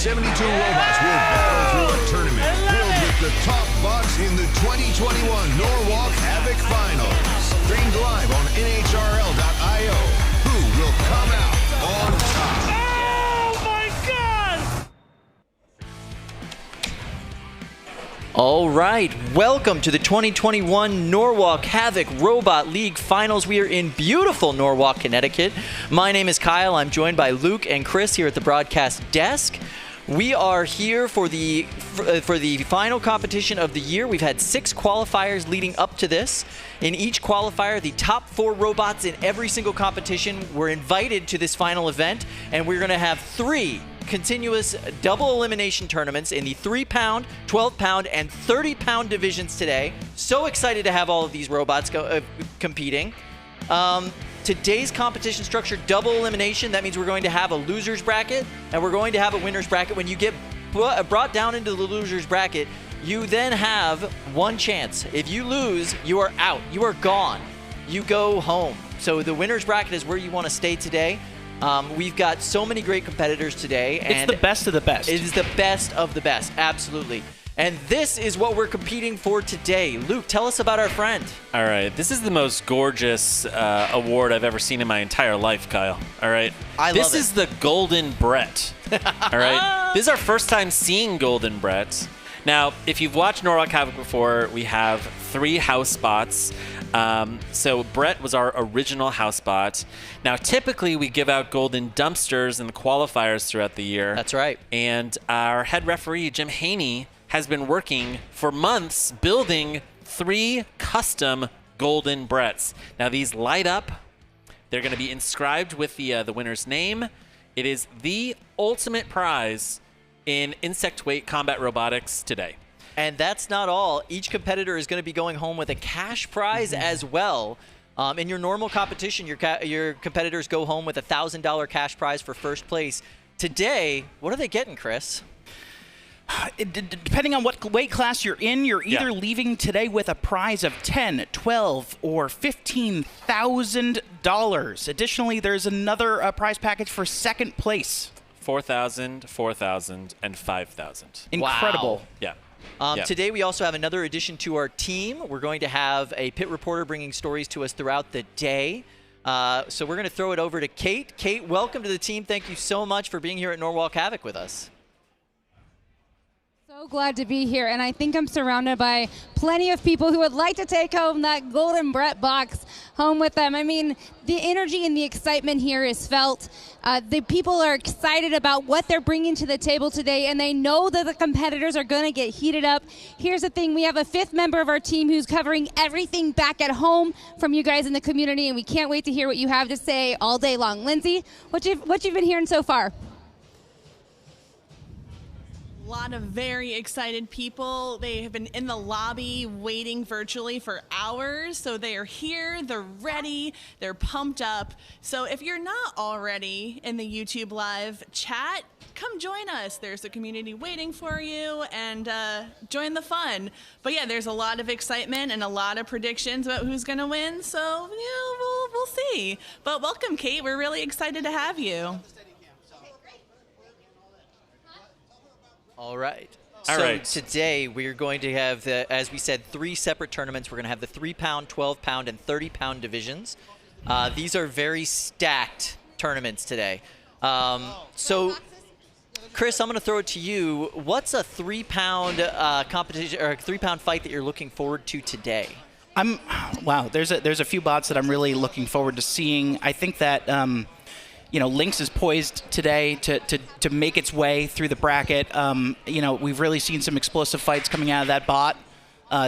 72 robots will battle through a tournament filled with the top bots in the 2021 Norwalk Havoc Finals. Streamed live on NHRL.io. Who will come out on top? Oh my God! All right, welcome to the 2021 Norwalk Havoc Robot League Finals. We are in beautiful Norwalk, Connecticut. My name is Kyle. I'm joined by Luke and Chris here at the broadcast desk. We are here for the final competition of the year. We've had 6 qualifiers leading up to this. In each qualifier, the top 4 robots in every single competition were invited to this final event, and we're going to have 3 continuous double elimination tournaments in the 3-pound, 12-pound, and 30-pound divisions today. So excited to have all of these robots competing. Today's competition structure, double elimination. That means we're going to have a loser's bracket and we're going to have a winner's bracket. When you get brought down into the loser's bracket, you then have one chance. If you lose, you are out. You are gone. You go home. So the winner's bracket is where you want to stay today. We've got so many great competitors today. It's the best of the best. It is the best of the best, absolutely. And this is what we're competing for today. Luke, tell us about our friend. All right, this is the most gorgeous award I've ever seen in my entire life, Kyle. All right, this is the Golden Brett. All right, this is our first time seeing Golden Brett. Now, if you've watched Norwalk Havoc before, we have 3 house spots. So Brett was our original house spot. Now, typically we give out golden dumpsters in the qualifiers throughout the year. That's right. And our head referee, Jim Haney, has been working for months building 3 custom golden Bretts. Now, these light up. They're going to be inscribed with the winner's name. It is the ultimate prize in insect weight combat robotics today. And that's not all. Each competitor is going to be going home with a cash prize as well. In your normal competition, your competitors go home with a $1,000 cash prize for first place. Today, what are they getting, Chris? Depending on what weight class you're in, you're either leaving today with a prize of $10, $12, or $15,000. Additionally, there's another prize package for second place. 4,000, 4,000, and 5,000. Incredible. Wow. Yeah. Today we also have another addition to our team. We're going to have a pit reporter bringing stories to us throughout the day. So we're going to throw it over to Kate. Kate, welcome to the team. Thank you so much for being here at Norwalk Havoc with us. So glad to be here, and I think I'm surrounded by plenty of people who would like to take home that Golden Brett box home with them. I mean, the energy and the excitement here is felt. The people are excited about what they're bringing to the table today, and they know that the competitors are going to get heated up. Here's the thing. We have a 5th member of our team who's covering everything back at home from you guys in the community, and we can't wait to hear what you have to say all day long. Lindsay, what you've been hearing so far? A lot of very excited people. They have been in the lobby waiting virtually for hours. So they are here, they're ready, they're pumped up. So if you're not already in the YouTube live chat, come join us. There's a community waiting for you, and join the fun. But yeah, there's a lot of excitement and a lot of predictions about who's gonna win. So yeah, we'll see. But welcome, Kate. We're really excited to have you. All right. So today we're going to have, as we said, 3 separate tournaments. We're going to have the 3-pound, 12-pound, and 30-pound divisions. These are very stacked tournaments today. So, Chris, I'm going to throw it to you. What's a 3-pound competition or a 3-pound fight that you're looking forward to today? Wow. There's a few bots that I'm really looking forward to seeing. I think that Lynx is poised today to make its way through the bracket. We've really seen some explosive fights coming out of that bot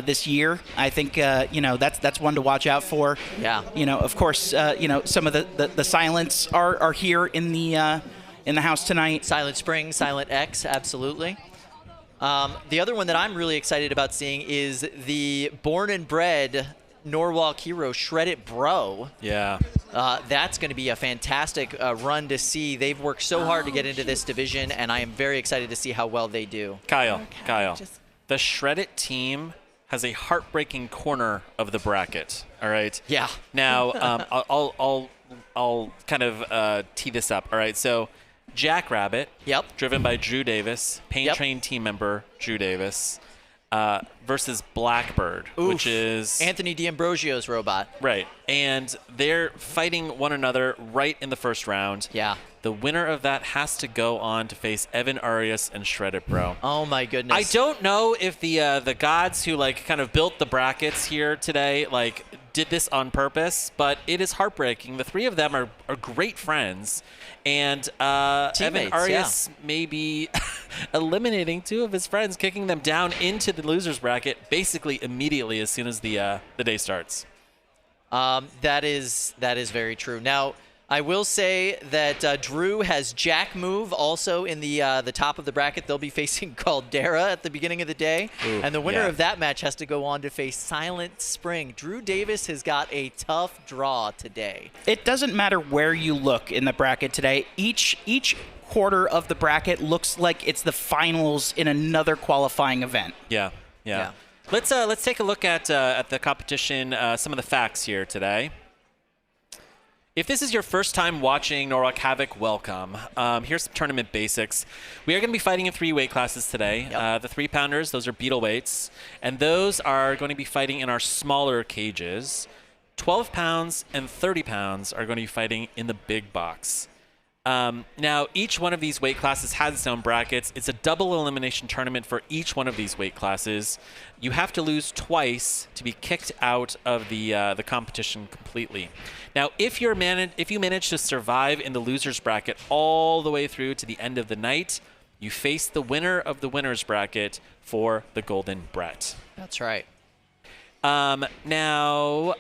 this year. I think that's one to watch out for. Yeah. Of course, some of the silents are here in the house tonight. Silent Spring, Silent X, absolutely. The other one that I'm really excited about seeing is the born and bred Norwalk hero, Shreddit Bro. Yeah. That's going to be a fantastic run to see. They've worked so hard to get into this division, and I am very excited to see how well they do. Kyle, the Shreddit team has a heartbreaking corner of the bracket. All right. Yeah. Now, I'll kind of tee this up. All right. So Jackrabbit. Yep. Driven by Drew Davis, Pain Train team member Drew Davis, versus Blackbird, which is Anthony D'Ambrosio's robot. Right. And they're fighting one another right in the first round. Yeah. The winner of that has to go on to face Evan Arias and Shreddit Bro. Oh my goodness. I don't know if the gods who like kind of built the brackets here today like did this on purpose, but it is heartbreaking. The three of them are great friends, and Evan Arias may be eliminating two of his friends, kicking them down into the losers bracket basically immediately as soon as the day starts. That is very true. Now, I will say that Drew has Jack move also in the top of the bracket. They'll be facing Caldera at the beginning of the day. Ooh, and the winner of that match has to go on to face Silent Spring. Drew Davis has got a tough draw today. It doesn't matter where you look in the bracket today. Each quarter of the bracket looks like it's the finals in another qualifying event. Yeah. Let's take a look at the competition, some of the facts here today. If this is your first time watching Norwalk Havoc, welcome. Here's some tournament basics. We are going to be fighting in 3 weight classes today. Yep. The 3-pounders, those are beetle weights, and those are going to be fighting in our smaller cages. 12 pounds and 30 pounds are going to be fighting in the big box. Now, each one of these weight classes has its own brackets. It's a double elimination tournament for each one of these weight classes. You have to lose twice to be kicked out of the competition completely. Now, if you manage to survive in the losers bracket all the way through to the end of the night, you face the winner of the winners bracket for the Golden Brett. That's right. So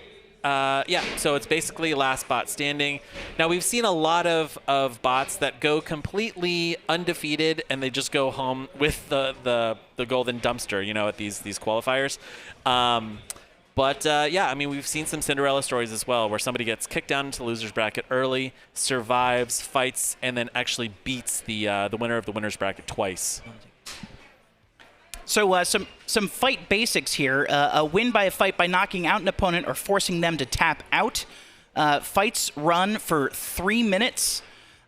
it's basically last bot standing. Now, we've seen a lot of bots that go completely undefeated and they just go home with the golden dumpster, at these qualifiers. We've seen some Cinderella stories as well where somebody gets kicked down into the loser's bracket early, survives, fights, and then actually beats the winner of the winner's bracket twice. So some fight basics here. A win by a fight by knocking out an opponent or forcing them to tap out. Fights run for 3 minutes,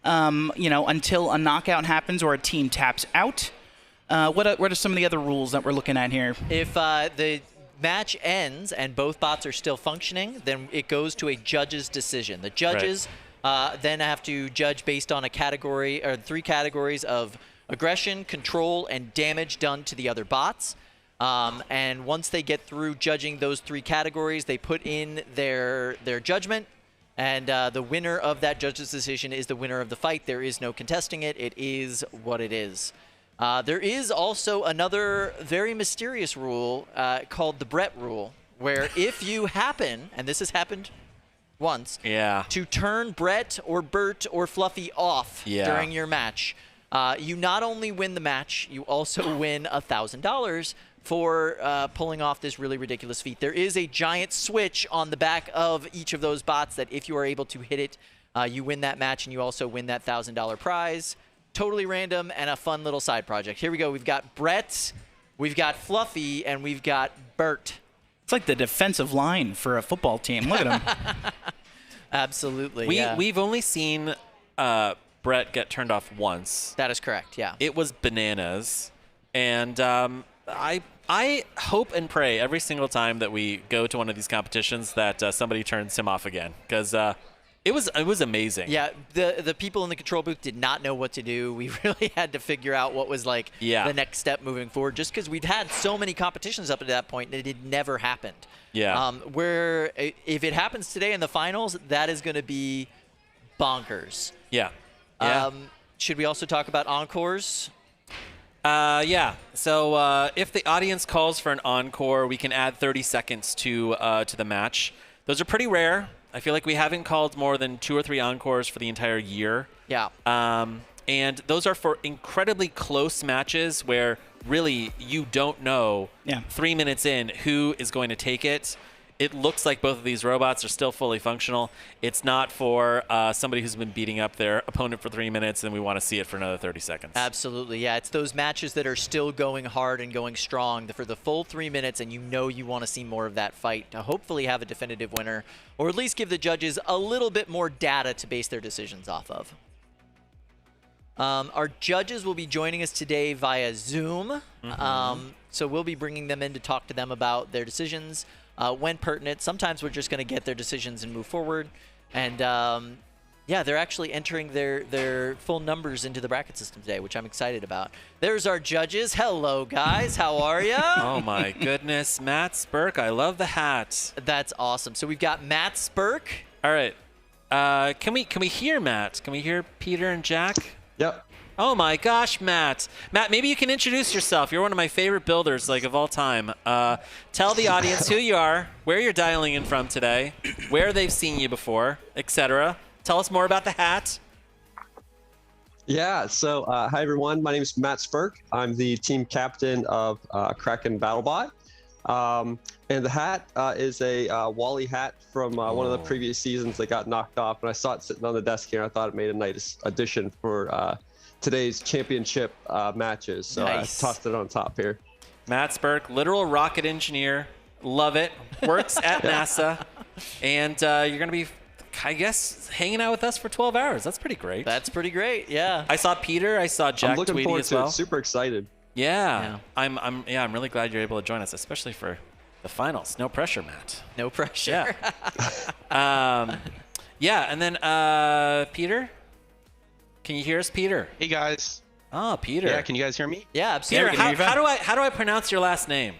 until a knockout happens or a team taps out. What are some of the other rules that we're looking at here? If the match ends and both bots are still functioning, then it goes to a judge's decision. The judges then have to judge based on a category or 3 categories of aggression, control, and damage done to the other bots. And once they get through judging those 3 categories, they put in their judgment, and the winner of that judge's decision is the winner of the fight. There is no contesting it. It is what it is. There is also another very mysterious rule called the Brett rule, where if you happen, and this has happened once, to turn Brett or Bert or Fluffy off during your match, you not only win the match, you also win $1,000 for pulling off this really ridiculous feat. There is a giant switch on the back of each of those bots that if you are able to hit it, you win that match and you also win that $1,000 prize. Totally random and a fun little side project. Here we go. We've got Brett, we've got Fluffy, and we've got Bert. It's like the defensive line for a football team. Look at them. Absolutely. We've only seen Brett get turned off once. That is correct, yeah. It was bananas. And I hope and pray every single time that we go to one of these competitions that somebody turns him off again. Because it was amazing. Yeah, the people in the control booth did not know what to do. We really had to figure out what was the next step moving forward, just because we'd had so many competitions up to that point and it had never happened. Yeah. Where if it happens today in the finals, that is going to be bonkers. Yeah. Should we also talk about encores? Yeah. So if the audience calls for an encore, we can add 30 seconds to the match. Those are pretty rare. I feel like we haven't called more than 2 or 3 encores for the entire year. Yeah. And those are for incredibly close matches where really you don't know 3 minutes in who is going to take it. It looks like both of these robots are still fully functional. It's not for somebody who's been beating up their opponent for 3 minutes and we want to see it for another 30 seconds. Absolutely, yeah. It's those matches that are still going hard and going strong for the full 3 minutes, and you know you want to see more of that fight to hopefully have a definitive winner, or at least give the judges a little bit more data to base their decisions off of. Our judges will be joining us today via Zoom. So we'll be bringing them in to talk to them about their decisions when pertinent. Sometimes we're just going to get their decisions and move forward. And yeah, they're actually entering their full numbers into the bracket system today, which I'm excited about. There's our judges. Hello, guys. How are you? Oh, my goodness. Matt Spurk, I love the hat. That's awesome. So we've got Matt Spurk. All right. Can we hear Matt? Can we hear Peter and Jack? Yep. Oh my gosh, Matt. Matt, maybe you can introduce yourself. You're one of my favorite builders, like, of all time. Tell the audience who you are, where you're dialing in from today, where they've seen you before, etc. Tell us more about the hat. Yeah, so hi everyone. My name is Matt Spurk. I'm the team captain of Kraken BattleBot. And the hat is a Wally hat from one of the previous seasons that got knocked off. And I saw it sitting on the desk here. I thought it made a nice addition for today's championship matches. So Nice. I tossed it on top here. Matt Spurk, literal rocket engineer. Love it. Works at NASA. And you're going to be, I guess, hanging out with us for 12 hours. That's pretty great. That's pretty great. Yeah. I saw Peter. I saw Jack I'm looking Tweedy forward as to well. it. Super excited. Yeah. I'm really glad you're able to join us, especially for the finals. No pressure, Matt. No pressure. Yeah. Yeah, and then Peter? Can you hear us, Peter? Hey guys. Oh, Peter. Yeah, can you guys hear me? Yeah, Peter, absolutely. how do I pronounce your last name?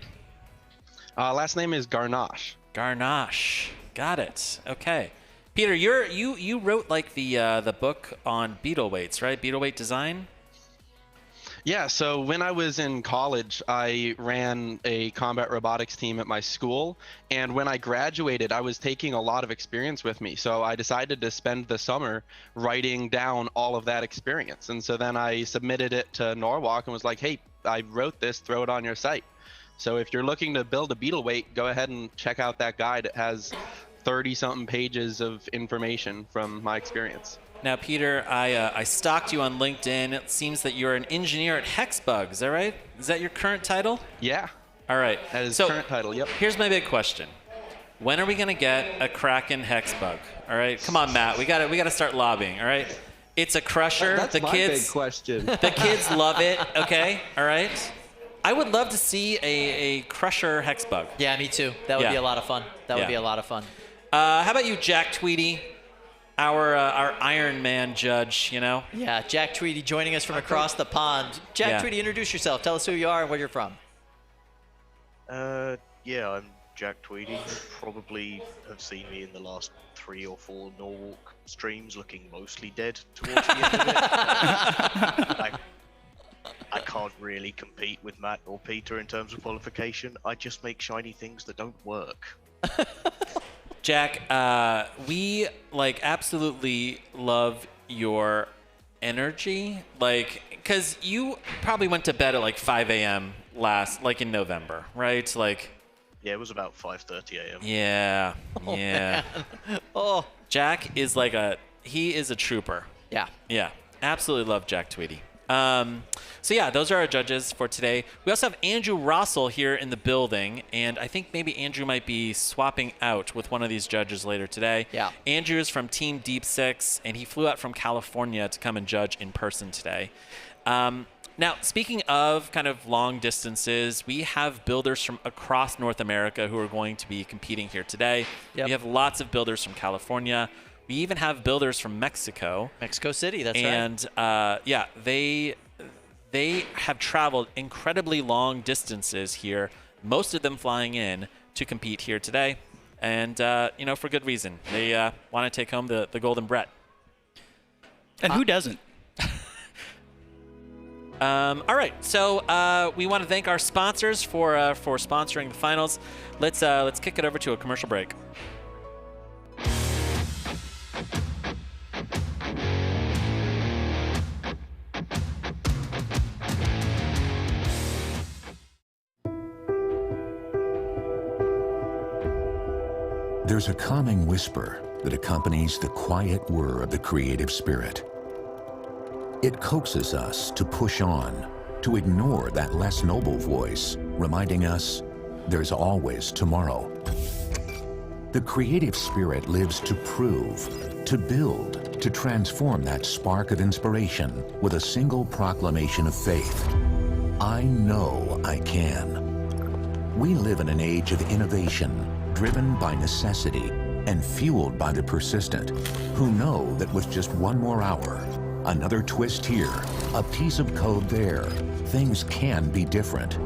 Last name is Garnache. Garnache. Got it. Okay. Peter, you wrote like the book on beetle weights, right? Beetle weight design? Yeah, so when I was in college, I ran a combat robotics team at my school, and when I graduated, I was taking a lot of experience with me. So I decided to spend the summer writing down all of that experience. And so then I submitted it to Norwalk and was like, hey, I wrote this, throw it on your site. So if you're looking to build a beetle weight, go ahead and check out that guide. It has 30-something pages of information from my experience. Now, Peter, I stalked you on LinkedIn. It seems that you're an engineer at Hexbug. Is that right? Is that your current title? Yeah, All right. that is So current title, yep. here's my big question. When are we going to get a Kraken Hexbug? All right? Come on, Matt. We got to start lobbying, all right? It's a crusher. That's the my kids big question. The kids love it, okay? All right? I would love to see a crusher Hexbug. Yeah, me too. That would Yeah. be a lot of fun. That would Yeah. be a lot of fun. How about you, Jack Tweedy? Our Iron Man judge, you know? Yeah, Jack Tweedy joining us from across the pond. Jack Yeah. Tweedy, introduce yourself. Tell us who you are and where you're from. Yeah, I'm Jack Tweedy. You probably have seen me in the last 3 or 4 Norwalk streams looking mostly dead towards the end of it. I can't really compete with Matt or Peter in terms of qualification. I just make shiny things that don't work. Jack, we absolutely love your energy, because you probably went to bed at 5 a.m. in November, right? Yeah, it was about 5:30 a.m. Yeah, yeah. Oh, Jack is he is a trooper. yeah. Yeah, absolutely love Jack Tweedy. So yeah, those are our judges for today. We also have Andrew Rossell here in the building, and I think maybe Andrew might be swapping out with one of these judges later today. Yeah. Andrew is from Team Deep Six, and he flew out from California to come and judge in person today. Now, speaking of kind of long distances, we have builders from across North America who are going to be competing here today. Yep. We have lots of builders from California. We even have builders from Mexico. Mexico City, that's right. And yeah, they have traveled incredibly long distances here, most of them flying in to compete here today. And, for good reason. They want to take home the Golden Brett. And who doesn't? All right, so we want to thank our sponsors for sponsoring the finals. Let's kick it over to a commercial break. There's a calming whisper that accompanies the quiet whir of the creative spirit. It coaxes us to push on, to ignore that less noble voice, reminding us there's always tomorrow. The creative spirit lives to prove, to build, to transform that spark of inspiration with a single proclamation of faith. I know I can. We live in an age of innovation, driven by necessity and fueled by the persistent, who know that with just one more hour, another twist here, a piece of code there, things can be different.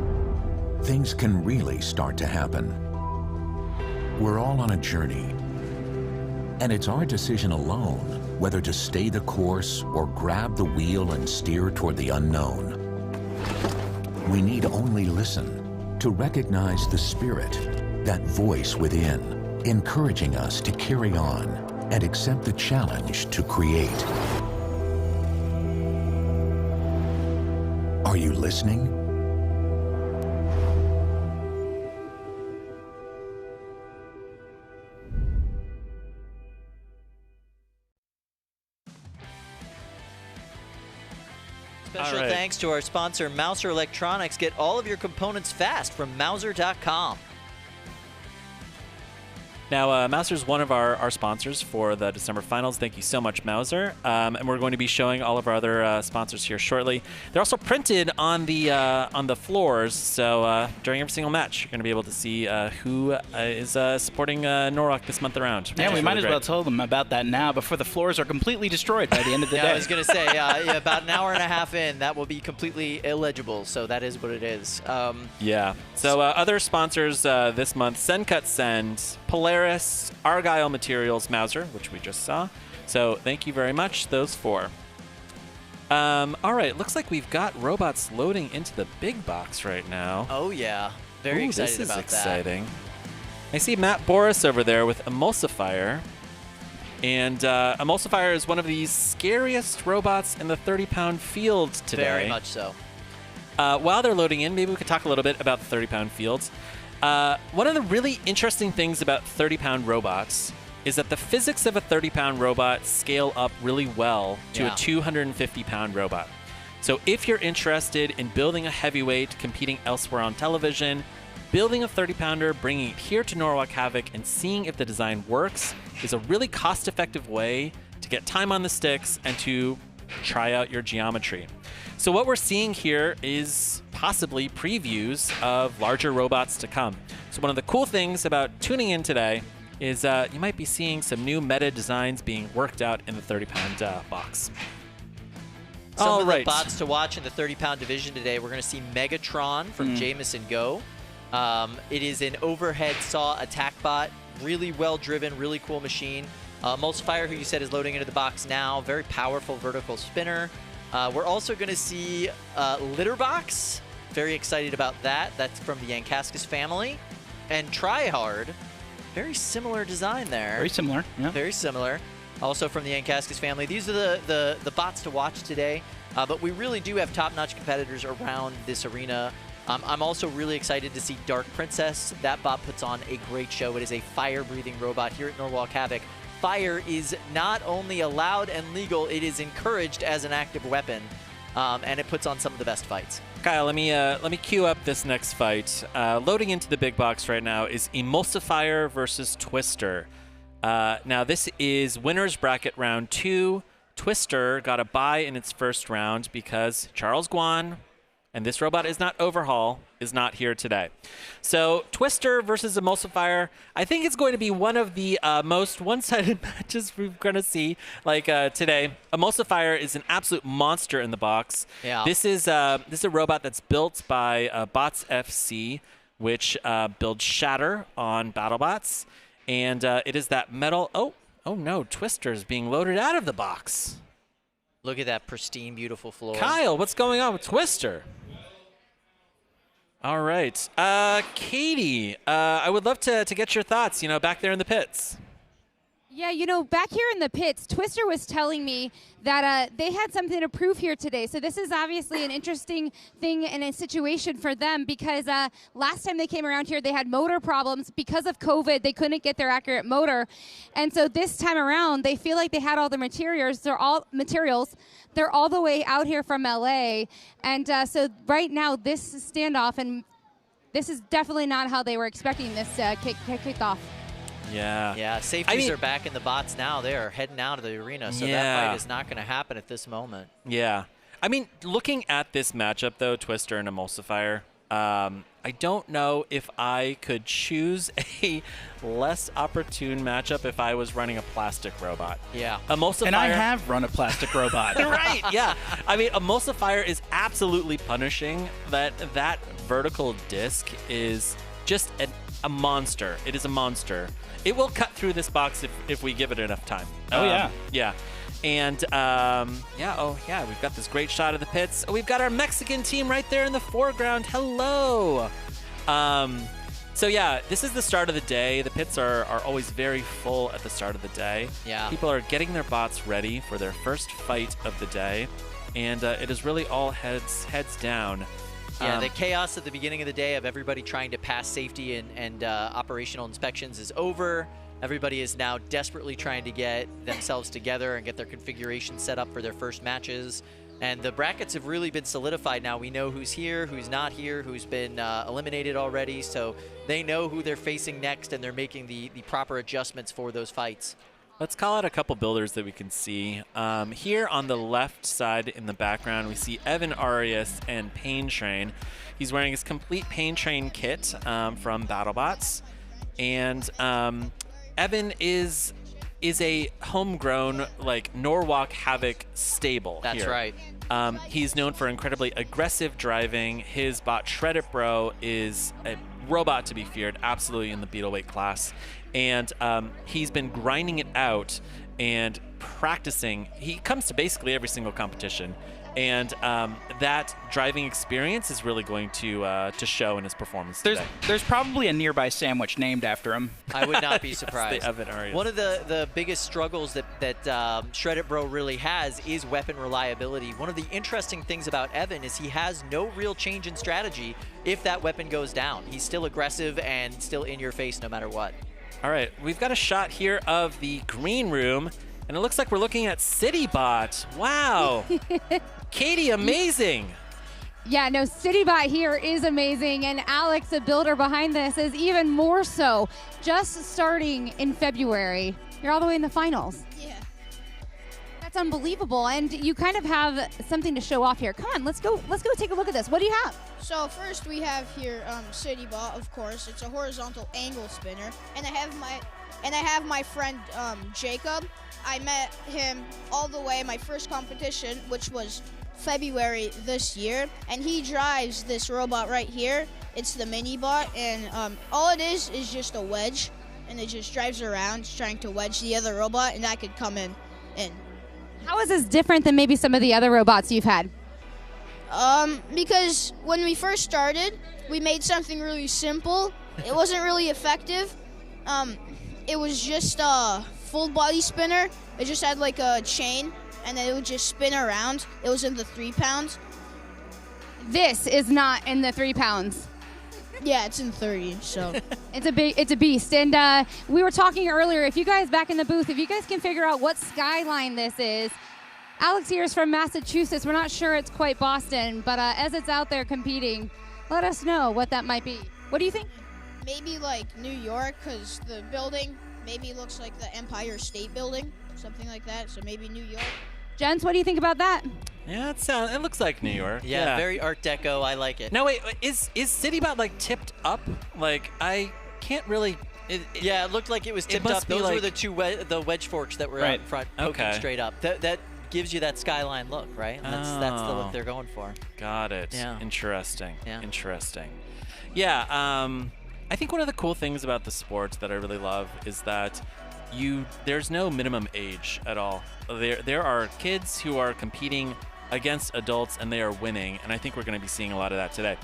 Things can really start to happen. We're all on a journey, and it's our decision alone whether to stay the course or grab the wheel and steer toward the unknown. We need only listen to recognize the spirit, that voice within, encouraging us to carry on and accept the challenge to create. Are you listening? Special thanks to our sponsor, Mouser Electronics. Get all of your components fast from Mouser.com. Now, Mouser's one of our sponsors for the December finals. Thank you so much, Mouser. And we're going to be showing all of our other sponsors here shortly. They're also printed on the floors, so during every single match, you're going to be able to see who is supporting Norwalk this month around. Yeah, we might as well tell them about that now before the floors are completely destroyed by the end of the day. I was going to say, about an hour and a half in, that will be completely illegible, so that is what it is. Yeah. So other sponsors this month, Send Cut Send, Polaris, Argyle Materials, Mouser, which we just saw. So thank you very much, those four. All right, looks like we've got robots loading into the big box right now. Oh, yeah. Very excited about that. This is exciting. I see Matt Boris over there with Emulsifier. And Emulsifier is one of the scariest robots in the 30-pound field today. Very much so. While they're loading in, maybe we could talk a little bit about the 30-pound fields. One of the really interesting things about 30-pound robots is that the physics of a 30-pound robot scale up really well to a 250-pound robot. So if you're interested in building a heavyweight competing elsewhere on television, building a 30-pounder, bringing it here to Norwalk Havoc, and seeing if the design works is a really cost-effective way to get time on the sticks and to try out your geometry. So what we're seeing here is possibly previews of larger robots to come. So one of the cool things about tuning in today is you might be seeing some new meta designs being worked out in the 30-pound box. Some of the bots to watch in the 30-pound division today, we're going to see MegatRON from Jameson Go. It is an overhead saw attack bot, really well-driven, really cool machine. Emulsifier, who you said is loading into the box now, very powerful vertical spinner. We're also going to see Litterbox. Very excited about that. That's from the Yankaskis family. And Tryhard. Very similar design there. Very similar, yeah. Very similar. Also from the Yankaskis family. These are the bots to watch today. But we really do have top-notch competitors around this arena. I'm also really excited to see Dark Princess. That bot puts on a great show. It is a fire-breathing robot here at Norwalk Havoc. Fire is not only allowed and legal, it is encouraged as an active weapon, and it puts on some of the best fights. Kyle, let me queue up this next fight. Loading into the big box right now is Emulsifier versus Twister. Now this is winners bracket round 2. Twister got a bye in its first round because Charles Guan, and this robot is not Overhaul, is not here today. So Twister versus Emulsifier, I think it's going to be one of the most one-sided matches we're going to see today. Emulsifier is an absolute monster in the box. Yeah. This is a robot that's built by Bots FC, which builds Shatter on BattleBots. And it is that metal... Oh no, Twister is being loaded out of the box. Look at that pristine, beautiful floor. Kyle, what's going on with Twister? All right. Katie, I would love to get your thoughts, back there in the pits. Yeah, back here in the pits, Twister was telling me that they had something to prove here today. So this is obviously an interesting thing and a situation for them because last time they came around here, they had motor problems. Because of COVID, they couldn't get their accurate motor. And so this time around, they feel like they had all the materials. They're all the way out here from LA. And so right now, this is standoff, and this is definitely not how they were expecting this kick off. Yeah. Yeah, safeties are back in the bots now. They are heading out of the arena, so that fight is not going to happen at this moment. Yeah. I mean, looking at this matchup, though, Twister and Emulsifier, I don't know if I could choose a less opportune matchup if I was running a plastic robot. Yeah. Emulsifier. And I have run a plastic robot. Right, yeah. I mean, Emulsifier is absolutely punishing. That vertical disc is just a monster. It is a monster. It will cut through this box if we give it enough time. Oh, yeah. Yeah. And, we've got this great shot of the pits. We've got our Mexican team right there in the foreground. Hello. So, yeah, this is the start of the day. The pits are always very full at the start of the day. Yeah. People are getting their bots ready for their first fight of the day. And it is really all heads down. Yeah, the chaos at the beginning of the day of everybody trying to pass safety and operational inspections is over. Everybody is now desperately trying to get themselves together and get their configuration set up for their first matches. And the brackets have really been solidified now. We know who's here, who's not here, who's been eliminated already. So they know who they're facing next, and they're making the proper adjustments for those fights. Let's call out a couple builders that we can see. Here on the left side in the background, we see Evan Arias and Pain Train. He's wearing his complete Pain Train kit from BattleBots. And Evan is a homegrown, like, Norwalk Havoc stable. That's here. right. He's known for incredibly aggressive driving. His bot Shreddit Bro is a robot to be feared, absolutely in the Beetleweight class. And he's been grinding it out and practicing. He comes to basically every single competition. And that driving experience is really going to show in his performance today. There's probably a nearby sandwich named after him. I would not be surprised. The Evan Arias. One of the biggest struggles that Shreddit Bro really has is weapon reliability. One of the interesting things about Evan is he has no real change in strategy if that weapon goes down. He's still aggressive and still in your face no matter what. All right, we've got a shot here of the green room, and it looks like we're looking at CityBot. Wow. Katie, amazing. Yeah, no, CityBot here is amazing, and Alex, the builder behind this, is even more so. Just starting in February, you're all the way in the finals. Yeah. That's unbelievable, and you kind of have something to show off here. Come on, let's go take a look at this. What do you have? So first we have here CityBot, of course. It's a horizontal angle spinner, and I have my friend Jacob. I met him all the way my first competition, which was February this year, and he drives this robot right here. It's the mini bot, and all it is just a wedge, and it just drives around trying to wedge the other robot, and that could come in. How is this different than maybe some of the other robots you've had? Because when we first started, we made something really simple. It wasn't really effective. It was just a full body spinner. It just had like a chain, and then it would just spin around. It was in the 3 pounds. This is not in the 3 pounds. Yeah, it's in 30, so. It's a beast. And we were talking earlier, if you guys back in the booth, if you guys can figure out what skyline this is. Alex here is from Massachusetts. We're not sure it's quite Boston, but as it's out there competing, let us know what that might be. What do you think? Maybe like New York, because the building maybe looks like the Empire State Building, something like that, so maybe New York. Gents, what do you think about that? Yeah, it looks like New York. Yeah, very Art Deco. I like it. Now wait, is CityBot like tipped up? Like I can't really. Yeah, it looked like it was tipped up. Those were the two the wedge forks that were out in front, poking straight up. That gives you that skyline look, right? And that's the look they're going for. Got it. Yeah. Interesting. Yeah. Interesting. Yeah. I think one of the cool things about the sport that I really love is that there's no minimum age at all. There are kids who are competing against adults, and they are winning, and I think we're going to be seeing a lot of that today.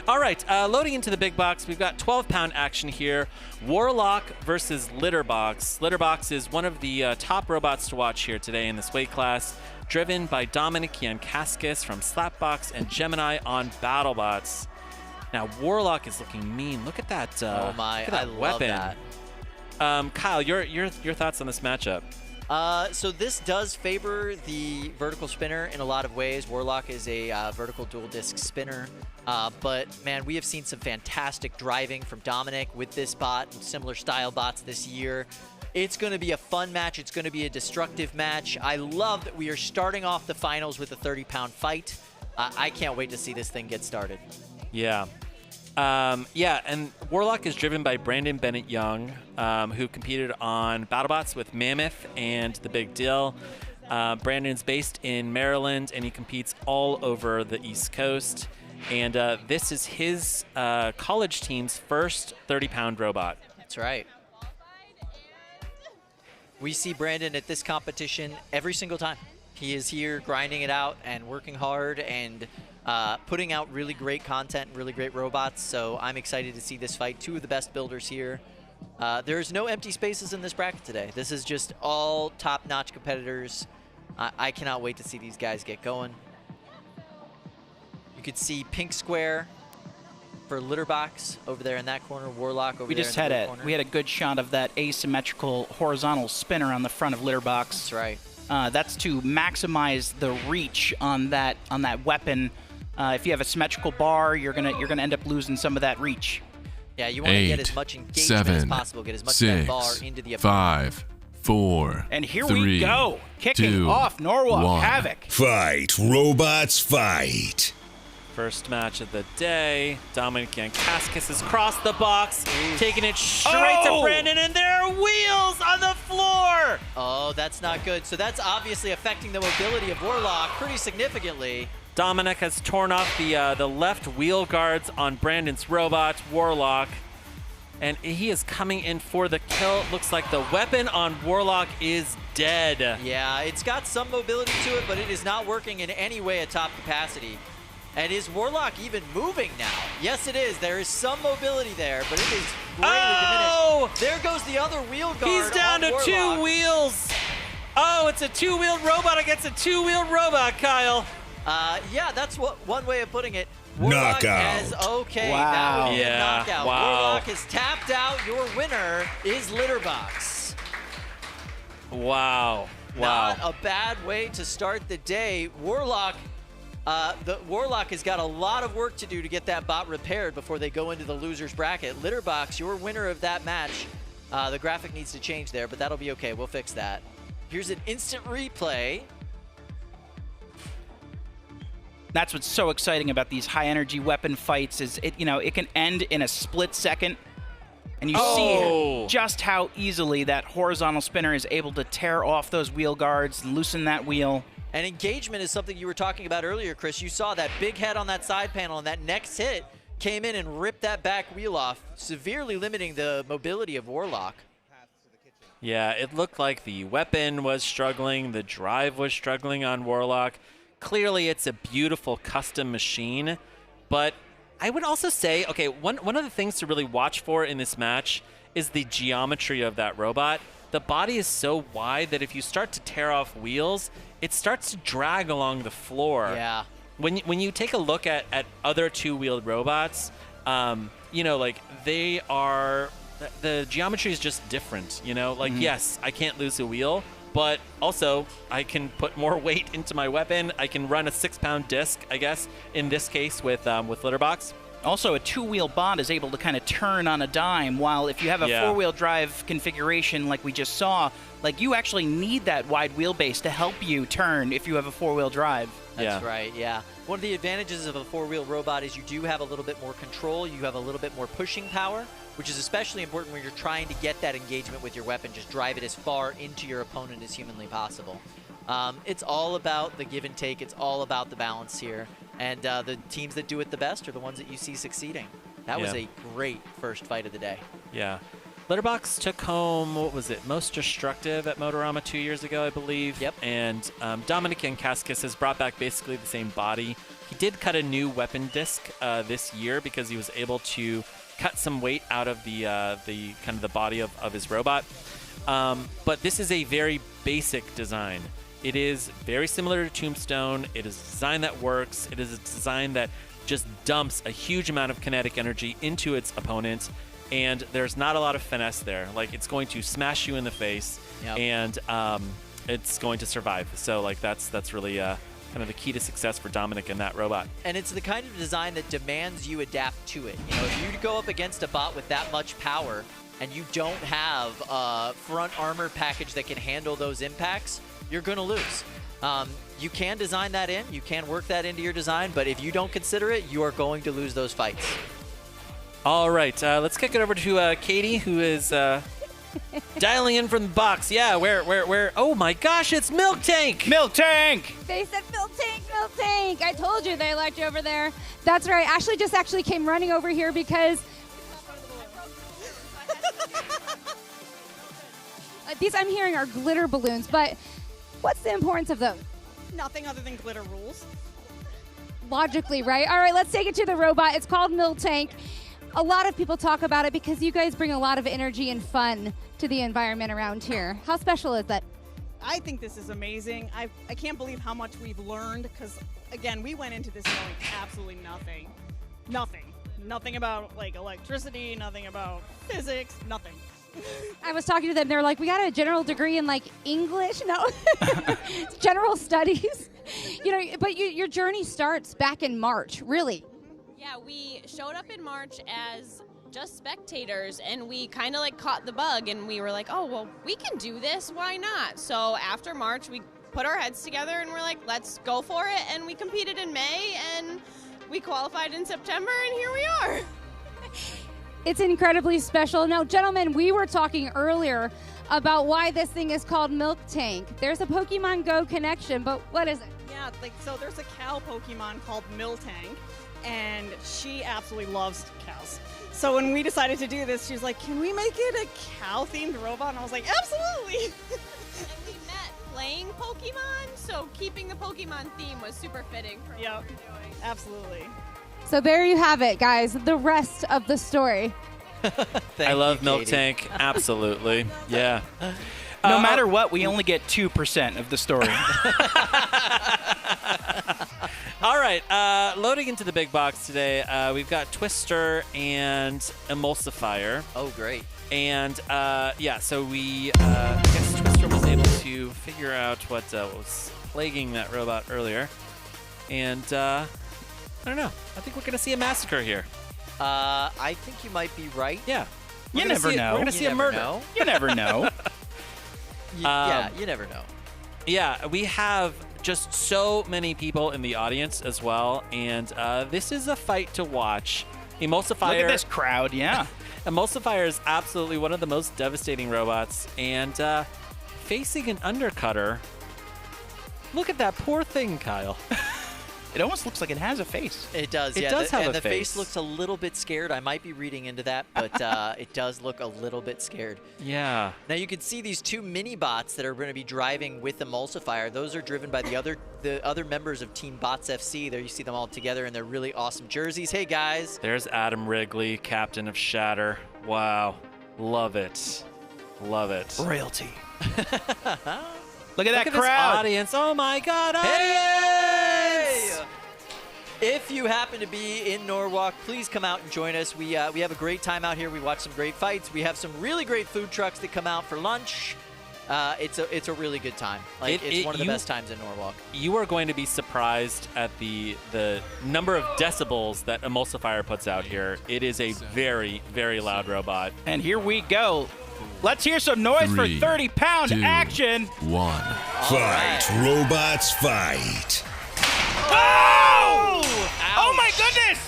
All right, loading into the big box, we've got 12-pound action here. Warlock versus Litterbox. Litterbox is one of the top robots to watch here today in this weight class, driven by Dominic Yankaskis from Slapbox and Gemini on BattleBots. Now, Warlock is looking mean. Look at that. Oh my! Look at that I weapon. love that. Kyle, your thoughts on this matchup? So this does favor the vertical spinner in a lot of ways. Warlock is a vertical dual disc spinner. But, man, we have seen some fantastic driving from Dominic with this bot and similar style bots this year. It's going to be a fun match. It's going to be a destructive match. I love that we are starting off the finals with a 30-pound fight. I can't wait to see this thing get started. Yeah. Yeah, and Warlock is driven by Brandon Bennett Young, who competed on BattleBots with Mammoth and The Big Deal. Brandon's based in Maryland, and he competes all over the East Coast. And this is his college team's first 30-pound robot. That's right. We see Brandon at this competition every single time. He is here grinding it out and working hard and putting out really great content, really great robots. So I'm excited to see this fight. Two of the best builders here. There's no empty spaces in this bracket today. This is just all top-notch competitors. I cannot wait to see these guys get going. You could see Pink Square for Litterbox over there in that corner. Warlock over there in the blue corner. We had a good shot of that asymmetrical horizontal spinner on the front of Litterbox. That's right. That's to maximize the reach on that weapon. If you have a symmetrical bar, you're gonna end up losing some of that reach. Yeah, you want to get as much engagement as possible, get as much of that bar into the opponent. 5, 4, and here 3, we go, kicking 2, off Norwalk 1. Havoc. Fight, robots, fight. First match of the day. Dominic Yankaskis has crossed the box, taking it straight to Brandon, and there are wheels on the floor! Oh, that's not good. So that's obviously affecting the mobility of Warlock pretty significantly. Dominic has torn off the left wheel guards on Brandon's robot, Warlock, and he is coming in for the kill. It looks like the weapon on Warlock is dead. Yeah, it's got some mobility to it, but it is not working in any way at top capacity. And is Warlock even moving now? Yes, it is. There is some mobility there, but it is greatly diminished. There goes the other wheel guard. He's down to Warlock. 2 wheels. Oh, it's a 2-wheeled robot against a 2-wheeled robot, Kyle. Yeah, that's one way of putting it. Warlock knockout. Okay, wow. that would be a Yeah, knockout. wow. Warlock is tapped out. Your winner is Litterbox. Wow. Not a bad way to start the day. Warlock, the Warlock has got a lot of work to do to get that bot repaired before they go into the loser's bracket. Litterbox, your winner of that match. The graphic needs to change there, but that'll be okay. We'll fix that. Here's an instant replay. That's what's so exciting about these high-energy weapon fights is it can end in a split second, and you see just how easily that horizontal spinner is able to tear off those wheel guards, loosen that wheel. And engagement is something you were talking about earlier, Chris. You saw that big head on that side panel, and that next hit came in and ripped that back wheel off, severely limiting the mobility of Warlock. Yeah, it looked like the weapon was struggling, the drive was struggling on Warlock. Clearly, it's a beautiful custom machine, but I would also say, okay, one of the things to really watch for in this match is the geometry of that robot. The body is so wide that if you start to tear off wheels, it starts to drag along the floor. Yeah. When you take a look at other 2-wheeled robots, like they are, the geometry is just different, Like, yes, I can't lose a wheel, but also I can put more weight into my weapon. I can run a 6-pound disc, I guess, in this case with Litterbox. Also, a 2-wheel bot is able to kind of turn on a dime, while if you have a 4-wheel drive configuration like we just saw, like you actually need that wide wheelbase to help you turn if you have a 4-wheel drive. That's right, yeah. One of the advantages of a 4-wheel robot is you do have a little bit more control, you have a little bit more pushing power, which is especially important when you're trying to get that engagement with your weapon, just drive it as far into your opponent as humanly possible. It's all about the give and take, it's all about the balance here, and the teams that do it the best are the ones that you see succeeding. That was a great first fight of the day. Yeah. Litterbox took home, what was it, Most Destructive at Motorama 2 years ago, I believe. Yep. And Dominic Yankaskis has brought back basically the same body. He did cut a new weapon disc this year because he was able to cut some weight out of the kind of the body of his robot. But this is a very basic design. It is very similar to Tombstone. It is a design that works. It is a design that just dumps a huge amount of kinetic energy into its opponent. and there's not a lot of finesse there. Like, it's going to smash you in the face, and it's going to survive. So, like, that's really kind of the key to success for Dominic and that robot. And it's the kind of design that demands you adapt to it. You know, if you go up against a bot with that much power and you don't have a front armor package that can handle those impacts, you're going to lose. You can design that in, you can work that into your design, but if you don't consider it, you are going to lose those fights. All right, let's kick it over to Katie, who is dialing in from the box. Yeah, where? Oh my gosh, it's MilkTank! MilkTank! They said MilkTank, MilkTank. I told you they liked you over there. That's right. Ashley just actually came running over here because these I'm hearing are glitter balloons, but what's the importance of them? Nothing other than glitter rules. Logically, right? All right, let's take it to the robot. It's called MilkTank. A lot of people talk about it because you guys bring a lot of energy and fun to the environment around here. How special is that? I think this is amazing. I can't believe how much we've learned because, again, we went into this knowing absolutely nothing. Nothing about, like, electricity, nothing about physics, nothing. I was talking to them. They were like, we got a general degree in, like, English. No, general studies. You know, but your journey starts back in March, really. Yeah, we showed up in March as just spectators, and we kind of like caught the bug, and we were like, oh, well, we can do this. Why not? So after March, we put our heads together, and we're like, let's go for it. And we competed in May, and we qualified in September, and here we are. It's incredibly special. Now, gentlemen, we were talking earlier about why this thing is called MilkTank. There's a Pokemon Go connection, but what is it? Yeah, so there's a cow Pokemon called MilkTank, and she absolutely loves cows. So when we decided to do this, she was like, can we make it a cow-themed robot? And I was like, absolutely! And we met playing Pokemon, so keeping the Pokemon theme was super fitting for what we're doing. Absolutely. So there you have it, guys. The rest of the story. I love MilkTank. Absolutely. Yeah. No matter what, we only get 2% of the story. All right, loading into the big box today, we've got Twister and Emulsifier. Oh, great. And, yeah, so I guess Twister was able to figure out what was plaguing that robot earlier. And, I don't know. I think we're going to see a massacre here. I think you might be right. Yeah. You never know. We're going to see a murder. You never know. Yeah, you never know. Yeah, we have just so many people in the audience as well, and this is a fight to watch. Emulsifier. Look at this crowd, yeah. Emulsifier is absolutely one of the most devastating robots, and facing an undercutter. Look at that poor thing, Kyle. It almost looks like it has a face. It does, It yeah. does have and a the face face. looks a little bit scared. I might be reading into that, but it does look a little bit scared. Yeah. Now you can see these two mini bots that are going to be driving with Emulsifier. Those are driven by the other members of Team Bots FC. There you see them all together in their really awesome jerseys. Hey guys. There's Adam Wrigley, captain of Shatter. Wow. Love it. Love it. Royalty. Look at that Look at crowd. this audience. Oh my God, audience! Hey! If you happen to be in Norwalk, please come out and join us. We have a great time out here. We watch some great fights. We have some really great food trucks that come out for lunch. It's a really good time. Like it's one of the best times in Norwalk. You are going to be surprised at the number of decibels that Emulsifier puts out here. It is a very, very loud robot. And here we go. Let's hear some noise for 30-pound action. 1. Fight, robots, fight. Oh! Oh my goodness!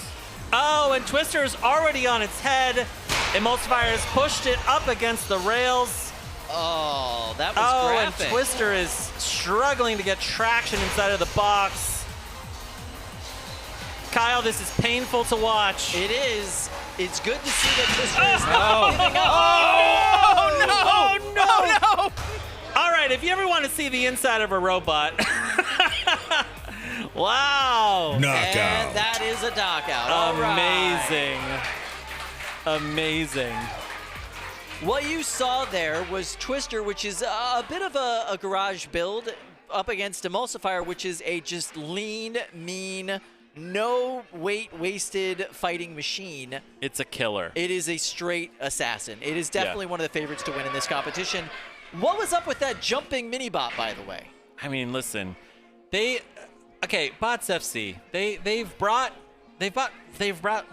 Oh, and Twister is already on its head. Emulsifier has pushed it up against the rails. Oh, that was graphic. And Twister is struggling to get traction inside of the box. Kyle, this is painful to watch. It is. It's good to see that Twister is no! All right, if you ever want to see the inside of a robot. Wow. Knockout. And that is a knockout. All Amazing. Right. Amazing. What you saw there was Twister, which is a bit of a garage build, up against Emulsifier, which is a just lean, mean no weight wasted fighting machine. It's a killer. It is a straight assassin. It is definitely one of the favorites to win in this competition. What was up with that jumping mini-bot, by the way? I mean, listen, Bots FC, they've brought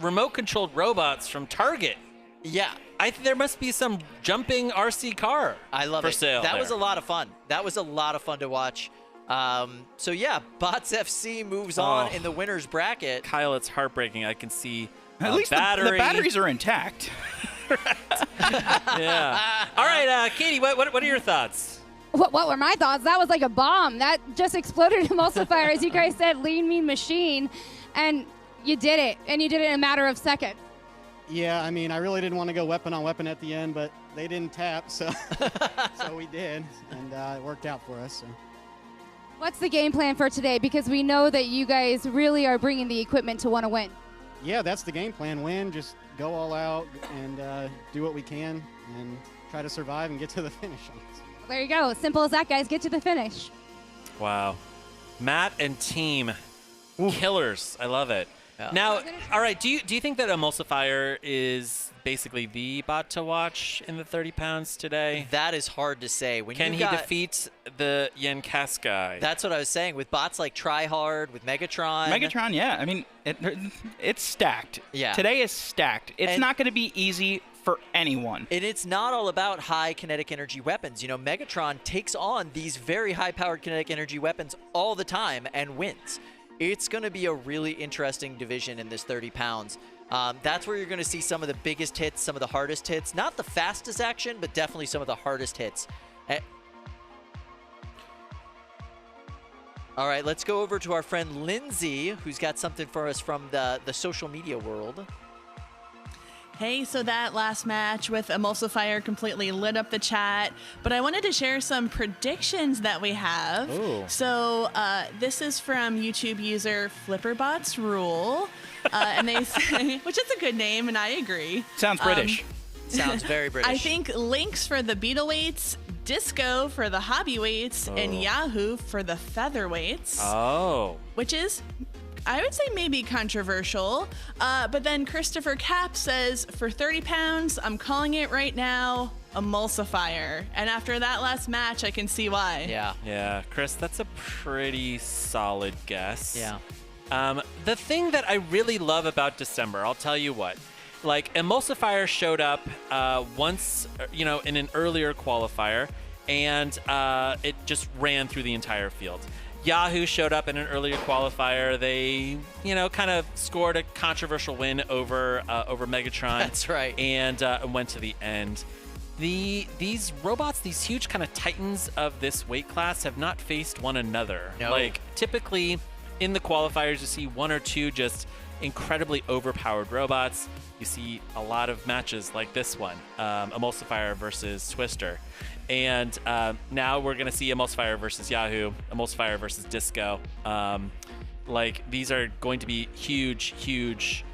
remote-controlled robots from Target. Yeah. There must be some jumping RC car I love for it. sale That there. was a lot of fun. That was a lot of fun to watch. So yeah, Bots FC moves on in the winner's bracket. Kyle, it's heartbreaking. I can see At least the batteries are intact. Yeah. All right, Katie, what are your thoughts? What were my thoughts? That was like a bomb. That just exploded Emulsifier, as you guys said, lean, mean machine. And you did it. And you did it in a matter of seconds. Yeah, I mean, I really didn't want to go weapon on weapon at the end, but they didn't tap, so so we did. And it worked out for us. So. What's the game plan for today? Because we know that you guys really are bringing the equipment to want to win. Yeah, that's the game plan. Win, just go all out and do what we can and try to survive and get to the finish. There you go. Simple as that, guys. Get to the finish. Wow. Matt and team, killers. I love it. Yeah. Now, all right, do you think that Emulsifier is basically the bot to watch in the 30 pounds today? That is hard to say. Can he defeat the Yenkaskai? That's what I was saying. With bots like Tryhard, with MegatRON. MegatRON, yeah. I mean, it's stacked. Yeah. Today is stacked. It's not going to be easy for anyone. And it's not all about high kinetic energy weapons. You know, MegatRON takes on these very high-powered kinetic energy weapons all the time and wins. It's going to be a really interesting division in this 30 pounds. That's where you're going to see some of the biggest hits, some of the hardest hits. Not the fastest action, but definitely some of the hardest hits. All right, let's go over to our friend Lindsay, who's got something for us from the social media world. Hey, so that last match with Emulsifier completely lit up the chat, but I wanted to share some predictions that we have. Ooh. So this is from YouTube user Flipperbots Rule, and they say, which is a good name, and I agree. Sounds British. Sounds very British. I think Lynx for the Beetleweights, Disco for the Hobbyweights, and Yahoo for the Featherweights. Oh. Which is, I would say, maybe controversial. But then Christopher Cap says, for 30 pounds, I'm calling it right now, Emulsifier. And after that last match, I can see why. Yeah. Yeah, Chris, that's a pretty solid guess. Yeah. The thing that I really love about December, I'll tell you what. Like, Emulsifier showed up once, in an earlier qualifier, and it just ran through the entire field. Yahoo showed up in an earlier qualifier. They, kind of scored a controversial win over MegatRON. That's right. And went to the end. These robots, these huge kind of titans of this weight class, have not faced one another. No. Like, typically in the qualifiers, you see one or two just incredibly overpowered robots. You see a lot of matches like this one, Emulsifier versus Twister. And now we're going to see Emulsifier versus Yahoo, Emulsifier versus Disco. These are going to be huge,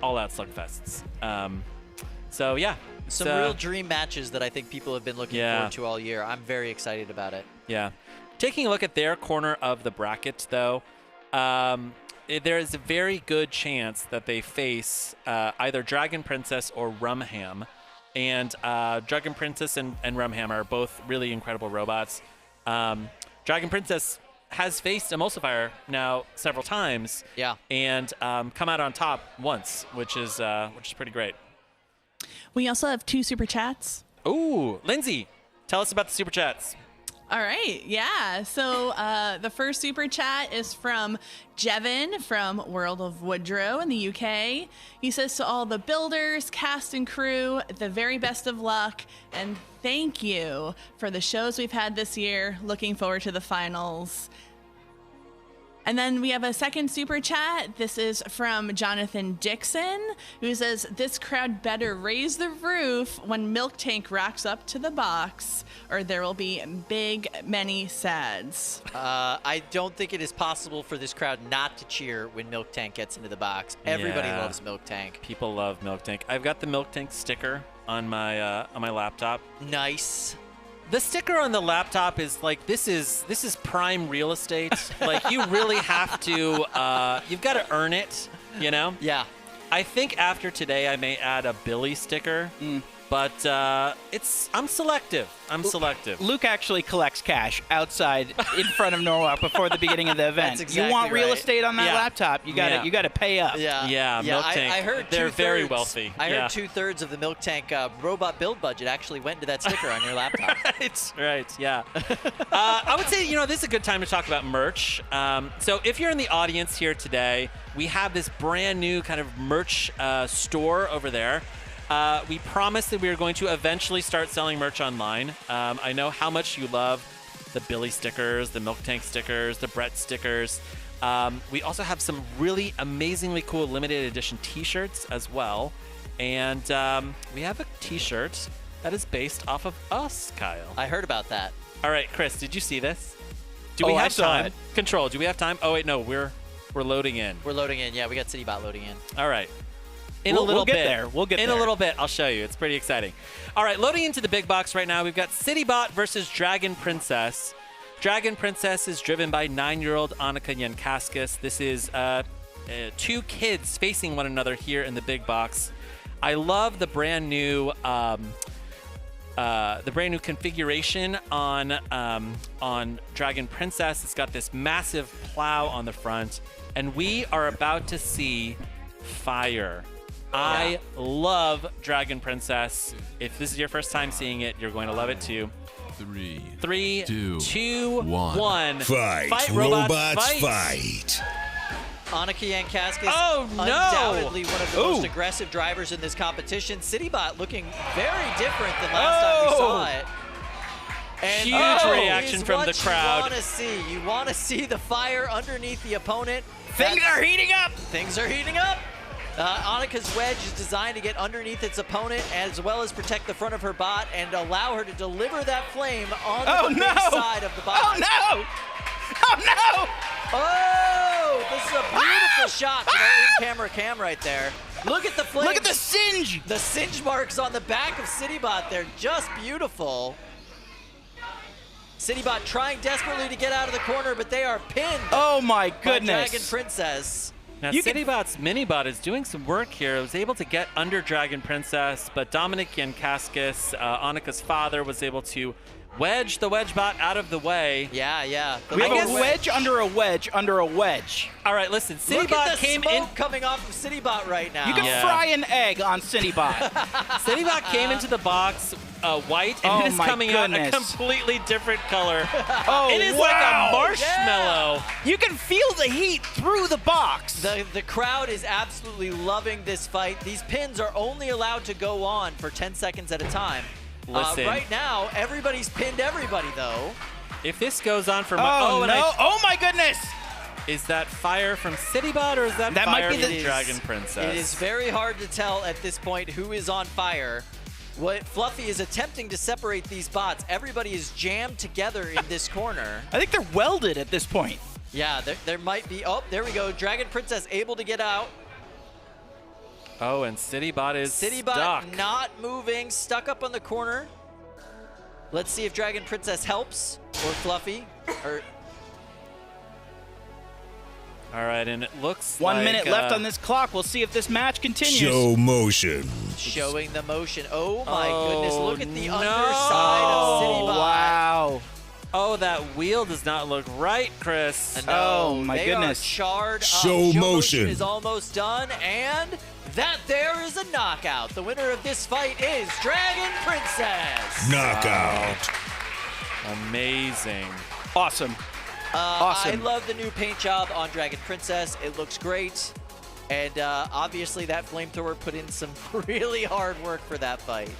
all-out slugfests. So, yeah. Some real dream matches that I think people have been looking forward to all year. I'm very excited about it. Yeah. Taking a look at their corner of the bracket, though, there is a very good chance that they face either Dragon Princess or RumHam. And Dragon Princess and RumHam are both really incredible robots. Dragon Princess has faced Emulsifier now several times. Yeah. And come out on top once, which is pretty great. We also have 2 super chats. Ooh, Lindsay, tell us about the super chats. All right, yeah. So the first super chat is from Jevin from World of Woodrow in the UK. He says, to all the builders, cast and crew, the very best of luck, and thank you for the shows we've had this year. Looking forward to the finals. And then we have a second super chat. This is from Jonathan Dixon, who says, this crowd better raise the roof when MilkTank racks up to the box, or there will be many sads. I don't think it is possible for this crowd not to cheer when MilkTank gets into the box. Everybody loves MilkTank. People love MilkTank. I've got the MilkTank sticker on my laptop. Nice. The sticker on the laptop is like this is prime real estate. Like you really have to you've got to earn it, you know? Yeah. I think after today I may add a Billy sticker. But I'm selective. I'm selective. Luke actually collects cash outside in front of Norwalk before the beginning of the event. That's exactly you want real right. estate on that laptop, you got to pay up. Yeah, MilkTank. I heard they're very wealthy. I heard 2/3 of the MilkTank robot build budget actually went into that sticker on your laptop. Right, yeah. I would say, this is a good time to talk about merch. So if you're in the audience here today, we have this brand new kind of merch store over there. We promised that we were going to eventually start selling merch online. I know how much you love the Billy stickers, the MilkTank stickers, the Brett stickers. We also have some really amazingly cool limited edition t-shirts as well. And we have a t-shirt that is based off of us, Kyle. I heard about that. All right, Chris, did you see this? Do we have time? Control, do we have time? Oh, wait, no, we're loading in. We're loading in. Yeah, we got CityBot loading in. All right. We'll get there. We'll get in there. a little bit. I'll show you. It's pretty exciting. All right, loading into the big box right now. We've got CityBot versus Dragon Princess. Dragon Princess is driven by 9-year-old Annika Yankaskis. This is two kids facing one another here in the big box. I love the brand new configuration on Dragon Princess. It's got this massive plow on the front, and we are about to see fire. I love Dragon Princess. If this is your first time seeing it, you're going to love it too. 3, 2, 1. Fight robots, fight. Annika Yankaskis, undoubtedly one of the most aggressive drivers in this competition. CityBot looking very different than last time we saw it. And huge reaction from the crowd. You want to see the fire underneath the opponent. Things are heating up. Things are heating up. Annika's wedge is designed to get underneath its opponent as well as protect the front of her bot and allow her to deliver that flame on the big side of the bot. Oh, no! Oh, no! Oh, this is a beautiful shot from our in-camera cam right there. Look at the flames. Look at the singe. The singe marks on the back of CityBot. They're just beautiful. CityBot trying desperately to get out of the corner, but they are pinned. Oh, my by goodness. Dragon Princess. Now, CityBot's Minibot is doing some work here. It was able to get under Dragon Princess, but Dominic Yankaskis, Annika's father, was able to wedge the wedge bot out of the way. Yeah. We have a wedge under a wedge under a wedge. All right, listen. Look at CityBot the came smoke in coming off of CityBot right now. You can fry an egg on CityBot. CityBot came into the box white, and it is coming out a completely different color. It is like a marshmallow. Yeah. You can feel the heat through the box. The crowd is absolutely loving this fight. These pins are only allowed to go on for 10 seconds at a time. Listen. Right now, everybody's pinned everybody, though. If this goes on for oh my goodness! Is that fire from CityBot or is that fire might be from the Dragon Princess? It is very hard to tell at this point who is on fire. What Fluffy is attempting to separate these bots. Everybody is jammed together in this corner. I think they're welded at this point. Yeah, there might be. Oh, there we go. Dragon Princess able to get out. Oh, and CityBot is stuck. Not moving, stuck up on the corner. Let's see if Dragon Princess helps, or Fluffy, or... All right, and it looks 1 minute left on this clock. We'll see if this match continues. Show motion. Showing the motion. Oh my goodness, look at the underside of CityBot. Wow. Oh, that wheel does not look right, Chris. Oh my goodness. Are charred up. Show motion is almost done, and that there is a knockout. The winner of this fight is Dragon Princess. Knockout. Amazing. Awesome. I love the new paint job on Dragon Princess. It looks great. And obviously that flamethrower put in some really hard work for that fight.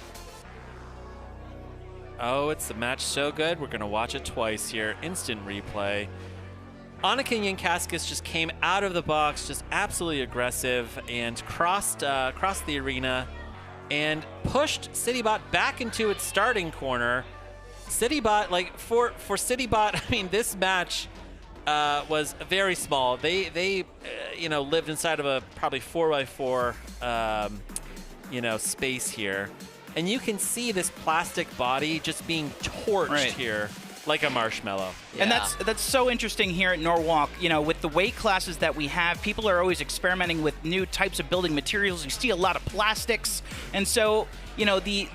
Oh, it's the match so good. We're going to watch it twice here. Instant replay. Annika Yankaskis just came out of the box, just absolutely aggressive, and crossed the arena and pushed CityBot back into its starting corner. CityBot, like for CityBot, I mean, this match was very small. They lived inside of a probably 4x4 space here. and you can see this plastic body just being torched here like a marshmallow. And that's so interesting here at Norwalk. You know, with the weight classes that we have, people are always experimenting with new types of building materials. You see a lot of plastics, and so you know the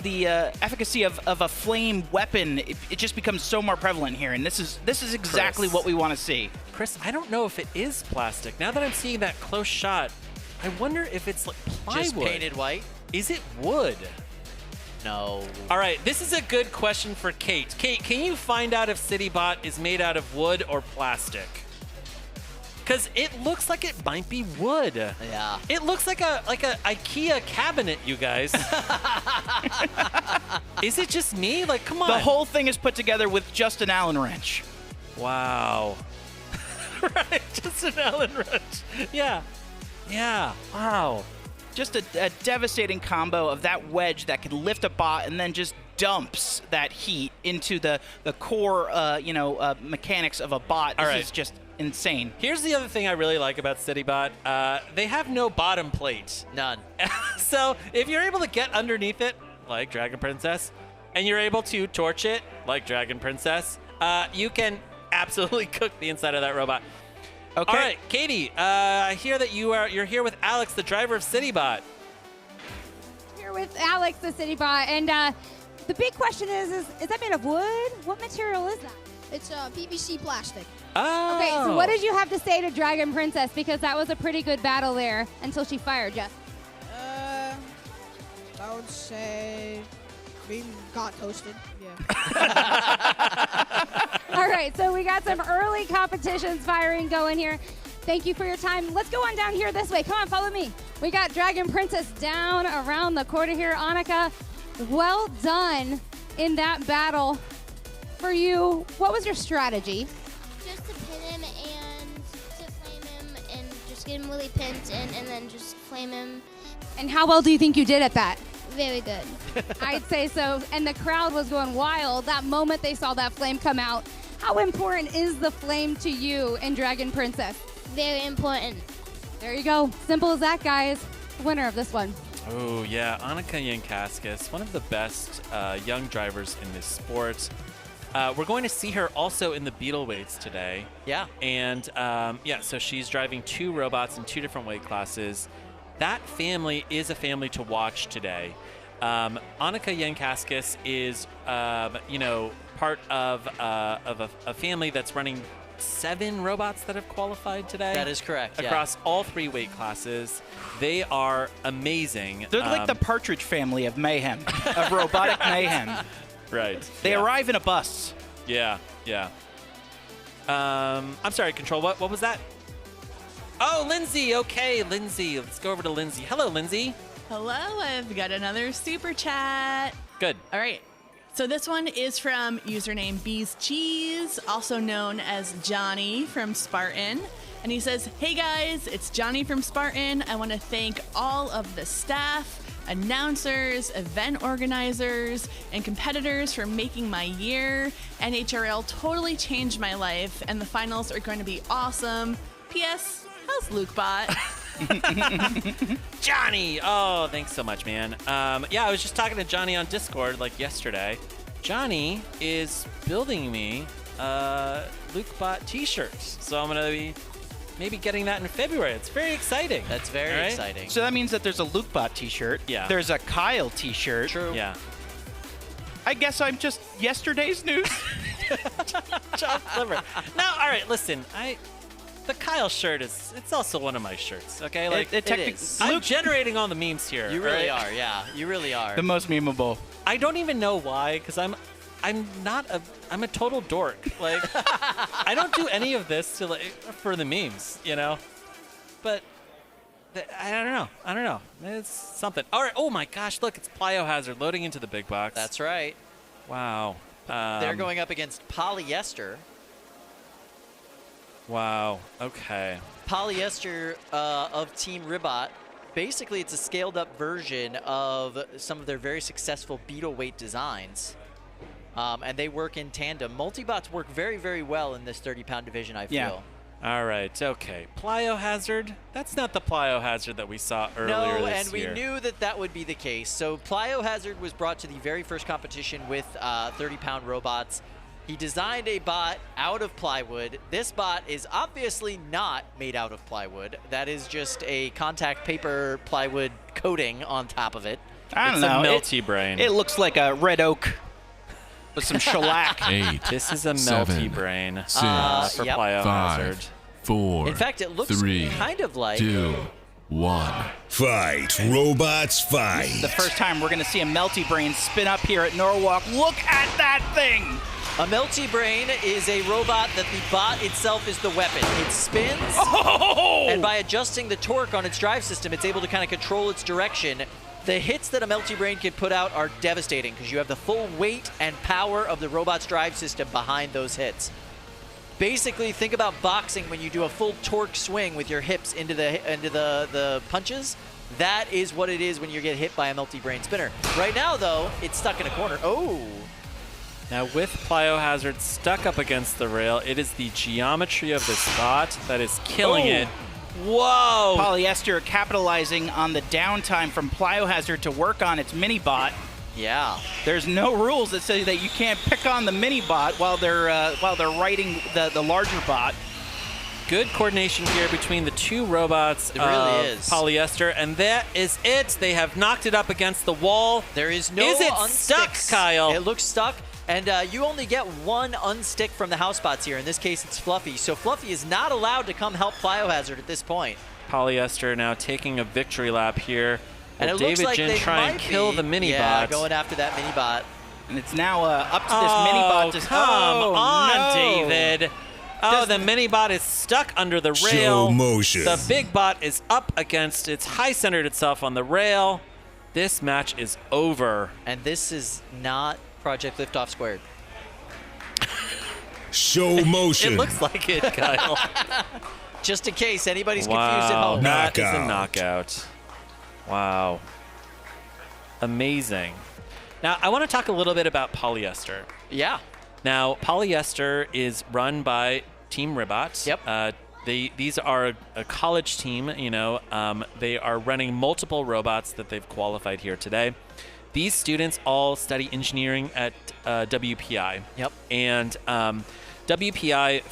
efficacy of a flame weapon it just becomes so more prevalent here. And this is exactly what we want to see. Chris, I don't know if it is plastic. Now that I'm seeing that close shot, I wonder if it's like plywood. Just painted white? Is it wood? No. All right, this is a good question for Kate. Kate, can you find out if CityBot is made out of wood or plastic? Because it looks like it might be wood. Yeah. It looks like a IKEA cabinet, you guys. Is it just me? Like, come on. The whole thing is put together with just an Allen wrench. Wow. Right, just an Allen wrench. Yeah. Yeah. Wow. Just a devastating combo of that wedge that could lift a bot and then just dumps that heat into the core, mechanics of a bot. This is just insane. Here's the other thing I really like about CityBot. They have no bottom plate. None. So if you're able to get underneath it, like Dragon Princess, and you're able to torch it, like Dragon Princess, you can absolutely cook the inside of that robot. Okay. All right, Katie, I hear that you're here with Alex, the driver of CityBot. Here with Alex, the CityBot, and the big question is that made of wood? What material is that? It's PVC plastic. Oh. Okay, so what did you have to say to Dragon Princess? Because that was a pretty good battle there until she fired you. I would say we got toasted. Yeah. All right, so we got some early competitions firing going here. Thank you for your time. Let's go on down here this way. Come on, follow me. We got Dragon Princess down around the corner here. Annika, well done in that battle. For you, what was your strategy? Just to pin him and to flame him and just get him really pinned and then just flame him. And how well do you think you did at that? Very good. I'd say so. And the crowd was going wild that moment they saw that flame come out. How important is the flame to you in Dragon Princess? Very important. There you go. Simple as that, guys. The winner of this one. Oh, yeah. Annika Yankaskis, one of the best young drivers in this sport. We're going to see her also in the beetle weights today. Yeah. And, so she's driving 2 robots in 2 different weight classes. That family is a family to watch today. Annika Yankaskis is, part of a family that's running 7 robots that have qualified today. That is correct, Across all 3 weight classes. They are amazing. They're like the Partridge Family of mayhem, of robotic mayhem. Right. They arrive in a bus. Yeah, yeah. I'm sorry, Control, what was that? Oh, Lindsay. Okay, Lindsay. Let's go over to Lindsay. Hello, Lindsay. Hello, I've got another super chat. Good. All right. So this one is from username Bees Cheese, also known as Johnny from Spartan. And he says, "Hey guys, it's Johnny from Spartan. I want to thank all of the staff, announcers, event organizers, and competitors for making my year. NHRL totally changed my life, and the finals are going to be awesome. P.S. How's LukeBot?" Johnny! Oh, thanks so much, man. I was just talking to Johnny on Discord like yesterday. Johnny is building me LukeBot t-shirts. So I'm going to be maybe getting that in February. It's very exciting. That's very exciting. So that means that there's a LukeBot t-shirt. Yeah. There's a Kyle t-shirt. True. Yeah. I guess I'm just yesterday's news. John Sliver. Now, all right, listen. The Kyle shirt it's also one of my shirts, okay? Like it is. I'm generating all the memes here. You really are, yeah. You really are. The most memeable. I don't even know why, because I'm a total dork. Like I don't do any of this for the memes, you know? But I don't know. It's something. All right. Oh my gosh, look, it's Plyohazard loading into the big box. That's right. Wow. They're going up against Polyester. Wow. Okay. Polyester of Team Ribot. Basically, it's a scaled-up version of some of their very successful beetle weight designs. And they work in tandem. Multibots work very, very well in this 30-pound division, I feel. Yeah. All right, okay. Plyohazard? That's not the Plyohazard that we saw earlier this year. And we knew that that would be the case. So Plyohazard was brought to the very first competition with 30-pound robots. He designed a bot out of plywood. This bot is obviously not made out of plywood. That is just a contact paper plywood coating on top of it. I don't know. It's a melty brain. It looks like a red oak with some shellac. 8. This is a melty brain 6. for Plyohazard. 5. 4. In fact, it looks 3, kind of like 2. 1. Fight, robots, fight. The first time we're going to see a melty brain spin up here at Norwalk. Look at that thing. A melty brain is a robot that the bot itself is the weapon. It spins, and by adjusting the torque on its drive system, it's able to kind of control its direction. The hits that a melty brain can put out are devastating because you have the full weight and power of the robot's drive system behind those hits. Basically, think about boxing when you do a full torque swing with your hips into the punches. That is what it is when you get hit by a melty brain spinner. Right now, though, it's stuck in a corner. Oh! Now, with Plyohazard stuck up against the rail, it is the geometry of this bot that is killing it. Whoa! Polyester capitalizing on the downtime from Plyohazard to work on its mini bot. Yeah. There's no rules that say that you can't pick on the mini bot while they're riding the larger bot. Good coordination here between the two robots. It really is. Polyester, and that is it. They have knocked it up against the wall. There is no Is it unsticks. stuck, Kyle? It looks stuck. And you only get one unstick from the house bots here. In this case, it's Fluffy. So Fluffy is not allowed to come help Plyohazard at this point. Polyester now taking a victory lap here. And Will it looks David like Jin they try and might kill be. the mini Yeah, bot? going after that mini bot. And it's now up to this mini bot to... Come on, no. David. Oh, the mini bot is stuck under the rail. Show motion. The big bot is up against, it's high-centered itself on the rail. This match is over. And this is not Project LiftOff squared. Show motion. It looks like it, Kyle. Just in case anybody's confused at home. That is a knockout. Wow. Amazing. Now, I want to talk a little bit about Polyester. Yeah. Now, Polyester is run by Team Ribot. Yep. These are a college team, you know. They are running multiple robots that they've qualified here today. These students all study engineering at WPI. Yep. And WPI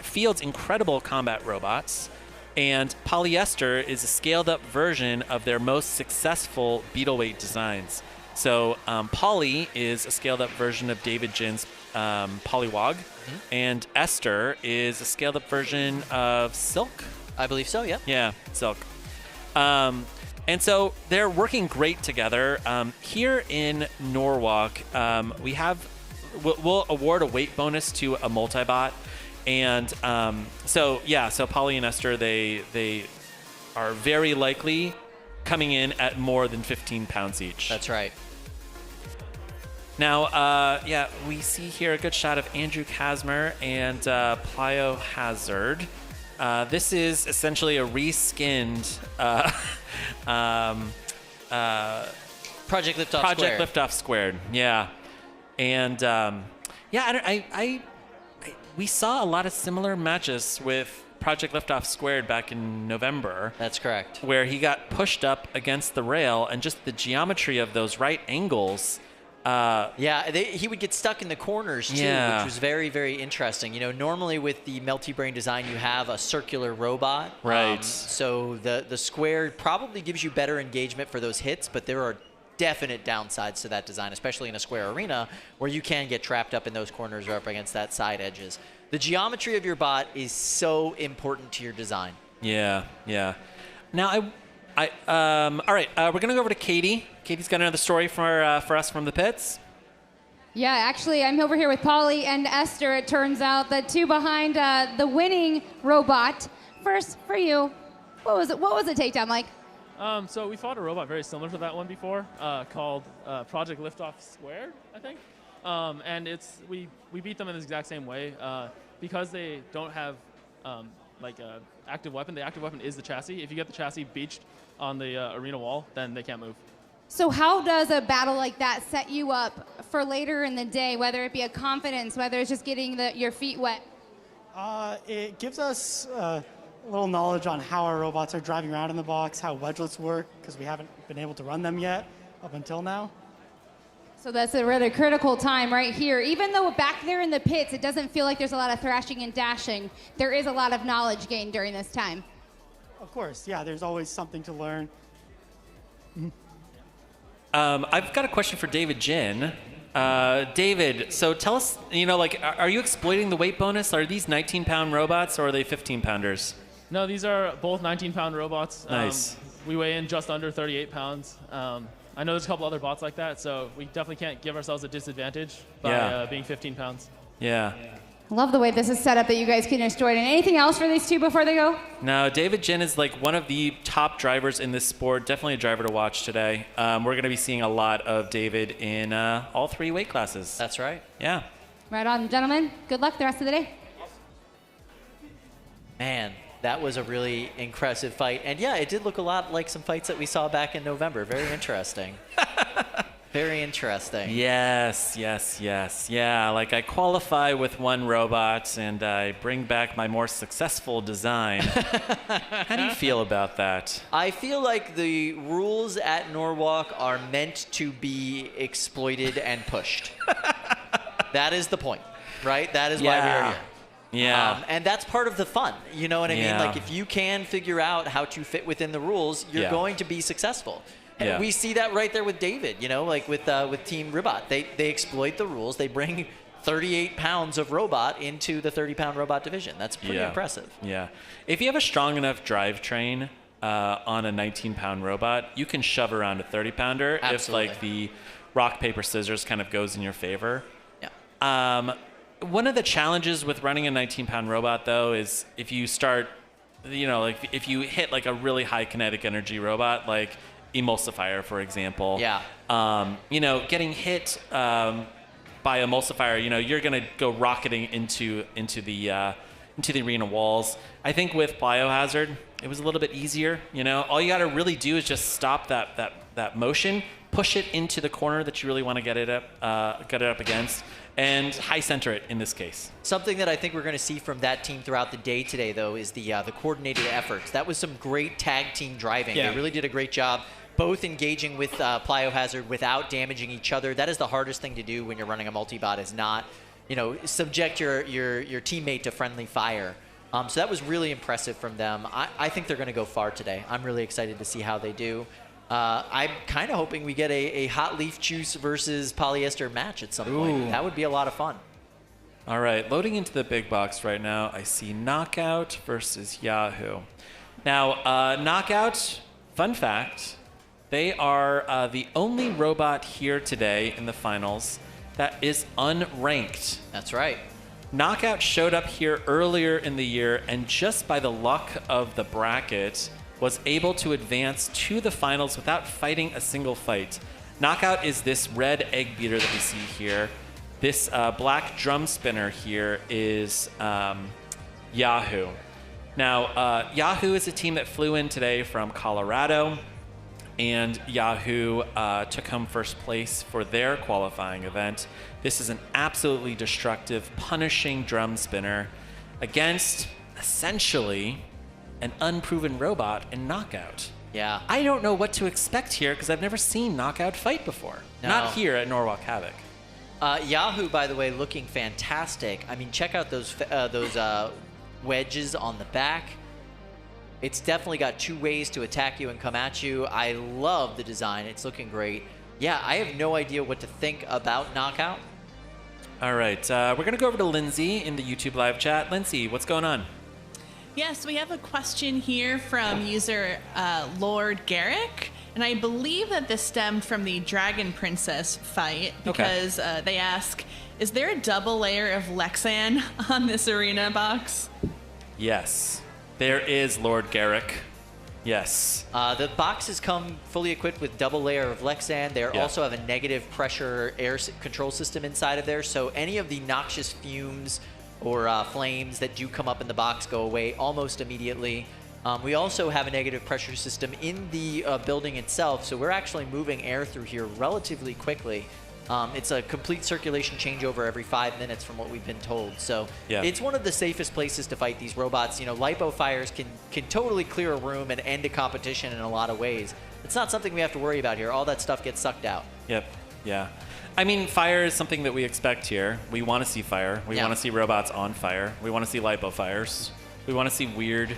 fields incredible combat robots. And Polyester is a scaled-up version of their most successful Beetleweight designs. So Poly is a scaled-up version of David Jin's Polywog, and Esther is a scaled-up version of Silk. I believe so, yeah. Yeah, Silk. And so they're working great together. Here in Norwalk, we'll award a weight bonus to a multi-bot. And so Polly and Esther, they are very likely coming in at more than 15 pounds each. That's right. Now, we see here a good shot of Andrew Kasmer and Plyohazard. This is essentially a reskinned Project LiftOff Squared. Yeah. And we saw a lot of similar matches with Project LiftOff Squared back in November. That's correct. Where he got pushed up against the rail, and just the geometry of those right angles. He would get stuck in the corners too, which was very, very interesting. You know, normally with the Melty Brain design, you have a circular robot. Right. So the square probably gives you better engagement for those hits, but there are definite downsides to that design, especially in a square arena where you can get trapped up in those corners or up against that side edges. The geometry of your bot is so important to your design. Yeah. Now, all right, we're going to go over to Katie. Katie's got another story for us from the pits. Yeah, actually, I'm over here with Polly and Esther. It turns out the two behind the winning robot. First, for you, what was the takedown like? So we fought a robot very similar to that one before, called Project LiftOff Squared, I think. And we beat them in the exact same way because they don't have like an active weapon. The active weapon is the chassis. If you get the chassis beached on the arena wall, then they can't move. So how does a battle like that set you up for later in the day, whether it be a confidence, whether it's just getting your feet wet? It gives us a little knowledge on how our robots are driving around in the box, how wedgelets work, because we haven't been able to run them yet up until now. So that's a really critical time right here. Even though back there in the pits, it doesn't feel like there's a lot of thrashing and dashing, there is a lot of knowledge gained during this time. Of course, yeah, there's always something to learn. I've got a question for David Jin. David, so tell us, like, are you exploiting the weight bonus? Are these 19-pound robots or are they 15-pounders? No, these are both 19-pound robots. Nice. We weigh in just under 38 pounds. I know there's a couple other bots like that, so we definitely can't give ourselves a disadvantage by being 15 pounds. Yeah. I love the way this is set up that you guys can exploit. And anything else for these two before they go? No, David Jin is like one of the top drivers in this sport. Definitely a driver to watch today. We're going to be seeing a lot of David in all 3 weight classes. That's right. Yeah. Right on, gentlemen. Good luck the rest of the day. Man, that was a really impressive fight. And yeah, it did look a lot like some fights that we saw back in November. Very interesting. Very interesting. Yes. Yeah, like I qualify with one robot and I bring back my more successful design. How do you feel about that? I feel like the rules at Norwalk are meant to be exploited and pushed. That is the point, right? That is why we are here. Yeah. And that's part of the fun. You know what I mean? Yeah. Like if you can figure out how to fit within the rules, you're going to be successful. And we see that right there with David, like with Team Robot. They exploit the rules. They bring 38 pounds of robot into the 30-pound robot division. That's pretty impressive. Yeah. If you have a strong enough drivetrain on a 19-pound robot, you can shove around a 30-pounder if like the rock, paper, scissors kind of goes in your favor. Yeah. One of the challenges with running a 19-pound robot, though, is if you start, like if you hit like a really high kinetic energy robot, like Emulsifier, for example. Yeah. Getting hit by Emulsifier, you're gonna go rocketing into the arena walls. I think with Plyohazard, it was a little bit easier. All you got to really do is just stop that motion, push it into the corner that you really want to get it up against, and high center it in this case. Something that I think we're going to see from that team throughout the day today, though, is the coordinated efforts. That was some great tag team driving. Yeah. They really did a great job, both engaging with Plyohazard without damaging each other. That is the hardest thing to do when you're running a multi-bot, is not, subject your teammate to friendly fire. So that was really impressive from them. I think they're going to go far today. I'm really excited to see how they do. I'm kind of hoping we get a Hot Leaf Juice versus Polyester match at some point. That would be a lot of fun. All right, loading into the big box right now, I see Knockout versus Yahoo. Now, Knockout, fun fact, they are the only robot here today in the finals that is unranked. That's right. Knockout showed up here earlier in the year, and just by the luck of the bracket, was able to advance to the finals without fighting a single fight. Knockout is this red egg beater that we see here. This black drum spinner here is Yahoo. Now, Yahoo is a team that flew in today from Colorado, and Yahoo took home first place for their qualifying event. This is an absolutely destructive, punishing drum spinner against, essentially, an unproven robot in Knockout. Yeah. I don't know what to expect here because I've never seen Knockout fight before. No. Not here at Norwalk Havoc. Yahoo, by the way, looking fantastic. I mean, check out those wedges on the back. It's definitely got 2 ways to attack you and come at you. I love the design. It's looking great. Yeah, I have no idea what to think about Knockout. All right, we're going to go over to Lindsay in the YouTube live chat. Lindsay, what's going on? Yes, we have a question here from user Lord Garrick, and I believe that this stemmed from the Dragon Princess fight because they ask, is there a double layer of Lexan on this arena box? Yes, there is, Lord Garrick. Yes. The boxes come fully equipped with double layer of Lexan. They also have a negative pressure air control system inside of there, so any of the noxious fumes or flames that do come up in the box go away almost immediately. We also have a negative pressure system in the building itself, so we're actually moving air through here relatively quickly. It's a complete circulation changeover every 5 minutes from what we've been told. So Yeah. it's one of the safest places to fight these robots. You know, lipo fires can totally clear a room and end a competition in a lot of ways. It's not something we have to worry about here. All that stuff gets sucked out. Yep. Yeah. I mean, fire is something that we expect here. We want to see fire. We want to see robots on fire. We want to see lipo fires. We want to see weird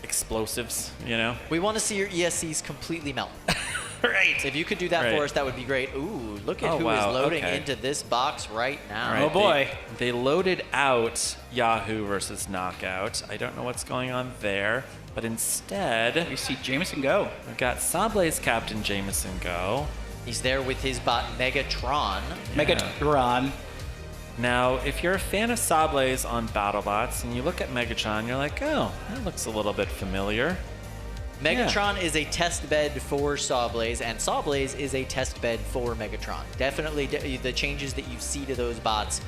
explosives, you know? We want to see your ESCs completely melt. Right. If you could do that Right. for us, that would be great. Ooh, look at who is loading into this box right now. Right, Oh, boy. They loaded out Yahoo versus Knockout. I don't know what's going on there, but instead... We see Jameson go. We've got Sable's Captain Jameson go. He's there with his bot MegatRON. MegatRON. Now, if you're a fan of Sable's on BattleBots and you look at MegatRON, you're like, oh, that looks a little bit familiar. MegatRON is a test bed for Sawblaze, and Sawblaze is a test bed for MegatRON. Definitely the changes that you see to those bots,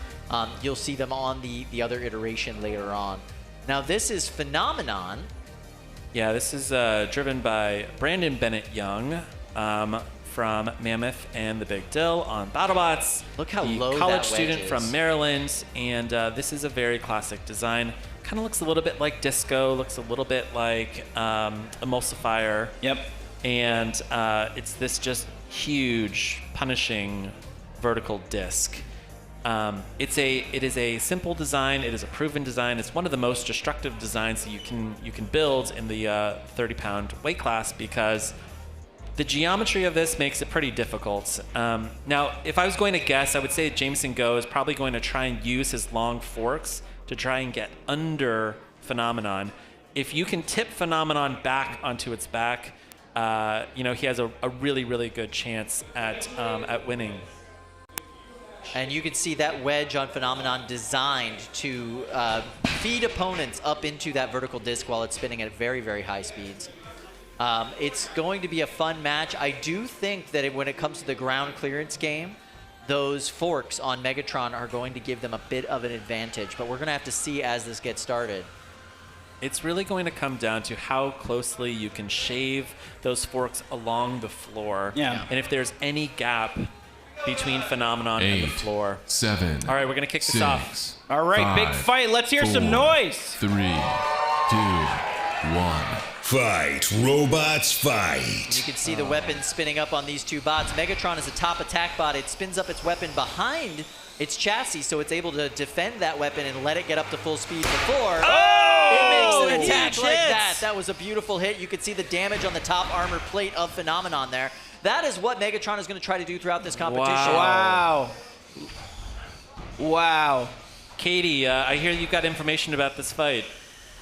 you'll see them on the other iteration later on. Now, this is Phenomenon. Yeah, this is driven by Brandon Bennett Young from Mammoth and the Big Dill on BattleBots. Look how the low that college wedge student is. from Maryland, and this is a very classic design. Kind of looks a little bit like Disco, looks a little bit like Emulsifier. Yep. And it's this just huge, punishing vertical disc. It is a simple design. It is a proven design. It's one of the most destructive designs that you can build in the 30-pound weight class because the geometry of this makes it pretty difficult. Now, if I was going to guess, I would say Jameson Go is probably going to try and use his long forks to try and get under Phenomenon. If you can tip Phenomenon back onto its back, he has a really, really good chance at winning. And you can see that wedge on Phenomenon designed to feed opponents up into that vertical disc while it's spinning at very, very high speeds. It's going to be a fun match. I do think that when it comes to the ground clearance game, those forks on MegatRON are going to give them a bit of an advantage, but we're going to have to see as this gets started. It's really going to come down to how closely you can shave those forks along the floor. Yeah. And if there's any gap between Phenomenon and the floor. 7. All right, we're going to kick this off. All right, big fight. Let's hear some noise. 3, 2, 1. Fight, robots, fight. You can see the weapon spinning up on these two bots. MegatRON is a top attack bot. It spins up its weapon behind its chassis, so it's able to defend that weapon and let it get up to full speed before it makes an attack like that. That was a beautiful hit. You could see the damage on the top armor plate of Phenomenon there. That is what MegatRON is going to try to do throughout this competition. Wow. Katie, I hear you've got information about this fight.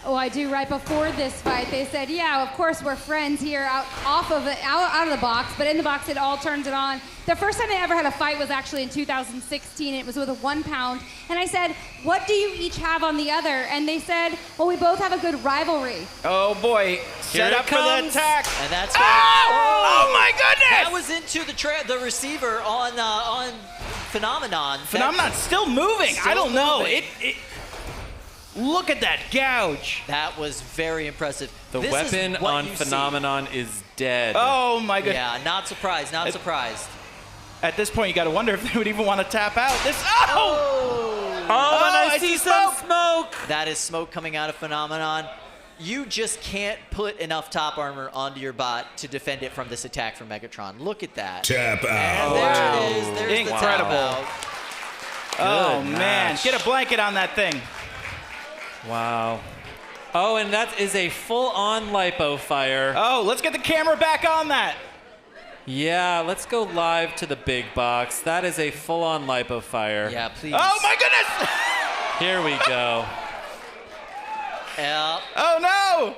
Oh, I do. Right before this fight, they said, yeah, of course we're friends here out of the box, but in the box it all turns it on. The first time they ever had a fight was actually in 2016. It was with a 1 pound. And I said, what do you each have on the other? And they said, well, we both have a good rivalry. Oh, boy. Set up for the attack. And that's oh my goodness! That was into the receiver on Phenomenon. Phenomenon's still moving. I don't know. Look at that gouge. That was very impressive. The weapon on Phenomenon is dead. Oh my goodness. Yeah, not surprised, not surprised. At this point, you got to wonder if they would even want to tap out. This. Oh, I see some smoke. That is smoke coming out of Phenomenon. You just can't put enough top armor onto your bot to defend it from this attack from MegatRON. Look at that. Tap out. And there it is. There's Incredible. the tap out. Oh, man. Get a blanket on that thing. Wow. Oh, and that is a full-on lipo fire. Oh, let's get the camera back on that. Yeah, let's go live to the big box. That is a full-on lipo fire. Yeah, please. Oh, my goodness. Here we go. Oh, no.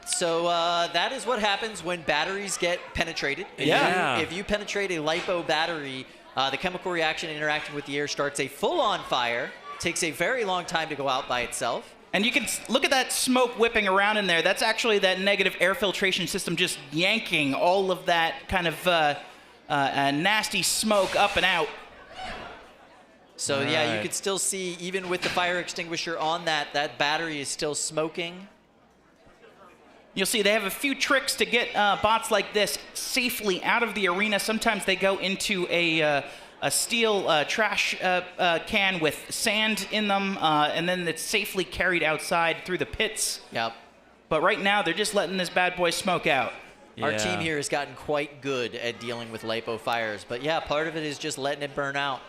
So that is what happens when batteries get penetrated. If you penetrate a lipo battery, the chemical reaction interacting with the air starts a full-on fire. Takes a very long time to go out by itself. And you can look at that smoke whipping around in there. That's actually that negative air filtration system just yanking all of that kind of nasty smoke up and out. So yeah, you could still see, even with the fire extinguisher on that battery is still smoking. You'll see they have a few tricks to get bots like this safely out of the arena. Sometimes they go into a a steel trash can with sand in them, and then it's safely carried outside through the pits. Yep. But right now, they're just letting this bad boy smoke out. Our team here has gotten quite good at dealing with lipo fires, but yeah, part of it is just letting it burn out.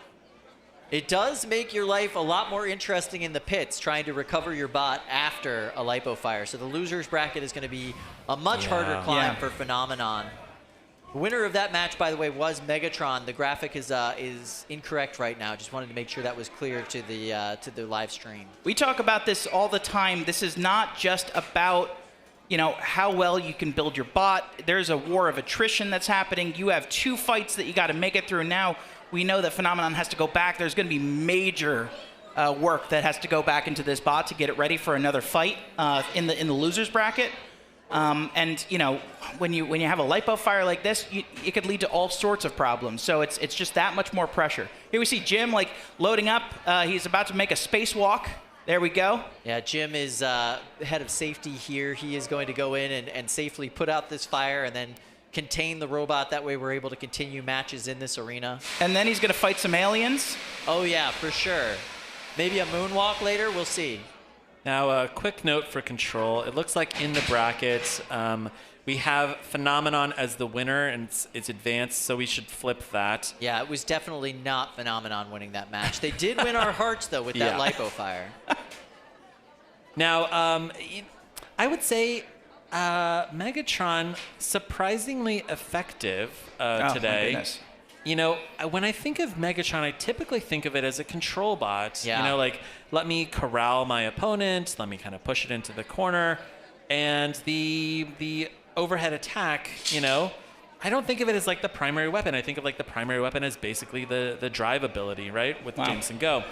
It does make your life a lot more interesting in the pits, trying to recover your bot after a lipo fire. So the losers bracket is going to be a much harder climb for Phenomenon. The winner of that match, by the way, was MegatRON. The graphic is incorrect right now. Just wanted to make sure that was clear to the live stream. We talk about this all the time. This is not just about, you know, how well you can build your bot. There's a war of attrition that's happening. You have 2 fights that you got to make it through. Now we know that Phenomenon has to go back. There's going to be major work that has to go back into this bot to get it ready for another fight in the losers bracket. And you know, when you have a lipo fire like this, it could lead to all sorts of problems. So it's just that much more pressure. Here we see Jim like loading up. He's about to make a spacewalk. There we go. Yeah, Jim is head of safety here. He is going to go in and safely put out this fire and then contain the robot. That way we're able to continue matches in this arena. And then he's going to fight some aliens. Oh yeah, for sure. Maybe a moonwalk later. We'll see. Now, a quick note for Control. It looks like in the bracket, we have Phenomenon as the winner, and it's advanced, so we should flip that. Yeah, it was definitely not Phenomenon winning that match. They did win our hearts, though, with that lipo fire. Now, I would say MegatRON surprisingly effective today. My goodness. You know, when I think of MegatRON, I typically think of it as a control bot. Yeah. You know, like, let me corral my opponent, let me kind of push it into the corner, and the overhead attack, you know, I don't think of it as like the primary weapon. I think of like the primary weapon as basically the drive ability, right, with Jameson Go.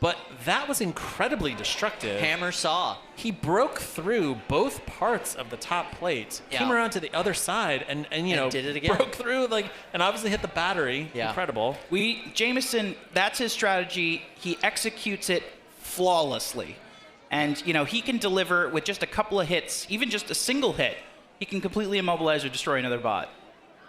But that was incredibly destructive. Hammer saw. He broke through both parts of the top plate, came around to the other side, and you know, did it again. broke through, like, and obviously hit the battery. Yeah. Incredible. Jameson, that's his strategy. He executes it flawlessly. And, you know, he can deliver with just a couple of hits, even just a single hit. He can completely immobilize or destroy another bot.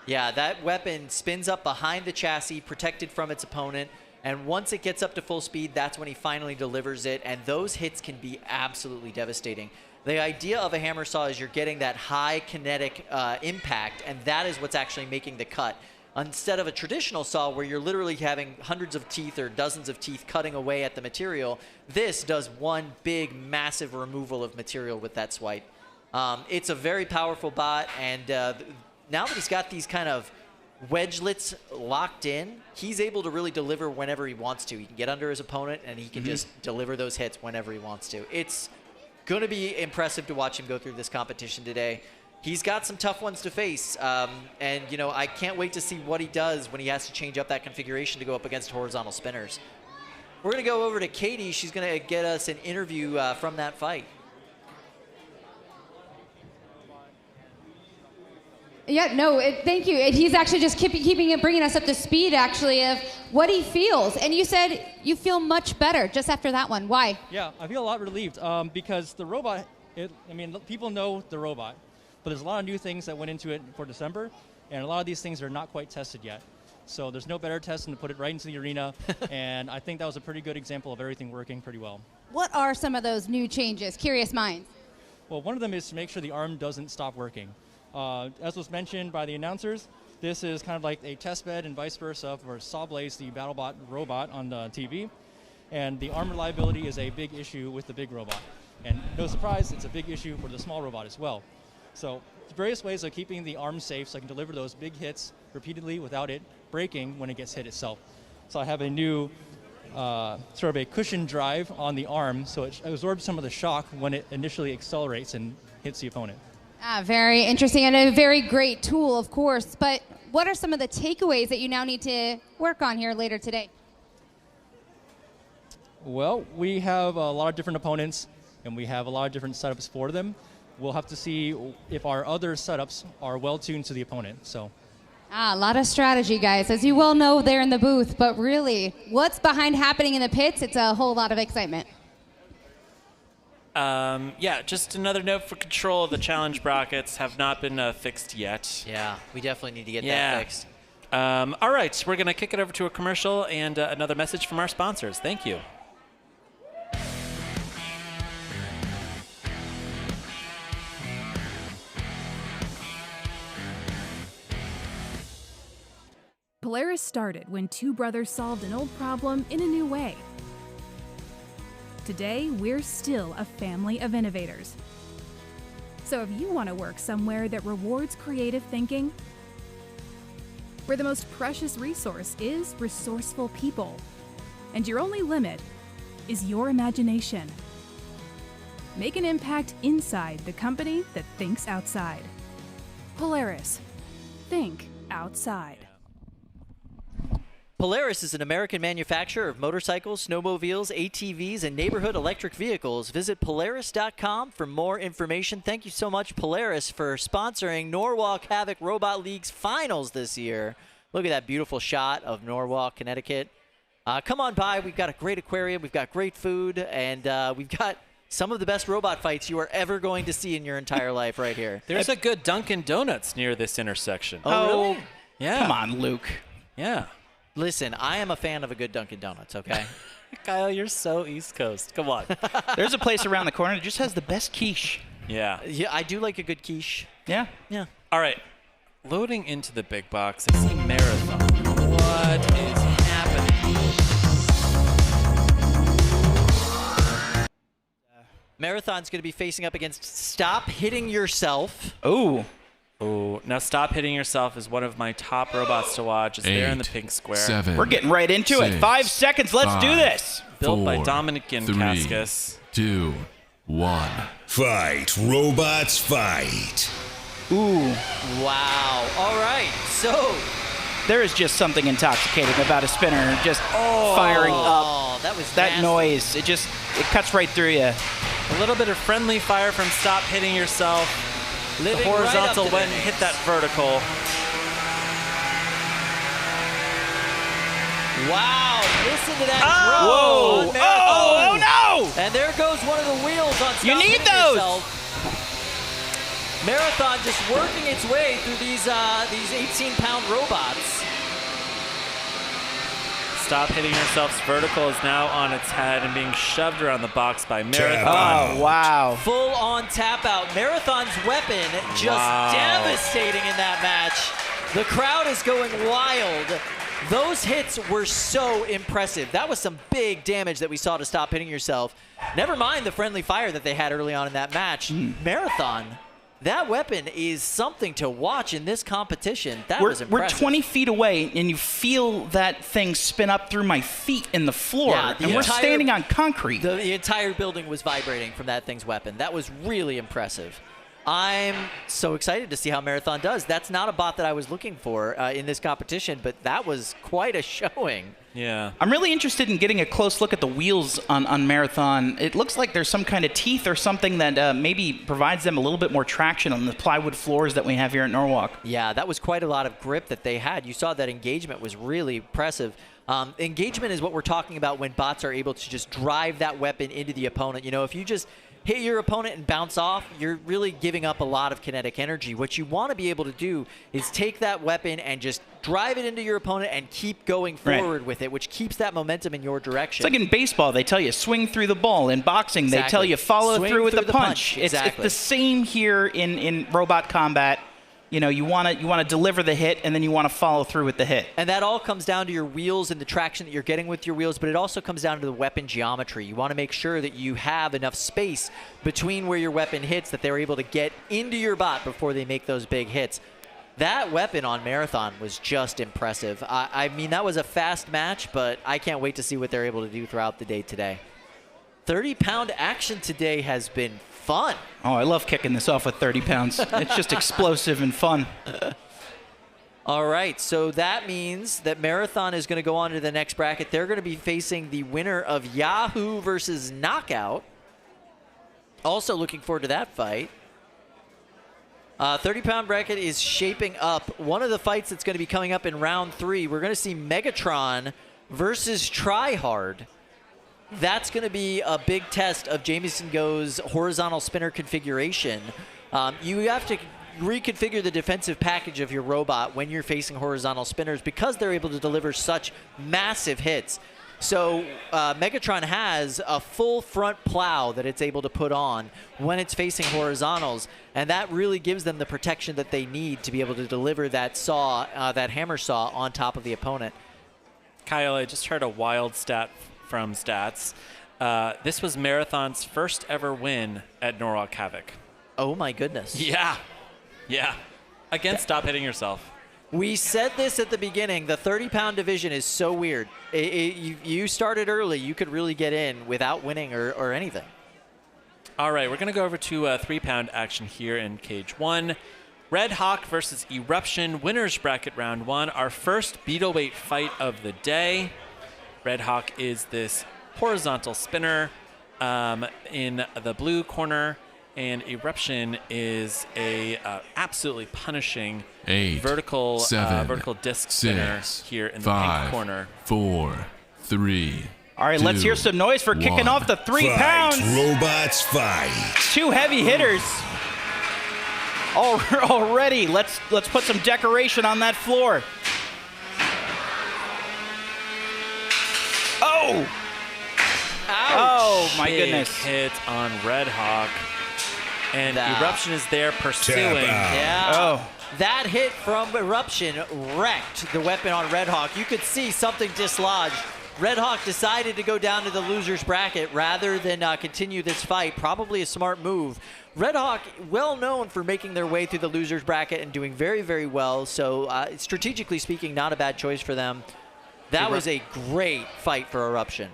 Yeah, that weapon spins up behind the chassis, protected from its opponent. And once it gets up to full speed, that's when he finally delivers it. And those hits can be absolutely devastating. The idea of a hammer saw is you're getting that high kinetic impact, and that is what's actually making the cut. Instead of a traditional saw where you're literally having hundreds of teeth or dozens of teeth cutting away at the material, this does one big, massive removal of material with that swipe. It's a very powerful bot, and now that he's got these kind of wedgelets locked in, he's able to really deliver whenever he wants to. He can get under his opponent, and he can just deliver those hits whenever he wants to. It's going to be impressive to watch him go through this competition today. He's got some tough ones to face, and you know, I can't wait to see what he does when he has to change up that configuration to go up against horizontal spinners. We're going to go over to Katie. She's going to get us an interview from that fight. Yeah, no, thank you. He's actually just keeping it, bringing us up to speed, actually, of what he feels. And you said you feel much better just after that one. Why? Yeah, I feel a lot relieved because the robot, I mean, people know the robot, but there's a lot of new things that went into it for December, and a lot of these things are not quite tested yet. So there's no better test than to put it right into the arena, and I think that was a pretty good example of everything working pretty well. What are some of those new changes? Curious minds. Well, one of them is to make sure the arm doesn't stop working. As was mentioned by the announcers, this is kind of like a test bed and vice versa for Sawblaze, the BattleBot robot on the TV. And the arm reliability is a big issue with the big robot. And no surprise, it's a big issue for the small robot as well. So various ways of keeping the arm safe so I can deliver those big hits repeatedly without it breaking when it gets hit itself. So I have a new sort of a cushion drive on the arm so it absorbs some of the shock when it initially accelerates and hits the opponent. Very interesting and a very great tool, of course. But what are some of the takeaways that you now need to work on here later today? Well, we have a lot of different opponents, and we have a lot of different setups for them. We'll have to see if our other setups are well-tuned to the opponent. So, a lot of strategy, guys. As you well know there in the booth, but really, what's behind happening in the pits? It's a whole lot of excitement. Yeah, just another note for Control. The challenge brackets have not been fixed yet. Yeah, we definitely need to get that fixed. All right, we're going to kick it over to a commercial and another message from our sponsors. Thank you. Polaris started when two brothers solved an old problem in a new way. Today, we're still a family of innovators. So if you want to work somewhere that rewards creative thinking, where the most precious resource is resourceful people, and your only limit is your imagination, make an impact inside the company that thinks outside. Polaris. Think outside. Polaris is an American manufacturer of motorcycles, snowmobiles, ATVs, and neighborhood electric vehicles. Visit Polaris.com for more information. Thank you so much, Polaris, for sponsoring Norwalk Havoc Robot League's finals this year. Look at that beautiful shot of Norwalk, Connecticut. Come on by. We've got a great aquarium. We've got great food. And we've got some of the best robot fights you are ever going to see in your entire life right here. There's a good Dunkin' Donuts near this intersection. Oh, really? Yeah. Come on, Luke. Yeah. Listen, I am a fan of a good Dunkin' Donuts, okay? Kyle, you're so East Coast. Come on. There's a place around the corner that just has the best quiche. Yeah. Yeah, I do like a good quiche. Yeah. Yeah. All right. Loading into the big box, I see Marathon. What is happening? Marathon's going to be facing up against Stop Hitting Yourself. Oh. Oh, now Stop Hitting Yourself is one of my top robots to watch. It's there in the pink square. 7, We're getting right into it. 5 seconds. Let's do this. Built by 4, Dominic 3, Ginkaskis. 2, 1. Fight, robots, fight. Ooh. Wow. All right. So there is just something intoxicating about a spinner just firing up. Oh, that was that nasty. noise. It cuts right through you. A little bit of friendly fire from Stop Hitting Yourself. The Living horizontal right up to went and hit that vertical. Wow, listen to that Oh! drone on Marathon. Oh, no! And there goes one of the wheels on Stop You need Hitting those! Yourself. Marathon just working its way through these 18-pound robots. Stop Hitting Yourself's vertical is now on its head and being shoved around the box by Marathon. Oh, wow. Full on tap out. Marathon's weapon just devastating in that match. The crowd is going wild. Those hits were so impressive. That was some big damage that we saw to Stop Hitting Yourself. Never mind the friendly fire that they had early on in that match. Marathon, that weapon is something to watch in this competition. That was impressive. We're 20 feet away, and you feel that thing spin up through my feet in the floor, and we're standing on concrete. The entire building was vibrating from that thing's weapon. That was really impressive. I'm so excited to see how Marathon does. That's not a bot that I was looking for in this competition, but that was quite a showing. Yeah. I'm really interested in getting a close look at the wheels on Marathon. It looks like there's some kind of teeth or something that maybe provides them a little bit more traction on the plywood floors that we have here at Norwalk. Yeah, that was quite a lot of grip that they had. You saw that engagement was really impressive. Engagement is what we're talking about when bots are able to just drive that weapon into the opponent. You know, if you just hit your opponent and bounce off, you're really giving up a lot of kinetic energy. What you want to be able to do is take that weapon and just drive it into your opponent and keep going forward with it, which keeps that momentum in your direction. It's like in baseball, they tell you swing through the ball. In boxing, they tell you follow Swing through with through the the punch. punch. Exactly. It's the same here in robot combat. You know, you want to deliver the hit, and then you want to follow through with the hit. And that all comes down to your wheels and the traction that you're getting with your wheels, but it also comes down to the weapon geometry. You want to make sure that you have enough space between where your weapon hits that they're able to get into your bot before they make those big hits. That weapon on Marathon was just impressive. I mean, that was a fast match, but I can't wait to see what they're able to do throughout the day today. 30-pound action today has been fun. Oh, I love kicking this off with 30 pounds. It's just explosive and fun. All right, so that means that Marathon is going to go on to the next bracket. They're going to be facing the winner of Yahoo versus Knockout. Also looking forward to that fight. 30-pound bracket is shaping up. One of the fights that's going to be coming up in round 3, we're going to see MegatRON versus Tryhard. That's going to be a big test of Jamison Go's horizontal spinner configuration. You have to reconfigure the defensive package of your robot when you're facing horizontal spinners because they're able to deliver such massive hits. So MegatRON has a full front plow that it's able to put on when it's facing horizontals, and that really gives them the protection that they need to be able to deliver that saw, that hammer saw, on top of the opponent. Kyle, I just heard a wild stat from Stats. This was Marathon's first ever win at Norwalk Havoc. Oh my goodness. Yeah. Yeah. Again, stop hitting yourself. We said this at the beginning. The 30-pound division is so weird. You started early. You could really get in without winning or anything. All right, we're going to go over to 3-pound action here in Cage 1. Red Hawk versus Eruption, winner's bracket round 1. Our first beetleweight fight of the day. Red Hawk is this horizontal spinner in the blue corner, and Eruption is a absolutely punishing vertical disc spinner here in the pink corner. 4, 3. All right, let's hear some noise for kicking off the 3 pounds. Robots fight. 2 heavy hitters. Already, let's put some decoration on that floor. Oh! Ouch. Oh my Big goodness! Hit on Red Hawk, and Eruption is there pursuing. Yeah. Oh. That hit from Eruption wrecked the weapon on Red Hawk. You could see something dislodged. Red Hawk decided to go down to the loser's bracket rather than continue this fight. Probably a smart move. Red Hawk, well known for making their way through the loser's bracket and doing very, very well. So strategically speaking, not a bad choice for them. That was a great fight for Eruption.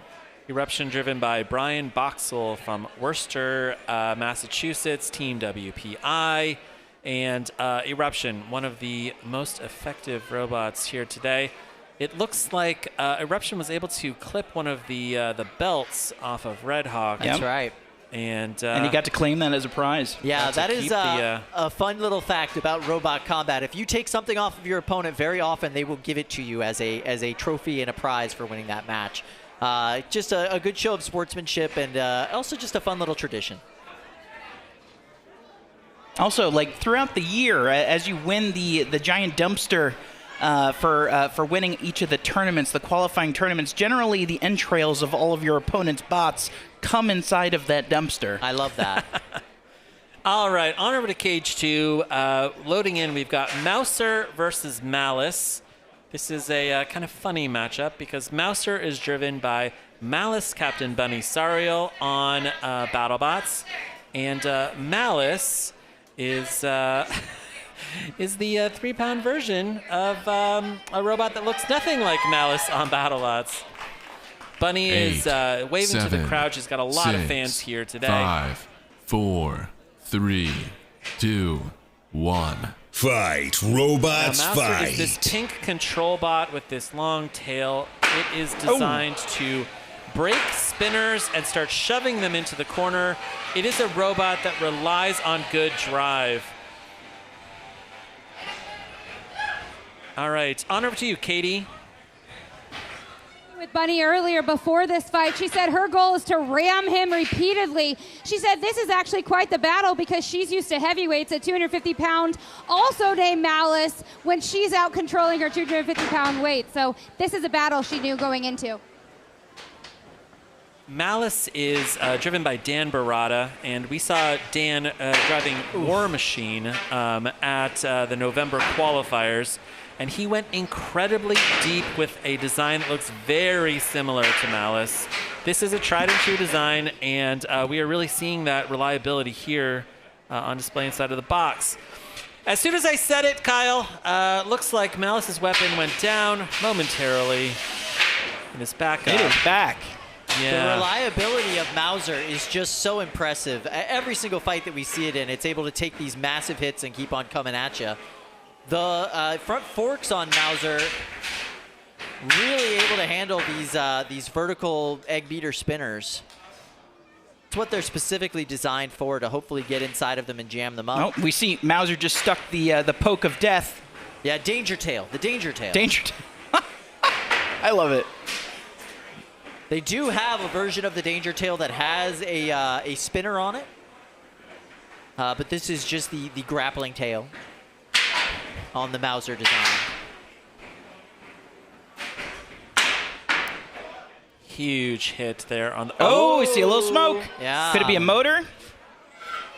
Eruption driven by Brian Voxel from Worcester, Massachusetts, Team WPI. And Eruption, one of the most effective robots here today. It looks like Eruption was able to clip one of the belts off of Red Hawk. That's right. And he got to claim that as a prize. Yeah, that is a fun little fact about robot combat. If you take something off of your opponent, very often they will give it to you as a trophy and a prize for winning that match. Just a good show of sportsmanship, and also just a fun little tradition. Also, like throughout the year, as you win the giant dumpster for winning each of the tournaments, the qualifying tournaments, generally the entrails of all of your opponent's bots come inside of that dumpster. I love that. All right, on over to Cage 2. Loading in, we've got Mouser versus Malice. This is a kind of funny matchup because Mouser is driven by Malice Captain Bunny Sariel on BattleBots, and Malice is the 3-pound version of a robot that looks nothing like Malice on BattleBots. Bunny is waving to the crowd. She's got a lot of fans here today. 5, 4, 3, 2, 1. Fight, robots now, Mouser fight. is this pink control bot with this long tail. It is designed to break spinners and start shoving them into the corner. It is a robot that relies on good drive. All right, on over to you, Katie. With Bunny earlier before this fight, she said her goal is to ram him repeatedly. She said this is actually quite the battle because she's used to heavyweights at 250 pounds, also named Malice, when she's out controlling her 250-pound weight. So this is a battle she knew going into. Malice is driven by Dan Barada, and we saw Dan driving War Machine at the November qualifiers, and he went incredibly deep with a design that looks very similar to Malice. This is a tried-and-true design, and we are really seeing that reliability here on display inside of the box. As soon as I said it, Kyle, looks like Malice's weapon went down momentarily, and is back up. It is back. Yeah. The reliability of Mouser is just so impressive. Every single fight that we see it in, it's able to take these massive hits and keep on coming at you. The front forks on Mouser really able to handle these vertical egg beater spinners. It's what they're specifically designed for, to hopefully get inside of them and jam them up. Oh, we see Mouser just stuck the poke of death. Yeah, danger tail. The danger tail. Danger tail. I love it. They do have a version of the danger tail that has a spinner on it. But this is just the grappling tail on the Mauser design. Huge hit there on the. Oh, we see a little smoke. Yeah. Could it be a motor?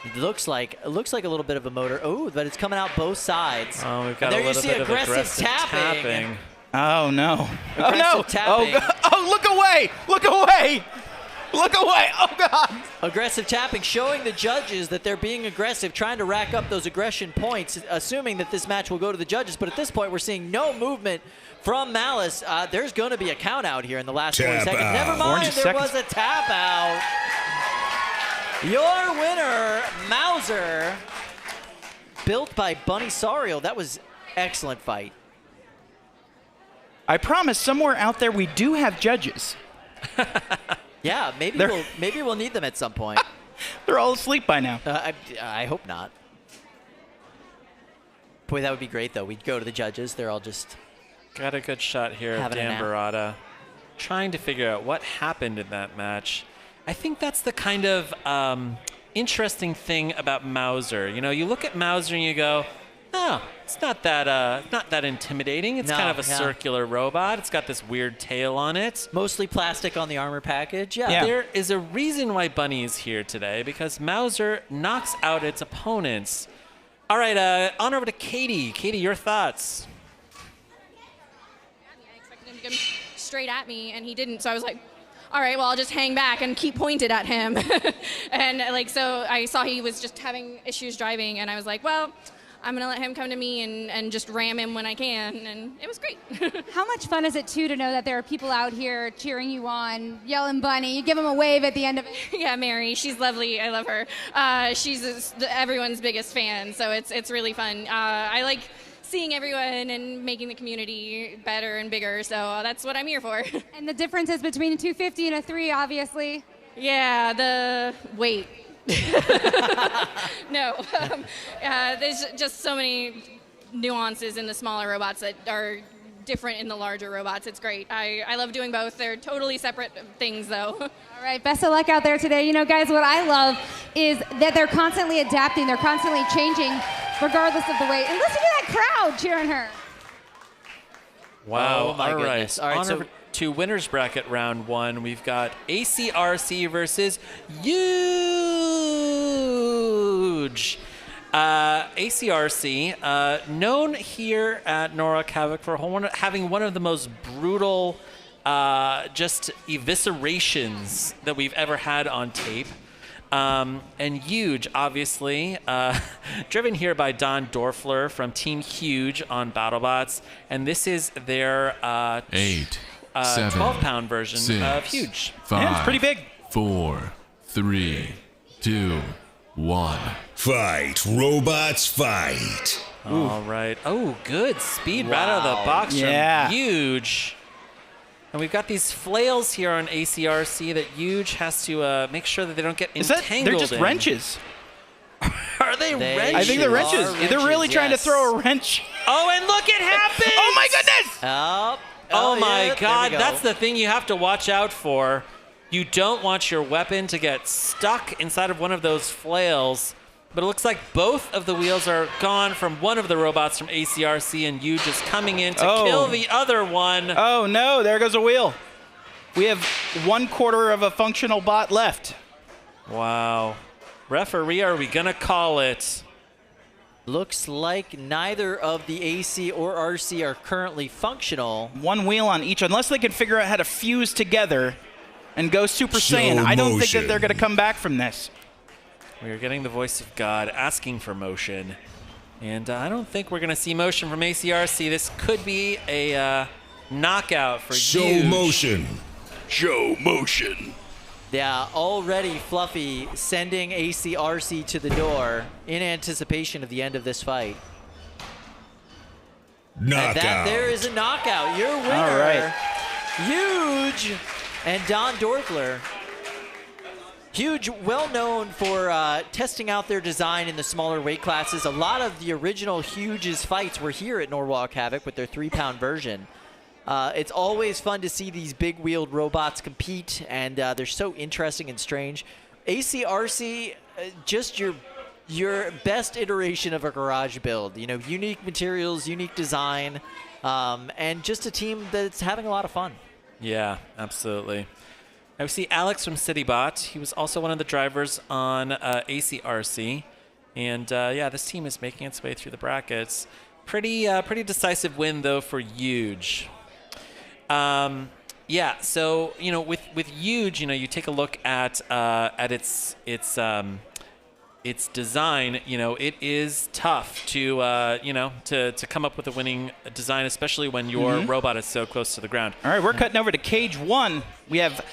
It looks like a little bit of a motor. Oh, but it's coming out both sides. Oh, we've got and there a little you see bit of aggressive tapping. Oh no! Oh Aggressive no! tapping. Oh, look away! Look away! Look away! Oh God! Aggressive tapping, showing the judges that they're being aggressive, trying to rack up those aggression points, assuming that this match will go to the judges. But at this point, we're seeing no movement from Malice. There's going to be a count out here in the last 40 seconds. Never mind, there was a tap out. Your winner, Mauser, built by Bunny Sariel. That was excellent fight. I promise, somewhere out there we do have judges. Yeah, maybe we'll need them at some point. They're all asleep by now. I hope not. Boy, that would be great though. We'd go to the judges. They're all just got a good shot here of having a Dan nap. Barada, trying to figure out what happened in that match. I think that's the kind of interesting thing about Mauser. You know, you look at Mauser and you go, oh, it's not that intimidating. It's kind of a circular robot. It's got this weird tail on it. Mostly plastic on the armor package. Yeah. There is a reason why Bunny is here today, because Mauser knocks out its opponents. All right, on over to Katie. Katie, your thoughts? I expected him to come straight at me, and he didn't. So I was like, all right, well, I'll just hang back and keep pointed at him. And so I saw he was just having issues driving, and I was like, well, I'm going to let him come to me and just ram him when I can, and it was great. How much fun is it, too, to know that there are people out here cheering you on, yelling Bunny? You give them a wave at the end of it. Yeah, Mary, she's lovely. I love her. She's everyone's biggest fan, so it's really fun. I like seeing everyone and making the community better and bigger, so that's what I'm here for. And the differences between a 250 and a 3, obviously. Yeah, the weight. No, there's just so many nuances in the smaller robots that are different in the larger robots. It's great. I love doing both. They're totally separate things, though. All right, best of luck out there today. You know, guys, what I love is that they're constantly adapting. They're constantly changing, regardless of the weight. And listen to that crowd cheering her. Wow. Oh, my all goodness. right. All right, On so over to winners bracket round 1, we've got ACRC versus Huge. ACRC, known here at Norwalk Havoc for having one of the most brutal just eviscerations that we've ever had on tape. And Huge, obviously, driven here by Don Dorfler from Team Huge on BattleBots. And this is their 12-pound version of Huge. 5, Yeah, it's pretty big. 4, 3, 2, 1. Fight, robots, fight. All right. Oh, good speed right out of the box from Huge. And we've got these flails here on ACRC that Huge has to make sure that they don't get entangled They're just in. wrenches. Are they wrenches? I think they're wrenches. They're really trying to throw a wrench. Oh, and look, it happened! Oh my goodness! Oh my yeah, God, there we go. that's the thing you have to watch out for. You don't want your weapon to get stuck inside of one of those flails. But it looks like both of the wheels are gone from one of the robots from ACRC, and Huge is coming in to kill the other one. Oh no, there goes a wheel. We have 1/4 of a functional bot left. Wow. Referee, are we gonna call it? Looks like neither of the AC or RC are currently functional. One wheel on each, unless they can figure out how to fuse together and go Super Slow Saiyan. I don't think motion. that they're going to come back from this. We are getting the voice of God asking for motion. And I don't think we're going to see motion from ACRC. This could be a knockout for Show Huge. motion. Show motion. Yeah, already Fluffy sending ACRC to the door in anticipation of the end of this fight. Knockout. And that there is a knockout. Your winner, All right. Huge, and Don Dorfler. Huge, well known for testing out their design in the smaller weight classes. A lot of the original Huge's fights were here at Norwalk Havoc with their 3-pound version. It's always fun to see these big-wheeled robots compete, and they're so interesting and strange. ACRC, just your your best iteration of a garage build. You know, unique materials, unique design, and just a team that's having a lot of fun. Yeah, absolutely. Now we see Alex from CityBot. He was also one of the drivers on ACRC. And yeah, this team is making its way through the brackets. Pretty decisive win, though, for Ugee. Yeah, so, you know, with Ugee, you know, you take a look at its design. You know, it is tough to you know, to come up with a winning design, especially when your robot is so close to the ground. All right, we're cutting over to Cage 1. We have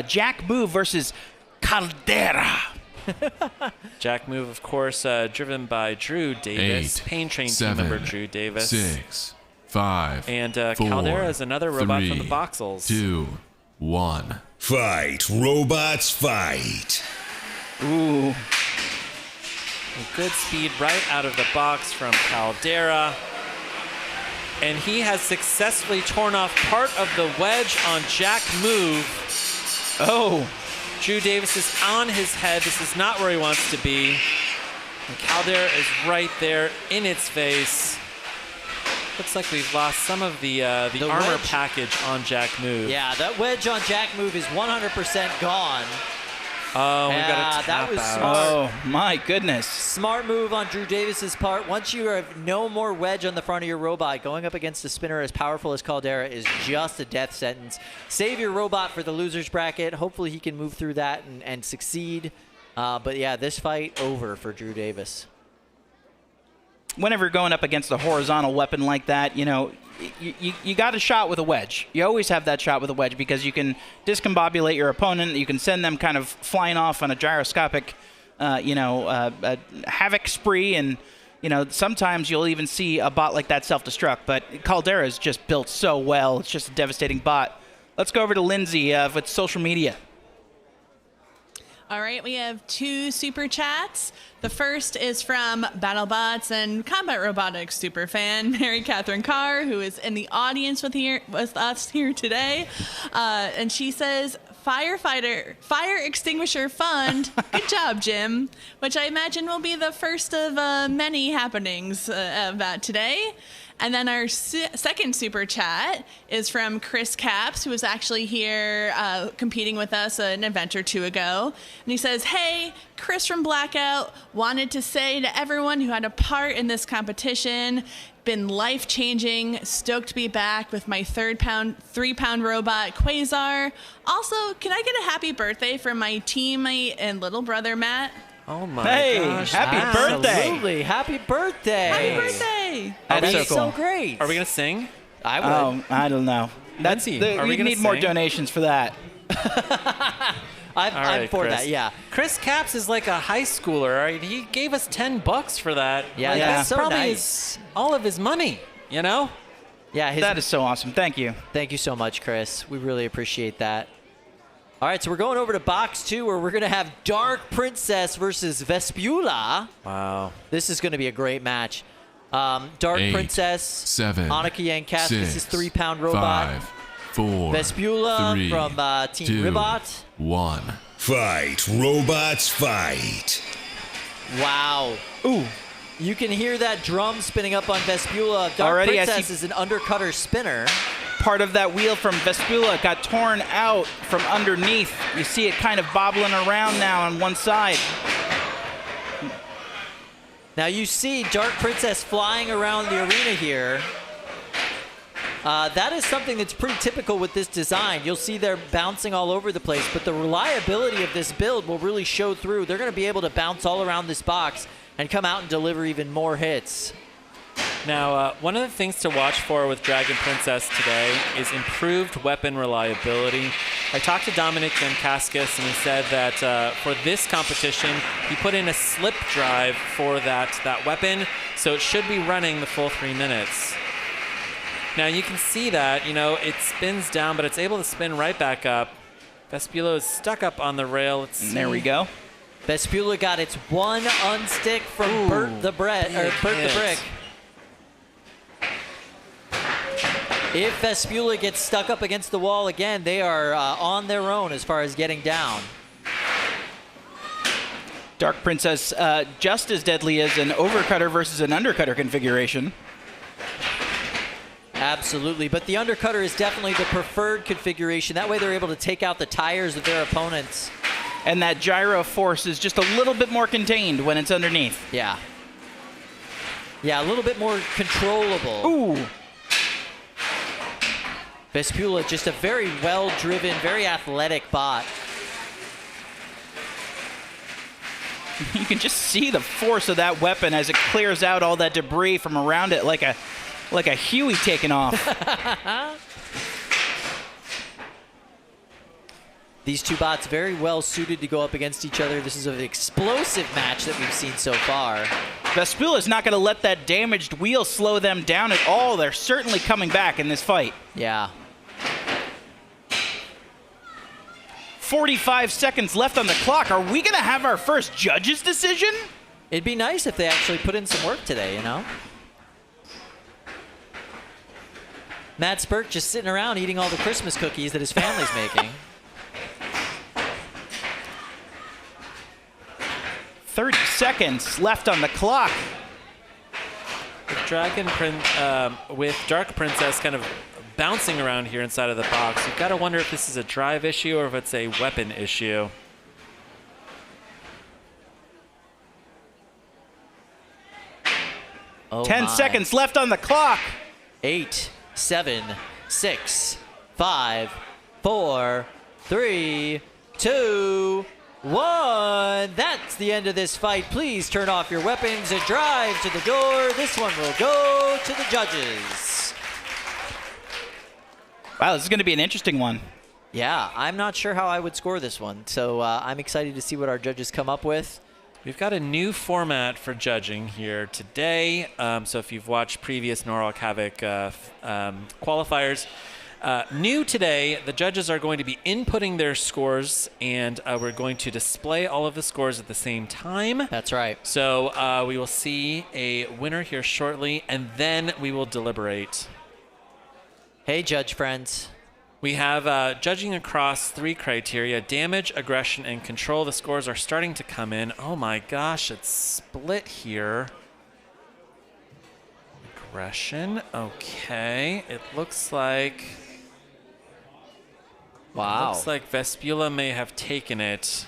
Jack Move versus Caldera. Jack Move, of course, driven by Drew Davis, 8, Pain Train 7, team member Drew Davis. 6, 5, and 4, Caldera is another robot 3, from the Voxels. 2, 1. Fight, robots, fight. Ooh. Good speed right out of the box from Caldera. And he has successfully torn off part of the wedge on Jack Move. Oh. Drew Davis is on his head. This is not where he wants to be. And Caldera is right there in its face. Looks like we've lost some of the armor wedge package on Jack Move. Yeah, that wedge on Jack Move is 100% gone. Oh, we've got to tap that was out. smart. Oh, my goodness. Smart move on Drew Davis's part. Once you have no more wedge on the front of your robot, going up against a spinner as powerful as Caldera is just a death sentence. Save your robot for the loser's bracket. Hopefully he can move through that and succeed. But yeah, this fight over for Drew Davis. Whenever you're going up against a horizontal weapon like that, you know, you got a shot with a wedge. You always have that shot with a wedge because you can discombobulate your opponent. You can send them kind of flying off on a gyroscopic, havoc spree. And, you know, sometimes you'll even see a bot like that self-destruct. But Caldera is just built so well. It's just a devastating bot. Let's go over to Lindsay with social media. All right, we have 2 super chats. The first is from BattleBots and Combat Robotics superfan Mary Catherine Carr, who is in the audience with us here today. And she says, Fire Extinguisher Fund. Good job, Jim. Which I imagine will be the first of many happenings of that today. And then our second super chat is from Chris Caps, who was actually here competing with us an event or 2 ago. And he says, hey, Chris from Blackout wanted to say to everyone who had a part in this competition, been life-changing, stoked to be back with my 3-pound robot, Quasar. Also, can I get a happy birthday from my teammate and little brother, Matt? Oh my gosh. Happy birthday. Absolutely. Happy birthday. Happy birthday. That's so great. Are we going to sing? I would. I don't know. Are we we need more donations for that. I'm for Chris. that, yeah. Chris Caps is like a high schooler, all right? He gave us $10 for that. Yeah, like, that's so probably nice. all of his money, you know? Yeah, that is so awesome. Thank you. Thank you so much, Chris. We really appreciate that. All right, so we're going over to box 2 where we're going to have Dark Princess versus Vespula. Wow. This is going to be a great match. Dark 8, Princess, 7, Annika Yankowski's 6, 3-pound robot. 5, 4, Vespula 3, from Team 2, Ribot. 1. Fight, robots, fight. Wow. Ooh. You can hear that drum spinning up on Vespula. Dark Already, Princess is an undercutter spinner. Part of that wheel from Vespula got torn out from underneath. You see it kind of bobbling around now on one side. Now you see Dark Princess flying around the arena here. That is something that's pretty typical with this design. You'll see they're bouncing all over the place, but the reliability of this build will really show through. They're going to be able to bounce all around this box and come out and deliver even more hits. Now, one of the things to watch for with Dragon Princess today is improved weapon reliability. I talked to Dominic Jankaskis, and he said that for this competition, he put in a slip drive for that weapon, so it should be running the full 3 minutes. Now, you can see that, you know, it spins down, but it's able to spin right back up. Vespula is stuck up on the rail. Let's see. There we go. Vespula got its one unstick from Bert the Brick. If Vespula gets stuck up against the wall again, they are on their own as far as getting down. Dark Princess just as deadly as an overcutter versus an undercutter configuration. Absolutely, but the undercutter is definitely the preferred configuration. That way they're able to take out the tires of their opponents. And that gyro force is just a little bit more contained when it's underneath. Yeah. Yeah, a little bit more controllable. Ooh. Vespula, just a very well-driven, very athletic bot. You can just see the force of that weapon as it clears out all that debris from around it like a Huey taking off. These two bots very well suited to go up against each other. This is an explosive match that we've seen so far. Vespula's not going to let that damaged wheel slow them down at all. They're certainly coming back in this fight. Yeah. 45 seconds left on the clock. Are we going to have our first judge's decision? It'd be nice if they actually put in some work today, you know? Matt Bert just sitting around eating all the Christmas cookies that his family's making. 30 seconds left on the clock. With Dark Princess kind of bouncing around here inside of the box, you've got to wonder if this is a drive issue or if it's a weapon issue. Oh 10 seconds left on the clock. 8, 7, 6, 5, 4, 3, 2, 1. That's the end of this fight. Please turn off your weapons and drive to the door. This one will go to the judges. Wow, this is going to be an interesting one. Yeah, I'm not sure how I would score this one, so I'm excited to see what our judges come up with. We've got a new format for judging here today. So if you've watched previous Norwalk Havoc qualifiers, new today, the judges are going to be inputting their scores, and we're going to display all of the scores at the same time. That's right. So we will see a winner here shortly, and then we will deliberate. Hey, judge friends. We have judging across 3 criteria: damage, aggression, and control. The scores are starting to come in. Oh my gosh, it's split here. Aggression, okay. It looks like... Wow. Looks like Vespula may have taken it.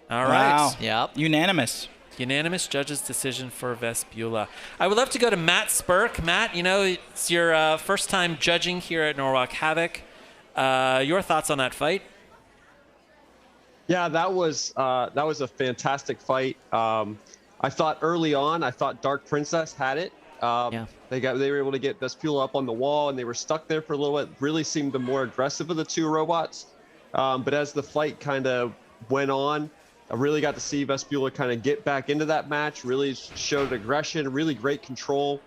All right. Wow. Yep. Unanimous. Unanimous judges' decision for Vespula. I would love to go to Matt Spurk. Matt, you know, it's your first time judging here at Norwalk Havoc. Your thoughts on that fight? Yeah, that was a fantastic fight. I thought early on, I thought Dark Princess had it. They were able to get Vespula up on the wall, and they were stuck there for a little bit. Really seemed the more aggressive of the two robots. But as the fight kind of went on, I really got to see Vespula kind of get back into that match, really showed aggression, really great control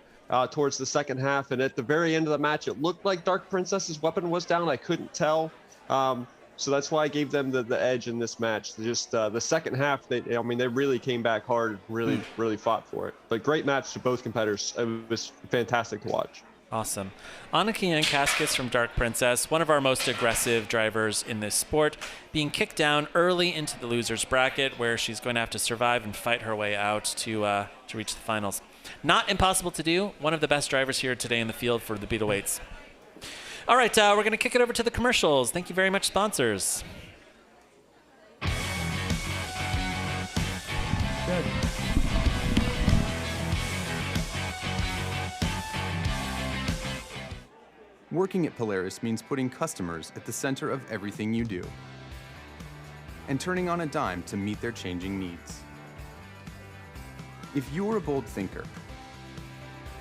towards the second half. And at the very end of the match, it looked like Dark Princess's weapon was down. I couldn't tell. So that's why I gave them the edge in this match. Just the second half, they really came back hard, really fought for it. But great match to both competitors. It was fantastic to watch. Awesome. Annika Yankaskis from Dark Princess, one of our most aggressive drivers in this sport, being kicked down early into the loser's bracket, where she's going to have to survive and fight her way out to reach the finals. Not impossible to do. One of the best drivers here today in the field for the Beetleweights. All right, we're going to kick it over to the commercials. Thank you very much, sponsors. Good. Working at Polaris means putting customers at the center of everything you do and turning on a dime to meet their changing needs. If you're a bold thinker,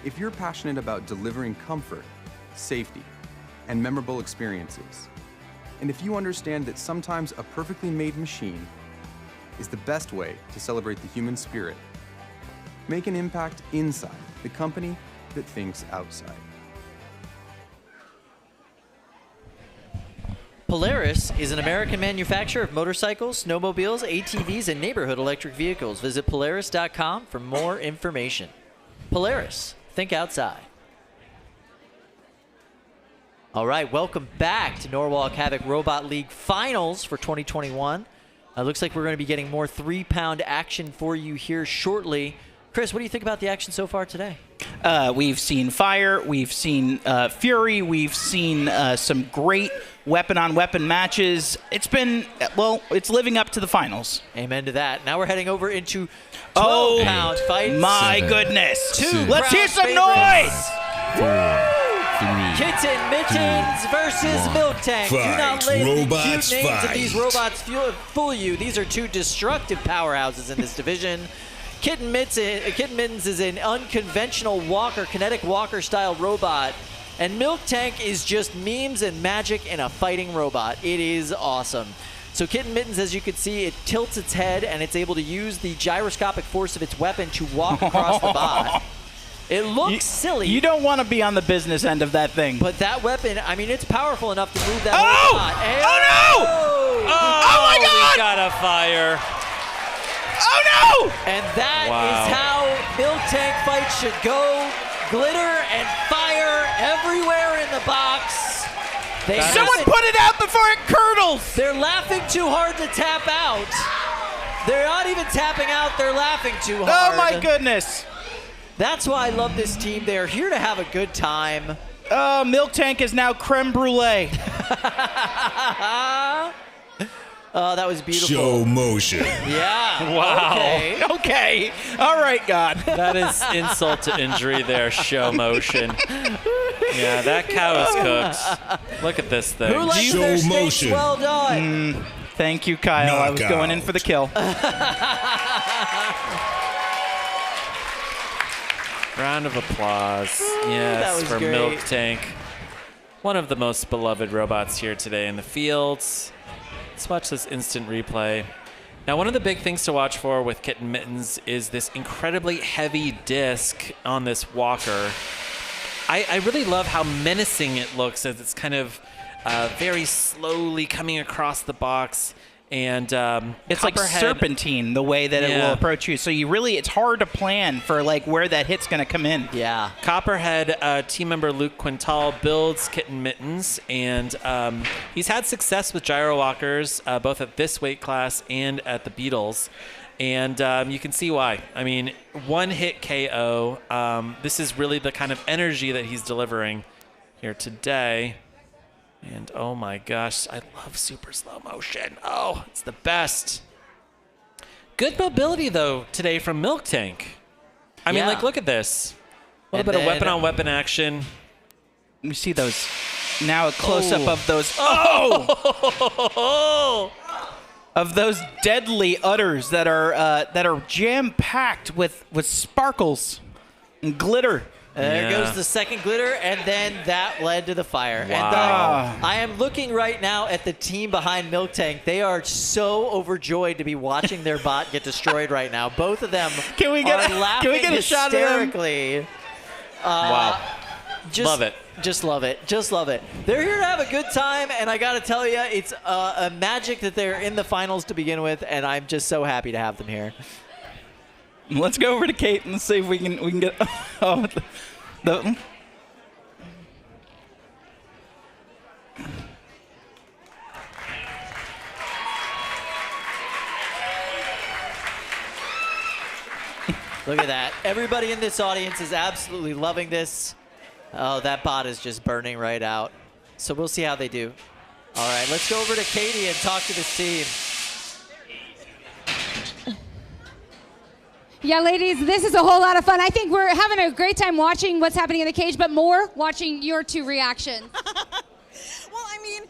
if you're passionate about delivering comfort, safety, and memorable experiences, and if you understand that sometimes a perfectly made machine is the best way to celebrate the human spirit, make an impact inside the company that thinks outside. Polaris is an American manufacturer of motorcycles, snowmobiles, ATVs, and neighborhood electric vehicles. Visit Polaris.com for more information. Polaris, think outside. All right, welcome back to Norwalk Havoc Robot League Finals for 2021. Looks like we're going to be getting more 3-pound action for you here shortly. Chris, what do you think about the action so far today? We've seen fire, we've seen fury, we've seen some great weapon-on-weapon matches. It's been, well, it's living up to the finals. Amen to that. Now we're heading over into 12-pound fights. My goodness. Let's hear some favorites. noise! 4, 3, Kitten, Mittens versus MilkTank. Do not let the cute names of these robots fool you. These are two destructive powerhouses in this division. Kitten Mittens is an unconventional walker, kinetic walker-style robot. And MilkTank is just memes and magic in a fighting robot. It is awesome. So Kitten Mittens, as you can see, it tilts its head and it's able to use the gyroscopic force of its weapon to walk across the bot. It looks silly. You don't want to be on the business end of that thing. But that weapon, I mean, it's powerful enough to move that whole bot. Oh, no! Oh, my God! We got a fire. Oh, no! And that is how MilkTank fights should go. Glitter and fire everywhere in the box. Someone put it out before it curdles! They're laughing too hard to tap out. They're not even tapping out, they're laughing too hard. Oh, my goodness. That's why I love this team. They're here to have a good time. MilkTank is now creme brulee. Oh, that was beautiful. Show motion. Yeah. Wow. Okay. All right, God. That is insult to injury there, show motion. Yeah, that cow is cooked. Look at this thing. Who likes their steaks well done? Thank you, Kyle. I was going in for the kill. Round of applause. that Yes, was for great. MilkTank. One of the most beloved robots here today in the fields. Let's watch this instant replay. Now, one of the big things to watch for with Kitten Mittens is this incredibly heavy disc on this walker. I really love how menacing it looks as it's kind of very slowly coming across the box. And it's like serpentine the way that it will approach you. So it's hard to plan for like where that hit's going to come in. Yeah. Copperhead team member Luke Quintal builds Kitten Mittens, and he's had success with gyro walkers both at this weight class and at the Beatles. And you can see why. I mean, one hit KO. This is really the kind of energy that he's delivering here today. And oh my gosh, I love super slow motion. Oh, it's the best. Good mobility though today from MilkTank. I mean, like, look at this. A little bit of weapon-on-weapon action. We see those now, a close-up of those. Of those deadly udders that are jam-packed with sparkles and glitter. There goes the second glitter, and then that led to the fire. Wow. And I am looking right now at the team behind MilkTank. They are so overjoyed to be watching their bot get destroyed right now. Both of them are laughing a shot of them? hysterically. Wow. Love it. Just love it. Just love it. They're here to have a good time, and I got to tell you, it's a magic that they're in the finals to begin with, and I'm just so happy to have them here. Let's go over to Kate and see if we can get. The Look at that. Everybody in this audience is absolutely loving this. Oh, that bot is just burning right out. So we'll see how they do. All right, let's go over to Katie and talk to this team. Yeah, ladies, this is a whole lot of fun. I think we're having a great time watching what's happening in the cage, but more watching your two reactions. Well, I mean,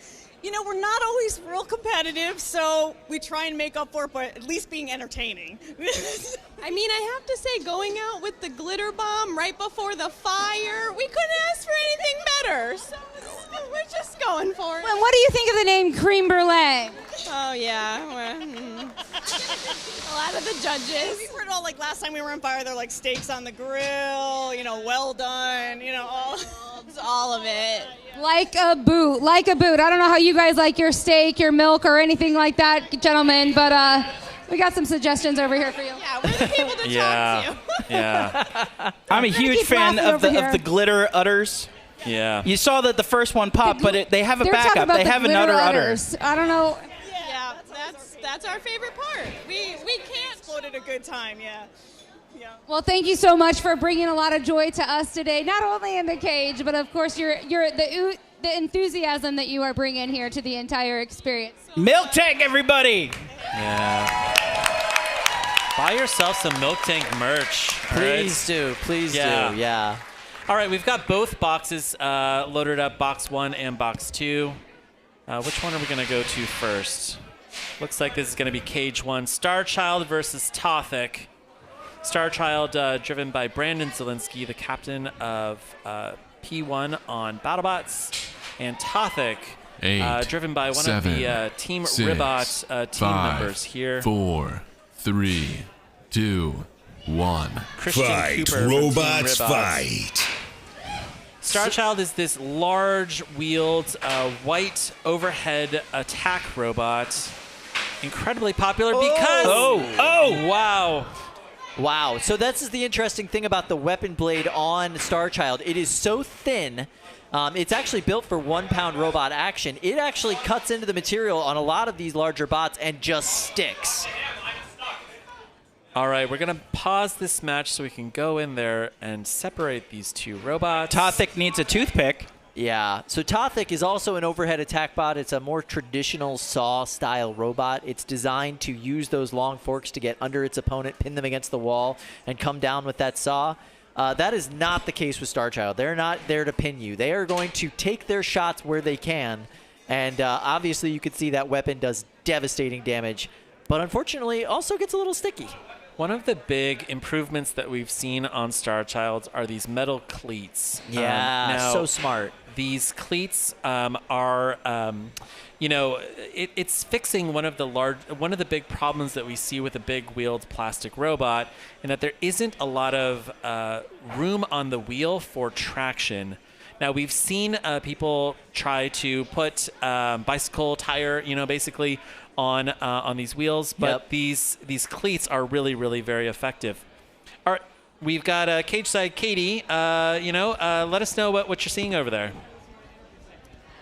you know, we're not always real competitive, so we try and make up for it by at least being entertaining. I mean, I have to say, going out with the glitter bomb right before the fire, we couldn't ask for anything better. So we're just going for it. And what do you think of the name Creme Brulee? Oh, yeah. A lot of the judges. We've heard all, like, last time we were on fire, they're like steaks on the grill, you know, well done, you know, all of it. Like a boot, like a boot. I don't know how you guys like your steak, your milk, or anything like that, gentlemen, but we got some suggestions over here for you. Yeah, we're the people to talk to. Yeah. I'm a huge fan of the glitter udders. Yeah. You saw that the first one popped, but they have a They're talking backup. about They the have another glitter udder. udders. I don't know. Yeah, That's our favorite part. We can't exploded a good time, yeah. Well, thank you so much for bringing a lot of joy to us today, not only in the cage, but of course the enthusiasm that you are bringing here to the entire experience. MilkTank, everybody! Yeah. Buy yourself some MilkTank merch. Please do. Please do. Yeah. All right, we've got both boxes loaded up, box 1 and box 2. Which one are we going to go to first? Looks like this is going to be cage 1. Starchild versus Tothik. Starchild driven by Brandon Zielinski, the captain of P1 on BattleBots. And Tothik driven by one of the Team Ribot team members here. 4, 3, 2, 1. Christian Fight, Cooper robots, fight. Starchild is this large-wheeled, white overhead attack robot. Incredibly popular because... Wow. Wow. So that's the interesting thing about the weapon blade on Starchild. It is so thin. It's actually built for 1-pound robot action. It actually cuts into the material on a lot of these larger bots and just sticks. All right, we're going to pause this match so we can go in there and separate these two robots. Tothik needs a toothpick. Yeah, so Tothik is also an overhead attack bot. It's a more traditional Saw-style robot. It's designed to use those long forks to get under its opponent, pin them against the wall, and come down with that saw. That is not the case with Starchild. They're not there to pin you. They are going to take their shots where they can, and obviously you can see that weapon does devastating damage, but unfortunately also gets a little sticky. One of the big improvements that we've seen on Starchild are these metal cleats. Yeah, so smart. These cleats are, it's fixing one of the big problems that we see with a big wheeled plastic robot, in that there isn't a lot of room on the wheel for traction. Now, we've seen people try to put bicycle tire, basically on these wheels, but these cleats are really, really very effective. All right, we've got cage side Katie. Let us know what you're seeing over there.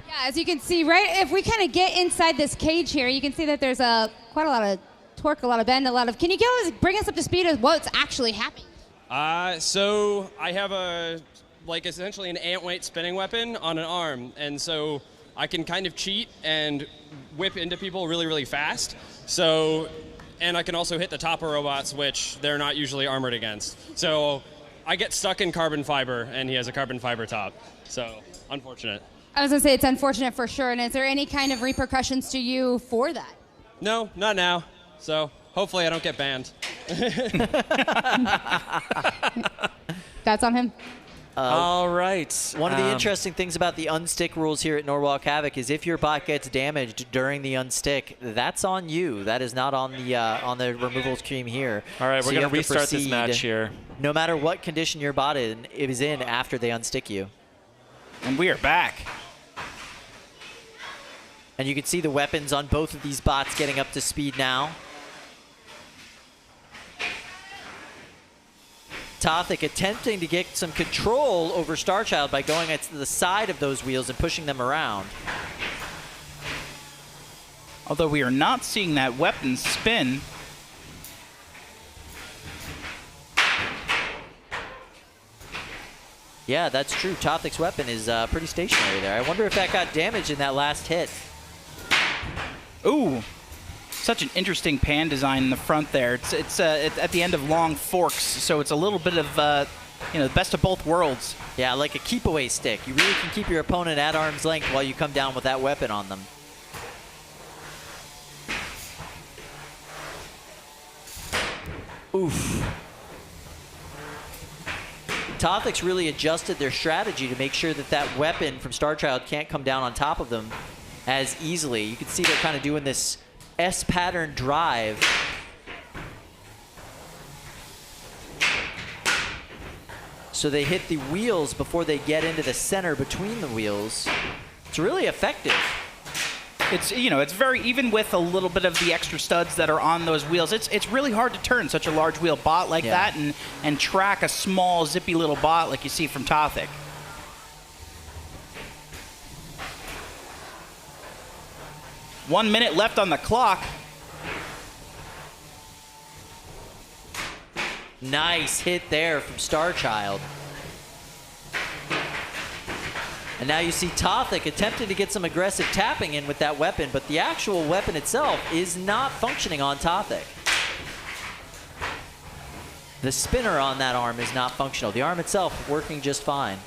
Yeah, as you can see, right, if we kind of get inside this cage here, you can see that there's quite a lot of torque, a lot of bend, Can you bring us up to speed with what's actually happening? So I have essentially an ant weight spinning weapon on an arm, and so I can kind of cheat and whip into people really, really fast. And I can also hit the top of robots, which they're not usually armored against. So I get stuck in carbon fiber, and he has a carbon fiber top. So unfortunate. I was going to say it's unfortunate for sure. And is there any kind of repercussions to you for that? No, not now. So hopefully I don't get banned. That's on him. All right. One of the interesting things about the unstick rules here at Norwalk Havoc is if your bot gets damaged during the unstick, that's on you. That is not on the removal stream here. All right, we're going to restart this match here. No matter what condition your bot is in after they unstick you. And we are back. And you can see the weapons on both of these bots getting up to speed now. Tothik attempting to get some control over Starchild by going to the side of those wheels and pushing them around. Although we are not seeing that weapon spin. Yeah, that's true. Tothik's weapon is pretty stationary there. I wonder if that got damaged in that last hit. Ooh. Such an interesting pan design in the front there. It's at the end of long forks, so it's a little bit of the best of both worlds. Yeah, like a keep away stick. You really can keep your opponent at arm's length while you come down with that weapon on them. Oof. Tothik's really adjusted their strategy to make sure that that weapon from Starchild can't come down on top of them as easily. You can see they're kind of doing this S-pattern drive. So they hit the wheels before they get into the center between the wheels. It's really effective. It's very, even with a little bit of the extra studs that are on those wheels, it's really hard to turn such a large wheel bot like that and track a small zippy little bot like you see from Tothik. One minute left on the clock. Nice hit there from Starchild. And now you see Tothik attempting to get some aggressive tapping in with that weapon, but the actual weapon itself is not functioning on Tothik. The spinner on that arm is not functional. The arm itself working just fine.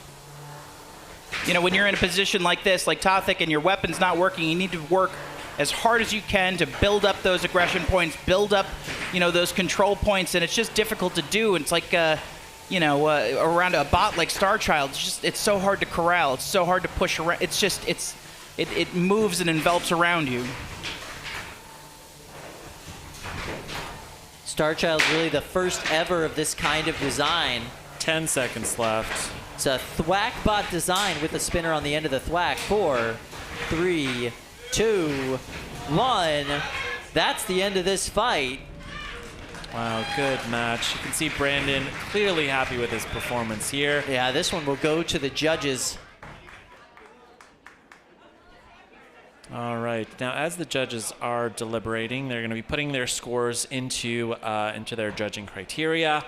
You know, when you're in a position like this, like Tothik, and your weapon's not working, you need to work as hard as you can to build up those aggression points, build up, you know, those control points, and it's just difficult to do. It's like, you know, around a bot like Starchild, it's so hard to corral. It's so hard to push around. It's just, it moves and envelops around you. Starchild's really the first ever of this kind of design. 10 seconds left. It's a thwack bot design with a spinner on the end of the thwack. 4, 3, 2, 1. That's the end of this fight. Wow, good match. You can see Brandon clearly happy with his performance here. Yeah, this one will go to the judges. All right. Now, as the judges are deliberating, they're going to be putting their scores into their judging criteria.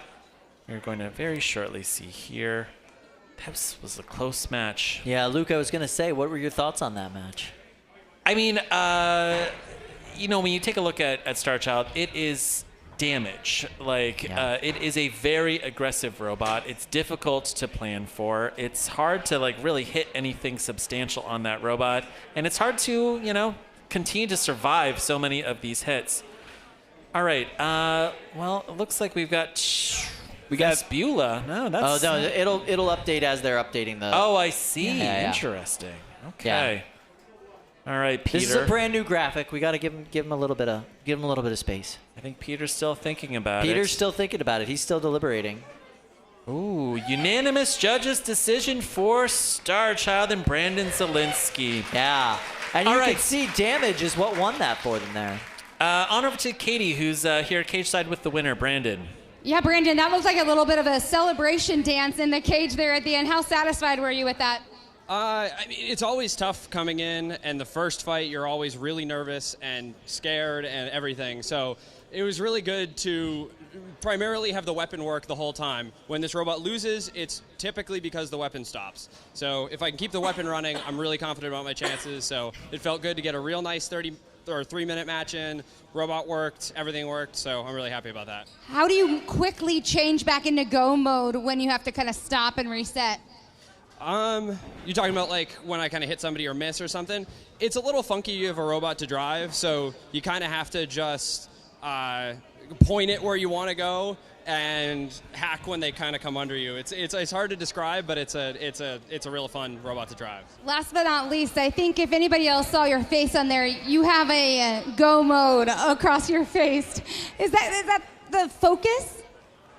We're going to very shortly see here. That was a close match. Yeah, Luke, I was going to say, what were your thoughts on that match? I mean, you know, when you take a look at Starchild, it is damage. Like, it is a very aggressive robot. It's difficult to plan for. It's hard to, like, really hit anything substantial on that robot. And it's hard to, you know, continue to survive so many of these hits. All right. Well, it looks like we got Vespula. No, that's... Oh, no, it'll update as they're updating the... Oh, I see. Yeah. Interesting. Okay. Yeah. All right, Peter. This is a brand new graphic. We got to give him a little bit of space. I think Peter's still thinking about it. Peter's still thinking about it. He's still deliberating. Ooh, unanimous judges decision for Starchild and Brandon Zielinski. Yeah. And you can see damage is what won that for them there. On over to Katie, who's here cage side with the winner, Brandon. Yeah, Brandon, that looks like a little bit of a celebration dance in the cage there at the end. How satisfied were you with that? I mean, it's always tough coming in, and the first fight, you're always really nervous and scared and everything. So it was really good to primarily have the weapon work the whole time. When this robot loses, it's typically because the weapon stops. So if I can keep the weapon running, I'm really confident about my chances. So it felt good to get a real nice 3-minute match in. Robot worked, everything worked, so I'm really happy about that. How do you quickly change back into go mode when you have to kind of stop and reset? You're talking about like when I kind of hit somebody or miss or something? It's a little funky. You have a robot to drive, so you kind of have to just point it where you want to go and hack when they kind of come under you. It's hard to describe, but it's a real fun robot to drive. Last but not least, I think if anybody else saw your face on there, you have a go mode across your face. Is that the focus?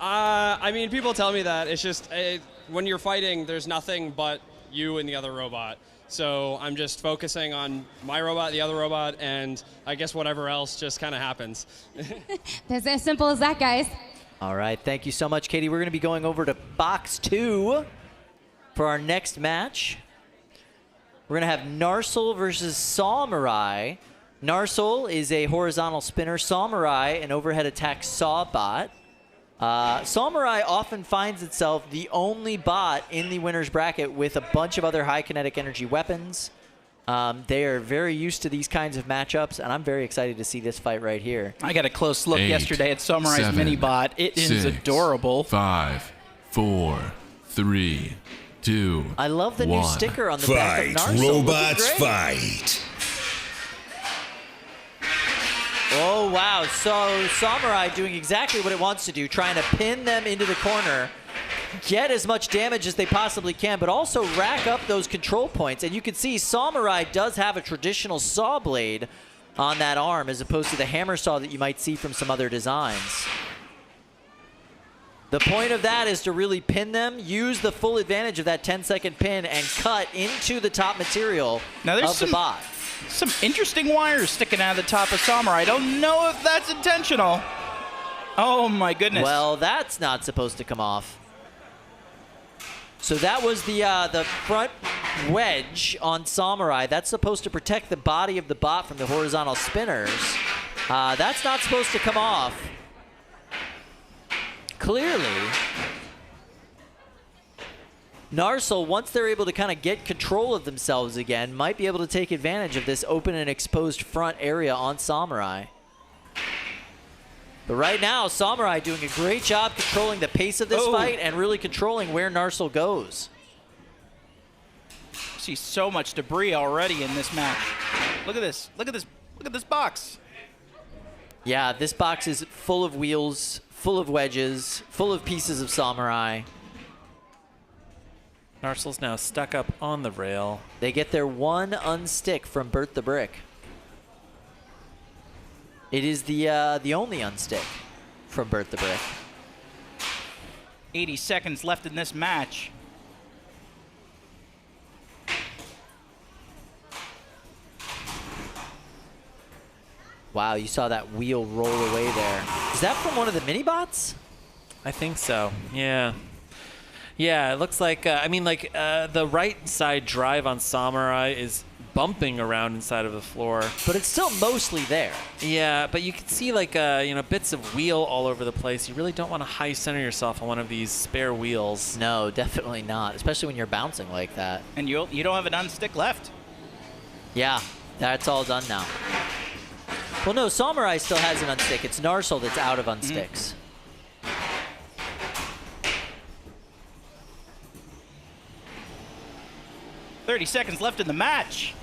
I mean, people tell me that. It's just when you're fighting, there's nothing but you and the other robot. So I'm just focusing on my robot, the other robot, and I guess whatever else just kind of happens. That's as simple as that, guys. All right, thank you so much, Katie. We're going to be going over to box 2 for our next match. We're going to have Narsil versus SawMurai. Narsil is a horizontal spinner. SawMurai, an overhead attack saw bot. SawMurai often finds itself the only bot in the winner's bracket with a bunch of other high kinetic energy weapons. They are very used to these kinds of matchups, and I'm very excited to see this fight right here. I got a close look yesterday at SawMurai's mini bot. It is adorable. 5, 4, 3, 2, I love the new sticker on the back of Narsil. Robots fight. Oh, wow. So SawMurai doing exactly what it wants to do, trying to pin them into the corner, get as much damage as they possibly can, but also rack up those control points. And you can see SawMurai does have a traditional saw blade on that arm as opposed to the hammer saw that you might see from some other designs. The point of that is to really pin them, use the full advantage of that 10-second pin, and cut into the top material of the bot. Some interesting wires sticking out of the top of SawMurai. I don't know if that's intentional. Oh, my goodness. Well, that's not supposed to come off. So that was the front wedge on SawMurai. That's supposed to protect the body of the bot from the horizontal spinners. That's not supposed to come off. clearly, Narsil, once they're able to kind of get control of themselves again, might be able to take advantage of this open and exposed front area on SawMurai. But right now, SawMurai doing a great job controlling the pace of this fight and really controlling where Narsil goes. See so much debris already in this match. Look at this. Look at this. Look at this box. Yeah, this box is full of wheels, full of wedges, full of pieces of SawMurai. Narsil's now stuck up on the rail. They get their one unstick from Bert the Brick. It is the only unstick from Bert the Brick. 80 seconds left in this match. Wow, you saw that wheel roll away there. Is that from one of the mini-bots? I think so, yeah. Yeah, it looks like, the right side drive on SawMurai is bumping around inside of the floor. But it's still mostly there. Yeah, but you can see bits of wheel all over the place. You really don't want to high center yourself on one of these spare wheels. No, definitely not, especially when you're bouncing like that. And you don't have an unstick left. Yeah, that's all done now. Well, no, SawMurai still has an unstick. It's Narsil that's out of unsticks. 30 seconds left in the match.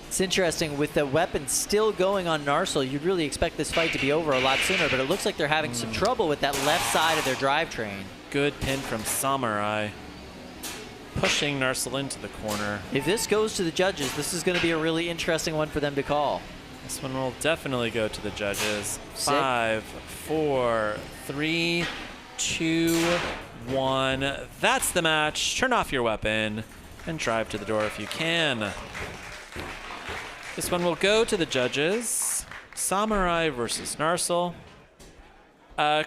It's interesting, with the weapon still going on Narsil, you'd really expect this fight to be over a lot sooner, but it looks like they're having some trouble with that left side of their drivetrain. Good pin from SawMurai, pushing Narsil into the corner. If this goes to the judges, this is going to be a really interesting one for them to call. This one will definitely go to the judges. Sick. 5, 4, 3, 2, 1. That's the match. Turn off your weapon and drive to the door if you can. This one will go to the judges. SawMurai versus Narsil.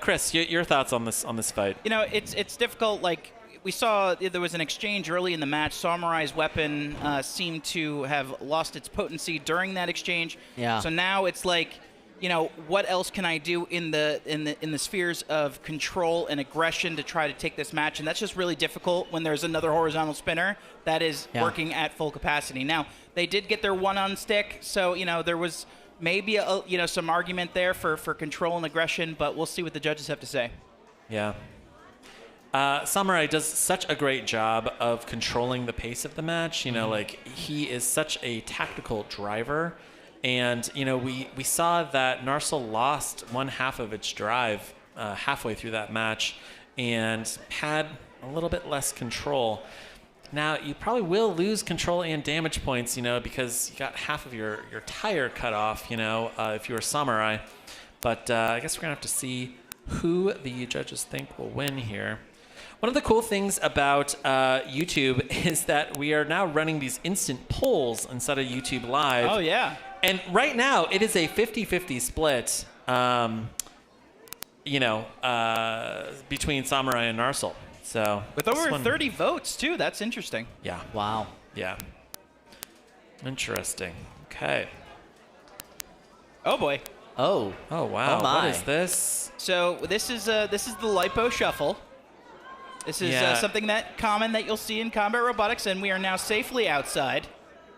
Chris, your thoughts on this fight? You know, it's difficult. Like we saw, there was an exchange early in the match. SawMurai's weapon seemed to have lost its potency during that exchange. Yeah. So now it's like, you know, what else can I do in the spheres of control and aggression to try to take this match? And that's just really difficult when there's another horizontal spinner that is working at full capacity. Now, they did get their one on stick, so you know there was maybe some argument there for control and aggression, but we'll see what the judges have to say. Yeah. SawMurai does such a great job of controlling the pace of the match. You know, like he is such a tactical driver. And, you know, we saw that Narsil lost one half of its drive halfway through that match and had a little bit less control. Now, you probably will lose control and damage points, you know, because you got half of your tire cut off, you know, if you were SawMurai. But I guess we're going to have to see who the judges think will win here. One of the cool things about YouTube is that we are now running these instant polls instead of YouTube Live. Oh, yeah. And right now, it is a 50-50 split, between SawMurai and Narsil. So with over 30 votes, too. That's interesting. Yeah. Wow. Yeah. Interesting. Okay. Oh, boy. Oh. Oh, wow. Oh, my. What is this? So this is the Lipo Shuffle. This is something common that you'll see in combat robotics, and we are now safely outside.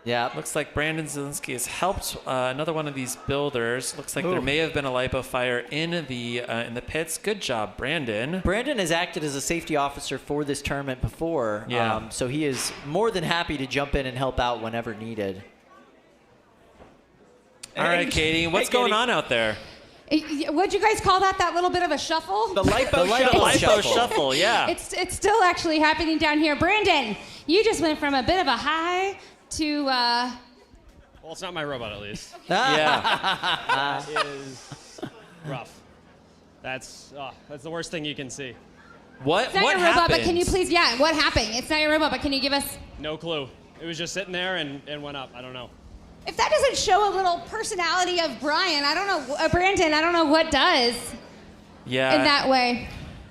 Yeah. Looks like Brandon Zielinski has helped another one of these builders. Looks like there may have been a lipo fire in the pits. Good job, Brandon. Brandon has acted as a safety officer for this tournament before. Yeah. So he is more than happy to jump in and help out whenever needed. All right, Katie. What's going on out there? What'd you guys call that? That little bit of a shuffle? The Lipo Shuffle. Lipo Shuffle, yeah. It's still actually happening down here. Brandon, you just went from a bit of a high to Well, it's not my robot, at least. Yeah. That is rough. That's the worst thing you can see. What It's not your robot, but can you please, what happened? It's not your robot, but can you give us... No clue. It was just sitting there and went up. I don't know. If that doesn't show a little personality of Brian, I don't know, Brandon, I don't know what does. Yeah. In that way.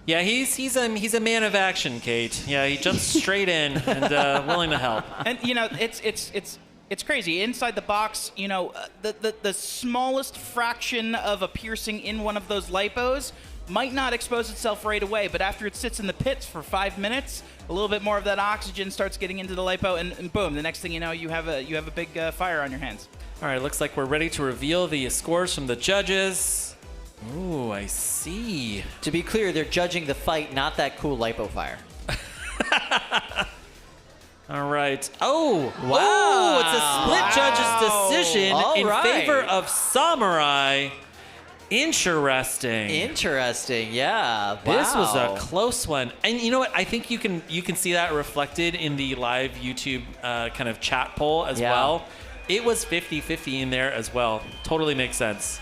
Yeah, he's a man of action, Kate. Yeah, he jumps straight in and willing to help. And you know, it's It's crazy. Inside the box, you know, the smallest fraction of a piercing in one of those lipos might not expose itself right away, but after it sits in the pits for 5 minutes, a little bit more of that oxygen starts getting into the lipo, and boom, the next thing you know, you have a big fire on your hands. All right, looks like we're ready to reveal the scores from the judges. Ooh, I see. To be clear, they're judging the fight, not that cool lipo fire. All right. Oh, Wow. It's a split judge's decision in right. favor of SawMurai. Interesting. Interesting, yeah. Wow. This was a close one. And you know what? I think you can see that reflected in the live YouTube kind of chat poll as well. It was 50-50 in there as well. Totally makes sense.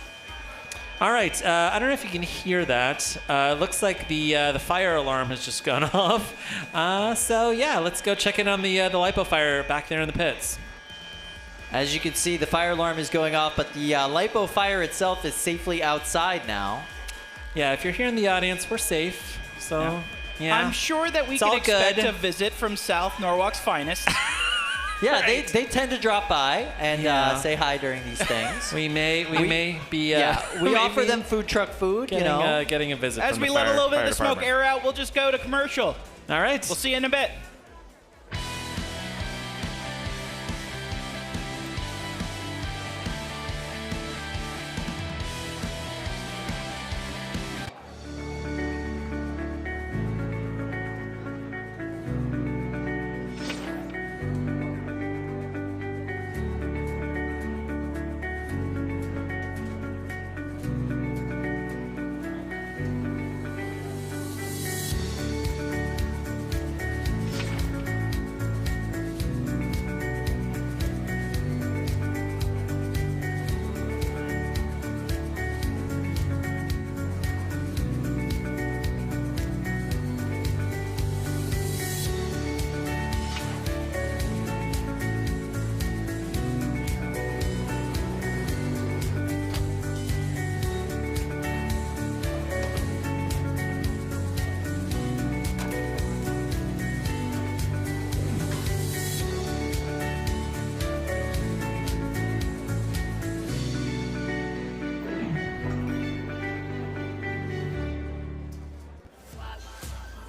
All right. I don't know if you can hear that. Looks like the fire alarm has just gone off. So yeah, let's go check in on the lipo fire back there in the pits. As you can see, the fire alarm is going off, but the lipo fire itself is safely outside now. Yeah, if you're here in the audience, we're safe. So yeah. I'm sure that we can expect a visit from South Norwalk's finest. Yeah, right. they tend to drop by and say hi during these things. we may be. We offer them food truck food. Getting, getting a visit. As from we the let a little bit of fire the smoke department. air out, we'll just go to commercial. All right. We'll see you in a bit.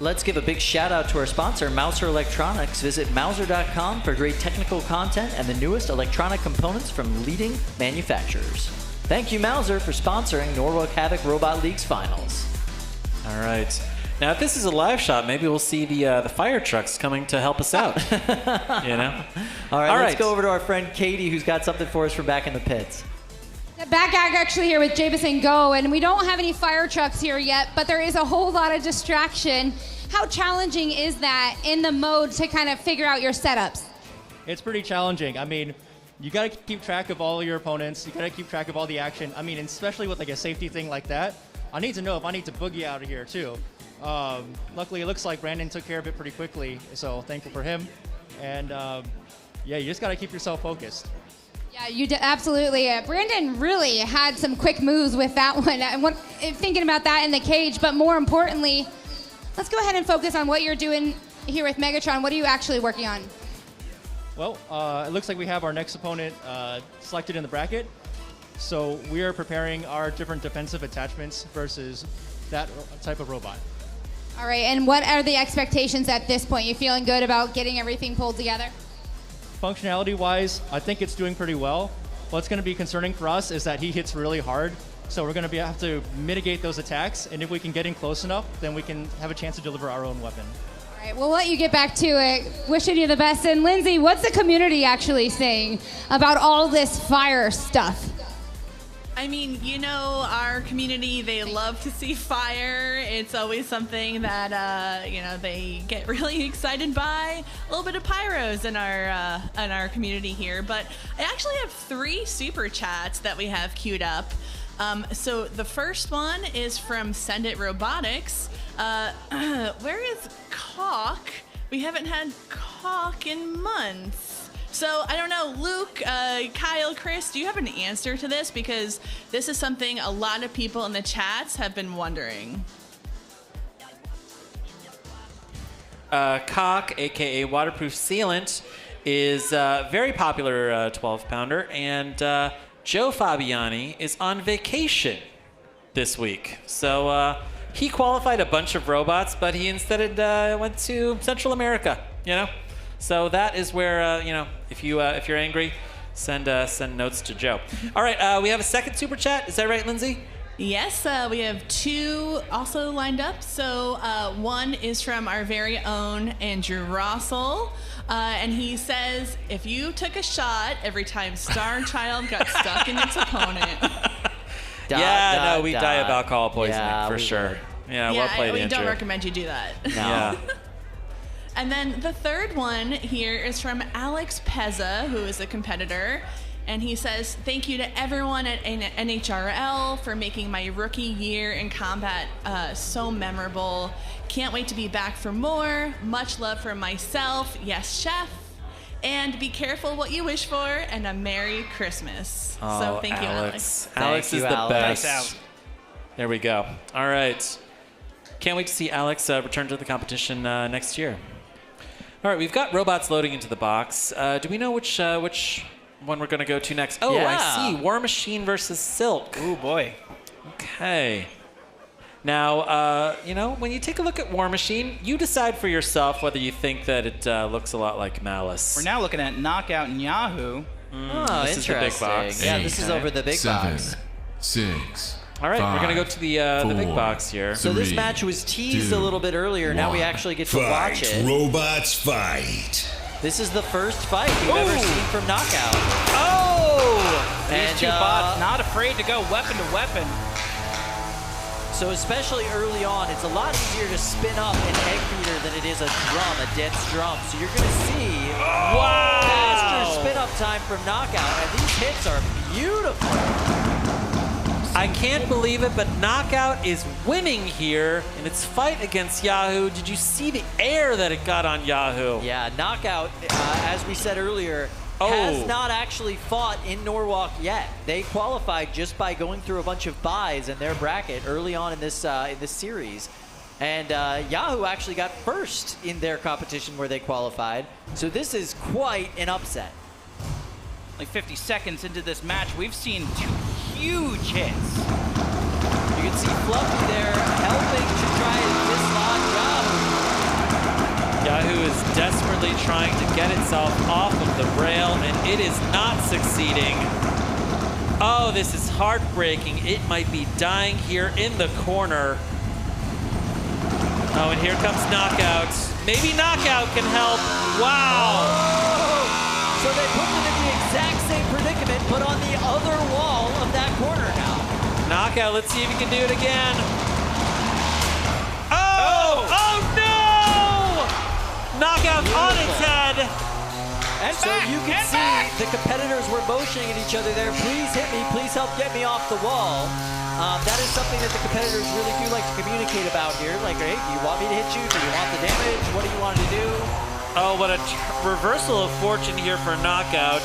Let's give a big shout out to our sponsor, Mouser Electronics. Visit Mouser.com for great technical content and the newest electronic components from leading manufacturers. Thank you, Mouser, for sponsoring Norwalk Havoc Robot League's finals. All right. Now, if this is a live shot, maybe we'll see the fire trucks coming to help us out. You know? All right, let's go over to our friend Katie, who's got something for us from back in the pits. Back actually here with Jameson Go, and we don't have any fire trucks here yet, but there is a whole lot of distraction. How challenging is that in the mode to kind of figure out your setups? It's pretty challenging. I mean, you got to keep track of all your opponents. You got to keep track of all the action. I mean, especially with like a safety thing like that, I need to know if I need to boogie out of here too. Luckily, it looks like Brandon took care of it pretty quickly, so thankful for him. And yeah, you just got to keep yourself focused. Yeah, you absolutely. Brandon really had some quick moves with that one. I'm thinking about that in the cage, but more importantly, let's go ahead and focus on what you're doing here with MegatRON. What are you actually working on? Well, it looks like we have our next opponent selected in the bracket. So we are preparing our different defensive attachments versus that type of robot. All right, and what are the expectations at this point? You feeling good about getting everything pulled together? Functionality-wise, I think it's doing pretty well. What's going to be concerning for us is that he hits really hard, so we're going to have to mitigate those attacks, and if we can get in close enough, then we can have a chance to deliver our own weapon. All right, we'll let you get back to it. Wishing you the best. And Lindsay, what's the community actually saying about all this fire stuff? I mean, you know, our community, they love to see fire. It's always something that, you know, they get really excited by. A little bit of pyros in our community here. But I actually have 3 super chats that we have queued up. So the first one is from Send It Robotics. Where is Caulk? We haven't had Caulk in months. So, I don't know, Luke, Kyle, Chris, do you have an answer to this? Because this is something a lot of people in the chats have been wondering. Caulk, aka Waterproof Sealant, is a very popular 12-pounder, and Joe Fabiani is on vacation this week. So he qualified a bunch of robots, but he instead went to Central America, you know? So that is where, you know, if you're angry, send notes to Joe. All right, we have a second super chat. Is that right, Lindsay? Yes, we have 2 also lined up. So one is from our very own Andrew Rossell. And he says, if you took a shot every time Starchild got stuck in its opponent. We die of alcohol poisoning for sure. Yeah, well played, we Andrew. don't recommend you do that. No. Yeah. And then the third one here is from Alex Pezza, who is a competitor. And he says, thank you to everyone at NHRL for making my rookie year in combat so memorable. Can't wait to be back for more. Much love from myself. Yes, chef. And be careful what you wish for, and a Merry Christmas. So thank you, Alex. Alex is the best. Nice. There we go. All right. Can't wait to see Alex return to the competition next year. All right, we've got robots loading into the box. Do we know which one we're going to go to next? Oh, yeah. I see. War Machine versus Silk. Oh, boy. Okay. Now, you know, when you take a look at War Machine, you decide for yourself whether you think that it looks a lot like Malice. We're now looking at Knockout and Yahoo. Oh, this is the big box. Yeah, this is over the big box. 7, 6. All right, 5, we're going to go to the big box here. So this match was teased a little bit earlier. Now we actually get to watch it. Robots, fight. This is the first fight we've ever seen from Knockout. Oh! These 2 bots not afraid to go weapon to weapon. So especially early on, it's a lot easier to spin up an egg beater than it is a drum, a dense drum. So you're going to see faster spin up time from Knockout. And these hits are beautiful. I can't believe it, but Knockout is winning here in its fight against Yahoo. Did you see the air that it got on Yahoo? Yeah, Knockout, as we said earlier, has not actually fought in Norwalk yet. They qualified just by going through a bunch of buys in their bracket early on in this series. And Yahoo actually got first in their competition where they qualified. So this is quite an upset. Like 50 seconds into this match, we've seen 2 huge hits. You can see Fluffy there helping to try and dislodge Yahoo. Yahoo is desperately trying to get itself off of the rail, and it is not succeeding. Oh, this is heartbreaking. It might be dying here in the corner. Oh, and here comes Knockout. Maybe Knockout can help. Wow. Oh! So they put them in the exact same predicament, but on the other wall of that corner now. Knockout, let's see if he can do it again. Oh! Oh no! Knockout on its head. And so you can see the competitors were motioning at each other there. Please hit me. Please help get me off the wall. That is something that the competitors really do like to communicate about here. Like, hey, do you want me to hit you? Do you want the damage? What do you want to do? Oh, what a reversal of fortune here for Knockout.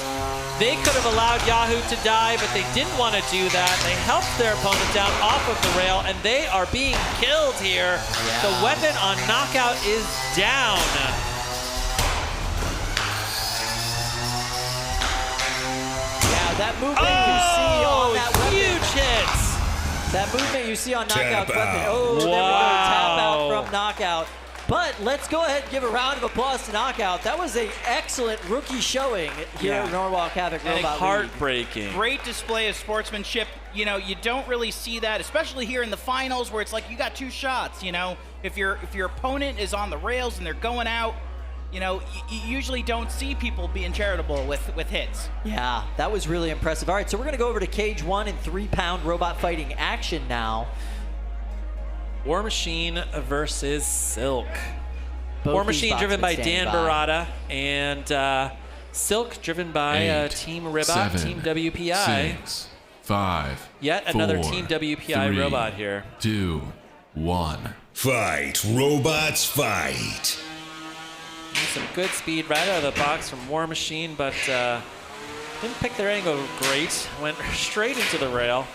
They could have allowed Yahoo to die, but they didn't want to do that. They helped their opponent down off of the rail, and they are being killed here. Yeah. The weapon on Knockout is down. Yeah, that movement you see on that weapon. Huge hits. That movement you see on Knockout's weapon. Oh, there we go. Tap out from Knockout. But let's go ahead and give a round of applause to Knockout. That was an excellent rookie showing here at Norwalk Havoc Robot League. Heartbreaking. Great display of sportsmanship. You know, you don't really see that, especially here in the finals where it's like you got 2 shots, you know. If your opponent is on the rails and they're going out, you know, you usually don't see people being charitable with hits. Yeah, that was really impressive. All right, so we're going to go over to Cage 1 and 3-pound robot fighting action now. War Machine versus Silk. Both War Machine driven by Dan by. Barada, and Silk driven by Team Ribot, 7, Team WPI. 6, 5. Yet 4, another Team WPI 3, robot here. 2, 1. Fight, robots, fight. Some good speed right out of the box from War Machine, but didn't pick their angle great. Went straight into the rail.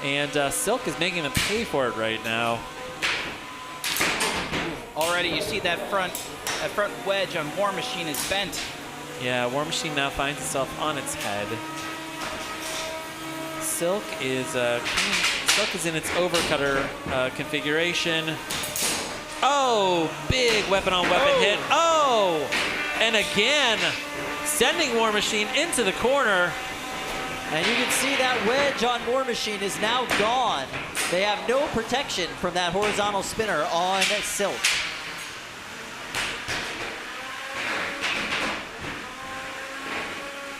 And Silk is making them pay for it right now. Already you see that front wedge on War Machine is bent. Yeah, War Machine now finds itself on its head. Silk is in its overcutter configuration. Oh, big weapon-on-weapon hit. Oh, and again, sending War Machine into the corner. And you can see that wedge on War Machine is now gone. They have no protection from that horizontal spinner on Silk.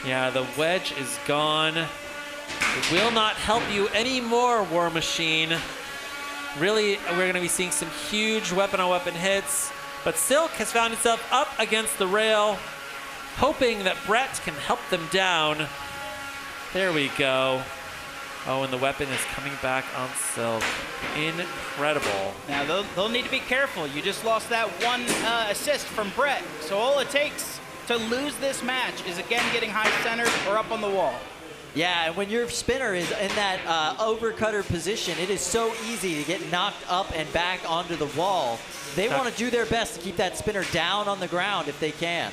Yeah, the wedge is gone. It will not help you anymore, War Machine. Really, we're going to be seeing some huge weapon-on-weapon hits. But Silk has found itself up against the rail, hoping that Brett can help them down. There we go. Oh, and the weapon is coming back on Silk. Incredible. Now, they'll need to be careful. You just lost that one assist from Brett. So all it takes to lose this match is, again, getting high centered or up on the wall. Yeah, and when your spinner is in that overcutter position, it is so easy to get knocked up and back onto the wall. They want to do their best to keep that spinner down on the ground if they can.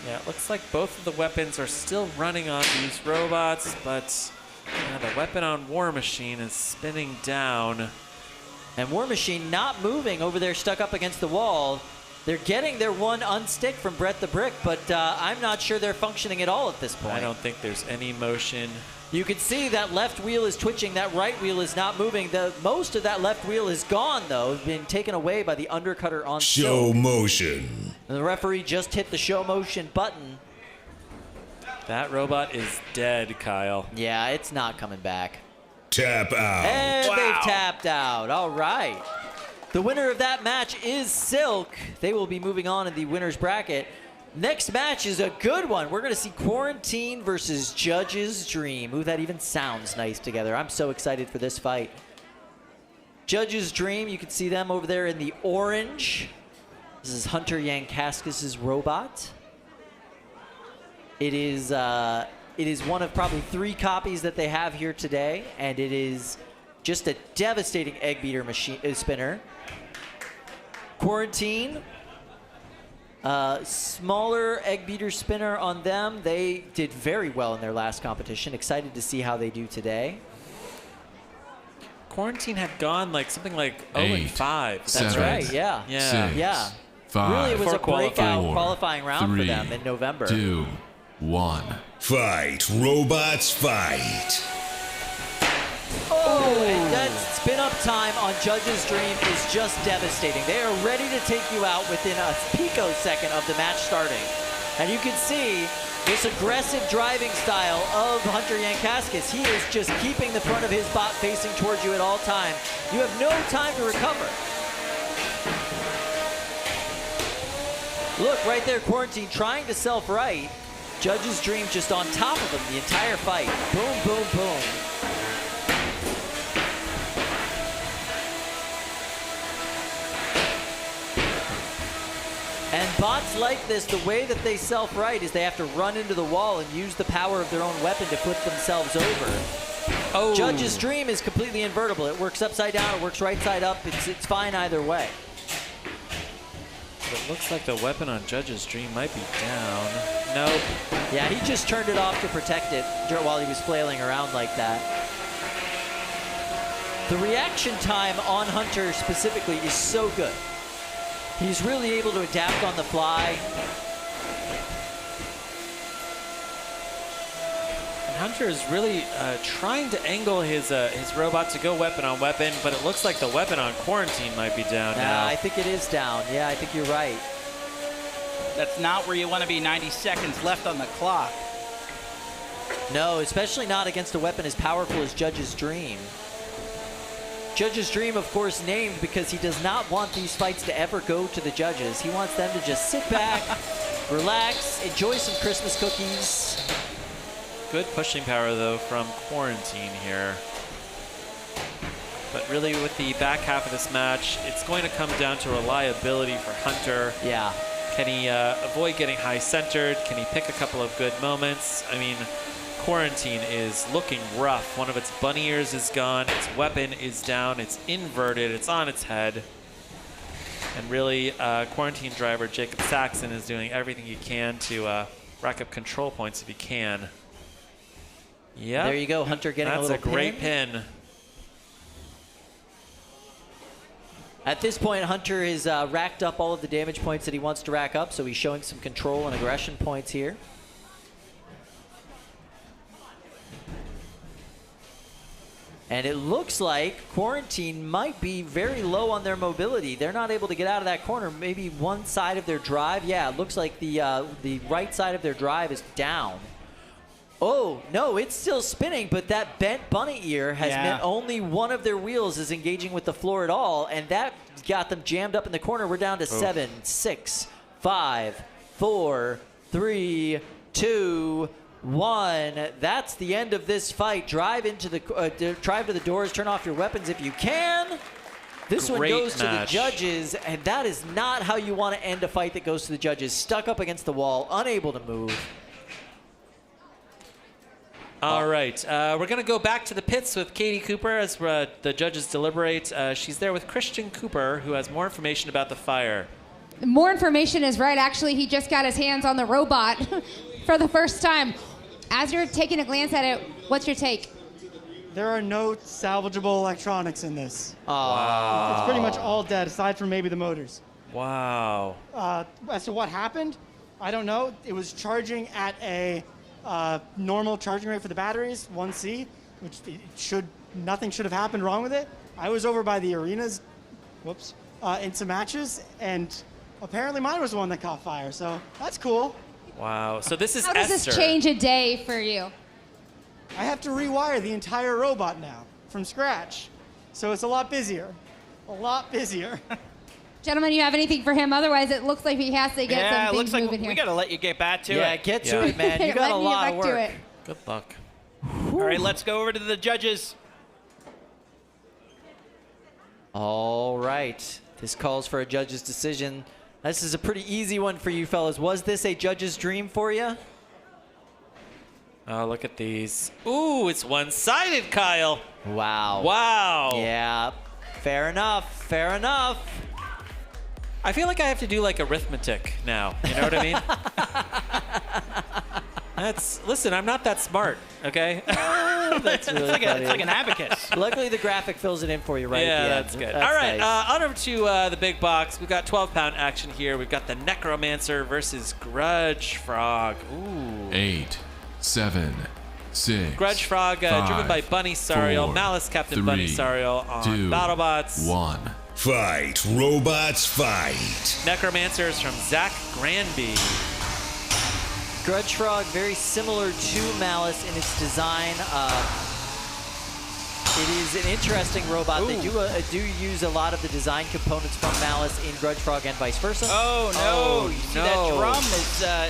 Yeah, it looks like both of the weapons are still running on these robots, but yeah, the weapon on War Machine is spinning down. And War Machine not moving over there, stuck up against the wall. They're getting their one unstick from Brett the Brick, but I'm not sure they're functioning at all at this point. I don't think there's any motion. You can see that left wheel is twitching, that right wheel is not moving. Most of that left wheel is gone, though, been taken away by the undercutter on Show motion. And the referee just hit the show motion button. That robot is dead, Kyle. Yeah, it's not coming back. Tap out. And they've tapped out. All right. The winner of that match is Silk. They will be moving on in the winner's bracket. Next match is a good one. We're going to see Quarantine versus Judge's Dream. Ooh, that even sounds nice together. I'm so excited for this fight. Judge's Dream, you can see them over there in the orange. This is Hunter Yankaskis' robot. It is one of probably 3 copies that they have here today, and it is just a devastating egg beater machine spinner. Quarantine, smaller egg beater spinner on them. They did very well in their last competition. Excited to see how they do today. Quarantine had gone like something like 0-5. That's right. Yeah. Yeah. 6, 5, really, it was a breakout 4, qualifying round 3, for them in November. 2, 1. Fight, robots, fight. Oh, and that spin-up time on Judge's Dream is just devastating. They are ready to take you out within a picosecond of the match starting. And you can see this aggressive driving style of Hunter Yankaskis. He is just keeping the front of his bot facing towards you at all times. You have no time to recover. Look, right there, Quarantine trying to self-right. Judge's Dream just on top of him the entire fight. Boom, boom, boom. And bots like this, the way that they self-right is they have to run into the wall and use the power of their own weapon to flip themselves over. Oh. Judge's Dream is completely invertible. It works upside down, it works right side up. It's fine either way. It looks like the weapon on Judge's Dream might be down. Nope. Yeah, he just turned it off to protect it while he was flailing around like that. The reaction time on Hunter specifically is so good. He's really able to adapt on the fly. And Hunter is really trying to angle his robot to go weapon on weapon, but it looks like the weapon on Quarantine might be down now. I think it is down. Yeah, I think you're right. That's not where you want to be. 90 seconds left on the clock. No, especially not against a weapon as powerful as Judge's Dream. Judge's Dream, of course, named because he does not want these fights to ever go to the judges. He wants them to just sit back, relax, enjoy some Christmas cookies. Good pushing power, though, from Quarantine here. But really, with the back half of this match, it's going to come down to reliability for Hunter. Yeah. Can he avoid getting high-centered? Can he pick a couple of good moments? I mean, Quarantine is looking rough. One of its bunny ears is gone. Its weapon is down. It's inverted. It's on its head. And really, quarantine driver Jacob Saxon is doing everything he can to rack up control points if he can. Yeah. There you go, Hunter getting a little That's a great pin. At this point, Hunter has racked up all of the damage points that he wants to rack up, so he's showing some control and aggression points here. And it looks like Quarantine might be very low on their mobility. They're not able to get out of that corner. Maybe one side of their drive. Yeah, it looks like the right side of their drive is down. Oh, no, it's still spinning, but that bent bunny ear has meant only one of their wheels is engaging with the floor at all, and that got them jammed up in the corner. We're down to 7, 6, 5, 4, 3, 2, 1. That's the end of this fight. Drive to the doors. Turn off your weapons if you can. This one goes to the judges, and that is not how you want to end a fight that goes to the judges. Stuck up against the wall, unable to move. All right, we're going to go back to the pits with Katie Cooper as the judges deliberate. She's there with Christian Cooper, who has more information about the fire. More information is right. Actually, he just got his hands on the robot for the first time. As you're taking a glance at it, what's your take? There are no salvageable electronics in this. Wow. It's pretty much all dead, aside from maybe the motors. Wow. As to what happened, I don't know. It was charging at a normal charging rate for the batteries, 1C, which nothing should have happened wrong with it. I was over by the arenas, in some matches, and apparently mine was the one that caught fire, so that's cool. Wow. So this is How does this change a day for you? I have to rewire the entire robot now from scratch, so it's a lot busier. A lot busier. Gentlemen, you have anything for him? Otherwise, it looks like he has to get some things moving here. We got to let you get back to it. Yeah, get to it, man. You got a lot of work. Good luck. All right, let's go over to the judges. All right. This calls for a judge's decision. This is a pretty easy one for you fellas. Was this a judge's dream for you? Oh, look at these. Ooh, it's one-sided, Kyle. Wow. Wow. Yeah, fair enough. Fair enough. I feel like I have to do like arithmetic now. You know what I mean? Listen, I'm not that smart, okay? That's really funny. It's like an abacus. Luckily, the graphic fills it in for you right yeah, at the end. that's good. That's All right, nice. on over to the big box. We've got 12-pound action here. We've got the Necromancer versus Grudge Frog. Ooh. 8, 7, 6. Grudge Frog, 5, driven by Bunny Sariel. 4, Malice Captain 3, Bunny Sariel on 2, BattleBots. 1. Fight, robots, fight. Necromancers from Zach Granby. Grudge Frog, very similar to Malice in its design. It is an interesting robot. Ooh. They do use a lot of the design components from Malice in Grudge Frog and vice versa. Oh, no. You see that drum?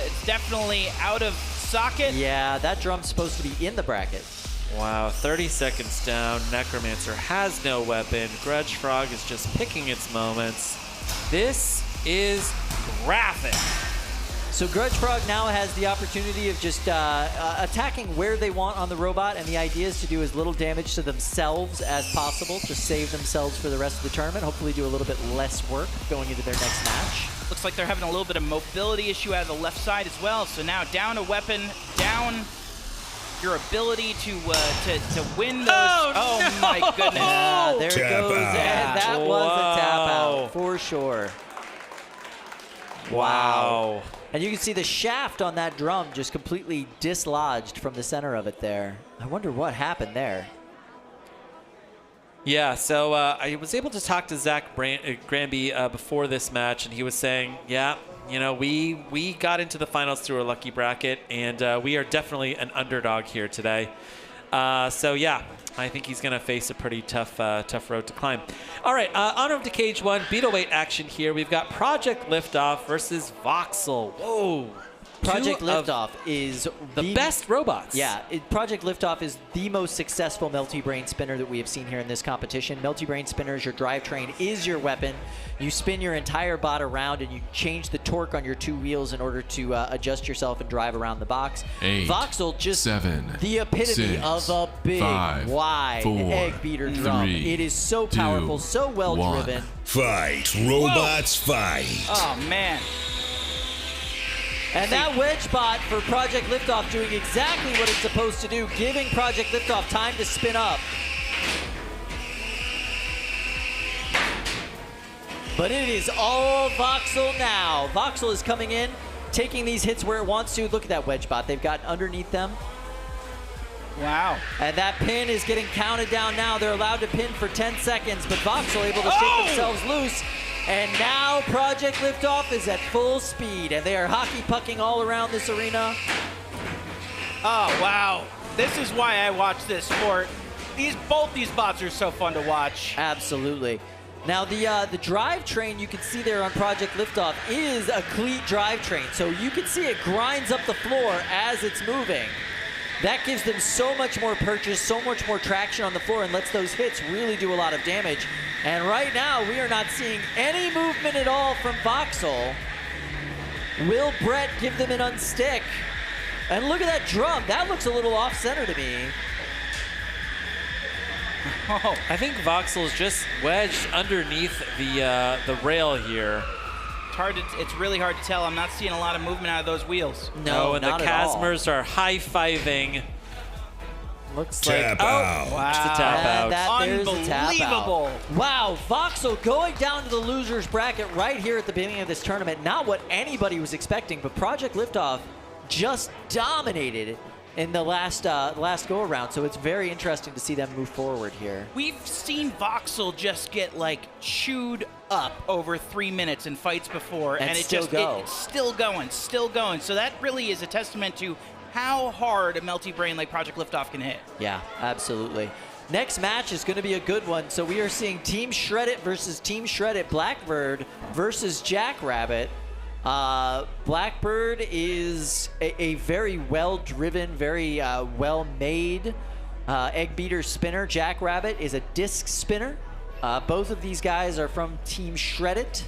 It's definitely out of socket. Yeah, that drum's supposed to be in the bracket. Wow, 30 seconds down. Necromancer has no weapon. Grudge Frog is just picking its moments. This is graphic. So Grudge Frog now has the opportunity of just attacking where they want on the robot, and the idea is to do as little damage to themselves as possible to save themselves for the rest of the tournament, hopefully do a little bit less work going into their next match. Looks like they're having a little bit of mobility issue out of the left side as well, so now down a weapon, down your ability to win those. Oh no. My goodness. Yeah, there Tap it goes. out. And that was a tap out for sure. Wow. And you can see the shaft on that drum just completely dislodged from the center of it there. I wonder what happened there. Yeah, so I was able to talk to Zach Granby before this match, and he was saying, yeah, you know, we got into the finals through a lucky bracket, and we are definitely an underdog here today. So yeah, I think he's going to face a pretty tough road to climb. All right, on over to Cage 1, Beetleweight action here. We've got Project LiftOff versus Voxel. Whoa. Project LiftOff is the best robots. Yeah, Project LiftOff is the most successful multi-brain spinner that we have seen here in this competition. Multi-brain spinner is your drivetrain, is your weapon. You spin your entire bot around and you change the torque on your two wheels in order to adjust yourself and drive around the box. 8, Voxel, just 7, the epitome 6, of a big, 5, wide 4, egg beater drum. 3, It is so 2, powerful, so well 1. driven. Fight, robots, fight. Oh, man. And that wedge bot for Project LiftOff doing exactly what it's supposed to do, giving Project LiftOff time to spin up. But it is all Voxel now. Voxel is coming in, taking these hits where it wants to. Look at that wedge bot they've got underneath them. Wow. And that pin is getting counted down now. They're allowed to pin for 10 seconds, but Voxel able to shake themselves loose. And now Project LiftOff is at full speed, and they are hockey pucking all around this arena. Oh, wow. This is why I watch this sport. Both these bots are so fun to watch. Absolutely. Now, the drivetrain you can see there on Project LiftOff is a cleat drivetrain, so you can see it grinds up the floor as it's moving. That gives them so much more purchase, so much more traction on the floor, and lets those hits really do a lot of damage. And right now, we are not seeing any movement at all from Voxel. Will Brett give them an unstick? And look at that drum. That looks a little off-center to me. Oh, I think Voxel is just wedged underneath the rail here. It's really hard to tell. I'm not seeing a lot of movement out of those wheels. No, and not the at all. Casmers are high-fiving. Looks Tap like out. Wow. It's a tap out. There's a tap out. Unbelievable. Wow, Voxel going down to the losers bracket right here at the beginning of this tournament. Not what anybody was expecting, but Project LiftOff just dominated in the last go-around, so it's very interesting to see them move forward here. We've seen Voxel just get like chewed up over 3 minutes in fights before, and it's still it's still going. So that really is a testament to how hard a multi-brain like Project LiftOff can hit. Yeah, absolutely. Next match is going to be a good one. So we are seeing Team Shreddit versus Team Shreddit. Blackbird versus Jackrabbit. Blackbird is a very well-driven, very well-made egg beater spinner. Jackrabbit is a disc spinner. Both of these guys are from Team Shreddit.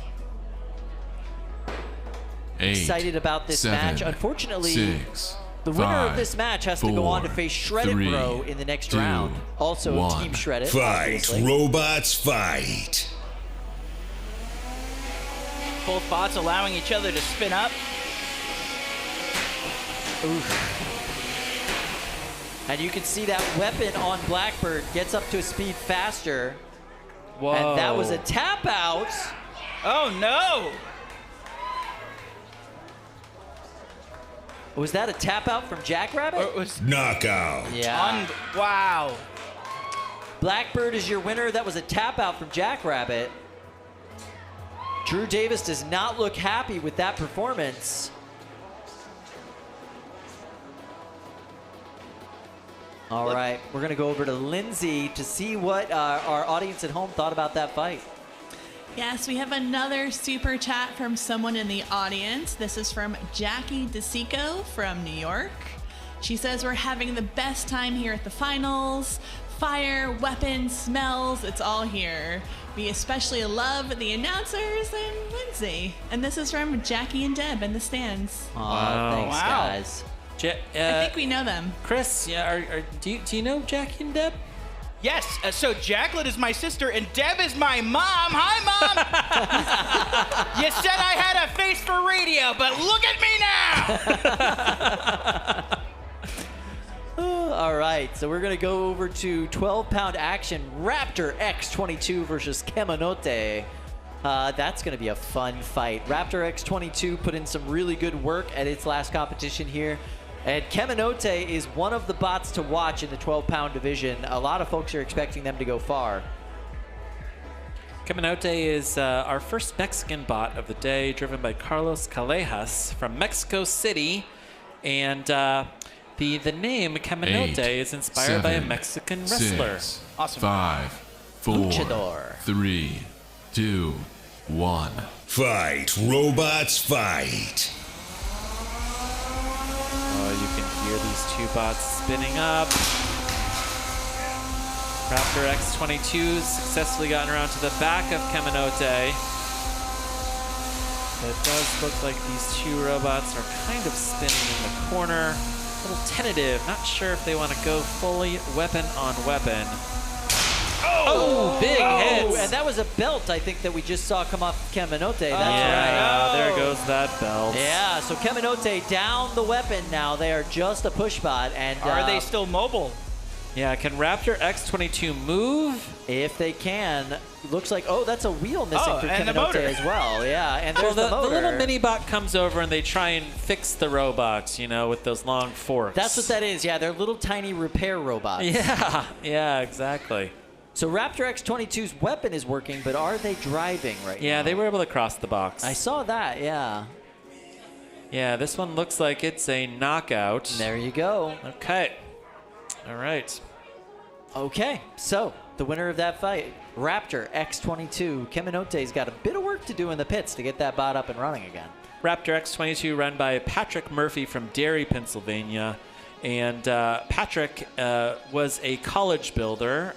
8, Excited about this 7, match. Unfortunately, 6, the winner 5, of this match has to go on to 4, face Shreddit 3, Bro in the next 2, round. Also 1. Team Shreddit. Fight, obviously. robots, fight. Both bots allowing each other to spin up. Oof. And you can see that weapon on Blackbird gets up to a speed faster. Whoa. And that was a tap out. Oh no! Was that a tap out from Jackrabbit? It was Knockout. Yeah. Wow. Blackbird is your winner. That was a tap out from Jackrabbit. Drew Davis does not look happy with that performance. All right, we're going to go over to Lindsay to see what our audience at home thought about that fight. Yes, we have another super chat from someone in the audience. This is from Jackie DeSico from New York. She says, we're having the best time here at the finals. Fire, weapons, smells, it's all here. We especially love the announcers and Lindsay. And this is from Jackie and Deb in the stands. Wow. Thanks, guys. I think we know them. Chris, do you know Jackie and Deb? Yes, so Jacqueline is my sister and Deb is my mom. Hi, Mom. You said I had a face for radio, but look at me now. All right, so we're going to go over to 12-pound action. Raptor X22 versus Kemonote. That's going to be a fun fight. Raptor X22 put in some really good work at its last competition here. And Kemonote is one of the bots to watch in the 12-pound division. A lot of folks are expecting them to go far. Kemonote is our first Mexican bot of the day, driven by Carlos Callejas from Mexico City. And the name Kemonote 8, is inspired 7, by a Mexican wrestler. 6, Awesome. 5, 4, Luchador. 3, 2, 1. Fight, robots, fight. These two bots spinning up. Raptor X22's successfully gotten around to the back of Kemonote. It does look like these two robots are kind of spinning in the corner. A little tentative, not sure if they want to go fully weapon on weapon. Oh, big hits! And that was a belt, I think, that we just saw come off Kemonote. That's right. There goes that belt. Yeah, so Kemonote down the weapon now. They are just a push bot. And are they still mobile? Yeah, can Raptor X22 move? If they can. Looks like, that's a wheel missing for and the Kemonote motor. as well. Yeah, and there's the motor. The little mini bot comes over and they try and fix the robots, you know, with those long forks. That's what that is. Yeah, they're little tiny repair robots. Yeah, exactly. So Raptor X22's weapon is working, but are they driving right now? Yeah, they were able to cross the box. I saw that, yeah. Yeah, this one looks like it's a knockout. There you go. Okay. All right. Okay, so the winner of that fight, Raptor X22. Kemonote's got a bit of work to do in the pits to get that bot up and running again. Raptor X22 run by Patrick Murphy from Derry, Pennsylvania. And Patrick was a college builder,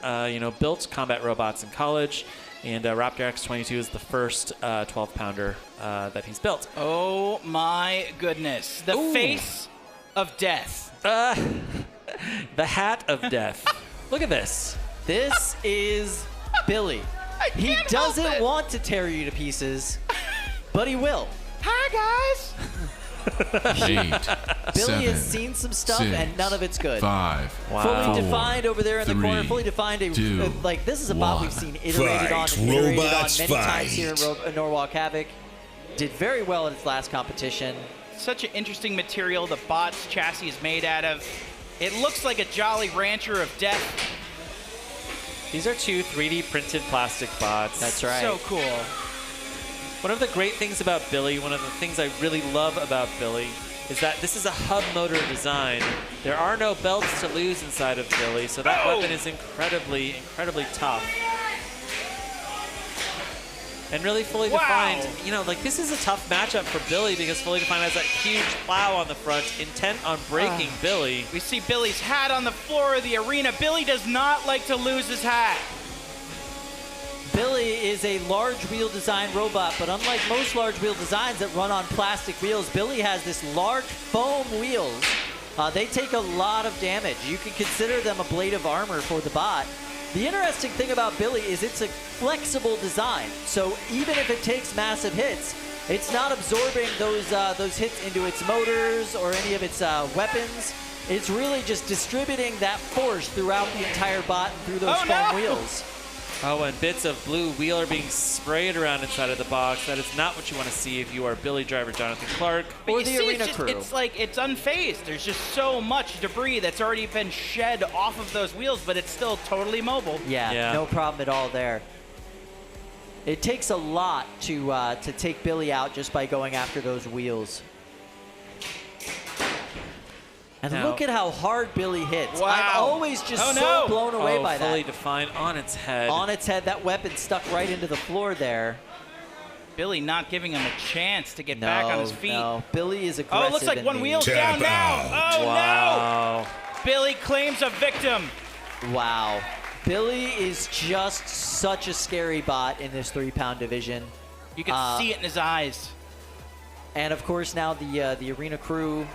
built combat robots in college. And Raptor X22 is the first 12-pounder that he's built. Oh, my goodness. The face of death. The hat of death. Look at this. This is Billy. He doesn't want to tear you to pieces, but he will. Hi, guys. 8, Billy has seen some stuff, 6, and none of it's good. 5, Fully defined over there in the corner. Fully defined. Like, this is a bot we've seen iterated on and iterated on many times here in Norwalk Havoc. Did very well at its last competition. Such an interesting material the bot's chassis is made out of. It looks like a Jolly Rancher of death. These are two 3D printed plastic bots. That's right. So cool. One of the great things about Billy, one of the things I really love about Billy, is that this is a hub motor design. There are no belts to lose inside of Billy, so that weapon is incredibly, incredibly tough. And really fully defined, this is a tough matchup for Billy because fully defined has that huge plow on the front, intent on breaking Billy. We see Billy's hat on the floor of the arena. Billy does not like to lose his hat. Billy is a large wheel design robot, but unlike most large wheel designs that run on plastic wheels, Billy has this large foam wheels. They take a lot of damage. You can consider them a blade of armor for the bot. The interesting thing about Billy is it's a flexible design. So even if it takes massive hits, it's not absorbing those hits into its motors or any of its weapons. It's really just distributing that force throughout the entire bot and through those foam wheels. Oh, and bits of blue wheel are being sprayed around inside of the box. That is not what you want to see if you are Billy driver Jonathan Clark. Or the arena crew. It's like it's unfazed. There's just so much debris that's already been shed off of those wheels, but it's still totally mobile. Yeah. No problem at all there. It takes a lot to take Billy out just by going after those wheels. And look at how hard Billy hits. Wow. I'm always just so blown away by that. Fully defined on its head. On its head, that weapon stuck right into the floor there. Billy not giving him a chance to get back on his feet. No, Billy is aggressive. Oh, it looks like one wheel's down now. Oh, no. Billy claims a victim. Wow. Billy is just such a scary bot in this 3-pound division. You can see it in his eyes. And, of course, now the arena crew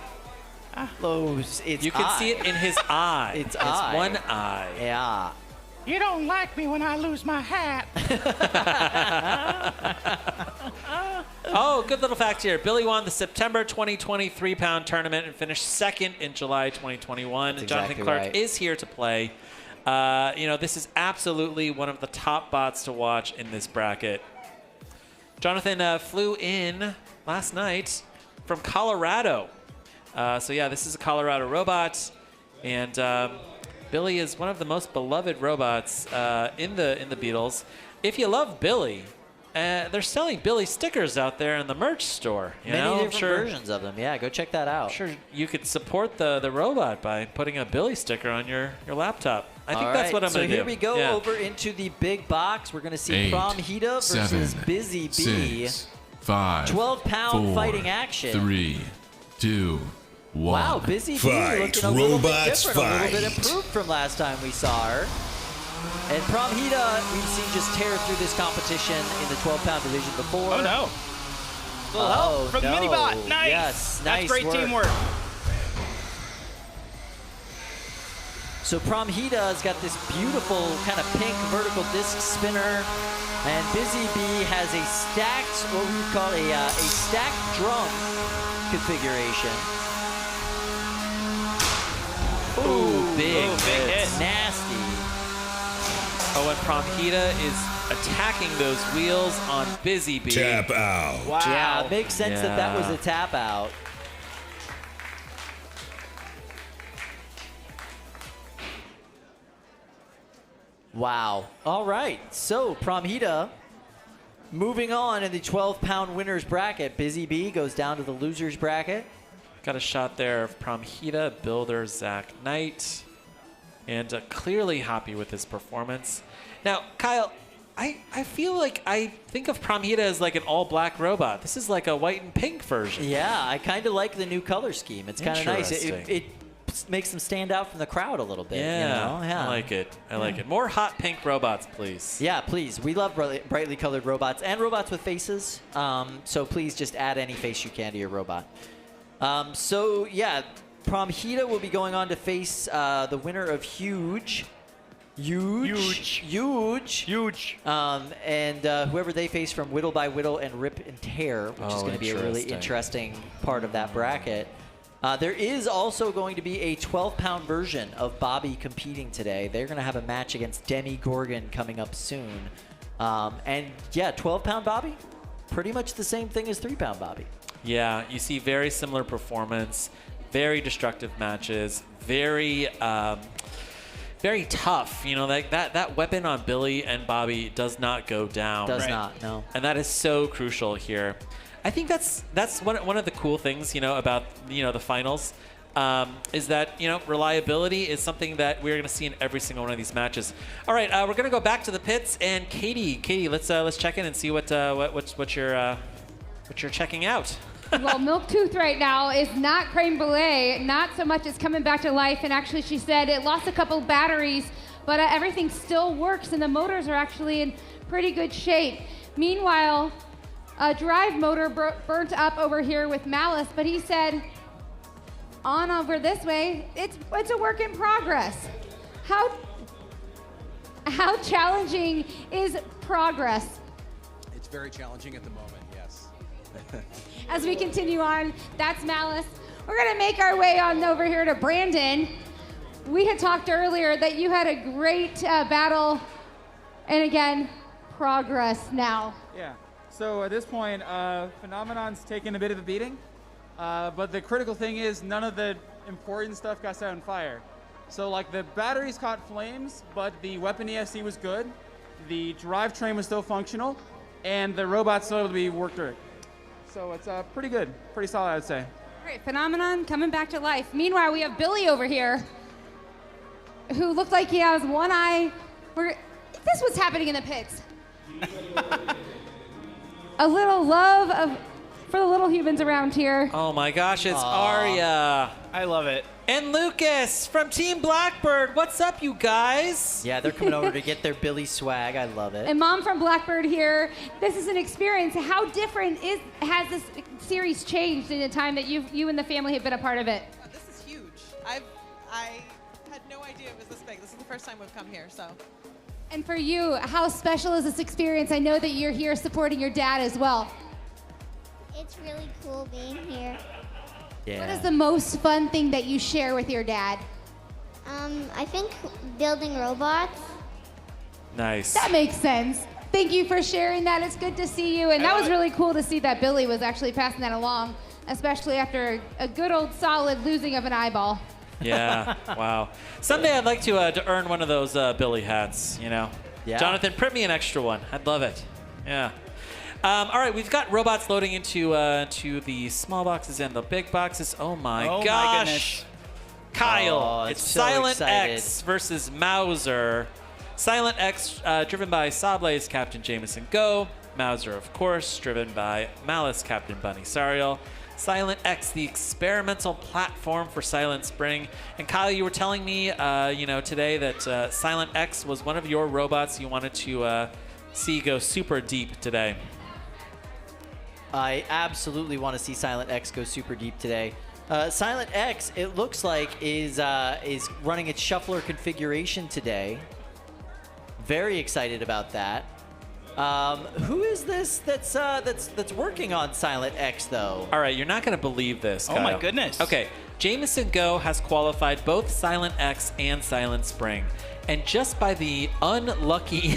close its You can eye. see it in his eye. It's one eye. Yeah. You don't like me when I lose my hat. Oh, good little fact here. Billy won the September 2020 3-pound tournament and finished second in July 2021. That's Jonathan exactly Clark right. is here to play. This is absolutely one of the top bots to watch in this bracket. Jonathan flew in last night from Colorado. This is a Colorado robot, and Billy is one of the most beloved robots in the Beatles. If you love Billy, they're selling Billy stickers out there in the merch store. Many different versions of them. Yeah, go check that out. I'm sure you could support the robot by putting a Billy sticker on your laptop. I think that's what I'm going to do. So here we go over into the big box. We're going to see 8, Pramheda versus 7, Busy Bee. 6, 5, 12-pound 4, fighting action. 3, 2, Wow, Busy Bee Fight, looking a little bit robots, different, a little bit fight. improved from last time we saw her. And Pramheda, we've seen just tear through this competition in the 12-pound division before. Oh, no. Little help from the Minibot. Nice. Yes, That's nice great work. teamwork. So Pramheda's got this beautiful kind of pink vertical disc spinner, and Busy Bee has a stacked, what we would call a stacked drum configuration. Ooh, big hit. Nasty. Oh, and Pramheda is attacking those wheels on Busy Bee. Tap out. Wow. Yeah, it makes sense that that was a tap out. Wow. All right. So Pramheda moving on in the 12-pound winners bracket. Busy Bee goes down to the losers bracket. Got a shot there of Pramheda, builder Zach Knight, and clearly happy with his performance. Now, Kyle, I feel like I think of Pramheda as like an all-black robot. This is like a white and pink version. Yeah, I kind of like the new color scheme. It's kind of nice. It makes them stand out from the crowd a little bit. Yeah, you know? Yeah. I like it. I like it. More hot pink robots, please. Yeah, please. We love brightly colored robots and robots with faces. So please just add any face you can to your robot. So yeah, Pramheda will be going on to face the winner of Huge. And whoever they face from Whittle by Whittle and Rip and Tear, which is going to be a really interesting part of that bracket. There is also going to be a 12-pound version of Bobby competing today. They're going to have a match against Demi Gorgon coming up soon. And yeah, 12-pound Bobby, pretty much the same thing as 3-pound Bobby. Yeah, you see very similar performance, very destructive matches, very very tough. You know, like that weapon on Billy and Bobby does not go down. Does not, no. And that is so crucial here. I think that's one of the cool things, you know, about, you know, the finals, is that, you know, reliability is something that we're going to see in every single one of these matches. All right, we're going to go back to the pits, and Katie, let's check in and see what you're checking out. Well, Milk Tooth right now is not creme brulee, not so much as coming back to life. And actually, she said it lost a couple batteries, but everything still works, and the motors are actually in pretty good shape. Meanwhile, a drive motor burnt up over here with Malice, but he said, on over this way, it's a work in progress. How challenging is progress? It's very challenging at the moment, yes. As we continue on, that's Malice. We're gonna make our way on over here to Brandon. We had talked earlier that you had a great battle, and again, progress now. Yeah, so at this point, Phenomenon's taken a bit of a beating, but the critical thing is none of the important stuff got set on fire. So like the batteries caught flames, but the weapon ESC was good, the drivetrain was still functional, and the robot's still able to be worked through it. So it's pretty good, pretty solid, I would say. All right, Phenomenon coming back to life. Meanwhile, we have Billy over here, who looked like he has one eye. This was happening in the pits. A little love for the little humans around here. Oh my gosh, it's Arya. I love it. And Lucas from Team Blackbird. What's up, you guys? Yeah, they're coming over to get their Billy swag. I love it. And Mom from Blackbird here. This is an experience. How different has this series changed in the time that you and the family have been a part of it? This is huge. I had no idea it was this big. This is the first time we've come here, so. And for you, how special is this experience? I know that you're here supporting your dad as well. It's really cool being here. Yeah. What is the most fun thing that you share with your dad? I think building robots. Nice. That makes sense. Thank you for sharing that. It's good to see you. And that was really cool to see that Billy was actually passing that along, especially after a good old solid losing of an eyeball. Yeah, wow. Someday I'd like to earn one of those Billy hats, you know? Yeah. Jonathan, print me an extra one. I'd love it. Yeah. All right, we've got robots loading into to the small boxes and the big boxes. Oh my gosh. My goodness. Kyle, Oh, it's so Silent excited. X versus Mauser. Silent X driven by Sawblaze, Captain Jameson Go. Mauser, of course, driven by Malice, Captain Bunny Sariel. Silent X, the experimental platform for Silent Spring. And Kyle, you were telling me, today that Silent X was one of your robots you wanted to see go super deep today. I absolutely want to see Silent X go super deep today. Silent X, it looks like, is running its shuffler configuration today. Very excited about that. Who is this that's working on Silent X though? All right, you're not going to believe this, Kyle. Oh my goodness. Okay, Jameson Go has qualified both Silent X and Silent Spring. And just by the unlucky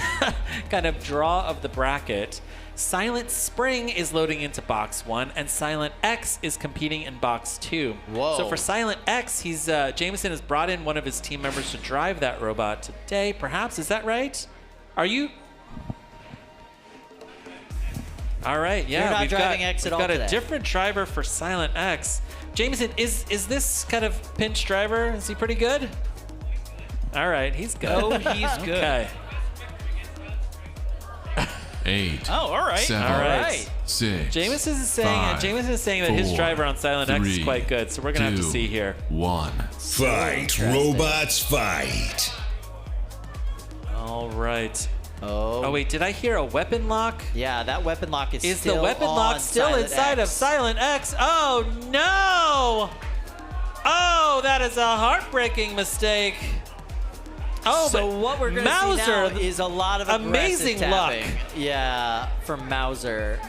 kind of draw of the bracket, Silent Spring is loading into box 1, and Silent X is competing in box 2. Whoa. So for Silent X, Jameson has brought in one of his team members to drive that robot today, perhaps. Is that right? Are you? All right, yeah. You're not we've driving got, X at we've all got today. a different driver for Silent X. Jameson, is this kind of pinch driver? Is he pretty good? All right, he's good. Oh, he's good. Okay. 8. Oh, all right. 7. All right. 6. Jameson is saying 5, that his 4, driver on Silent X is 3, quite good, so we're gonna have to 2, see here. 1. Fight, robots, fight. All right. Oh wait, did I hear a weapon lock? Yeah, that weapon lock is Is still the weapon on lock still Silent inside X. of Silent X? Oh no! Oh, that is a heartbreaking mistake. Oh, so but what we're going to see now Mauser, is a lot of amazing aggressive luck. tapping. Yeah, from Mauser.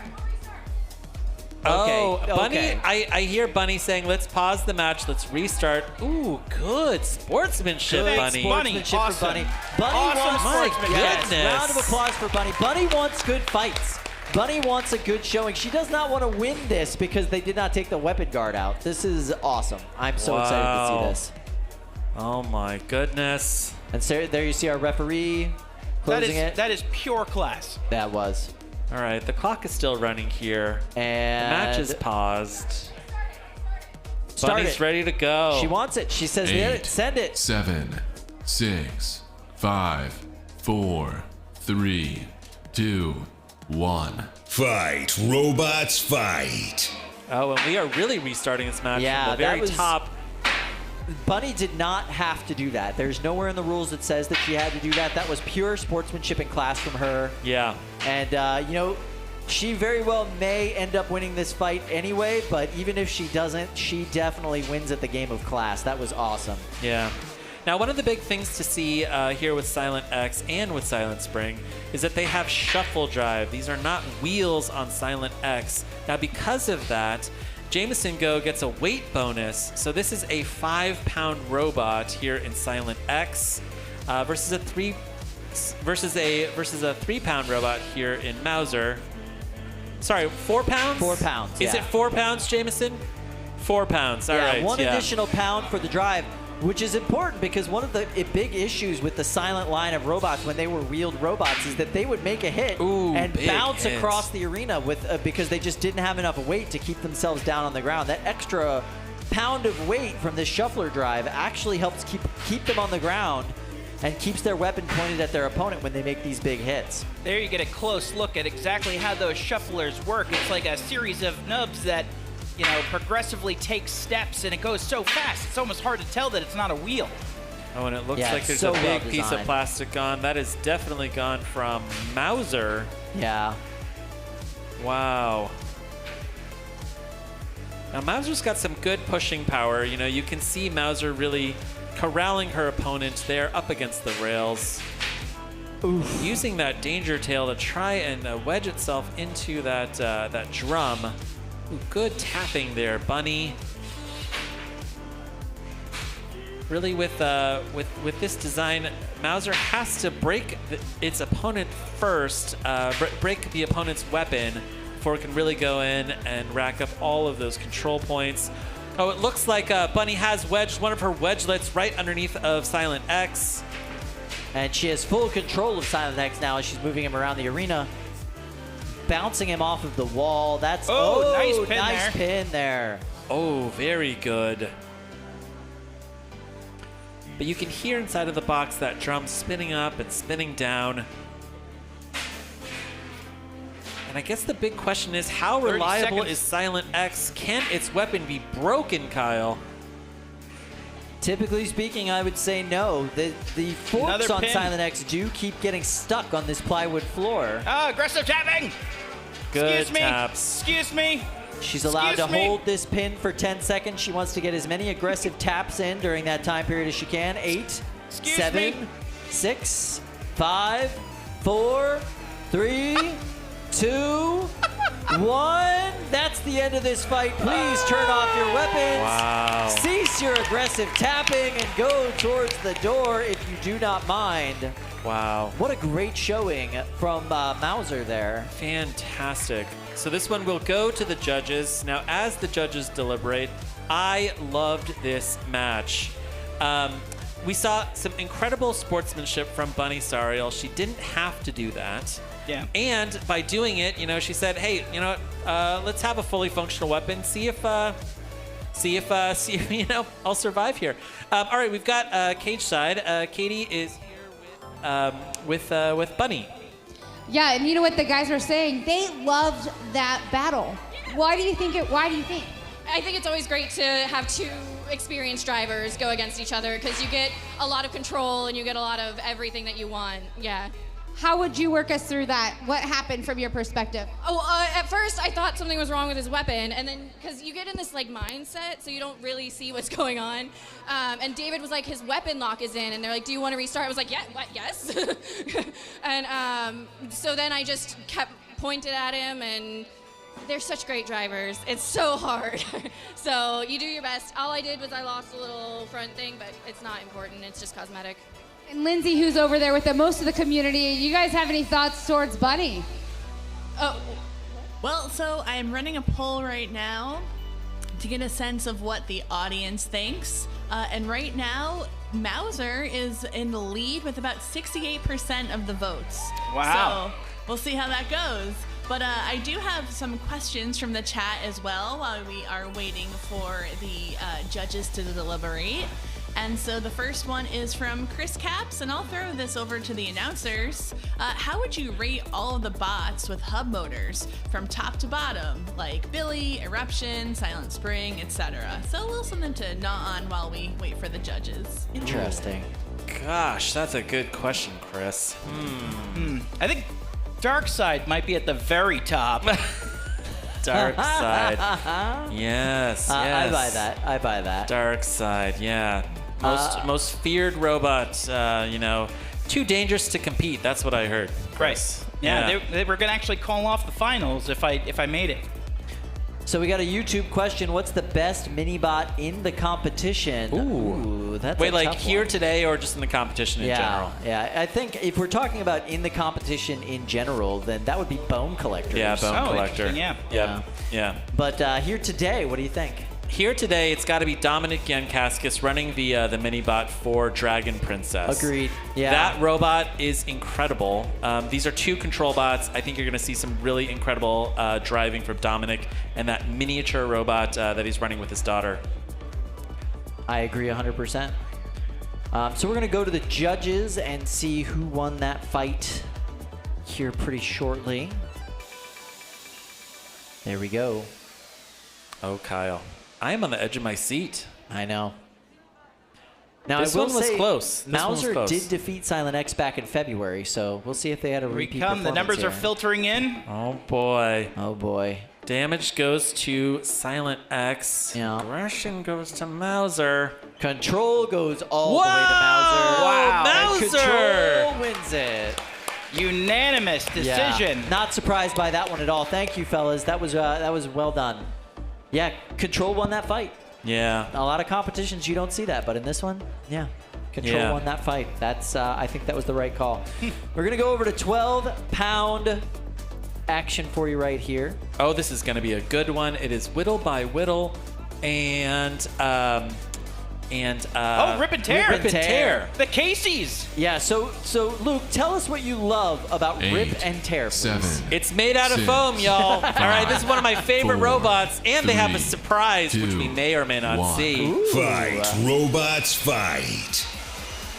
Oh, Okay, Bunny, okay. I hear Bunny saying, let's pause the match, let's restart. Ooh, good sportsmanship, Good Bunny. sportsmanship Awesome. for Bunny. Bunny Awesome wants sportsmanship. yes, Goodness. round of applause for Bunny. Bunny wants good fights. Bunny wants a good showing. She does not want to win this because they did not take the weapon guard out. This is awesome. I'm so excited to see this. Oh my goodness. And so there you see our referee closing it. That is pure class. That was. All right, the clock is still running here. And the match is paused. Start Bunny's it. ready to go. She wants it. She says, 8, send it. 7, 6, 5, 4, 3, 2, 1. Fight, robots, fight. Oh, and we are really restarting this match Yeah, from the very that was- top. Bunny did not have to do that. There's nowhere in the rules that says that she had to do that. That was pure sportsmanship and class from her. Yeah. And, she very well may end up winning this fight anyway, but even if she doesn't, she definitely wins at the game of class. That was awesome. Yeah. Now, one of the big things to see here with Silent X and with Silent Spring is that they have shuffle drive. These are not wheels on Silent X. Now, because of that, Jameson Go gets a weight bonus. So this is a 5-pound robot here in Silent X versus a 3-pound robot here in Mauser. Sorry, 4 pounds? 4 pounds. Is yeah. it 4 pounds, Jameson? 4 pounds. All right. One additional pound for the drive, which is important because one of the big issues with the Silent line of robots when they were wheeled robots is that they would make a hit and big bounce hits. across the arena because they just didn't have enough weight to keep themselves down on the ground. That extra pound of weight from this shuffler drive actually helps keep them on the ground and keeps their weapon pointed at their opponent when they make these big hits. There you get a close look at exactly how those shufflers work. It's like a series of nubs that, progressively take steps, and it goes so fast, it's almost hard to tell that it's not a wheel. Oh, and it looks Yeah, like there's so a well big piece of designed. plastic gone. That is definitely gone from Mauser. Yeah. Wow. Now, Mauser's got some good pushing power. You can see Mauser really corralling her opponent there up against the rails. Oof. Using that danger tail to try and wedge itself into that drum. Ooh, good tapping there, Bunny. Really, with this design, Mauser has to break its opponent first, break the opponent's weapon before it can really go in and rack up all of those control points. Oh, it looks like Bunny has wedged one of her wedgelets right underneath of Silent X. And she has full control of Silent X now as she's moving him around the arena. Bouncing him off of the wall. That's nice pin nice there. pin there. Oh, very good. But you can hear inside of the box that drum spinning up and spinning down. And And I guess the big question is, how 30 reliable seconds. is Silent X? Can its weapon be broken, Kyle? Typically speaking, I would say no. The forks Another on pin. Silent X do keep getting stuck on this plywood floor. Oh, aggressive tapping! Good Excuse me. taps. Excuse me. She's allowed Excuse to me. hold this pin for 10 seconds. She wants to get as many aggressive taps in during that time period as she can. 8, Excuse 7, me. 6, 5, 4, 3, 2, 1. That's the end of this fight. Please turn off your weapons. Wow. Cease your aggressive tapping and go towards the door if you do not mind. Wow. What a great showing from Mauser there. Fantastic. So this one will go to the judges. Now, as the judges deliberate, I loved this match. We saw some incredible sportsmanship from Bunny Sariel. She didn't have to do that. Yeah. And by doing it, she said, "Hey, let's have a fully functional weapon. See if I'll survive here." All right, we've got cage side. Katie is here with Bunny. Yeah, and you know what the guys are saying? They loved that battle. Why do you think? I think it's always great to have two experienced drivers go against each other because you get a lot of control and you get a lot of everything that you want. Yeah. How would you work us through that? What happened from your perspective? At first I thought something was wrong with his weapon, and then because you get in this mindset, so you don't really see what's going on. And David was like, his weapon lock is in, and they're like, "Do you want to restart?" I was like, "Yeah, what? Yes." And so then I just kept pointed at him, and they're such great drivers. It's so hard. So you do your best. All I did was I lost a little front thing, but it's not important. It's just cosmetic. And Lindsay, who's over there with most of the community, you guys have any thoughts towards Bunny? Oh, well, so I'm running a poll right now to get a sense of what the audience thinks. And right now, Mauser is in the lead with about 68% of the votes. Wow. So we'll see how that goes. But I do have some questions from the chat as well while we are waiting for the judges to deliberate. And so the first one is from Chris Caps, and I'll throw this over to the announcers. How would you rate all of the bots with hub motors from top to bottom, like Billy, Eruption, Silent Spring, etc.? So a little something to gnaw on while we wait for the judges. Interesting. Gosh, that's a good question, Chris. I think Dark Side might be at the very top. Dark Side. Yes, yes. I buy that. Dark Side, yeah. Most feared robot, too dangerous to compete. That's what I heard. Right. Yeah, they were going to actually call off the finals if I made it. So we got a YouTube question. What's the best mini-bot in the competition? Ooh, that's Wait, a like tough here one. today or just in the competition in general? Yeah, I think if we're talking about in the competition in general, then that would be Bone Collector. Yeah, Bone Collector. Yeah. Yeah. But here today, what do you think? Here today, it's got to be Dominic Yankaskis running the mini-bot for Dragon Princess. Agreed. Yeah. That robot is incredible. These are two control bots. I think you're going to see some really incredible driving from Dominic and that miniature robot that he's running with his daughter. I agree 100%. So we're going to go to the judges and see who won that fight here pretty shortly. There we go. Oh, Kyle. I am on the edge of my seat. I know. Now, This I will one was say, close. This one was Mauser close. did defeat Silent X back in February, so we'll see if they had a repeat The performance numbers here. are filtering in. Oh, boy. Oh, boy. Damage goes to Silent X. Yeah. Aggression goes to Mauser. Control goes all Whoa! the way to Mauser. Wow. And Mauser! Control wins it. Unanimous decision. Yeah. Not surprised by that one at all. Thank you, fellas. That was well done. Yeah, Control won that fight. Yeah. A lot of competitions you don't see that, but in this one, yeah. Control won that fight. That's I think that was the right call. We're gonna go over to 12-pound action for you right here. Oh, this is going to be a good one. It is Whittle by Whittle and Rip and Tear. Rip and Tear. The Casey's. Yeah, so Luke, tell us what you love about 8, Rip and Tear, please. 7. It's made out of 6, foam, y'all. All right, this is one of my favorite 4, robots, and they have a 3, surprise, which 2, we may or may not 1. see. Fight, robots, fight.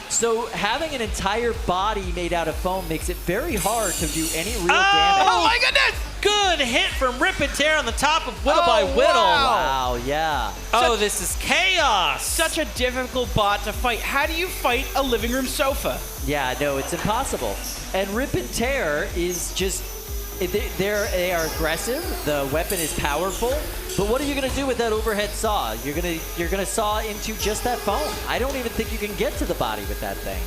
So having an entire body made out of foam makes it very hard to do any real damage. Oh my goodness! Good hit from Rip and Tear on the top of Whittle by Whittle. Wow, yeah. Oh, this is chaos. Such a difficult bot to fight. How do you fight a living room sofa? Yeah, no, it's impossible. And Rip and Tear is just, they are aggressive. The weapon is powerful. But what are you gonna do with that overhead saw? You're gonna saw into just that foam. I don't even think you can get to the body with that thing.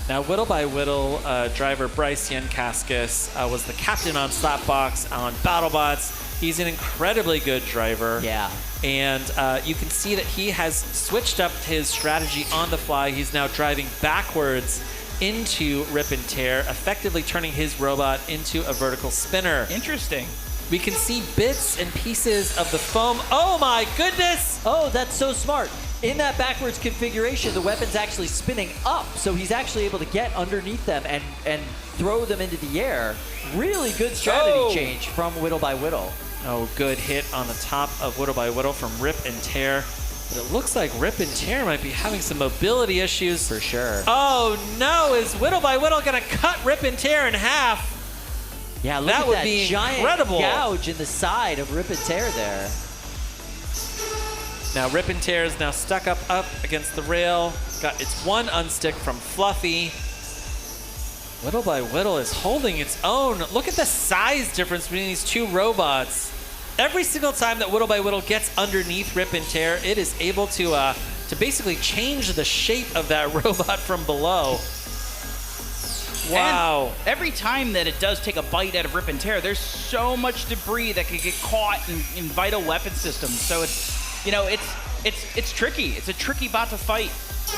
Now, Whittle by Whittle driver Bryce Yankaskis was the captain on Slapbox on BattleBots. He's an incredibly good driver. Yeah. And you can see that he has switched up his strategy on the fly. He's now driving backwards into Rip and Tear, effectively turning his robot into a vertical spinner. Interesting. We can see bits and pieces of the foam. Oh my goodness! Oh, that's so smart. In that backwards configuration, the weapon's actually spinning up, so he's actually able to get underneath them and throw them into the air. Really good strategy change from Whittle by Whittle. Oh, good hit on the top of Whittle by Whittle from Rip and Tear. But it looks like Rip and Tear might be having some mobility issues. For sure. Oh no, is Whittle by Whittle gonna cut Rip and Tear in half? Yeah, look that at would that be giant incredible. gouge in the side of Rip and Tear there. Now Rip and Tear is now stuck up against the rail. Got its one unstick from Fluffy. Whittle by Whittle is holding its own. Look at the size difference between these two robots. Every single time that Whittle by Whittle gets underneath Rip and Tear, it is able to basically change the shape of that robot from below. Wow. And every time that it does take a bite out of Rip and Tear, there's so much debris that could get caught in vital weapon systems. So it's tricky. It's a tricky bot to fight.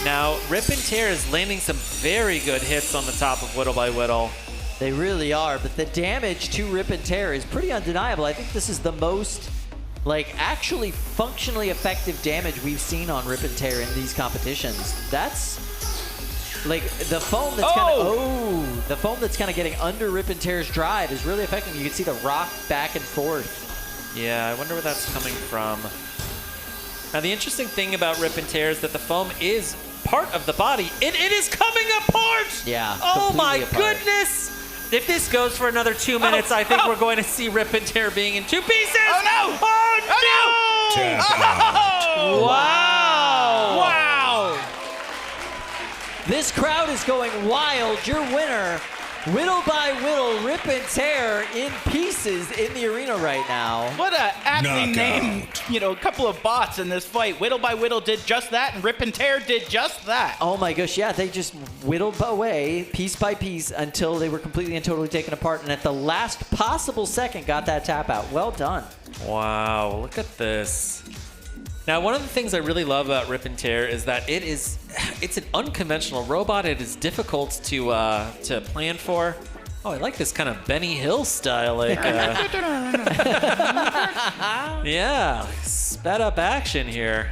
Now, Rip and Tear is landing some very good hits on the top of Whittle by Whittle. They really are, but the damage to Rip and Tear is pretty undeniable. I think this is the most, actually functionally effective damage we've seen on Rip and Tear in these competitions. That's, the foam that's kind of getting under Rip and Tear's drive is really effective. You can see the rock back and forth. Yeah, I wonder where that's coming from. Now, the interesting thing about Rip and Tear is that the foam is part of the body. It is coming apart! Yeah, oh my apart. goodness! If this goes for another 2 minutes, I think we're going to see Rip and Tear being in two pieces! Oh no! Oh no! Oh, no! Wow! Wow! This crowd is going wild. Your winner, Whittle by Whittle, Rip and Tear in pieces in the arena right now. What a aptly named, couple of bots in this fight. Whittle by Whittle did just that, and Rip and Tear did just that. Oh my gosh, yeah, they just whittled away piece by piece until they were completely and totally taken apart, and at the last possible second got that tap out. Well done. Wow, look at this. Now, one of the things I really love about Rip and Tear is that it's an unconventional robot. It is difficult to plan for. Oh, I like this kind of Benny Hill style, yeah, sped up action here.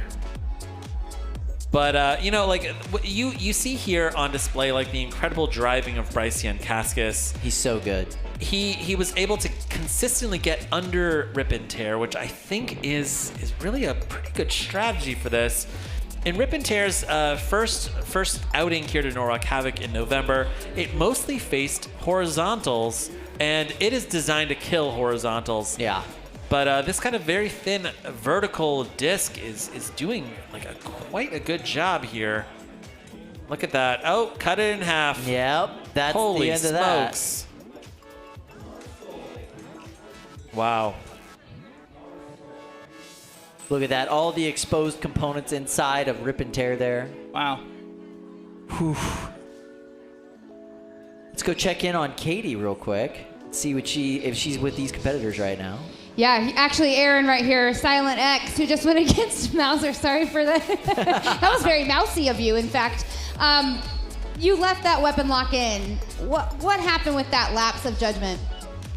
But you see here on display the incredible driving of Bryce Yankaskis. He's so good. He was able to consistently get under Rip and Tear, which I think is really a pretty good strategy for this. In Rip and Tear's first outing here to Norwalk Havoc in November, it mostly faced horizontals, and it is designed to kill horizontals. Yeah. But this kind of very thin vertical disc is doing quite a good job here. Look at that. Oh, cut it in half. Yep, that's Holy the end smokes. of that. Wow. Look at that, all the exposed components inside of Rip and Tear there. Wow. Whew. Let's go check in on Katie real quick. See if she's with these competitors right now. Yeah, actually, Aaron right here, Silent X, who just went against Mouser. Sorry for that. That was very mousy of you, in fact. You left that weapon lock in. What happened with that lapse of judgment?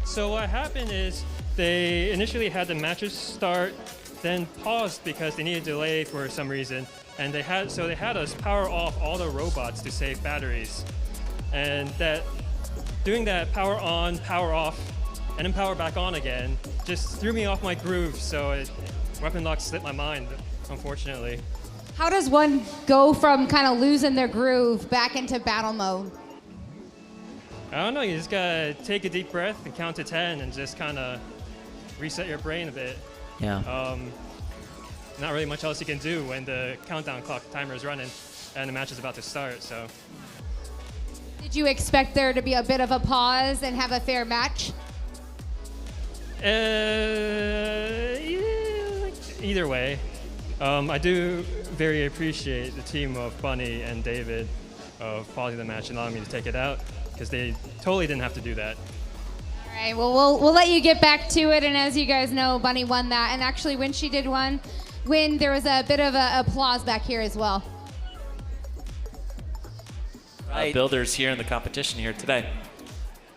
So what happened is they initially had the matches start, then paused because they needed delay for some reason, and they had us power off all the robots to save batteries, and doing that power on, power off, and then power back on again just threw me off my groove. So weapon lock slipped my mind, unfortunately. How does one go from kind of losing their groove back into battle mode? I don't know. You just gotta take a deep breath and count to 10 and just kind of reset your brain a bit. Yeah. Not really much else you can do when the countdown clock timer is running and the match is about to start. So. Did you expect there to be a bit of a pause and have a fair match? Either way, I do very appreciate the team of Bunny and David of pausing the match and allowing me to take it out, because they totally didn't have to do that. All right, well, we'll let you get back to it. And as you guys know, Bunny won that. And actually, when she did win, there was a bit of applause back here as well. Builders here in the competition here today.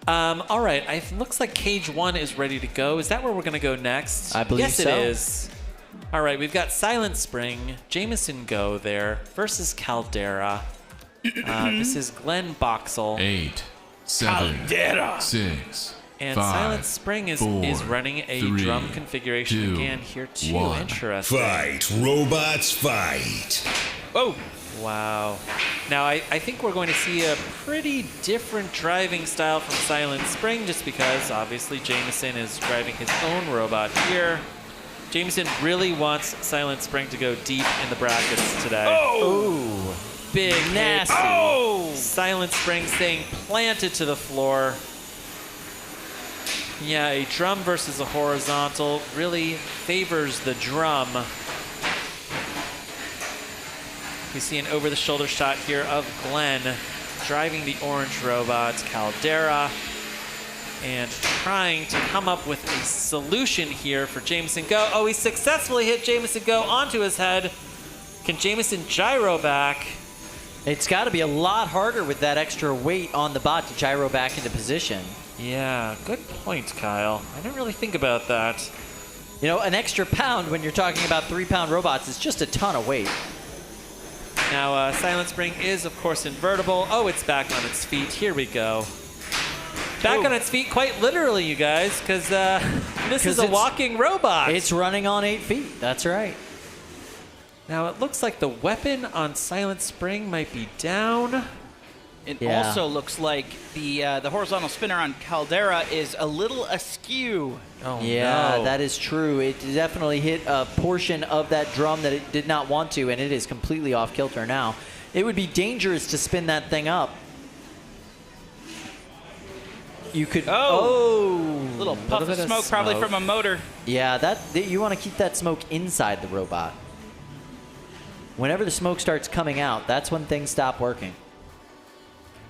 All right, it looks like Cage 1 is ready to go. Is that where we're going to go next? I believe so. Yes, it is. All right, we've got Silent Spring, Jameson Go there versus Caldera. This is Glenn Voxel. 8, 7, Caldera. 6, and 5, Silent Spring is running a 3, drum configuration 2, again here too. 1. Interesting. Fight, robots, fight. Oh, wow. Now, I think we're going to see a pretty different driving style from Silent Spring, just because, obviously, Jameson is driving his own robot here. Jameson really wants Silent Spring to go deep in the brackets today. Oh! Big nasty. Hit. Oh! Silent Spring staying planted to the floor. Yeah, a drum versus a horizontal really favors the drum. You see an over-the-shoulder shot here of Glenn driving the orange robot, Caldera, and trying to come up with a solution here for Jameson Go. Oh, he successfully hit Jameson Go onto his head. Can Jameson gyro back? It's got to be a lot harder with that extra weight on the bot to gyro back into position. Yeah, good point, Kyle. I didn't really think about that. You know, an extra pound when you're talking about 3-pound robots is just a ton of weight. Now, Silent Spring is, of course, invertible. Oh, it's back on its feet. Here we go. Back on its feet, quite literally, you guys, because this is a walking robot. It's running on 8 feet. That's right. Now, it looks like the weapon on Silent Spring might be down. It also looks like the horizontal spinner on Caldera is a little askew. Oh, yeah, no. that is true. It definitely hit a portion of that drum that it did not want to, and it is completely off kilter now. It would be dangerous to spin that thing up. You could... Little puff of smoke, probably from a motor. Yeah, you want to keep that smoke inside the robot. Whenever the smoke starts coming out, that's when things stop working.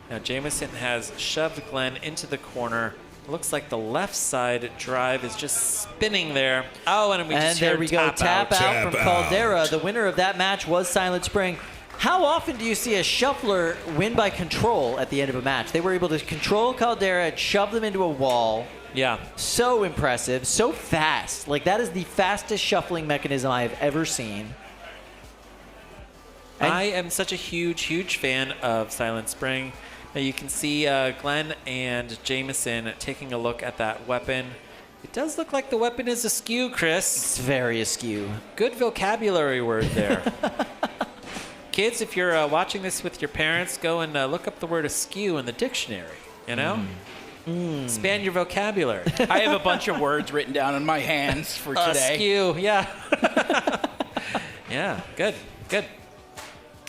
Now, Jameson has shoved Glenn into the corner. It looks like the left side drive is just spinning there. Oh, and there we go. Tap out from Caldera. The winner of that match was Silent Spring. How often do you see a shuffler win by control at the end of a match? They were able to control Caldera and shove them into a wall. Yeah. So impressive. So fast. Like, that is the fastest shuffling mechanism I have ever seen. I am such a huge, huge fan of Silent Spring. Now you can see Glenn and Jameson taking a look at that weapon. It does look like the weapon is askew, Chris. It's very askew. Good vocabulary word there. Kids, if you're watching this with your parents, go and look up the word askew in the dictionary, you know? Expand your vocabulary. I have a bunch of words written down on my hands for today. Askew, yeah. Yeah, good, good.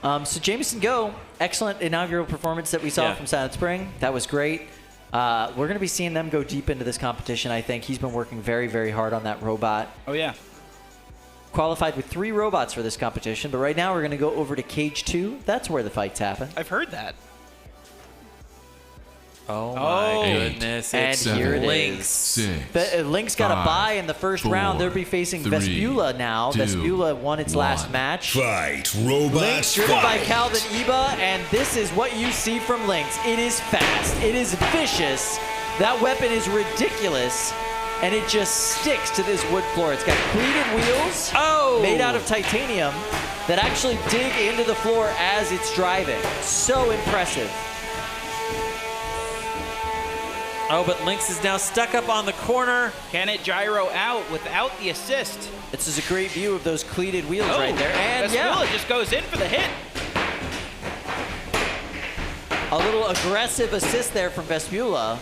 So Jameson Go, excellent inaugural performance that we saw from Silent Spring. That was great. We're going to be seeing them go deep into this competition, I think. He's been working very, very hard on that robot. Oh, yeah. Qualified with 3 robots for this competition, but right now we're going to go over to Cage 2. That's where the fights happen. I've heard that. Oh, my goodness. And here it is. Link's got a bye in the first round. They'll be facing Vespula now. Vespula won its last match. Fight, robots, Link's driven by Calvin Eba, and this is what you see from Link's. It is fast. It is vicious. That weapon is ridiculous, and it just sticks to this wood floor. It's got cleated wheels made out of titanium that actually dig into the floor as it's driving. So impressive. Oh, but Lynx is now stuck up on the corner. Can it gyro out without the assist? This is a great view of those cleated wheels right there. And Vespula just goes in for the hit. A little aggressive assist there from Vespula.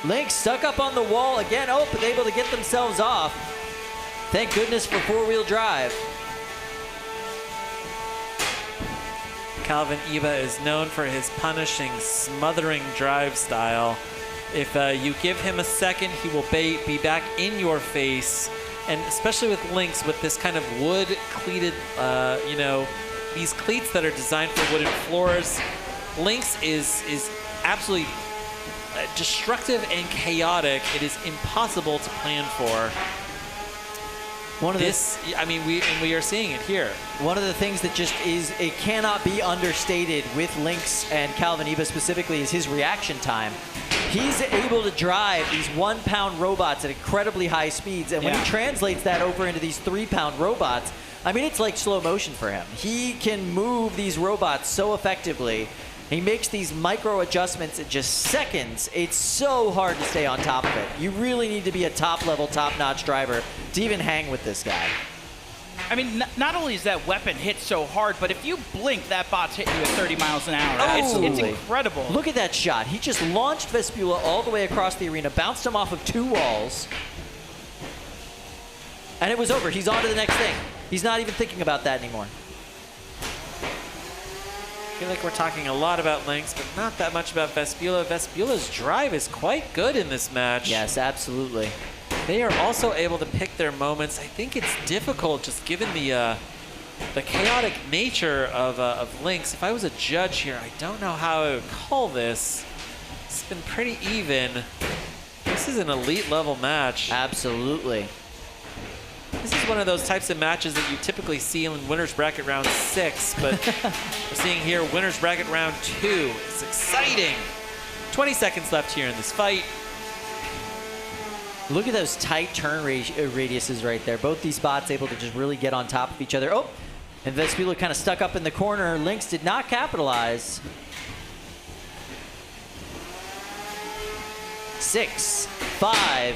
Lynx stuck up on the wall again. Oh, but able to get themselves off. Thank goodness for four-wheel drive. Calvin Eba is known for his punishing, smothering drive style. If you give him a second, he will be back in your face. And especially with Lynx, with this kind of wood cleated, you know, these cleats that are designed for wooden floors, Lynx is absolutely destructive and chaotic. It is impossible to plan for. I mean, we are seeing it here. One of the things that just it cannot be understated with Lynx and Calvin Eba specifically is his reaction time. He's able to drive these 1-pound robots at incredibly high speeds, and when he translates that over into these 3-pound robots, I mean, it's like slow motion for him. He can move these robots so effectively. He makes these micro adjustments in just seconds. It's so hard to stay on top of it. You really need to be a top-level, top-notch driver to even hang with this guy. I mean, not only is that weapon hit so hard, but if you blink, that bot's hitting you at 30 miles an hour. It's incredible. Look at that shot. He just launched Vespula all the way across the arena, bounced him off of 2 walls, and it was over. He's on to the next thing. He's not even thinking about that anymore. I feel like we're talking a lot about Lynx, but not that much about Vespula. Vespula's drive is quite good in this match. Yes, absolutely. They are also able to pick their moments. I think it's difficult just given the chaotic nature of Lynx. If I was a judge here, I don't know how I would call this. It's been pretty even. This is an elite level match. Absolutely. This is one of those types of matches that you typically see in Winners Bracket Round 6, but we're seeing here Winners Bracket Round 2. It's exciting. 20 seconds left here in this fight. Look at those tight turn radiuses right there. Both these bots able to just really get on top of each other. Oh, and Vespula kind of stuck up in the corner. Lynx did not capitalize. 6, 5,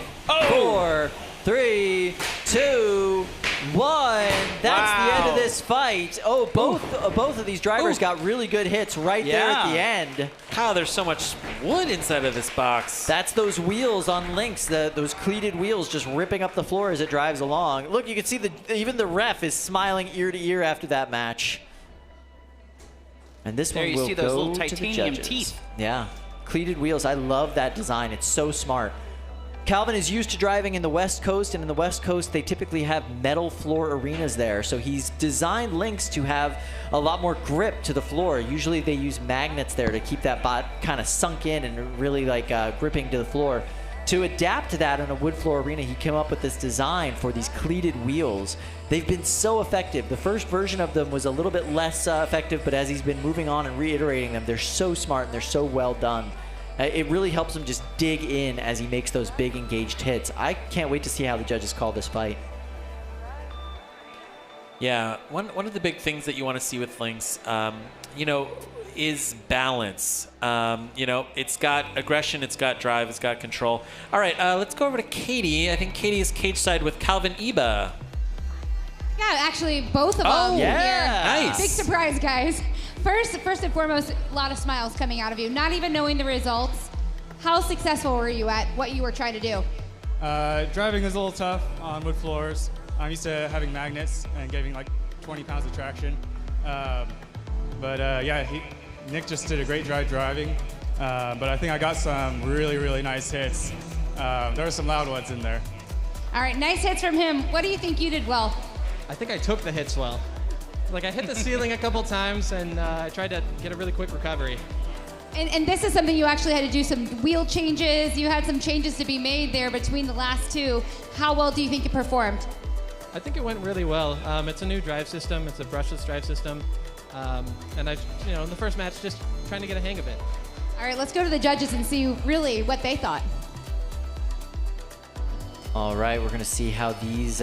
4, 3, 2, 1. That's the end of this fight. Oh, both of these drivers got really good hits right there at the end. Wow, there's so much wood inside of this box. That's those wheels on Lynx, those cleated wheels just ripping up the floor as it drives along. Look, you can see even the ref is smiling ear to ear after that match. And this one will go to the judges. There you see those little titanium teeth. Yeah, cleated wheels. I love that design. It's so smart. Calvin is used to driving in the West Coast, and in the West Coast, they typically have metal floor arenas there. So he's designed Lynx to have a lot more grip to the floor. Usually they use magnets there to keep that bot kind of sunk in and really like gripping to the floor. To adapt to that in a wood floor arena, he came up with this design for these cleated wheels. They've been so effective. The first version of them was a little bit less effective, but as he's been moving on and reiterating them, they're so smart and they're so well done. It really helps him just dig in as he makes those big engaged hits. I can't wait to see how the judges call this fight. Yeah, one of the big things that you want to see with Lynx, you know, is balance. You know, it's got aggression, it's got drive, it's got control. All right, let's go over to Katie. I think Katie is cage side with Calvin Eba. Yeah, actually, both of them here. Nice. Big surprise, guys. First and foremost, a lot of smiles coming out of you. Not even knowing the results, how successful were you at what you were trying to do? Driving is a little tough on wood floors. I'm used to having magnets and giving like 20 pounds of traction. Yeah, Nick just did a great drive driving. But I think I got some really, really nice hits. There were some loud ones in there. All right, nice hits from him. What do you think you did well? I think I took the hits well. Like, I hit the ceiling a couple times, and I tried to get a really quick recovery. And this is something you actually had to do some wheel changes. You had some changes to be made there between the last two. How well do you think it performed? I think it went really well. It's a new drive system. It's a brushless drive system. And I, you know, in the first match, just trying to get a hang of it. All right, let's go to the judges and see really what they thought. All right, we're gonna see how these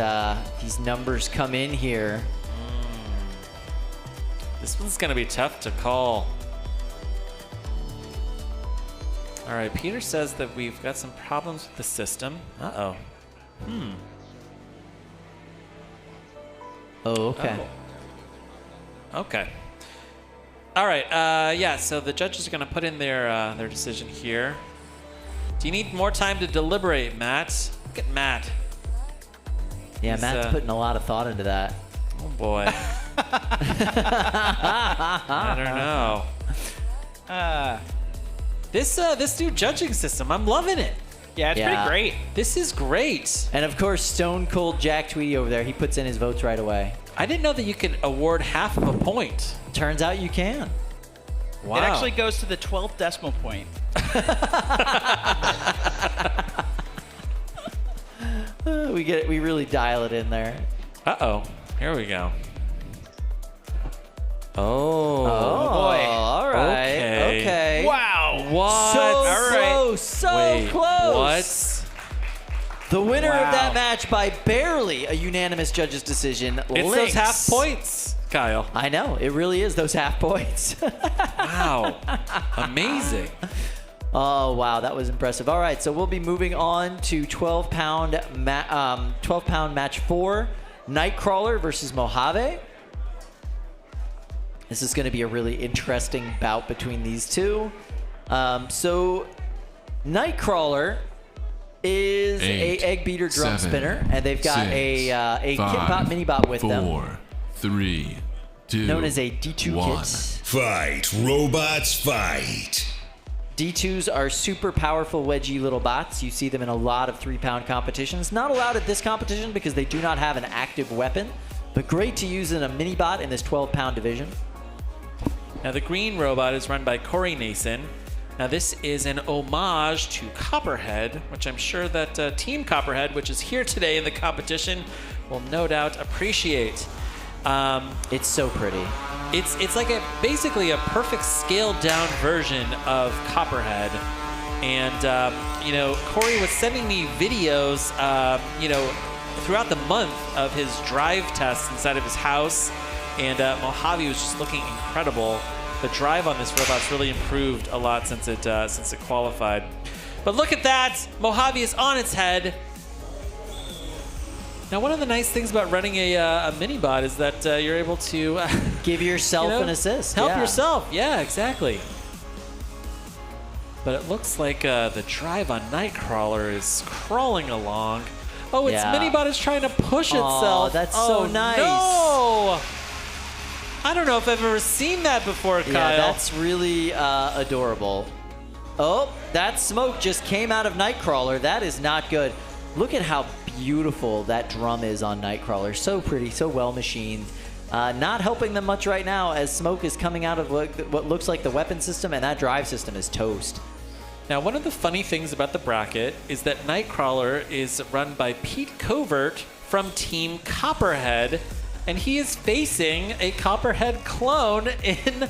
numbers come in here. This one's gonna be tough to call. All right, Peter says that we've got some problems with the system. Uh-oh. Oh, okay. Oh. Okay. All right. Yeah. So the judges are going to put in their decision here. Do you need more time to deliberate, Matt? Look at Matt. Yeah, Matt's putting a lot of thought into that. Oh boy. I don't know. This new judging system, I'm loving it. Yeah, it's pretty great. This is great. And of course, Stone Cold Jack Tweedy over there, he puts in his votes right away. I didn't know that you could award half of a point. Turns out you can. Wow. It actually goes to the 12th decimal point. We really dial it in there. Uh-oh. Here we go. Oh boy. All right. Okay. Wow. What? So Wait, close. What? The winner of that match by barely a unanimous judge's decision. It's Lynx. those half points, Kyle. I know. It really is those half points. Wow. Amazing. Oh, wow. That was impressive. All right. So we'll be moving on to 12-pound 12-pound match 4. Nightcrawler versus Mojave. This is going to be a really interesting bout between these two. So Nightcrawler is a egg beater drum spinner, and they've got a Kitbot Minibot with them. 4, 3, 2, known as a D2 1. kit. Fight, robots, fight. D2s are super powerful wedgie little bots. You see them in a lot of 3-pound competitions. Not allowed at this competition because they do not have an active weapon, but great to use in a mini bot in this 12-pound division. Now the green robot is run by Corey Nason. Now this is an homage to Copperhead, which I'm sure that Team Copperhead, which is here today in the competition, will no doubt appreciate. It's so pretty. It's like basically a perfect scaled down version of Copperhead. And, Corey was sending me videos, throughout the month of his drive tests inside of his house. And Mojave was just looking incredible. The drive on this robot's really improved a lot since it qualified. But look at that! Mojave is on its head. Now, one of the nice things about running a mini-bot is that you're able to give yourself an assist. Help yourself. Yeah, exactly. But it looks like the drive on Nightcrawler is crawling along. Oh, its mini-bot is trying to push itself. Oh, that's so nice. No! I don't know if I've ever seen that before, Kyle. Yeah, that's really adorable. Oh, that smoke just came out of Nightcrawler. That is not good. Look at how beautiful that drum is on Nightcrawler. So pretty, so well machined. Not helping them much right now as smoke is coming out of what looks like the weapon system, and that drive system is toast. Now, one of the funny things about the bracket is that Nightcrawler is run by Pete Covert from Team Copperhead, and he is facing a Copperhead clone in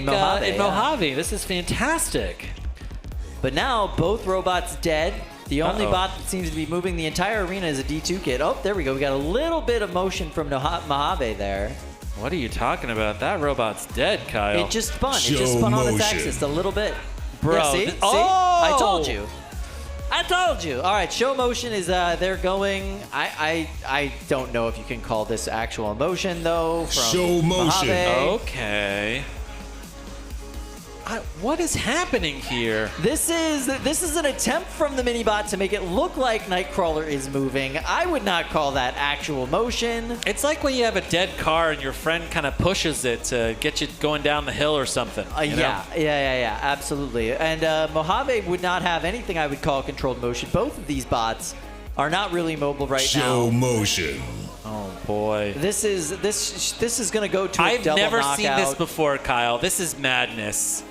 Mojave. This is fantastic. But now both robots dead. The only bot that seems to be moving the entire arena is a D2 kit. Oh, there we go. We got a little bit of motion from Mojave there. What are you talking about? That robot's dead, Kyle. It just spun. It just spun on its axis a little bit. Bro, yeah, see? I told you. I told you. All right, show motion is they're going. I don't know if you can call this actual motion though. From show motion. Mojave. Okay. What is happening here? This is an attempt from the minibot to make it look like Nightcrawler is moving. I would not call that actual motion. It's like when you have a dead car and your friend kind of pushes it to get you going down the hill or something. Yeah, absolutely. And Mojave would not have anything I would call controlled motion. Both of these bots are not really mobile right now. Show motion. Oh boy. This is going to go to a double knockout. I've never seen this before, Kyle. This is madness.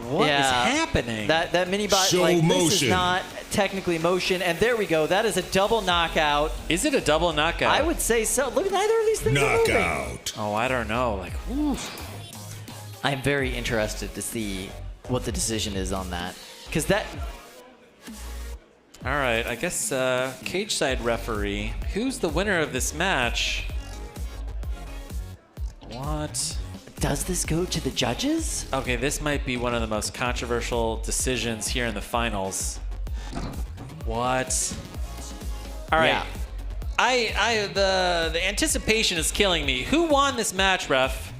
What is happening? That minibot, this is not technically motion. And there we go. That is a double knockout. Is it a double knockout? I would say so. Look, neither of these things are moving. Knockout. Oh, I don't know. I'm very interested to see what the decision is on that. Because that... All right, I guess cage side referee. Who's the winner of this match? What? Does this go to the judges? Okay, this might be one of the most controversial decisions here in the finals. What? All right. Yeah. The anticipation is killing me. Who won this match, ref?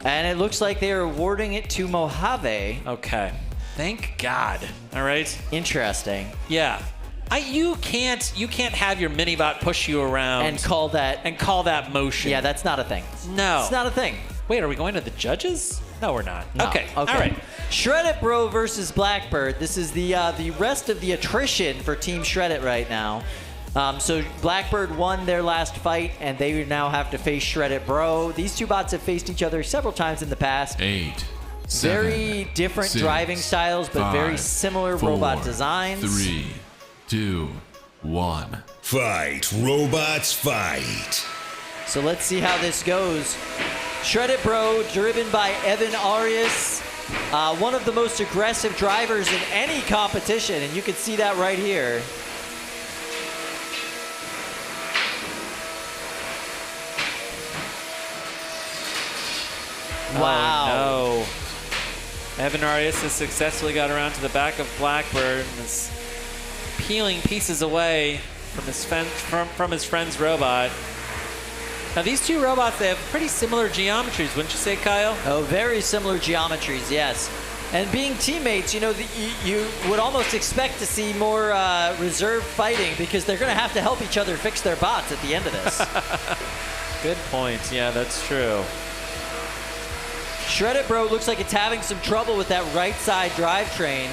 And it looks like they are awarding it to Mojave. Okay. Thank God. All right. Interesting. Yeah. You can't have your minibot push you around and call that motion. Yeah, that's not a thing. No. It's not a thing. Wait, are we going to the judges? No, we're not. No. Okay. All right. Shreddit Bro versus Blackbird. This is the rest of the attrition for Team Shreddit right now. So Blackbird won their last fight, and they now have to face Shreddit Bro. These two bots have faced each other several times in the past. 8, 7, different 6, driving styles, but 5, very similar 4, robot designs. 3, 2, 1. Fight, robots, fight. So let's see how this goes. Shreddit Bro, driven by Evan Arias, one of the most aggressive drivers in any competition, and you can see that right here. Wow. Oh, no. Evan Arias has successfully got around to the back of Blackbird and is peeling pieces away from his friend's robot. Now, these two robots, they have pretty similar geometries, wouldn't you say, Kyle? Oh, very similar geometries, yes. And being teammates, you know, you would almost expect to see more reserve fighting because they're going to have to help each other fix their bots at the end of this. Good point. Yeah, that's true. Shreddit Bro looks like it's having some trouble with that right side drivetrain.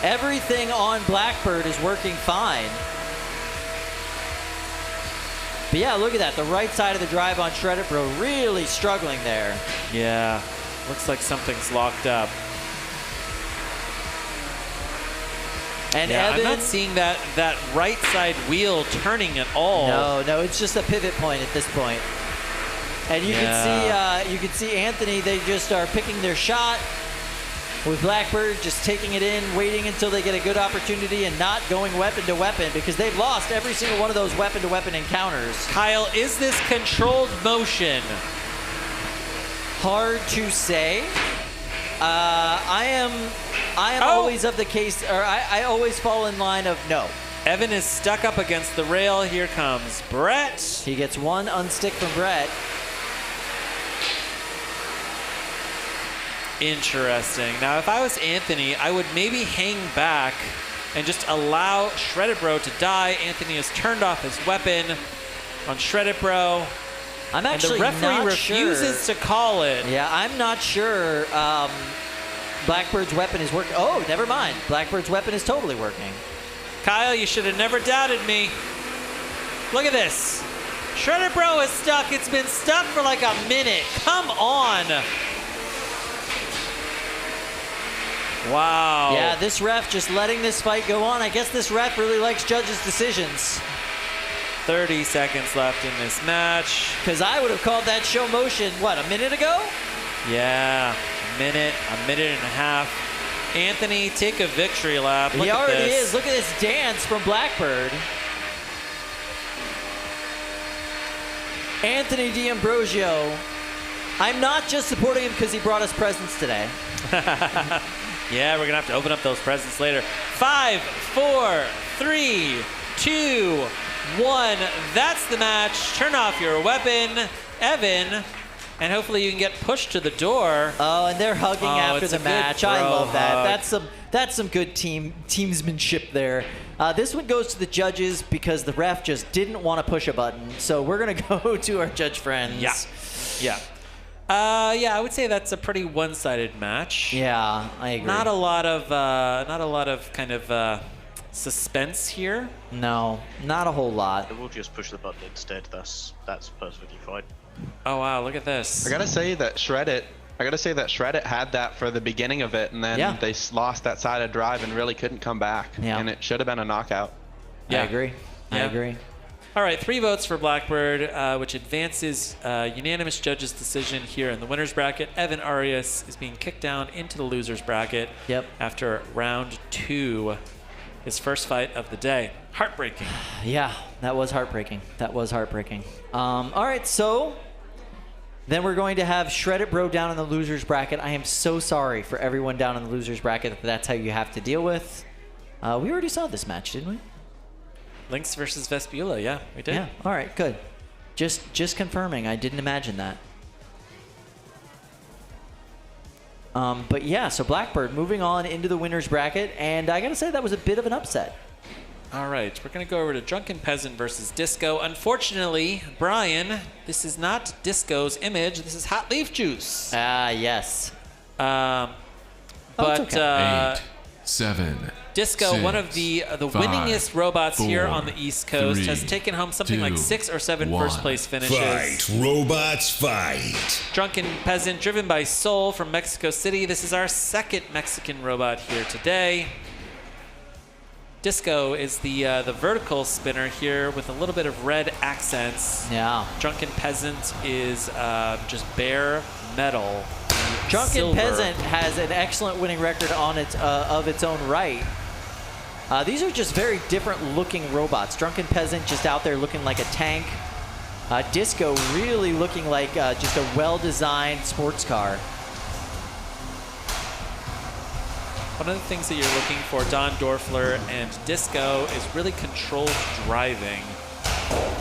Everything on Blackbird is working fine. But yeah, look at that. The right side of the drive on Shreddit Bro really struggling there. Yeah, looks like something's locked up. And yeah, Evan, I'm not seeing that right side wheel turning at all. No, it's just a pivot point at this point. And you can see Anthony. They just are picking their shot. With Blackbird just taking it in, waiting until they get a good opportunity and not going weapon to weapon because they've lost every single one of those weapon to weapon encounters. Kyle, is this controlled motion? Hard to say. I am always of the case, or I always fall in line of no. Evan is stuck up against the rail. Here comes Brett. He gets one unstick from Brett. Interesting. Now, if I was Anthony, I would maybe hang back and just allow Shreddit Bro to die. Anthony has turned off his weapon on Shreddit Bro. I'm actually and the referee refuses to call it. Yeah, I'm not sure Blackbird's weapon is working. Oh, never mind. Blackbird's weapon is totally working. Kyle, you should have never doubted me. Look at this. Shreddit Bro is stuck. It's been stuck for like a minute. Come on. Wow. Yeah, this ref just letting this fight go on. I guess this ref really likes judges' decisions. 30 seconds left in this match. Because I would have called that show motion, what, a minute ago? Yeah, a minute and a half. Anthony, take a victory lap. Look he at already this. is. Look at this dance from Blackbird. Anthony D'Ambrosio. I'm not just supporting him because he brought us presents today. Yeah, we're going to have to open up those presents later. 5, 4, 3, 2, 1. That's the match. Turn off your weapon, Evan, and hopefully you can get pushed to the door. Oh, and they're hugging after the match. I love that. Hug. That's some good teamsmanship there. This one goes to the judges because the ref just didn't want to push a button. So we're going to go to our judge friends. Yeah. Yeah, I would say that's a pretty one-sided match. Yeah, I agree. Not a lot of kind of suspense here. No, not a whole lot. We'll just push the button instead. That's perfectly fine. Oh wow, look at this. I gotta say that Shreddit had that for the beginning of it, and then they lost that side of drive and really couldn't come back. Yeah. And it should have been a knockout. I agree. I agree. All right, 3 votes for Blackbird, which advances unanimous judges' decision here in the winner's bracket. Evan Arias is being kicked down into the loser's bracket after round 2, his first fight of the day. Heartbreaking. Yeah, that was heartbreaking. All right, so then we're going to have Shreddit Bro down in the loser's bracket. I am so sorry for everyone down in the loser's bracket that that's how you have to deal with. We already saw this match, didn't we? Lynx versus Vespula, yeah, we did. Yeah, all right, good. Just confirming, I didn't imagine that. But yeah, so Blackbird moving on into the winner's bracket, and I gotta say that was a bit of an upset. All right, we're gonna go over to Drunken Peasant versus Disco. Unfortunately, Brian, this is not Disco's image. This is Hot Leaf Juice. Ah, yes. But okay. 8, 7. Disco, 6, one of the 5, winningest robots 4, here on the East Coast, 3, has taken home something 2, like 6 or 7 1. first place finishes. Fight, robots, fight. Drunken Peasant, driven by Soul from Mexico City. This is our second Mexican robot here today. Disco is the vertical spinner here with a little bit of red accents. Yeah. Drunken Peasant is just bare metal. Drunken silver. Peasant has an excellent winning record on its of its own right. These are just very different looking robots. Drunken Peasant just out there looking like a tank. Disco really looking like just a well-designed sports car. One of the things that you're looking for, Don Dorfler and Disco, is really controlled driving.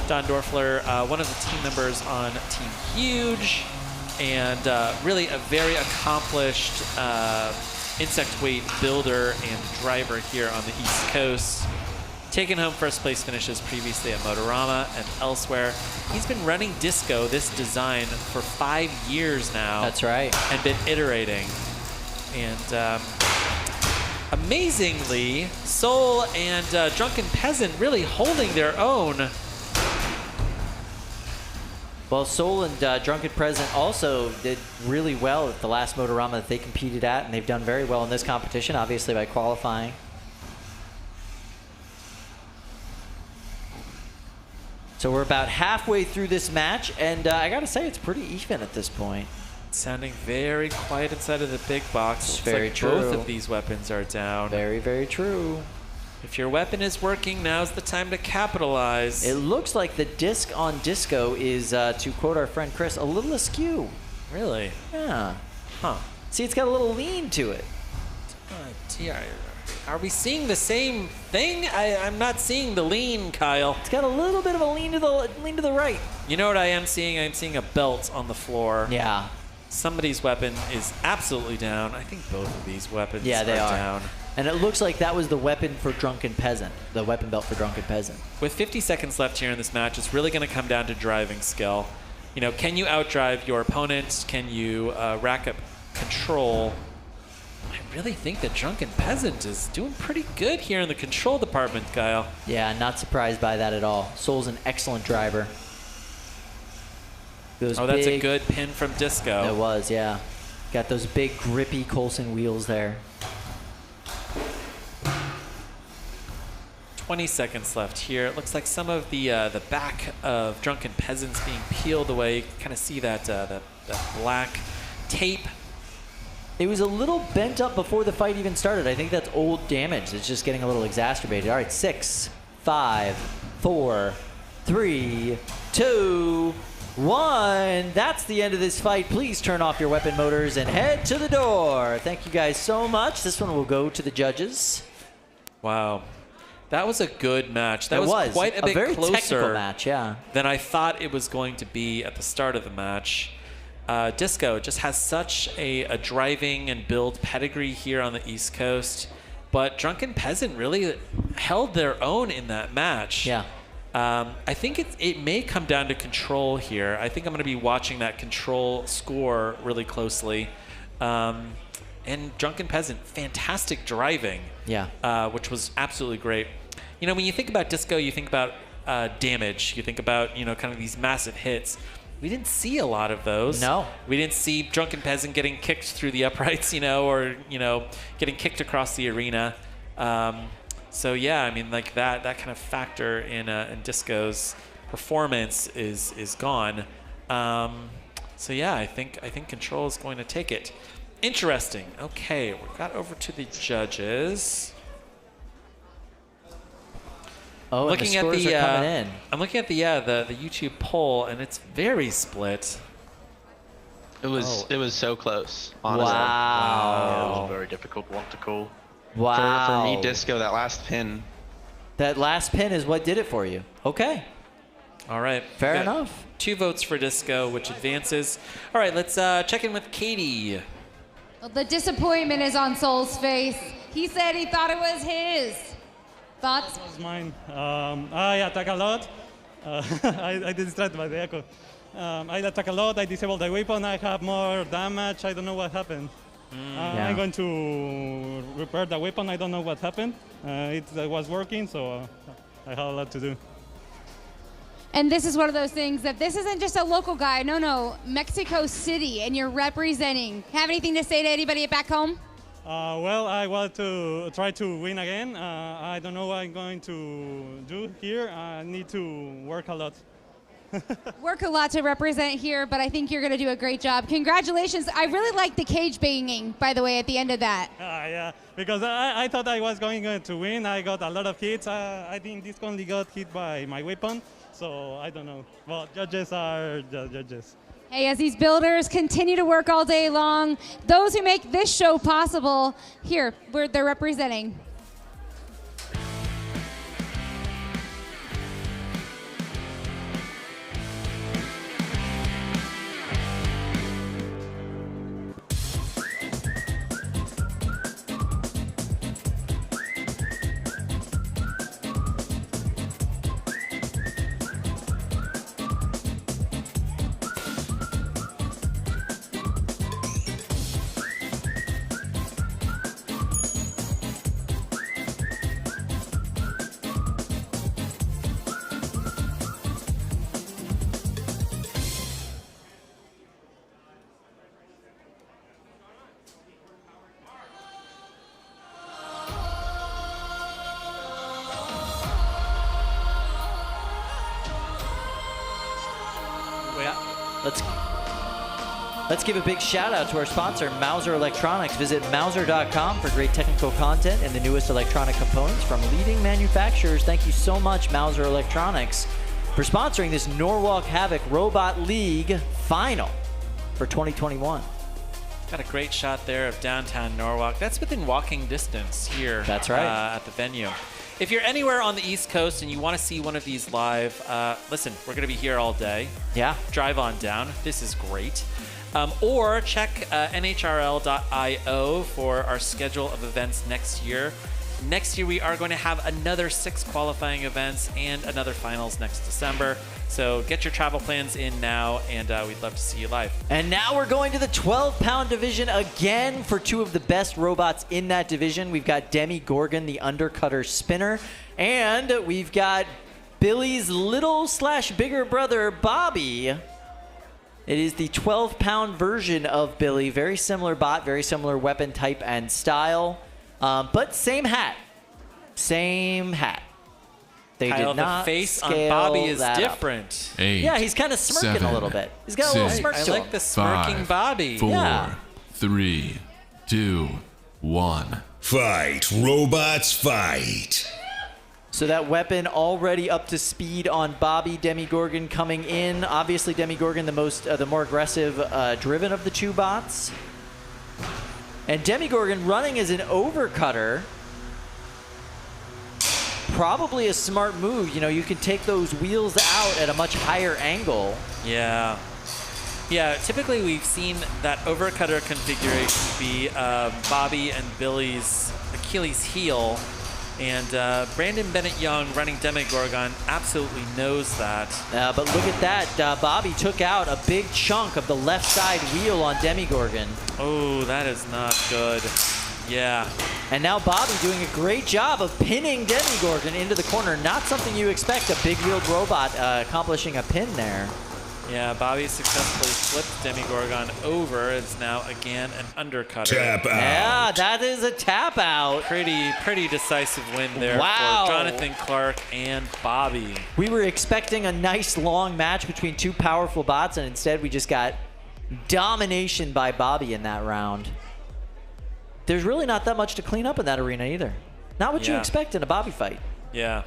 Don Dorfler, one of the team members on Team Huge, and really a very accomplished insect weight builder and driver here on the East Coast. Taking home first place finishes previously at Motorama and elsewhere. He's been running Disco, this design, for 5 years now. That's right. And been iterating. And amazingly, Soul and Drunken Peasant really holding their own. Well, Soul and Drunken Peasant also did really well at the last Motorama that they competed at, and they've done very well in this competition, obviously by qualifying. So we're about halfway through this match, and I gotta say, it's pretty even at this point. Sounding very quiet inside of the big box. It's Looks very like true. Both of these weapons are down. Very, very true. If your weapon is working, now's the time to capitalize. It looks like the disc on Disco is, to quote our friend Chris, a little askew. Really? Yeah. Huh. See, it's got a little lean to it. Are we seeing the same thing? I'm not seeing the lean, Kyle. It's got a little bit of a lean to the right. You know what I am seeing? I'm seeing a belt on the floor. Yeah. Somebody's weapon is absolutely down. I think both of these weapons Yeah, they are down. And it looks like that was the weapon for Drunken Peasant, the weapon belt for Drunken Peasant. With 50 seconds left here in this match, it's really going to come down to driving skill. You know, can you outdrive your opponent? Can you rack up control? I really think that Drunken Peasant is doing pretty good here in the control department, Kyle. Yeah, not surprised by that at all. Soul's an excellent driver. That's a good pin from Disco. It was, yeah. Got those big grippy Coulson wheels there. 20 seconds left here. It looks like some of the back of Drunken Peasants being peeled away. You can kind of see that that black tape. It was a little bent up before the fight even started. I think that's old damage. It's just getting a little exacerbated. All right, 6, 5, 4, 3, 2, 1. That's the end of this fight. Please turn off your weapon motors and head to the door. Thank you guys so much. This one will go to the judges. Wow. That was a good match. That was quite a bit very closer technical match, yeah, than I thought it was going to be at the start of the match. Disco just has such a driving and build pedigree here on the East Coast, but Drunken Peasant really held their own in that match. Yeah. I think it may come down to control here. I think I'm going to be watching that control score really closely. And Drunken Peasant, fantastic driving. Yeah. Which was absolutely great. You know, when you think about Disco, you think about damage. You think about, you know, kind of these massive hits. We didn't see a lot of those. No. We didn't see Drunken Peasant getting kicked through the uprights, you know, or, you know, getting kicked across the arena. So yeah, I mean, like that kind of factor in Disco's performance is gone. So yeah, I think Control is going to take it. Interesting. Okay, we got over to the judges. Oh, and the scores are coming in. I'm looking at the YouTube poll, and it's very split. It was so close, honestly. Yeah, it Wow. was a very difficult one to call. Wow. For me, Disco, that last pin That last pin is what did it for you. Okay. All right. Fair enough. 2 votes for Disko, which advances. All right, let's check in with Katie. Well, the disappointment is on Soul's face. He said he thought it was his. Thoughts? It was mine. I attack a lot. I distracted by the echo. I attack a lot. I disable the weapon. I have more damage. I don't know what happened. I'm going to repair the weapon. I don't know what happened. It was working, so I had a lot to do. And this is one of those things that this isn't just a local guy. No, Mexico City, and you're representing. Have anything to say to anybody back home? Well, I want to try to win again. I don't know what I'm going to do here. I need to work a lot. Work a lot to represent here, but I think you're going to do a great job. Congratulations. I really like the cage banging, by the way, at the end of that. Yeah, because I thought I was going to win. I got a lot of hits. I think this only got hit by my weapon, so I don't know. Well, judges are judges. Hey, as these builders continue to work all day long, those who make this show possible, here, they're representing. Let's give a big shout out to our sponsor, Mouser Electronics. Visit Mouser.com for great technical content and the newest electronic components from leading manufacturers. Thank you so much, Mouser Electronics, for sponsoring this Norwalk Havoc Robot League final for 2021. Got a great shot there of downtown Norwalk. That's within walking distance here. That's right. At the venue. If you're anywhere on the East Coast and you want to see one of these live, listen, we're going to be here all day. Yeah. Drive on down. This is great. Or check NHRL.io for our schedule of events next year. Next year, we are going to have another 6 qualifying events and another finals next December. So get your travel plans in now, and we'd love to see you live. And now we're going to the 12-pound division again for 2 of the best robots in that division. We've got Demigorgon, the undercutter spinner, and we've got Billy's little/bigger brother, Bobby. It is the 12-pound version of Billy. Very similar bot, very similar weapon type and style, but same hat. Same hat. They Kyle, did not the face on scale Bobby is that different. 8, yeah, he's kind of smirking 7, a little bit. He's got a little 6, smirk to I him. like the smirking 5, Bobby. 4, Yeah. 3, 2, 1. Fight, robots, fight. So that weapon already up to speed on Bobby. Demigorgon coming in. Obviously, Demigorgon the more aggressive, driven of the 2 bots. And Demigorgon running as an overcutter. Probably a smart move. You know, you can take those wheels out at a much higher angle. Yeah. Yeah, typically we've seen that overcutter configuration be Bobby and Billy's Achilles heel. And Brandon Bennett Young running Demigorgon absolutely knows that. But look at that. Bobby took out a big chunk of the left side wheel on Demigorgon. Oh, that is not good. Yeah. And now Bobby doing a great job of pinning Demigorgon into the corner. Not something you expect, a big-wheeled robot accomplishing a pin there. Yeah, Bobby successfully flipped Demigorgon over. It's now again an undercutter. Tap out. Yeah, that is a tap out. Pretty decisive win there Wow. for Jonathan Clark and Bobby. We were expecting a nice long match between 2 powerful bots, and instead we just got domination by Bobby in that round. There's really not that much to clean up in that arena either. Not what you expect in a Bobby fight. Yeah.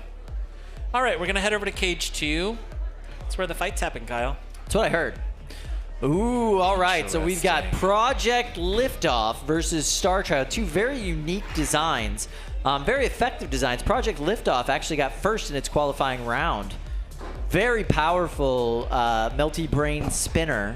All right, we're going to head over to Cage 2. That's where the fight's happening, Kyle. That's what I heard. Ooh, all right. So we've got Project LiftOff versus Starchild. Two very unique designs. Very effective designs. Project LiftOff actually got first in its qualifying round. Very powerful Melty Brain spinner.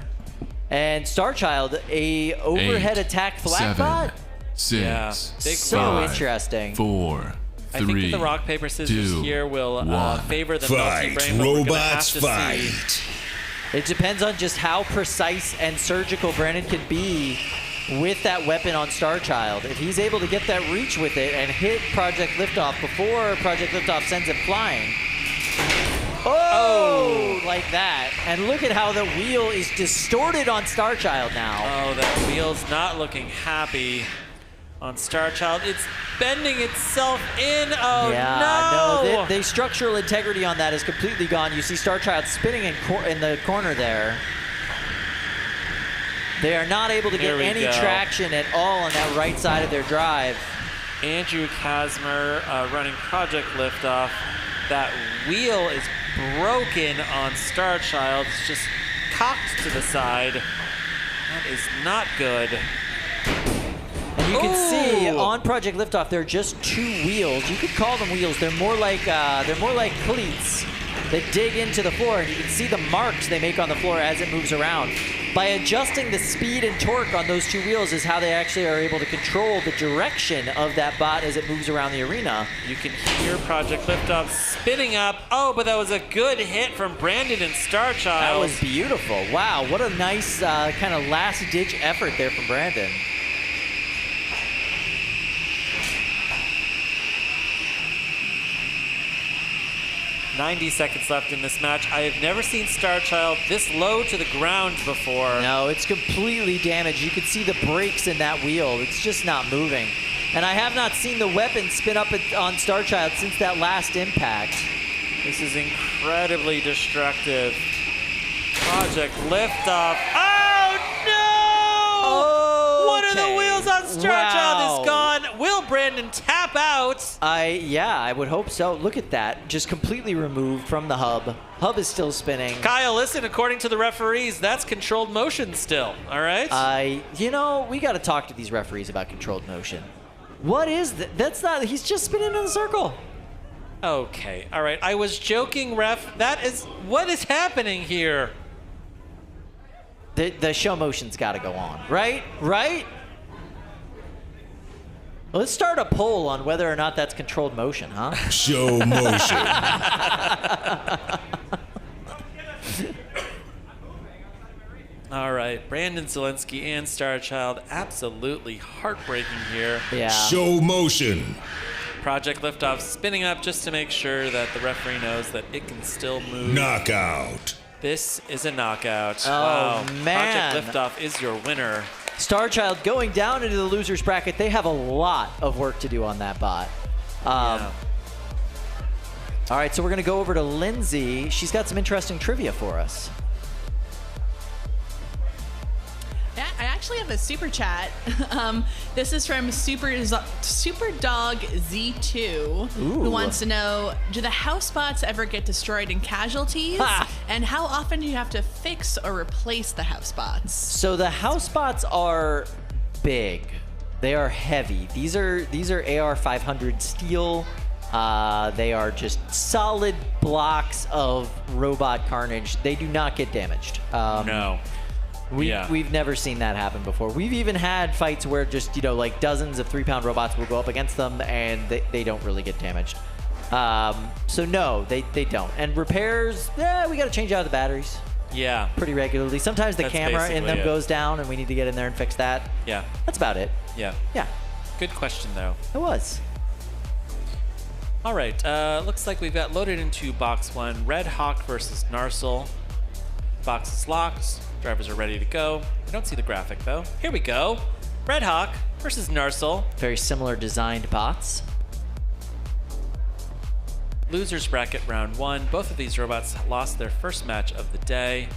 And Starchild, a overhead attack thwack bot? 6, Big so interesting. 4, 3, I think that the rock, paper, scissors 2, here will favor the Fight, Melty Brain, but we're gonna have robots, to fight. see. It depends on just how precise and surgical Brandon can be with that weapon on Starchild. If he's able to get that reach with it and hit Project LiftOff before Project LiftOff sends it flying. Oh, like that. And look at how the wheel is distorted on Starchild now. Oh, that wheel's not looking happy on Starchild. It's bending itself in. Oh, no. The structural integrity on that is completely gone. You see Starchild spinning in the corner there. They are not able to get any traction at all on that right side of their drive. Andrew Kazmer running Project LiftOff. That wheel is broken on Starchild. It's just cocked to the side. That is not good. And you can see on Project LiftOff, there are just 2 wheels. You could call them wheels. They're more like cleats that dig into the floor, and you can see the marks they make on the floor as it moves around. By adjusting the speed and torque on those 2 wheels is how they actually are able to control the direction of that bot as it moves around the arena. You can hear Project LiftOff spinning up. Oh, but that was a good hit from Brandon and Starchild. That was beautiful. Wow, what a nice kind of last-ditch effort there from Brandon. $90 seconds left in this match. I have never seen Starchild this low to the ground before. No, it's completely damaged. You can see the brakes in that wheel. It's just not moving. And I have not seen the weapon spin up on Starchild since that last impact. This is incredibly destructive. Project LiftOff. Oh, no! One of the wheels on Starchild is gone. Will Brandon tap out? Yeah, I would hope so. Look at that. Just completely removed from the hub. Hub is still spinning. Kyle, listen, according to the referees, that's controlled motion still, all right? You know, we got to talk to these referees about controlled motion. What is that? That's not, he's just spinning in a circle. Okay, all right. I was joking, ref. What is happening here? The show motion's got to go on, right? Right? Let's start a poll on whether or not that's controlled motion, huh? Show motion. All right, Brandon Zielinski and Starchild, absolutely heartbreaking here. Yeah. Show motion. Project LiftOff spinning up just to make sure that the referee knows that it can still move. Knockout. This is a knockout. Oh, wow. man. Project LiftOff is your winner. Starchild going down into the loser's bracket. They have a lot of work to do on that bot. All right, so we're going to go over to Lindsay. She's got some interesting trivia for us. Yeah, I actually have a super chat. This is from Superdog Z2, who wants to know, do the house bots ever get destroyed in casualties? And how often do you have to fix or replace the house bots? So the house bots are big. They are heavy. These are AR 500 steel. They are just solid blocks of robot carnage. They do not get damaged. No. We've never seen that happen before. We've even had fights where just, you know, like dozens of 3-pound robots will go up against them and they don't really get damaged. So no, they don't. And repairs, we got to change out the batteries. Yeah. Pretty regularly. Sometimes the camera in them goes down and we need to get in there and fix that. Yeah. That's about it. Yeah. Yeah. Good question, though. It was. All right. Looks like we've got loaded into box 1. Red Hawk versus Narsil. Box is locked. Drivers are ready to go. I don't see the graphic, though. Here we go. Red Hawk versus Narsil. Very similar designed bots. Losers bracket round 1. Both of these robots lost their first match of the day.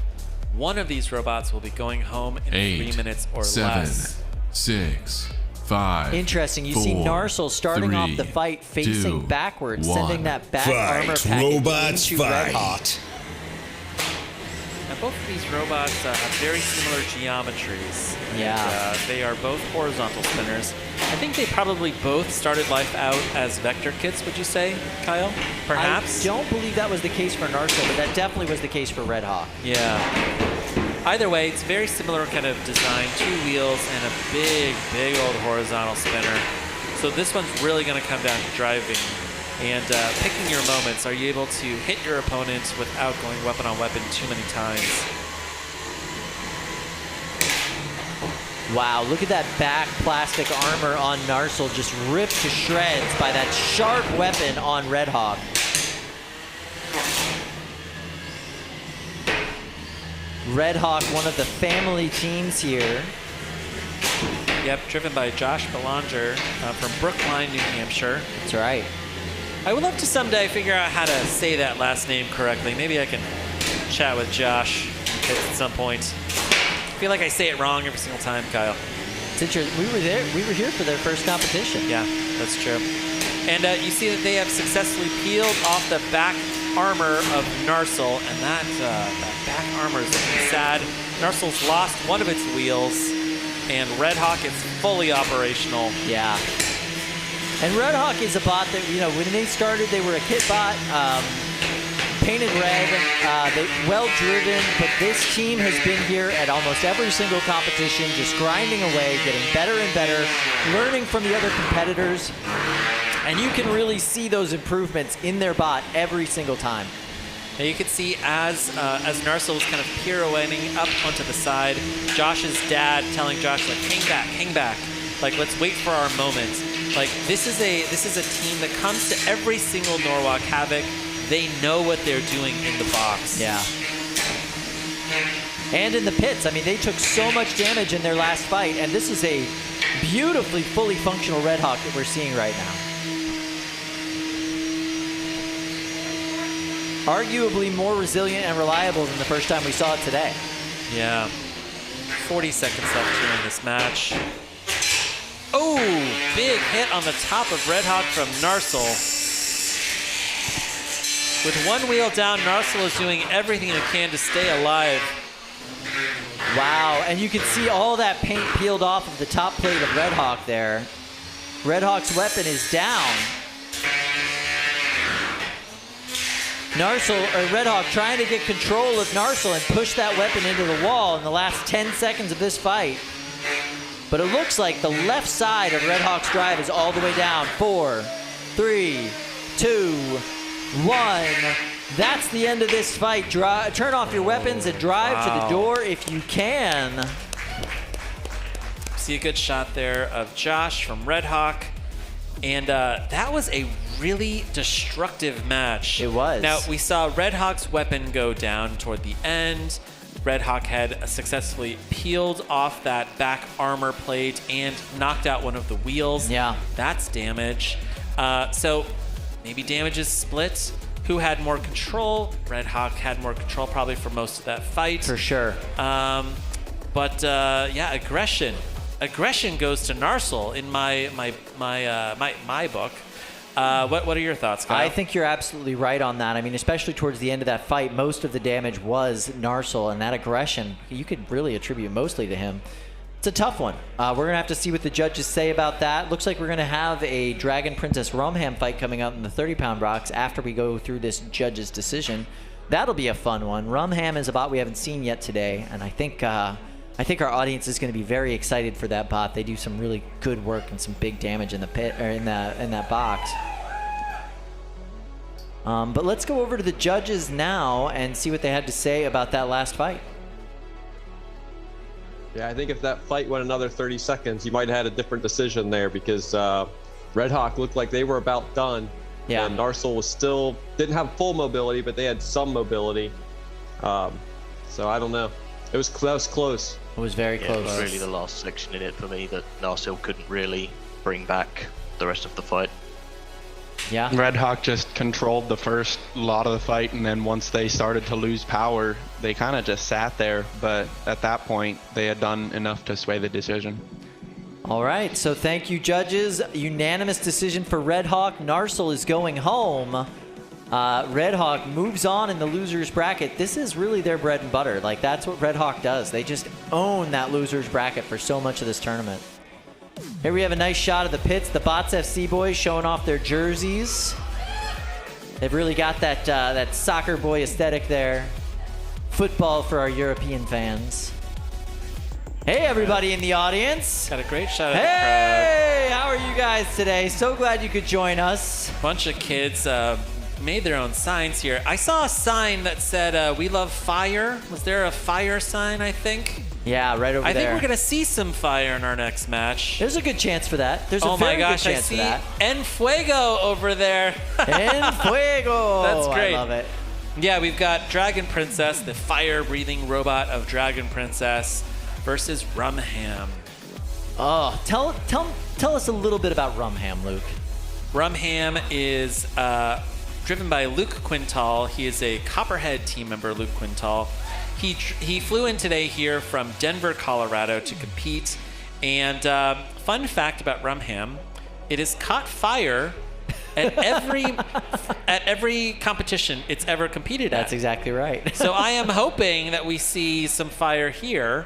One of these robots will be going home in 3 minutes or 7, less. 6, 5. Interesting. You 4, see Narsil starting 3, off the fight facing 2, backwards, 1. sending that back armor package Robots into Red Hawk. And both of these robots have very similar geometries. Yeah. And, they are both horizontal spinners. I think they probably both started life out as vector kits, would you say, Kyle? Perhaps? I don't believe that was the case for Narsil, but that definitely was the case for Red Hawk. Yeah. Either way, it's very similar kind of design. 2 wheels and a big, big old horizontal spinner. So this one's really going to come down to driving and picking your moments. Are you able to hit your opponent without going weapon on weapon too many times? Wow, look at that back plastic armor on Narsil just ripped to shreds by that sharp weapon on Red Hawk. Red Hawk, one of the family teams here. Yep, driven by Josh Belanger from Brookline, New Hampshire. That's right. I would love to someday figure out how to say that last name correctly. Maybe I can chat with Josh at some point. I feel like I say it wrong every single time, Kyle. It's interesting. We were here for their first competition. Yeah, that's true. And you see that they have successfully peeled off the back armor of Narsil, and that back armor is looking sad. Narsil's lost one of its wheels, and Red Hawk is fully operational. Yeah. And Red Hawk is a bot that, you know, when they started, they were a kit bot, painted red, well driven, but this team has been here at almost every single competition, just grinding away, getting better and better, learning from the other competitors. And you can really see those improvements in their bot every single time. Now you can see as Narsil was kind of pirouetting up onto the side, Josh's dad telling Josh, like, hang back. Like, let's wait for our moment. Like, this is a team that comes to every single Norwalk Havoc. They know what they're doing in the box. Yeah. And in the pits. I mean, they took so much damage in their last fight, and this is a beautifully, fully functional Red Hawk that we're seeing right now. Arguably more resilient and reliable than the first time we saw it today. Yeah. 40 seconds left here in this match. Oh, big hit on the top of Red Hawk from Narsil. With one wheel down, Narsil is doing everything he can to stay alive. Wow, and you can see all that paint peeled off of the top plate of Red Hawk there. Red Hawk's weapon is down. Red Hawk trying to get control of Narsil and push that weapon into the wall in the last 10 seconds of this fight. But it looks like the left side of Red Hawk's drive is all the way down. 4, 3, 2, 1. That's the end of this fight. Turn off your weapons and drive to the door if you can. See a good shot there of Josh from Red Hawk. And that was a really destructive match. It was. Now, we saw Red Hawk's weapon go down toward the end. Red Hawk had successfully peeled off that back armor plate and knocked out one of the wheels. Yeah. That's damage. So maybe damage is split. Who had more control? Red Hawk had more control probably for most of that fight. For sure. Yeah, aggression. Aggression goes to Narsil in my book. What are your thoughts, Kyle? I think you're absolutely right on that. I mean, especially towards the end of that fight, most of the damage was Narsil, and that aggression, you could really attribute mostly to him. It's a tough one. We're going to have to see what the judges say about that. Looks like we're going to have a Dragon Princess RumHam fight coming up in the 30-pound box after we go through this judge's decision. That'll be a fun one. RumHam is a bot we haven't seen yet today, and I think our audience is going to be very excited for that bot. They do some really good work and some big damage in the pit or in that box. But let's go over to the judges now and see what they had to say about that last fight. Yeah, I think if that fight went another 30 seconds, you might have had a different decision there because Red Hawk looked like they were about done. Yeah. And Narsil was still, didn't have full mobility, but they had some mobility. So I don't know. That was close. It was very close. It was really the last section in it for me that Narsil couldn't really bring back the rest of the fight. Yeah. Red Hawk just controlled the first lot of the fight, and then once they started to lose power, they kind of just sat there. But at that point, they had done enough to sway the decision. All right, so thank you, judges. Unanimous decision for Red Hawk. Narsil is going home. Red Hawk moves on in the losers bracket. This is really their bread and butter. Like, that's what Red Hawk does. They just own that losers bracket for so much of this tournament. Here we have a nice shot of the pits. The Bots FC boys showing off their jerseys. They've really got that that soccer boy aesthetic there. Football for our European fans. Hey, everybody in the audience. Got a great shot of the crowd. Hey, how are you guys today? So glad you could join us. Bunch of kids made their own signs here. I saw a sign that said, "We love fire." Was there a fire sign, I think? Yeah, right over there. I think we're going to see some fire in our next match. There's a good chance for that. There's a very good chance for that. En Fuego over there. En Fuego. That's great. I love it. Yeah, we've got Dragon Princess, the fire-breathing robot of Dragon Princess, versus RumHam. Oh, tell us a little bit about RumHam, Luke. RumHam is driven by Luke Quintal. He is a Copperhead team member, Luke Quintal. He flew in today here from Denver, Colorado to compete. And fun fact about RumHam, it has caught fire at every competition it's ever competed at. That's exactly right. So I am hoping that we see some fire here.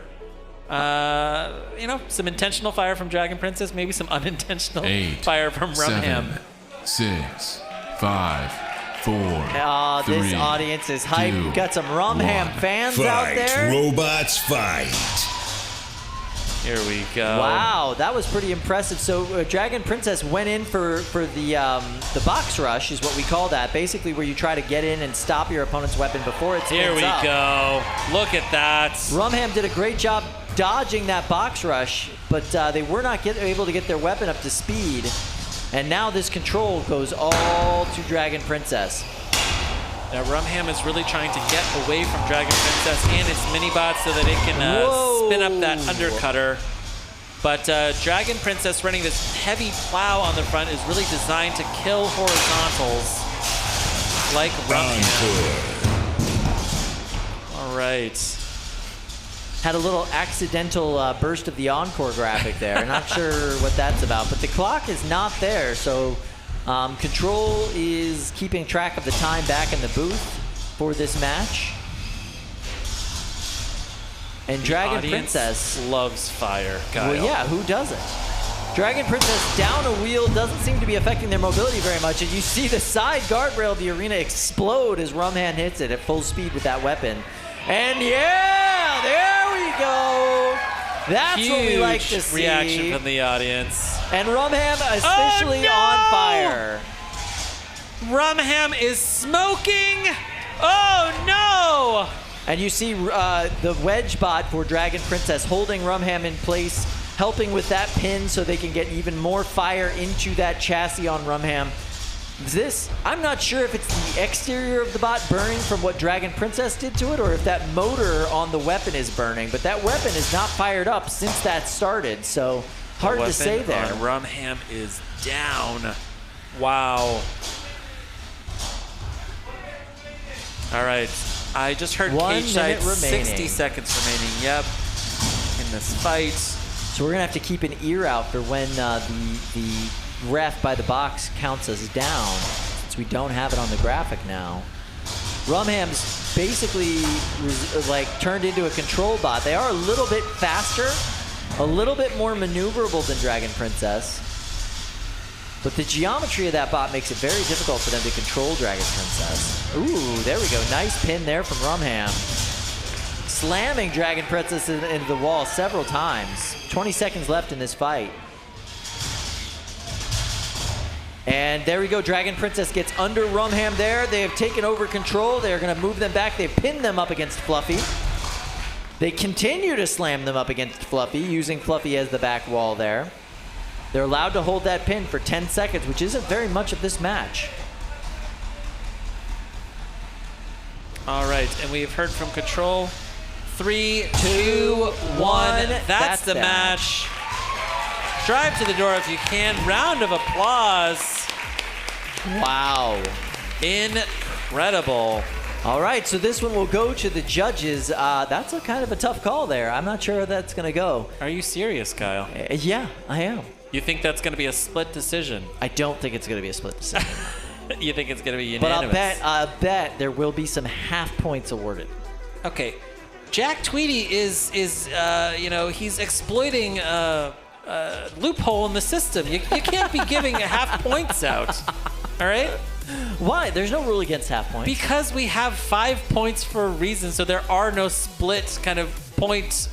Some intentional fire from Dragon Princess, maybe some unintentional fire from RumHam. 7, 6, 5, 4. Oh, this audience is hyped. We've got some RumHam fans out there. Robots, fight. Here we go. Wow, that was pretty impressive. So Dragon Princess went in for the box rush, is what we call that. Basically, where you try to get in and stop your opponent's weapon before it spins Here we up. go. Look at that. RumHam did a great job dodging that box rush, but they were not able to get their weapon up to speed. And now this control goes all to Dragon Princess. Now RumHam is really trying to get away from Dragon Princess and its mini-bots so that it can spin up that undercutter. But Dragon Princess running this heavy plow on the front is really designed to kill horizontals like RumHam. All right. Had a little accidental burst of the Encore graphic there. Not sure what that's about, but the clock is not there, so Control is keeping track of the time back in the booth for this match. And Dragon Princess loves fire, Kyle. Well, yeah, who doesn't? Dragon Princess down a wheel doesn't seem to be affecting their mobility very much, and you see the side guardrail of the arena explode as RumHam hits it at full speed with that weapon. And yeah, there we go. That's Huge what we like to see. Reaction from the audience. And RumHam officially on fire. RumHam is smoking. Oh no! And you see the wedge bot for Dragon Princess holding RumHam in place, helping with that pin so they can get even more fire into that chassis on RumHam. I'm not sure if it's the exterior of the bot burning from what Dragon Princess did to it, or if that motor on the weapon is burning. But that weapon is not fired up since that started, so hard to say there. The weapon on RumHam is down. Wow. All right. I just heard 1 cage minute side, remaining. 60 seconds remaining. Yep. In this fight. So we're going to have to keep an ear out for when the ref by the box counts us down, since we don't have it on the graphic now. RumHam's basically like turned into a control bot. They are a little bit faster, a little bit more maneuverable than Dragon Princess, but the geometry of that bot makes it very difficult for them to control Dragon Princess. Ooh, there we go. Nice pin there from RumHam. Slamming Dragon Princess into the wall several times. 20 seconds left in this fight. And there we go, Dragon Princess gets under RumHam there. They have taken over control. They're gonna move them back. They've pinned them up against Fluffy. They continue to slam them up against Fluffy, using Fluffy as the back wall there. They're allowed to hold that pin for 10 seconds, which isn't very much of this match. All right, and we've heard from Control. 3, 2, 1. That's the match. Drive to the door if you can. Round of applause. Wow. Incredible. All right, so this one will go to the judges. That's a kind of a tough call there. I'm not sure how that's going to go. Are you serious, Kyle? Yeah, I am. You think that's going to be a split decision? I don't think it's going to be a split decision. You think it's going to be But unanimous? I'll bet there will be some half points awarded. Okay. Jack Tweedy is he's exploiting a loophole in the system. You can't be giving half points out. All right? Why? There's no rule against half points. Because we have 5 points for a reason, so there are no split kind of point,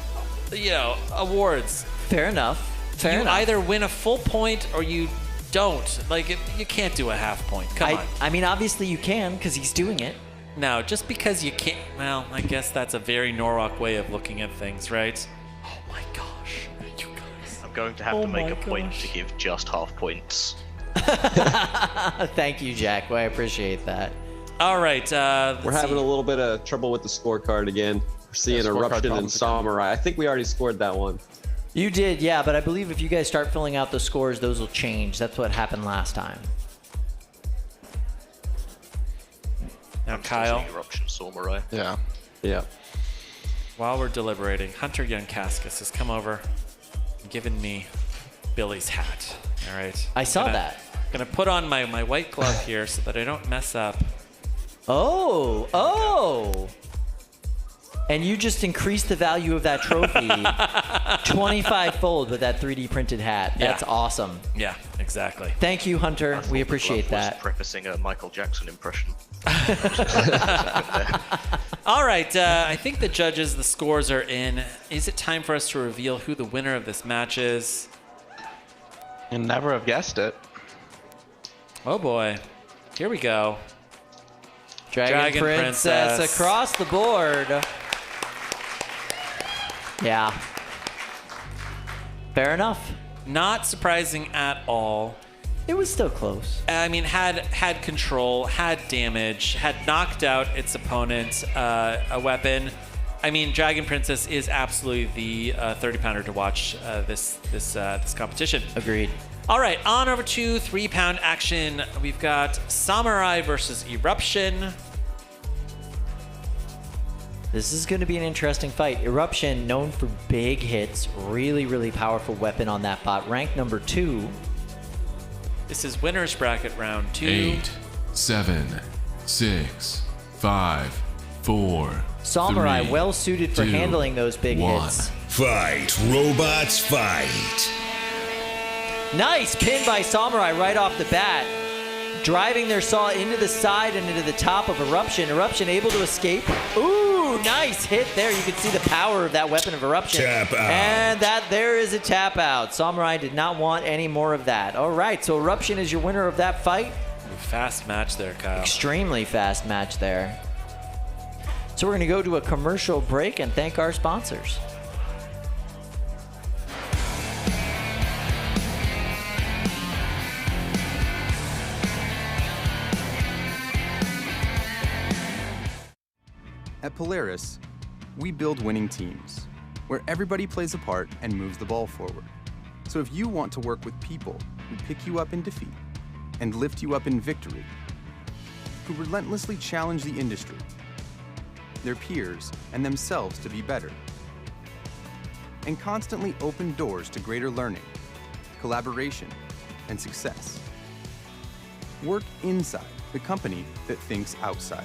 awards. Fair enough. Fair enough. You either win a full point or you don't. Like, you can't do a half point. Come on. I mean, obviously you can because he's doing it. No, just because you can't. Well, I guess that's a very Norwalk way of looking at things, right? Oh my gosh, you guys! I'm going to have to make a point to give just half points. Thank you, Jack. Well, I appreciate that. All right, we're having a little bit of trouble with the scorecard again. We're seeing Eruption and SawMurai. I think we already scored that one. You did, yeah, but I believe if you guys start filling out the scores, those will change. That's what happened last time. Now, Kyle. Eruption, SawMurai. Yeah. While we're deliberating, Hunter Youngkaskas has come over and given me Billy's hat. All right. I saw that. I'm going to put on my white glove here so that I don't mess up. Oh. And you just increased the value of that trophy 25-fold with that 3D printed hat. That's awesome. Yeah, exactly. Thank you, Hunter. We appreciate that. Prefacing a Michael Jackson impression. All right, I think the judges, the scores are in. Is it time for us to reveal who the winner of this match is? You'd never have guessed it. Oh boy. Here we go. Dragon Princess across the board. Yeah. Fair enough. Not surprising at all. It was still close. I mean, had control, had damage, had knocked out its opponent a weapon. I mean, Dragon Princess is absolutely the 30-pounder to watch this competition. Agreed. All right, on over to 3-pound action. We've got SawMurai versus Eruption. This is going to be an interesting fight. Eruption, known for big hits, really, really powerful weapon on that bot. Ranked number 2. This is winner's bracket round 2. 8, 7, 6, 5, 4. SawMurai 3, well suited for 2, handling those big 1. hits. Fight, robots, fight. Nice pin by SawMurai right off the bat. Driving their saw into the side and into the top of Eruption. Eruption able to escape. Ooh, nice hit there. You can see the power of that weapon of Eruption. Tap out. And there is a tap out. SawMurai did not want any more of that. All right, so Eruption is your winner of that fight. Fast match there, Kyle. Extremely fast match there. So we're going to go to a commercial break and thank our sponsors. At Polaris, we build winning teams, where everybody plays a part and moves the ball forward. So if you want to work with people who pick you up in defeat and lift you up in victory, who relentlessly challenge the industry, their peers, and themselves to be better, and constantly open doors to greater learning, collaboration, and success. Work inside the company that thinks outside.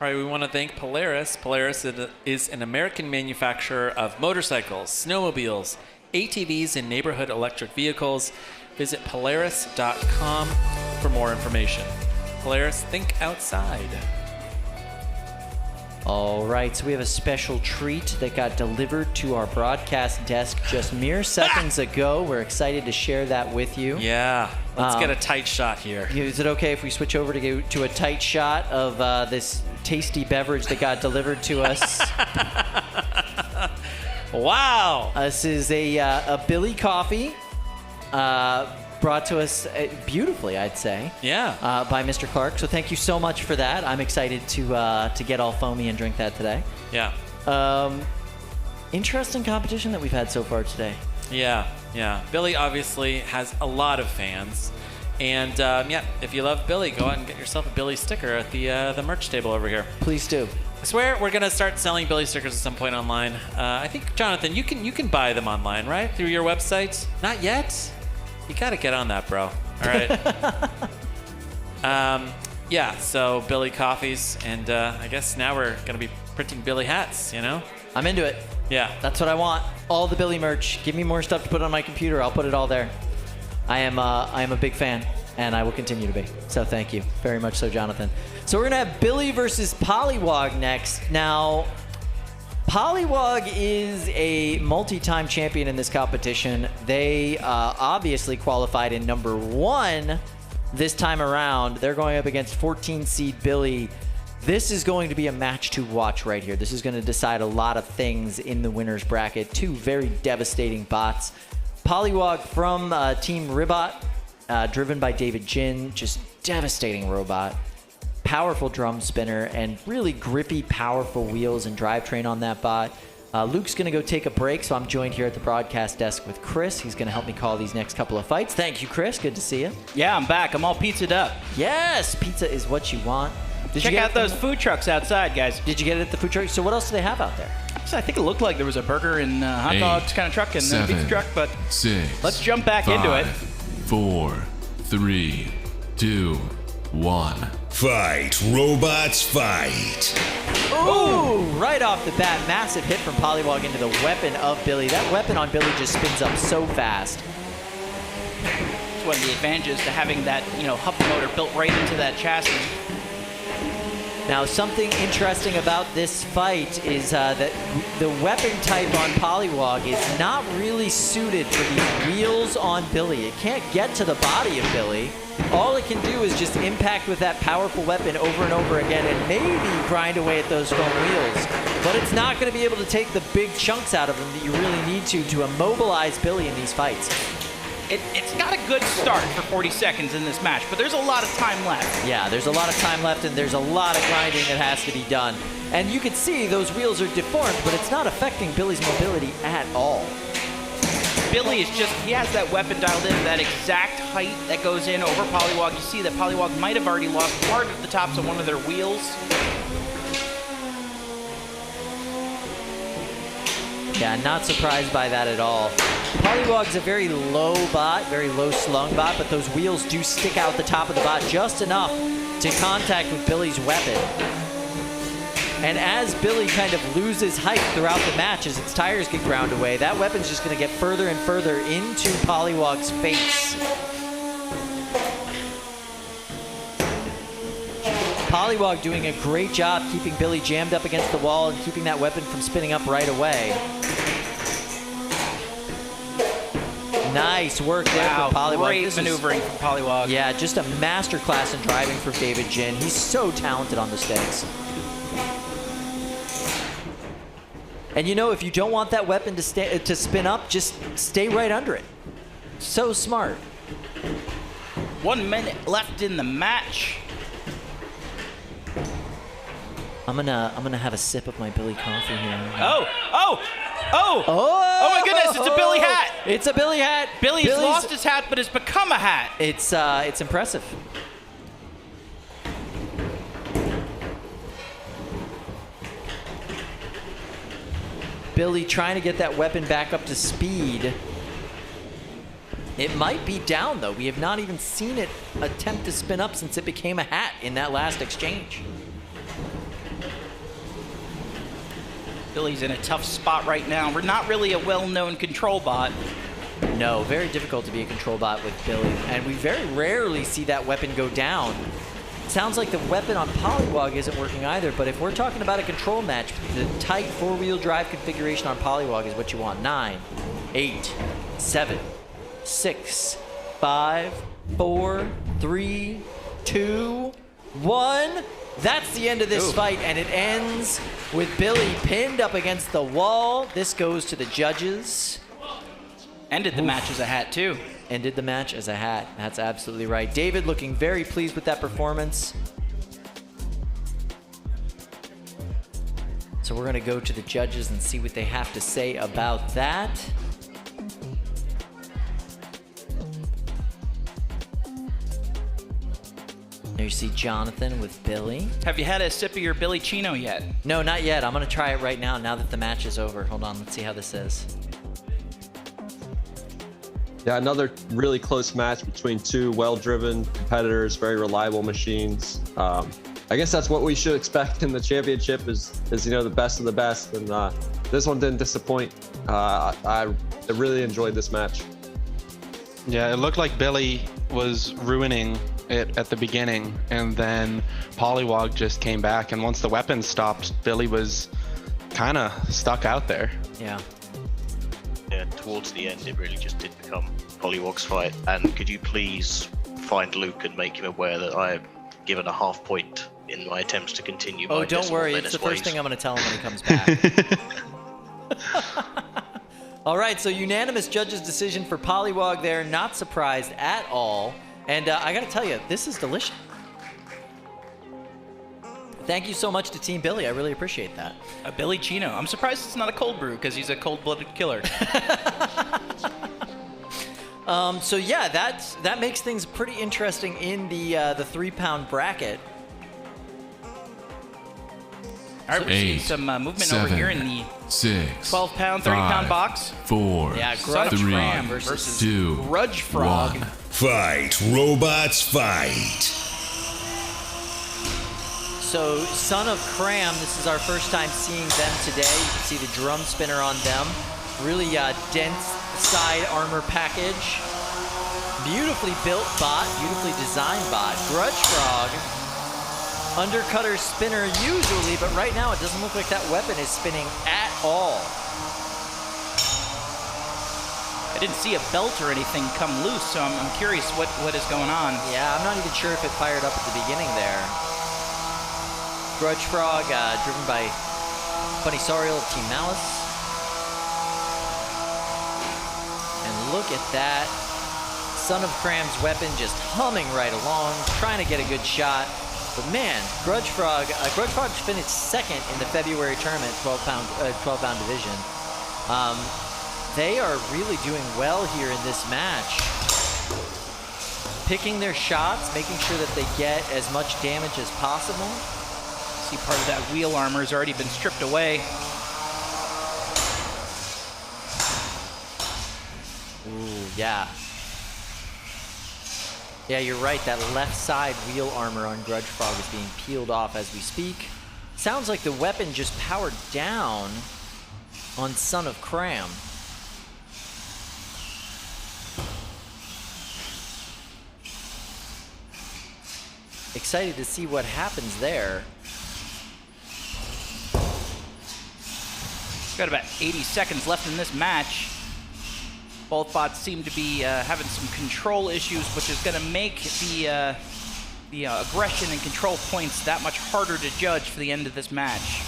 All right, we want to thank Polaris. Polaris is an American manufacturer of motorcycles, snowmobiles, ATVs, and neighborhood electric vehicles. Visit Polaris.com for more information. Polaris, think outside. All right, so we have a special treat that got delivered to our broadcast desk just mere seconds ago. We're excited to share that with you. Yeah, let's get a tight shot here. Is it okay if we switch over to go to a tight shot of this tasty beverage that got delivered to us? Wow. This is a Billy coffee brought to us beautifully, I'd say. Yeah. By Mr. Clark. So thank you so much for that. I'm excited to get all foamy and drink that today. Yeah. Interesting competition that we've had so far today. Yeah, yeah. Billy obviously has a lot of fans. And yeah, if you love Billy, go out and get yourself a Billy sticker at the merch table over here. Please do. I swear we're gonna start selling Billy stickers at some point online. I think, Jonathan, you can buy them online, right? Through your website? Not yet? You got to get on that, bro. All right. Yeah, so Billy coffees, and I guess now we're going to be printing Billy hats, you know? I'm into it. Yeah. That's what I want. All the Billy merch. Give me more stuff to put on my computer. I'll put it all there. I am a big fan, and I will continue to be. So thank you very much so, Jonathan. So we're going to have Billy versus Polywog next. Now, Polywog is a multi-time champion in this competition. They obviously qualified in number 1 this time around. They're going up against 14 seed Billy. This is going to be a match to watch right here. This is going to decide a lot of things in the winner's bracket. 2 very devastating bots. Polywog from Team Ribot, driven by David Jin, just devastating robot. Powerful drum spinner and really grippy, powerful wheels and drivetrain on that bot. Luke's going to go take a break, so I'm joined here at the broadcast desk with Chris. He's going to help me call these next couple of fights. Thank you, Chris. Good to see you. Yeah, I'm back. I'm all pizzaed up. Yes, pizza is what you want. Check out those food trucks outside, guys. Did you get it at the food truck? So what else do they have out there? So I think it looked like there was a burger and hot dogs kind of truck and a pizza truck, but 6, let's jump back into it. 4, 3, 2, 1. Fight, robots, fight. Ooh, right off the bat, massive hit from Polywog into the weapon of Billy. That weapon on Billy just spins up so fast. It's one of the advantages to having that, hub motor built right into that chassis. Now, something interesting about this fight is that the weapon type on Polywog is not really suited for these wheels on Billy. It can't get to the body of Billy. All it can do is just impact with that powerful weapon over and over again and maybe grind away at those foam wheels. But it's not going to be able to take the big chunks out of them that you really need to immobilize Billy in these fights. It's got a good start for 40 seconds in this match, but there's a lot of time left. Yeah, there's a lot of time left, and there's a lot of grinding that has to be done. And you can see those wheels are deformed, but it's not affecting Billy's mobility at all. Billy he has that weapon dialed in, that exact height that goes in over Polywog. You see that Polywog might have already lost part of the tops of one of their wheels. Yeah, not surprised by that at all. Polywog's a very low bot, very low slung bot, but those wheels do stick out the top of the bot just enough to contact with Billy's weapon. And as Billy kind of loses height throughout the match, as its tires get ground away, that weapon's just going to get further and further into Polywog's face. Polywog doing a great job keeping Billy jammed up against the wall and keeping that weapon from spinning up right away. Nice work there from Polywog. Great maneuvering from Polywog. Yeah, just a masterclass in driving from David Jin. He's so talented on the sticks. And if you don't want that weapon to spin up, just stay right under it. So smart. 1 minute left in the match. I'm gonna have a sip of my Billy coffee here. Oh my goodness, it's a Billy hat. It's a Billy hat. Billy's lost his hat, but has become a hat. It's impressive. Billy trying to get that weapon back up to speed. It might be down, though. We have not even seen it attempt to spin up since it became a hat in that last exchange. Billy's in a tough spot right now. We're not really a well-known control bot. No, very difficult to be a control bot with Billy. And we very rarely see that weapon go down. Sounds like the weapon on Polywog isn't working either, but if we're talking about a control match, the tight four-wheel drive configuration on Polywog is what you want. 9, 8, 7, 6, 5, 4, 3, 2, 1. That's the end of this fight, and it ends with Billy pinned up against the wall. This goes to the judges. Ended the match as a hat, too. Ended the match as a hat. That's absolutely right. David looking very pleased with that performance. So we're going to go to the judges and see what they have to say about that. There you see Jonathan with Billy. Have you had a sip of your Billy Chino yet? No, not yet. I'm going to try it right now that the match is over. Hold on, let's see how this is. Yeah, another really close match between two well-driven competitors, very reliable machines. I guess that's what we should expect in the championship is the best of the best, and this one didn't disappoint. I really enjoyed this match. Yeah, it looked like Billy was ruining it at the beginning, and then Polywog just came back, and once the weapons stopped, Billy was kind of stuck out there. Yeah. Yeah, towards the end, it really just did become Polywog's fight. And could you please find Luke and make him aware that I have given a half point in my attempts to continue my Oh, don't worry. It's the first thing I'm going to tell him when he comes back. All right, so unanimous judges' decision for Polywog there. Not surprised at all. And I got to tell you, this is delicious. Thank you so much to Team Billy. I really appreciate that. A Billy Chino. I'm surprised it's not a cold brew because he's a cold-blooded killer. So yeah, that makes things pretty interesting in the 3-pound bracket. All right, we're seeing some movement over here in the 12-pound, 30-pound box. 4, yeah, Grudge 3, Frog versus 2, Grudge Frog. 1. Fight, robots, fight. So, Son of Cram, this is our first time seeing them today. You can see the drum spinner on them. Really dense side armor package. Beautifully built bot, beautifully designed bot. Grudge Frog, undercutter spinner usually, but right now it doesn't look like that weapon is spinning at all. I didn't see a belt or anything come loose, so I'm curious what is going on. Yeah, I'm not even sure if it fired up at the beginning there. Grudge Frog, driven by Funny Sorial of Team Malice. And look at that. Son of Cram's weapon just humming right along, trying to get a good shot. But man, Grudge Frog finished second in the February tournament, 12-pound division. They are really doing well here in this match. Picking their shots, making sure that they get as much damage as possible. See, part of that wheel armor has already been stripped away. Ooh, yeah. Yeah, you're right. That left side wheel armor on Grudge Frog is being peeled off as we speak. Sounds like the weapon just powered down on Son of Cram. Excited to see what happens there. Got about 80 seconds left in this match. Both bots seem to be having some control issues, which is going to make the aggression and control points that much harder to judge for the end of this match.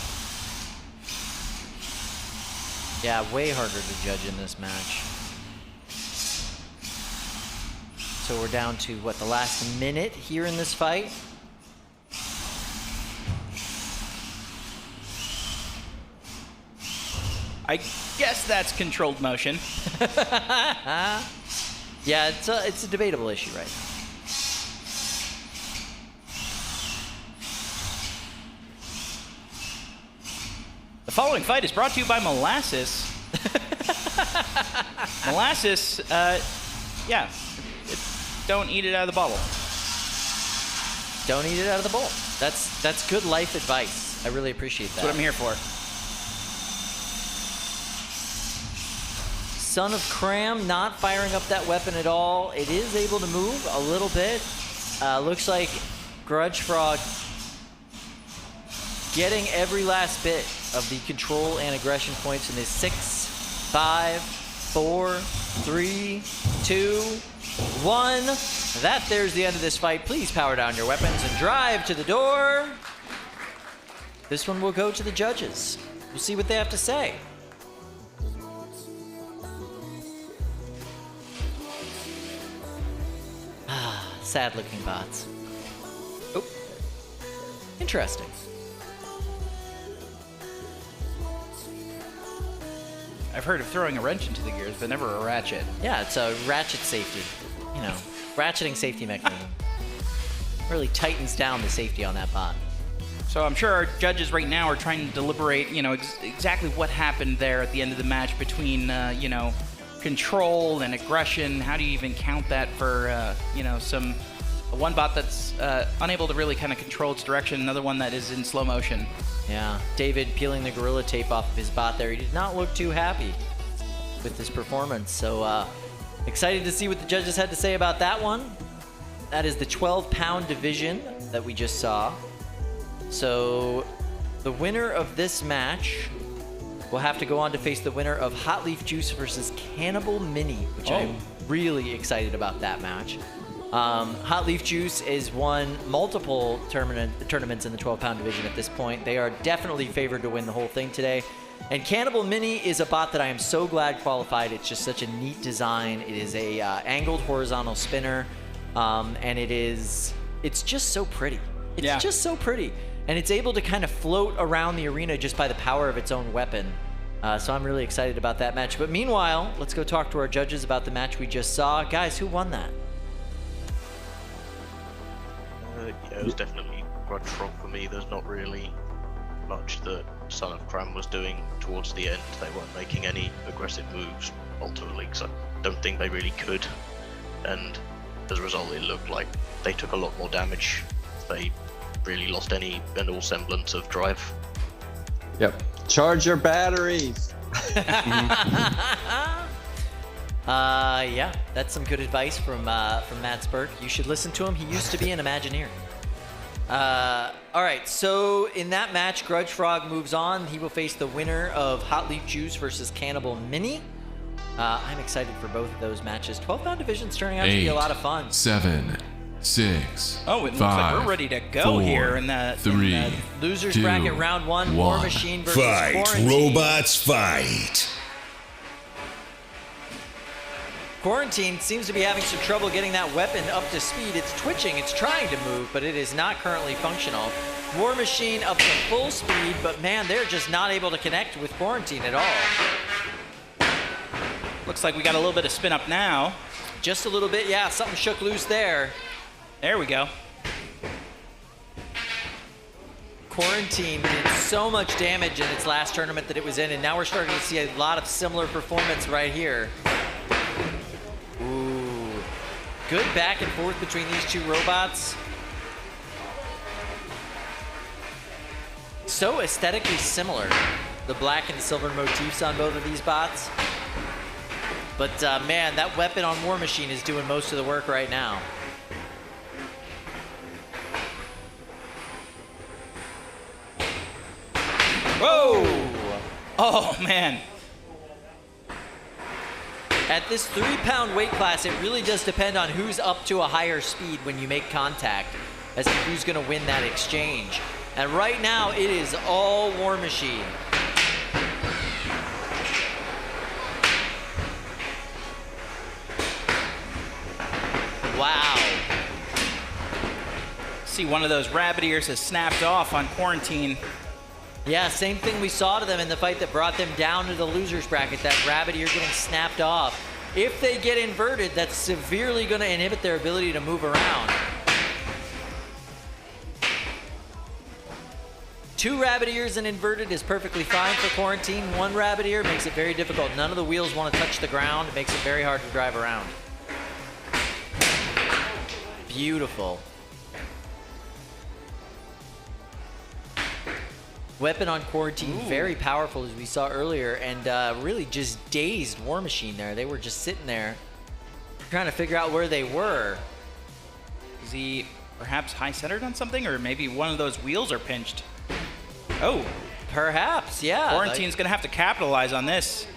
Yeah, way harder to judge in this match. So we're down to, what, the last minute here in this fight? I guess that's controlled motion. Yeah, it's a debatable issue right now. The following fight is brought to you by Molasses. Molasses, yeah, don't eat it out of the bottle. Don't eat it out of the bowl. That's good life advice. I really appreciate that. That's what I'm here for. Son of Cram not firing up that weapon at all. It is able to move a little bit. Looks like Grudge Frog getting every last bit of the control and aggression points in this 6, 5, 4, 3, 2, 1. There's the end of this fight. Please power down your weapons and drive to the door. This one will go to the judges. We'll see what they have to say. Sad looking bots. Oh. Interesting. I've heard of throwing a wrench into the gears, but never a ratchet. Yeah, it's a ratchet safety. You know, ratcheting safety mechanism. Really tightens down the safety on that bot. So I'm sure our judges right now are trying to deliberate, exactly what happened there at the end of the match between, control and aggression. How do you even count that for, one bot that's unable to really kind of control its direction, another one that is in slow motion. Yeah, David peeling the Gorilla Tape off of his bot there. He did not look too happy with his performance. So excited to see what the judges had to say about that one. That is the 12-pound division that we just saw. So the winner of this match will have to go on to face the winner of Hot Leaf Juice versus Cannibal Mini, which I'm really excited about that match. Hot Leaf Juice has won multiple tournaments in the 12-pound division at this point. They are definitely favored to win the whole thing today. And Cannibal Mini is a bot that I am so glad qualified. It's just such a neat design. It is a angled horizontal spinner, and it's just so pretty. It's just so pretty. And it's able to kind of float around the arena just by the power of its own weapon. So I'm really excited about that match. But meanwhile, let's go talk to our judges about the match we just saw. Guys, who won that? Yeah, it was definitely Grudge Frog for me. There's not really much that Son of Cram was doing towards the end. They weren't making any aggressive moves ultimately, because I don't think they really could. And as a result, it looked like they took a lot more damage. They really lost any and all semblance of drive. Yep. Charge your batteries. Yeah, that's some good advice from Matt Bert. You should listen to him. He used to be an Imagineer. All right, so in that match, Grudge Frog moves on. He will face the winner of Hot Leaf Juice versus Cannibal Mini. I'm excited for both of those matches. 12-pound division's turning out to be a lot of fun. 7, 6. It looks 5, like we're ready to go 4, here in the 3, losers 2, bracket round 1. War Machine versus Fight, Quarantine. robots, fight. Quarantine seems to be having some trouble getting that weapon up to speed. It's twitching, it's trying to move, but it is not currently functional. War Machine up to full speed, but man, they're just not able to connect with Quarantine at all. Looks like we got a little bit of spin up now. Just a little bit, yeah, something shook loose there. There we go. Quarantine did so much damage in its last tournament that it was in, and now we're starting to see a lot of similar performance right here. Ooh, good back and forth between these two robots. So aesthetically similar, the black and silver motifs on both of these bots. But man, that weapon on War Machine is doing most of the work right now. Whoa! Oh, man. At this 3-pound weight class, it really does depend on who's up to a higher speed when you make contact, as to who's going to win that exchange. And right now, it is all War Machine. Wow. See, one of those rabbit ears has snapped off on Quarantine. Yeah, same thing we saw to them in the fight that brought them down to the losers bracket, that rabbit ear getting snapped off. If they get inverted, that's severely going to inhibit their ability to move around. 2 rabbit ears and inverted is perfectly fine for Quarantine. 1 rabbit ear makes it very difficult. None of the wheels want to touch the ground. It makes it very hard to drive around. Beautiful. Weapon on Quarantine, very powerful as we saw earlier, and really just dazed War Machine there. They were just sitting there trying to figure out where they were. Is he perhaps high-centered on something, or maybe one of those wheels are pinched? Oh. Perhaps, yeah. Quarantine's going to have to capitalize on this.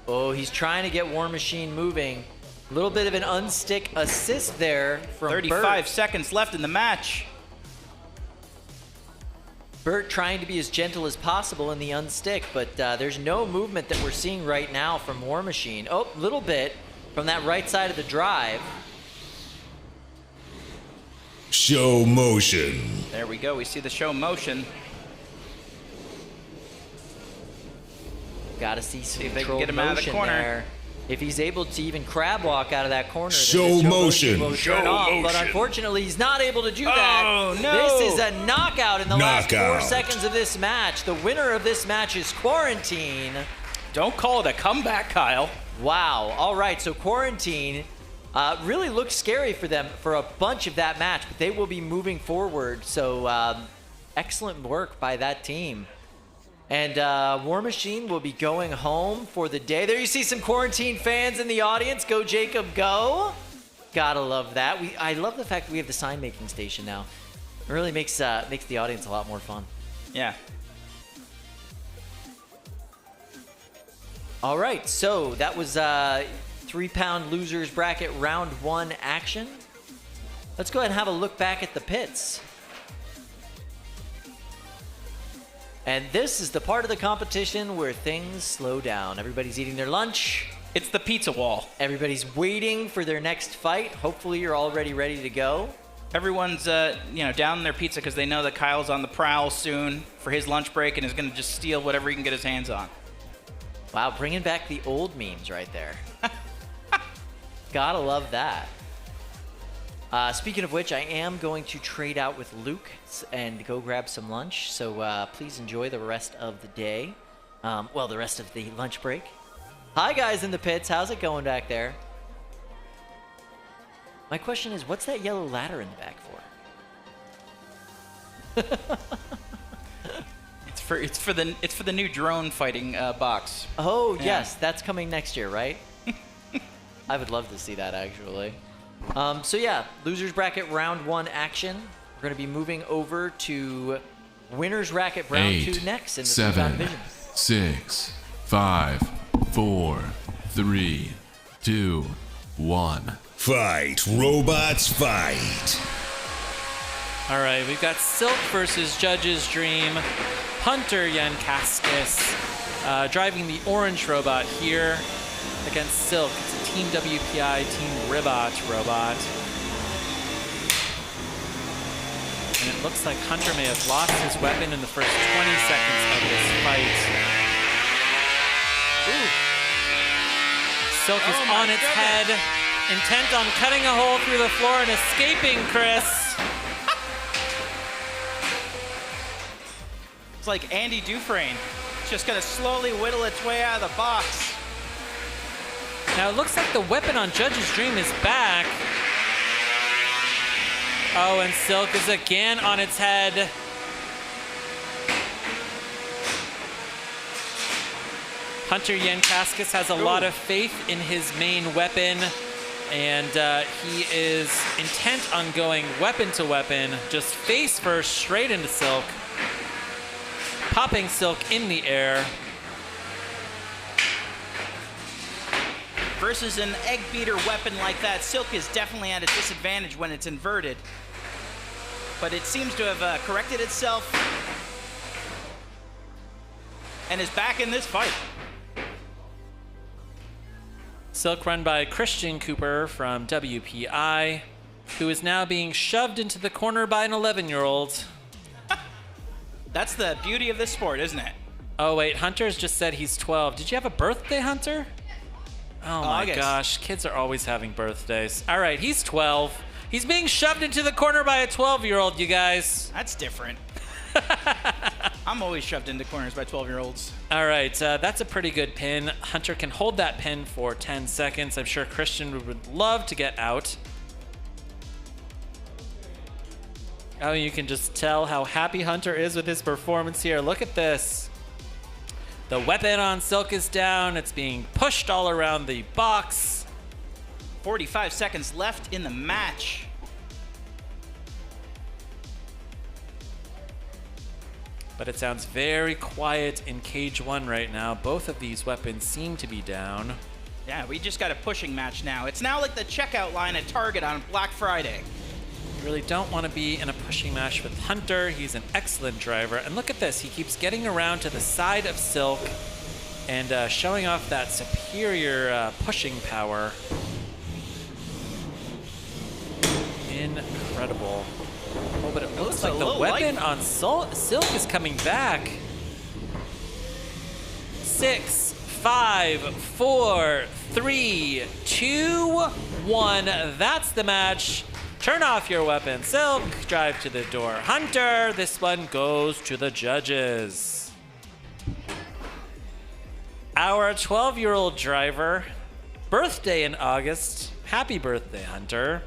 Oh, he's trying to get War Machine moving. A little bit of an unstick assist there from 35 Bert. seconds left in the match. Bert trying to be as gentle as possible in the unstick, but there's no movement that we're seeing right now from War Machine. Oh, a little bit from that right side of the drive. Show motion. There we go. We see the show motion. Got to see some if they can controlled get him out of the motion corner. there. If he's able to even crab walk out of that corner, Show then the motion. will Show turn off. motion. But unfortunately, he's not able to do that. Oh, no. This is a knockout in the last 4 Knockout. seconds of this match. The winner of this match is Quarantine. Don't call it a comeback, Kyle. Wow. All right, so Quarantine really looked scary for them for a bunch of that match, but they will be moving forward. So excellent work by that team. And War Machine will be going home for the day. There you see some Quarantine fans in the audience. Go, Jacob, go. Gotta love that. I love the fact that we have the sign-making station now. It really makes the audience a lot more fun. Yeah. All right, so that was 3-pound losers bracket round 1 action. Let's go ahead and have a look back at the pits. And this is the part of the competition where things slow down. Everybody's eating their lunch. It's the pizza wall. Everybody's waiting for their next fight. Hopefully you're already ready to go. Everyone's down their pizza because they know that Kyle's on the prowl soon for his lunch break and is going to just steal whatever he can get his hands on. Wow, bringing back the old memes right there. Gotta love that. Speaking of which, I am going to trade out with Luke and go grab some lunch. So please enjoy the rest of the day. Well, the rest of the lunch break. Hi, guys in the pits. How's it going back there? My question is, what's that yellow ladder in the back for? It's for the new drone fighting box. Oh, yeah. Yes, that's coming next year, right? I would love to see that, actually. So yeah, losers bracket round 1 action. We're going to be moving over to winners bracket round 2 next in the 7, division. 6, 5, 4, 3, 2, 1. Fight, robots, fight. All right, we've got Silk versus Judge's Dream. Hunter Yankaskis driving the orange robot here against Silk. It's a Team WPI, Team Ribot robot. And it looks like Hunter may have lost his weapon in the first 20 seconds of this fight. Ooh. Silk is on its head, intent on cutting a hole through the floor and escaping Chris. It's like Andy Dufresne. It's just going to slowly whittle its way out of the box. Now it looks like the weapon on Judge's Dream is back. Oh, and Silk is again on its head. Hunter Yankaskis has a lot of faith in his main weapon, and he is intent on going weapon to weapon, just face first straight into Silk. Popping Silk in the air. Versus an egg beater weapon like that, Silk is definitely at a disadvantage when it's inverted. But it seems to have corrected itself and is back in this fight. Silk run by Christian Cooper from WPI, who is now being shoved into the corner by an 11-year-old. That's the beauty of this sport, isn't it? Oh, wait, Hunter's just said he's 12. Did you have a birthday, Hunter? Oh my gosh, kids are always having birthdays. All right, he's 12. He's being shoved into the corner by a 12-year-old, you guys. That's different. I'm always shoved into corners by 12-year-olds. All right, that's a pretty good pin. Hunter can hold that pin for 10 seconds. I'm sure Christian would love to get out. Oh, you can just tell how happy Hunter is with his performance here. Look at this. The weapon on Silk is down. It's being pushed all around the box. 45 seconds left in the match. But it sounds very quiet in Cage 1 right now. Both of these weapons seem to be down. Yeah, we just got a pushing match now. It's now like the checkout line at Target on Black Friday. You really don't want to be in a pushing match with Hunter. He's an excellent driver. And look at this. He keeps getting around to the side of Silk and showing off that superior pushing power. Incredible. Oh, but it looks like the weapon on Silk is coming back. 6, 5, 4, 3, 2, 1. That's the match. Turn off your weapon, Silk. Drive to the door, Hunter. This one goes to the judges. our 12-year-old driver. Birthday in August. Happy birthday, Hunter.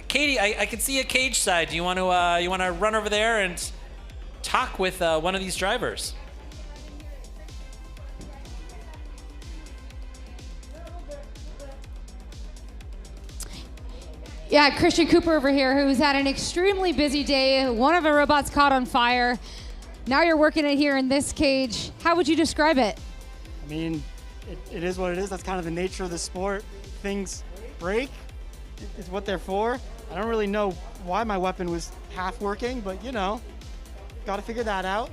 Katie, I can see a cage side. Do you want to run over there and talk with one of these drivers? Yeah, Christian Cooper over here, who's had an extremely busy day. One of the robots caught on fire. Now you're working it here in this cage. How would you describe it? I mean, it is what it is. That's kind of the nature of the sport. Things break. It's what they're for. I don't really know why my weapon was half working, but you know, got to figure that out.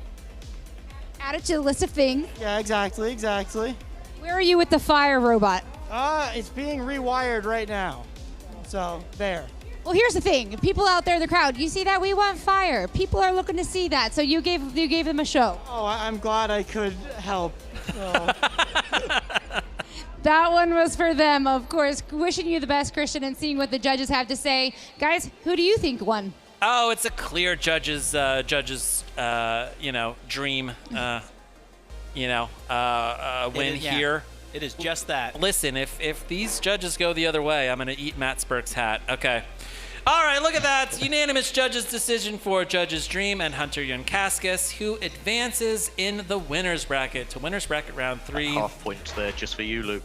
Add it to the list of things. Yeah, exactly. Where are you with the fire robot? It's being rewired right now. So, there. Well, here's the thing. People out there in the crowd, you see that? We want fire. People are looking to see that, so you gave them a show. Oh, I'm glad I could help. That one was for them, of course. Wishing you the best, Christian, and seeing what the judges have to say. Guys, who do you think won? Oh, it's a clear judges, dream, win here. It is just that. Listen, if these judges go the other way, I'm going to eat Matt Spurk's hat. Okay. All right, look at that. Unanimous judges' decision for Judge's Dream and Hunter Yunkaskis, who advances in the winner's bracket to winner's bracket round 3. Half points there just for you, Luke.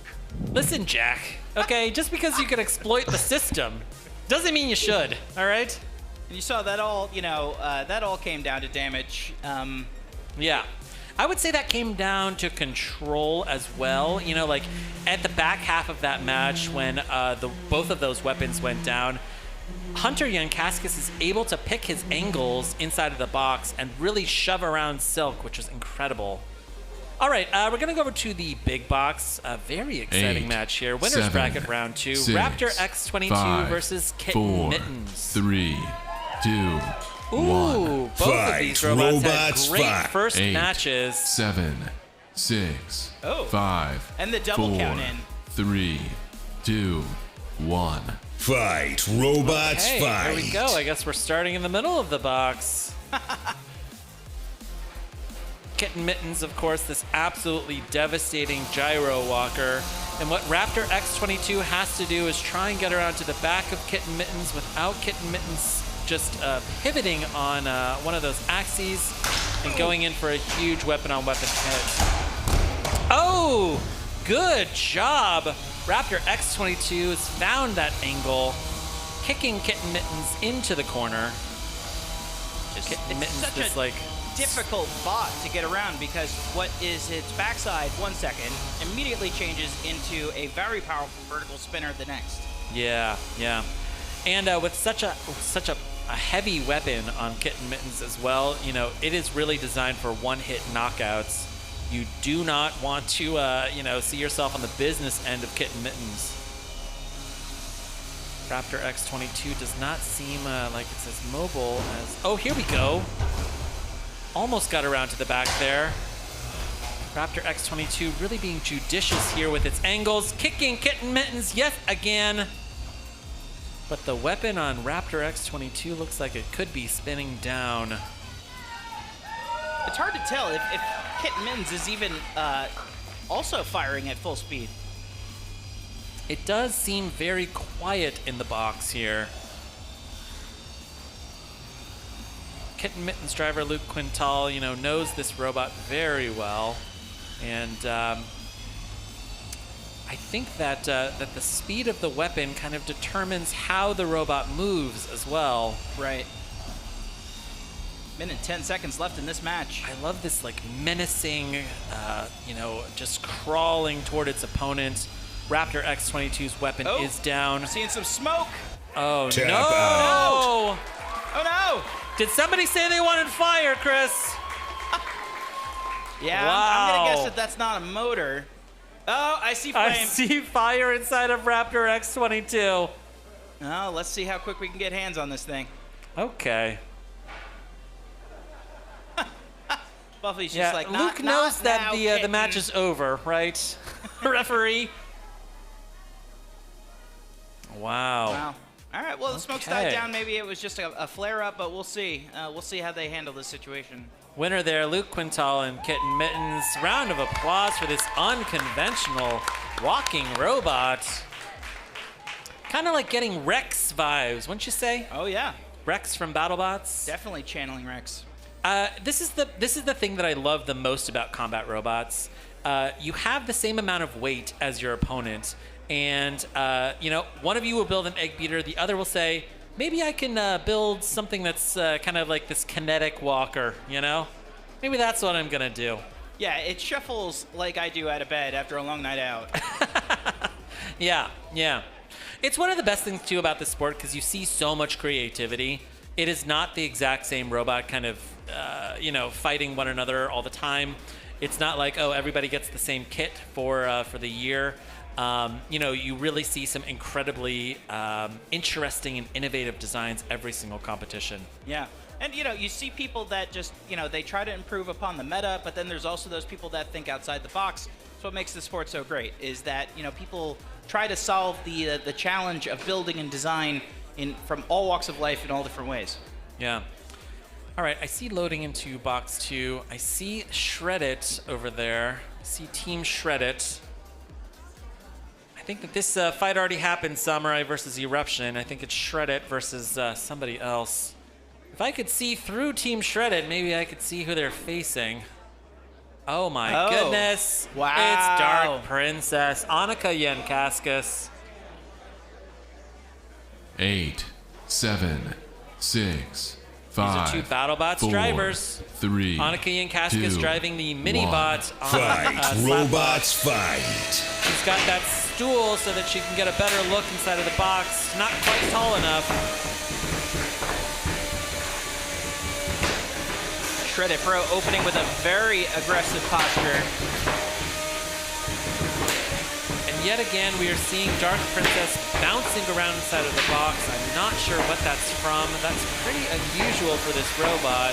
Listen, Jack, okay, just because you can exploit the system doesn't mean you should, all right? You saw that all, that all came down to damage. Yeah. I would say that came down to control as well. You know, like at the back half of that match when both of those weapons went down, Hunter Yunkaskis is able to pick his angles inside of the box and really shove around Silk, which is incredible. All right, we're going to go over to the big box. A very exciting match here. Winner's bracket round 2. 6, Raptor X22 5, versus Kitten 4, Mittens. 3, 2, Ooh, both of these robots had great first 8, matches. 7, 6, Oh. 5, And the double 4, count in. 3, 2, 1. Fight, robots, Okay, fight. here we go. I guess we're starting in the middle of the box. Kitten Mittens, of course, this absolutely devastating gyro walker. And what Raptor X22 has to do is try and get around to the back of Kitten Mittens without Kitten Mittens just pivoting on one of those axes and going in for a huge weapon-on-weapon hit. Oh, good job. Raptor X22 has found that angle, kicking Kitten Mittens into the corner. Kitten Mittens such just a like difficult bot to get around because what is its backside 1 second immediately changes into a very powerful vertical spinner the next. Yeah. And with such a heavy weapon on Kitten Mittens as well, you know, it is really designed for one-hit knockouts. You do not want to, see yourself on the business end of Kitten Mittens. Raptor X22 does not seem like it's as mobile as... Oh, here we go. Almost got around to the back there. Raptor X22 really being judicious here with its angles, kicking Kitten Mittens yet again. But the weapon on Raptor X22 looks like it could be spinning down. It's hard to tell if Kitten Mittens is even also firing at full speed. It does seem very quiet in the box here. Kitten Mittens driver Luke Quintal, knows this robot very well. And I think that that the speed of the weapon kind of determines how the robot moves as well. Right. Minute 10 seconds left in this match. I love this like menacing, just crawling toward its opponent. Raptor X22's weapon is down. Seeing some smoke. Oh Tap no! out. Oh no! Did somebody say they wanted fire, Chris? Yeah, Wow. I'm gonna guess that that's not a motor. Oh, I see flame. I see fire inside of Raptor X22. Oh, let's see how quick we can get hands on this thing. Okay. Buffy's Yeah, just like, Luke knows that the match is over, right? Referee. Wow. Wow. All right, right, well, the smoke's died down. Maybe it was just a flare-up, but we'll see. We'll see how they handle this situation. Winner there, Luke Quintal and Kitten Mittens. Round of applause for this unconventional walking robot. Kind of like getting Rex vibes, wouldn't you say? Oh, yeah. Rex from BattleBots. Definitely channeling Rex. This is the thing that I love the most about combat robots. You have the same amount of weight as your opponent, and one of you will build an egg beater, the other will say, maybe I can build something that's kind of like this kinetic walker, Maybe that's what I'm gonna do. Yeah, it shuffles like I do out of bed after a long night out. Yeah. It's one of the best things, too, about this sport, because you see so much creativity. It is not the exact same robot kind of, fighting one another all the time. It's not like, oh, everybody gets the same kit for the year. You really see some incredibly interesting and innovative designs every single competition. Yeah. And, you see people that just, they try to improve upon the meta, but then there's also those people that think outside the box. That's what makes the sport so great, is that, people try to solve the challenge of building and design from all walks of life in all different ways. Yeah. All right, I see loading into box 2. I see Shreddit over there. I see Team Shreddit. I think that this fight already happened, SawMurai versus Eruption. I think it's Shreddit versus somebody else. If I could see through Team Shreddit, maybe I could see who they're facing. Oh my goodness. Wow. It's Dark Princess, Annika Yankaskis. 8, 7, 6, 5. These are two BattleBots 4, drivers. 3. Annika Yankaskis 2, driving the mini-bot. Fight, robots, fight. She's got that stool so that she can get a better look inside of the box. Not quite tall enough. Shreddit Bro opening with a very aggressive posture. And yet again, we are seeing Dark Princess bouncing around inside of the box. I'm not sure what that's from. That's pretty unusual for this robot.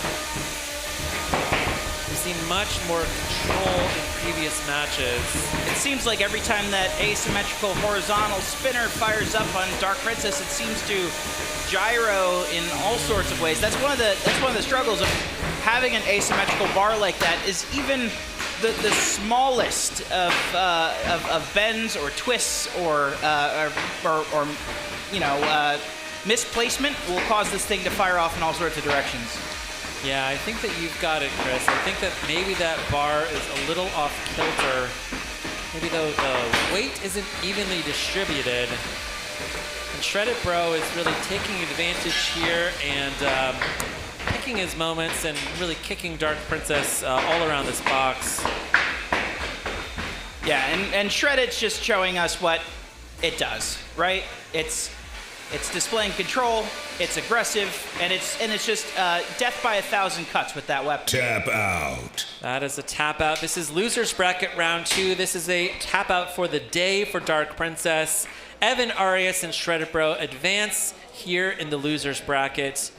We've seen much more control in previous matches. It seems like every time that asymmetrical horizontal spinner fires up on Dark Princess, it seems to gyro in all sorts of ways. That's one of the struggles of having an asymmetrical bar like that, is even the smallest of bends or twists or misplacement will cause this thing to fire off in all sorts of directions. Yeah, I think that you've got it, Chris. I think that maybe that bar is a little off kilter. Maybe the weight isn't evenly distributed. And Shreddit Bro is really taking advantage here and picking his moments and really kicking Dark Princess all around this box. Yeah, and Shreddit's just showing us what it does, right? It's displaying control, it's aggressive, and it's just death by 1,000 cuts with that weapon. Tap out. That is a tap out. This is losers bracket round 2. This is a tap out for the day for Dark Princess. Evan, Arias, and Shreddit Bro advance here in the losers bracket.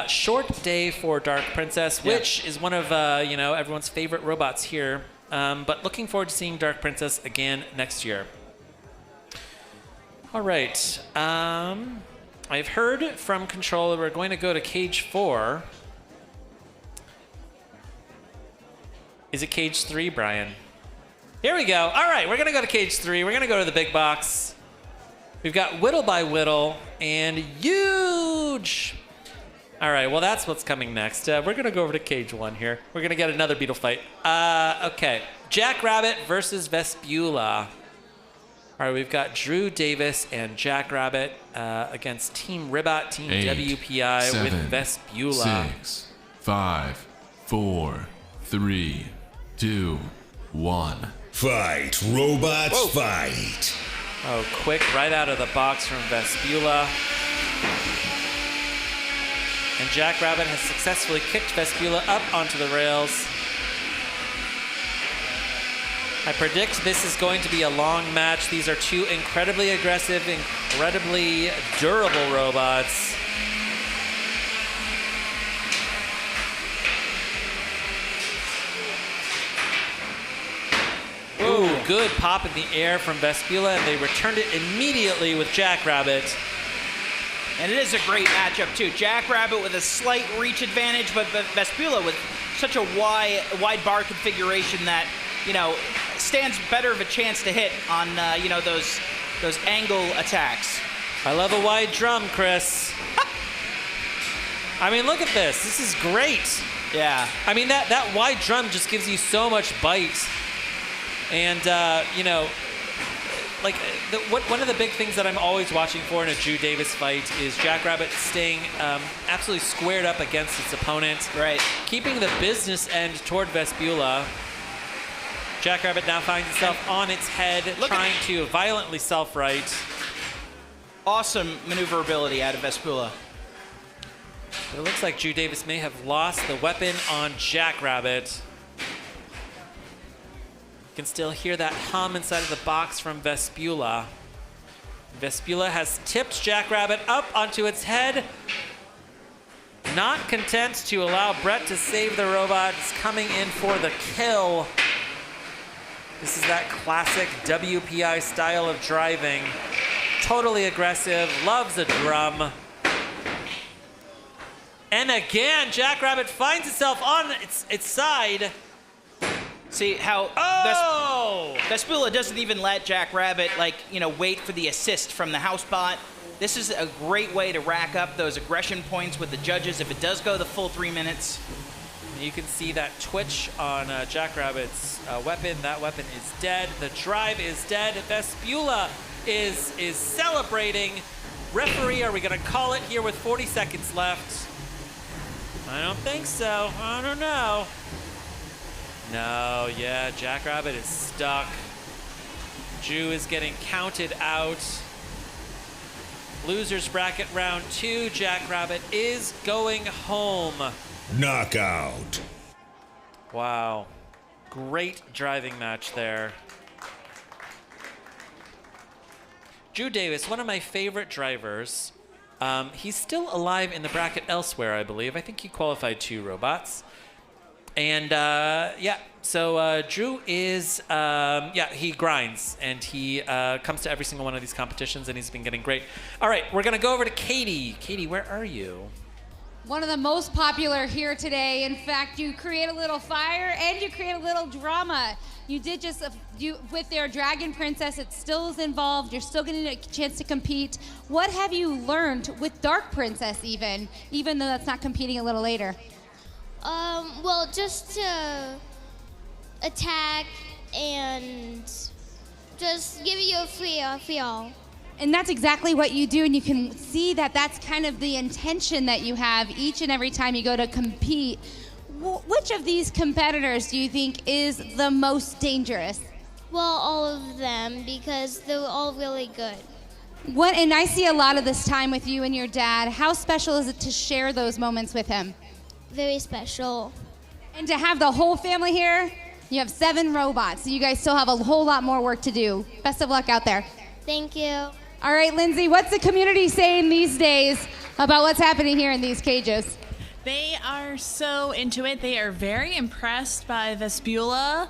Short day for Dark Princess, which is one of everyone's favorite robots here. But looking forward to seeing Dark Princess again next year. All right. I've heard from Control that we're going to go to Cage 4. Is it Cage 3, Brian? Here we go. All right, we're going to go to Cage 3. We're going to go to the big box. We've got Whittle by Whittle and Huge. All right, well, that's what's coming next. We're going to go over to Cage 1 here. We're going to get another beetle fight. Okay, Jackrabbit versus Vespula. All right, we've got Drew Davis and Jackrabbit against Team Ribot, Team 8, WPI 7, with Vespula. 6, 5, 4, 3, 2, 1. Fight, robots, fight. Oh, quick, right out of the box from Vespula. And Jackrabbit has successfully kicked Vespula up onto the rails. I predict this is going to be a long match. These are two incredibly aggressive, incredibly durable robots. Ooh, good pop in the air from Vespula, and they returned it immediately with Jackrabbit. And it is a great matchup, too. Jackrabbit with a slight reach advantage, but Vespula with such a wide bar configuration that, stands better of a chance to hit on, those angle attacks. I love a wide drum, Chris. I mean, look at this. This is great. Yeah. I mean, that wide drum just gives you so much bite. And, one of the big things that I'm always watching for in a Drew Davis fight is Jackrabbit staying absolutely squared up against its opponent. Right. Keeping the business end toward Vespula. Jackrabbit now finds itself on its head, trying to violently self-right. Awesome maneuverability out of Vespula. But it looks like Drew Davis may have lost the weapon on Jackrabbit. You can still hear that hum inside of the box from Vespula. Vespula has tipped Jackrabbit up onto its head. Not content to allow Brett to save the robot. It's coming in for the kill. This is that classic WPI style of driving. Totally aggressive, loves a drum. And again, Jackrabbit finds itself on its side. See how Vespula doesn't even let Jackrabbit wait for the assist from the house bot. This is a great way to rack up those aggression points with the judges if it does go the full 3 minutes. You can see that twitch on Jackrabbit's weapon. That weapon is dead. The drive is dead. Vespula is celebrating. Referee, are we going to call it here with 40 seconds left? I don't think so. I don't know. No, yeah, Jackrabbit is stuck. Drew is getting counted out. Losers bracket round 2. Jackrabbit is going home. Knockout. Wow. Great driving match there. Drew Davis, one of my favorite drivers. He's still alive in the bracket elsewhere, I believe. I think he qualified 2 robots. And so Drew is, he grinds and he comes to every single one of these competitions and he's been getting great. All right, we're gonna go over to Katie. Katie, where are you? One of the most popular here today. In fact, you create a little fire and you create a little drama. You did with their Dragon Princess, it still is involved. You're still getting a chance to compete. What have you learned with Dark Princess even though that's not competing a little later? Well, just to attack and just give you a feel. And that's exactly what you do, and you can see that that's kind of the intention that you have each and every time you go to compete. Which of these competitors do you think is the most dangerous? Well, all of them, because they're all really good. And I see a lot of this time with you and your dad. How special is it to share those moments with him? Very special. And to have the whole family here, you have 7 robots, so you guys still have a whole lot more work to do. Best of luck out there. Thank you. All right, Lindsay, what's the community saying these days about what's happening here in these cages? They are so into it. They are very impressed by Vespula.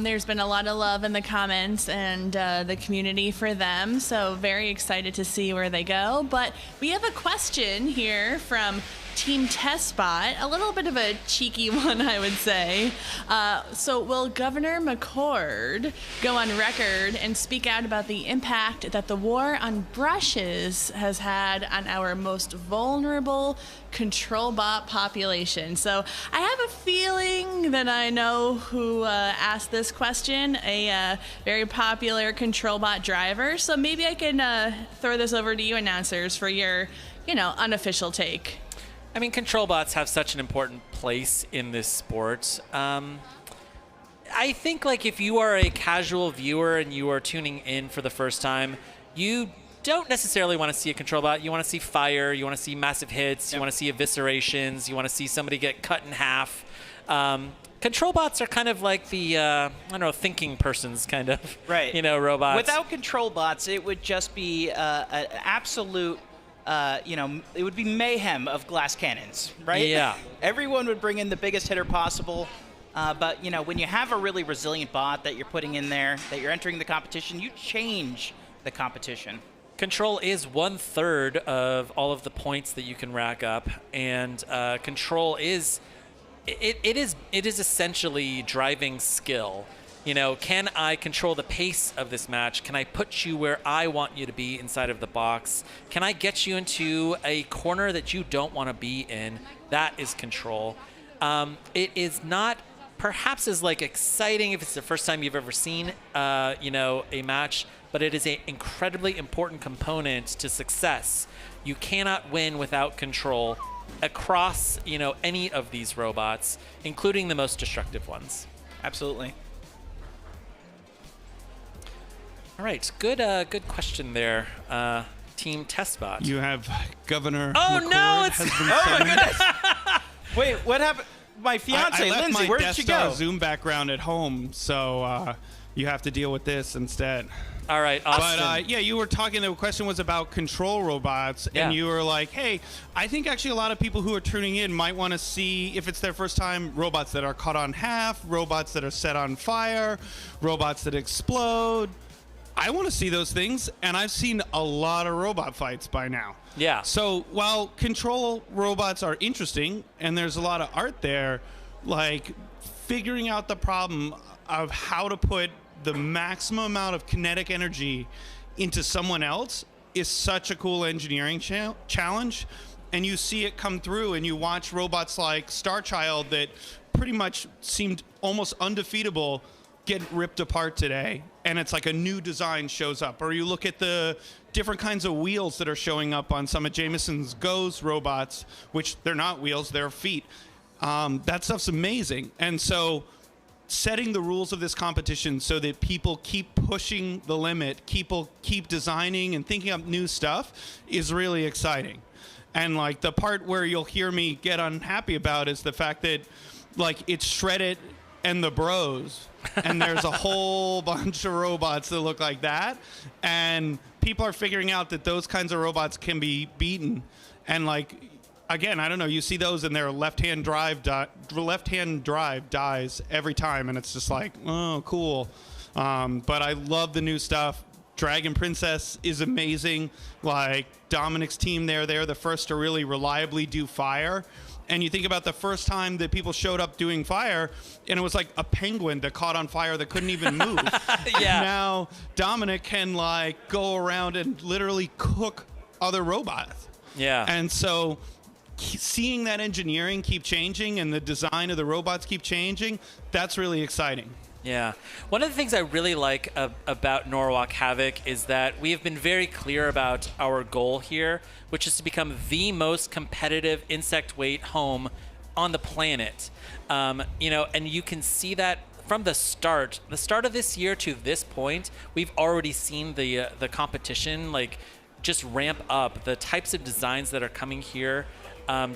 There's been a lot of love in the comments and the community for them, so very excited to see where they go. But we have a question here from Team Testbot, a little bit of a cheeky one, I would say. So will Governor McCord go on record and speak out about the impact that the war on brushes has had on our most vulnerable control bot population? So I have a feeling that I know who asked this question, a very popular control bot driver. So maybe I can throw this over to you announcers for your, unofficial take. I mean, control bots have such an important place in this sport. I think if you are a casual viewer and you are tuning in for the first time, you don't necessarily want to see a control bot. You want to see fire, you want to see massive hits, you want to see eviscerations, you want to see somebody get cut in half. Control bots are kind of like the, thinking person's kind of, robots. Without control bots, it would just be an absolute it would be mayhem of glass cannons, right? Yeah. Everyone would bring in the biggest hitter possible. But, when you have a really resilient bot that you're putting in there, that you're entering the competition, you change the competition. Control is 1/3 of all of the points that you can rack up, and control is it is essentially driving skill. You know, can I control the pace of this match? Can I put you where I want you to be inside of the box? Can I get you into a corner that you don't want to be in? That is control. It is not perhaps as like exciting if it's the first time you've ever seen, you know, a match, but it is an incredibly important component to success. You cannot win without control across, you know, any of these robots, including the most destructive ones. Absolutely. All right, good question there, Team Testbot. You have Governor. Oh McCord no! It's has been oh my summoned. goodness! Wait, what happened? My fiance, I left Lindsay, my where did Death she Star go? Zoom background at home, so you have to deal with this instead. All right, Austin. But yeah, you were talking. The question was about control robots, Yeah. and you were like, "Hey, I think actually a lot of people who are tuning in might want to see if it's their first time robots that are cut on half, robots that are set on fire, robots that explode." I want to see those things, and I've seen a lot of robot fights by now. Yeah. So while control robots are interesting, and there's a lot of art there, like figuring out the problem of how to put the maximum amount of kinetic energy into someone else is such a cool engineering challenge. And you see it come through, and you watch robots like Starchild that pretty much seemed almost undefeatable get ripped apart today, and it's like a new design shows up. Or you look at the different kinds of wheels that are showing up on some of Jameson's Go's robots, which they're not wheels, they're feet. That stuff's amazing. And so setting the rules of this competition so that people keep pushing the limit, people keep designing and thinking up new stuff is really exciting. And like the part where you'll hear me get unhappy about is the fact that like it's Shreddit and the Bros, and there's a whole bunch of robots that look like that, and people are figuring out that those kinds of robots can be beaten. And like, again, I don't know, you see those and their left-hand drive dies every time, and it's just like, oh, cool. But I love the new stuff. Dragon Princess is amazing. Like Dominic's team there, they're the first to really reliably do fire. And you think about the first time that people showed up doing fire, and it was like a penguin that caught on fire that couldn't even move. Yeah. Now Dominic can like go around and literally cook other robots. Yeah. And so seeing that engineering keep changing and the design of the robots keep changing, that's really exciting. Yeah. One of the things I really like about Norwalk Havoc is that we have been very clear about our goal here, which is to become the most competitive insect weight home on the planet. You know, and you can see that from the start of this year to this point, we've already seen the competition like just ramp up. The types of designs that are coming here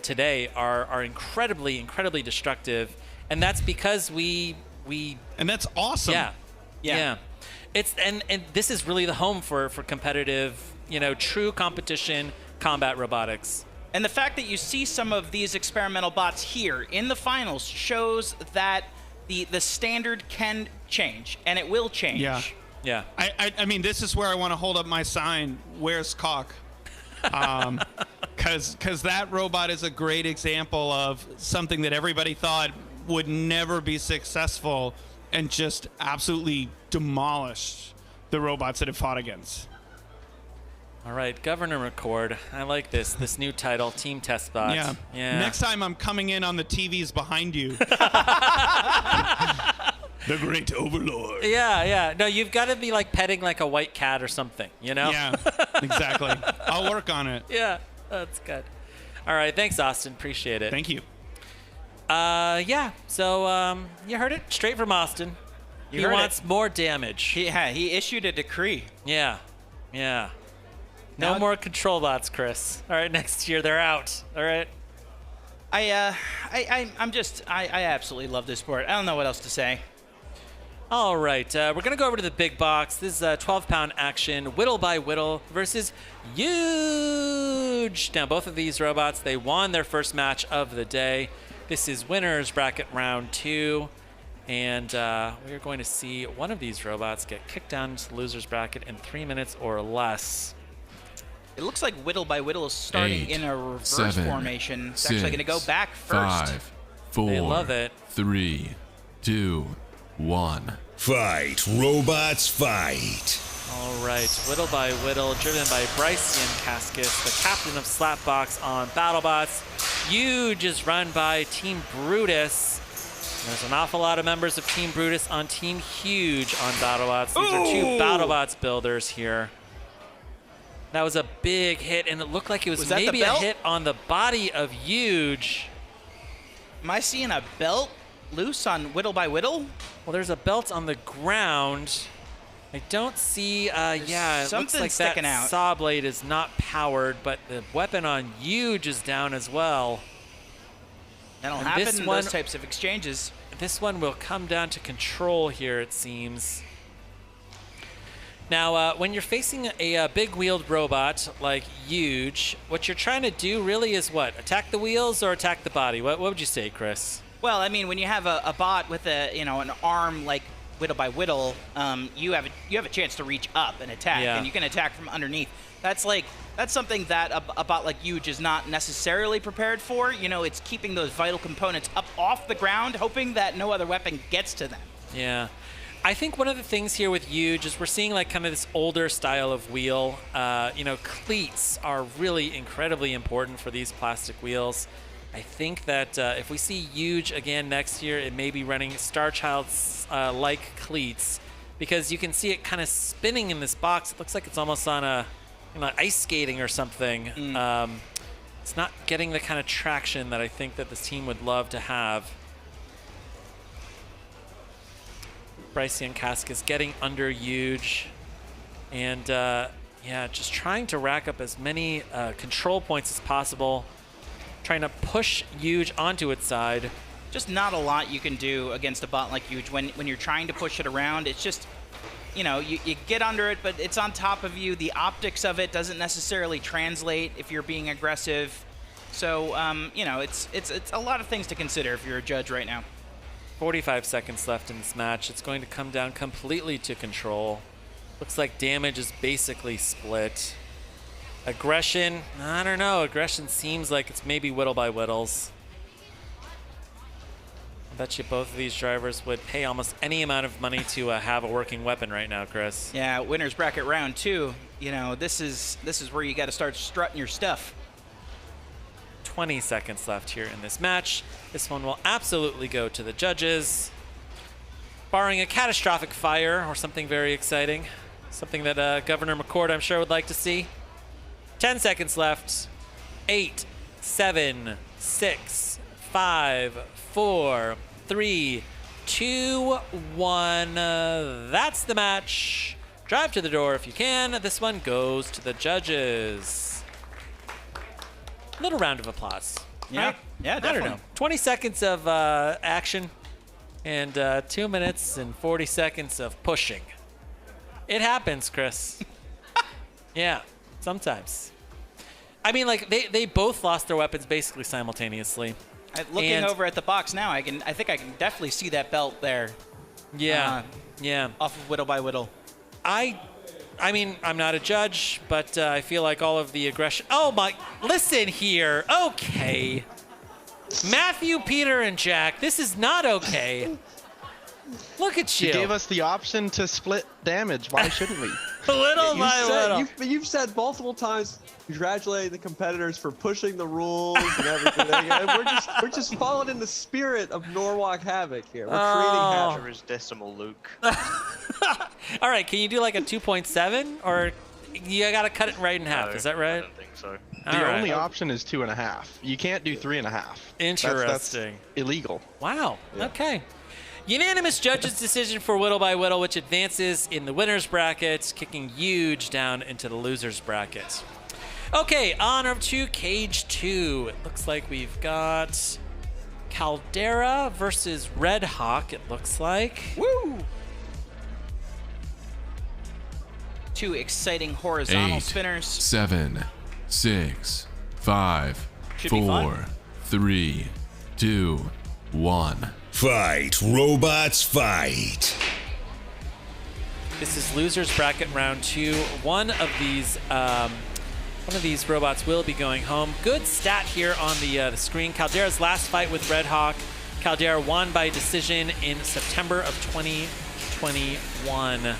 today are incredibly destructive, and that's because and that's awesome. Yeah. It's and this is really the home for competitive, you know, true competition combat robotics. And the fact that you see some of these experimental bots here in the finals shows that the standard can change, and it will change. Yeah. I mean, this is where I want to hold up my sign, where's Cock? Because that robot is a great example of something that everybody thought would never be successful and just absolutely demolished the robots that it fought against. All right, Governor McCord. I like this new title, Team Testbot. Yeah. Next time I'm coming in on the TVs behind you. The Great Overlord. Yeah. No, you've got to be like petting like a white cat or something, you know? Yeah, exactly. I'll work on it. Yeah, that's good. All right, thanks, Austin. Appreciate it. Thank you. Yeah, so you heard it straight from Austin. He wants more damage. He issued a decree. Yeah. No more control bots, Chris. All right, next year they're out. All right. I absolutely love this sport. I don't know what else to say. All right, we're going to go over to the big box. This is a 12-pound action, Whittle by Whittle versus Huge. Now, both of these robots, they won their first match of the day. This is winners bracket round 2. And we're going to see one of these robots get kicked down into the loser's bracket in 3 minutes or less. It looks like Whittle by Whittle is starting 8, in a reverse 7, formation. It's 6, actually going to go back first. 5, 4, They love it. 3, 2, 1. Fight, robots, fight. All right, Whittle by Whittle, driven by Brycian Cascus, the captain of Slapbox on BattleBots. Huge is run by Team Brutus. There's an awful lot of members of Team Brutus on Team Huge on BattleBots. These are two BattleBots builders here. That was a big hit, and it looked like it was maybe a hit on the body of Huge. Am I seeing a belt loose on Whittle by Whittle? Well, there's a belt on the ground. I don't see, yeah, it looks like sticking that out. saw blade is not powered, but the weapon on Huge is down as well. That'll And happen this in one- those types of exchanges. This one will come down to control here, it seems. Now, when you're facing a big wheeled robot like Huge, what you're trying to do really is what? Attack the wheels or attack the body? What would you say, Chris? Well, I mean, when you have a bot with an arm like Whittle by Whittle, you have a chance to reach up and attack, and you can attack from underneath. That's something that a bot like Huge is not necessarily prepared for. You know, it's keeping those vital components up off the ground, hoping that no other weapon gets to them. Yeah. I think one of the things here with Huge is we're seeing like kind of this older style of wheel. Cleats are really incredibly important for these plastic wheels. I think that if we see Huge again next year, it may be running Starchild-like cleats, because you can see it kind of spinning in this box. It looks like it's almost on ice skating or something. It's not getting the kind of traction that I think that this team would love to have. Brycian Cask is getting under Huge, and just trying to rack up as many control points as possible, trying to push Huge onto its side. Just not a lot you can do against a bot like Huge when you're trying to push it around. It's just, you get under it, but it's on top of you. The optics of it doesn't necessarily translate if you're being aggressive. So, it's a lot of things to consider if you're a judge right now. 45 seconds left in this match. It's going to come down completely to control. Looks like damage is basically split. Aggression, I don't know. Aggression seems like it's maybe Whittle by Whittles. I bet you both of these drivers would pay almost any amount of money to have a working weapon right now, Chris. Yeah, winner's bracket round 2. This is where you got to start strutting your stuff. 20 seconds left here in this match. This one will absolutely go to the judges. Barring a catastrophic fire or something very exciting. Something that Governor McCord, I'm sure, would like to see. 10 seconds left. 8, 7, 6, 5, 4, 3, 2, 1. That's the match. Drive to the door if you can. This one goes to the judges. Little round of applause. Yeah, right? yeah, definitely. I don't know. 20 seconds of action and 2 minutes and 40 seconds of pushing. It happens, Chris. Yeah, sometimes. I mean, like they both lost their weapons basically simultaneously. Looking over at the box now, I think I can definitely see that belt there. Yeah, yeah. Off of Whittle by Whittle. I mean, I'm not a judge, but I feel like all of the aggression. Oh my! Listen here. Okay, Matthew, Peter, and Jack. This is not okay. Look at you. You gave us the option to split damage. Why shouldn't we? Little by little. You've said multiple times, congratulating the competitors for pushing the rules and everything. And we're just following in the spirit of Norwalk Havoc here. We're creating havoc. There is decimal, Luke. All right, can you do like a 2.7, or you got to cut it right in half? No, Is that right? I don't think so. The only option is 2.5. You can't do 3.5. Interesting. That's illegal. Wow. Yeah. Okay. Unanimous judges' decision for Whittle by Whittle, which advances in the winner's bracket, kicking Huge down into the loser's bracket. Okay, on to Cage 2. It looks like we've got Caldera versus Red Hawk, it looks like. Woo! 2 exciting horizontal 8, spinners. 7, 6, 5, Should be 4, fun. 3, 2, 1. Fight, robots, fight. This is loser's bracket round 2. One of these One of these robots will be going home. Good stat here on the screen. Caldera's last fight with Red Hawk. Caldera won by decision in September of 2021.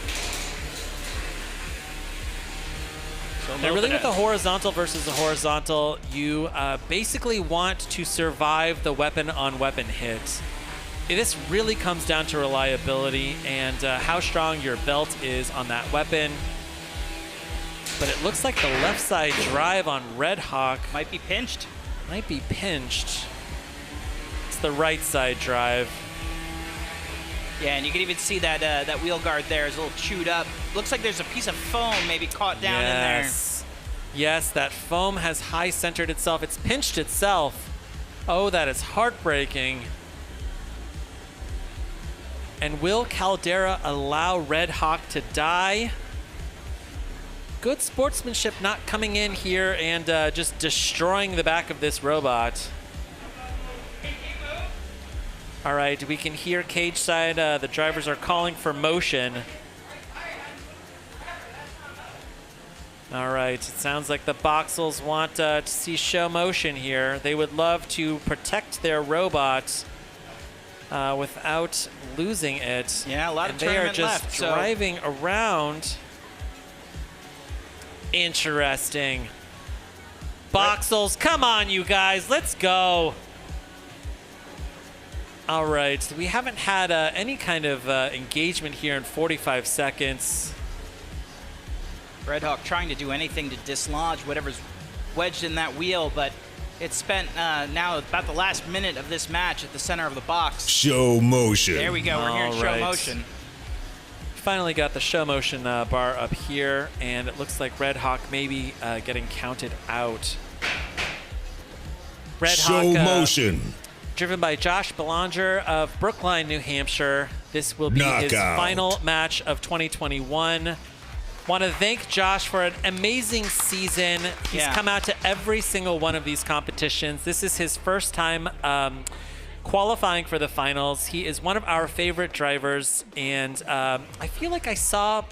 Now, really with the horizontal versus the horizontal, you basically want to survive the weapon-on-weapon hit. This really comes down to reliability and how strong your belt is on that weapon. But it looks like the left side drive on Red Hawk might be pinched. Might be pinched. It's the right side drive. Yeah, and you can even see that that wheel guard there is a little chewed up. Looks like there's a piece of foam maybe caught down in there. Yes, that foam has high centered itself. It's pinched itself. Oh, that is heartbreaking. And will Caldera allow Red Hawk to die? Good sportsmanship not coming in here and just destroying the back of this robot. All right, we can hear cage side. The drivers are calling for motion. All right, it sounds like the Voxels want to see show motion here. They would love to protect their robot without losing it. Yeah, a lot of they are tournament just left, driving around. Interesting. Voxels, come on, you guys, let's go. All right, we haven't had any kind of engagement here in 45 seconds. Red Hawk trying to do anything to dislodge whatever's wedged in that wheel, but it's spent now about the last minute of this match at the center of the box. Show motion. There we go, we're hearing show motion. Finally got the show motion bar up here, and it looks like Red Hawk maybe getting counted out. Red Show Hawk, motion. Driven by Josh Belanger of Brookline, New Hampshire. This will be his final match of 2021. Want to thank Josh for an amazing season. He's come out to every single one of these competitions. This is his first time qualifying for the finals. He is one of our favorite drivers, and I feel like I saw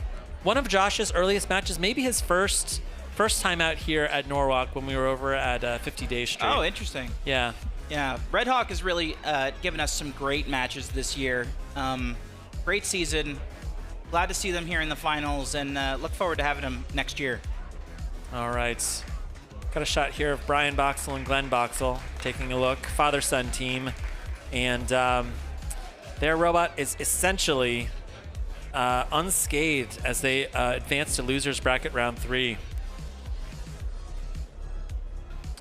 one of Josh's earliest matches, maybe his first time out here at Norwalk when we were over at 50 Days Street. Oh, interesting. Yeah. Yeah, Red Hawk has really given us some great matches this year. Great season. Glad to see them here in the finals, and look forward to having them next year. All right. Got a shot here of Brian Voxel and Glenn Voxel taking a look. Father-son team. And their robot is essentially unscathed as they advance to losers bracket round 3.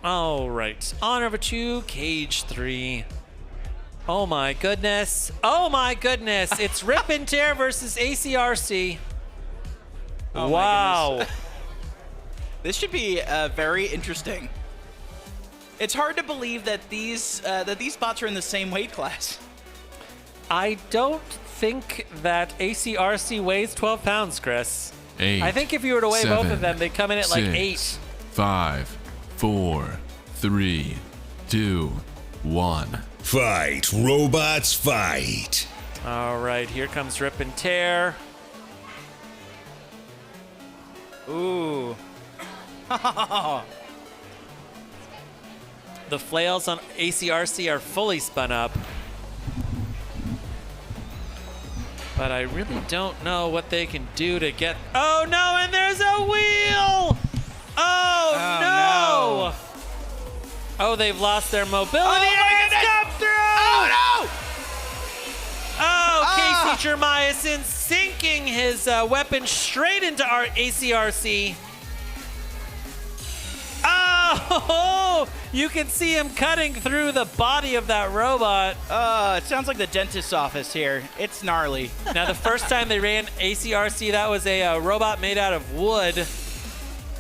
All right, on over to cage 3. Oh my goodness. Oh my goodness. It's Rip and Tear versus ACRC. Oh wow. This should be very interesting. It's hard to believe that these bots are in the same weight class. I don't think that ACRC weighs 12 pounds, Chris. 8. I think if you were to weigh 7, both of them, they'd come in at 6, like 8. 5, 4, 3, 2, 1. Fight, robots, fight. All right, here comes Rip and Tear. Ooh. The flails on ACRC are fully spun up. But I really don't know what they can do to get... Oh, no, and there's a wheel! Oh, no! Oh, they've lost their mobility. Oh, it's come through! Oh, no! Oh, Casey Jeremiason sinking his weapon straight into our ACRC. Oh, you can see him cutting through the body of that robot. It sounds like the dentist's office here. It's gnarly. Now, the first time they ran ACRC, that was a robot made out of wood.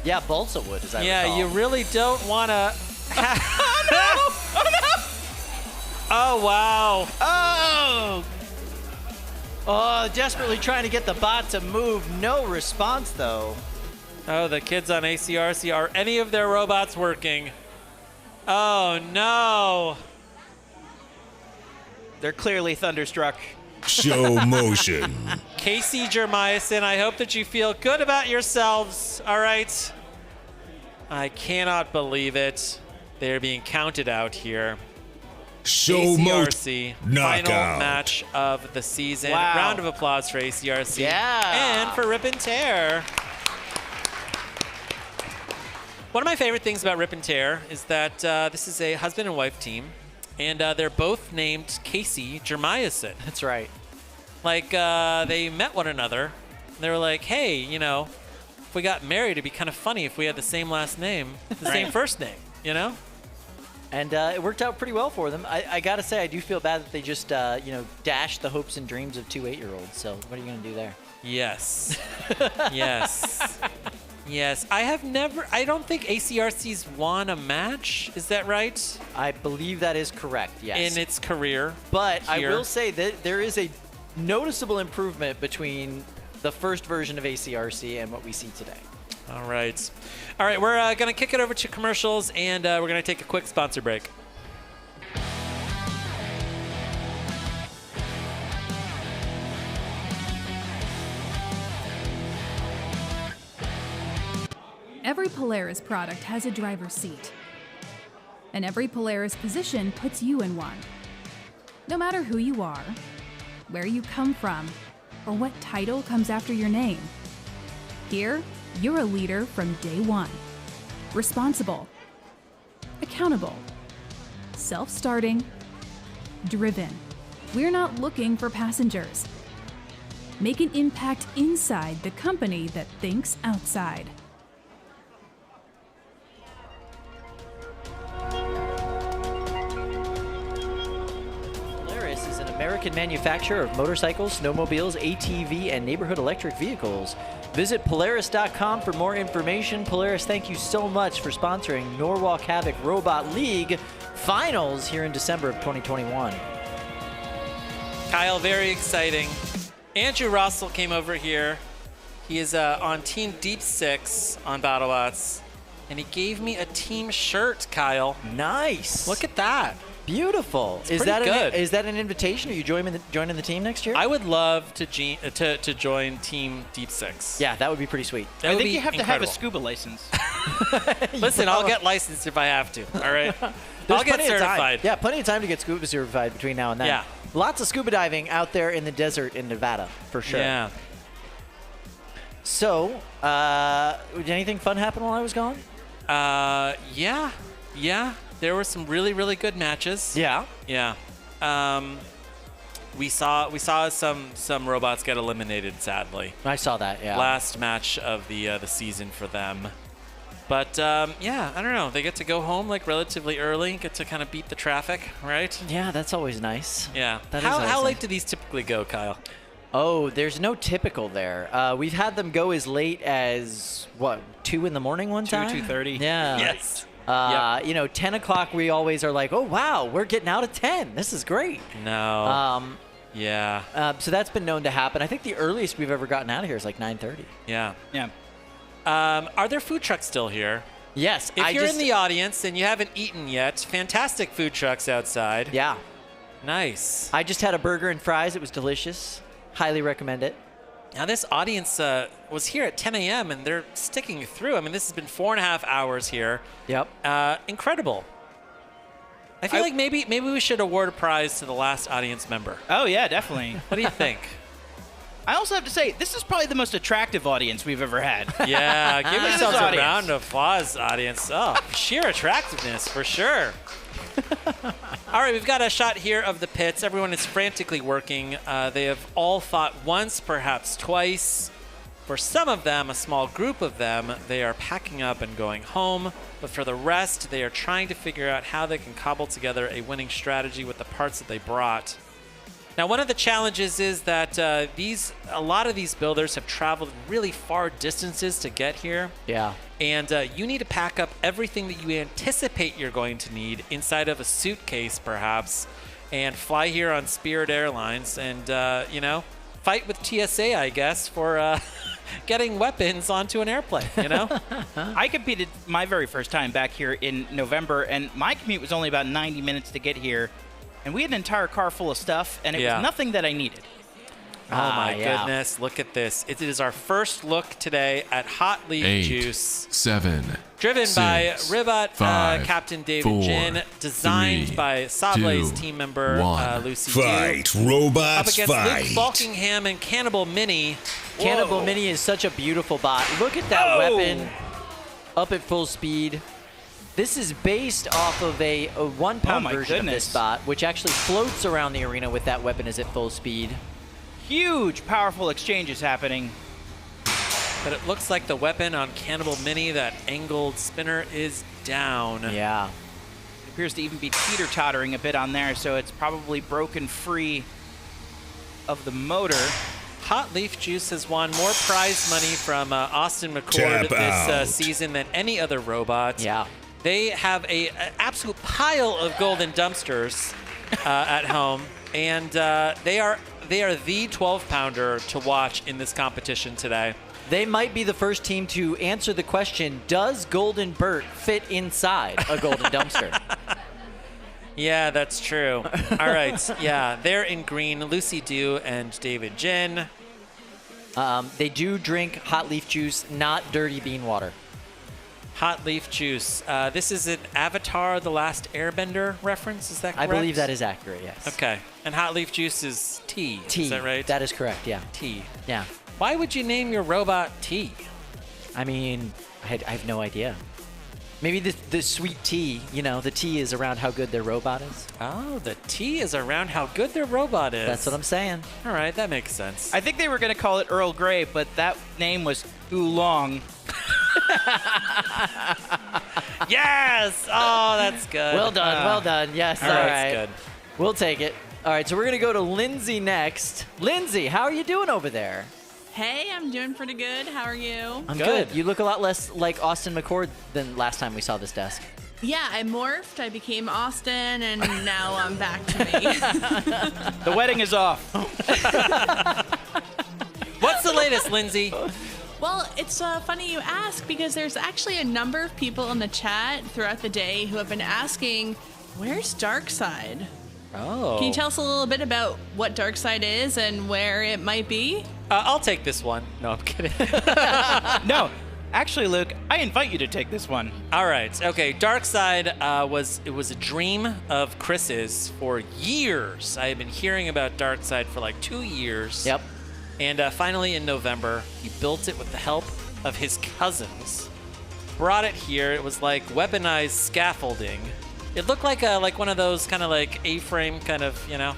Yeah, balsa wood, as I Yeah, recall. you really don't want to... Oh, no! Oh, no! Oh, wow. Oh! Oh, desperately trying to get the bot to move. No response, though. Oh, the kids on ACRC, are any of their robots working? Oh, no. They're clearly thunderstruck. Show motion. Casey Jeremiason, I hope that you feel good about yourselves, all right? I cannot believe it. They're being counted out here. SawMurai final knockout. match of the season. Wow. Round of applause for ACRC. Yeah. And for Rip and Tear. One of my favorite things about Rip and Tear is that this is a husband and wife team, and they're both named Casey Jeremiason. That's right. Like, they met one another. And they were like, hey, you know, if we got married, it'd be kind of funny if we had the same last name, the same first name, you know? And it worked out pretty well for them. I got to say, I do feel bad that they just, dashed the hopes and dreams of 2 8-year-olds. So what are you going to do there? Yes. Yes. Yes. I don't think ACRC's won a match. Is that right? I believe that is correct, yes. In its career. But here. I will say that there is a noticeable improvement between the first version of ACRC and what we see today. All right. All right, we're going to kick it over to commercials, and we're going to take a quick sponsor break. Every Polaris product has a driver's seat. And every Polaris position puts you in one. No matter who you are, where you come from, or what title comes after your name. Here, you're a leader from day one. Responsible, accountable, self-starting, driven. We're not looking for passengers. Make an impact inside the company that thinks outside. Polaris is an American manufacturer of motorcycles, snowmobiles, ATV, and neighborhood electric vehicles. Visit Polaris.com for more information. Polaris, thank you so much for sponsoring Norwalk Havoc Robot League Finals here in December of 2021. Kyle, very exciting. Andrew Russell came over here. He is on Team Deep 6 on BattleBots, and he gave me a team shirt, Kyle. Nice. Look at that. Beautiful. Is that an invitation? Are you joining the team next year? I would love to join Team Deep 6. Yeah, that would be pretty sweet. I think you have to have a scuba license. Listen, I'll get licensed if I have to. All right. I'll get certified. Yeah, plenty of time to get scuba certified between now and then. Yeah. Lots of scuba diving out there in the desert in Nevada, for sure. Yeah. So, did anything fun happen while I was gone? Yeah. There were some really, really good matches. Yeah. Yeah. We saw some robots get eliminated, sadly. I saw that, yeah. Last match of the season for them. But, yeah, I don't know. They get to go home, like, relatively early, get to kind of beat the traffic, right? Yeah, that's always nice. Yeah. That is How always late nice. do these typically go, Kyle? Oh, there's no typical there. We've had them go as late as, 2 in the morning one time? 2:30. Yeah. Yes. 10 o'clock, we always are like, oh, wow, we're getting out at 10. This is great. No. Yeah. So that's been known to happen. I think the earliest we've ever gotten out of here is like 9:30. Yeah. Yeah. Are there food trucks still here? Yes. If you're in the audience and you haven't eaten yet, fantastic food trucks outside. Yeah. Nice. I just had a burger and fries. It was delicious. Highly recommend it. Now, this audience was here at 10 a.m. and they're sticking through. I mean, this has been 4.5 hours here. Yep. Incredible. I feel like maybe we should award a prize to the last audience member. Oh, yeah, definitely. What do you think? I also have to say, this is probably the most attractive audience we've ever had. Yeah, give This yourselves a audience. round of applause, audience. Oh, sheer attractiveness, for sure. All right, we've got a shot here of the pits. Everyone is frantically working. They have all fought once, perhaps twice. For some of them, a small group of them, they are packing up and going home. But for the rest, they are trying to figure out how they can cobble together a winning strategy with the parts that they brought. Now, one of the challenges is that a lot of these builders have traveled really far distances to get here. Yeah. And you need to pack up everything that you anticipate you're going to need inside of a suitcase, perhaps, and fly here on Spirit Airlines and, fight with TSA, I guess, for getting weapons onto an airplane, I competed my very first time back here in November, and my commute was only about 90 minutes to get here. And we had an entire car full of stuff, and it was nothing that I needed. Oh my yeah. goodness, look at this. It is our first look today at Hot Leaf 8, Juice. 7, Driven 6, by Ribot 5, Captain David 4, Jin, designed 3, by Sable's 2, team member 1. Lucy Fight, Dew. robots, Up against fight. Luke Bulkingham and Cannibal Mini. Cannibal Whoa. Mini is such a beautiful bot. Look at that weapon up at full speed. This is based off of a 1 pound version of this bot, which actually floats around the arena with that weapon as at full speed. Huge, powerful exchanges happening. But it looks like the weapon on Cannibal Mini, that angled spinner, is down. Yeah. It appears to even be teeter-tottering a bit on there, so it's probably broken free of the motor. Hot Leaf Juice has won more prize money from Austin McCord this season than any other robot. Yeah. They have an absolute pile of golden dumpsters at home, and they are the 12-pounder to watch in this competition today. They might be the first team to answer the question, does Golden Bert fit inside a golden dumpster? Yeah, that's true. All right, yeah, they're in green, Lucy Dew and David Jin. They do drink Hot Leaf Juice, not dirty bean water. Hot Leaf Juice. This is an Avatar: The Last Airbender reference, is that correct? I believe that is accurate, yes. Okay, and Hot Leaf Juice is tea, Tea. is that right? That is correct, yeah. Tea. Yeah. Why would you name your robot Tea? I mean, I have no idea. Maybe the sweet tea, you know, the tea is around how good their robot is. Oh, the tea is around how good their robot is. That's what I'm saying. All right, that makes sense. I think they were going to call it Earl Grey, but that name was Oolong. Yes! Oh, that's good. Well done, well done. Yes, all right. right. That's good. We'll take it. All right, so we're going to go to Lindsay next. Lindsay, how are you doing over there? Hey, I'm doing pretty good. How are you? I'm good. You look a lot less like Austin McCord than last time we saw this desk. Yeah, I morphed. I became Austin, and now I'm back to me. The wedding is off. What's the latest, Lindsay? Well, it's funny you ask because there's actually a number of people in the chat throughout the day who have been asking, where's Darkseid? Oh. Can you tell us a little bit about what Darkseid is and where it might be? I'll take this one. No, I'm kidding. No, actually, Luke, I invite you to take this one. All right. Okay. Darkseid was a dream of Chris's for years. I have been hearing about Darkseid for like 2 years. Yep. And finally, in November, he built it with the help of his cousins. Brought it here. It was like weaponized scaffolding. It looked like one of those kind of like A-frame kind of, you know,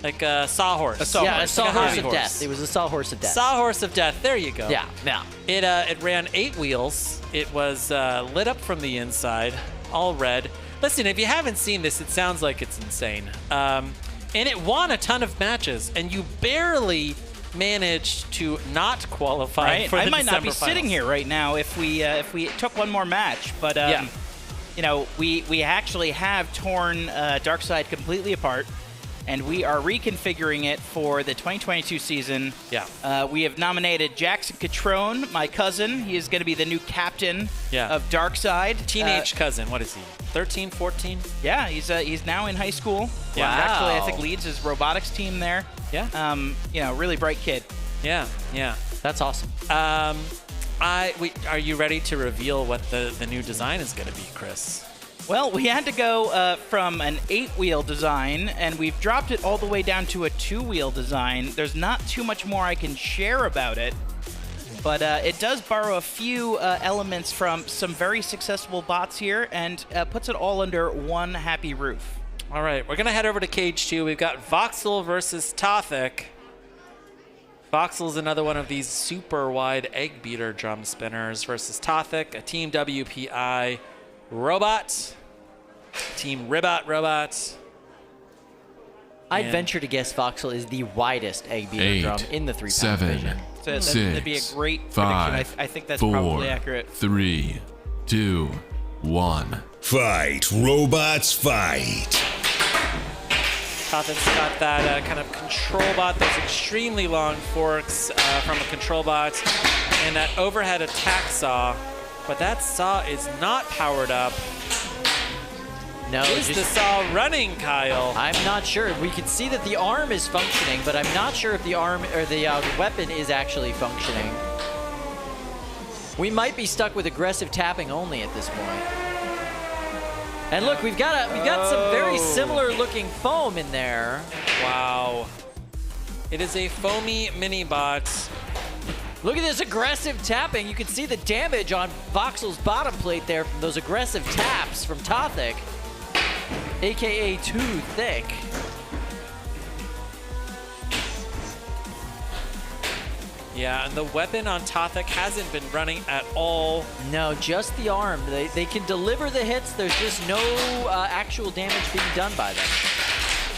like a sawhorse. A sawhorse of death. It was a sawhorse of death. Sawhorse of death. There you go. Yeah. Yeah. It ran 8 wheels. It was lit up from the inside, all red. Listen, if you haven't seen this, it sounds like it's insane. And it won a ton of matches, and you barely managed to not qualify for the I might not be December sitting finals. here right now if we took one more match, but you know, we actually have torn Darkseid completely apart, and we are reconfiguring it for the 2022 season. Yeah. We have nominated Jackson Catrone, my cousin. He is going to be the new captain of Darkseid. Teenage cousin. What is he? 13, 14? Yeah, he's now in high school. Yeah. He actually, I think, leads his robotics team there. Yeah. You know, really bright kid. Yeah. Yeah. That's awesome. Are you ready to reveal what the new design is going to be, Chris? Well, we had to go from an 8-wheel design, and we've dropped it all the way down to a 2-wheel design. There's not too much more I can share about it, but it does borrow a few elements from some very successful bots here and puts it all under one happy roof. All right, we're going to head over to Cage 2. We've got Voxel versus Tothik. Voxel's another one of these super wide egg beater drum spinners versus Tothik, a Team WPI robot, Team Ribot robot. I'd venture to guess Voxel is the widest egg beater drum in the 3-pound division. So that'd be a great 5, prediction. I think that's 4, probably accurate. 3, 2, 1. Fight, robots, fight. Tothik's got that kind of control bot, those extremely long forks from a control bot, and that overhead attack saw. But that saw is not powered up. No, is the saw running, Kyle? I'm not sure. We can see that the arm is functioning, but I'm not sure if the arm or the weapon is actually functioning. We might be stuck with aggressive tapping only at this point. And look, we've got some very similar looking foam in there. Wow. It is a foamy mini bot. Look at this aggressive tapping. You can see the damage on Voxel's bottom plate there from those aggressive taps from Tothik, aka Tothik. Yeah, and the weapon on Tothik hasn't been running at all. No, just the arm. They can deliver the hits. There's just no actual damage being done by them.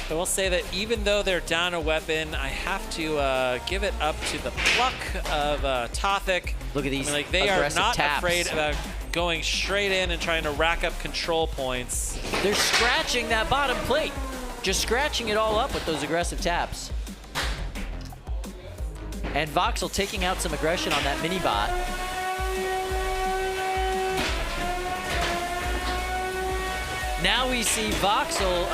I will say that even though they're down a weapon, I have to give it up to the pluck of Tothik. Look at these they are aggressive not taps. afraid about going straight in and trying to rack up control points. They're scratching that bottom plate. Just scratching it all up with those aggressive taps. And Voxel taking out some aggression on that mini-bot. Now we see Voxel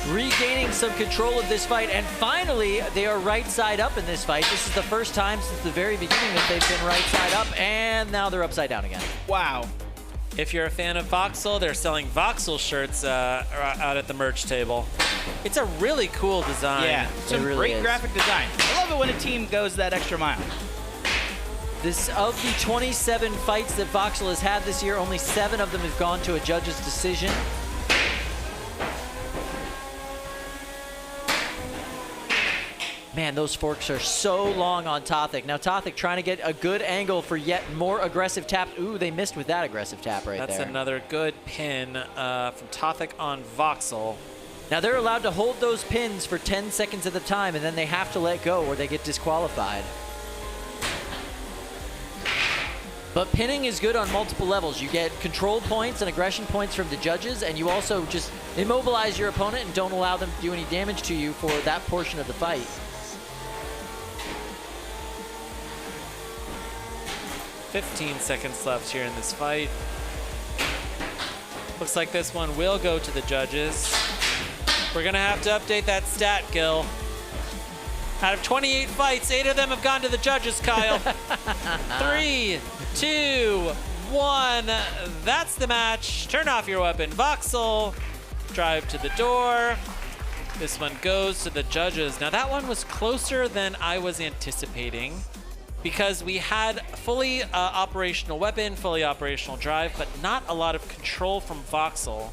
regaining some control of this fight, and finally they are right side up in this fight. This is the first time since the very beginning that they've been right side up, and now they're upside down again. Wow. If you're a fan of Voxel, they're selling Voxel shirts out at the merch table. It's a really cool design. Yeah, some great graphic design. I love it when a team goes that extra mile. This, of the 27 fights that Voxel has had this year, only 7 of them have gone to a judge's decision. Man, those forks are so long on Tothik. Now Tothik trying to get a good angle for yet more aggressive tap. Ooh, they missed with that aggressive tap right there. That's another good pin from Tothik on Voxel. Now they're allowed to hold those pins for 10 seconds at a time, and then they have to let go or they get disqualified. But pinning is good on multiple levels. You get control points and aggression points from the judges, and you also just immobilize your opponent and don't allow them to do any damage to you for that portion of the fight. 15 seconds left here in this fight. Looks like this one will go to the judges. We're gonna have to update that stat, Gil. Out of 28 fights, 8 of them have gone to the judges, Kyle. 3, 2, 1. That's the match. Turn off your weapon, Voxel. Drive to the door. This one goes to the judges. Now that one was closer than I was anticipating, because we had fully operational weapon, fully operational drive, but not a lot of control from Voxel.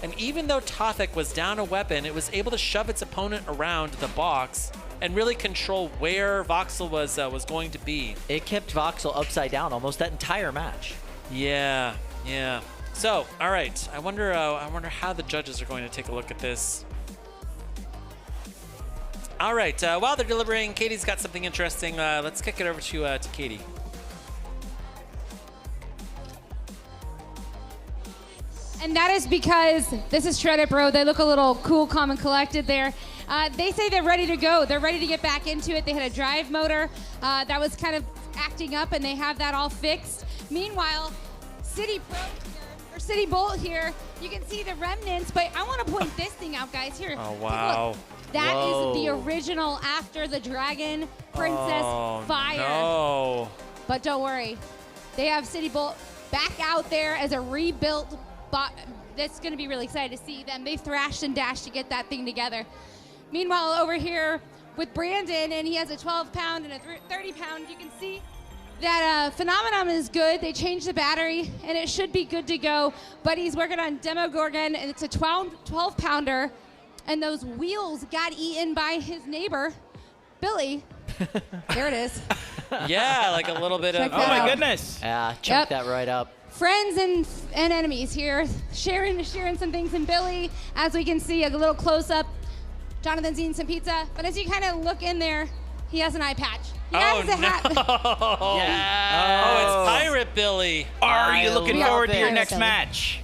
And even though Tothik was down a weapon, it was able to shove its opponent around the box and really control where Voxel was going to be. It kept Voxel upside down almost that entire match. Yeah, yeah. So, all right. I wonder how the judges are going to take a look at this. All right, while they're deliberating, Katie's got something interesting. Let's kick it over to Katie. And that is because this is Shreddit Bro. They look a little cool, calm, and collected there. They say they're ready to go. They're ready to get back into it. They had a drive motor that was kind of acting up, and they have that all fixed. Meanwhile, City Pro here, or City Bolt here, you can see the remnants, but I want to point this thing out, guys. Here. Oh, wow. That is the original after the Dragon Princess Fire. No. But don't worry. They have City Bolt back out there as a rebuilt bot. That's going to be really excited to see them. They thrashed and dashed to get that thing together. Meanwhile, over here with Brandon, and he has a 12-pound and a 30-pound, you can see that Phenomenon is good. They changed the battery, and it should be good to go. But he's working on Demogorgon, and it's a 12-pounder. And those wheels got eaten by his neighbor, Billy. There it is. Yeah, like a little bit of... Oh, my goodness. Yeah, chunk that right up. Friends and enemies here, sharing some things. And Billy, as we can see, a little close-up. Jonathan's eating some pizza. But as you kind of look in there, he has an eye patch. He has a hat. Yeah. Oh, it's Pirate Billy. Are you looking forward to your next match?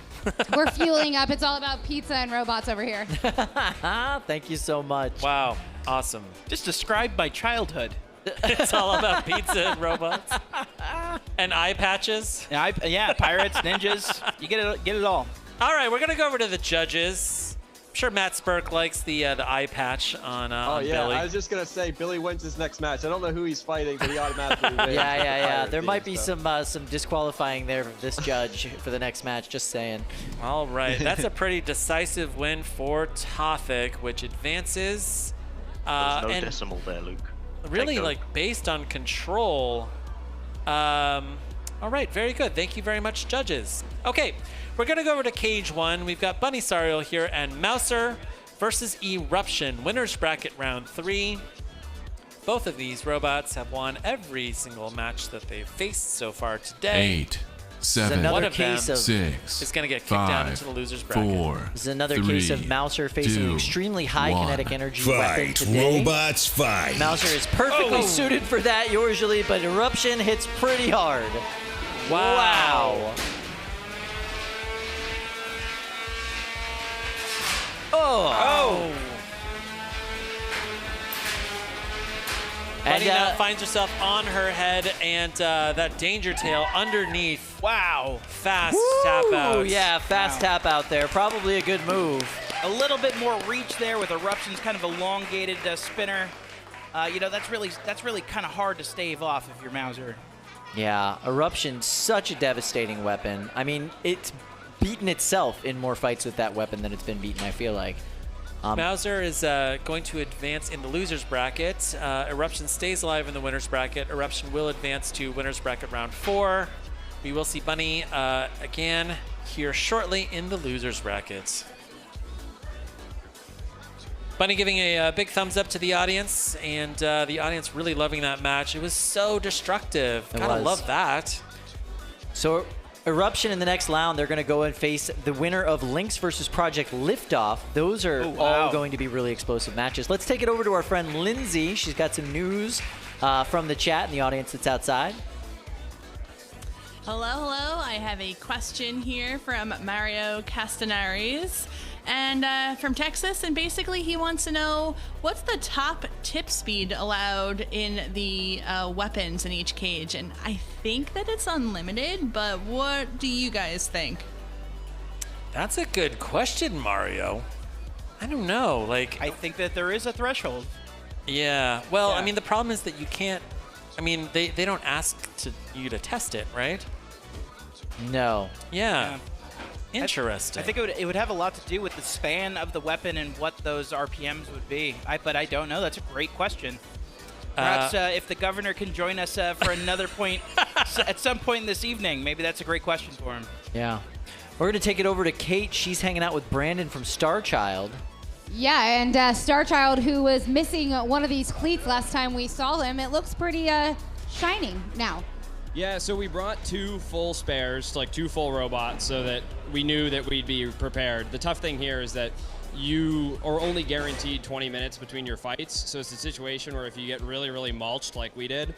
We're fueling up. It's all about pizza and robots over here. Thank you so much. Wow. Awesome. Just described my childhood. It's all about pizza and robots. And eye patches. Yeah, pirates, ninjas. You get it all. All right, we're going to go over to the judges. I'm sure Matt Spurk likes the eye patch on Oh yeah, Billy. I was just gonna say Billy wins his next match. I don't know who he's fighting, but he automatically wins. Yeah. There might be some disqualifying there for this judge for the next match. Just saying. All right, that's a pretty decisive win for Tothik, which advances. There's no and decimal there, Luke. Really, Take like based on control. All right, very good. Thank you very much, judges. Okay, we're gonna go over to Cage 1. We've got Bunny Sariel here and Mouser versus Eruption. Winners bracket round 3. Both of these robots have won every single match that they've faced so far today. 8, 7, One of them 6 is going to get kicked down into the loser's bracket. 4. This is another case of Mouser facing an 2, extremely high 1. kinetic energy weapon Fight, today. robots, fight. Mouser is perfectly suited for that usually, but Eruption hits pretty hard. Wow. Oh. Bunny now And finds herself on her head and that danger tail underneath. Wow. Fast tap out. Oh yeah, fast tap out there. Probably a good move. A little bit more reach there with Eruption's kind of elongated spinner. That's really kind of hard to stave off if you're Mouser. Yeah, Eruption, such a devastating weapon. I mean, it's beaten itself in more fights with that weapon than it's been beaten, I feel like. Mouser is going to advance in the loser's bracket. Eruption stays alive in the winner's bracket. Eruption will advance to winner's bracket round 4. We will see Bunny again here shortly in the loser's bracket. Bunny giving a big thumbs up to the audience, and the audience really loving that match. It was so destructive. Gotta love that. So Eruption in the next round, they're going to go and face the winner of Lynx versus Project LiftOff. Those are all going to be really explosive matches. Let's take it over to our friend Lindsay. She's got some news from the chat and the audience that's outside. Hello. I have a question here from Mario Castanares. And from Texas, and basically he wants to know what's the top tip speed allowed in the weapons in each cage, and I think that it's unlimited, but what do you guys think? That's a good question, Mario. I don't know, I think that there is a threshold. Yeah, well, I mean, the problem is that you can't, they don't ask you to test it, right? No. Yeah. Interesting. I think it would have a lot to do with the span of the weapon and what those RPMs would be. But I don't know. That's a great question. Perhaps if the governor can join us for another point at some point this evening, maybe that's a great question for him. Yeah. We're going to take it over to Kate. She's hanging out with Brandon from Starchild. Yeah, and Starchild, who was missing one of these cleats last time we saw him, it looks pretty shining now. Yeah, so we brought 2 full spares, like 2 full robots, so that we knew that we'd be prepared. The tough thing here is that you are only guaranteed 20 minutes between your fights, so it's a situation where if you get really, really mulched like we did,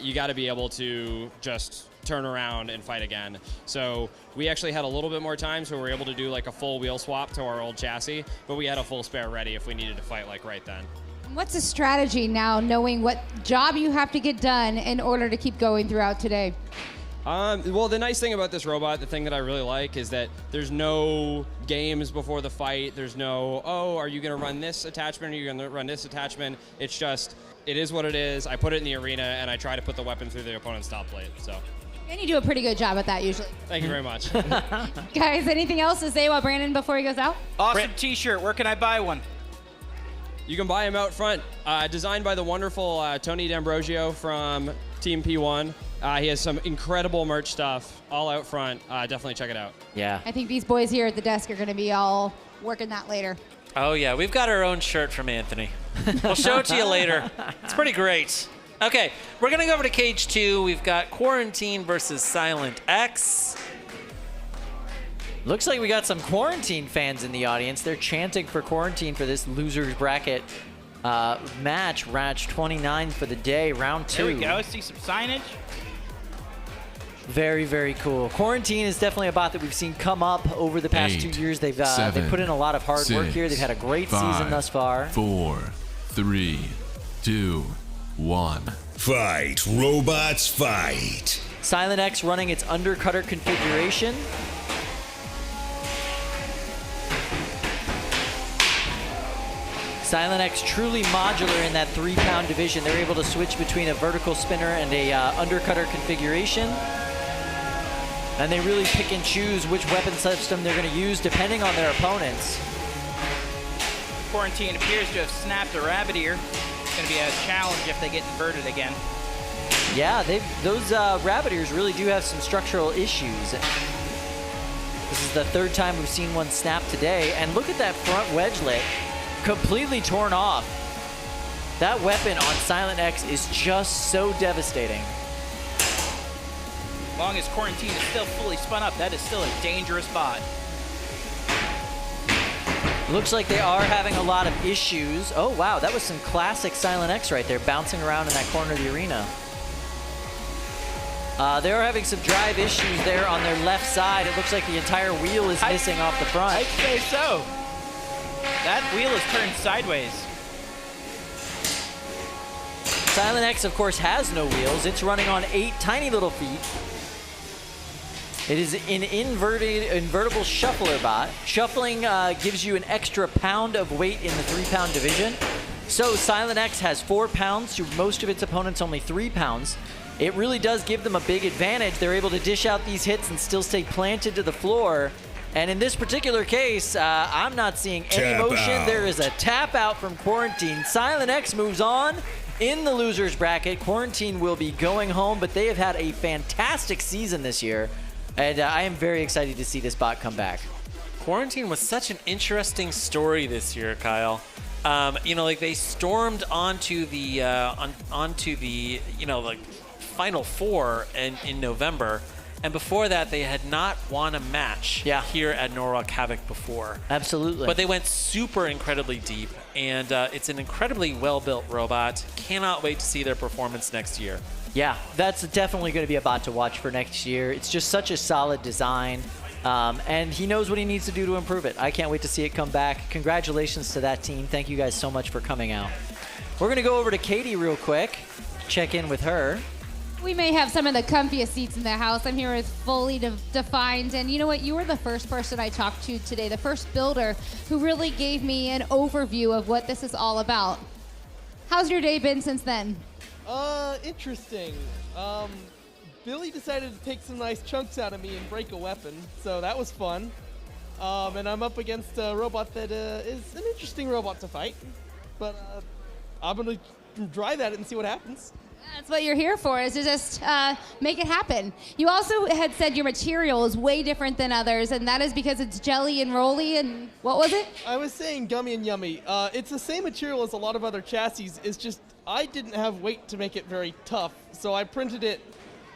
you got to be able to just turn around and fight again. So we actually had a little bit more time, so we were able to do like a full wheel swap to our old chassis, but we had a full spare ready if we needed to fight like right then. What's the strategy now, knowing what job you have to get done in order to keep going throughout today? Well, the nice thing about this robot, the thing that I really like, is that there's no games before the fight. There's no, are you going to run this attachment? Are you going to run this attachment? It's just, it is what it is. I put it in the arena, and I try to put the weapon through the opponent's top plate. So. And you do a pretty good job at that usually. Thank you very much. Guys, anything else to say about Brandon before he goes out? Awesome t-shirt. Where can I buy one? You can buy him out front. Designed by the wonderful Tony D'Ambrosio from Team P1. He has some incredible merch stuff all out front. Definitely check it out. Yeah. I think these boys here at the desk are going to be all working that later. Oh, yeah. We've got our own shirt from Anthony. We'll show it to you later. It's pretty great. Okay, we're going to go over to Cage 2. We've got Quarantine versus Silent X. Looks like we got some Quarantine fans in the audience. They're chanting for Quarantine for this loser's bracket match 29 for the day, round 2. There we go. See some signage. Very, very cool. Quarantine is definitely a bot that we've seen come up over the past 2 years. They've put in a lot of hard work here. They've had a great season thus far. 4, 3, 2, 1. Fight, robots, fight. Silent X running its undercutter configuration. Silent X truly modular in that 3-pound division. They're able to switch between a vertical spinner and a undercutter configuration. And they really pick and choose which weapon system they're going to use depending on their opponents. Quarantine appears to have snapped a rabbit ear. It's going to be a challenge if they get inverted again. Yeah, those rabbit ears really do have some structural issues. This is the 3rd time we've seen one snap today. And look at that front wedgelet. Completely torn off. That weapon on Silent X is just so devastating. As long as Quarantine is still fully spun up, that is still a dangerous bot. Looks like they are having a lot of issues. Oh, wow, that was some classic Silent X right there, bouncing around in that corner of the arena. They are having some drive issues there on their left side. It looks like the entire wheel is missing off the front. I'd say so. That wheel is turned sideways. Silent X, of course, has no wheels. It's running on 8 tiny little feet. It is an invertible shuffler bot. Shuffling gives you an extra pound of weight in the 3-pound division. So Silent X has 4 pounds to most of its opponents only 3 pounds. It really does give them a big advantage. They're able to dish out these hits and still stay planted to the floor. And in this particular case, I'm not seeing any motion. There is a tap out from Quarantine. Silent X moves on in the loser's bracket. Quarantine will be going home, but they have had a fantastic season this year. And I am very excited to see this bot come back. Quarantine was such an interesting story this year, Kyle. You know, like they stormed onto the you know, like Final Four in November. And before that, they had not won a match here at Norwalk Havoc before. Absolutely. But they went super incredibly deep, and it's an incredibly well-built robot. Cannot wait to see their performance next year. Yeah, that's definitely going to be a bot to watch for next year. It's just such a solid design, and he knows what he needs to do to improve it. I can't wait to see it come back. Congratulations to that team. Thank you guys so much for coming out. We're going to go over to Katie real quick, check in with her. We may have some of the comfiest seats in the house. I'm here with Fully Defined. And you know what? You were the first person I talked to today, the first builder who really gave me an overview of what this is all about. How's your day been since then? Interesting. Billy decided to take some nice chunks out of me and break a weapon, so that was fun. And I'm up against a robot that is an interesting robot to fight. But I'm going to drive at it and see what happens. That's what you're here for, is to just make it happen. You also had said your material is way different than others, and that is because it's jelly and rolly, and what was it? I was saying gummy and yummy. It's the same material as a lot of other chassis. It's just I didn't have weight to make it very tough, so I printed it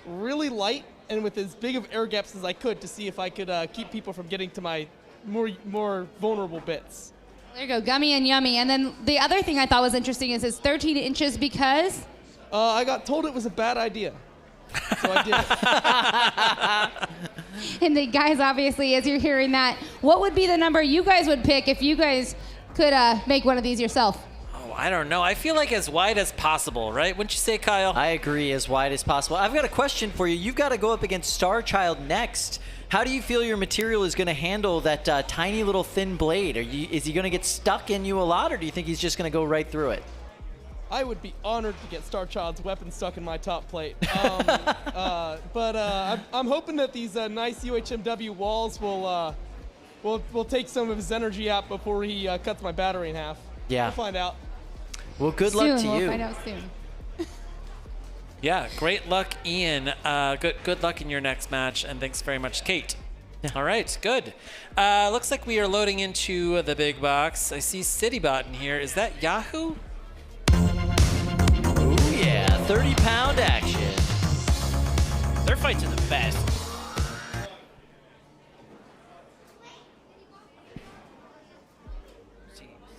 really light and with as big of air gaps as I could to see if I could keep people from getting to my more vulnerable bits. There you go, gummy and yummy. And then the other thing I thought was interesting is it's 13 inches because... I got told it was a bad idea, so I did it. And the guys, obviously, as you're hearing that, what would be the number you guys would pick if you guys could make one of these yourself? Oh, I don't know. I feel like as wide as possible, right? Wouldn't you say, Kyle? I agree, as wide as possible. I've got a question for you. You've got to go up against Starchild next. How do you feel your material is going to handle that tiny little thin blade? Is he going to get stuck in you a lot, or do you think he's just going to go right through it? I would be honored to get Starchild's weapon stuck in my top plate. But I'm hoping that these nice UHMW walls will take some of his energy out before he cuts my battery in half. Yeah. We'll find out. Well, good luck to you. We'll find out soon. Yeah, great luck, Ian. Good luck in your next match, and thanks very much, Kate. Yeah. All right, good. Looks like we are loading into the big box. I see CityBot in here. Is that Yahoo? Yeah, 30-pound action. Their fights are the best.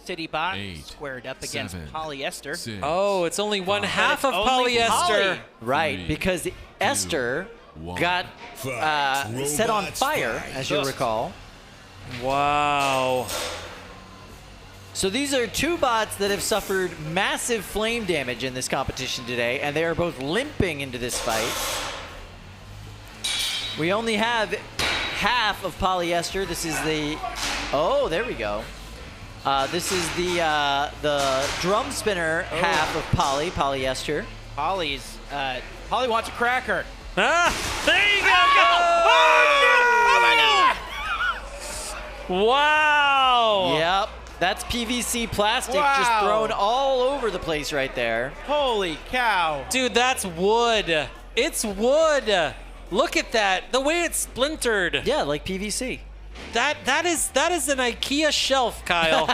CityBot squared up against Polyester. 6, oh, it's only one half of Polyester. Right, because Esther got set on fire, as you'll recall. Wow. So these are two bots that have suffered massive flame damage in this competition today, and they are both limping into this fight. We only have half of Polyester. This is the... Oh, there we go. This is the drum spinner half of Polyester. Poly wants a cracker. Ah, there you go. Oh, no! Oh, my God! Wow! Yep, that's PVC plastic just thrown all over the place right there. Holy cow. Dude, that's wood. It's wood. Look at that. The way it's splintered. Yeah, like PVC. That is an IKEA shelf, Kyle.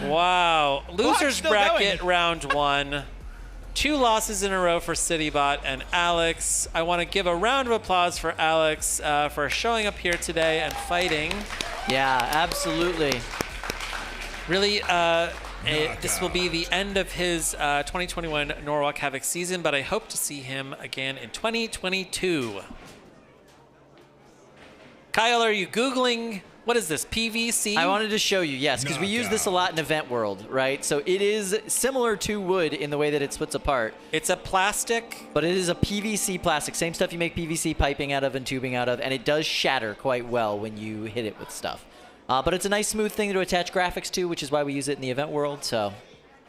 Wow. Losers bracket round 1. 2 losses in a row for CityBot and Alex. I want to give a round of applause for Alex for showing up here today and fighting. Yeah, absolutely. Really, this will be the end of his 2021 Norwalk Havoc season, but I hope to see him again in 2022. Kyle, are you Googling, what is this, PVC? I wanted to show you, yes, because we use this a lot in Event World, right? So it is similar to wood in the way that it splits apart. It's a plastic? But it is a PVC plastic. Same stuff you make PVC piping out of and tubing out of, and it does shatter quite well when you hit it with stuff. But it's a nice smooth thing to attach graphics to, which is why we use it in the Event World, so.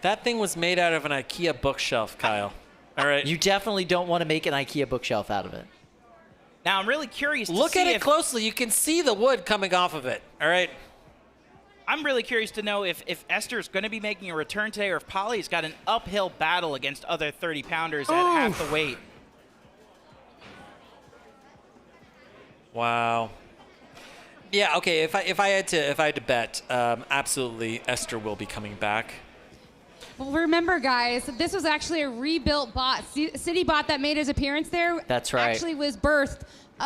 That thing was made out of an IKEA bookshelf, Kyle. All right. You definitely don't want to make an IKEA bookshelf out of it. Now, I'm really curious to Look see at it if, closely. You can see the wood coming off of it. All right. I'm really curious to know if Esther's going to be making a return today or if Poly's got an uphill battle against other 30-pounders at half the weight. Wow. Yeah, okay, if I had to bet, absolutely Esther will be coming back. Well, remember, guys, this was actually a rebuilt bot. CityBot that made his appearance there. That's right. Actually was birthed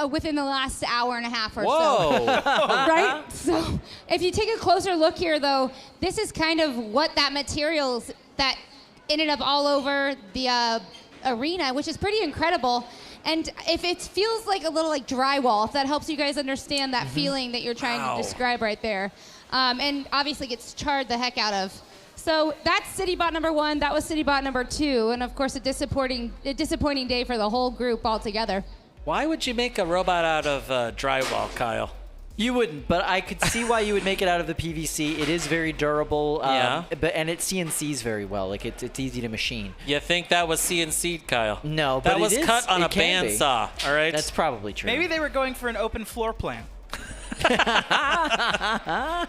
within the last hour and a half or Whoa. so. Right? So if you take a closer look here, though, this is kind of what that materials that ended up all over the arena, which is pretty incredible. And if it feels like a little like drywall, if that helps you guys understand that feeling that you're trying to describe right there. And obviously gets charred the heck out of. So that's CityBot number 1. That was CityBot number 2. And of course, a disappointing day for the whole group altogether. Why would you make a robot out of drywall, Kyle? You wouldn't, but I could see why you would make it out of the PVC. It is very durable, and it CNCs very well. Like it's easy to machine. You think that was CNC'd, Kyle? No, but that was cut on a bandsaw. All right, that's probably true. Maybe they were going for an open floor plan. Yeah.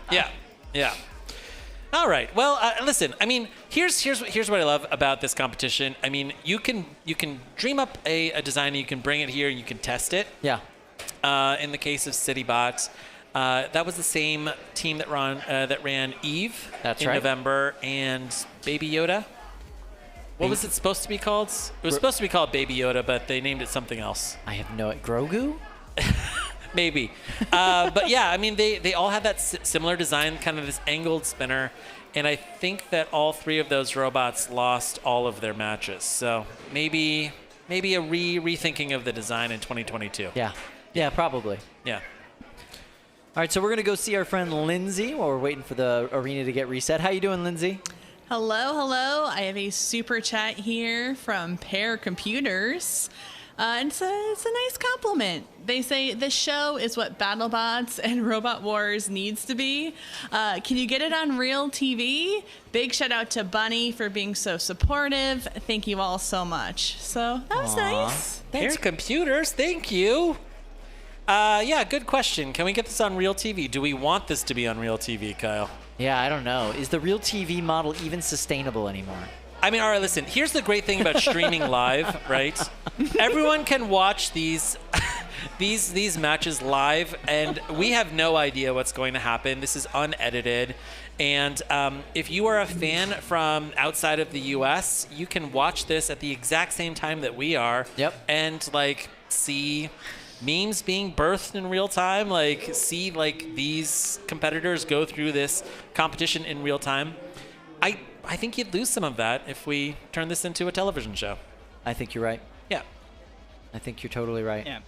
All right. Well, listen. I mean, here's what I love about this competition. I mean, you can dream up a design, and you can bring it here, and you can test it. Yeah. In the case of CityBot, that was the same team that ran Eve in November and Baby Yoda. What was it supposed to be called? It was supposed to be called Baby Yoda, but they named it something else. I have no idea. Grogu? Maybe. But yeah, I mean, they all had that similar design, kind of this angled spinner. And I think that all 3 of those robots lost all of their matches. So maybe a rethinking of the design in 2022. Yeah, probably. Yeah. All right, so we're going to go see our friend Lindsay while we're waiting for the arena to get reset. How you doing, Lindsay? Hello. I have a super chat here from Pair Computers. And it's a nice compliment. They say the show is what BattleBots and Robot Wars needs to be. Can you get it on real TV? Big shout out to Bunny for being so supportive. Thank you all so much. So that was nice. Pair Computers, thank you. Yeah, good question. Can we get this on real TV? Do we want this to be on real TV, Kyle? Yeah, I don't know. Is the real TV model even sustainable anymore? I mean, all right, listen, here's the great thing about streaming live, right? Everyone can watch these matches live, and we have no idea what's going to happen. This is unedited. And if you are a fan from outside of the US, you can watch this at the exact same time that we are. Yep. And like see memes being birthed in real time, like see like these competitors go through this competition in real time. I think you'd lose some of that if we turn this into a television show. I think you're right. Yeah. I think you're totally right. Yeah.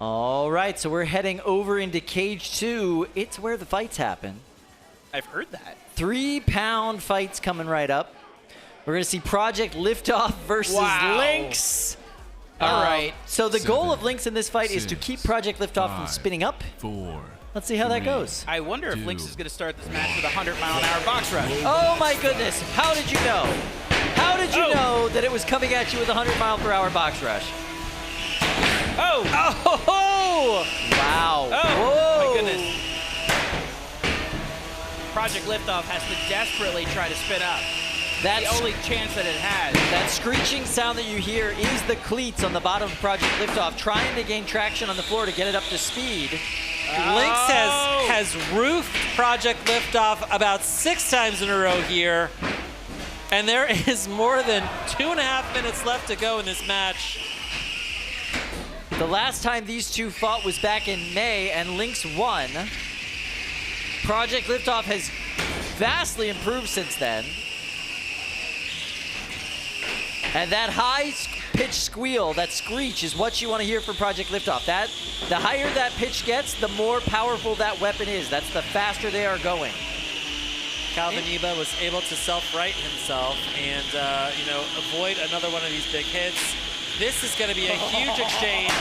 All right, so we're heading over into Cage 2. It's where the fights happen. I've heard that. 3-pound fights coming right up. We're going to see Project LiftOff versus Lynx. All right. So the goal of Lynx in this fight is to keep Project LiftOff from spinning up. 4. Let's see how that goes. I wonder if Lynx is going to start this match with a 100-mile-an-hour box rush. Oh my goodness! How did you know? How did you know that it was coming at you with a 100-mile-per-hour box rush? Oh! Oh! Wow! Oh! Whoa. My goodness! Project LiftOff has to desperately try to spin up. That's the only chance that it has. That screeching sound that you hear is the cleats on the bottom of Project LiftOff trying to gain traction on the floor to get it up to speed. Lynx has roofed Project LiftOff about 6 times in a row here. And there is more than 2.5 minutes left to go in this match. The last time these two fought was back in May, and Lynx won. Project LiftOff has vastly improved since then. And that high-pitched squeal, that screech, is what you want to hear from Project LiftOff. The higher that pitch gets, the more powerful that weapon is. That's the faster they are going. Calvin Yuba was able to self-right himself and, avoid another one of these big hits. This is going to be a huge exchange.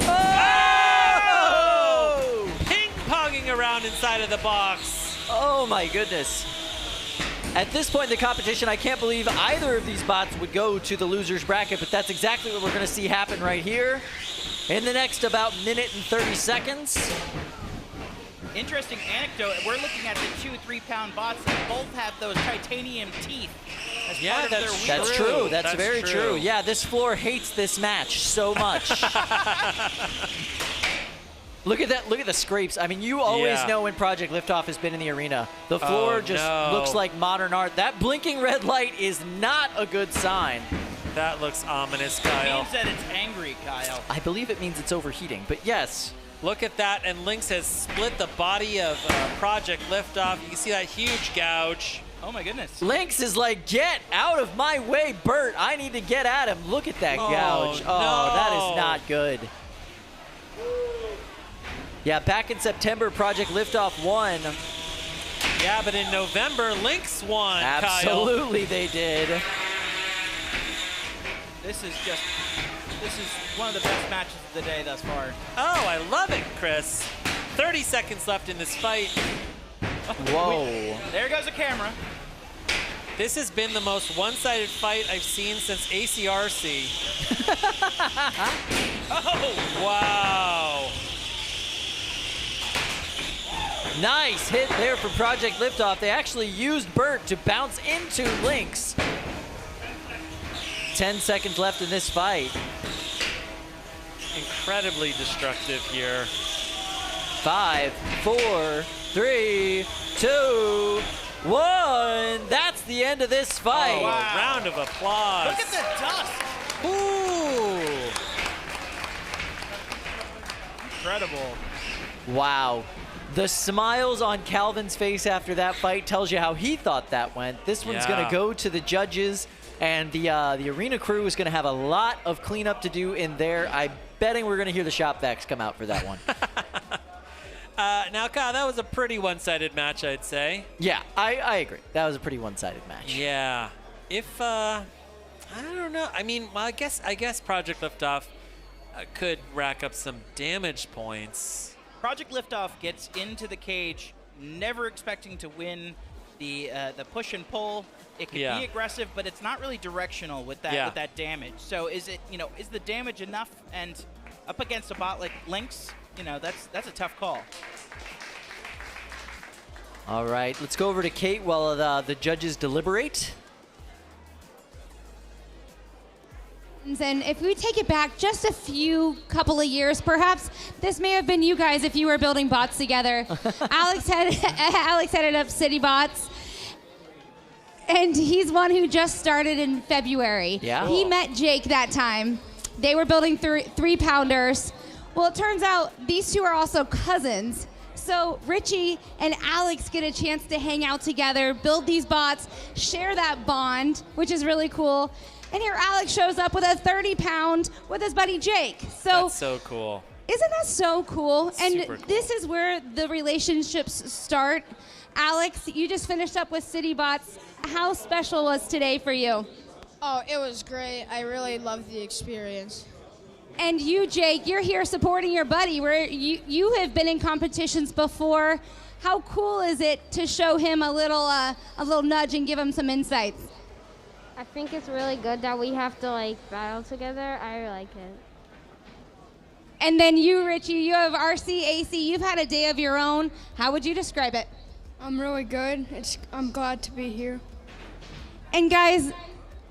Oh! Ping-ponging around inside of the box. Oh, my goodness. At this point in the competition, I can't believe either of these bots would go to the loser's bracket, but that's exactly what we're going to see happen right here in the next about minute and 30 seconds. Interesting anecdote. We're looking at the 2-3-pound bots that both have those titanium teeth as part of their wheel. That's true. That's very true. Yeah, this floor hates this match so much. Look at that. Look at the scrapes. I mean, you always know when Project LiftOff has been in the arena. The floor looks like modern art. That blinking red light is not a good sign. That looks ominous, Kyle. It means that it's angry, Kyle. I believe it means it's overheating, but yes. Look at that, and Lynx has split the body of Project LiftOff. You can see that huge gouge. Oh my goodness. Lynx is like, get out of my way, Bert. I need to get at him. Look at that gouge. Oh, that is not good. Yeah, back in September, Project LiftOff won. Yeah, but in November, Lynx won, Absolutely, Kyle. They did. This is one of the best matches of the day thus far. Oh, I love it, Chris. 30 seconds left in this fight. Whoa. There goes the camera. This has been the most one-sided fight I've seen since ACRC. Oh, wow. Nice hit there from Project LiftOff. They actually used Bert to bounce into Lynx. 10 seconds left in this fight. Incredibly destructive here. 5, 4, 3, 2, 1. That's the end of this fight. Oh, wow. A round of applause. Look at the dust. Ooh. Incredible. Wow. The smiles on Calvin's face after that fight tells you how he thought that went. This one's going to go to the judges, and the arena crew is going to have a lot of cleanup to do in there. I'm betting we're going to hear the shop vacs come out for that one. Now, Kyle, that was a pretty one-sided match, I'd say. Yeah, I agree. That was a pretty one-sided match. Yeah. If, I don't know. I mean, well, I guess Project LiftOff could rack up some damage points. Project LiftOff gets into the cage, never expecting to win the push and pull. It can be aggressive, but it's not really directional with that damage. So is the damage enough? And up against a bot like Lynx, that's a tough call. All right, let's go over to Kate while the judges deliberate. And if we take it back just a couple of years, perhaps this may have been you guys if you were building bots together. Alex headed up City Bots, and he's one who just started in February. Yeah. He met Jake that time. They were building 3-pounders. Well, it turns out these two are also cousins. So Richie and Alex get a chance to hang out together, build these bots, share that bond, which is really cool. And here Alex shows up with a 30-pound with his buddy Jake. So that's so cool. Isn't that so cool? And Super cool. this is where the relationships start. Alex, you just finished up with CityBots. How special was today for you? Oh, it was great. I really loved the experience. And you, Jake, you're here supporting your buddy. Where you have been in competitions before. How cool is it to show him a little nudge and give him some insights? I think it's really good that we have to like battle together. I like it. And then you, Richie, you have RC, AC. You've had a day of your own. How would you describe it? I'm really good. I'm glad to be here. And guys,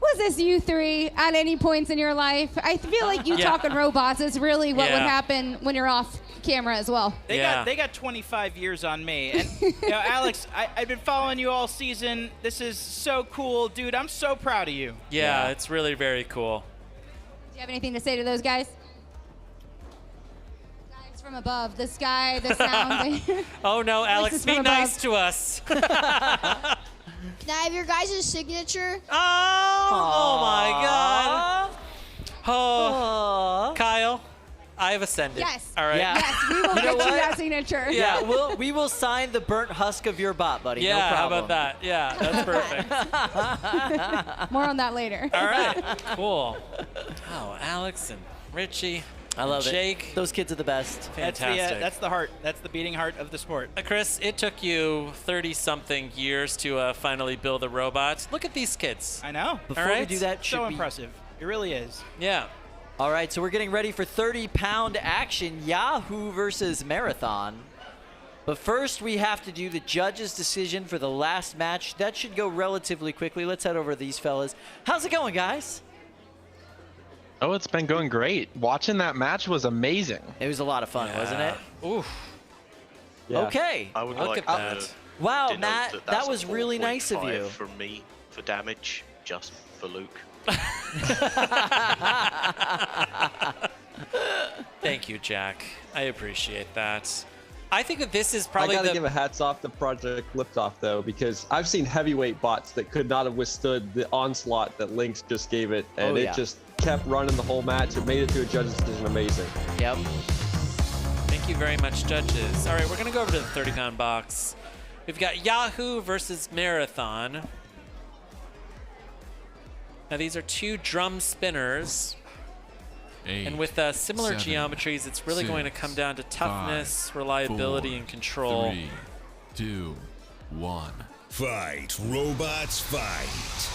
was this you three at any points in your life? I feel like you talking robots is really what would happen when you're off camera as well. They got 25 years on me. And Alex, I've been following you all season. This is so cool. Dude, I'm so proud of you. Yeah, it's really very cool. Do you have anything to say to those guys? Guys from above, the sky, the sound. Oh no, Alex, be nice to us. Can I have your guys' signature? Oh my God. Oh, Kyle, I have ascended. Yes. All right. Yes, we will get you that signature. Yeah, we will sign the burnt husk of your bot, buddy. Yeah, no how problem. about that? Yeah, that's perfect. More on that later. All right, cool. Oh, Alex and Richie. I love Jake. it. Those kids are the best. Fantastic. That's the heart. That's the beating heart of the sport. Chris, it took you 30-something years to finally build a robot. Look at these kids. I know. Before we do that, so impressive. It really is. Yeah. All right, so we're getting ready for 30-pound action, Yahoo versus Marathon. But first, we have to do the judge's decision for the last match. That should go relatively quickly. Let's head over to these fellas. How's it going, guys? Oh, it's been going great. Watching that match was amazing. It was a lot of fun, wasn't it? Oof. Yeah. Okay. I would Look like at to that. Wow, denote Matt, that's that a was really nice of 4.5 you. From me for damage, just for Luke. Thank you, Jack. I appreciate that. I think that this is probably I gotta give a hats off to Project LiftOff though, because I've seen heavyweight bots that could not have withstood the onslaught that Lynx just gave it, and it just kept running the whole match. It made it to a judge's decision. Amazing. Yep. Thank you very much, judges. All right, we're gonna go over to the 30-pound box. We've got Yahoo versus Marathon. Now these are two drum spinners. 8, and with similar 7, geometries, it's really 6, going to come down to toughness, 5, reliability, 4, and control. 3, 2, 1. Fight, robots, fight.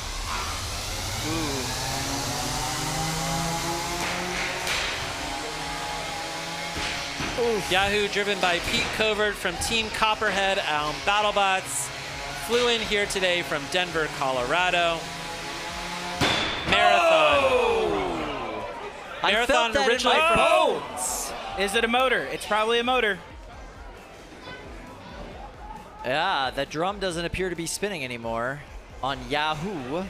Yahoo, driven by Pete Covert from Team Copperhead on BattleBots, flew in here today from Denver, Colorado. Marathon. I felt that originally in my from bones. Is it a motor? It's probably a motor. Yeah, that drum doesn't appear to be spinning anymore on Yahoo.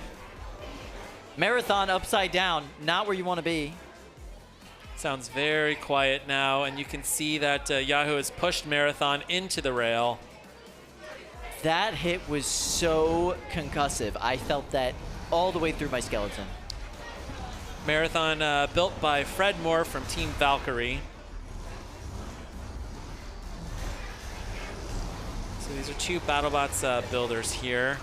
Marathon upside down, not where you want to be. Sounds very quiet now, and you can see that Yahoo has pushed Marathon into the rail. That hit was so concussive. I felt that all the way through my skeleton. Marathon built by Fred Moore from Team Valkyrie. So these are two BattleBots builders here.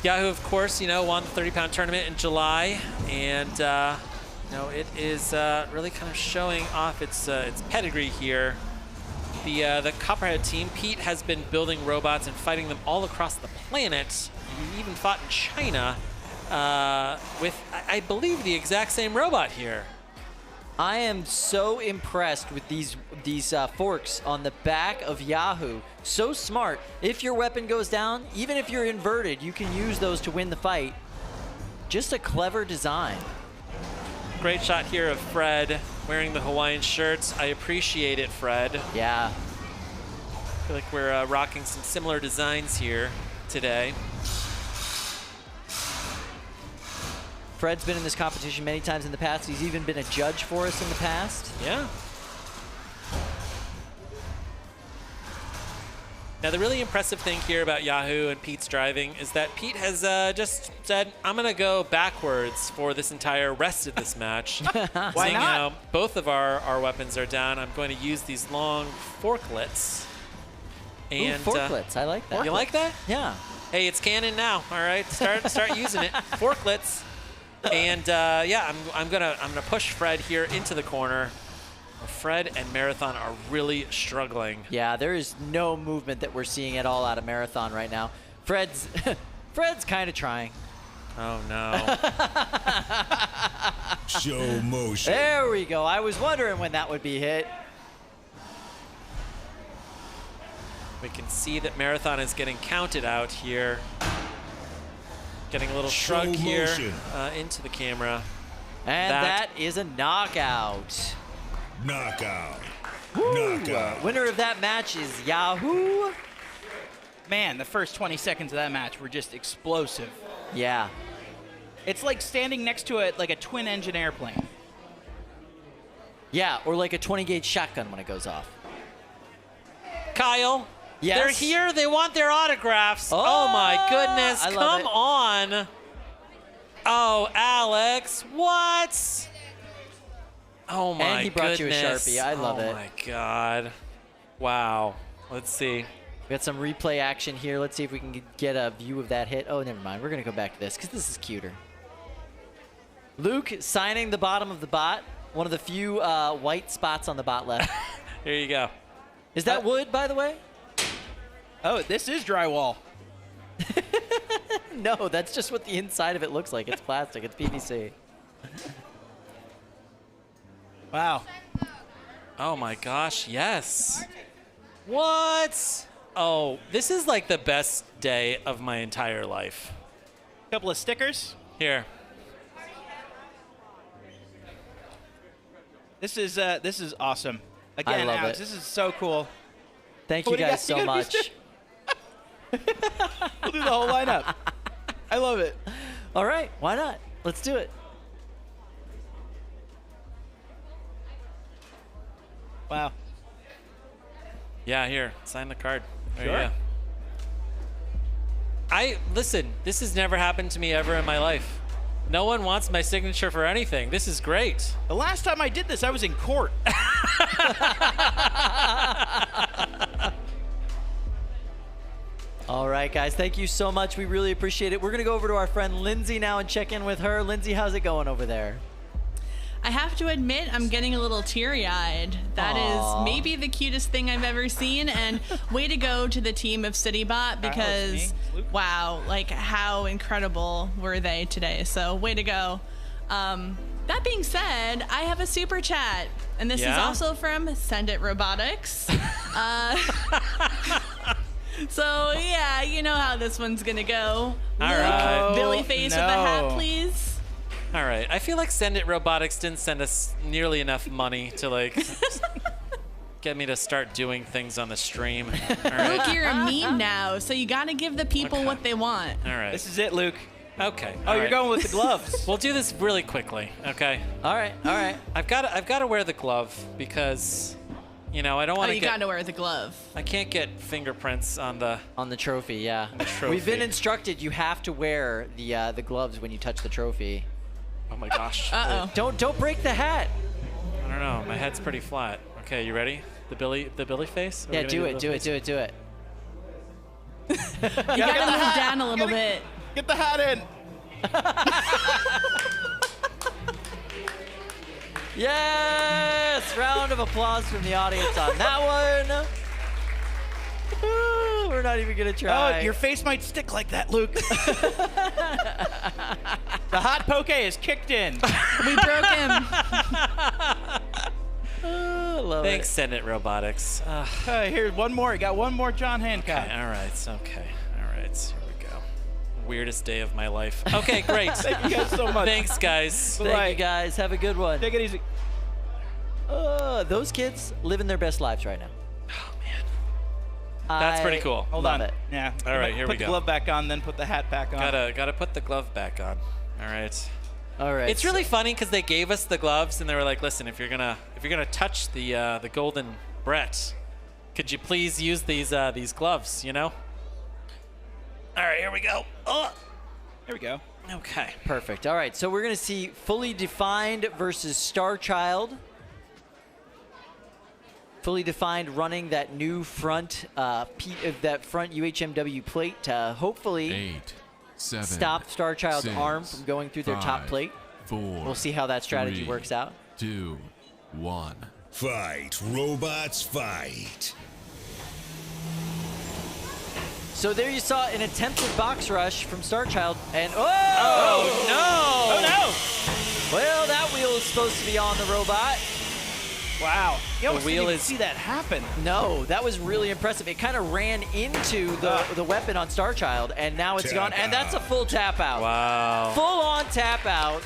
Yahoo, of course, won the 30-pound tournament in July, and it is really kind of showing off its pedigree here. The Copperhead team, Pete has been building robots and fighting them all across the planet. He even fought in China with, I believe, the exact same robot here. I am so impressed with these forks on the back of Yahoo. So smart. If your weapon goes down, even if you're inverted, you can use those to win the fight. Just a clever design. Great shot here of Fred wearing the Hawaiian shirts. I appreciate it, Fred. Yeah. I feel like we're rocking some similar designs here today. Fred's been in this competition many times in the past. He's even been a judge for us in the past. Yeah. Now, the really impressive thing here about Yahoo and Pete's driving is that Pete has just said, I'm going to go backwards for this entire rest of this match. Why Seeing not? how both of our weapons are down, I'm going to use these long forklets. And, Ooh, forklets. I like that. You like that? Yeah. Hey, it's canon now. All right, start using it. Forklets. And yeah, I'm gonna push Fred here into the corner. Fred and Marathon are really struggling. Yeah, there is no movement that we're seeing at all out of Marathon right now. Fred's kind of trying. Oh no. Show motion. There we go. I was wondering when that would be hit. We can see that Marathon is getting counted out here. Getting a little shrug here into the camera. And that is a knockout. Knockout. Woo. Knockout. Winner of that match is Yahoo. Man, the first 20 seconds of that match were just explosive. Yeah. It's like standing next to a twin-engine airplane. Yeah, or like a 20-gauge shotgun when it goes off. Kyle. Yes? They're here. They want their autographs. Oh my goodness. I love Come it. on. Oh, Alex. What? Oh my And he brought you a goodness. Sharpie. I love it. Oh my God. Wow. Let's see. We got some replay action here. Let's see if we can get a view of that hit. Oh, never mind. We're going to go back to this because this is cuter. Luke signing the bottom of the bot. One of the few white spots on the bot left. Here you go. Is that wood, by the way? Oh, this is drywall. No, that's just what the inside of it looks like. It's plastic. It's PVC. Wow. Oh my gosh, yes. What? Oh, this is like the best day of my entire life. Couple of stickers. Here. This is awesome. Again, I love Alex, it. this is so cool. Thank What you do you guys got? so You got much. We'll do the whole lineup. I love it. All right, why not? Let's do it. Wow. Yeah, here. Sign the card. There Sure. you go. Listen, this has never happened to me ever in my life. No one wants my signature for anything. This is great. The last time I did this, I was in court. All right, guys, thank you so much. We really appreciate it. We're going to go over to our friend Lindsay now and check in with her. Lindsay, how's it going over there? I have to admit, I'm getting a little teary-eyed. That Aw. is maybe the cutest thing I've ever seen, and way to go to the team of CityBot because, wow, like how incredible were they today? So way to go. That being said, I have a super chat, and this is also from Send It Robotics. So yeah, you know how this one's gonna go. All right. Billy face with the hat, please. All right. I feel like Send It Robotics didn't send us nearly enough money to like get me to start doing things on the stream. All right. Luke, you're a meme now, so you gotta give the people what they want. All right. This is it, Luke. Okay. Oh, all you're right. going with the gloves. We'll do this really quickly, okay? All right. All right. I've got to wear the glove because, you know, I don't want to you get. gotta wear the glove. I can't get fingerprints on the trophy. Yeah. trophy. We've been instructed you have to wear the gloves when you touch the trophy. Oh my gosh. Uh-oh. Don't break the hat. I don't know. My head's pretty flat. Okay, you ready? The Billy face? Are we Yeah, gonna do the it. Do Billy it. Do it. Do it. You gotta move down a little bit. Get the hat in. Yes! Round of applause from the audience on that one. We're not even gonna try. Oh, your face might stick like that, Luke. The hot poke is kicked in. We broke him. Love Thanks, Send It Robotics. Here's one more. Got one more John Hancock. Okay, all right. Okay. All right. Here we go. Weirdest day of my life. Okay, great. Thank you guys so much. Thanks, guys. Thank you guys. Have a good one. Take it easy. Those kids living their best lives right now. Oh man, that's pretty cool. Hold Love on. it. Yeah. All right, here we Put the go. glove back on, then put the hat back on. Gotta put the glove back on. All right. All right. It's really funny because they gave us the gloves and they were like, "Listen, if you're gonna touch the golden Brett, Could you please use these gloves, you know? All right, here we go. Oh, there we go. Okay. Perfect. All right, so we're going to see Fully Defined versus Starchild. Fully Defined running that new front, that front UHMW plate to hopefully stop Starchild's arm from going through their top plate. We'll see how that strategy works out. 2, 1. Fight, robots, fight. So there you saw an attempted box rush from Starchild, and no! Oh no! Well, that wheel is supposed to be on the robot. Wow. You almost wheel didn't even is- see that happen. No, that was really impressive. It kind of ran into the weapon on Starchild, and now it's gone. And that's a full tap out. Wow. Full on tap out.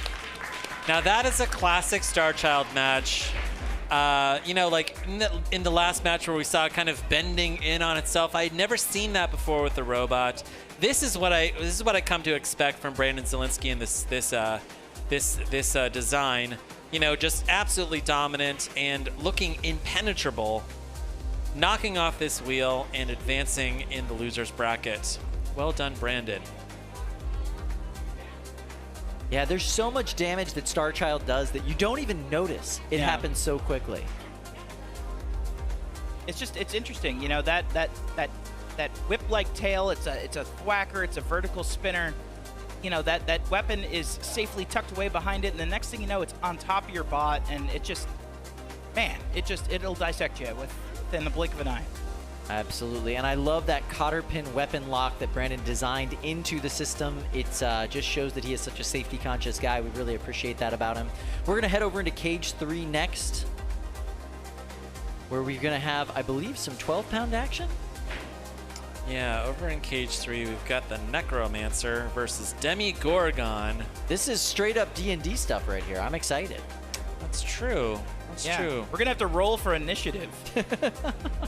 Now that is a classic Starchild match. You know, like in the last match where we saw it kind of bending in on itself, I had never seen that before with the robot. This is what I come to expect from Brandon Zielinski in this design. You know, just absolutely dominant and looking impenetrable, knocking off this wheel and advancing in the losers bracket. Well done, Brandon. Yeah, there's so much damage that Starchild does that you don't even notice. It happens so quickly. It's interesting, you know, that whip-like tail. It's a thwacker. It's a vertical spinner. You know, that weapon is safely tucked away behind it, and the next thing you know, it's on top of your bot, and it just, man, it'll dissect you within the blink of an eye. Absolutely, and I love that cotter pin weapon lock that Brandon designed into the system. It just shows that he is such a safety-conscious guy. We really appreciate that about him. We're going to head over into Cage 3 next, where we're going to have, I believe, some 12-pound action? Yeah, over in Cage 3, we've got the Necromancer versus Demigorgon. This is straight-up D&D stuff right here. I'm excited. That's true. That's true. We're going to have to roll for initiative.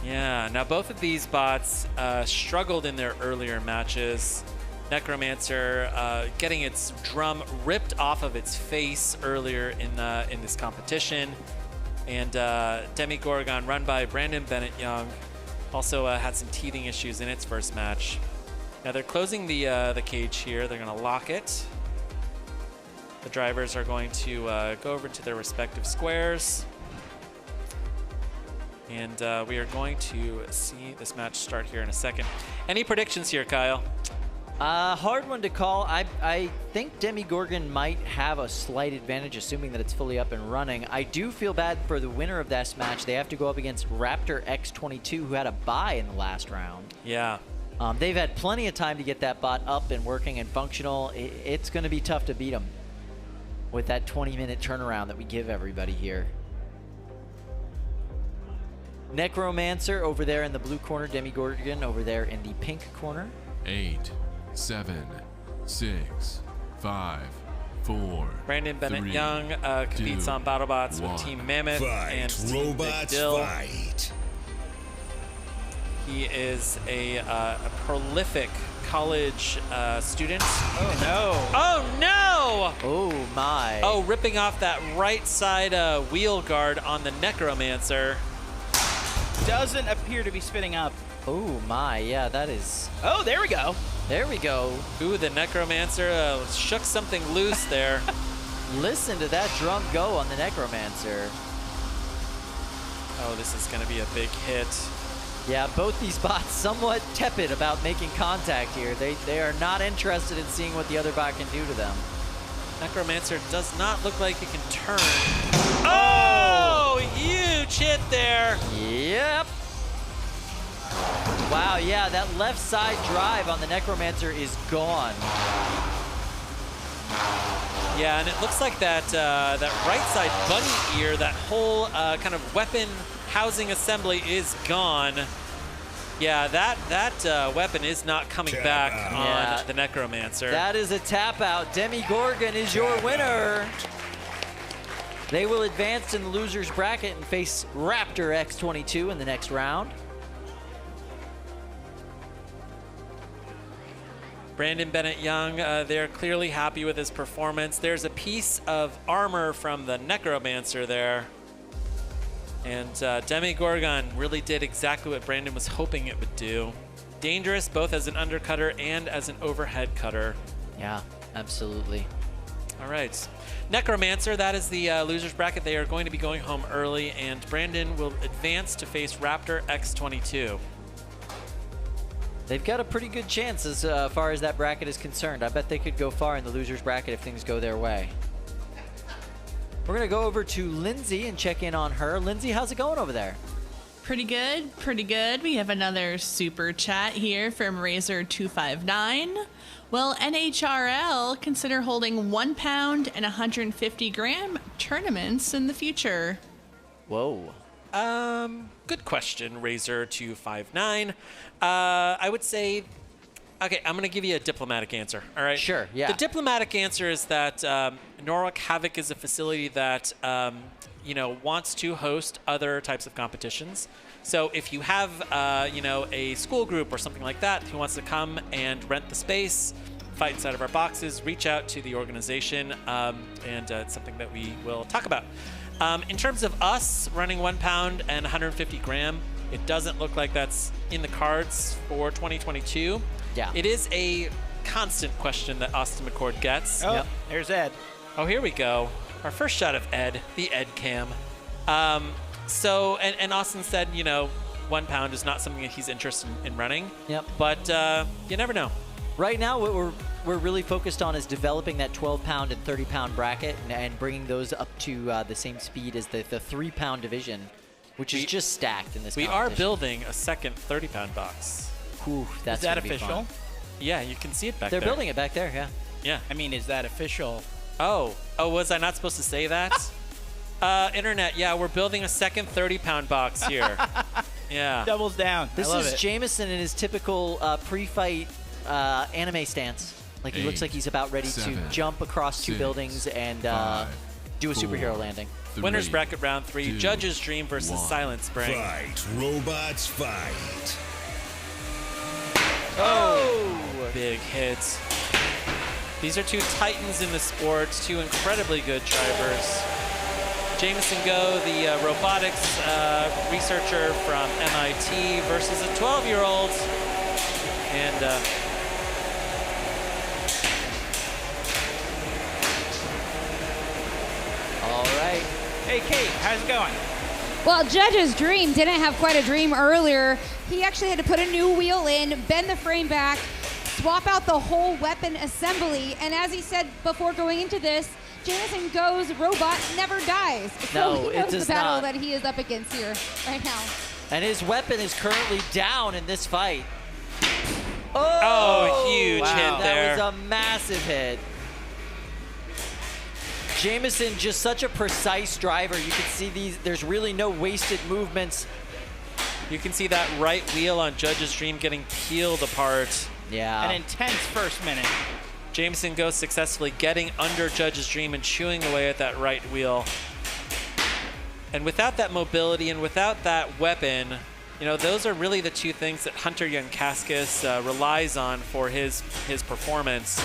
Yeah, now both of these bots struggled in their earlier matches. Necromancer getting its drum ripped off of its face earlier in this competition. And Demigorgon, run by Brandon Bennett Young, also had some teething issues in its first match. Now they're closing the cage here. They're going to lock it. The drivers are going to go over to their respective squares. And we are going to see this match start here in a second. Any predictions here, Kyle? Hard one to call. I think Demigorgon might have a slight advantage, assuming that it's fully up and running. I do feel bad for the winner of this match. They have to go up against Raptor X22, who had a bye in the last round. Yeah. They've had plenty of time to get that bot up and working and functional. It's going to be tough to beat them with that 20-minute turnaround that we give everybody here. Necromancer over there in the blue corner, Demigorgon over there in the pink corner. 8, 7, 6, 5, 4. Brandon Bennett 3, Young competes 2, on BattleBots with 1. Team Mammoth Fight, and Team Big robots, Dill. fight. He is a prolific college student. Oh no! Oh no! Oh my! Oh, ripping off that right side wheel guard on the Necromancer. Doesn't appear to be spinning up. Oh my! Yeah, that is. Oh, there we go. There we go. Ooh, the Necromancer shook something loose there. Listen to that drum go on the Necromancer. Oh, this is going to be a big hit. Yeah, both these bots somewhat tepid about making contact here. They are not interested in seeing what the other bot can do to them. Necromancer does not look like it can turn. Oh, huge hit there. Yep. Wow, yeah, that left side drive on the Necromancer is gone. Yeah, and it looks like that that right side bunny ear, that whole kind of weapon housing assembly is gone. Yeah, that weapon is not coming back on the Necromancer. That is a tap out. Demigorgon is your winner. They will advance in the loser's bracket and face Raptor X22 in the next round. Brandon Bennett Young, they're clearly happy with his performance. There's a piece of armor from the Necromancer there. And Demigorgon really did exactly what Brandon was hoping it would do. Dangerous both as an undercutter and as an overhead cutter. Yeah, absolutely. All right. Necromancer, that is the loser's bracket. They are going to be going home early, and Brandon will advance to face Raptor X22. They've got a pretty good chance as far as that bracket is concerned. I bet they could go far in the loser's bracket if things go their way. We're going to go over to Lindsay and check in on her. Lindsay, how's it going over there? Pretty good, pretty good. We have another super chat here from Razor259. Will NHRL consider holding 1 pound and 150 gram tournaments in the future? Whoa. Good question, Razor259. I would say, okay, I'm going to give you a diplomatic answer, all right? Sure, yeah. The diplomatic answer is that Norwalk Havoc is a facility that, wants to host other types of competitions. So if you have, a school group or something like that who wants to come and rent the space, fight inside of our boxes, reach out to the organization, and it's something that we will talk about. In terms of us running 1 pound and 150 gram, it doesn't look like that's in the cards for 2022. Yeah. It is a constant question that Austin McCord gets. Oh, there's Ed. Oh, here we go. Our first shot of Ed, the Ed cam. And Austin said, 1 pound is not something that he's interested in running. Yep. But you never know. Right now, what we're really focused on is developing that 12-pound and 30-pound bracket and bringing those up to the same speed as the 3-pound division, which is just stacked in this We competition. are building a second 30-pound box. Ooh, that's is that gonna be official? fun. Yeah, you can see it back They're there. building it back there, yeah. Yeah. I mean, is that official? Oh, was I not supposed to say that? Internet, yeah, we're building a second 30-pound box here. Yeah. Doubles down. This I love is it. Jameson in his typical pre-fight anime stance. Like he looks like he's about ready to jump across 2 buildings and do a superhero landing. Winners bracket round 3, Judge's Dream versus Silent Spring. Fight, robots, fight. Oh! Big hits. These are 2 titans in the sport, 2 incredibly good drivers. Jameson Go, the robotics researcher from MIT versus a 12-year-old. And all right. Hey, Kate, how's it going? Well, Judge's dream didn't have quite a dream earlier. He actually had to put a new wheel in, bend the frame back, swap out the whole weapon assembly, and as he said before going into this, Jameson Go's robot never dies. No, so he it knows does the battle not. that he is up against here right now. And his weapon is currently down in this fight. Oh, huge hit there. That was a massive hit. Jameson, just such a precise driver. You can see there's really no wasted movements. You can see that right wheel on Judge's Dream getting peeled apart. Yeah. An intense first minute. Jameson Go successfully getting under Judge's Dream and chewing away at that right wheel. And without that mobility and without that weapon, those are really the 2 things that Hunter Youngkaskis relies on for his performance.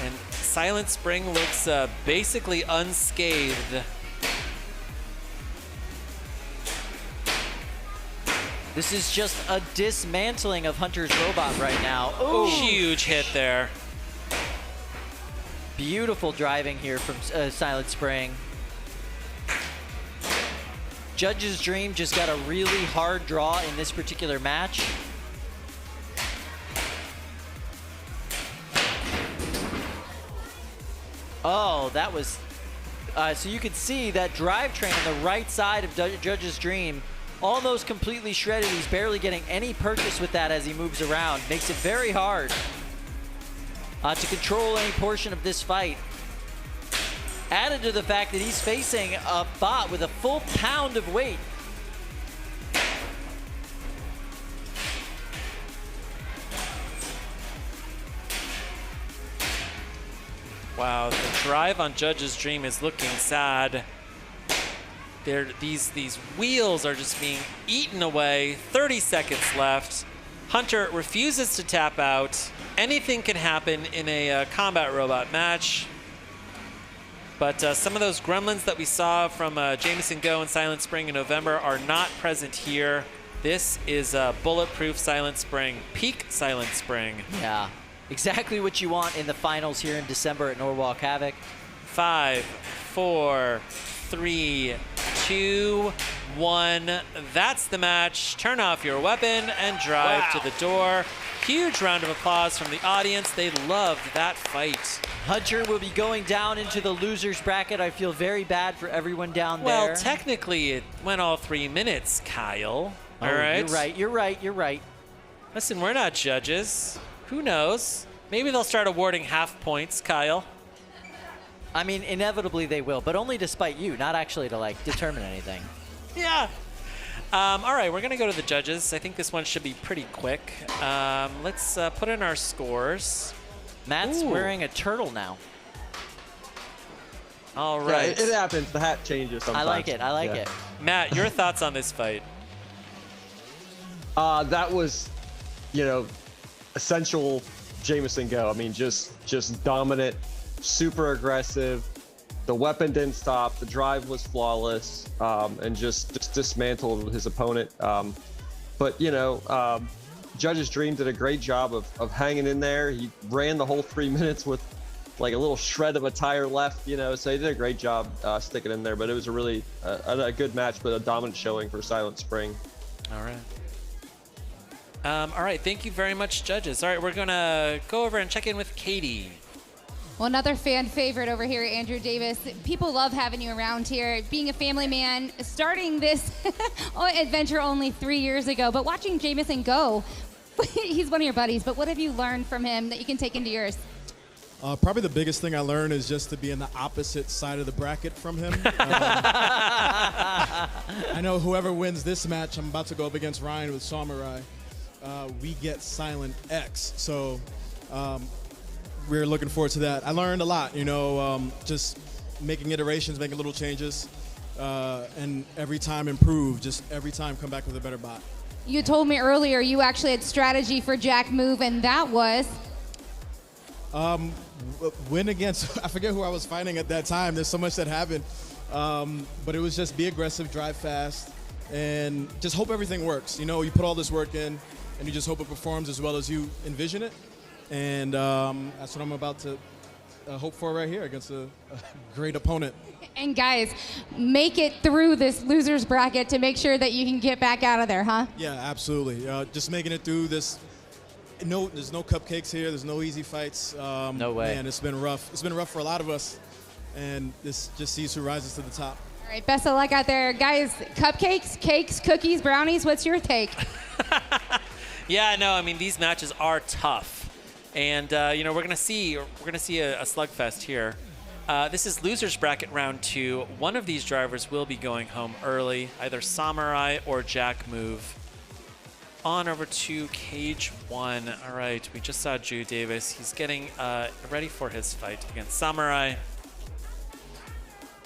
And Silent Spring looks basically unscathed. This is just a dismantling of Hunter's robot right now. Ooh. Huge hit there. Beautiful driving here from Silent Spring. Judge's Dream just got a really hard draw in this particular match. Oh, that was... so you can see that drivetrain on the right side of Judge's Dream almost completely shredded. He's barely getting any purchase with that as he moves around. Makes it very hard to control any portion of this fight. Added to the fact that he's facing a bot with a full pound of weight. Wow, the drive on Judge's Dream is looking sad. These wheels are just being eaten away. 30 seconds left. Hunter refuses to tap out. Anything can happen in a combat robot match. But some of those gremlins that we saw from Jameson Go and Silent Spring in November are not present here. This is Bulletproof Silent Spring, Peak Silent Spring. Yeah, exactly what you want in the finals here in December at Norwalk Havoc. 5, 4, 3, 2, 1. That's the match. Turn off your weapon and drive to the door. Huge round of applause from the audience. They loved that fight. Hunter will be going down into the losers bracket. I feel very bad for everyone down there. Well, technically, it went all 3 minutes, Kyle. All right? You're right. Listen, we're not judges. Who knows? Maybe they'll start awarding half points, Kyle. I mean, inevitably they will, but only to spite you, not actually to, like, determine anything. Yeah. All right, we're going to go to the judges. I think this one should be pretty quick. Let's put in our scores. Matt's wearing a turtle now. All right. Yeah, it happens. The hat changes sometimes. I like it. Matt, your thoughts on this fight? That was, essential Jameson Go. I mean, just dominant, super aggressive. The weapon didn't stop. The drive was flawless, and just dismantled his opponent. But Judge's Dream did a great job of hanging in there. He ran the whole 3 minutes with like a little shred of a tire left, so he did a great job sticking in there. But it was a really a good match, but a dominant showing for Silent Spring. All right. All right, thank you very much, judges. All right, we're going to go over and check in with Katie. Well, another fan favorite over here, Andrew Davis. People love having you around here. Being a family man, starting this adventure only 3 years ago, but watching Jameson go, he's one of your buddies, but what have you learned from him that you can take into yours? Probably the biggest thing I learned is just to be in the opposite side of the bracket from him. I know whoever wins this match, I'm about to go up against Ryan with SawMurai. We get Silent X, so we're looking forward to that. I learned a lot, just making iterations, making little changes, and every time improve, just every time come back with a better bot. You told me earlier you actually had strategy for Jack move, and that was? Win against, I forget who I was fighting at that time. There's so much that happened. But it was just be aggressive, drive fast, and just hope everything works. You put all this work in, and you just hope it performs as well as you envision it. And that's what I'm about to hope for right here against a great opponent. And guys, make it through this loser's bracket to make sure that you can get back out of there, huh? Yeah, absolutely. Just making it through this. No, there's no cupcakes here. There's no easy fights. No way. Man, it's been rough. It's been rough for a lot of us. And this just sees who rises to the top. All right, best of luck out there. Guys, cupcakes, cakes, cookies, brownies, what's your take? Yeah, no, I mean, these matches are tough. And, we're going to see a slugfest here. This is losers bracket round 2. One of these drivers will be going home early, either SawMurai or Jack move. On over to cage 1. All right, we just saw Drew Davis. He's getting ready for his fight against SawMurai.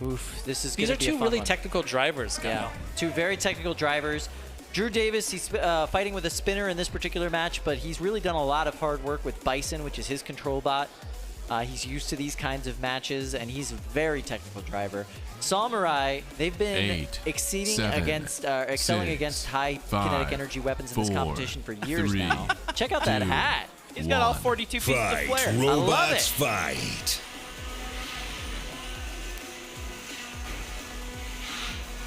Oof, this is These going are to be a two fun really one. technical drivers, Kyle. Yeah, two very technical drivers. Drew Davis, he's fighting with a spinner in this particular match, but he's really done a lot of hard work with Bison, which is his control bot. He's used to these kinds of matches, and he's a very technical driver. SawMurai, they've been excelling against high kinetic energy weapons in this competition for years now. Check out that hat. He's got all 42 pieces of flair. Robots, I love it. fight.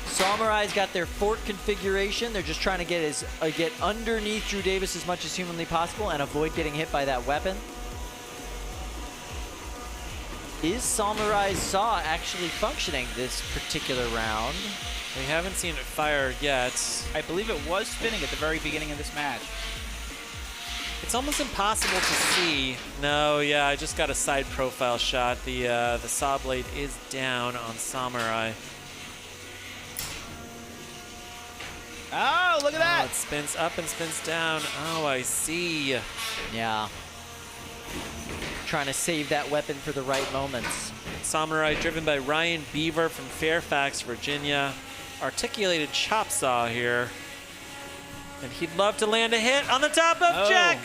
SawMurai's got their fort configuration. They're just trying to get underneath Drew Davis as much as humanly possible and avoid getting hit by that weapon. Is SawMurai's saw actually functioning this particular round? We haven't seen it fire yet. I believe it was spinning at the very beginning of this match. It's almost impossible to see. No, yeah, I just got a side profile shot. The saw blade is down on SawMurai. Oh, look at that! It spins up and spins down. Oh, I see. Yeah. Trying to save that weapon for the right moments. SawMurai driven by Ryan Beaver from Fairfax, Virginia. Articulated chop saw here. And he'd love to land a hit on the top of Jack.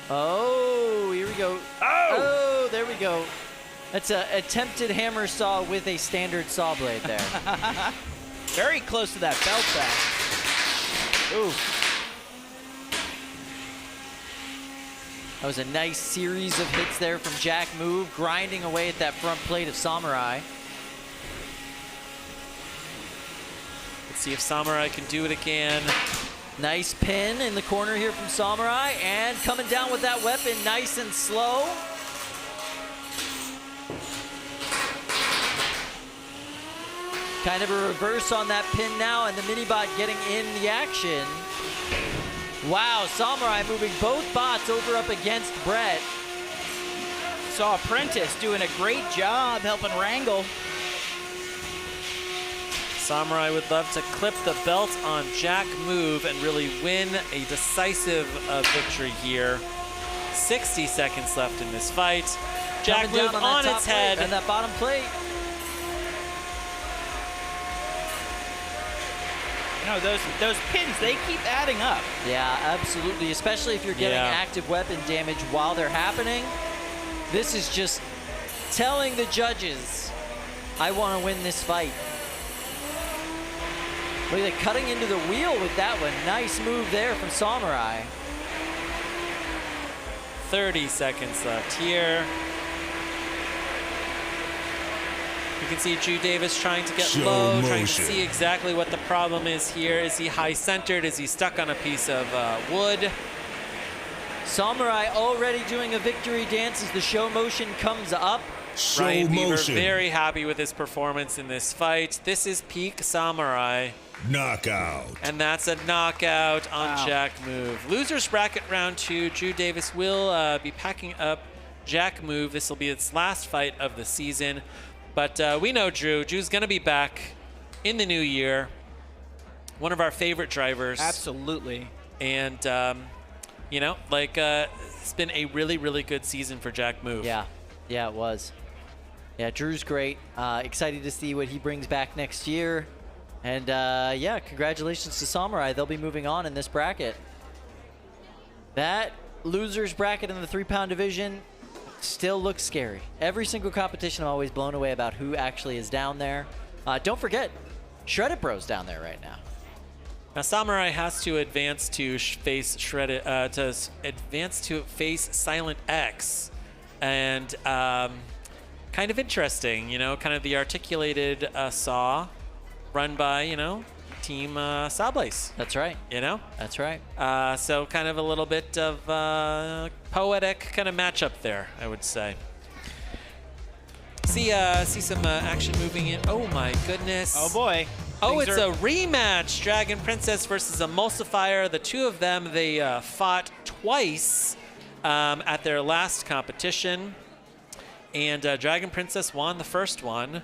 Oh, here we go. Oh, there we go. That's an attempted hammer saw with a standard saw blade there. Very close to that belt back. Ooh. That was a nice series of hits there from Jack Move, grinding away at that front plate of SawMurai. Let's see if SawMurai can do it again. Nice pin in the corner here from SawMurai, and coming down with that weapon nice and slow. Kind of a reverse on that pin now, and the mini-bot getting in the action. Wow, SawMurai moving both bots over up against Brett. Saw Apprentice doing a great job helping wrangle. SawMurai would love to clip the belt on Jack Move and really win a decisive victory here. 60 seconds left in this fight. Jack Move on its head. And that bottom plate. You know, those pins, they keep adding up. Yeah, absolutely, especially if you're getting active weapon damage while they're happening. This is just telling the judges, I want to win this fight. Look at that, cutting into the wheel with that one. Nice move there from SawMurai. 30 seconds left here. You can see Drew Davis trying to get low, trying to see exactly what the problem is here. Is he high-centered? Is he stuck on a piece of wood? SawMurai already doing a victory dance as the show motion comes up. Ryan Beaver very happy with his performance in this fight. This is peak SawMurai. Knockout. And that's a knockout on Jack Move. Losers bracket round 2. Drew Davis will be packing up Jack Move. This will be its last fight of the season. But we know Drew. Drew's going to be back in the new year. One of our favorite drivers. Absolutely. And, you know, like, it's been a really, really good season for Jack Move. Yeah. Yeah, it was. Yeah, Drew's great. Excited to see what he brings back next year. And, yeah, congratulations to SawMurai. They'll be moving on in this bracket. That losers bracket in the 3-pound division still looks scary. Every single competition, I'm always blown away about who actually is down there. Don't forget, Shreddit Bro's down there right now. Now SawMurai has to advance to face Shreddit, to advance to face Silent X, and kind of interesting, you know, kind of the articulated saw, run by, you know, Team Sawblaze. That's right. You know? That's right. So kind of a little bit of poetic kind of matchup there, I would say. See some action moving in. Oh my goodness. Oh boy. Oh, it's a rematch. Dragon Princess versus Emulsifier. The two of them, they fought twice at their last competition. And Dragon Princess won the first one.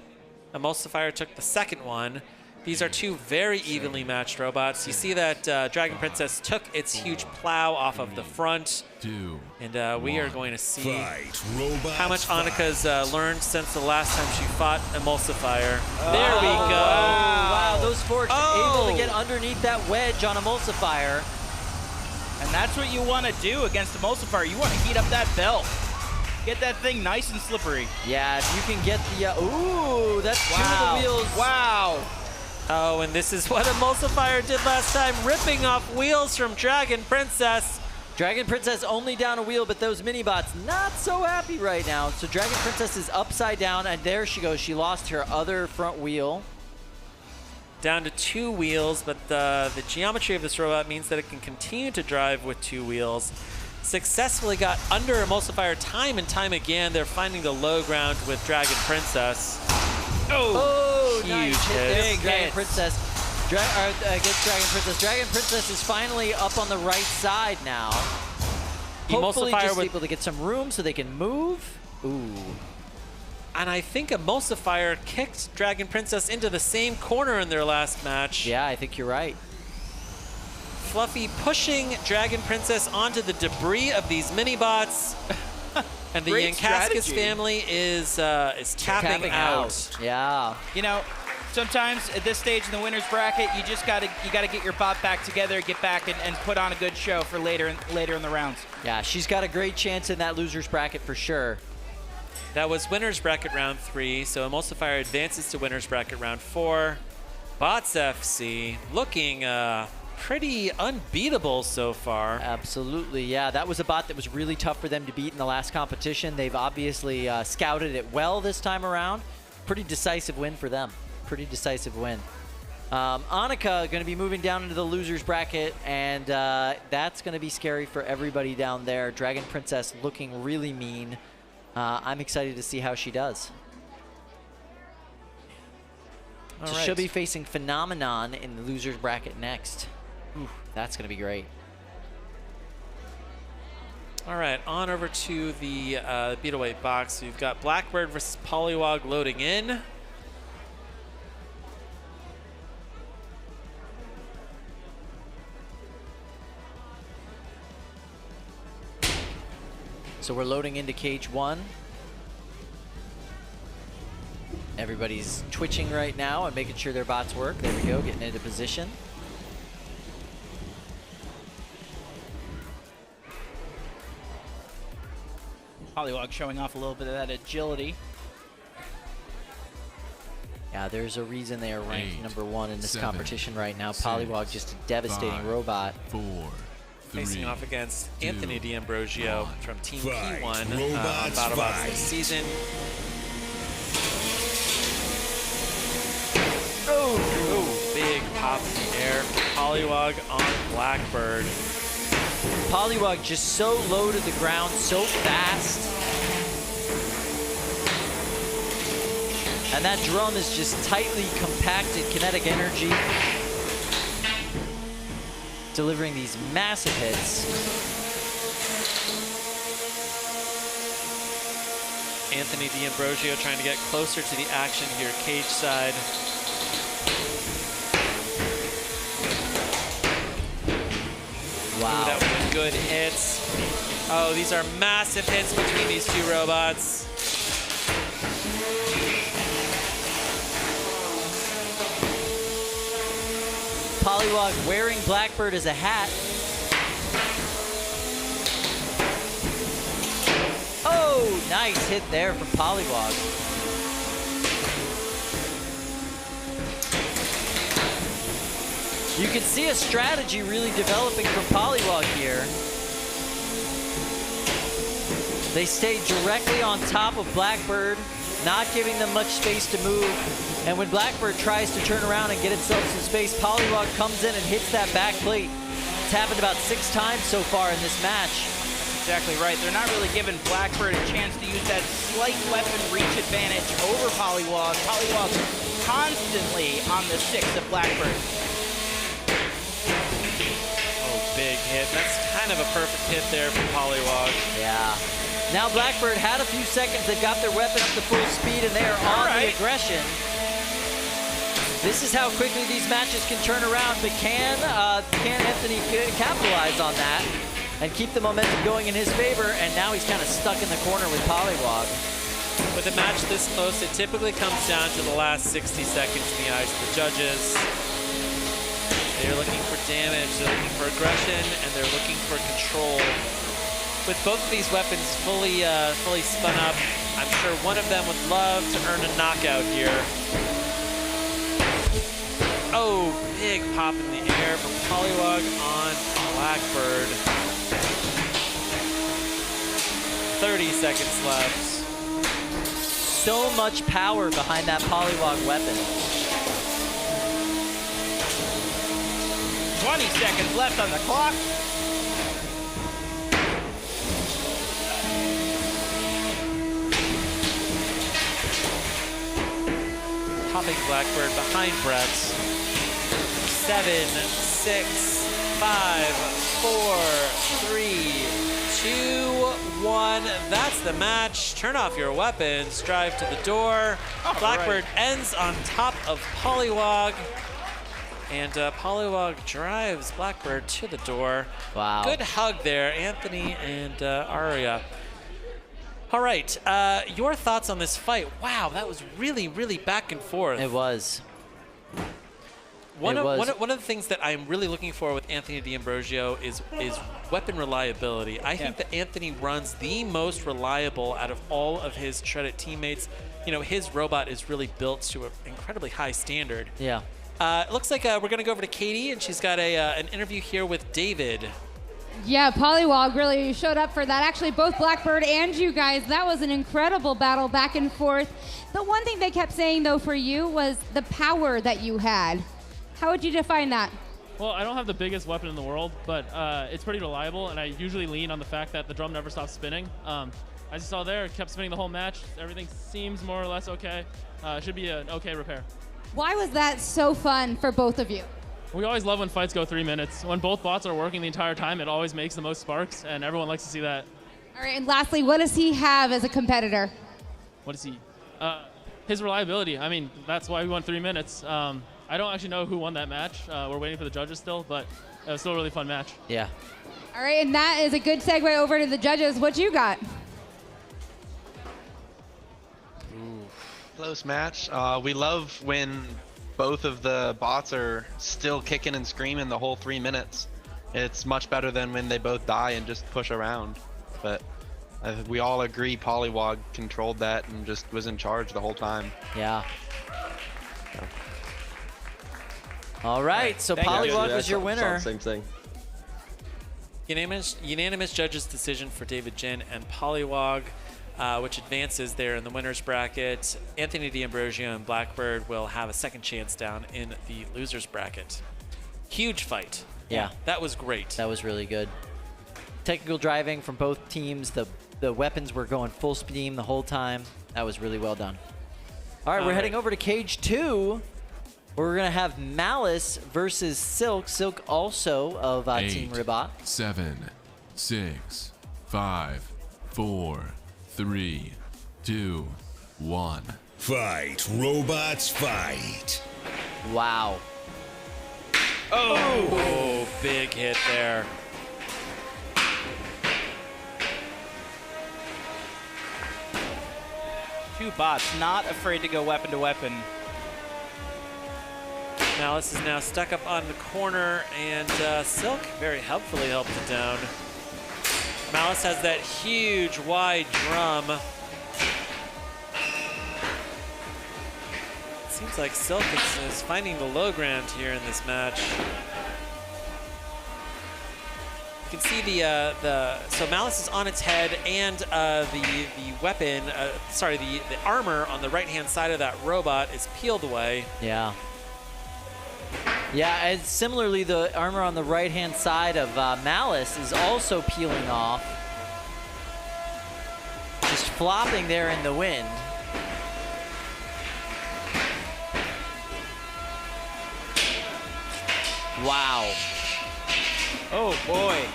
Emulsifier took the second one. These are two very evenly matched robots. You see that Dragon Princess took its huge plow off of the front. And we are going to see how much Annika's learned since the last time she fought Emulsifier. There we go. Wow, those forks able to get underneath that wedge on Emulsifier. And that's what you want to do against Emulsifier. You want to heat up that belt. Get that thing nice and slippery. Yeah, if you can get the... ooh, that's two of the wheels. Wow. Oh, and this is what Emulsifier did last time, ripping off wheels from Dragon Princess. Dragon Princess only down a wheel, but those mini-bots not so happy right now. So Dragon Princess is upside down, and there she goes. She lost her other front wheel. Down to 2 wheels, but the geometry of this robot means that it can continue to drive with 2 wheels. Successfully got under Emulsifier time and time again. They're finding the low ground with Dragon Princess. Oh, huge nice hit there hit. from Dragon Princess. Against Dragon Princess. Dragon Princess is finally up on the right side now. Hopefully just able to get some room so they can move. Ooh. And I think Emulsifier kicked Dragon Princess into the same corner in their last match. Yeah, I think you're right. Fluffy pushing Dragon Princess onto the debris of these mini-bots. And the Yankaskis family is tapping out. Yeah. You know, sometimes at this stage in the winner's bracket, you just gotta get your bot back together, get back and put on a good show for later in the rounds. Yeah, she's got a great chance in that loser's bracket for sure. That was winner's bracket round 3, so Emulsifier advances to winner's bracket round 4. Bots FC looking pretty unbeatable so far. Absolutely, yeah. That was a bot that was really tough for them to beat in the last competition. They've obviously scouted it well this time around. Pretty decisive win for them. Pretty decisive win. Annika going to be moving down into the losers bracket, and that's going to be scary for everybody down there. Dragon Princess looking really mean. I'm excited to see how she does. So she'll be facing Phenomenon in the losers bracket next. Ooh, that's going to be great. All right, on over to the Beetlewaite box. We've got Blackbird versus Polywog loading in. So we're loading into cage 1. Everybody's twitching right now and making sure their bots work. There we go, getting into position. Polywog showing off a little bit of that agility. Yeah, there's a reason they are ranked 8, number 1 in this 7, competition right now. 6, Polywog just a devastating 5, robot. 4, 3, Facing off against 2, Anthony D'Ambrosio from Team Fight, P1 on robots, BattleBots fight. this season. Oh, big pop in the air. Polywog on Blackbird. Polywog just so low to the ground, so fast. And that drum is just tightly compacted kinetic energy, delivering these massive hits. Anthony D'Ambrosio trying to get closer to the action here, cage side. Wow. Ooh, that was good hits. Oh, these are massive hits between these two robots. Polywog wearing Blackbird as a hat. Oh, nice hit there from Polywog. You can see a strategy really developing from Polywog here. They stay directly on top of Blackbird, not giving them much space to move. And when Blackbird tries to turn around and get itself some space, Polywog comes in and hits that back plate. It's happened about 6 times so far in this match. Exactly right. They're not really giving Blackbird a chance to use that slight weapon reach advantage over Polywog. Polywog constantly on the 6 of Blackbird. Oh, big hit. That's kind of a perfect hit there for Polywog. Yeah. Now Blackbird had a few seconds. They've got their weapon up to full speed, and they are on the aggression. This is how quickly these matches can turn around, but can Anthony capitalize on that and keep the momentum going in his favor? And now he's kind of stuck in the corner with Polywog. With a match this close, it typically comes down to the last 60 seconds in the eyes of the judges. They're looking for damage, they're looking for aggression, and they're looking for control. With both of these weapons fully spun up, I'm sure one of them would love to earn a knockout here. Oh, big pop in the air from Polywog on Blackbird. 30 seconds left. So much power behind that Polywog weapon. 20 seconds left on the clock. Topping Blackbird behind Brett. 7, 6, 5, 4, 3, 2, 1. That's the match. Turn off your weapons. Drive to the door. Blackbird ends on top of Polywog. And Polywog drives Blackbird to the door. Wow. Good hug there, Anthony and Aria. All right, your thoughts on this fight? Wow, that was really, really back and forth. It was. One of the things that I'm really looking for with Anthony D'Ambrosio is weapon reliability. I think that Anthony runs the most reliable out of all of his Shreddit teammates. You know, his robot is really built to an incredibly high standard. Yeah. It looks like we're going to go over to Katie, and she's got an interview here with David. Yeah, Polywog really showed up for that. Actually, both Blackbird and you guys, that was an incredible battle back and forth. The one thing they kept saying, though, for you was the power that you had. How would you define that? Well, I don't have the biggest weapon in the world, but it's pretty reliable, and I usually lean on the fact that the drum never stops spinning. As you saw there, it kept spinning the whole match. Everything seems more or less okay. Should be an okay repair. Why was that so fun for both of you? We always love when fights go 3 minutes. When both bots are working the entire time, it always makes the most sparks, and everyone likes to see that. All right, and lastly, what does he have as a competitor? What is he? His reliability. I mean, that's why we won 3 minutes. I don't actually know who won that match. We're waiting for the judges still, but it was still a really fun match. Yeah. All right, and that is a good segue over to the judges. What you got? Close match. We love when both of the bots are still kicking and screaming the whole 3 minutes. It's much better than when they both die and just push around. But we all agree Polywog controlled that and just was in charge the whole time. Yeah. All right, so Polywog was your winner. Same thing. Unanimous judges decision for David Jin and Polywog, which advances there in the winner's bracket. Anthony D'Ambrosio and Blackbird will have a second chance down in the loser's bracket. Huge fight. Yeah. That was great. That was really good. Technical driving from both teams. The weapons were going full steam the whole time. That was really well done. All right, we're heading over to Cage 2. We're going to have Malice versus Silk. Silk also of Team Ribot. 7, 6, 5, 4, 3, 2, 1. Fight, robots, fight. Wow. Oh, big hit there. Two bots not afraid to go weapon to weapon. Malice is now stuck up on the corner, and Silk very helpfully helped it down. Malice has that huge, wide drum. It seems like Silk is finding the low ground here in this match. You can see so Malice is on its head, and the weapon, the armor on the right-hand side of that robot is peeled away. Yeah. Yeah, and similarly, the armor on the right-hand side of Malice is also peeling off. Just flopping there in the wind. Wow. Oh, boy.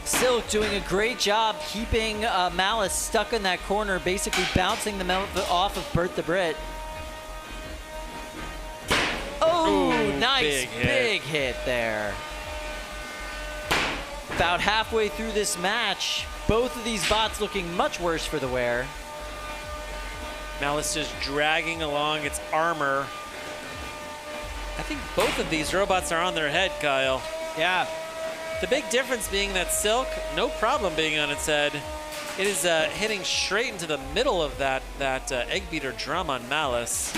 Silk doing a great job keeping Malice stuck in that corner, basically bouncing them off of Bert the Brit. Oh, ooh, nice big hit there. About halfway through this match, both of these bots looking much worse for the wear. Malice just dragging along its armor. I think both of these robots are on their head, Kyle. Yeah. The big difference being that Silk, no problem being on its head. It is hitting straight into the middle of that egg beater drum on Malice.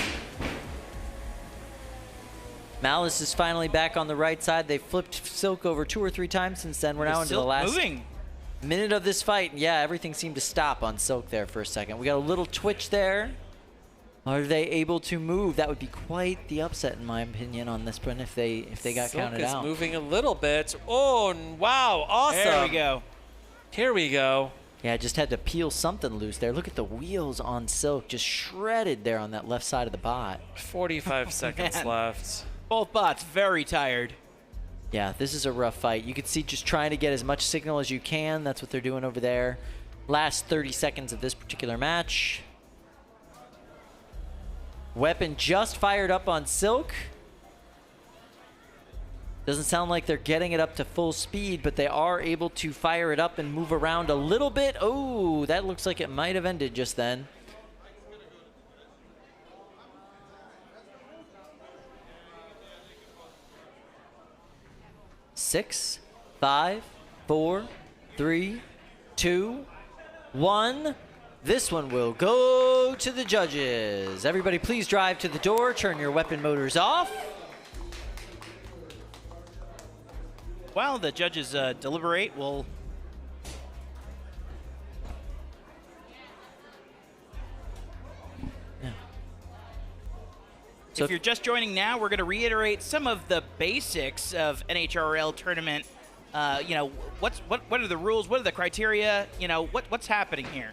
Malice is finally back on the right side. They flipped Silk over 2 or 3 times since then. We're now into the last minute of this fight. Yeah, everything seemed to stop on Silk there for a second. We got a little twitch there. Are they able to move? That would be quite the upset, in my opinion, on this one if they got counted out. Silk is moving a little bit. Oh, wow, awesome. There we go. Here we go. Yeah, just had to peel something loose there. Look at the wheels on Silk, just shredded there on that left side of the bot. 45 seconds left. Both bots very tired. Yeah, this is a rough fight. You can see just trying to get as much signal as you can. That's what they're doing over there. Last 30 seconds of this particular match. Weapon just fired up on Silk. Doesn't sound like they're getting it up to full speed, but they are able to fire it up and move around a little bit. Oh, that looks like it might have ended just then. 6, 5, 4, 3, 2, 1. This one will go to the judges. Everybody please drive to the door, turn your weapon motors off. While the judges deliberate, we'll... So if you're just joining now, we're going to reiterate some of the basics of NHRL tournament. You know, what are the rules? What are the criteria? You know, what's happening here?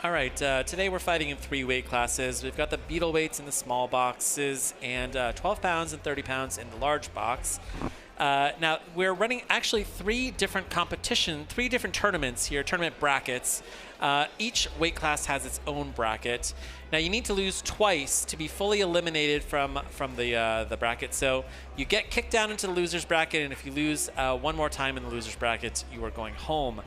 All right, today we're fighting in 3 weight classes. We've got the beetle weights in the small boxes and 12 pounds and 30 pounds in the large box. Now, we're running actually 3 different tournaments here, tournament brackets. Each weight class has its own bracket. Now, you need to lose twice to be fully eliminated from the bracket. So you get kicked down into the loser's bracket, and if you lose one more time in the loser's bracket, you are going home.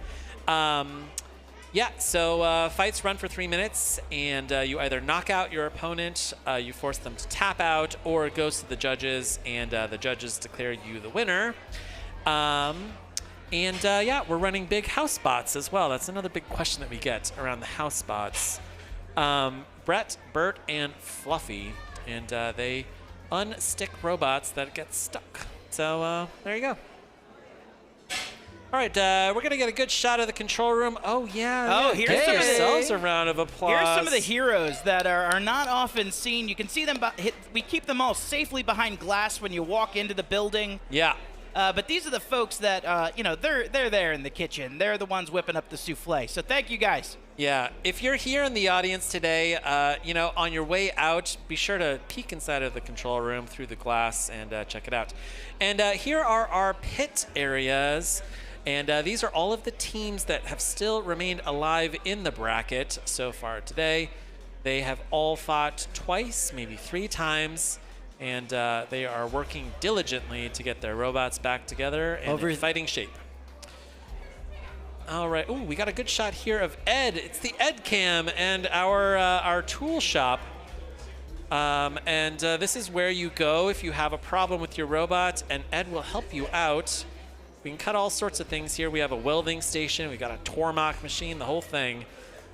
Yeah, so fights run for 3 minutes, and you either knock out your opponent, you force them to tap out, or it goes to the judges, and the judges declare you the winner. Yeah, we're running big house spots as well. That's another big question that we get around the house spots. Brett, Bert, and Fluffy, and they unstick robots that get stuck. So there you go. All right, we're going to get a good shot of the control room. Oh, yeah. Oh, here's some yourselves a round of applause. Here's some of the heroes that are not often seen. You can see them. We keep them all safely behind glass when you walk into the building. Yeah. But these are the folks that, you know, they're there in the kitchen. They're the ones whipping up the souffle. So thank you, guys. Yeah. If you're here in the audience today, you know, on your way out, be sure to peek inside of the control room through the glass and check it out. And here are our pit areas. And these are all of the teams that have still remained alive in the bracket so far today. They have all fought twice, maybe 3 times, and they are working diligently to get their robots back together and in fighting shape. All right. Ooh, we got a good shot here of Ed. It's the Ed cam and our tool shop. This is where you go if you have a problem with your robot, and Ed will help you out. We can cut all sorts of things here. We have a welding station. We got a Tormach machine, the whole thing.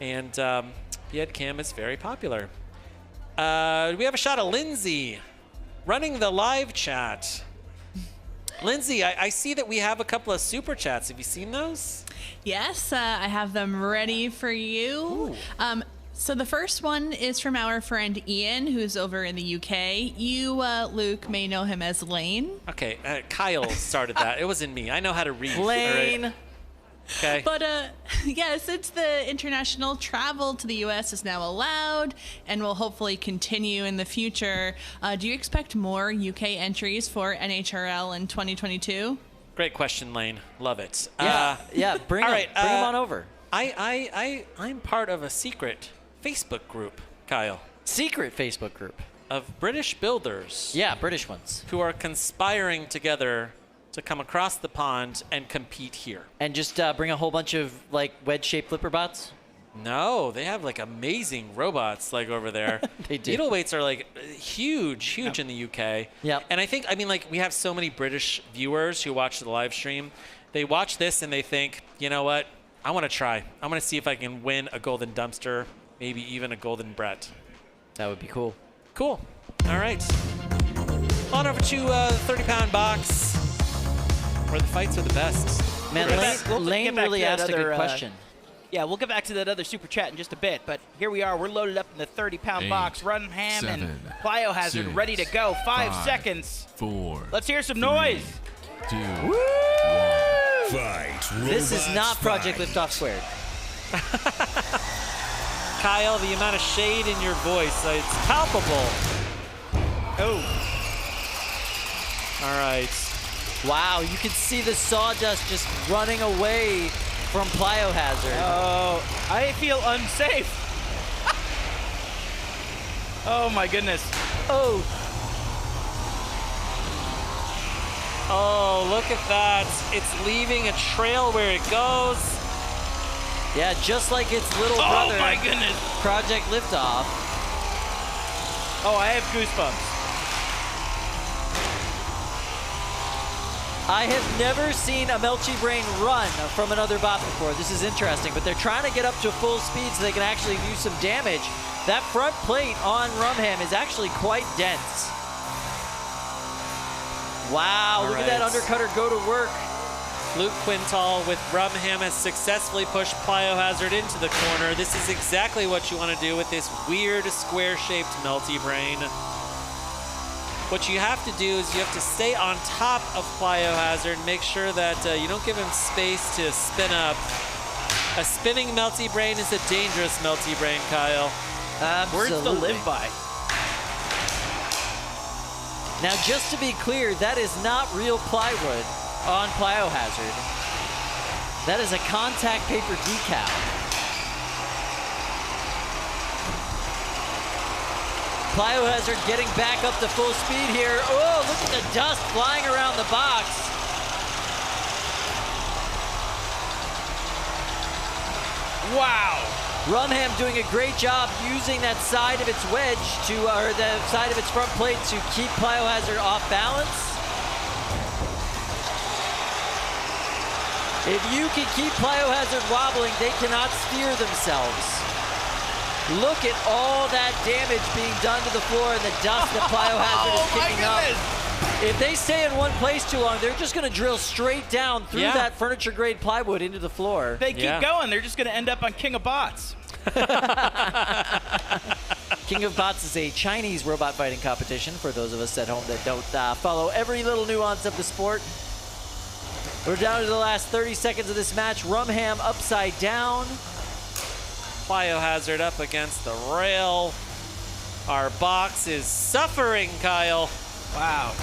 And the Ed cam is very popular. We have a shot of Lindsay running the live chat. Lindsay, I see that we have a couple of super chats. Have you seen those? Yes, I have them ready for you. So the first one is from our friend Ian, who's over in the UK. You, Luke, may know him as Lane. Okay, Kyle started that. It wasn't me. I know how to read. Lane. Right. Okay. But yeah, since the international travel to the U.S. is now allowed and will hopefully continue in the future, do you expect more UK entries for NHRL in 2022? Great question, Lane. Love it. Yeah, bring them on over. I'm part of a secret Facebook group, Kyle. Secret Facebook group. Of British builders. Yeah, British ones. Who are conspiring together to come across the pond and compete here. And just bring a whole bunch of, like, wedge-shaped flipper bots? No, they have, like, amazing robots, like, over there. They do. Beetle weights are, like, huge in the UK. Yep. And I mean, like, we have so many British viewers who watch the live stream. They watch this and they think, you know what? I want to try. I want to see if I can win a golden dumpster, maybe even a golden Brett. That would be cool. Cool. All right. On over to the 30-pound box, where the fights are the best. Man, Lane really asked a good question. Yeah, we'll get back to that other super chat in just a bit, but here we are. We're loaded up in the 30-pound box. RumHam and Plyohazard ready to go. 5 seconds. 4. Let's hear some noise. 2. Woo! 1. Fight. This is not Project LiftOff squared. Kyle, the amount of shade in your voice, it's palpable. Oh. All right. Wow, you can see the sawdust just running away from Plyohazard. Oh, I feel unsafe. Oh my goodness. Oh. Oh, look at that. It's leaving a trail where it goes. Yeah, just like its little brother. Oh my goodness. Project LiftOff. Oh, I have goosebumps. I have never seen a Melty Brain run from another bot before. This is interesting, but they're trying to get up to full speed so they can actually do some damage. That front plate on RumHam is actually quite dense. Wow, look at that undercutter go to work. Luke Quintal with RumHam has successfully pushed Plyohazard into the corner. This is exactly what you want to do with this weird square-shaped Melty Brain. What you have to do is you have to stay on top of Plyohazard, make sure that you don't give him space to spin up. A spinning Melty Brain is a dangerous Melty Brain, Kyle. Absolutely. Words to live by. Now, just to be clear, that is not real plywood on Plyohazard. That is a contact paper decal. Plyohazard getting back up to full speed here. Oh, look at the dust flying around the box. Wow. RumHam doing a great job using that side of its wedge to, or the side of its front plate to keep Plyohazard off balance. If you can keep Plyohazard wobbling, they cannot steer themselves. Look at all that damage being done to the floor and the dust that Plyohazard is kicking up. If they stay in one place too long, they're just going to drill straight down through that furniture-grade plywood into the floor. They keep going, they're just going to end up on King of Bots. King of Bots is a Chinese robot fighting competition for those of us at home that don't follow every little nuance of the sport. We're down to the last 30 seconds of this match. RumHam upside down. Plyohazard up against the rail. Our box is suffering, Kyle. Wow.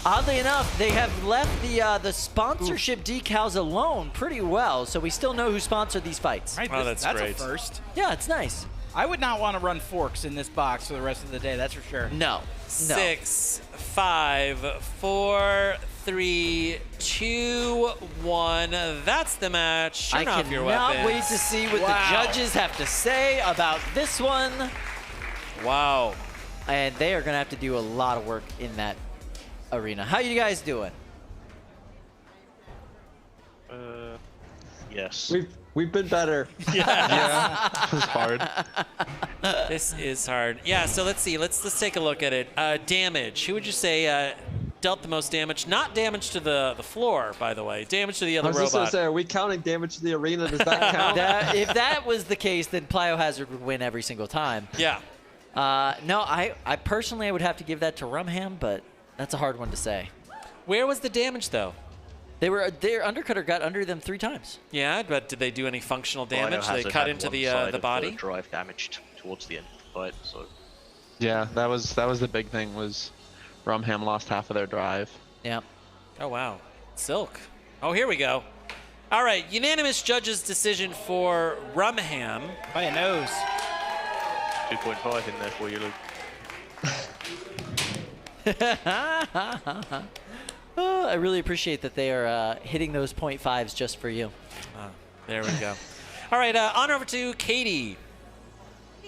Oddly enough, they have left the sponsorship decals alone pretty well, so we still know who sponsored these fights. Right, that's great. A first. Yeah, it's nice. I would not want to run forks in this box for the rest of the day, that's for sure. No. 6, 5, 4, 3, 2, 1. That's the match. Turn off your weapons. I cannot wait to see what the judges have to say about this one. Wow. And they are going to have to do a lot of work in that arena. How you guys doing? Yes. We've been better. Yeah, it was hard. This is hard. Yeah, so let's see. Let's take a look at it. Damage. Who would you say dealt the most damage? Not damage to the floor, by the way. Damage to the other robot. I was just going to say, are we counting damage to the arena? Does that count? If that was the case, then Plyohazard would win every single time. Yeah. No, I personally I would have to give that to RumHam, but that's a hard one to say. Where was the damage, though? Their undercutter got under them 3 times. Yeah, but did they do any functional damage? They cut into the body? The drive damaged towards the end of the fight, so. Yeah, that was the big thing, was RumHam lost half of their drive. Yeah. Oh, wow. Silk. Oh, here we go. All right, unanimous judges' decision for RumHam. By a nose. 2.5 in there for you, Luke. Oh, I really appreciate that they are hitting those .5s just for you. There we go. All right, on over to Katie.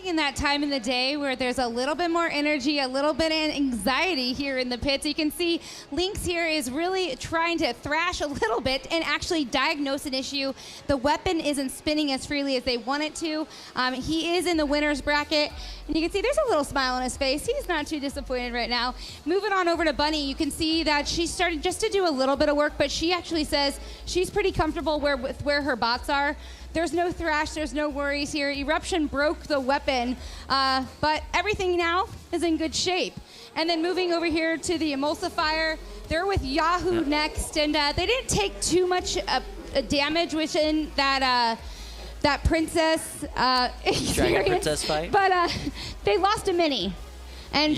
In that time in the day where there's a little bit more energy, a little bit of anxiety here in the pits. You can see Lynx here is really trying to thrash a little bit and actually diagnose an issue. The weapon isn't spinning as freely as they want it to. He is in the winner's bracket, and you can see there's a little smile on his face. He's not too disappointed right now. Moving on over to Bunny, you can see that she started just to do a little bit of work, but she actually says she's pretty comfortable with where her bots are. There's no thrash, there's no worries here. Eruption broke the weapon, but everything now is in good shape. And then moving over here to the Emulsifier, they're with Yahoo next, and they didn't take too much damage within that princess experience. Dragon Princess fight? But they lost a mini, and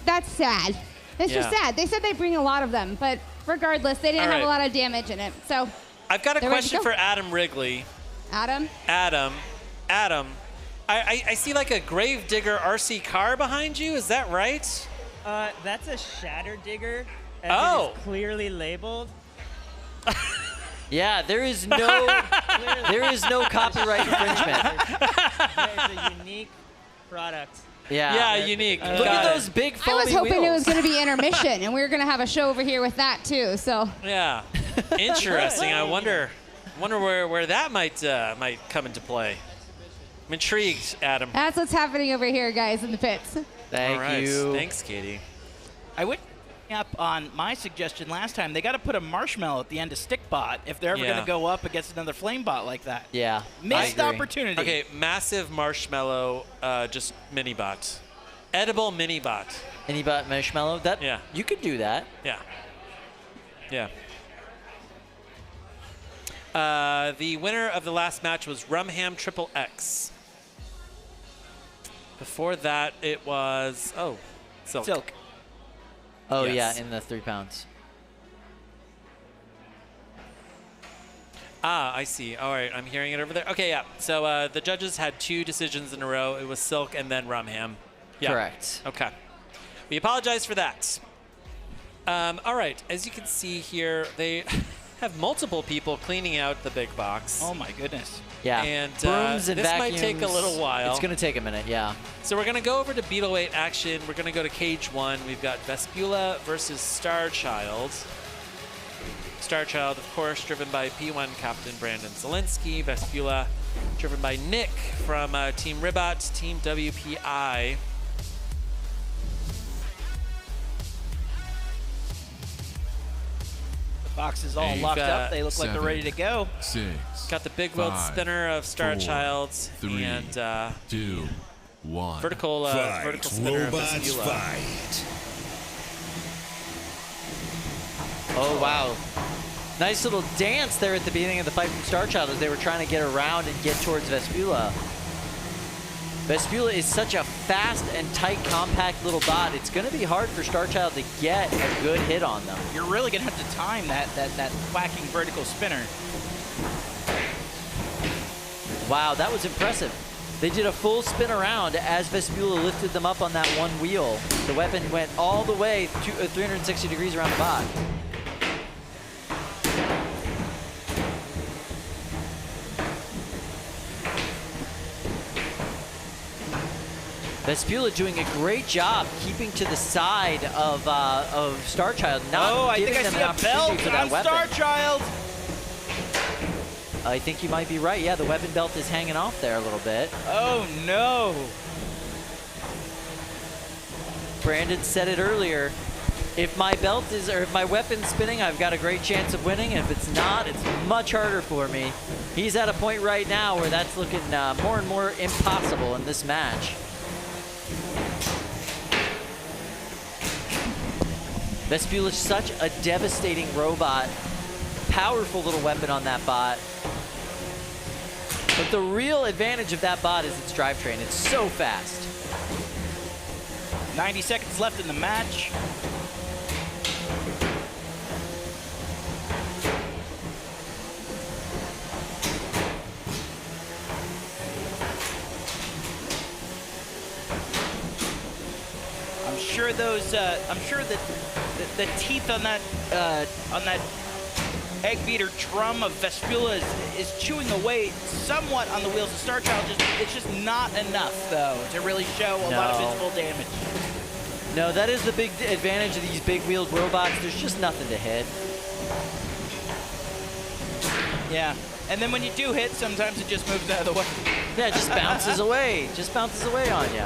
that's sad. It's just sad. They said they bring a lot of them, but regardless, they didn't have a lot of damage in it. So I've got a question for Adam Wrigley. Adam? Adam, I see like a Gravedigger RC car behind you. Is that right? That's a Shatter Digger. It is clearly labeled. Yeah, there is no copyright infringement. It's a unique product. Yeah. Yeah, unique. Look at those big foamy I was hoping it was wheels. going to be intermission, and we were going to have a show over here with that too. So Yeah. Interesting. I wonder where that might come into play. I'm intrigued, Adam. that's what's happening over here, guys, in the pits. Thank All right. you. Thanks, Katie. I would up on my suggestion last time. They got to put a marshmallow at the end of stick bot if they're ever going Yeah. to go up against another flame bot like that. Yeah. Missed I agree. opportunity. Okay, massive marshmallow, just mini bot. Edible mini bot. Any bot marshmallow? That Yeah. You could do that. Yeah. Yeah. The winner of the last match was RumHam XXX. Before that, it was Silk. Oh Yes. yeah, in the 3 pounds. Ah, I see. All right, I'm hearing it over there. Okay, yeah. So the judges had 2 decisions in a row. It was Silk and then RumHam. Yeah. Correct. Okay. We apologize for that. All right, as you can see here, they have multiple people cleaning out the big box. Oh my goodness. Yeah. And brooms and this vacuums. might take a little while. It's going to take a minute, yeah. So we're going to go over to Beetleweight action. We're going to go to Cage 1. We've got Vespula versus Starchild. Starchild, of course, driven by P1 Captain Brandon Zielinski. Vespula, driven by Nick from Team Ribot, Team WPI. Box is all Eight, locked up. They look like they're ready to go. 6. Got the big wheeled 5, spinner of Starchild 3, and 2, 1. vertical spinner of Robots Vespula. fight. Oh, wow. Nice little dance there at the beginning of the fight from Starchild as they were trying to get around and get towards Vespula. Vespula is such a fast and tight, compact little bot. It's going to be hard for Starchild to get a good hit on them. You're really going to have to time that whacking vertical spinner. Wow, that was impressive. They did a full spin around as Vespula lifted them up on that one wheel. The weapon went all the way to 360 degrees around the bot. Vespula doing a great job keeping to the side of Starchild, not I giving think I them see an a opportunity belt for that on weapon. Starchild. I think you might be right. Yeah, the weapon belt is hanging off there a little bit. Oh no. Brandon said it earlier. If my belt is, or if my weapon's spinning, I've got a great chance of winning. If it's not, it's much harder for me. He's at a point right now where that's looking more and more impossible in this match. Vespula's such a devastating robot. Powerful little weapon on that bot. But the real advantage of that bot is its drivetrain. It's so fast. 90 seconds left in the match. I'm sure that the teeth on that egg beater drum of Vespula is chewing away somewhat on the wheels of Starchild. It's just not enough though to really show a lot of visible damage. No, that is the big advantage of these big wheeled robots. There's just nothing to hit. Yeah, and then when you do hit, sometimes it just moves out of the way. Yeah, it just bounces away. Just bounces away on you.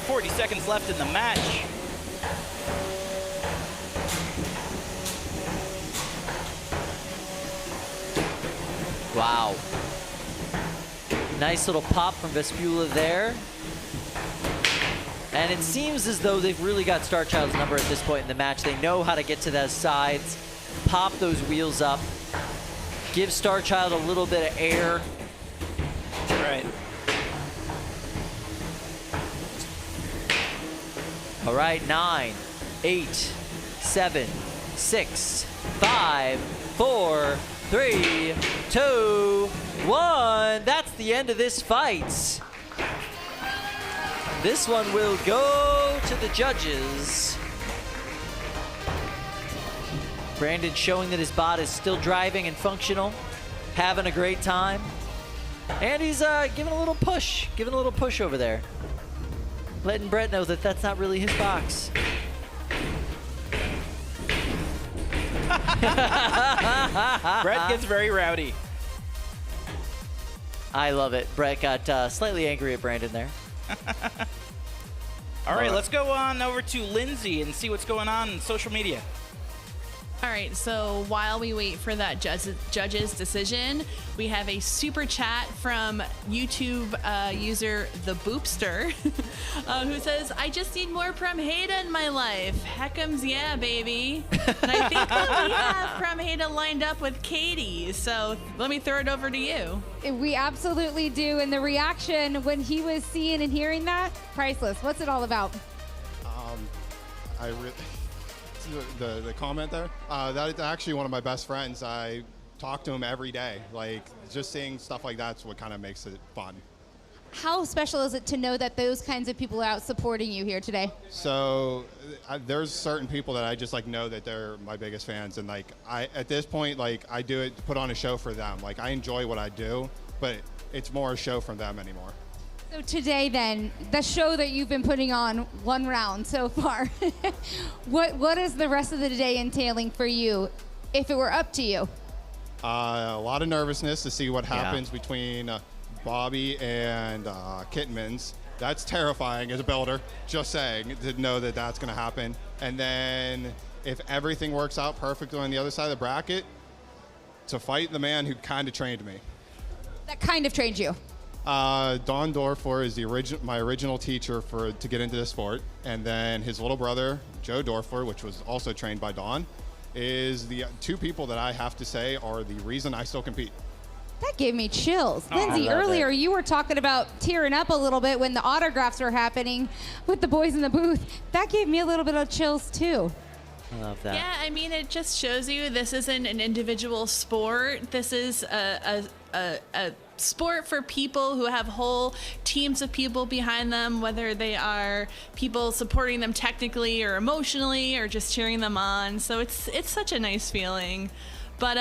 .40 seconds left in the match. Wow. Nice little pop from Vespula there. And it seems as though they've really got Starchild's number at this point in the match. They know how to get to those sides, pop those wheels up, give Starchild a little bit of air. Right. All right, 9, 8, 7, 6, 5, 4, 3, 2, 1. That's the end of this fight. This one will go to the judges. Brandon showing that his bot is still driving and functional. having a great time. And he's giving a little push over there. Letting Brett know that that's not really his box. Brett gets very rowdy. I love it. Brett got slightly angry at Brandon there. All right, let's go on over to Lindsay and see what's going on in social media. All right, so while we wait for that judge's decision, we have a super chat from YouTube user The Boopster, who says, I just need more Pramheda in my life. Heckums, yeah, baby. And I think that we have Pramheda lined up with Katie, so let me throw it over to you. We absolutely do, and the reaction when he was seeing and hearing that, priceless. What's it all about? I really... The comment there, that is actually one of my best friends. I talk to him every day. Like, just seeing stuff like that's what kind of makes it fun. How special is it to know that those kinds of people are out supporting you here today? So there's certain people that I just like know that they're my biggest fans, and like at this point, like I do it to put on a show for them. Like I enjoy what I do, but it's more a show for them anymore. So today then, the show that you've been putting on, one round so far, what is the rest of the day entailing for you if it were up to you? A lot of nervousness to see what happens between Bobby and Kittenmans. That's terrifying as a builder, just saying, to know that that's going to happen. And then if everything works out perfectly on the other side of the bracket, to fight the man who kind of trained me. That kind of trained you? Don Dorfer is my original teacher to get into this sport, and then his little brother Joe Dorfer, which was also trained by Don, is the two people that I have to say are the reason I still compete. That gave me chills. Oh, Lindsay, earlier you were talking about tearing up a little bit when the autographs were happening with the boys in the booth. That gave me a little bit of chills too. I love that. Yeah, I mean, it just shows you this isn't an individual sport. This is a sport for people who have whole teams of people behind them, whether they are people supporting them technically or emotionally or just cheering them on. So it's such a nice feeling. But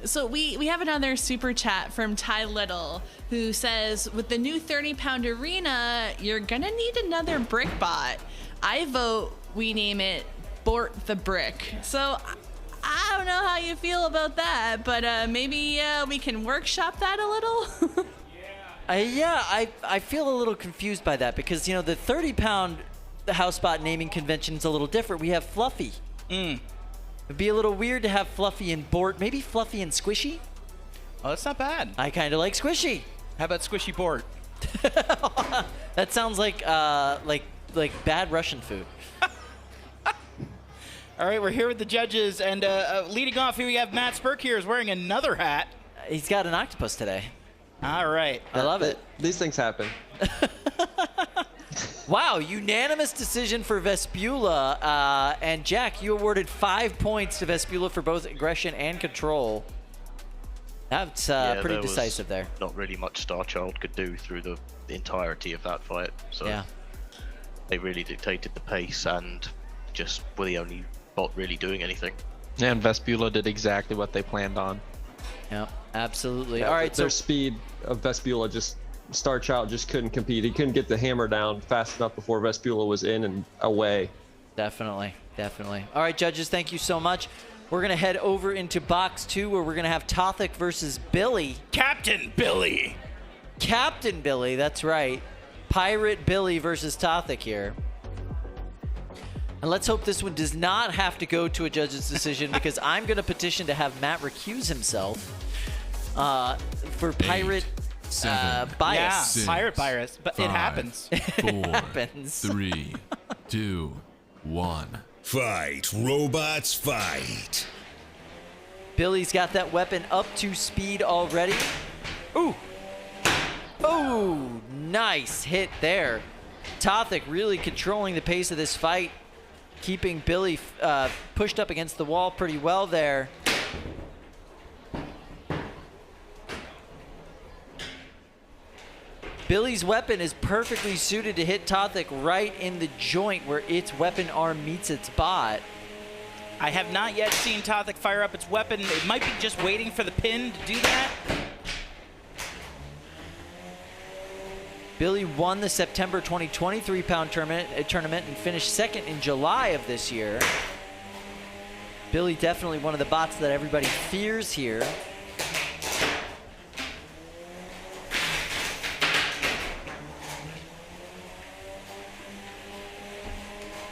so we have another super chat from Ty Little, who says, with the new 30-pound arena, you're gonna need another brick bot. I vote we name it Bort the Brick. So I don't know how you feel about that, but maybe we can workshop that a little. I feel a little confused by that because, you know, the 30-pound housebot naming convention is a little different. We have Fluffy. It'd be a little weird to have Fluffy and Bort. Maybe Fluffy and Squishy? Oh, that's not bad. I kind of like Squishy. How about Squishy Bort? That sounds like bad Russian food. All right, we're here with the judges, and leading off here we have Matt Spurk here is wearing another hat. He's got an octopus today. All right. I love it. These things happen. Wow, unanimous decision for Vespula. And Jack, you awarded 5 points to Vespula for both aggression and control. That's pretty decisive there. Not really much Starchild could do through the entirety of that fight. So yeah. They really dictated the pace and just were the only bot really doing anything. And Vespula did exactly what they planned on. Yeah, absolutely. Yeah, all right, their speed of Vespula Starchild just couldn't compete. He couldn't get the hammer down fast enough before Vespula was in and away. Definitely. All right, judges, thank you so much. We're gonna head over into box 2 where we're gonna have Tothik versus Billy. Captain Billy, that's right. Pirate Billy versus Tothik here. And let's hope this one does not have to go to a judge's decision because I'm going to petition to have Matt recuse himself for pirate bias. Yeah, pirate bias, but it happens. It happens. 3, 2, 1. Fight, robots, fight. Billy's got that weapon up to speed already. Ooh. Oh, nice hit there. Tothik really controlling the pace of this fight. Keeping Billy pushed up against the wall pretty well there. Billy's weapon is perfectly suited to hit Tothik right in the joint where its weapon arm meets its bot. I have not yet seen Tothik fire up its weapon. It might be just waiting for the pin to do that. Billy won the September 2020 3-pound tournament and finished second in July of this year. Billy definitely one of the bots that everybody fears here.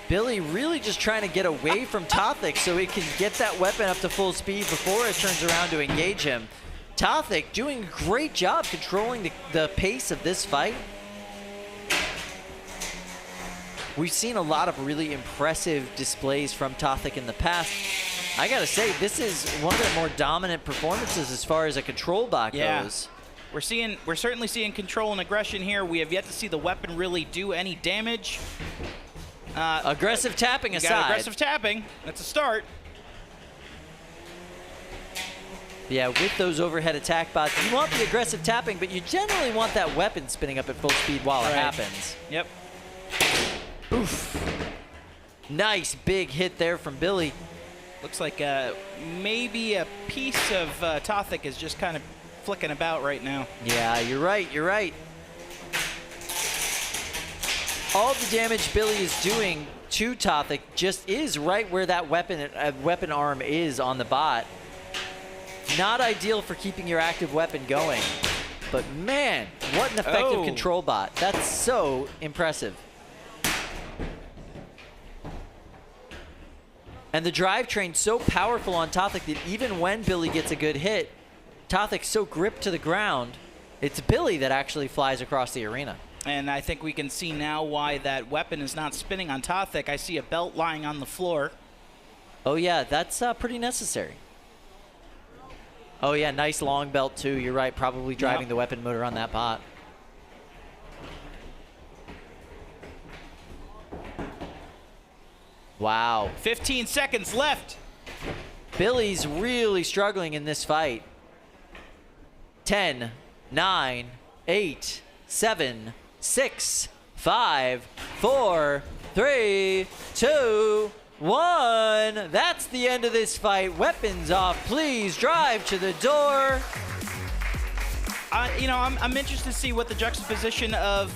Billy really just trying to get away from Tothik so he can get that weapon up to full speed before it turns around to engage him. Tothik doing a great job controlling the pace of this fight. We've seen a lot of really impressive displays from Tothik in the past. I gotta say, this is one of their more dominant performances as far as a control bot goes. We're certainly seeing control and aggression here. We have yet to see the weapon really do any damage. Aggressive tapping aside. Aggressive tapping. That's a start. Yeah, with those overhead attack bots, you want the aggressive tapping, but you generally want that weapon spinning up at full speed while it happens. Yep. Oof. Nice big hit there from Billy. Looks like maybe a piece of Tothik is just kind of flicking about right now. Yeah, you're right. You're right. All the damage Billy is doing to Tothik just is right where that weapon arm is on the bot. Not ideal for keeping your active weapon going. But man, what an effective control bot. That's so impressive. And the drivetrain's so powerful on Tothik that even when Billy gets a good hit, Tothik's so gripped to the ground, it's Billy that actually flies across the arena. And I think we can see now why that weapon is not spinning on Tothik. I see a belt lying on the floor. Oh yeah, that's pretty necessary. Oh yeah, nice long belt too. You're right, probably driving the weapon motor on that bot. Wow. 15 seconds left. Billy's really struggling in this fight. 10, 9, 8, 7, 6, 5, 4, 3, 2, 1. That's the end of this fight. Weapons off, please. Drive to the door. I'm interested to see what the juxtaposition of,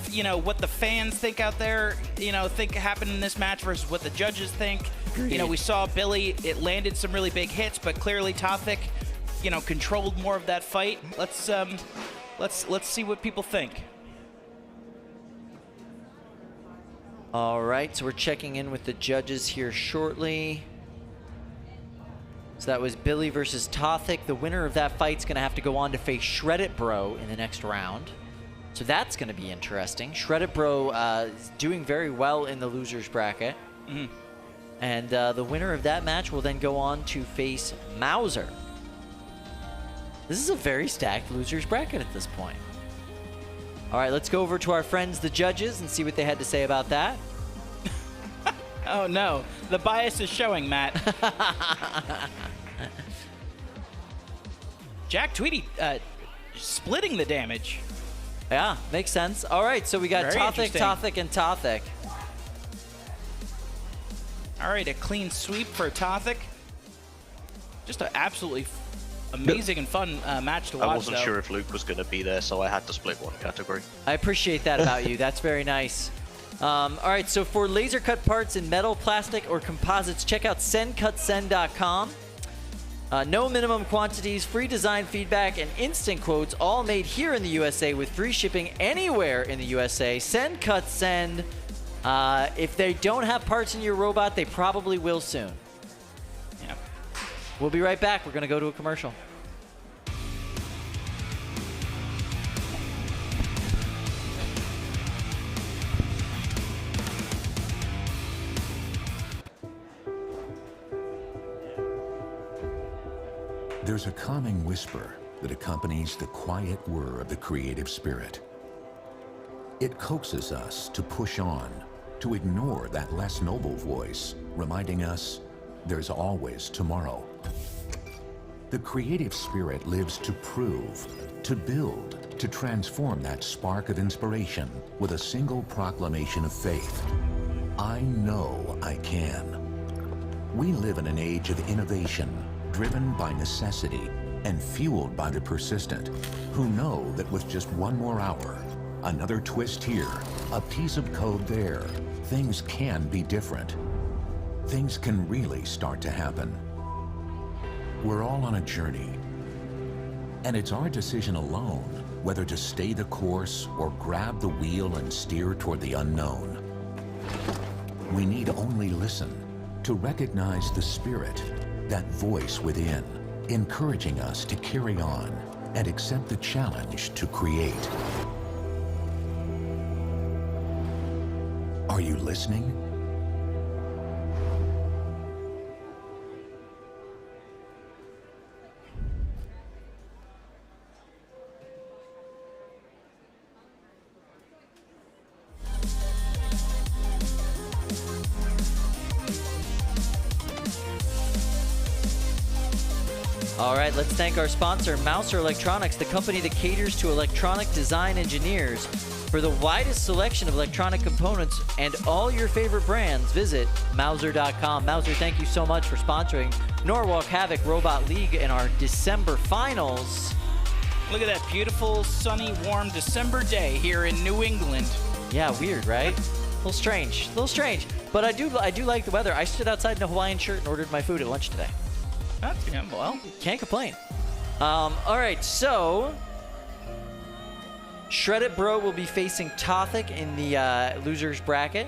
what the fans think out there, think happened in this match versus what the judges think. Agreed. We saw Billy, it landed some really big hits, but clearly Tothik, controlled more of that fight. Let's see what people think. All right, so we're checking in with the judges here shortly. So that was Billy versus Tothik. The winner of that fight's going to have to go on to face Shreddit Bro in the next round. So that's going to be interesting. Shreddit Bro is doing very well in the losers bracket. Mm-hmm. And the winner of that match will then go on to face Mauser. This is a very stacked losers bracket at this point. All right, let's go over to our friends, the judges, and see what they had to say about that. Oh no, the bias is showing, Matt. Jack Tweedy splitting the damage. Yeah, makes sense. All right, so we got Tothik, and Tothik. All right, a clean sweep for Tothik. Just an absolutely amazing and fun match to watch. I wasn't sure if Luke was going to be there, so I had to split one category. I appreciate that about you. That's very nice. All right, so for laser cut parts in metal, plastic, or composites, check out sendcutsend.com. No minimum quantities, free design feedback, and instant quotes, all made here in the USA with free shipping anywhere in the USA. Send Cut Send. If they don't have parts in your robot, they probably will soon. Yeah. We'll be right back. We're going to go to a commercial. There's a calming whisper that accompanies the quiet whir of the creative spirit. It coaxes us to push on, to ignore that less noble voice, reminding us there's always tomorrow. The creative spirit lives to prove, to build, to transform that spark of inspiration with a single proclamation of faith. I know I can. We live in an age of innovation, driven by necessity and fueled by the persistent, who know that with just one more hour, Another twist here, a piece of code there. Things can be different. Things can really start to happen. We're all on a journey. And it's our decision alone whether to stay the course or grab the wheel and steer toward the unknown. We need only listen to recognize the spirit, that voice within, encouraging us to carry on and accept the challenge to create. Are you listening? All right, let's thank our sponsor, Mouser Electronics, the company that caters to electronic design engineers. For the widest selection of electronic components and all your favorite brands, visit Mouser.com. Mouser, thank you so much for sponsoring Norwalk Havoc Robot League in our December finals. Look at that beautiful, sunny, warm December day here in New England. Yeah, weird, right? A little strange, But I do like the weather. I stood outside in a Hawaiian shirt and ordered my food at lunch today. Yeah, well, can't complain. All right, so Shreddit Bro will be facing Tothik in the losers bracket.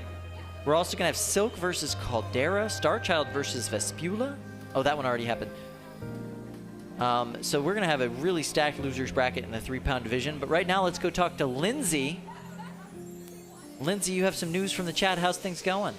We're also gonna have Silk versus Caldera, Starchild versus Vespula. Oh, that one already happened. So we're gonna have a really stacked losers bracket in the 3-pound division. But right now, let's go talk to Lindsay. Lindsay, you have some news from the chat. How's things going?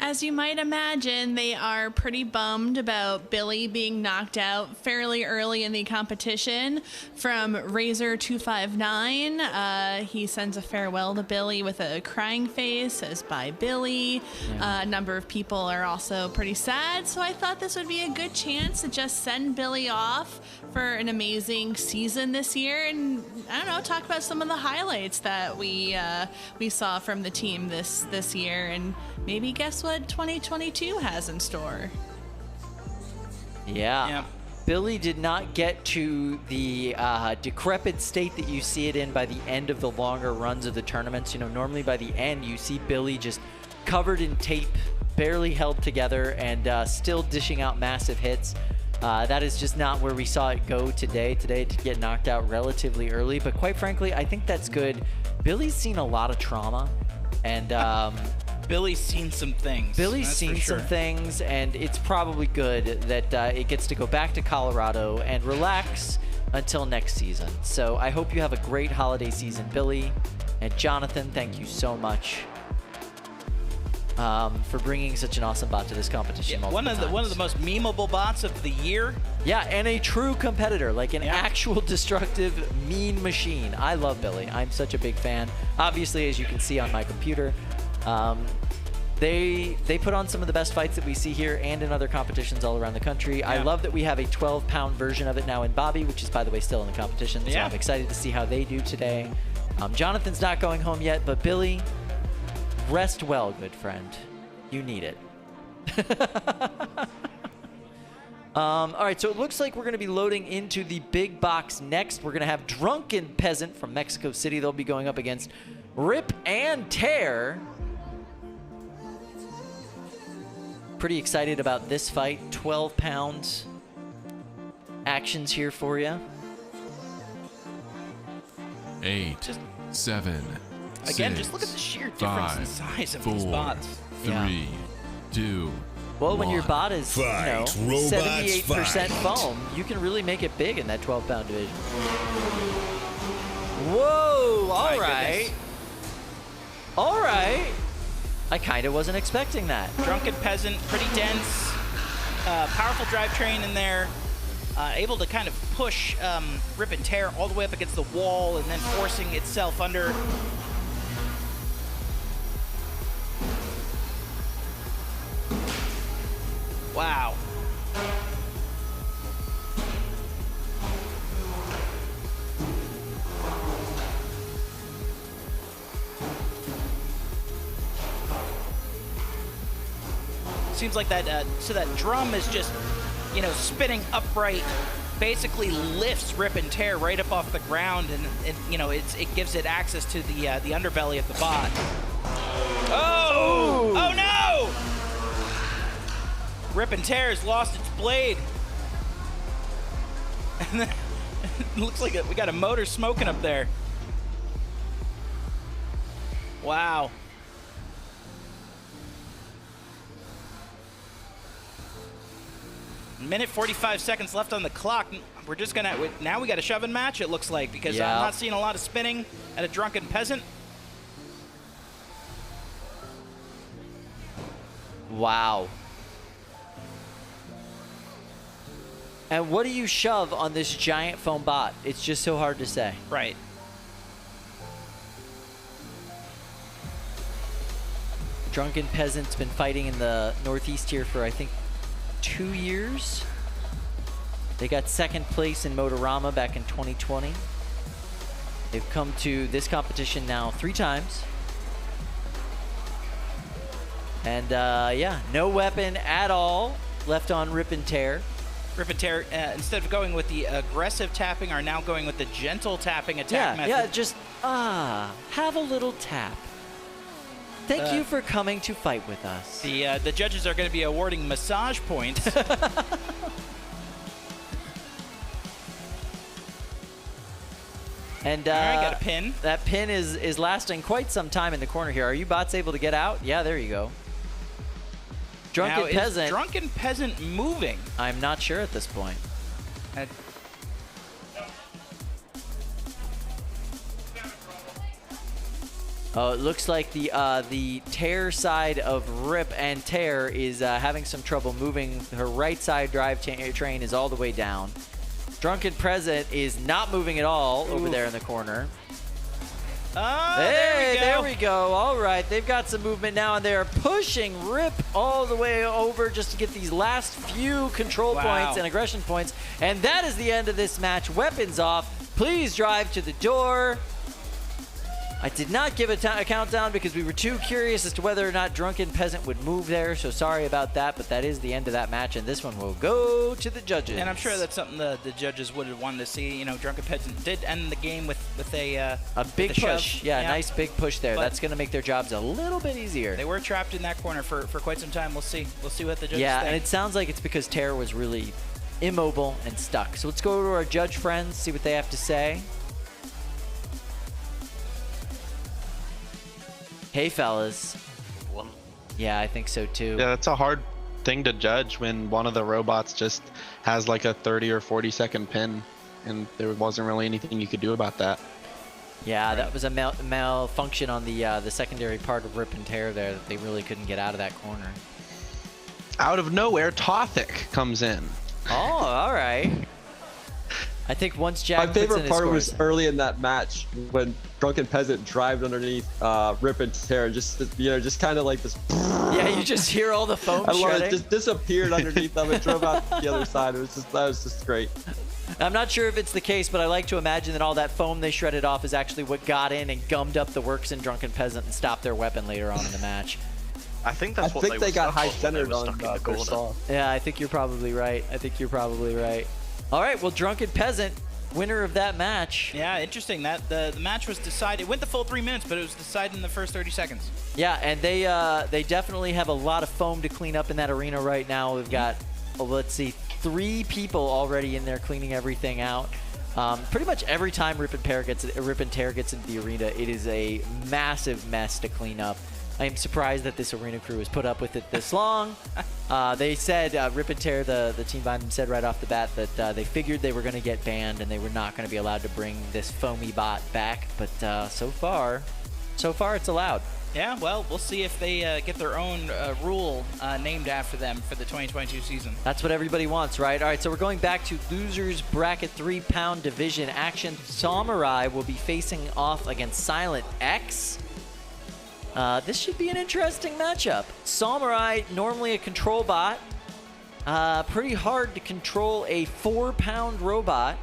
As you might imagine, they are pretty bummed about Billy being knocked out fairly early in the competition from Razor259. He sends a farewell to Billy with a crying face, says bye Billy. Yeah. A number of people are also pretty sad, so I thought this would be a good chance to just send Billy off for an amazing season this year, and I don't know, talk about some of the highlights that we saw from the team this year, and maybe guess what 2022 has in store. Yeah. Billy did not get to the decrepit state that you see it in by the end of the longer runs of the tournaments. You know, normally by the end you see Billy just covered in tape, barely held together, and still dishing out massive hits. That is just not where we saw it go today. Today, to get knocked out relatively early, but quite frankly, I think that's good. Billy's seen a lot of trauma, and Billy's seen some things. Billy's seen some things, and it's probably good that it gets to go back to Colorado and relax until next season. So I hope you have a great holiday season, Billy. And Jonathan, thank you so much for bringing such an awesome bot to this competition. One of the most memeable bots of the year. Yeah, and a true competitor, like an actual destructive, mean machine. I love Billy. I'm such a big fan. Obviously, as you can see on my computer, they put on some of the best fights that we see here and in other competitions all around the country. Yeah. I love that we have a 12-pound version of it now in Bobby, which is, by the way, still in the competition. So I'm excited to see how they do today. Jonathan's not going home yet, but Billy, rest well, good friend. You need it. All right, so it looks like we're going to be loading into the big box next. We're going to have Drunken Peasant from Mexico City. They'll be going up against Rip and Tear. Pretty excited about this fight. 12 pounds. Actions here for you. 8, 7, Again, 6, just look at the sheer difference in size of these bots. 3, 2, Well, when your bot is, you know, Fight, robots, 78% fight. foam, you can really make it big in that 12-pound division. Whoa! All right. All right. I kind of wasn't expecting that. Drunken Peasant, pretty dense, powerful drivetrain in there, able to kind of push Rip and Tear all the way up against the wall and then forcing itself under. Wow. Seems like that, so that drum is just, you know, spinning upright basically lifts Rip and Tear right up off the ground, and you know, it gives it access to the underbelly of the bot. Oh! Oh no! Rip and Tear has lost its blade. And then, it looks like we got a motor smoking up there. Wow. Minute 45 seconds left on the clock. We're just gonna, now we got a shove and match, it looks like, because I'm not seeing a lot of spinning at a Drunken Peasant. Wow. And what do you shove on this giant foam bot? It's just so hard to say. Right. Drunken Peasant's been fighting in the Northeast here for, I think, 2 years. They got second place in Motorama back in 2020. They've come to this competition now 3 times. And yeah, no weapon at all left on Rip and Tear. Rip and Tear, instead of going with the aggressive tapping, are now going with the gentle tapping attack method. Yeah, just, have a little tap. Thank you for coming to fight with us. The judges are going to be awarding massage points. And all right, got a pin. That pin is lasting quite some time in the corner here. Are you bots able to get out? Yeah, there you go. Drunken Peasant. Is Drunken Peasant moving? I'm not sure at this point. Oh, it looks like the Tear side of Rip and Tear is having some trouble moving. Her right side drive train is all the way down. Drunken Peasant is not moving at all over there in the corner. Oh, hey, there we go. All right, they've got some movement now, and they are pushing Rip all the way over just to get these last few control points and aggression points. And that is the end of this match. Weapons off. Please drive to the door. I did not give a countdown because we were too curious as to whether or not Drunken Peasant would move there, so sorry about that, but that is the end of that match, and this one will go to the judges. And I'm sure that's something the judges would have wanted to see. You know, Drunken Peasant did end the game with a big push. Shove. Yeah, nice big push there. But that's going to make their jobs a little bit easier. They were trapped in that corner for quite some time. We'll see. We'll see what the judges think. Yeah, and it sounds like it's because Tear was really immobile and stuck. So let's go to our judge friends, see what they have to say. Hey, fellas. Yeah, I think so too. Yeah, that's a hard thing to judge when one of the robots just has like a 30 or 40 second pin, and there wasn't really anything you could do about that. Yeah, that was a malfunction on the secondary part of Rip and Tear there that they really couldn't get out of that corner. Out of nowhere, Tothik comes in. Oh, all right. I think once Jack My favorite part was early in that match when Drunken Peasant drived underneath Rip and Tear, and just kind of like this. Yeah, you just hear all the foam shredding. I love it. Just disappeared underneath them and drove out the other side. That was just great. I'm not sure if it's the case, but I like to imagine that all that foam they shredded off is actually what got in and gummed up the works in Drunken Peasant and stopped their weapon later on in the match. I think that's what they got high centered on the corner. Yeah, I think you're probably right. All right, well, Drunken Peasant, winner of that match. Yeah, interesting. That the match was decided. It went the full 3 minutes, but it was decided in the first 30 seconds. Yeah, and they definitely have a lot of foam to clean up in that arena right now. We've got, let's see, 3 people already in there cleaning everything out. Pretty much every time Rip and Tear gets into the arena, it is a massive mess to clean up. I am surprised that this arena crew has put up with it this long. They said, Rip and Tear, the team behind them, said right off the bat that they figured they were going to get banned and they were not going to be allowed to bring this foamy bot back. But so far it's allowed. Yeah, well, we'll see if they get their own rule named after them for the 2022 season. That's what everybody wants, right? All right, so we're going back to Losers Bracket 3-pound division action. SawMurai will be facing off against Silent X. This should be an interesting matchup. SawMurai, normally a control bot. Pretty hard to control a 4-pound robot.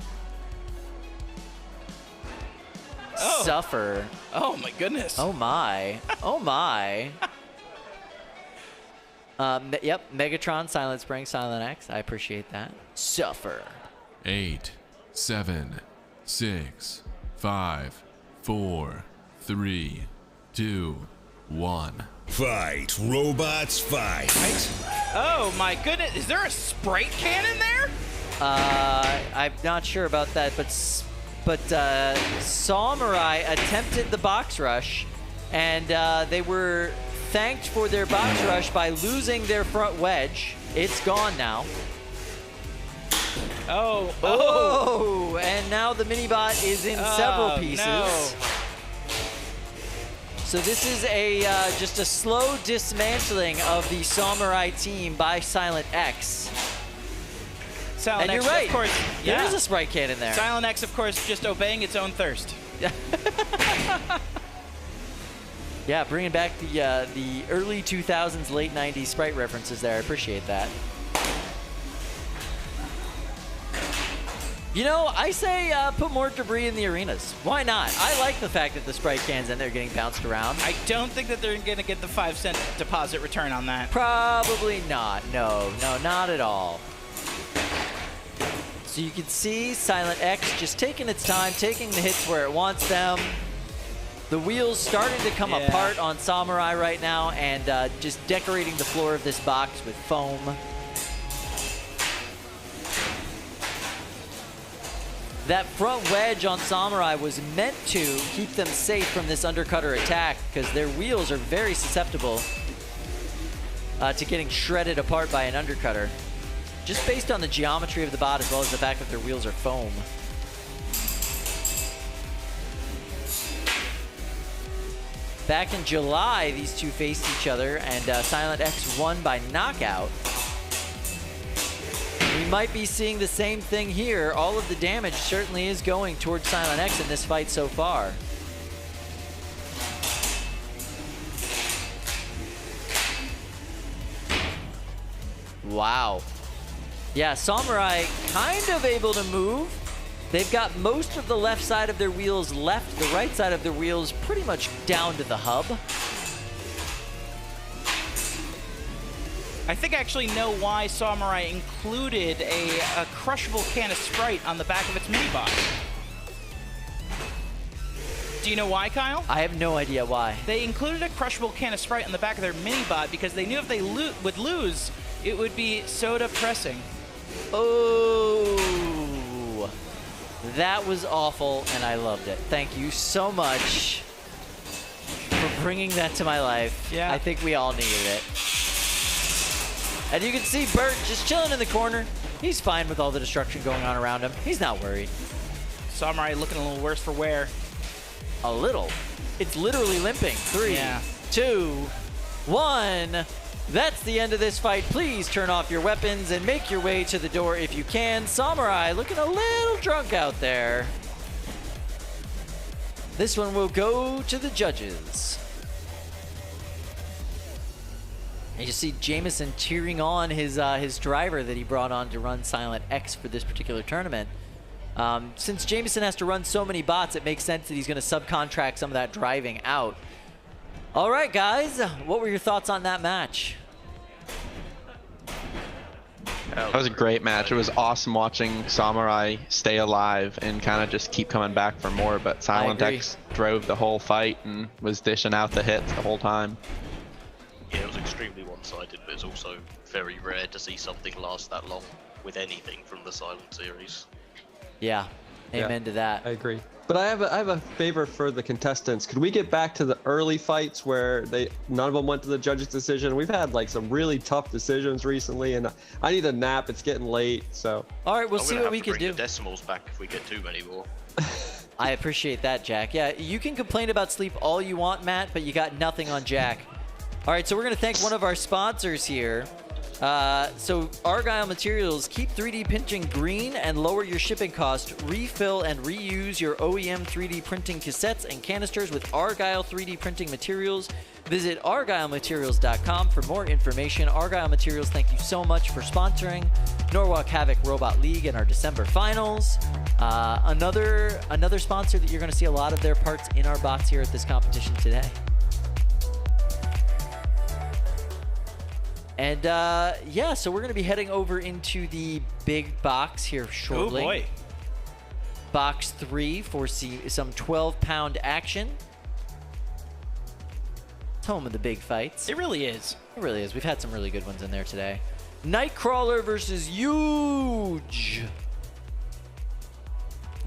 Oh. Suffer. Oh my goodness. Oh my. Oh my. Yep, MegatRON, Silent Spring, Silent X. I appreciate that. Suffer. 8, 7, 6, 5, 4, 3, 2, 1. Fight, robots, fight. Oh my goodness, is there a Sprite cannon there? I'm not sure about that, but SawMurai attempted the box rush, and they were thanked for their box rush by losing their front wedge. It's gone now. Oh, and now the mini-bot is in several pieces. No. So this is just a slow dismantling of the SawMurai team by Silent X. Silent and X, you're right. Of course, There is a Sprite cannon there. Silent X, of course, just obeying its own thirst. Yeah, bringing back the early 2000s, late 90s Sprite references there. I appreciate that. You know, I say put more debris in the arenas. Why not? I like the fact that the Sprite cans in there getting bounced around. I don't think that they're going to get the 5-cent deposit return on that. Probably not. No, not at all. So you can see Silent X just taking its time, taking the hits where it wants them. The wheels starting to come apart on SawMurai right now, and just decorating the floor of this box with foam. That front wedge on SawMurai was meant to keep them safe from this undercutter attack, because their wheels are very susceptible to getting shredded apart by an undercutter, just based on the geometry of the bot as well as the fact that their wheels are foam. Back in July, these two faced each other, and Silent X won by knockout. We might be seeing the same thing here. All of the damage certainly is going towards Silent X in this fight so far. Wow. Yeah, SawMurai kind of able to move. They've got most of the left side of their wheels left, the right side of their wheels pretty much down to the hub. I think I actually know why SawMurai included a crushable can of Sprite on the back of its mini-bot. Do you know why, Kyle? I have no idea why. They included a crushable can of Sprite on the back of their mini-bot because they knew if they would lose, it would be soda pressing. Oh. That was awful, and I loved it. Thank you so much for bringing that to my life. Yeah. I think we all needed it. And you can see Bert just chilling in the corner. He's fine with all the destruction going on around him. He's not worried. SawMurai looking a little worse for wear. A little. It's literally limping. 3, 2, 1. That's the end of this fight. Please turn off your weapons and make your way to the door if you can. SawMurai looking a little drunk out there. This one will go to the judges. And you see Jameson cheering on his driver that he brought on to run Silent X for this particular tournament. Since Jameson has to run so many bots, it makes sense that he's going to subcontract some of that driving out. All right, guys, what were your thoughts on that match? That was a great match. It was awesome watching SawMurai stay alive and kind of just keep coming back for more, but Silent X drove the whole fight and was dishing out the hits the whole time. Yeah, it was extremely one-sided, but it's also very rare to see something last that long with anything from the Silent series. Yeah, amen to that. I agree. But I have a favor for the contestants. Could we get back to the early fights where none of them went to the judges' decision? We've had like some really tough decisions recently, and I need a nap. It's getting late, so. All right, we'll see what we can do. The decimals back if we get too many more. I appreciate that, Jack. Yeah, you can complain about sleep all you want, Matt, but you got nothing on Jack. All right, so we're going to thank one of our sponsors here. So Argyle Materials, keep 3D printing green and lower your shipping cost. Refill and reuse your OEM 3D printing cassettes and canisters with Argyle 3D printing materials. Visit argylematerials.com for more information. Argyle Materials, thank you so much for sponsoring Norwalk Havoc Robot League and our December finals. Another sponsor that you're going to see a lot of their parts in our box here at this competition today. And yeah, so we're going to be heading over into the big box here shortly. Oh boy. Box 3 for some 12-pound action. It's home of the big fights. It really is. It really is. We've had some really good ones in there today. Nightcrawler versus Ugee. You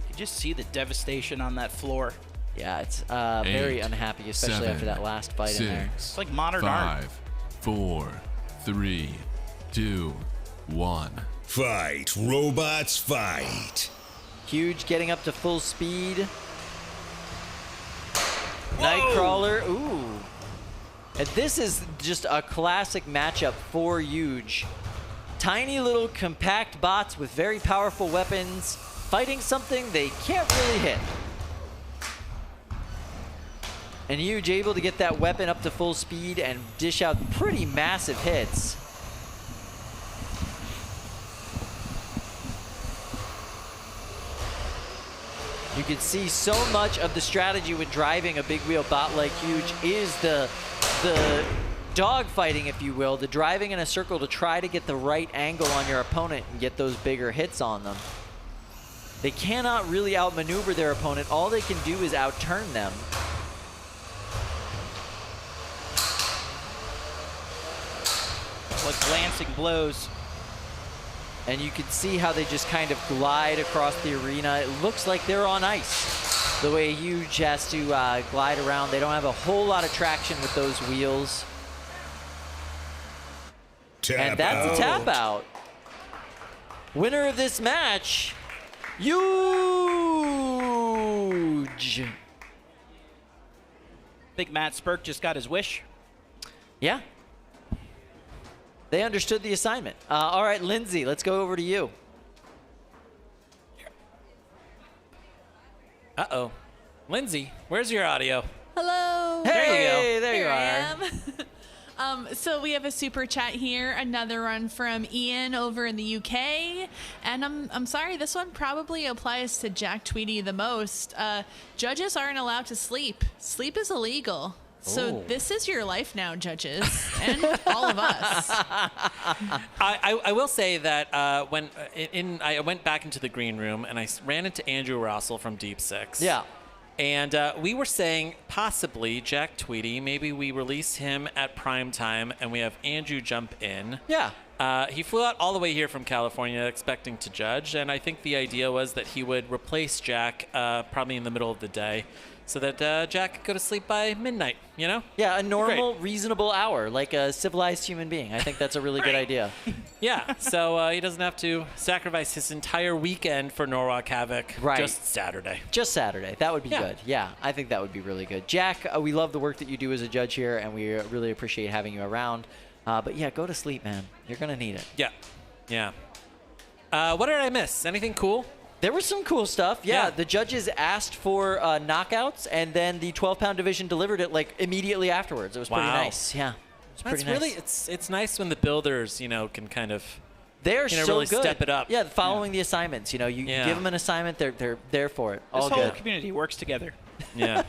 can just see the devastation on that floor. Yeah, it's very 8, unhappy, especially 7, after that last fight in there. It's like modern art. 5, 4, 3, 2, 1. Fight, robots, fight. Huge getting up to full speed. Nightcrawler, ooh. And this is just a classic matchup for Ugee. Tiny little compact bots with very powerful weapons fighting something they can't really hit. And Ugee able to get that weapon up to full speed and dish out pretty massive hits. You can see so much of the strategy with driving a big wheel bot like Ugee is the dog fighting, if you will, the driving in a circle to try to get the right angle on your opponent and get those bigger hits on them. They cannot really outmaneuver their opponent. All they can do is outturn them. Like glancing blows. And you can see how they just kind of glide across the arena. It looks like they're on ice. The way Ugee has to glide around. They don't have a whole lot of traction with those wheels. And that's a tap out. Winner of this match, Ugee. I think Matt Spurk just got his wish. Yeah. They understood the assignment. All right, Lindsay, let's go over to you. Uh-oh. Lindsay, where's your audio? Hello. Hey, there you I are. am. So we have a super chat here, another one from Ian over in the UK, and I'm sorry, this one probably applies to Jack Tweedy the most. Judges aren't allowed to sleep. Sleep is illegal. So this is your life now, judges, and all of us. I will say that when I went back into the green room and I ran into Andrew Russell from Deep Six. Yeah. And we were saying possibly Jack Tweedy, maybe we release him at prime time and we have Andrew jump in. Yeah. He flew out all the way here from California expecting to judge, and I think the idea was that he would replace Jack probably in the middle of the day, so that Jack could go to sleep by midnight, you know? Yeah, a normal, reasonable hour, like a civilized human being. I think that's a really good idea. Yeah, so he doesn't have to sacrifice his entire weekend for Norwalk Havoc. Right. Just Saturday. Just Saturday. That would be good. Yeah, I think that would be really good. Jack, we love the work that you do as a judge here, and we really appreciate having you around. But yeah, go to sleep, man. You're going to need it. Yeah. Yeah. What did I miss? Anything cool? There was some cool stuff. Yeah, the judges asked for knockouts, and then the 12-pound division delivered it like immediately afterwards. It was pretty nice. Yeah, it's pretty nice. Really, it's nice when the builders, you know, can kind of they're so really good. step it up. Yeah, following the assignments. You know, you give them an assignment, they're there for it. This All whole good. community works together. Yeah.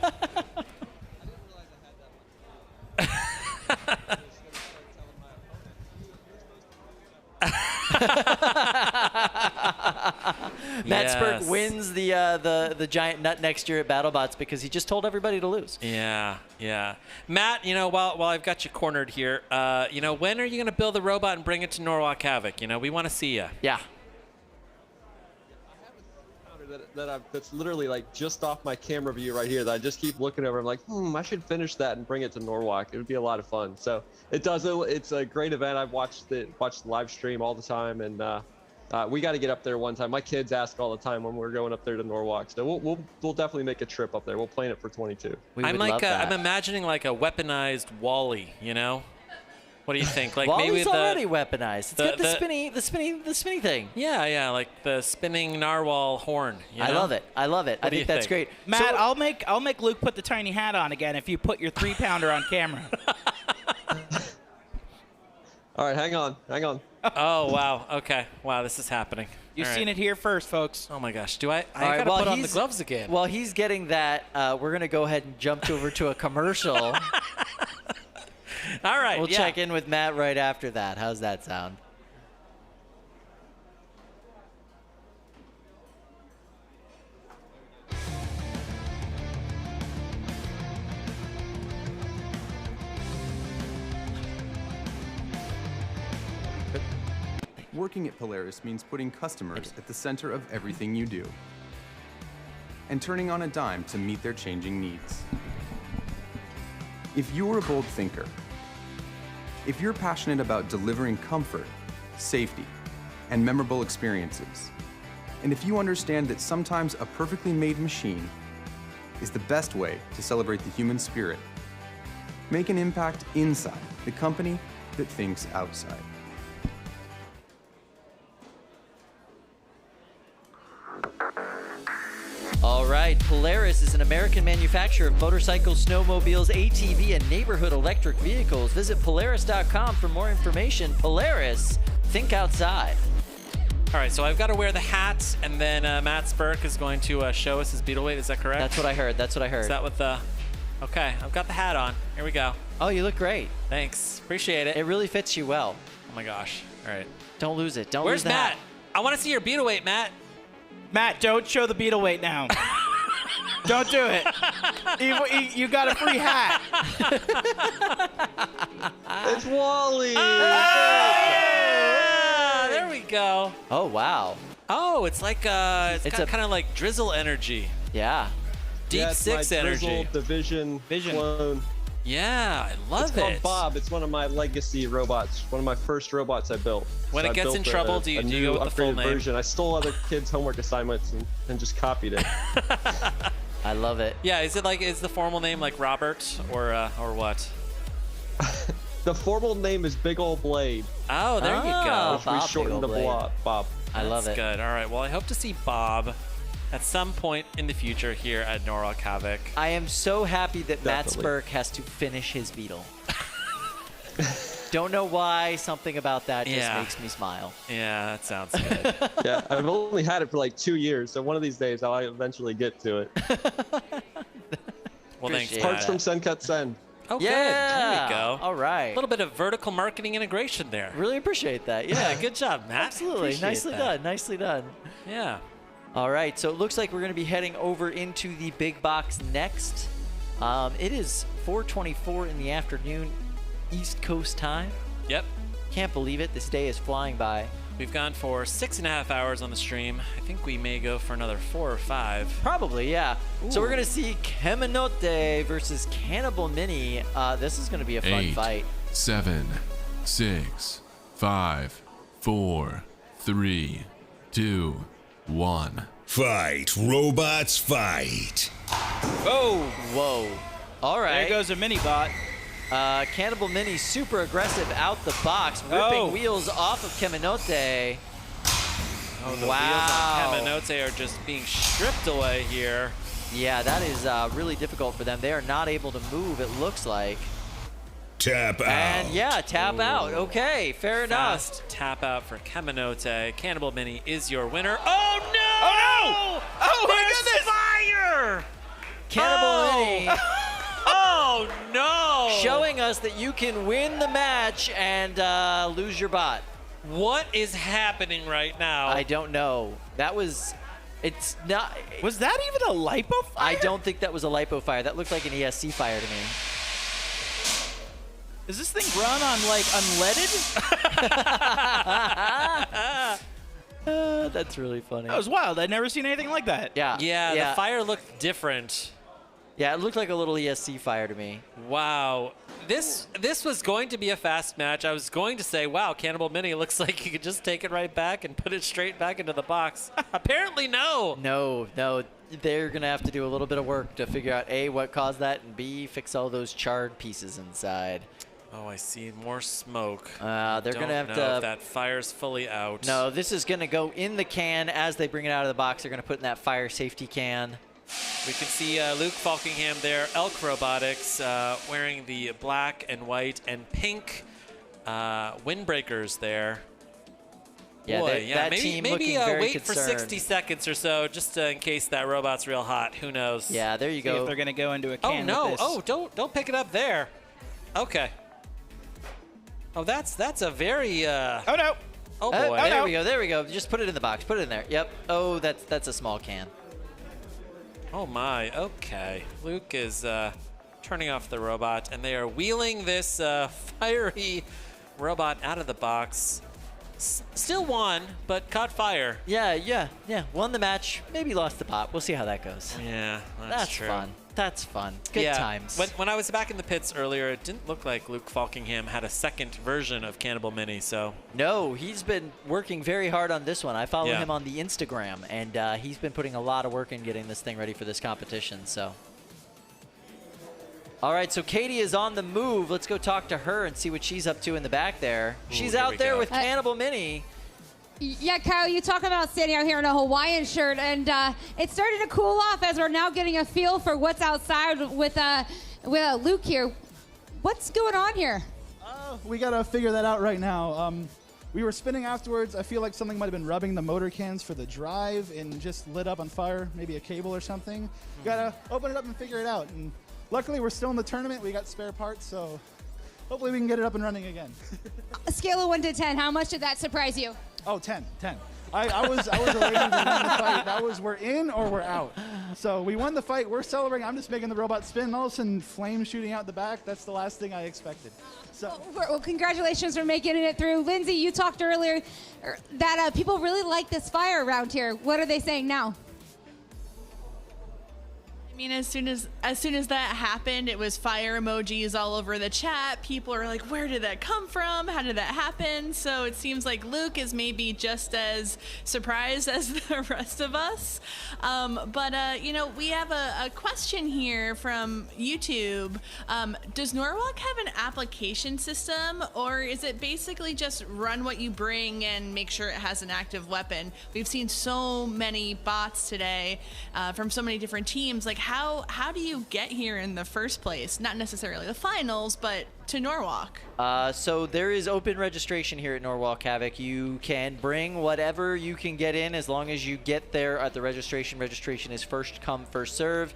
Matt Spurk wins the giant nut next year at BattleBots because he just told everybody to lose. Yeah, yeah. Matt, you know, while I've got you cornered here, you know, when are you going to build the robot and bring it to Norwalk Havoc? You know, we want to see you. Yeah. That's literally like just off my camera view right here that I just keep looking over. I'm like, I should finish that and bring it to Norwalk. It would be a lot of fun. So it's a great event. I've watched the live stream all the time, and we got to get up there one time. My kids ask all the time when we're going up there to Norwalk. So we'll definitely make a trip up there. We'll plan it for 22. I'm imagining like a weaponized Wally, you know? What do you think? Like Wally's maybe already weaponized. It's got the spinny thing. Yeah, like the spinning narwhal horn. You know? I love it. I think that's great. Matt, so, I'll make Luke put the tiny hat on again if you put your 3-pounder on camera. All right, hang on. Oh wow. Okay. Wow, this is happening. You've seen it here first, folks. Oh my gosh. I gotta put on the gloves again. While he's getting that, we're gonna go ahead and jump over to a commercial. All right. We'll check in with Matt right after that. How's that sound? Working at Polaris means putting customers at the center of everything you do and turning on a dime to meet their changing needs. If you're a bold thinker, if you're passionate about delivering comfort, safety, and memorable experiences, and if you understand that sometimes a perfectly made machine is the best way to celebrate the human spirit, make an impact inside the company that thinks outside. All right, Polaris is an American manufacturer of motorcycles, snowmobiles, ATV, and neighborhood electric vehicles. Visit Polaris.com for more information. Polaris, think outside. All right, so I've got to wear the hat, and then Matt Spurk is going to show us his beetle weight. Is that correct? That's what I heard. That's what I heard. Is that what the... Okay, I've got the hat on. Here we go. Oh, you look great. Thanks. Appreciate it. It really fits you well. Oh, my gosh. All right. Don't lose it. Don't Where's lose the Matt? hat. I want to see your beetle weight, Matt. Matt, don't show the beetle weight now. Don't do it. You got a free hat. It's Wally. Ah, there we go. Oh, wow. Oh, it's like it's got kind of like drizzle energy. Yeah. Deep it's Six my energy. Drizzle Division clone. Yeah, I love It's called Bob. It's one of my legacy robots. One of my first robots I built. When it gets in trouble, do you go with the full name? Version. I stole other kids' homework assignments and just copied it. I love it. Yeah, is the formal name like Robert or what? The formal name is Big Ol' Blade. Oh, there you go. Which we shortened to Bob. I love it. Good. All right. Well, I hope to see Bob at some point in the future here at Norwalk Havoc. I am so happy that Matt Definitely. Spurk has to finish his beetle. Don't know why. Something about that just makes me smile. Yeah, that sounds good. Yeah, I've only had it for like 2 years, so one of these days I'll eventually get to it. Well, thanks, Parts Matt. from Sencut Sen. Oh, Yeah. good. There we go. All right. A little bit of vertical marketing integration there. Really appreciate that. Yeah, Yeah. good job, Matt. Absolutely. Appreciate Nicely that. done. Nicely done. Yeah. All right, so it looks like we're going to be heading over into the big box next. It is 4:24 in the afternoon, East Coast time. Yep. Can't believe it. This day is flying by. We've gone for 6.5 hours on the stream. I think we may go for another 4 or 5. Probably, yeah. So we're Ooh. going to see Kemonote versus Cannibal Mini. This is going to be a fun 8, fight. 7, 6, 5, 4, 3, 2, 1. Fight, robots, fight. Oh, whoa. All right. There goes a mini bot. Cannibal Mini super aggressive out the box, ripping Oh. wheels off of Kemonote. Oh, the Wow. wheels on Kemonote are just being stripped away here. Yeah, that is really difficult for them. They are not able to move, it looks like. Tap out. And yeah, tap out. Okay, fair enough. Fast tap out for Kemonote. Cannibal Mini is your winner. Oh, no! Oh, no! Oh, my There's goodness! fire! Cannibal Mini Oh, no! showing us that you can win the match and lose your bot. What is happening right now? I don't know. That was... It's not... Was that even a lipo fire? I don't think that was a lipo fire. That looked like an ESC fire to me. Does this thing run on, like, unleaded? That's really funny. That was wild. I'd never seen anything like that. Yeah. Yeah, the fire looked different. Yeah, it looked like a little ESC fire to me. Wow. This was going to be a fast match. I was going to say, wow, Cannibal Mini looks like you could just take it right back and put it straight back into the box. Apparently, no. No. They're going to have to do a little bit of work to figure out, A, what caused that, and B, fix all those charred pieces inside. Oh, I see more smoke. They're going to have Don't to... know if that fire's fully out. No, this is going to go in the can as they bring it out of the box. They're going to put in that fire safety can. We can see Luke Falkingham there, Elk Robotics, wearing the black and white and pink windbreakers there. Yeah, Boy, that maybe, team maybe looking very wait concerned. for 60 seconds or so, just in case that robot's real hot. Who knows? Yeah, there you See if go. they're going to go into a Oh can no! with this. Oh, don't pick it up there. Okay. Oh, that's a very. Oh no! Oh boy! There we go. There we go. Just put it in the box. Put it in there. Yep. Oh, that's a small can. Oh my. Okay. Luke is turning off the robot, and they are wheeling this fiery robot out of the box. Still won, but caught fire. Yeah. Won the match. Maybe lost the pot. We'll see how that goes. Yeah, that's true. fun. That's fun. Good times. When I was back in the pits earlier, it didn't look like Luke Falkingham had a second version of Cannibal Mini, so. No, he's been working very hard on this one. I follow him on the Instagram, and he's been putting a lot of work in getting this thing ready for this competition, so. All right, so Katie is on the move. Let's go talk to her and see what she's up to in the back there. She's out there with Cannibal Mini. Yeah, Kyle, you talk about standing out here in a Hawaiian shirt, and it's starting to cool off as we're now getting a feel for what's outside with Luke here. What's going on here? We got to figure that out right now. We were spinning afterwards. I feel like something might have been rubbing the motor cans for the drive and just lit up on fire, maybe a cable or something. We got to open it up and figure it out. And luckily, we're still in the tournament. We got spare parts, so hopefully we can get it up and running again. A scale of 1 to 10, how much did that surprise you? Oh, 10. I was waiting to win the fight. That was we're in or we're out. So we won the fight. We're celebrating. I'm just making the robot spin. All of a sudden, flames shooting out the back. That's the last thing I expected. So. Well, congratulations for making it through. Lindsay, you talked earlier that people really like this fire around here. What are they saying now? I mean, as soon as that happened, it was fire emojis all over the chat. People are like, where did that come from? How did that happen? So it seems like Luke is maybe just as surprised as the rest of us. We have a question here from YouTube. Does Norwalk have an application system, or is it basically just run what you bring and make sure it has an active weapon? We've seen so many bots today from so many different teams. Like, how do you get here in the first place? Not necessarily the finals, but to Norwalk. So there is open registration here at Norwalk Havoc. You can bring whatever you can get in as long as you get there at the registration. Registration is first come, first serve.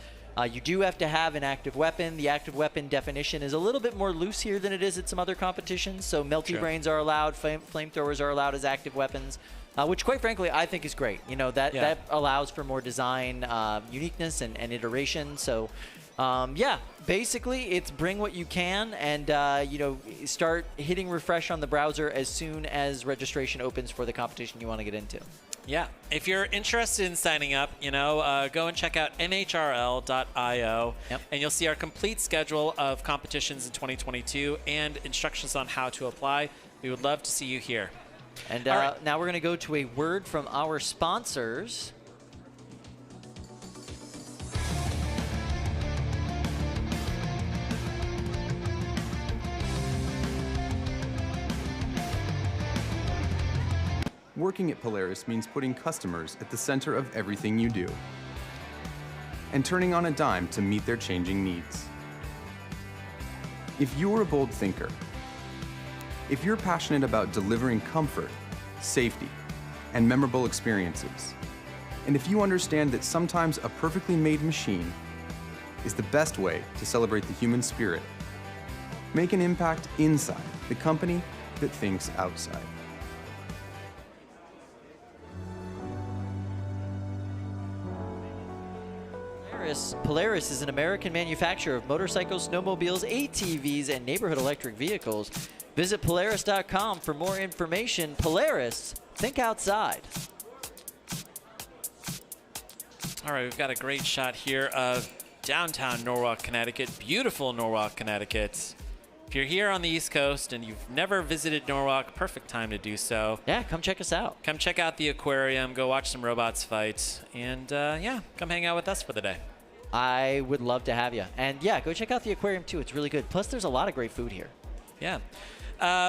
You do have to have an active weapon. The active weapon definition is a little bit more loose here than it is at some other competitions. So melty brains are allowed, flamethrowers are allowed as active weapons. Which, quite frankly, I think is great. You know, that allows for more design uniqueness and iteration. So, basically, it's bring what you can and, start hitting refresh on the browser as soon as registration opens for the competition you want to get into. Yeah. If you're interested in signing up, go and check out NHRL.io, and you'll see our complete schedule of competitions in 2022 and instructions on how to apply. We would love to see you here. And now we're going to go to a word from our sponsors. Working at Polaris means putting customers at the center of everything you do and turning on a dime to meet their changing needs. If you're a bold thinker, if you're passionate about delivering comfort, safety, and memorable experiences, and if you understand that sometimes a perfectly made machine is the best way to celebrate the human spirit, make an impact inside the company that thinks outside. Polaris is an American manufacturer of motorcycles, snowmobiles, ATVs, and neighborhood electric vehicles. Visit Polaris.com for more information. Polaris, think outside. All right, we've got a great shot here of downtown Norwalk, Connecticut. Beautiful Norwalk, Connecticut. If you're here on the East Coast and you've never visited Norwalk, perfect time to do so. Yeah, come check us out. Come check out the aquarium, go watch some robots fight, and come hang out with us for the day. I would love to have you. And yeah, go check out the aquarium too. It's really good. Plus, there's a lot of great food here. Yeah.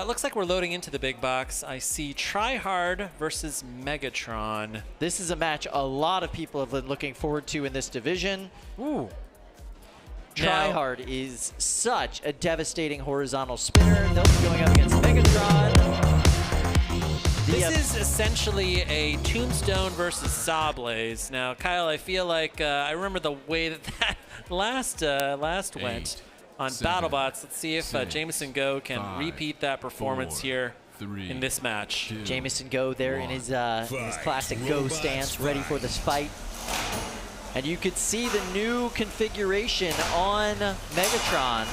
Looks like we're loading into the big box. I see Tryhard versus MegatRON. This is a match a lot of people have been looking forward to in this division. Ooh. Tryhard is such a devastating horizontal spinner. They'll be going up against MegatRON. This is essentially a Tombstone versus Sawblaze. Now, Kyle, I feel like I remember the way that last went. on BattleBots. Let's see if Jameson Go can repeat that performance here in this match. Jameson Go there in his classic Go stance, ready for this fight. And you could see the new configuration on MegatRON.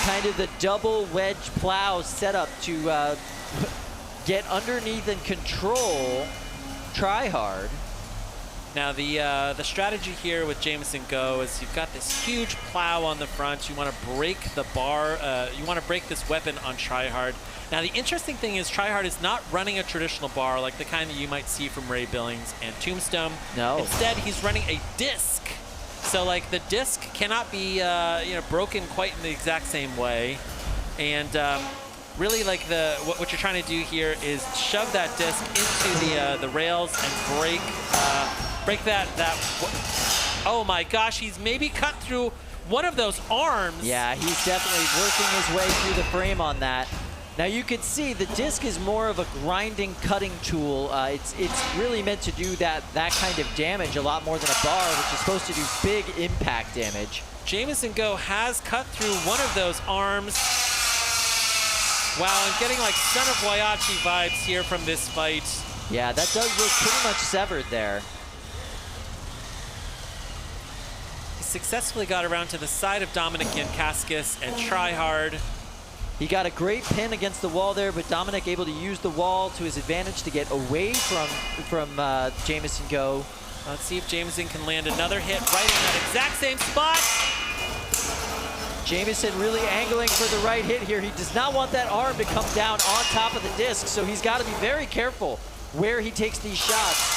Kind of the double wedge plow setup to get underneath and control Tryhard. Now the strategy here with Jameson Go is you've got this huge plow on the front. You want to break the bar. You want to break this weapon on Tryhard. Now the interesting thing is Tryhard is not running a traditional bar like the kind that you might see from Ray Billings and Tombstone. No. Instead, he's running a disc. So like the disc cannot be broken quite in the exact same way, and really like what you're trying to do here is shove that disc into the rails and break that. Oh my gosh, he's maybe cut through one of those arms. Yeah, he's definitely working his way through the frame on that. Now you can see the disc is more of a grinding, cutting tool. It's really meant to do that kind of damage a lot more than a bar, which is supposed to do big impact damage. Jameson Go has cut through one of those arms. Wow, I'm getting like Son of Waiachi vibes here from this fight. Yeah, that does look pretty much severed there. He successfully got around to the side of Dominic Yankaskis and Tryhard. He got a great pin against the wall there, but Dominic able to use the wall to his advantage to get away from Jameson Go. Let's see if Jameson can land another hit right in that exact same spot. Jameson really angling for the right hit here. He does not want that arm to come down on top of the disc, so he's got to be very careful where he takes these shots.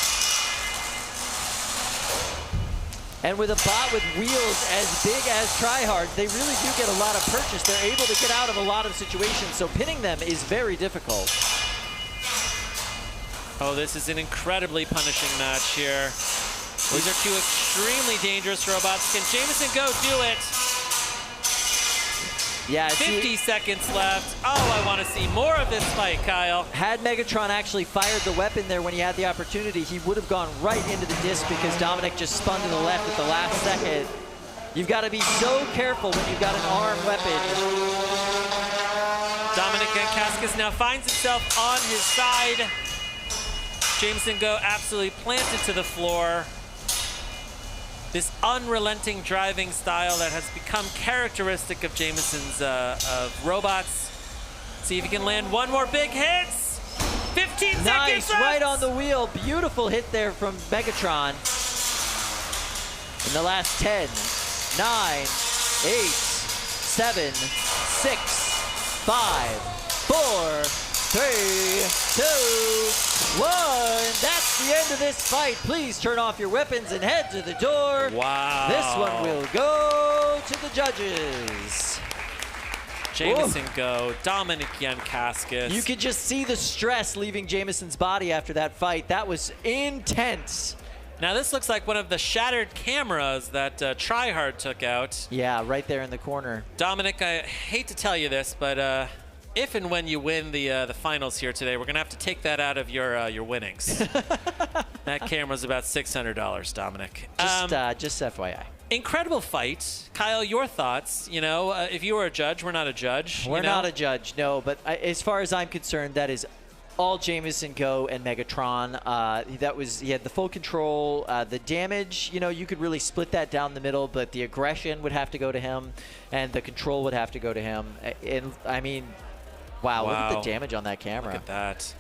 And with a bot with wheels as big as Tryhard, they really do get a lot of purchase. They're able to get out of a lot of situations, so pinning them is very difficult. Oh, this is an incredibly punishing match here. These are two extremely dangerous robots. Can Jameson Go do it? Yeah, 50 seconds left. Oh, I want to see more of this fight, Kyle. Had MegatRON actually fired the weapon there when he had the opportunity, he would have gone right into the disc because Dominic just spun to the left at the last second. You've got to be so careful when you've got an armed weapon. Dominic Yankaskis now finds himself on his side. Jameson Go absolutely planted to the floor. This unrelenting driving style that has become characteristic of Jameson's robots. See if he can land one more big hit. 15 seconds Nice, left. right on the wheel. Beautiful hit there from MegatRON. In the last 10, 9, 8, 7, 6, 5, 4, 3, 2, 1. That's the end of this fight. Please turn off your weapons and head to the door. Wow. This one will go to the judges. Jameson Go, Dominic Yankaskis. You could just see the stress leaving Jameson's body after that fight. That was intense. Now this looks like one of the shattered cameras that Tryhard took out. Yeah, right there in the corner. Dominic, I hate to tell you this, but if and when you win the finals here today, we're gonna have to take that out of your winnings. That camera's about $600, Dominic. Just FYI. Incredible fight. Kyle, your thoughts? You know, if you were a judge, we're not a judge. We're not a judge, no. But as far as I'm concerned, that is all Jameson Go and MegatRON. He had the full control. The damage, you know, you could really split that down the middle, but the aggression would have to go to him, and the control would have to go to him. And I mean, wow, look at the damage on that camera. Look at that.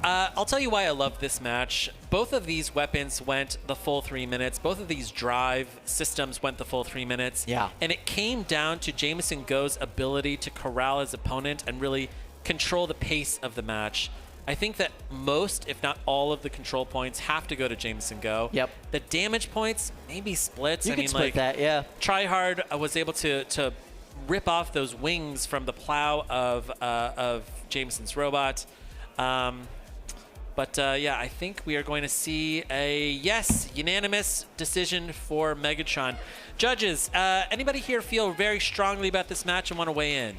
I'll tell you why I love this match. Both of these weapons went the full 3 minutes. Both of these drive systems went the full 3 minutes. Yeah. And it came down to Jameson Go's ability to corral his opponent and really control the pace of the match. I think that most, if not all, of the control points have to go to Jameson Go. Yep. The damage points, maybe splits. You can split that, yeah. Tryhard was able to rip off those wings from the plow of Jameson's robot. Yeah, I think we are going to see a unanimous decision for MegatRON. Judges, anybody here feel very strongly about this match and want to weigh in?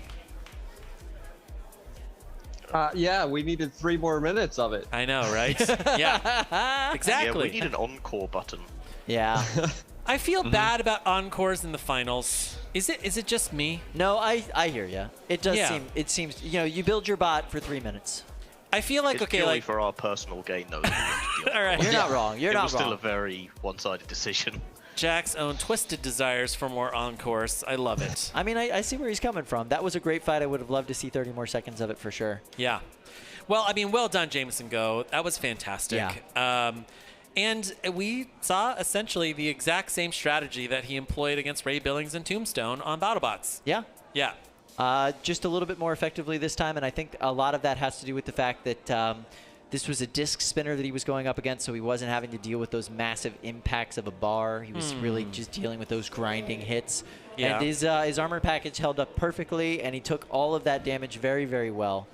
Yeah, we needed 3 more minutes of it. I know, right? Yeah, exactly. Yeah, we need an encore button. Yeah. I feel bad about encores in the finals. Is it just me? No, I hear you. It does Yeah. seems, you build your bot for 3 minutes. I feel like, It's okay, purely like, for our personal gain, though. all right. You're not wrong. You're it not was still wrong. a very one-sided decision. Jack's own twisted desires for more on-course. I love it. I mean, I see where he's coming from. That was a great fight. I would have loved to see 30 more seconds of it for sure. Yeah. Well, I mean, well done, Jameson Go. That was fantastic. Yeah. And we saw essentially the exact same strategy that he employed against Ray Billings and Tombstone on BattleBots. Yeah. Yeah. Just a little bit more effectively this time, and I think a lot of that has to do with the fact that this was a disc spinner that he was going up against, so he wasn't having to deal with those massive impacts of a bar. He was really just dealing with those grinding hits. Yeah. And his armor package held up perfectly, and he took all of that damage very, very well.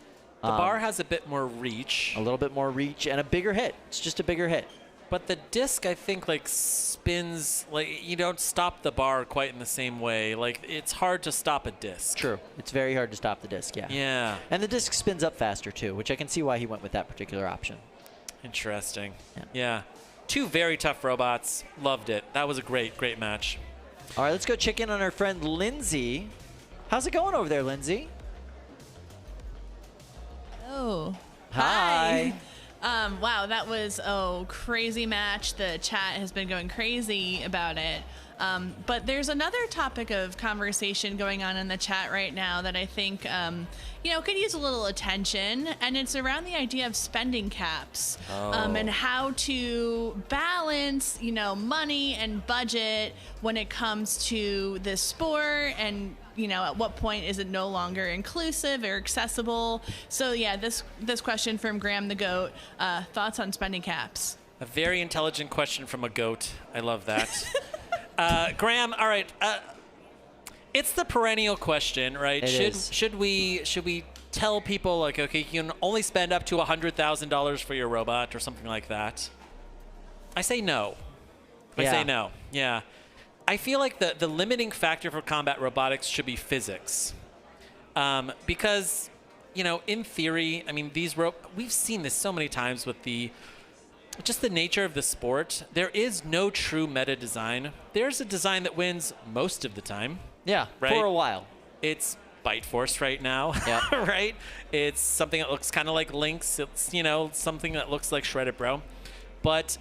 The bar has a bit more reach. A little bit more reach and a bigger hit. It's just a bigger hit. But the disc, I think, like spins, like you don't stop the bar quite in the same way. Like it's hard to stop a disc. True. It's very hard to stop the disc, yeah. Yeah. And the disc spins up faster too, which I can see why he went with that particular option. Interesting. Yeah. Two very tough robots. Loved it. That was a great, great match. All right, let's go check in on our friend Lindsay. How's it going over there, Lindsay? Oh. Hi. Wow, that was a crazy match. The chat has been going crazy about it. But there's another topic of conversation going on in the chat right now that I think, could use a little attention. And it's around the idea of spending caps and how to balance, money and budget when it comes to this sport and at what point is it no longer inclusive or accessible? So yeah, this question from Graham the Goat, thoughts on spending caps? A very intelligent question from a goat. I love that. Graham, all right. It's the perennial question, right? It Should we tell people like, okay, you can only spend up to $100,000 for your robot or something like that? I say no. I say no. Yeah. I feel like the limiting factor for combat robotics should be physics. Because, in theory, I mean, we've seen this so many times with just the nature of the sport. There is no true meta design. There's a design that wins most of the time. Yeah, right? for a while. It's Bite Force right now, right? It's something that looks kind of like Lynx. It's, something that looks like Shreddit Bro. But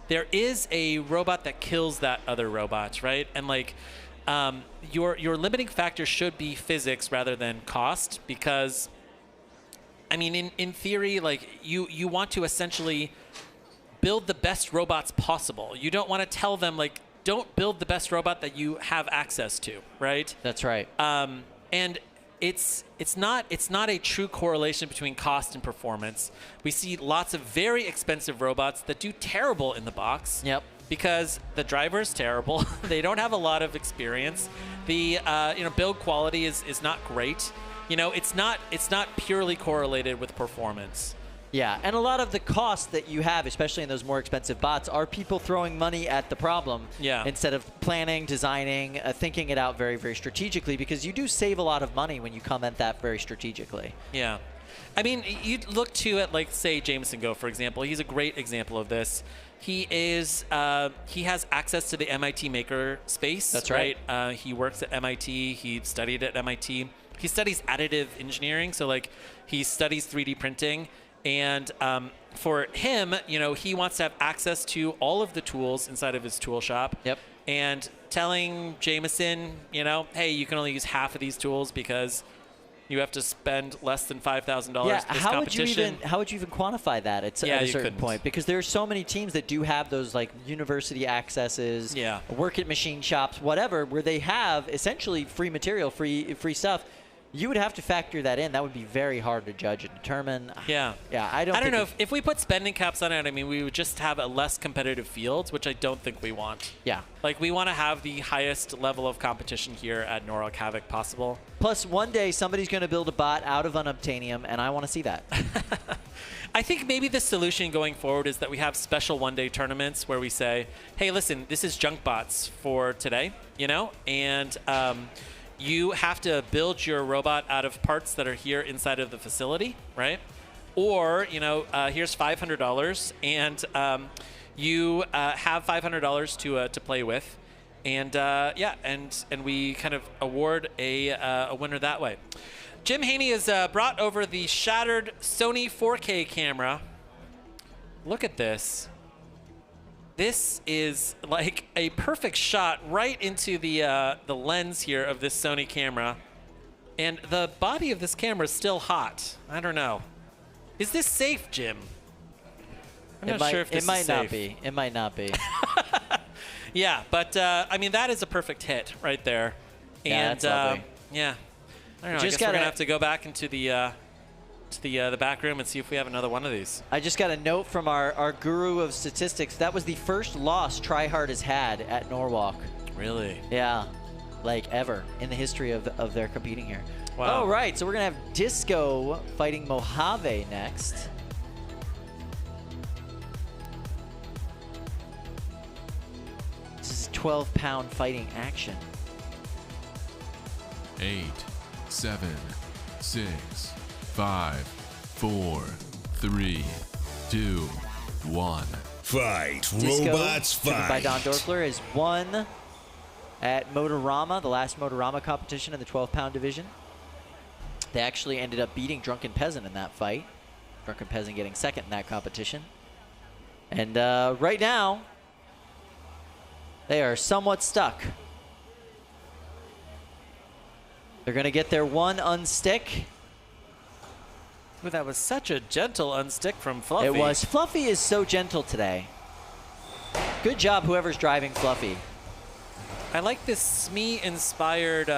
there is a robot that kills that other robot, right? And like your limiting factor should be physics rather than cost, because I mean, in theory, like you want to essentially build the best robots possible. You don't want to tell them like, don't build the best robot that you have access to, right? That's right. And it's not a true correlation between cost and performance. We see lots of very expensive robots that do terrible in the box. Yep. Because the driver is terrible. They don't have a lot of experience. The build quality is not great. It's not purely correlated with performance. Yeah, and a lot of the costs that you have, especially in those more expensive bots, are people throwing money at the problem instead of planning, designing, thinking it out very, very strategically, because you do save a lot of money when you come at that very strategically. Yeah. I mean, you look to it like, say, Jameson Go, for example. He's a great example of this. He has access to the MIT maker space. That's right. He works at MIT. He studied at MIT. He studies additive engineering, so like he studies 3D printing. And for him, he wants to have access to all of the tools inside of his tool shop. Yep. And telling Jameson, hey, you can only use half of these tools because you have to spend less than $5,000 Yeah, this how competition. would you even quantify that at a certain point? Because there are so many teams that do have those like university accesses, work at machine shops, whatever, where they have essentially free material, free stuff. You would have to factor that in. That would be very hard to judge and determine. Yeah. Yeah, I don't know. If we put spending caps on it, I mean, we would just have a less competitive field, which I don't think we want. Yeah. Like, we want to have the highest level of competition here at Norwalk Havoc possible. Plus, one day, somebody's going to build a bot out of unobtainium, and I want to see that. I think maybe the solution going forward is that we have special one-day tournaments where we say, hey, listen, this is junk bots for today, and you have to build your robot out of parts that are here inside of the facility, right? Or, here's $500, and you have $500 to play with. And yeah, and we kind of award a winner that way. Jim Haney has brought over the shattered Sony 4K camera. Look at this. This is like a perfect shot right into the lens here of this Sony camera. And the body of this camera is still hot. I don't know. Is this safe, Jim? I'm not sure if this is safe. It might not be. It might not be. Yeah, but I mean, that is a perfect hit right there. Yeah, And that's lovely. yeah, I don't know. I guess we're gonna have to go back into the back room and see if we have another one of these. I just got a note from our guru of statistics. That was the first loss Tryhard has had at Norwalk. Really? Yeah, like ever in the history of their competing here. Wow. All right, so we're gonna have Disco fighting Mojave next. This is 12-pound fighting action. 8, 7, 6, 5, 4, 3, 2, 1. Fight. Disco, Robots driven by fight. Don Dorfler, has won at Motorama, the last Motorama competition in the 12-pound division. They actually ended up beating Drunken Peasant in that fight. Drunken Peasant getting second in that competition. And right now, they are somewhat stuck. They're going to get their one unstick. Ooh, that was such a gentle unstick from Fluffy. It was. Fluffy is so gentle today. Good job, whoever's driving Fluffy. I like this Smee-inspired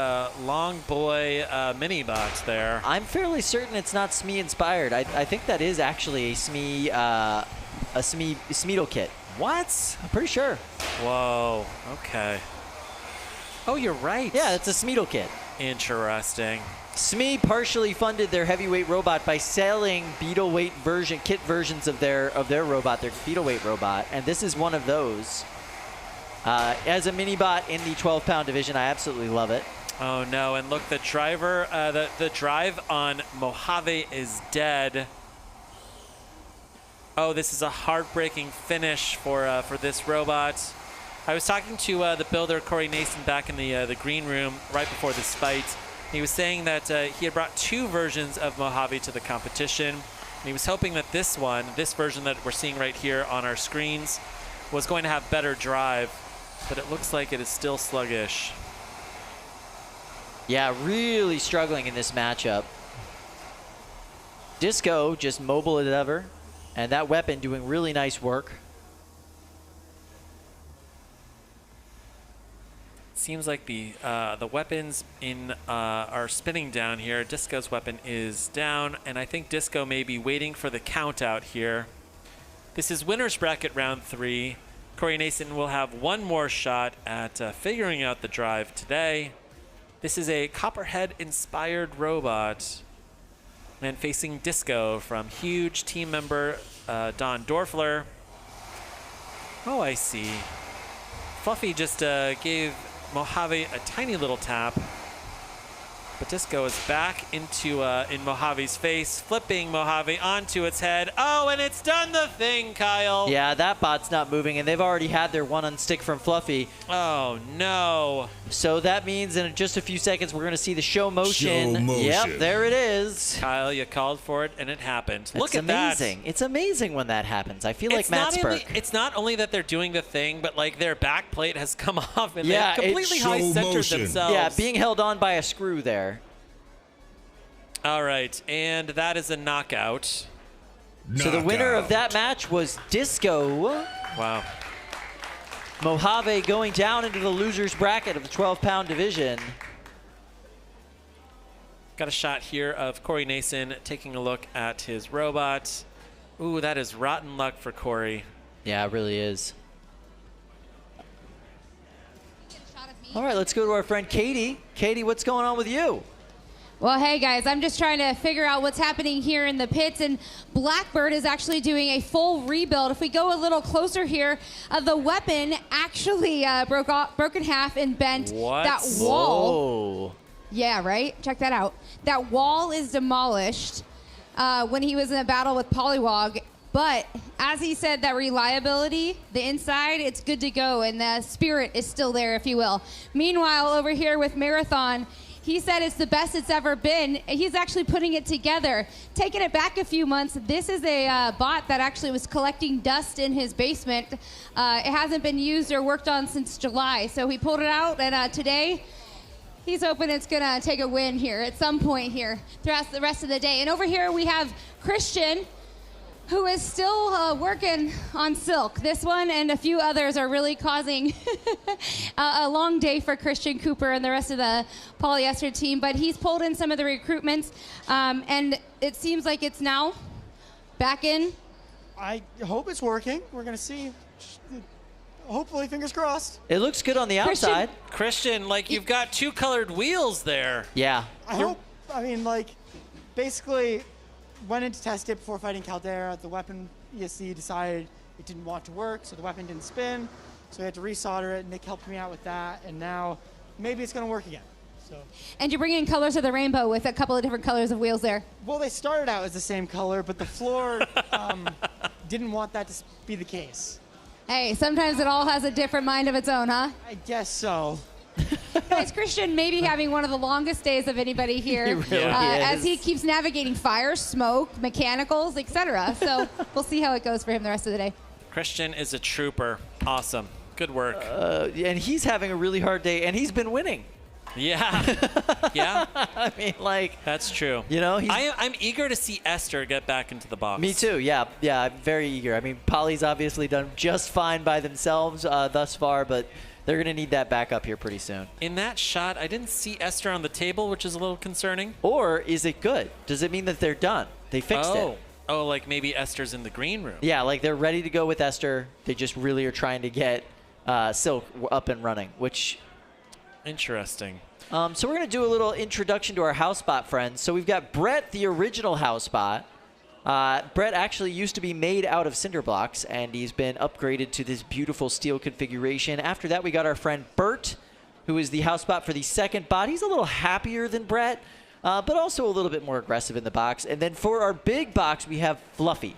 long boy mini box there. I'm fairly certain it's not Smee-inspired. I think that is actually a Smee Smeedle kit. What? I'm pretty sure. Whoa. Okay. Oh, you're right. Yeah, it's a Smeedle kit. Interesting. Smee partially funded their heavyweight robot by selling beetleweight kit versions of their robot, their beetleweight robot, and this is one of those. As a mini bot in the 12-pound division, I absolutely love it. Oh no! And look, the driver, the drive on Mojave is dead. Oh, this is a heartbreaking finish for this robot. I was talking to the builder Corey Nason back in the green room right before this fight. He was saying that he had brought 2 versions of Mojave to the competition. And he was hoping that this version that we're seeing right here on our screens, was going to have better drive, but it looks like it is still sluggish. Yeah, really struggling in this matchup. Disco just mobile as ever, and that weapon doing really nice work. Seems like the weapons are spinning down here. Disco's weapon is down, and I think Disco may be waiting for the count out here. This is winner's bracket round 3. Corey Nason will have one more shot at figuring out the drive today. This is a Copperhead-inspired robot, and facing Disco from huge team member Don Dorfler. Oh, I see. Fluffy just gave Mojave a tiny little tap, but Disco is back into in Mojave's face, flipping Mojave onto its head. Oh, and it's done the thing, Kyle. Yeah, that bot's not moving, and they've already had their one unstick from Fluffy. Oh, no. So that means in just a few seconds we're going to see the show motion. Show motion. Yep, there it is. Kyle, you called for it, and it happened. Look at amazing. that. It's amazing when that happens. I feel like Matt Spurk. It's not only that they're doing the thing, but like their back plate has come off, and Yeah, they've completely show high-centered motion. themselves. Yeah, being held on by a screw there. All right, and that is a knockout. So the winner of that match was Disco. Wow. Mojave going down into the loser's bracket of the 12-pound division. Got a shot here of Corey Nason taking a look at his robot. Ooh, that is rotten luck for Corey. Yeah, it really is. All right, let's go to our friend Katie. Katie, what's going on with you? Well, hey guys, I'm just trying to figure out what's happening here in the pits, and Blackbird is actually doing a full rebuild. If we go a little closer here, the weapon actually broke in half and bent. What? That wall. Whoa. Yeah, right? Check that out. That wall is demolished when he was in a battle with Polywog, but as he said, that reliability, the inside, it's good to go, and the spirit is still there, if you will. Meanwhile, over here with Marathon, he said it's the best it's ever been. He's actually putting it together. Taking it back a few months, this is a bot that actually was collecting dust in his basement. It hasn't been used or worked on since July, so he pulled it out, and today, he's hoping it's going to take a win here at some point here throughout the rest of the day. And over here we have Christian, who is still working on Silk. This one and a few others are really causing a long day for Christian Cooper and the rest of the Polyester team. But he's pulled in some of the recruitments, and it seems like it's now back in. I hope it's working. We're going to see. Hopefully, fingers crossed. It looks good on the outside. Christian, like you've got 2 colored wheels there. Yeah. I hope. I mean, like, basically, went in to test it before fighting Caldera. The weapon ESC decided it didn't want to work, so the weapon didn't spin. So we had to resolder it. Nick helped me out with that, and now maybe it's going to work again. So. And you're bringing colors of the rainbow with a couple of different colors of wheels there. Well, they started out as the same color, but the floor didn't want that to be the case. Hey, sometimes it all has a different mind of its own, huh? I guess so. Guys, Christian may be having one of the longest days of anybody here He really as he keeps navigating fire, smoke, mechanicals, etc. So we'll see how it goes for him the rest of the day. Christian is a trooper. Awesome. Good work. And he's having a really hard day, and he's been winning. Yeah. Yeah. I mean, like. That's true. You know, I'm eager to see Esther get back into the box. Me too, yeah. Yeah, I'm very eager. I mean, Poly's obviously done just fine by themselves thus far, but they're going to need that back up here pretty soon. In that shot, I didn't see Esther on the table, which is a little concerning. Or is it good? Does it mean that they're done? They fixed it. Oh, like maybe Esther's in the green room. Yeah, like they're ready to go with Esther. They just really are trying to get Silk up and running, which... Interesting. So we're going to do a little introduction to our house bot friends. So we've got Brett, the original house bot. Brett actually used to be made out of cinder blocks, and he's been upgraded to this beautiful steel configuration. After that, we got our friend Bert, who is the house bot for the second bot. He's a little happier than Brett, but also a little bit more aggressive in the box. And then for our big box, we have Fluffy,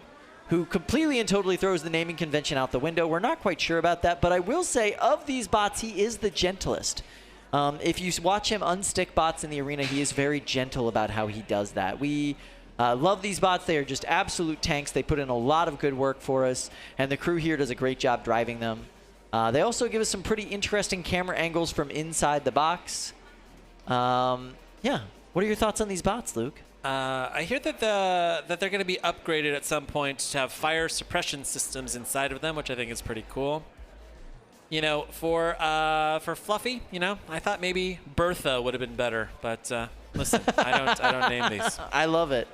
who completely and totally throws the naming convention out the window. We're not quite sure about that, but I will say of these bots, he is the gentlest. If you watch him unstick bots in the arena, he is very gentle about how he does that. We love these bots. They are just absolute tanks. They put in a lot of good work for us, and the crew here does a great job driving them. They also give us some pretty interesting camera angles from inside the box. Yeah. What are your thoughts on these bots, Luke? I hear that they're going to be upgraded at some point to have fire suppression systems inside of them, which I think is pretty cool. You know, for Fluffy, you know, I thought maybe Bertha would have been better, but listen, I don't name these. I love it.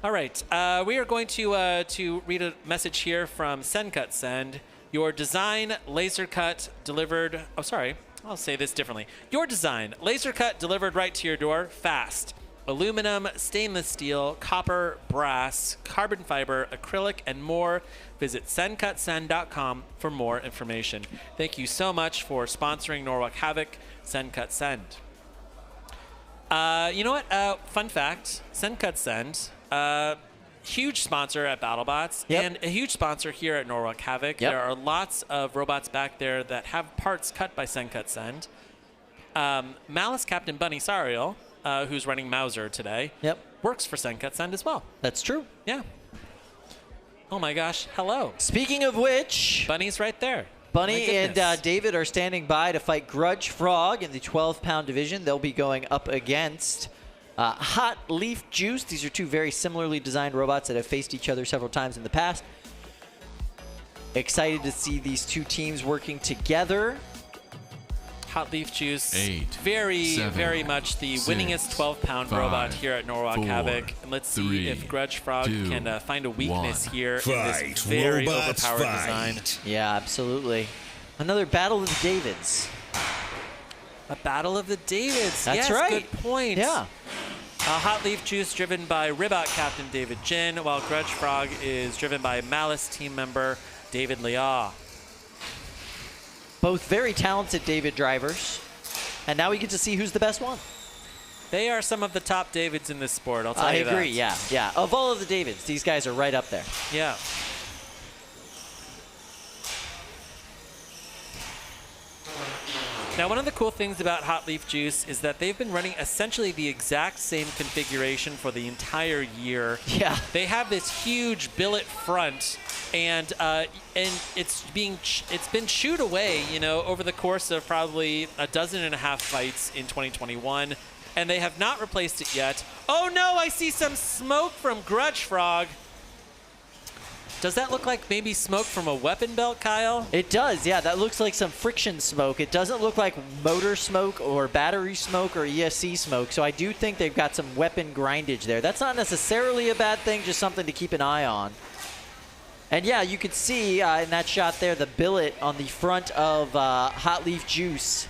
All right, we are going to read a message here from SendCut Send. Your design laser cut delivered. Oh, sorry, I'll say this differently. Your design laser cut delivered right to your door, fast. Aluminum, stainless steel, copper, brass, carbon fiber, acrylic, and more. Visit sendcutsend.com for more information. Thank you so much for sponsoring Norwalk Havoc, SendCut Send. You know what? Fun fact, SendCut Send, huge sponsor at BattleBots and a huge sponsor here at Norwalk Havoc. There are lots of robots back there that have parts cut by SendCut Send. Malice Captain Bunny Sariel, who's running Mauser today, works for SendCut Send as well. That's true. Yeah. Oh my gosh, hello. Speaking of which... Bunny's right there. Bunny and David are standing by to fight Grudge Frog in the 12-pound division. They'll be going up against Hot Leaf Juice. These are two very similarly designed robots that have faced each other several times in the past. Excited to see these two teams working together. Hot Leaf Juice, 8, very much the 6, winningest 12-pound robot here at Norwalk 4, Havoc. And let's see 3, if Grudge Frog 2, can find a weakness 1. here in this very overpowered design. Yeah, absolutely. Another Battle of the Davids. A Battle of the Davids. That's yes, right. Good point. Yeah. Hot Leaf Juice driven by Ribot Captain David Jin, while Grudge Frog is driven by Malice team member David Liaw. Both very talented David drivers. And now we get to see who's the best one. They are some of the top Davids in this sport, I'll tell you that. I agree, yeah. Of all of the Davids, these guys are right up there. Yeah. Now, one of the cool things about Hot Leaf Juice is that they've been running essentially the exact same configuration for the entire year. Yeah. They have this huge billet front, and it's been chewed away, you know, over the course of probably 12.5 fights in 2021, and they have not replaced it yet. Oh no, I see some smoke from Grudge Frog. Does that look like maybe smoke from a weapon belt, Kyle? It does, yeah. That looks like some friction smoke. It doesn't look like motor smoke or battery smoke or ESC smoke, so I do think they've got some weapon grindage there. That's not necessarily a bad thing, just something to keep an eye on. And yeah, you could see in that shot there the billet on the front of Hot Leaf Juice.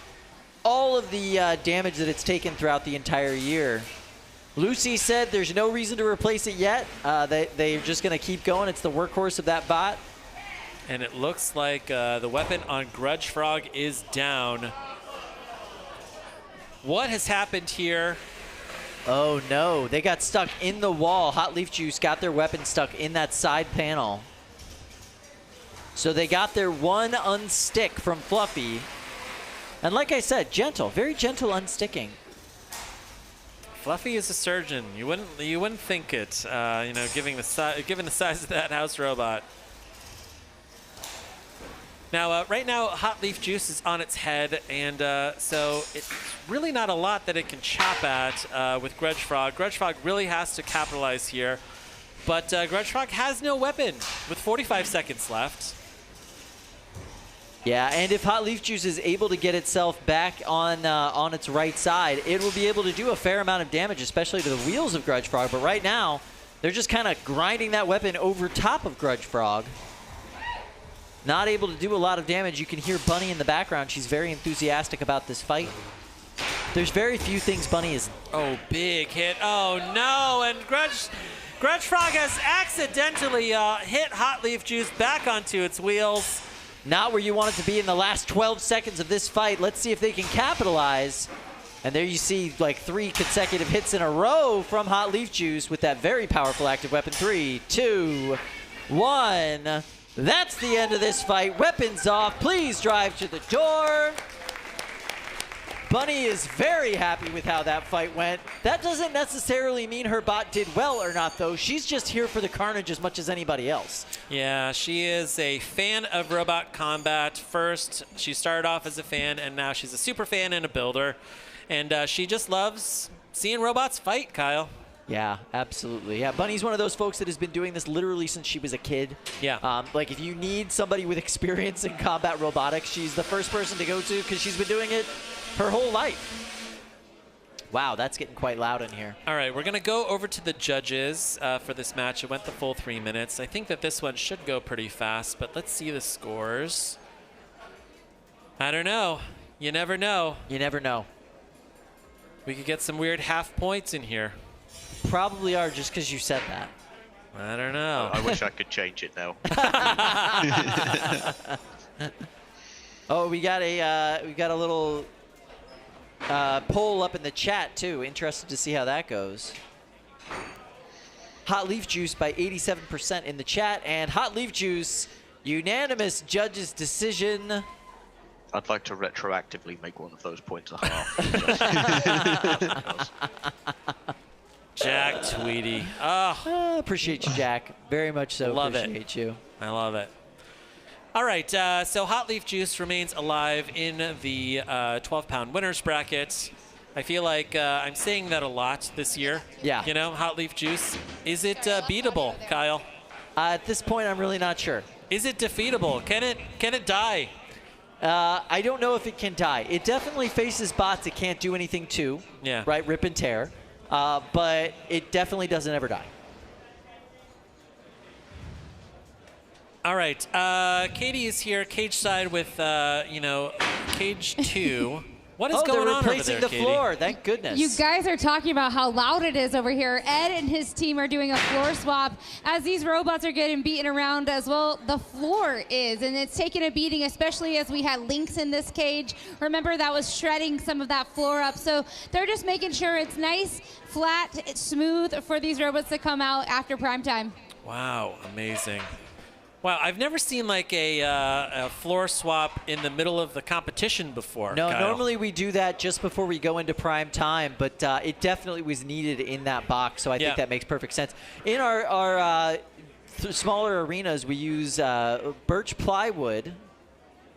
All of the damage that it's taken throughout the entire year. Lucy said there's no reason to replace it yet. They're just going to keep going. It's the workhorse of that bot. And it looks like the weapon on Grudge Frog is down. What has happened here? Oh no, they got stuck in the wall. Hot Leaf Juice got their weapon stuck in that side panel. So they got their one unstick from Fluffy. And like I said, gentle, very gentle unsticking. Fluffy is a surgeon. You wouldn't think it, you know, given the size of that house robot. Now, right now, Hot Leaf Juice is on its head, and so it's really not a lot that it can chop at with Grudge Frog. Grudge Frog really has to capitalize here, but Grudge Frog has no weapon with 45 seconds left. Yeah, and if Hot Leaf Juice is able to get itself back on its right side, it will be able to do a fair amount of damage, especially to the wheels of Grudge Frog. But right now, they're just kind of grinding that weapon over top of Grudge Frog. Not able to do a lot of damage. You can hear Bunny in the background. She's very enthusiastic about this fight. There's very few things Bunny is... Oh, big hit. Oh, no, and Grudge Frog has accidentally hit Hot Leaf Juice back onto its wheels. Not where you want it to be in the last 12 seconds of this fight. Let's see if they can capitalize. And there you see like 3 consecutive hits in a row from Hot Leaf Juice with that very powerful active weapon. 3, 2, 1. That's the end of this fight. Weapons off. Please drive to the door. Bunny is very happy with how that fight went. That doesn't necessarily mean her bot did well or not, though. She's just here for the carnage as much as anybody else. Yeah, she is a fan of robot combat. First, she started off as a fan, and now she's a super fan and a builder. And she just loves seeing robots fight, Kyle. Yeah, absolutely. Yeah, Bunny's one of those folks that has been doing this literally since she was a kid. Yeah. Like, if you need somebody with experience in combat robotics, she's the first person to go to because she's been doing it her whole life. Wow, that's getting quite loud in here. All right, we're going to go over to the judges for this match. It went the full 3 minutes. I think that this one should go pretty fast, but let's see the scores. I don't know. You never know. You never know. We could get some weird half points in here. Probably are, just because you said that. I don't know. I wish I could change it now. Oh, we got a little poll up in the chat too. Interested to see how that goes. Hot Leaf Juice by 87% in the chat, and Hot Leaf Juice unanimous judges decision. I'd like to retroactively make one of those points a half. Jack Tweedy. Oh. Appreciate you, Jack. Very much so. Love Appreciate you. I love it. All right, so Hot Leaf Juice remains alive in the 12-pound winners bracket. I feel like I'm saying that a lot this year. Yeah. You know, Hot Leaf Juice. Is it beatable, Kyle? At this point, I'm really not sure. Is it defeatable? Can it die? I don't know if it can die. It definitely faces bots it can't do anything to. Yeah. Right, rip and tear. But it definitely doesn't ever die. All right, Katie is here, cage side with, you know, cage 2. What is going on over there, Katie? They're replacing the floor. Thank goodness. You guys are talking about how loud it is over here. Ed and his team are doing a floor swap. As these robots are getting beaten around as well, the floor is, and it's taking a beating, especially as we had Lynx in this cage. Remember, that was shredding some of that floor up. So they're just making sure it's nice, flat, smooth for these robots to come out after prime time. Wow, amazing. Wow, I've never seen like a floor swap in the middle of the competition before. No, Kyle. normally we do that just before we go into prime time, but it definitely was needed in that box, so I think that makes perfect sense. In our smaller arenas, we use birch plywood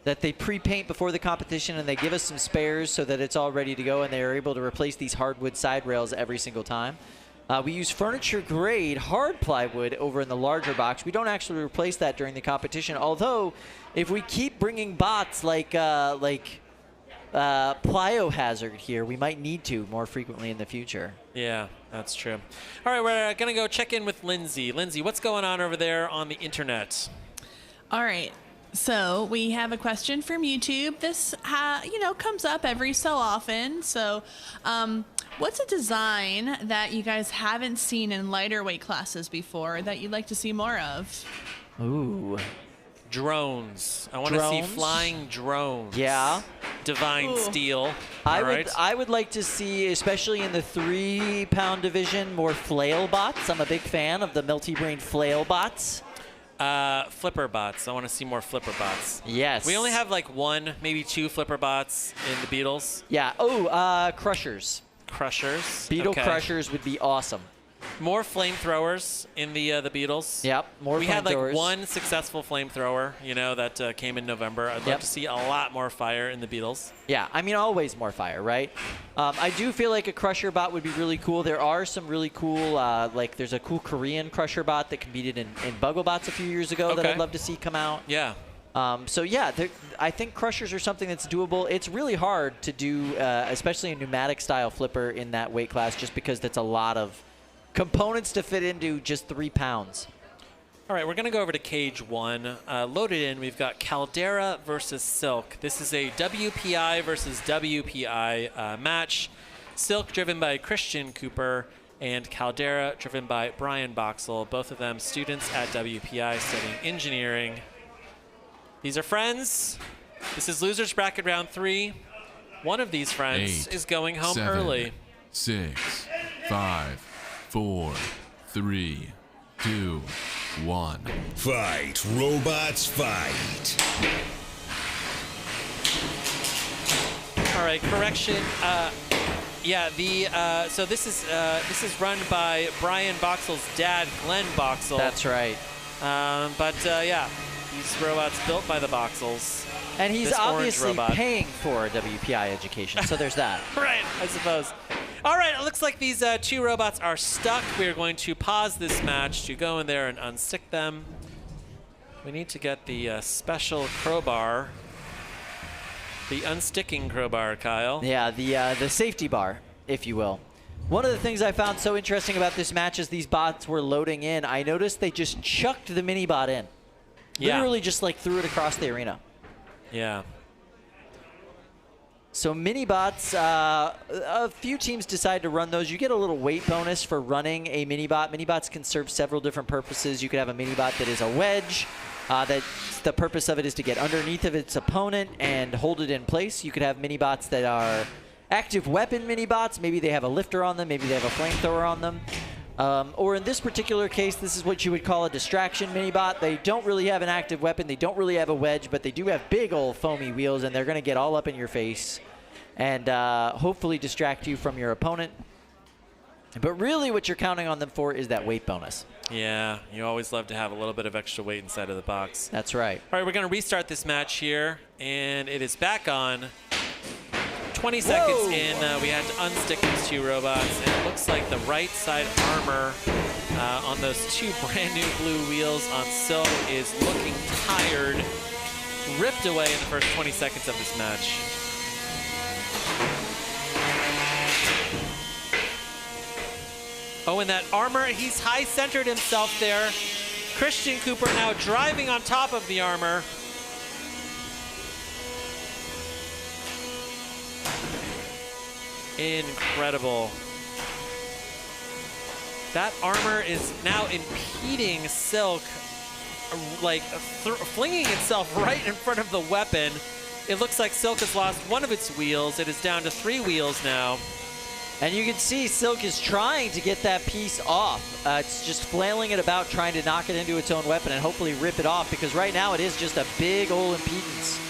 that they pre-paint before the competition, and they give us some spares so that it's all ready to go, and they are able to replace these hardwood side rails every single time. We use furniture-grade hard plywood over in the larger box. We don't actually replace that during the competition, although if we keep bringing bots like Plyohazard here, we might need to more frequently in the future. Yeah, that's true. All right, we're going to go check in with Lindsay. Lindsay, what's going on over there on the internet? All right. So we have a question from YouTube. This, comes up every so often. So what's a design that you guys haven't seen in lighter weight classes before that you'd like to see more of? Ooh. Drones. I want to see flying drones. Yeah. Divine Steel. I would like to see, especially in the 3-pound division, more flail bots. I'm a big fan of the multi-brain flail bots. Flipper bots. I want to see more flipper bots. Yes. We only have like 1, maybe 2 flipper bots in the Beetles. Yeah. Oh, crushers. Crushers. Beetle crushers would be awesome. More flamethrowers in the Beetles. Yep, more flamethrowers. We had like 1 successful flamethrower, that came in November. I'd love to see a lot more fire in the Beetles. Yeah, I mean, always more fire, right? I do feel like a crusher bot would be really cool. There are some really cool, there's a cool Korean crusher bot that competed in BuggleBots a few years ago that I'd love to see come out. Yeah. I think crushers are something that's doable. It's really hard to do, especially a pneumatic style flipper in that weight class, just because that's a lot of components to fit into just 3 pounds. All right, we're going to go over to cage 1. Loaded in, we've got Caldera versus Silk. This is a WPI versus WPI match. Silk driven by Christian Cooper and Caldera driven by Brian Voxel. Both of them students at WPI studying engineering. These are friends. This is losers bracket round 3. One of these friends is going home 7, early. 6, 5, 4, 3, 2, 1. Fight, robots, fight. All right, correction. So this is run by Brian Voxel's dad, Glenn Voxel. That's right. These robots built by the Voxels. And he's this obviously robot. paying for a WPI education, so there's that. Right, I suppose. All right, it looks like these 2 robots are stuck. We are going to pause this match to go in there and unstick them. We need to get the special crowbar. The unsticking crowbar, Kyle. Yeah, the safety bar, if you will. One of the things I found so interesting about this match is these bots were loading in. I noticed they just chucked the mini bot in. Yeah. Literally just like threw it across the arena. Yeah. So mini bots, a few teams decide to run those. You get a little weight bonus for running a mini bot. Mini bots can serve several different purposes. You could have a mini bot that is a wedge. That the purpose of it is to get underneath of its opponent and hold it in place. You could have mini bots that are active weapon mini bots. Maybe they have a lifter on them. Maybe they have a flamethrower on them. Or in this particular case, this is what you would call a distraction mini-bot. They don't really have an active weapon. They don't really have a wedge, but they do have big old foamy wheels, and they're going to get all up in your face and hopefully distract you from your opponent. But really what you're counting on them for is that weight bonus. Yeah, you always love to have a little bit of extra weight inside of the box. That's right. All right, we're going to restart this match here, and it is back on. 20 seconds in, we had to unstick these 2 robots, and it looks like the right side armor on those 2 brand new blue wheels on Silk is looking tired, ripped away in the first 20 seconds of this match. Oh, and that armor, he's high-centered himself there. Christian Cooper now driving on top of the armor. Incredible. That armor is now impeding Silk, like flinging itself right in front of the weapon. It looks like Silk has lost one of its wheels. It is down to 3 wheels now. And you can see Silk is trying to get that piece off. It's just flailing it about, trying to knock it into its own weapon and hopefully rip it off, because right now it is just a big old impedance.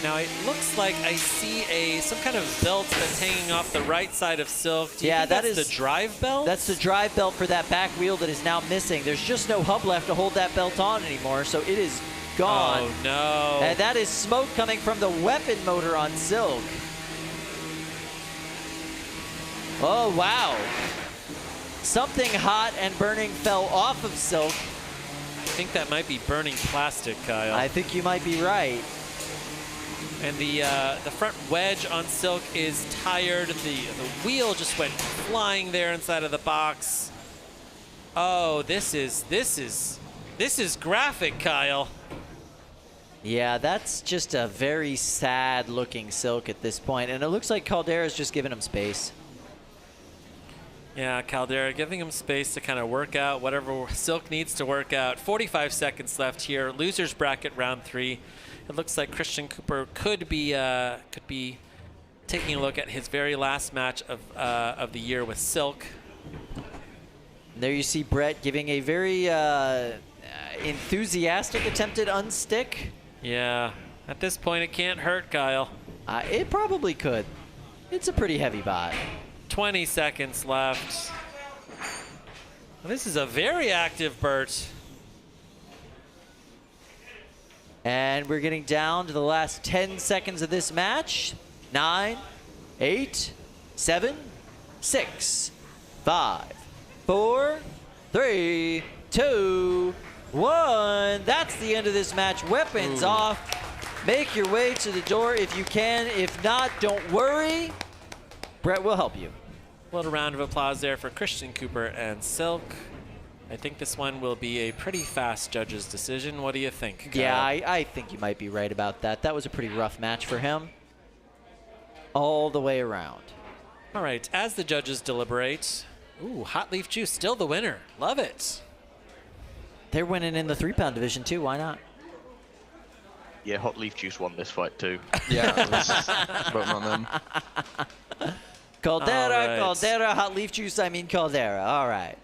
Now it looks like I see some kind of belt that's hanging off the right side of Silk. Do you think that's the drive belt? That's the drive belt for that back wheel that is now missing. There's just no hub left to hold that belt on anymore, so it is gone. Oh, no. And that is smoke coming from the weapon motor on Silk. Oh, wow. Something hot and burning fell off of Silk. I think that might be burning plastic, Kyle. I think you might be right. And the front wedge on Silk is tired. The wheel just went flying there inside of the box. Oh, this is graphic, Kyle. Yeah, that's just a very sad looking Silk at this point, and it looks like Caldera's just giving him space. Yeah, Caldera giving him space to kind of work out whatever Silk needs to work out. 45 seconds left here. Losers bracket round 3. It looks like Christian Cooper could be taking a look at his very last match of the year with Silk. There you see Brett giving a very enthusiastic attempted unstick. Yeah, at this point it can't hurt, Kyle. It probably could. It's a pretty heavy bot. 20 seconds left. Well, this is a very active Bert. And we're getting down to the last 10 seconds of this match. 9, 8, 7, 6, 5, 4, 3, 2, 1. That's the end of this match. Weapons off. Make your way to the door if you can. If not, don't worry. Brett will help you. A little round of applause there for Christian Cooper and Silk. I think this one will be a pretty fast judge's decision. What do you think, Kyle? Yeah, I think you might be right about that. That was a pretty rough match for him. All the way around. All right, as the judges deliberate, ooh, Hot Leaf Juice still the winner. Love it. They're winning in the 3-pound division too. Why not? Yeah, Hot Leaf Juice won this fight too. Yeah, I was voting on them. Caldera, right. Caldera, Hot Leaf Juice, I mean Caldera. All right.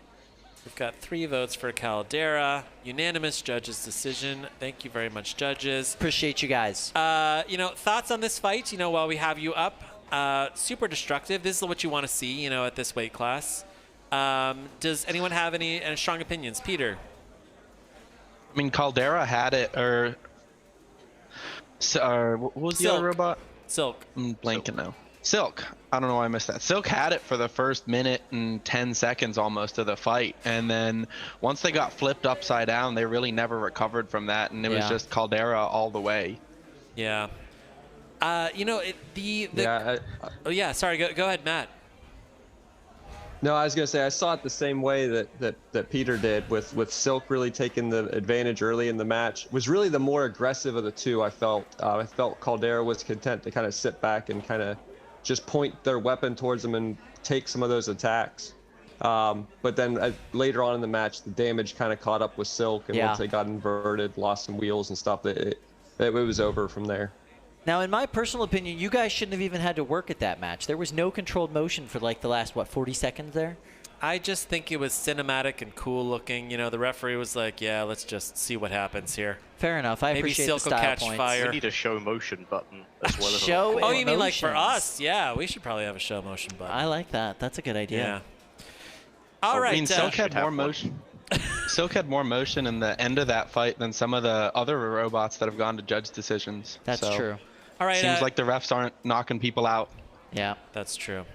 We've got 3 votes for Caldera. Unanimous judges' decision. Thank you very much, judges. Appreciate you guys. Thoughts on this fight, while we have you up? Super destructive. This is what you want to see, at this weight class. Does anyone have any strong opinions? Peter? I mean, Caldera had it, or what was the other robot? Silk. I'm blanking now. Silk. I don't know why I missed that. Silk had it for the first minute and 10 seconds almost of the fight, and then once they got flipped upside down, they really never recovered from that, and it was just Caldera all the way. Yeah. Oh yeah. Sorry. Go ahead, Matt. No, I was going to say I saw it the same way that Peter did, with Silk really taking the advantage early in the match. It was really the more aggressive of the two. I felt Caldera was content to kind of sit back and kind of just point their weapon towards them and take some of those attacks. But then later on in the match, the damage kind of caught up with Silk, and once they got inverted, lost some wheels and stuff, it was over from there. Now, in my personal opinion, you guys shouldn't have even had to work at that match. There was no controlled motion for like the last, 40 seconds there? I just think it was cinematic and cool looking. The referee was like, yeah, let's just see what happens here. Fair enough. I appreciate the style Maybe Silk will catch points. fire. We need a show motion button as well as show Oh, you mean like for emotions. us? Yeah, we should probably have a show motion button. I like that. That's a good idea. Yeah. All right. I mean, Silk had more motion. Silk had more motion in the end of that fight than some of the other robots that have gone to judge decisions. That's true. All right. Seems like the refs aren't knocking people out. Yeah. That's true.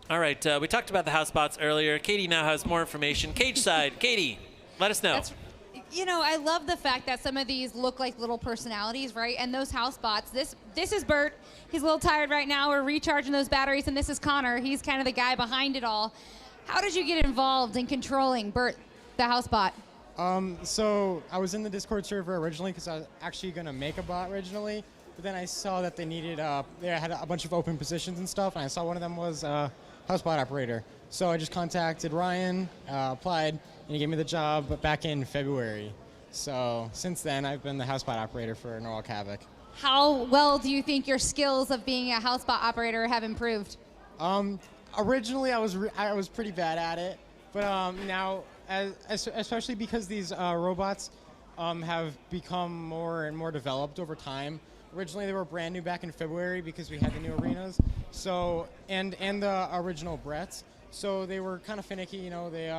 All right. We talked about the house bots earlier. Katie now has more information. Cage side. Katie, let us know. I love the fact that some of these look like little personalities, right? And those house bots, this is Bert. He's a little tired right now. We're recharging those batteries. And this is Connor. He's kind of the guy behind it all. How did you get involved in controlling Bert, the house bot? So I was in the Discord server originally because I was actually going to make a bot originally. But then I saw that they needed, they had a bunch of open positions and stuff. And I saw one of them was house bot operator. So I just contacted Ryan, applied, and he gave me the job back in February. So since then, I've been the housebot operator for Norwalk Havoc. How well do you think your skills of being a housebot operator have improved? Originally, I was pretty bad at it, but now, especially because these robots have become more and more developed over time. Originally, they were brand new back in February because we had the new arenas. So and the original Bretts. So they were kind of finicky. You know, they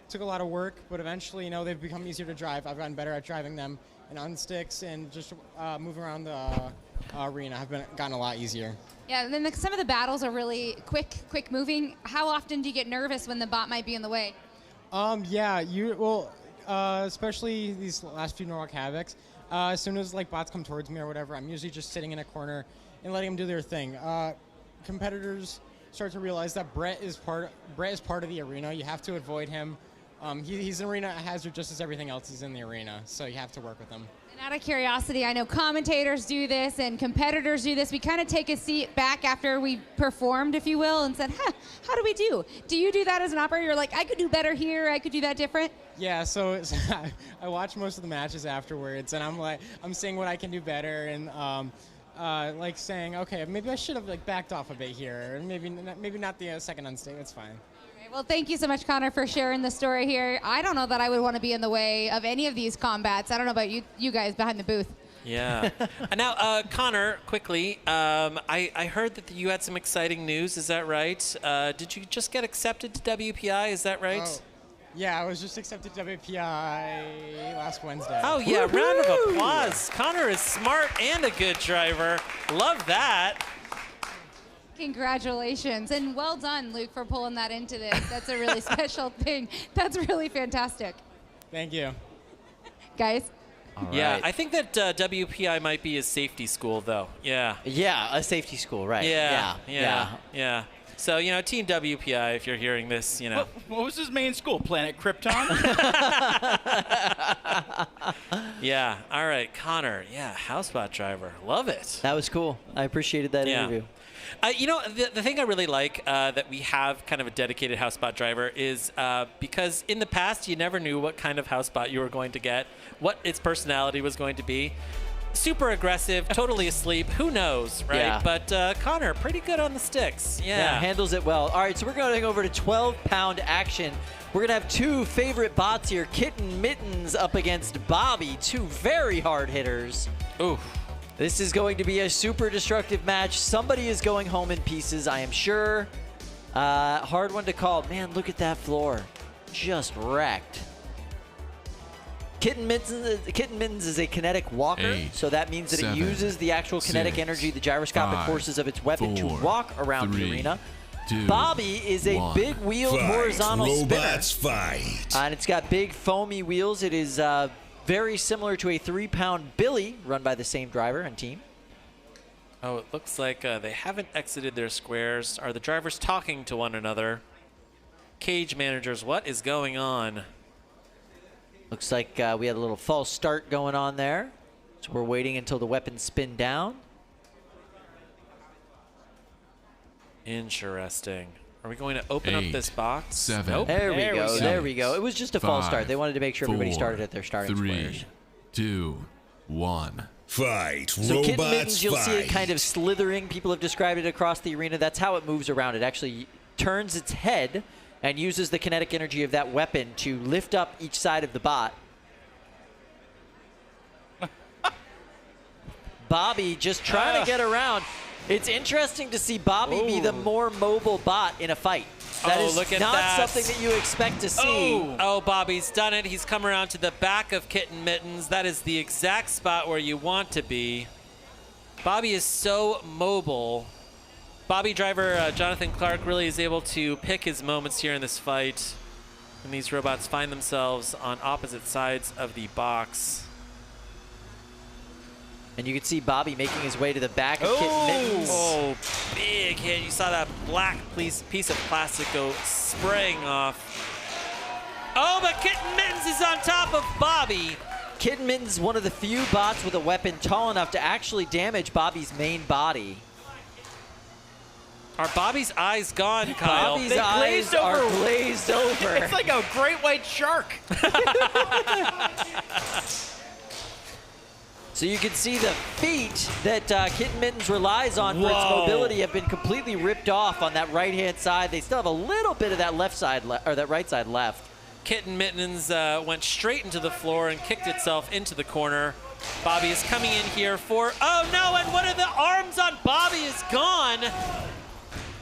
took a lot of work, but eventually, you know, they've become easier to drive. I've gotten better at driving them and on sticks and just moving around the arena. I've gotten a lot easier. Yeah, and then some of the battles are really quick moving. How often do you get nervous when the bot might be in the way? Yeah, especially these last few Norwalk Havocs. As soon as like bots come towards me or whatever, I'm usually just sitting in a corner and letting them do their thing. Competitors start to realize that Bret is part of the arena. You have to avoid him. He's an arena hazard just as everything else is in the arena, so you have to work with him. And out of curiosity, I know commentators do this and competitors do this. We kind of take a seat back after we performed, if you will, and said, how do we do? Do you do that as an operator? You're like, I could do better here, I could do that different? Yeah, so I watch most of the matches afterwards, and I'm seeing what I can do better, and like saying, okay, maybe I should have like backed off a bit here, and maybe not the second unstake. It's fine. Well, thank you so much, Connor, for sharing the story here. I don't know that I would want to be in the way of any of these combats. I don't know about you guys behind the booth. Yeah. Now, Connor, quickly, I heard that you had some exciting news. Is that right? Did you just get accepted to WPI? Is that right? Oh, yeah, I was just accepted to WPI last Wednesday. Oh, yeah. Round of applause. Connor is smart and a good driver. Love that. Congratulations, and well done, Luke, for pulling that into this. That's a really special thing. That's really fantastic. Thank you. Guys? Yeah, I think that WPI might be a safety school, though. Yeah. Yeah, a safety school, right. Yeah. So, you know, Team WPI, if you're hearing this, you know. What was his main school? Planet Krypton? Yeah. All right, Connor. Yeah, housebot driver. Love it. That was cool. I appreciated that interview. You know, the thing I really like that we have kind of a dedicated housebot driver is because in the past, you never knew what kind of housebot you were going to get, what its personality was going to be. Super aggressive, totally asleep, who knows, right? Yeah. But Connor, pretty good on the sticks. Yeah, handles it well. All right, so we're going over to 12-pound action. We're going to have two favorite bots here, Kitten, Mittens up against Bobby, two very hard hitters. Ooh. This is going to be a super destructive match. Somebody is going home in pieces, I am sure. Hard one to call. Man, look at that floor. Just wrecked. Kitten Mittens is a kinetic walker, so that means that it uses the actual kinetic energy, the gyroscopic forces of its weapon to walk around the arena. Bobby is a big wheeled horizontal robots spinner. Fight. And it's got big foamy wheels. It is very similar to a 3-pound Billy run by the same driver and team. Oh, it looks like they haven't exited their squares. Are the drivers talking to one another? Cage managers, what is going on? Looks like we had a little false start going on there. So we're waiting until the weapons spin down. Interesting. Are we going to open up this box? 7. Nope. There we go. 6, There we go. It was just a false start. 5, They wanted to make sure everybody 4, started at their starting 3, squares. 2, 1. Fight. So Kitten Robots Mittens, you'll see it fight. kind of slithering. People have described it across the arena. That's how it moves around. It actually turns its head and uses the kinetic energy of that weapon to lift up each side of the bot. Bobby just trying to get around. It's interesting to see Bobby be the more mobile bot in a fight. That is look at not that. something that you expect to see. Oh, Bobby's done it. He's come around to the back of Kitten Mittens. That is the exact spot where you want to be. Bobby is so mobile. Bobby driver Jonathan Clark really is able to pick his moments here in this fight. And these robots find themselves on opposite sides of the box. And you can see Bobby making his way to the back of Kitten Mittens. Oh, big hit. You saw that black piece of plastic go spraying off. Oh, but Kitten Mittens is on top of Bobby. Kitten Mittens, one of the few bots with a weapon tall enough to actually damage Bobby's main body. Are Bobby's eyes gone, Kyle? Bobby's eyes are glazed over. It's like a great white shark. So you can see the feet that Kitten Mittens relies on for its mobility have been completely ripped off on that right-hand side. They still have a little bit of that left side or that right side left. Kitten Mittens went straight into the floor and kicked itself into the corner. Bobby is coming in here for, oh no, and one of the arms on Bobby is gone.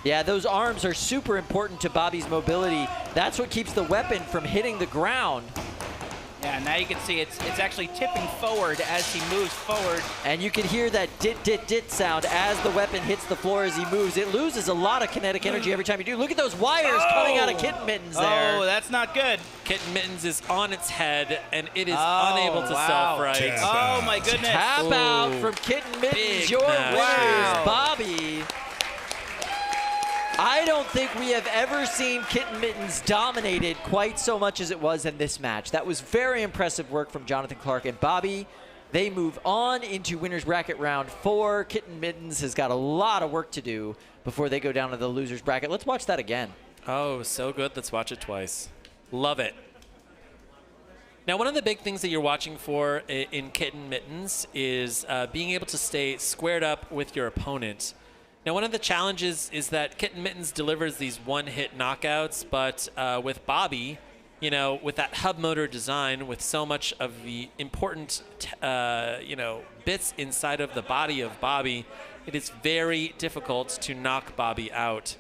Yeah, those arms are super important to Bobby's mobility. That's what keeps the weapon from hitting the ground. Yeah, now you can see it's actually tipping forward as he moves forward. And you can hear that dit sound as the weapon hits the floor as he moves. It loses a lot of kinetic energy every time you do. Look at those wires coming out of Kitten Mittens there. Oh, that's not good. Kitten Mittens is on its head, and it is unable to self-right. Oh, my goodness. Tap out from Kitten Mittens. Big Your match. winner is Bobby. I don't think we have ever seen Kitten Mittens dominated quite so much as it was in this match. That was very impressive work from Jonathan Clark and Bobby. They move on into winner's bracket round 4. Kitten Mittens has got a lot of work to do before they go down to the loser's bracket. Let's watch that again. Oh, so good. Let's watch it twice. Love it. Now, one of the big things that you're watching for in Kitten Mittens is being able to stay squared up with your opponent. Now, one of the challenges is that Kitten Mittens delivers these one-hit knockouts, but with Bobby, you know, with that hub motor design, with so much of the important, you know, bits inside of the body of Bobby, it is very difficult to knock Bobby out.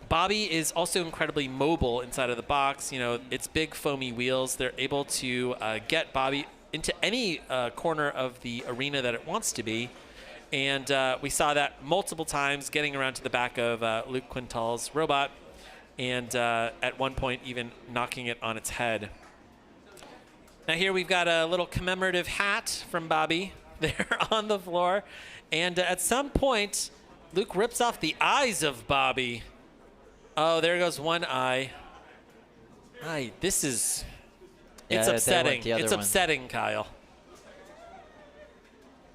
Bobby is also incredibly mobile inside of the box. You know, its big foamy wheels, they're able to get Bobby into any corner of the arena that it wants to be. And we saw that multiple times getting around to the back of Luke Quintal's robot and at one point even knocking it on its head. Now here we've got a little commemorative hat from Bobby there on the floor. And at some point, Luke rips off the eyes of Bobby. Oh, there goes one eye. This is... It's upsetting. It's upsetting, Kyle.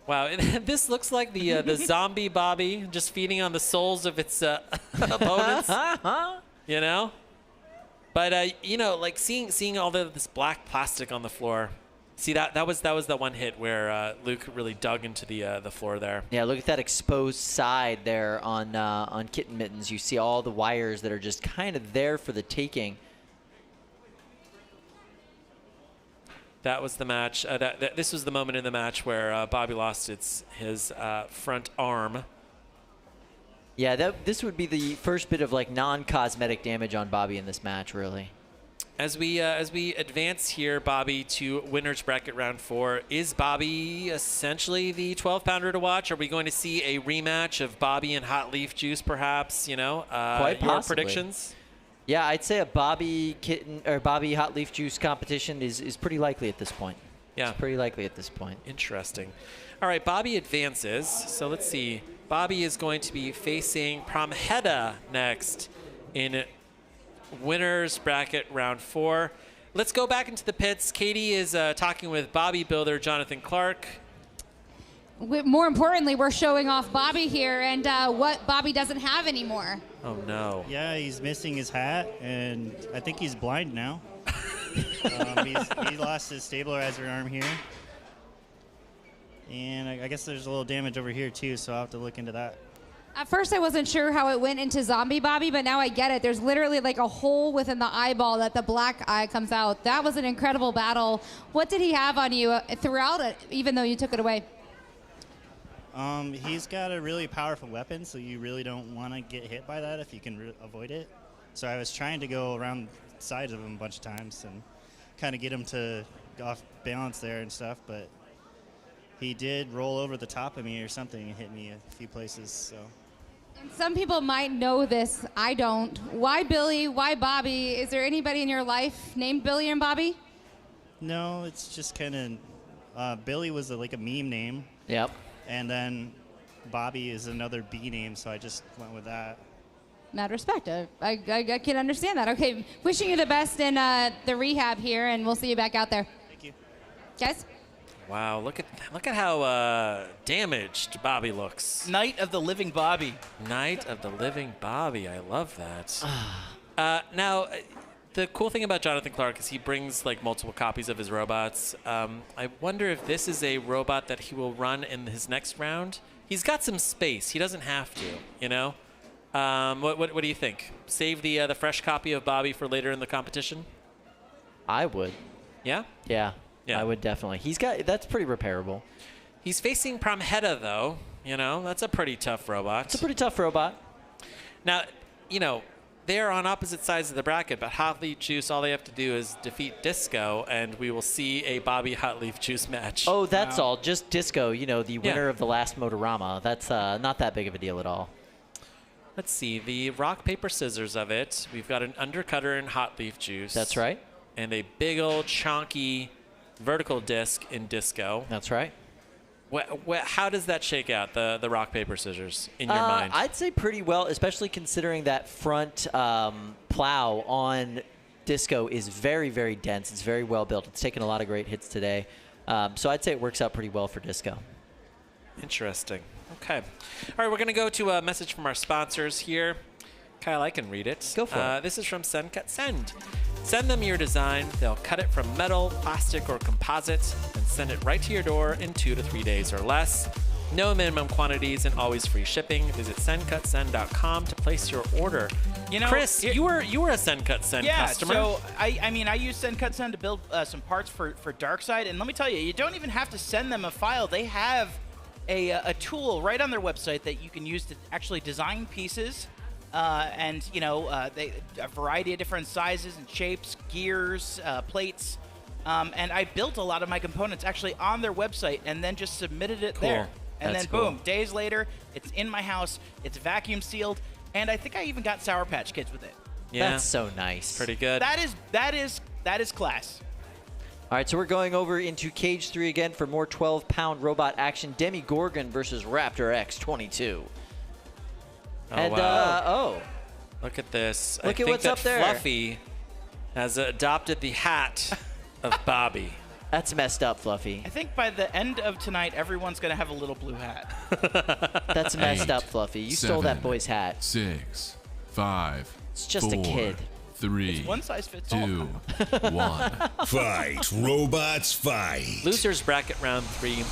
Wow, this looks like the zombie Bobby just feeding on the souls of its opponents. You know, but you know, like seeing all this black plastic on the floor. See that was the one hit where Luke really dug into the floor there. Yeah, look at that exposed side there on Kitten Mittens. You see all the wires that are just kind of there for the taking. That was the match. This was the moment in the match where Bobby lost his front arm. Yeah, this would be the first bit of like non-cosmetic damage on Bobby in this match, really. As we advance here, Bobby, to winner's bracket round 4, is Bobby essentially the 12-pounder to watch? Are we going to see a rematch of Bobby and Hot Leaf Juice, perhaps? You know, Quite your possibly. predictions? Yeah, I'd say a Bobby Hot Leaf Juice competition is pretty likely at this point. Yeah, it's pretty likely at this point. Interesting. All right, Bobby advances. So let's see. Bobby is going to be facing Pramheda next in winner's bracket round 4. Let's go back into the pits. Katie is talking with Bobby builder Jonathan Clark. More importantly, we're showing off Bobby here and what Bobby doesn't have anymore. Oh, no. Yeah, he's missing his hat, and I think he's blind now. He lost his stabilizer arm here. And I guess there's a little damage over here, too, so I'll have to look into that. At first, I wasn't sure how it went into Zombie Bobby, but now I get it. There's literally like a hole within the eyeball that the black eye comes out. That was an incredible battle. What did he have on you throughout it, even though you took it away? He's got a really powerful weapon, so you really don't want to get hit by that if you can avoid it. So I was trying to go around the sides of him a bunch of times and kind of get him to go off balance there and stuff, but he did roll over the top of me or something and hit me a few places. So. And some people might know this. I don't. Why Billy? Why Bobby? Is there anybody in your life named Billy and Bobby? No, it's just kind of Billy was like a meme name. Yep. And then Bobby is another B name, so I just went with that. Mad respect. I can understand that. Okay, wishing you the best in the rehab here, and we'll see you back out there. Thank you. Guys? Wow, look at how damaged Bobby looks. Night of the Living Bobby. Night of the Living Bobby. I love that. Now, the cool thing about Jonathan Clark is he brings like multiple copies of his robots. I wonder if this is a robot that he will run in his next round. He's got some space. He doesn't have to, you know? What do you think? Save the fresh copy of Bobby for later in the competition? I would. Yeah? Yeah. I would definitely. That's pretty repairable. He's facing Pramheda, though. You know, that's a pretty tough robot. It's a pretty tough robot. Now, you know, they're on opposite sides of the bracket, but Hot Leaf Juice, all they have to do is defeat Disco, and we will see a Bobby Hot Leaf Juice match. Oh, that's all. Just Disco, you know, the winner of the last Motorama. That's not that big of a deal at all. Let's see. The rock, paper, scissors of it. We've got an undercutter in Hot Leaf Juice. That's right. And a big old chonky vertical disc in Disco. That's right. How does that shake out, the rock, paper, scissors, in your mind? I'd say pretty well, especially considering that front plow on Disco is very, very dense. It's very well built. It's taken a lot of great hits today. So I'd say it works out pretty well for Disco. Interesting. Okay. All right, we're going to go to a message from our sponsors here. Kyle, I can read it. Go for it. This is from Send Cut Send. Send them your design. They'll cut it from metal, plastic, or composite and send it right to your door in 2 to 3 days or less. No minimum quantities and always free shipping. Visit sendcutsend.com to place your order. You know, Chris, you were a Send Cut Send customer. So I mean, I use Send Cut Send to build some parts for Darkside, and let me tell you, you don't even have to send them a file. They have a tool right on their website that you can use to actually design pieces. And, you know, a variety of different sizes and shapes, gears, plates. And I built a lot of my components actually on their website and then just submitted it there. And That's then, boom, cool. days later, it's in my house, it's vacuum sealed, and I think I even got Sour Patch Kids with it. Yeah. That's so nice. Pretty good. That is class. All right, so we're going over into Cage 3 again for more 12-pound robot action. Demigorgon versus Raptor XXX. Oh, And, wow. Look at this. Look at what's up there. Fluffy has adopted the hat of Bobby. That's messed up, Fluffy. I think by the end of tonight, everyone's going to have a little blue hat. That's messed up, Fluffy. You stole that boy's hat. 6, 5. It's just 4, a kid. 3. It's one size fits 2, all. 1. Fight, robots, fight. Losers bracket round 3.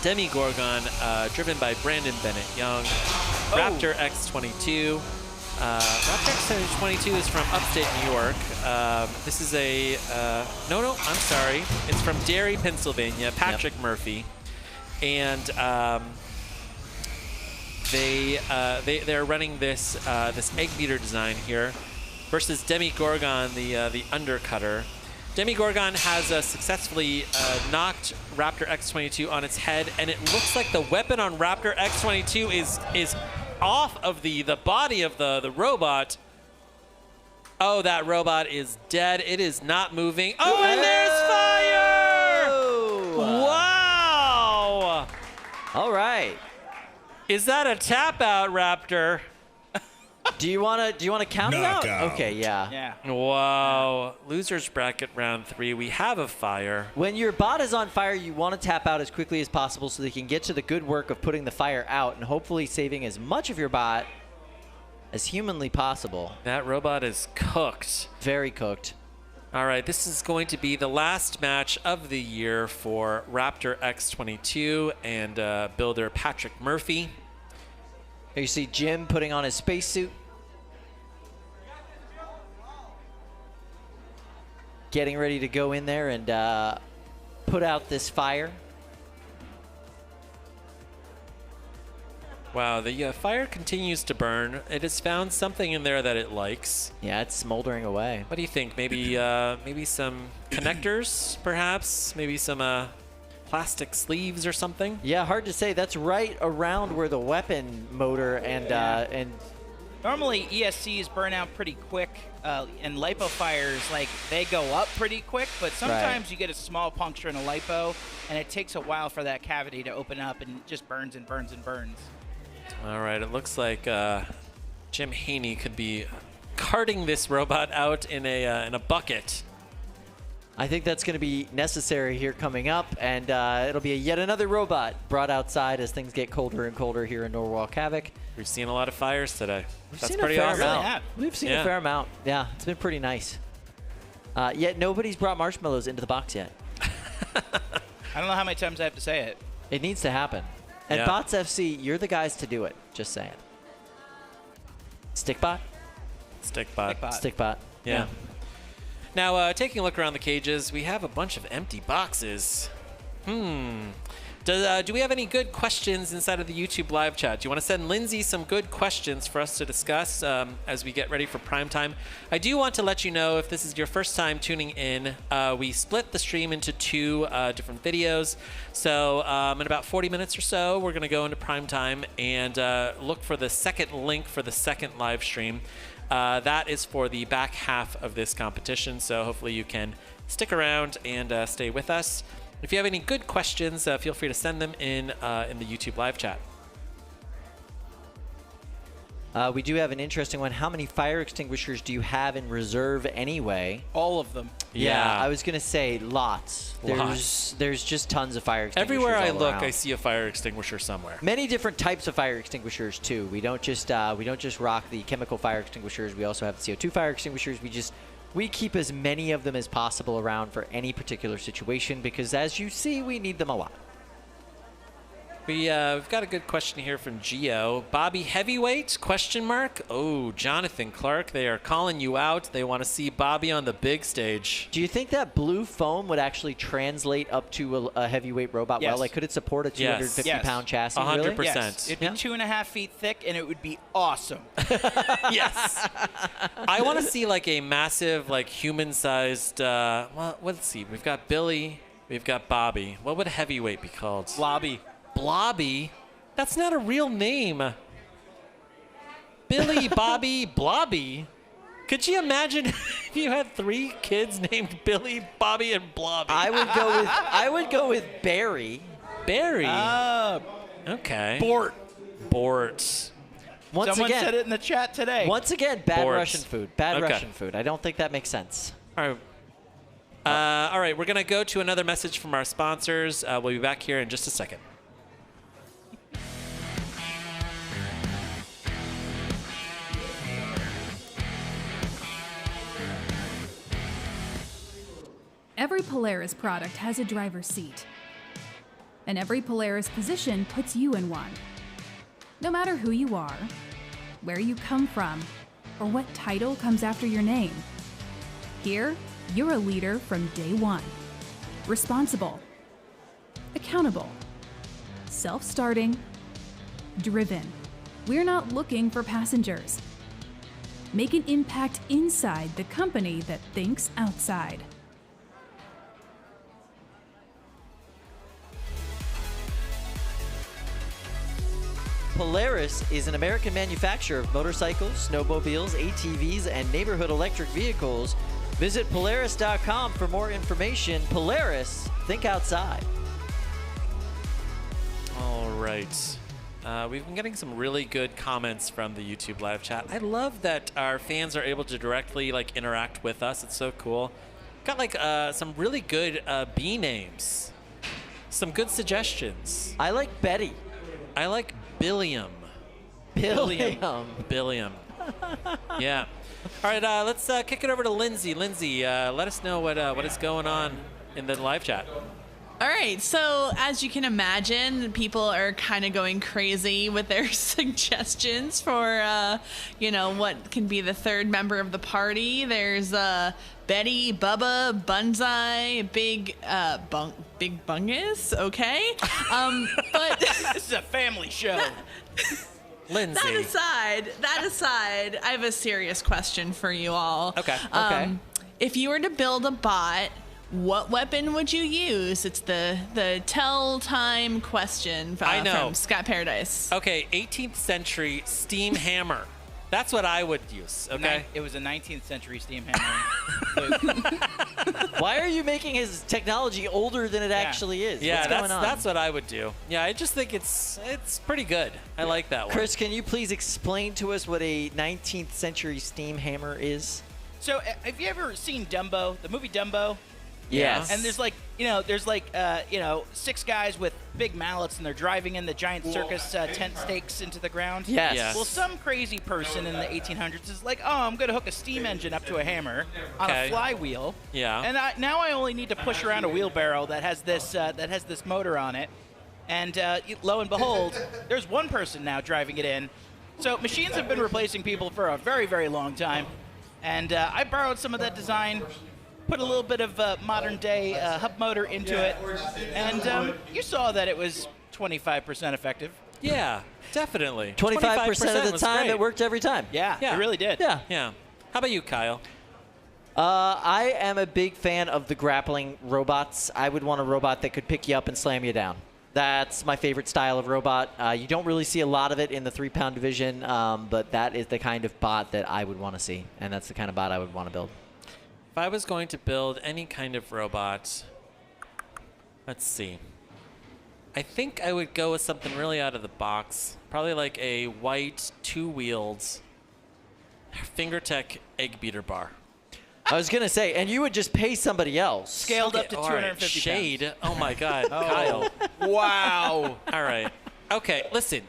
Demigorgon, driven by Brandon Bennett Young. Raptor XXX. Raptor XXX is from upstate New York. This is a no, I'm sorry. It's from Derry, Pennsylvania. Patrick Murphy, and they're running this this egg beater design here versus Demigorgon, the undercutter. Demigorgon has successfully knocked Raptor XXX on its head, and it looks like the weapon on Raptor XXX is off of the body of the robot. Oh, that robot is dead. It is not moving. Oh, and there's fire! Wow! All right. Is that a tap out, Raptor? Do you want to count it out? Knockout. Okay, yeah. Yeah. Wow. Losers bracket round 3. We have a fire. When your bot is on fire, you want to tap out as quickly as possible so they can get to the good work of putting the fire out and hopefully saving as much of your bot as humanly possible. That robot is cooked. Very cooked. All right, this is going to be the last match of the year for Raptor XXX and builder Patrick Murphy. Here you see Jim putting on his spacesuit. Getting ready to go in there and put out this fire. Wow, the fire continues to burn. It has found something in there that it likes. Yeah, it's smoldering away. What do you think? Maybe maybe some connectors, perhaps? Maybe some plastic sleeves or something? Yeah, hard to say. That's right around where the weapon motor and Normally, ESCs burn out pretty quick, and lipo fires, like, they go up pretty quick, but sometimes you get a small puncture in a lipo, and it takes a while for that cavity to open up, and it just burns and burns and burns. All right, it looks like Jim Haney could be carting this robot out in a bucket. I think that's going to be necessary here coming up, and it'll be yet another robot brought outside as things get colder and colder here in Norwalk Havoc. We've seen a lot of fires today. That's seen pretty a fair awesome. amount. We've seen a fair amount. Yeah, it's been pretty nice. Yet nobody's brought marshmallows into the box yet. I don't know how many times I have to say it. It needs to happen. And Yeah. Bots FC, you're the guys to do it. Just saying. Stickbot? Stickbot. Stickbot. Yeah. Now, taking a look around the cages, we have a bunch of empty boxes. Do we have any good questions inside of the YouTube live chat? Do you want to send Lindsay some good questions for us to discuss as we get ready for prime time? I do want to let you know, if this is your first time tuning in, we split the stream into 2 different videos. So in about 40 minutes or so, we're going to go into prime time and look for the second link for the second live stream. That is for the back half of this competition, so hopefully you can stick around and stay with us. If you have any good questions, feel free to send them in the YouTube live chat. We do have an interesting one. How many fire extinguishers do you have in reserve anyway? All of them. Yeah, I was going to say lots. There's just tons of fire extinguishers Everywhere I all look, around. I see a fire extinguisher somewhere. Many different types of fire extinguishers too. We don't just rock the chemical fire extinguishers. We also have CO2 fire extinguishers. We keep as many of them as possible around for any particular situation because, as you see, we need them a lot. We've got a good question here from Gio. Bobby Heavyweight, question mark? Oh, Jonathan Clark, they are calling you out. They want to see Bobby on the big stage. Do you think that blue foam would actually translate up to a heavyweight robot well? Like, could it support a 250-pound chassis? 100%. Really? Yes. It'd be 2.5 feet thick, and it would be awesome. Yes. I want to see like a massive, like human-sized. Well, let's see. We've got Billy. We've got Bobby. What would heavyweight be called? Blobby. Blobby? That's not a real name. Billy, Bobby, Blobby. Could you imagine if you had 3 kids named Billy, Bobby, and Blobby? I would go with Barry. Barry. Okay. Bort. Once Someone again, said it in the chat today. Once again, bad Borts. Russian food. Bad Okay. Russian food. I don't think that makes sense. All right. All right, we're going to go to another message from our sponsors. We'll be back here in just a second. Every Polaris product has a driver's seat, and every Polaris position puts you in one. No matter who you are, where you come from, or what title comes after your name, here, you're a leader from day one. Responsible, accountable, self-starting, driven. We're not looking for passengers. Make an impact inside the company that thinks outside. Polaris is an American manufacturer of motorcycles, snowmobiles, ATVs, and neighborhood electric vehicles. Visit Polaris.com for more information. Polaris, think outside. All right. We've been getting some really good comments from the YouTube live chat. I love that our fans are able to directly like interact with us. It's so cool. Got like some really good bee names. Some good suggestions. I like Betty. I like Billiam. Billiam. Yeah. All right, let's kick it over to Lindsay. Lindsay, let us know what is going on in the live chat. All right, so as you can imagine, people are kind of going crazy with their suggestions for, what can be the third member of the party. There's Betty, Bubba, Bunzai, Big Bungus, okay? But this is a family show. Lindsay. That aside, I have a serious question for you all. Okay. If you were to build a bot, what weapon would you use? It's the tell time question from Scott Paradise. Okay, 18th century steam hammer. That's what I would use, okay? It was a 19th century steam hammer. Why are you making his technology older than it actually is? Yeah, What's going on? that's what I would do. Yeah, I just think it's pretty good. I like that one. Chris, can you please explain to us what a 19th century steam hammer is? So, have you ever seen Dumbo, the movie Dumbo? Yes. And there's like, you know, 6 guys with big mallets, and they're driving in the giant circus tent stakes into the ground. Yes. Well, some crazy person in the 1800s is like, oh, I'm going to hook a steam engine up to a hammer on a flywheel. Yeah. And now I only need to push around a wheelbarrow that has this motor on it. And lo and behold, there's one person now driving it in. So machines have been replacing people for a very, very long time. And I borrowed some of that design, put a little bit of modern-day hub motor into it, and you saw that it was 25% effective. Yeah, definitely. 25% of the was time, great. it worked every time. Yeah, it really did. Yeah. Yeah. How about you, Kyle? I am a big fan of the grappling robots. I would want a robot that could pick you up and slam you down. That's my favorite style of robot. You don't really see a lot of it in the 3-pound division, but that is the kind of bot that I would want to see, and that's the kind of bot I would want to build. If I was going to build any kind of robot, let's see. I think I would go with something really out of the box. Probably like a white 2-wheeled FingerTech egg beater bar. I was going to say, and you would just pay somebody else. Scaled up to 250 Shade. pounds. Oh, my God. Kyle. Wow. All right. Okay, listen.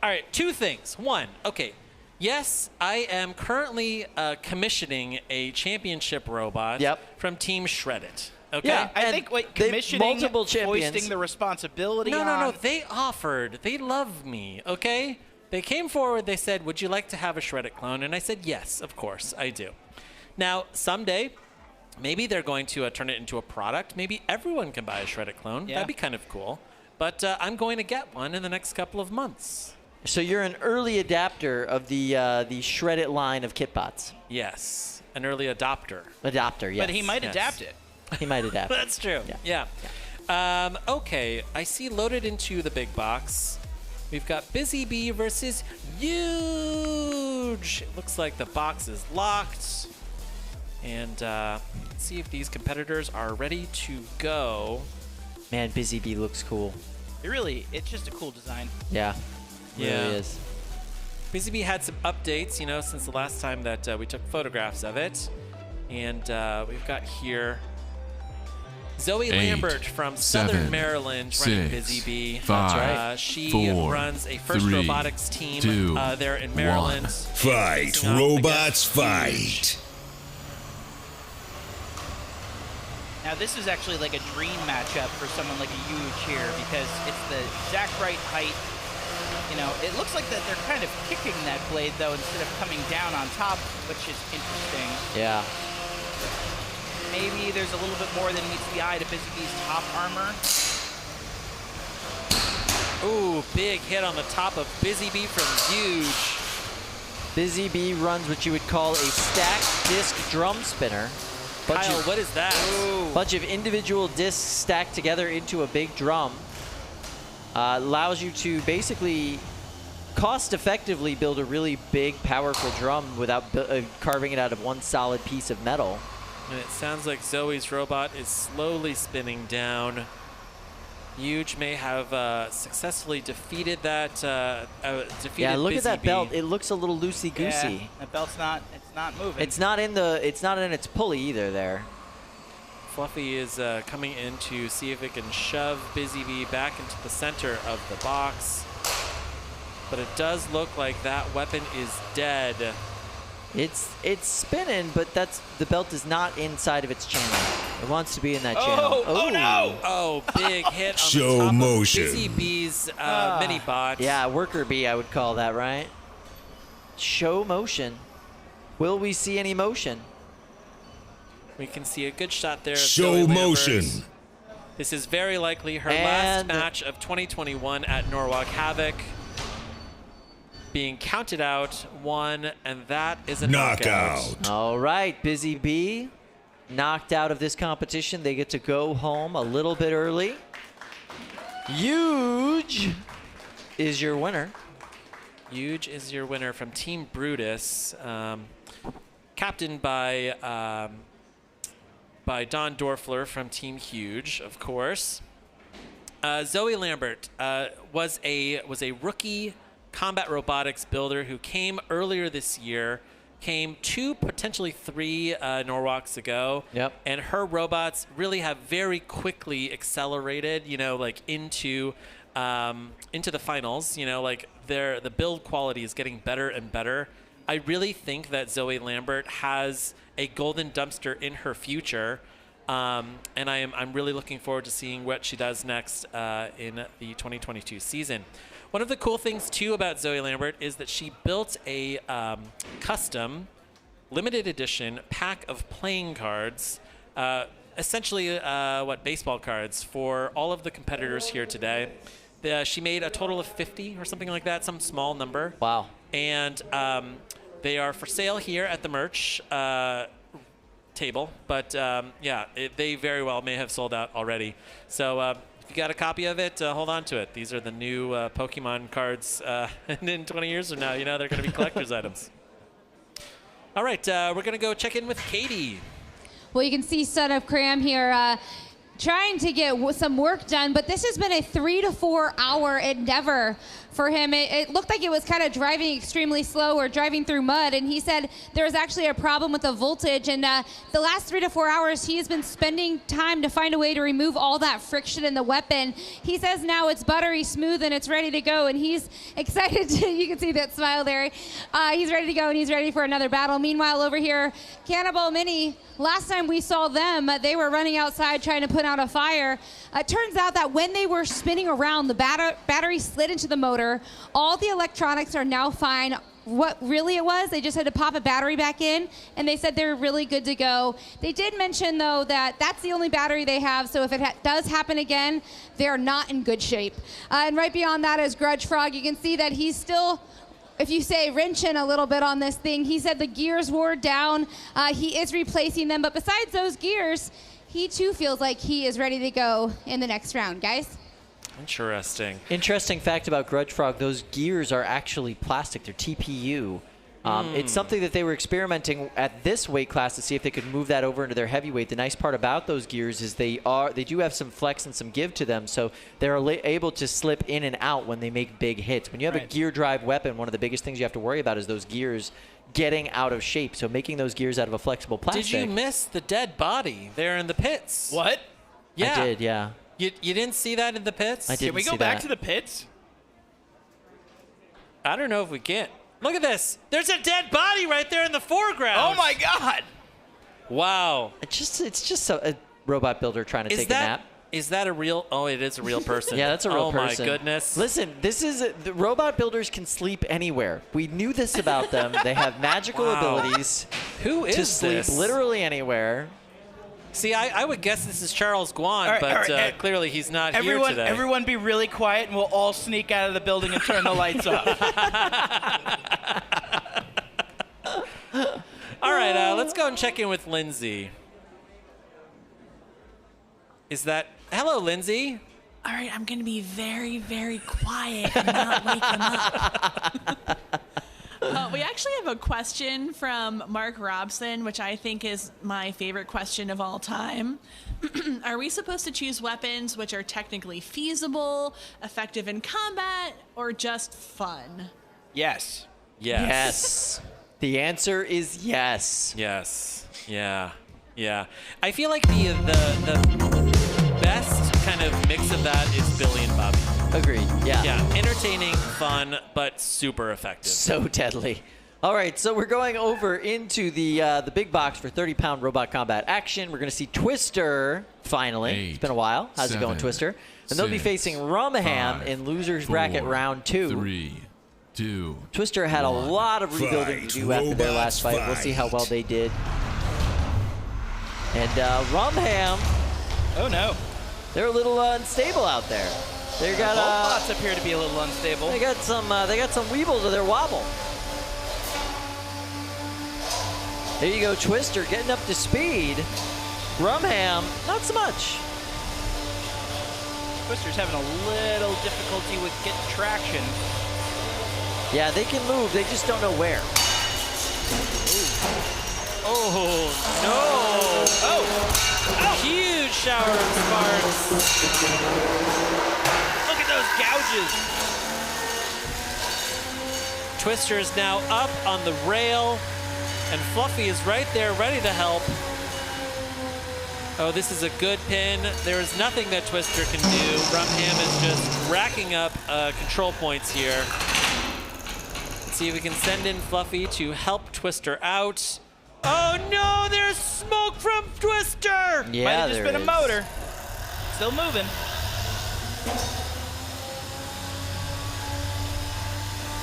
All right, 2 things. 1, okay. Yes, I am currently commissioning a championship robot from Team Shreddit. Okay? Yeah, I think commissioning, multiple champions. foisting the responsibility No, on. no, no. They offered. They love me, okay? They came forward. They said, would you like to have a Shreddit clone? And I said, yes, of course, I do. Now, someday, maybe they're going to turn it into a product. Maybe everyone can buy a Shreddit clone. Yeah. That'd be kind of cool. But I'm going to get one in the next couple of months. So you're an early adapter of the Shreddit line of kitbots. Yes, an early adopter. Adopter, yes. But he might adapt it. He might adapt. That's true. Yeah. Okay, I see loaded into the big box. We've got Busy Bee versus Huge. It looks like the box is locked. And let's see if these competitors are ready to go. Man, Busy Bee looks cool. It's just a cool design. Yeah. Yeah. Really is. Busy Bee had some updates, you know, since the last time that we took photographs of it. And we've got here Zoe 8, Lambert from 7, Southern Maryland running 6, Busy Bee. 5, That's right. She 4, runs a first 3, robotics team 2, there in Maryland. 1. Fight, Facing off robots, against fight. Now this is actually like a dream matchup for someone like a Huge here because it's the exact right height. You know, it looks like that they're kind of kicking that blade though instead of coming down on top, which is interesting. Yeah. Maybe there's a little bit more than meets the eye to Busy Bee's top armor. Ooh, big hit on the top of Busy Bee from Huge. Busy Bee runs what you would call a stacked disc drum spinner. Kyle, what is that? Bunch of individual discs stacked together into a big drum. Allows you to basically cost-effectively build a really big, powerful drum without carving it out of one solid piece of metal. And it sounds like Zoe's robot is slowly spinning down. Huge may have successfully defeated that. Yeah, look Busy at that Bee. belt. It looks a little loosey-goosey. Yeah, that belt's not moving. It's not in its pulley either there. Fluffy is coming in to see if it can shove Busy Bee back into the center of the box. But it does look like that weapon is dead. It's spinning, but the belt is not inside of its channel. It wants to be in that channel. Oh no! Oh, big hit on Show the top motion. of Busy Bee's mini bot. Yeah, worker bee, I would call that, right? Show motion. Will we see any motion? We can see a good shot there. Of Show Zoe motion. Lambert. This is very likely her And- last match of 2021 at Norwalk Havoc. Being counted out, 1, and that is a knockout. All right, Busy Bee knocked out of this competition. They get to go home a little bit early. Huge is your winner. Huge is your winner from Team Brutus, captained by Don Dorfler from Team Huge, of course. Zoe Lambert was a rookie combat robotics builder who came earlier this year, came 2, potentially 3 Norwalks ago. Yep. And her robots really have very quickly accelerated, like into the finals. Like the build quality is getting better and better. I really think that Zoe Lambert has a golden dumpster in her future. And I'm really looking forward to seeing what she does next in the 2022 season. One of the cool things, too, about Zoe Lambert is that she built a custom, limited edition pack of playing cards, essentially, baseball cards for all of the competitors here today. She made a total of 50 or something like that, some small number. Wow. And they are for sale here at the merch table. But, they very well may have sold out already. So, if you got a copy of it, hold on to it. These are the new Pokemon cards, and in 20 years from now, they're going to be collector's items. All right, we're going to go check in with Katie. Well, you can see Son of Cram here trying to get some work done, but this has been a 3 to 4 hour endeavor for him. It looked like it was kind of driving extremely slow or driving through mud, and he said there was actually a problem with the voltage, and the last 3 to 4 hours he has been spending time to find a way to remove all that friction in the weapon. He says now it's buttery smooth and it's ready to go, and he's excited to, you can see that smile there. He's ready to go and he's ready for another battle. Meanwhile, over here, Cannibal Mini, last time we saw them, they were running outside trying to put out a fire. It turns out that when they were spinning around, the battery slid into the motor. All the electronics are now fine. What really it was, they just had to pop a battery back in, and they said they're really good to go. They did mention, though, that that's the only battery they have, so if it does happen again, they're not in good shape. And right beyond that is Grudge Frog. You can see that he's still, if you say, wrenching a little bit on this thing. He said the gears wore down. He is replacing them, but besides those gears, he too feels like he is ready to go in the next round, guys. Interesting. Interesting fact about Grudge Frog, those gears are actually plastic. They're TPU. It's something that they were experimenting at this weight class to see if they could move that over into their heavyweight. The nice part about those gears is they do have some flex and some give to them, so they're able to slip in and out when they make big hits. When you have a gear drive weapon, one of the biggest things you have to worry about is those gears getting out of shape. So making those gears out of a flexible plastic. Did you miss the dead body there in the pits? What? Yeah. I did, yeah. You didn't see that in the pits? I didn't Can we go see back that. to the pits? I don't know if we can. Look at this. There's a dead body right there in the foreground. Oh my God! Wow. It's just a robot builder trying to take a nap. Is that a real? Oh, it is a real person. Yeah, that's a real person. Oh my goodness. Listen, the robot builders can sleep anywhere. We knew this about them. They have magical abilities. Who is to sleep this? literally anywhere. See, I would guess this is Charles Guan, but clearly he's not here today. Everyone be really quiet, and we'll all sneak out of the building and turn the lights off. All right, let's go and check in with Lindsay. Is that... Hello, Lindsay. All right, I'm going to be very, very quiet and not wake him up. We actually have a question from Mark Robson, which I think is my favorite question of all time. Are we supposed to choose weapons which are technically feasible, effective in combat, or just fun? Yes. Yes. The answer is yes. Yes. Yeah. Yeah. I feel like the best kind of mix of that is Billy and Bobby. Agreed. Yeah. Yeah. Entertaining, fun, but super effective. So deadly. All right, so we're going over into the big box for 30-pound robot combat action. We're going to see Twister finally. It's been a while. How's it going, Twister? And they'll be facing RumHam in losers bracket round 2. 3, 2. Twister had a lot of rebuilding to do after their last fight. We'll see how well they did. And RumHam. Oh no. They're a little unstable out there. They got both bots appear to be a little unstable. They got some weeble to their wobble. There you go, Twister getting up to speed. RumHam, not so much. Twister's having a little difficulty with getting traction. Yeah, they can move, they just don't know where. Oh, no. Oh. Huge shower of sparks. Look at those gouges. Twister is now up on the rail. And Fluffy is right there, ready to help. Oh, this is a good pin. There is nothing that Twister can do. RumHam is just racking up control points here. Let's see if we can send in Fluffy to help Twister out. Oh no, there's smoke from Twister! Yeah, Might have just been a motor. Still moving.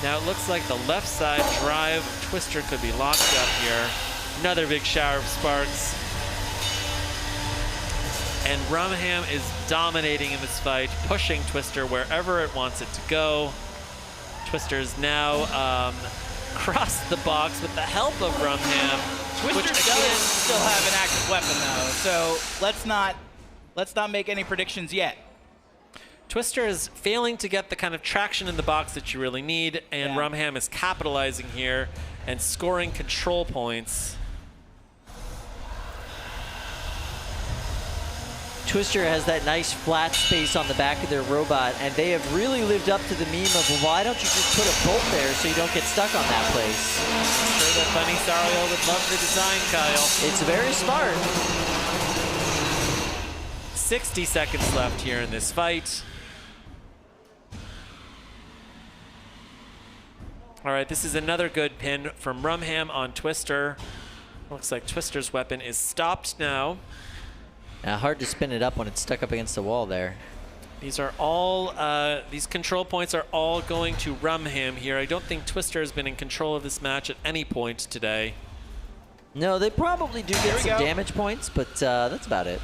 Now it looks like the left side drive of Twister could be locked up here. Another big shower of sparks. And RumHam is dominating in this fight, pushing Twister wherever it wants it to go. Twister's now crossed the box with the help of RumHam. Twister does still have an active weapon though, so let's not make any predictions yet. Twister is failing to get the kind of traction in the box that you really need, and RumHam is capitalizing here and scoring control points. Twister has that nice flat space on the back of their robot, and they have really lived up to the meme of, well, why don't you just put a bolt there so you don't get stuck on that place? I'm sure that Bunny Sariel would love the design, Kyle. It's very smart. 60 seconds left here in this fight. All right, this is another good pin from RumHam on Twister. Looks like Twister's weapon is stopped now. Hard to spin it up when it's stuck up against the wall there. These are all, these control points are all going to RumHam here. I don't think Twister has been in control of this match at any point today. No, they probably do get some damage points, but that's about it.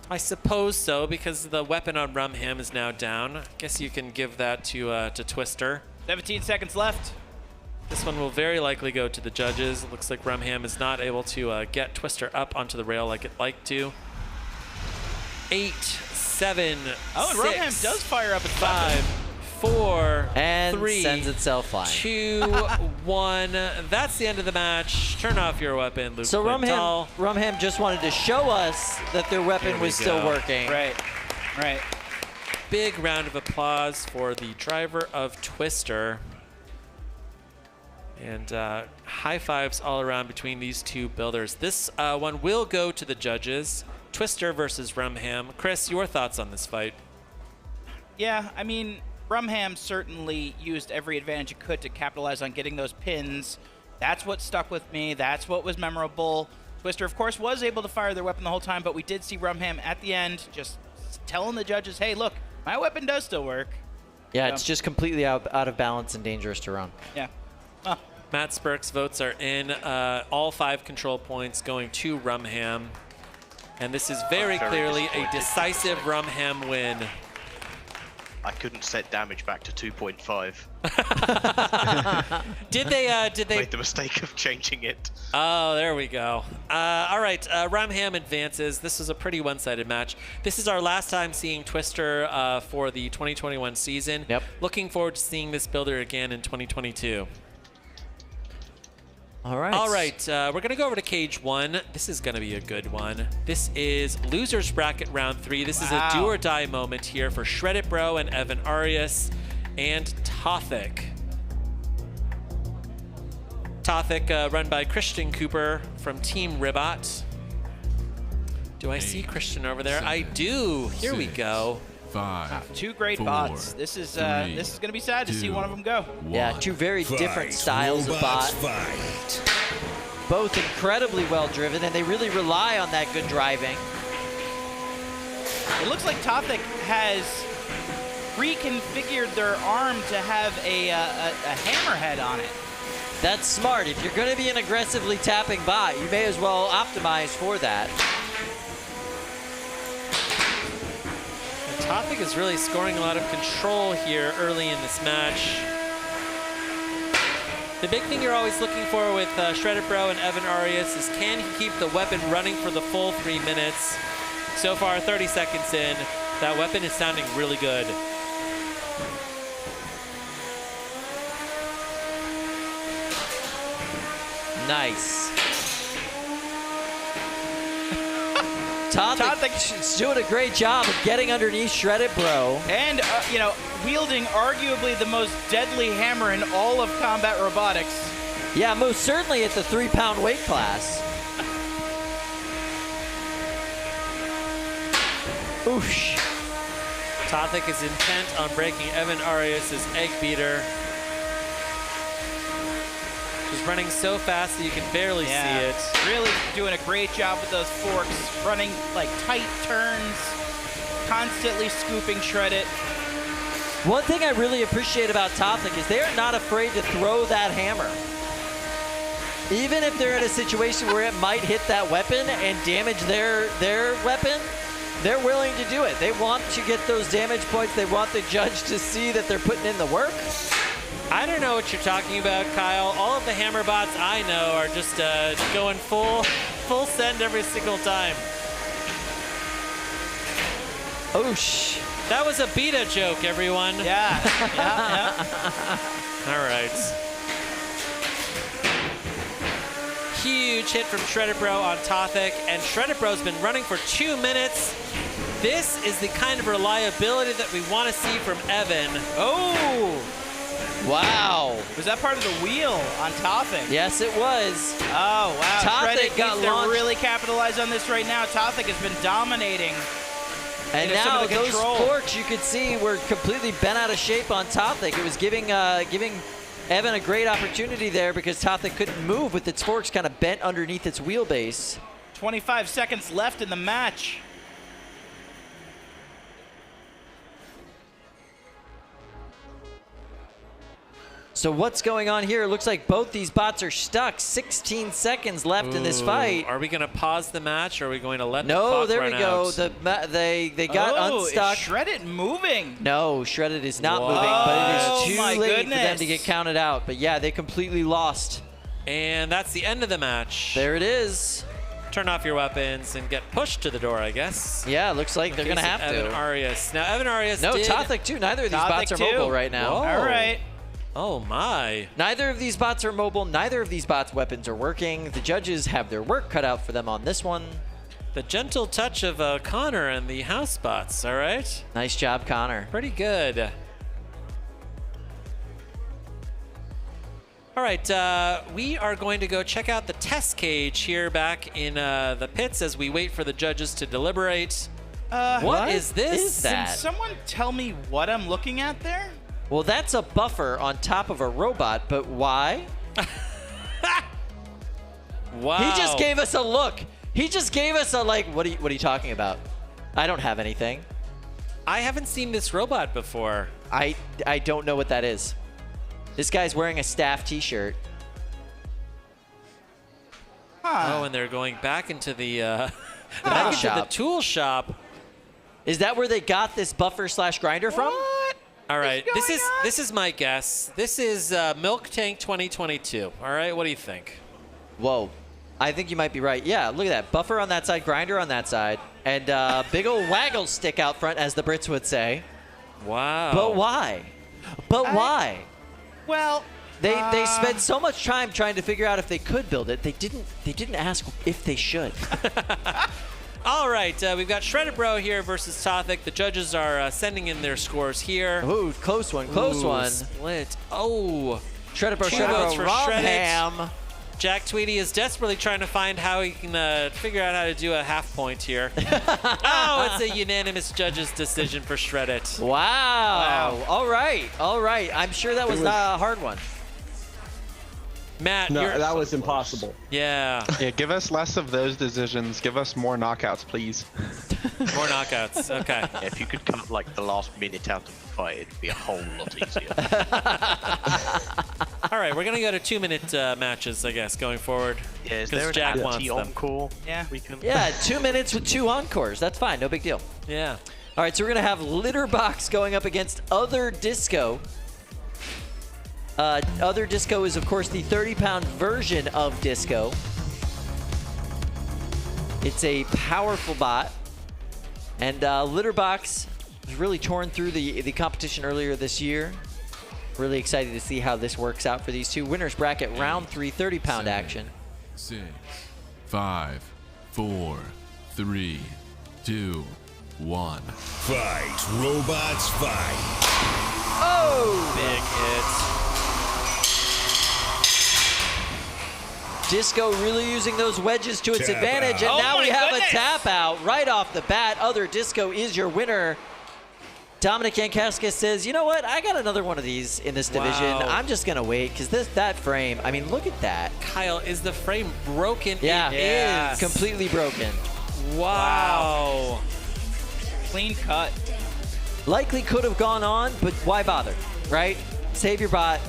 I suppose so, because the weapon on RumHam is now down. I guess you can give that to Twister. 17 seconds left. This one will very likely go to the judges. It looks like RumHam is not able to get Twister up onto the rail like it'd like to. 8, 7, Oh, and 6, RumHam does fire up its 5, 4, and 3, sends itself flying. 2, 1. That's the end of the match. Turn off your weapon, Luke So RumHam just wanted to show us that their weapon was still working. Right, right. Big round of applause for the driver of Twister. And high fives all around between these two builders. This one will go to the judges. Twister versus RumHam. Chris, your thoughts on this fight? Yeah, I mean, RumHam certainly used every advantage it could to capitalize on getting those pins. That's what stuck with me. That's what was memorable. Twister, of course, was able to fire their weapon the whole time, but we did see RumHam at the end just telling the judges, hey, look, my weapon does still work. Yeah, So, it's just completely out of balance and dangerous to run. Yeah. Matt Spurk's votes are in. All 5 control points going to RumHam. And this is very clearly a decisive RumHam win. I couldn't set damage back to 2.5. Did they made the mistake of changing it? Oh, there we go. All right, RumHam advances. This is a pretty one-sided match. This is our last time seeing Twister for the 2021 season. Yep. Looking forward to seeing this builder again in 2022. All right. All right, we're going to go over to Cage 1. This is going to be a good one. This is Losers Bracket Round 3. This is a do-or-die moment here for Shreddit Bro and Evan Arias and Tothik. Tothik run by Christian Cooper from Team Ribot. Do I see Christian over there? I do. Here we go. 5, 2 great 4, bots. This is going to be sad to see one of them go. Yeah, 2 very different styles of bot. Both incredibly well driven, and they really rely on that good driving. It looks like Tothik has reconfigured their arm to have a hammerhead on it. That's smart. If you're going to be an aggressively tapping bot, you may as well optimize for that. Tothik is really scoring a lot of control here early in this match. The big thing you're always looking for with Shreddit Bro and Evan Arias is, can he keep the weapon running for the full 3 minutes? So far, 30 seconds in, that weapon is sounding really good. Nice. Tothik's doing a great job of getting underneath Shreddit Bro. And, wielding arguably the most deadly hammer in all of combat robotics. Yeah, most certainly at the 3-pound weight class. Oosh. Tothik is intent on breaking Evan Arias' egg beater. Just running so fast that you can barely see it. Really doing a great job with those forks, running like tight turns, constantly scooping Shreddit. One thing I really appreciate about Tothik is they're not afraid to throw that hammer. Even if they're in a situation where it might hit that weapon and damage their weapon, they're willing to do it. They want to get those damage points. They want the judge to see that they're putting in the work. I don't know what you're talking about, Kyle. All of the hammer bots I know are just going full send every single time. Oosh. That was a beta joke, everyone. Yeah. All right. Huge hit from Shreddit Bro on Tothik, and Shreddit Bro's been running for 2 minutes. This is the kind of reliability that we want to see from Evan. Oh! Wow. Was that part of the wheel on Tothik? Yes, it was. Oh, wow. Tothik got needs launched. to really capitalize on this right now. Tothik has been dominating. And now those forks you could see were completely bent out of shape on Tothik. It was giving Evan a great opportunity there because Tothik couldn't move with its forks kind of bent underneath its wheelbase. 25 seconds left in the match. So what's going on here? It looks like both these bots are stuck. 16 seconds left in this fight. Are we going to pause the match, or are we going to let the No, clock there run we go. out? They got unstuck. Is Shreddit moving? No, Shreddit is not moving, but it is too late for them goodness. to get counted out. But yeah, they completely lost. And that's the end of the match. There it is. Turn off your weapons and get pushed to the door, I guess. Yeah, looks like they're going to have Evan to. Arias. Now, Evan Arias No, did... Tothik too. Neither of these bots are mobile right now. Whoa. All right. Oh, my. Neither of these bots are mobile. Neither of these bots' weapons are working. The judges have their work cut out for them on this one. The gentle touch of Connor and the house bots, all right? Nice job, Connor. Pretty good. All right, we are going to go check out the test cage here back in the pits as we wait for the judges to deliberate. What is this? Can someone tell me what I'm looking at there? Well, that's a buffer on top of a robot, but why? Wow. He just gave us a look. He just gave us a like, what are you talking about? I don't have anything. I haven't seen this robot before. I don't know what that is. This guy's wearing a staff t-shirt. Oh, and they're going back into the metal shop. the tool shop. Is that where they got this buffer / grinder from? All right, this is my guess. This is MilkTank 2022. All right, what do you think? Whoa, I think you might be right. Yeah, look at that buffer on that side, grinder on that side, and big old waggle stick out front, as the Brits would say. Wow. But why? Why? Well, they spent so much time trying to figure out if they could build it. They didn't ask if they should. All right, we've got Shreddit Bro here versus Tothik. The judges are sending in their scores here. Ooh, close one, close one. Split. Oh. Shreddit Bro, Two votes for RumHam. Jack Tweedy is desperately trying to find how he can figure out how to do a half point here. Oh, it's a unanimous judge's decision for Shreddit. Wow. All right. I'm sure that was not a hard one. Matt, No, that was impossible. Yeah. Yeah, give us less of those decisions. Give us more knockouts, please. More knockouts. Okay. Yeah, if you could cut like the last minute out of the fight, it'd be a whole lot easier. All right, we're gonna go to 2-minute matches, I guess, going forward. Yeah, is there an Jack wants them. anti-encore? Yeah. We can. Yeah, 2 minutes with 2 encores. That's fine. No big deal. Yeah. All right, so we're going to have Litterbox going up against Other Disko. Other Disko is, of course, the 30-pound version of Disco. It's a powerful bot. And Litterbox was really torn through the competition earlier this year. Really excited to see how this works out for these two. Winners bracket round 3, 30-pound action. 6, 5, 4, 3, 2, 1. Fight, robots, fight. Oh! Big hit. Disco really using those wedges to its Tap advantage, out. and now Oh we my have goodness. a tap out right off the bat. Other Disco is your winner. Dominic Yankaska says, you know what? I got another one of these in this division. Wow. I'm just going to wait because that frame, I mean, look at that. Kyle, is the frame broken? Yeah, It is. completely broken. Wow. Clean cut. Likely could have gone on, but why bother, right? Save your bot.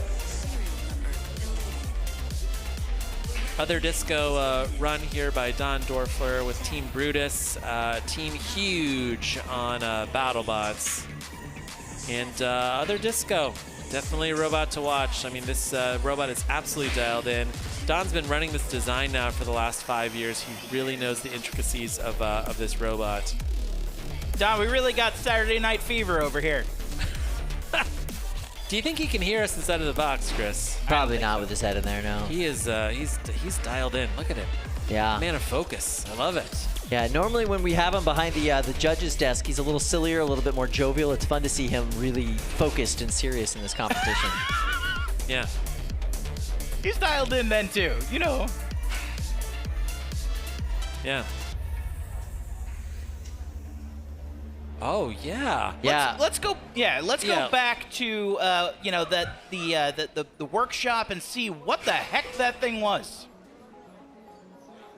Other Disco run here by Don Dorfler with Team Brutus. Team Huge on BattleBots. And Other Disco, definitely a robot to watch. I mean, this robot is absolutely dialed in. Don's been running this design now for the last 5 years. He really knows the intricacies of this robot. Don, we really got Saturday Night Fever over here. Do you think he can hear us inside of the box, Chris? Probably not with his head in there, no. He is, he's dialed in. Look at him. Yeah. Man of focus. I love it. Yeah, normally when we have him behind the judge's desk, he's a little sillier, a little bit more jovial. It's fun to see him really focused and serious in this competition. Yeah. He's dialed in then too, you know. Yeah. Oh yeah. Yeah. Let's go. Yeah, let's Yeah. go back to you know the workshop and see what the heck that thing was.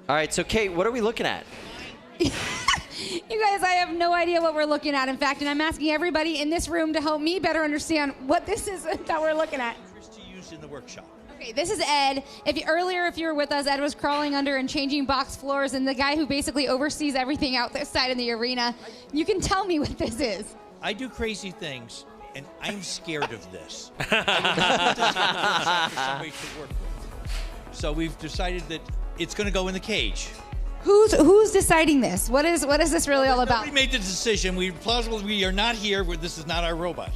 All right, so Kate, what are we looking at? You guys, I have no idea what we're looking at, in fact, and I'm asking everybody in this room to help me better understand what this is that we're looking at. To use in the workshop. Okay, this is Ed. Earlier, if you were with us, Ed was crawling under and changing box floors, and the guy who basically oversees everything out this side in the arena. You can tell me what this is. I do crazy things, and I'm scared of this. So we've decided that it's going to go in the cage. Who's deciding this? What is this really all about? We made the decision. We are not here. This is not our robot.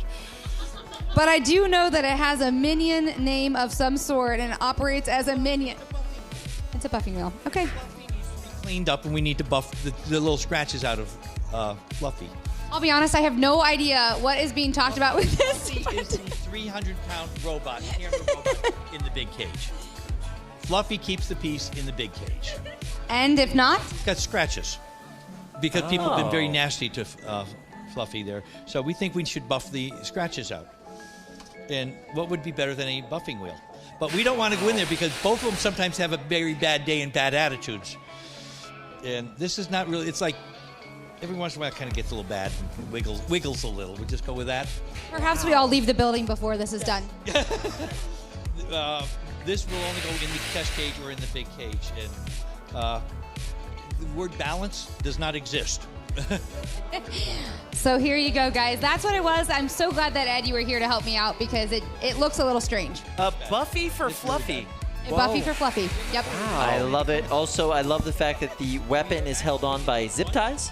But I do know that it has a minion name of some sort and it operates as a minion. It's a buffing wheel. Okay. Cleaned up, and we need to buff the little scratches out of Fluffy. I'll be honest, I have no idea what is being talked about with this. Fluffy is the 300-pound robot, camera robot in the big cage. Fluffy keeps the piece in the big cage. And if not? It's got scratches. Because people have been very nasty to Fluffy there. So we think we should buff the scratches out. And what would be better than a buffing wheel? But we don't want to go in there because both of them sometimes have a very bad day and bad attitudes. And this is not really, it's like every once in a while it kind of gets a little bad and wiggles a little. We'll just go with that. Perhaps we all leave the building before this is done. This will only go in the test cage or in the big cage. And the word balance does not exist. So here you go, guys. That's what it was. I'm so glad that, Ed, you were here to help me out because it looks a little strange. Buffy for Fluffy. Buffy for Fluffy. Yep. I love it. Also, I love the fact that the weapon is held on by zip ties.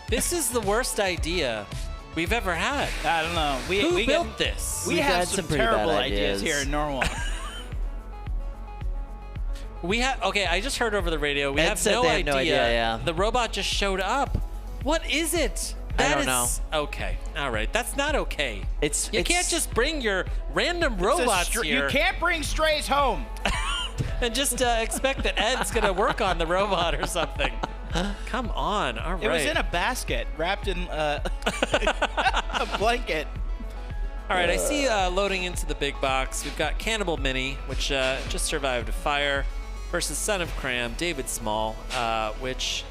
This is the worst idea we've ever had. I don't know. Who built this? We We've have had some some pretty terrible bad ideas ideas. here in Norwalk. Okay, I just heard over the radio. We Ed have said no they idea. have no idea, yeah. The robot just showed up. What is it? I don't That know. is okay. All right, that's not okay. You it's- can't just bring your random robots here. You can't bring strays home. And just expect that Ed's gonna work on the robot or something. Come on, all right. It was in a basket wrapped in a blanket. All right, I see loading into the big box. We've got Cannibal Mini, which just survived a fire, versus Son of Cram, David Small, which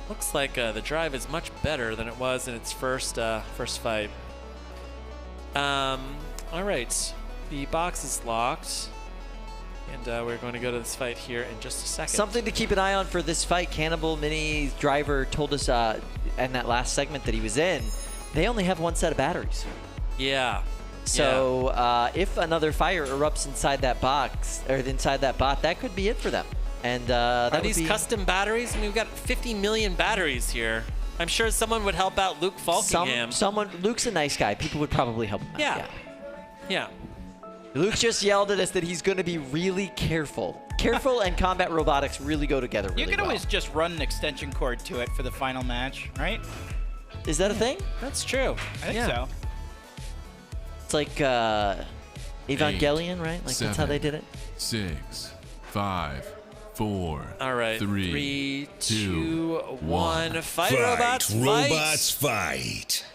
looks like the drive is much better than it was in its first fight. All right, the box is locked, and we're going to go to this fight here in just a second. Something to keep an eye on for this fight. Cannibal Mini's driver told us in that last segment that he was in, they only have one set of batteries. Yeah. So if another fire erupts inside that box or inside that bot, that could be it for them. And that Are would these be custom batteries? I mean, we've got 50 million batteries here. I'm sure someone would help out Luke Falkingham. Luke's a nice guy. People would probably help him out. Yeah. Luke just yelled at us that he's going to be really careful. Careful and combat robotics really go together really You can well. always just run an extension cord to it for the final match, right? Is that a thing? That's true. I think so. It's like Evangelion, right? Like that's how they did it. 6, 5, 4. All right. 3, 2, 1. Fight, robots, Robots fight.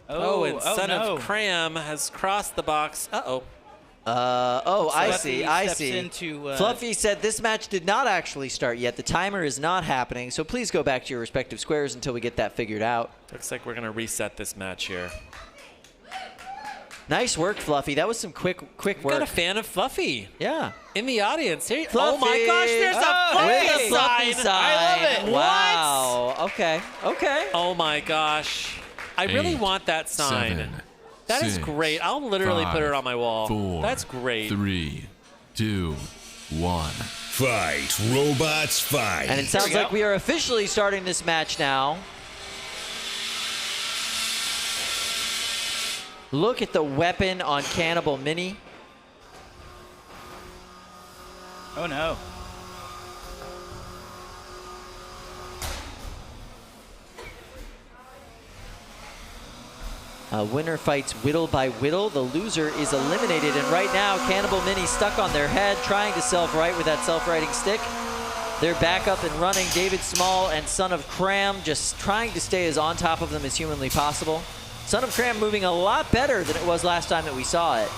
Oh, and Son no. of Cram has crossed the box. Uh-oh. I see. steps into, Fluffy said this match did not actually start yet. The timer is not happening, so please go back to your respective squares until we get that figured out. Looks like we're going to reset this match here. Nice work, Fluffy. That was some quick work. Got a fan of Fluffy. Yeah. In the audience. Here. Fluffy. Oh my gosh, there's a With Fluffy a Fluffy sign. sign. I love it. Wow. What? Okay. Oh my gosh. I really 8, want that sign. 7, That is 6, great. I'll literally 5, put it on my wall. 4, That's great. 3, 2, 1. Fight. Robots fight. And it sounds like we are officially starting this match now. Look at the weapon on Cannibal Mini. Oh no. Winner fights Whittle by Whittle. The loser is eliminated. And right now, Cannibal Mini stuck on their head, trying to self-right with that self-righting stick. They're back up and running. David Small and Son of Cram just trying to stay as on top of them as humanly possible. Son of Cram moving a lot better than it was last time that we saw it.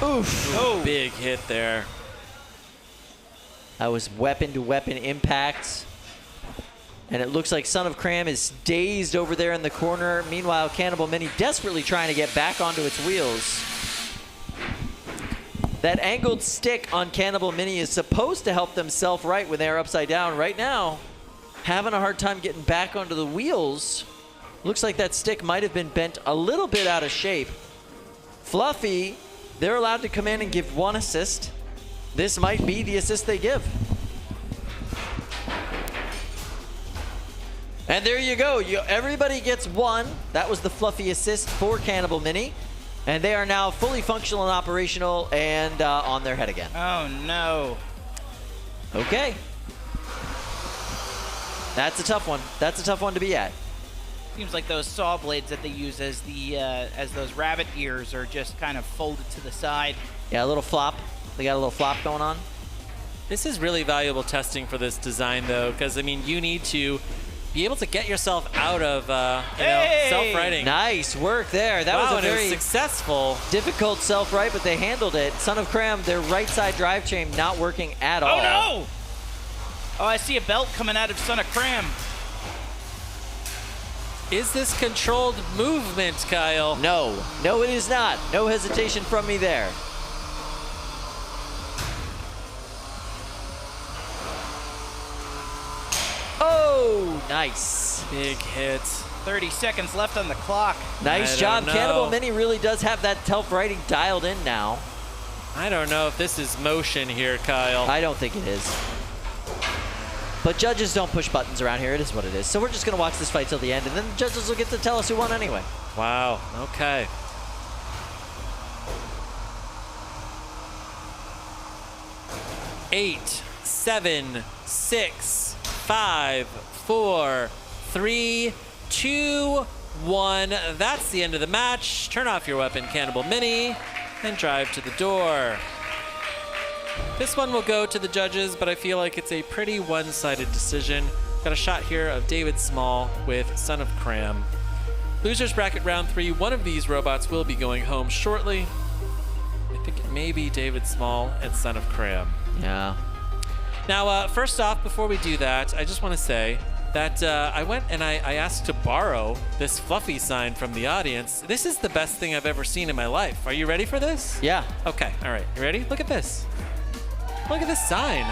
Oof. Oh, big hit there. That was weapon-to-weapon impact. And it looks like Son of Cram is dazed over there in the corner. Meanwhile, Cannibal Mini desperately trying to get back onto its wheels. That angled stick on Cannibal Mini is supposed to help them self-right when they are upside down. Right now, having a hard time getting back onto the wheels. Looks like that stick might have been bent a little bit out of shape. Fluffy, they're allowed to come in and give 1 assist. This might be the assist they give. And there you go. Everybody gets 1. That was the Fluffy assist for Cannibal Mini. And they are now fully functional and operational and on their head again. Oh no. Okay. That's a tough one. That's a tough one to be at. Seems like those saw blades that they use as those rabbit ears are just kind of folded to the side. Yeah, a little flop. They got a little flop going on. This is really valuable testing for this design, though, because, I mean, you need to be able to get yourself out of, self-righting. Nice work there. That was a very successful. Difficult self-right, but they handled it. Son of Cram, their right side drive chain not working at all. Oh no! Oh, I see a belt coming out of Son of Cram. Is this controlled movement, Kyle? No. No, it is not. No hesitation from me there. Oh, nice. Big hit. 30 seconds left on the clock. Nice job. Cannibal Mini really does have that self-righting dialed in now. I don't know if this is motion here, Kyle. I don't think it is. But judges don't push buttons around here. It is what it is. So we're just going to watch this fight till the end, and then the judges will get to tell us who won anyway. Wow. Okay. Eight, 7, 6, 5, 4, 3, 2, 1. That's the end of the match. Turn off your weapon, Cannibal Mini, and drive to the door. This one will go to the judges, but I feel like it's a pretty one-sided decision. Got a shot here of David Small with Son of Cram. Losers bracket round 3. One of these robots will be going home shortly. I think it may be David Small and Son of Cram. Yeah. Now, first off, before we do that, I just want to say that I went and I asked to borrow this Fluffy sign from the audience. This is the best thing I've ever seen in my life. Are you ready for this? Yeah. Okay, all right. You ready? Look at this. Look at this sign.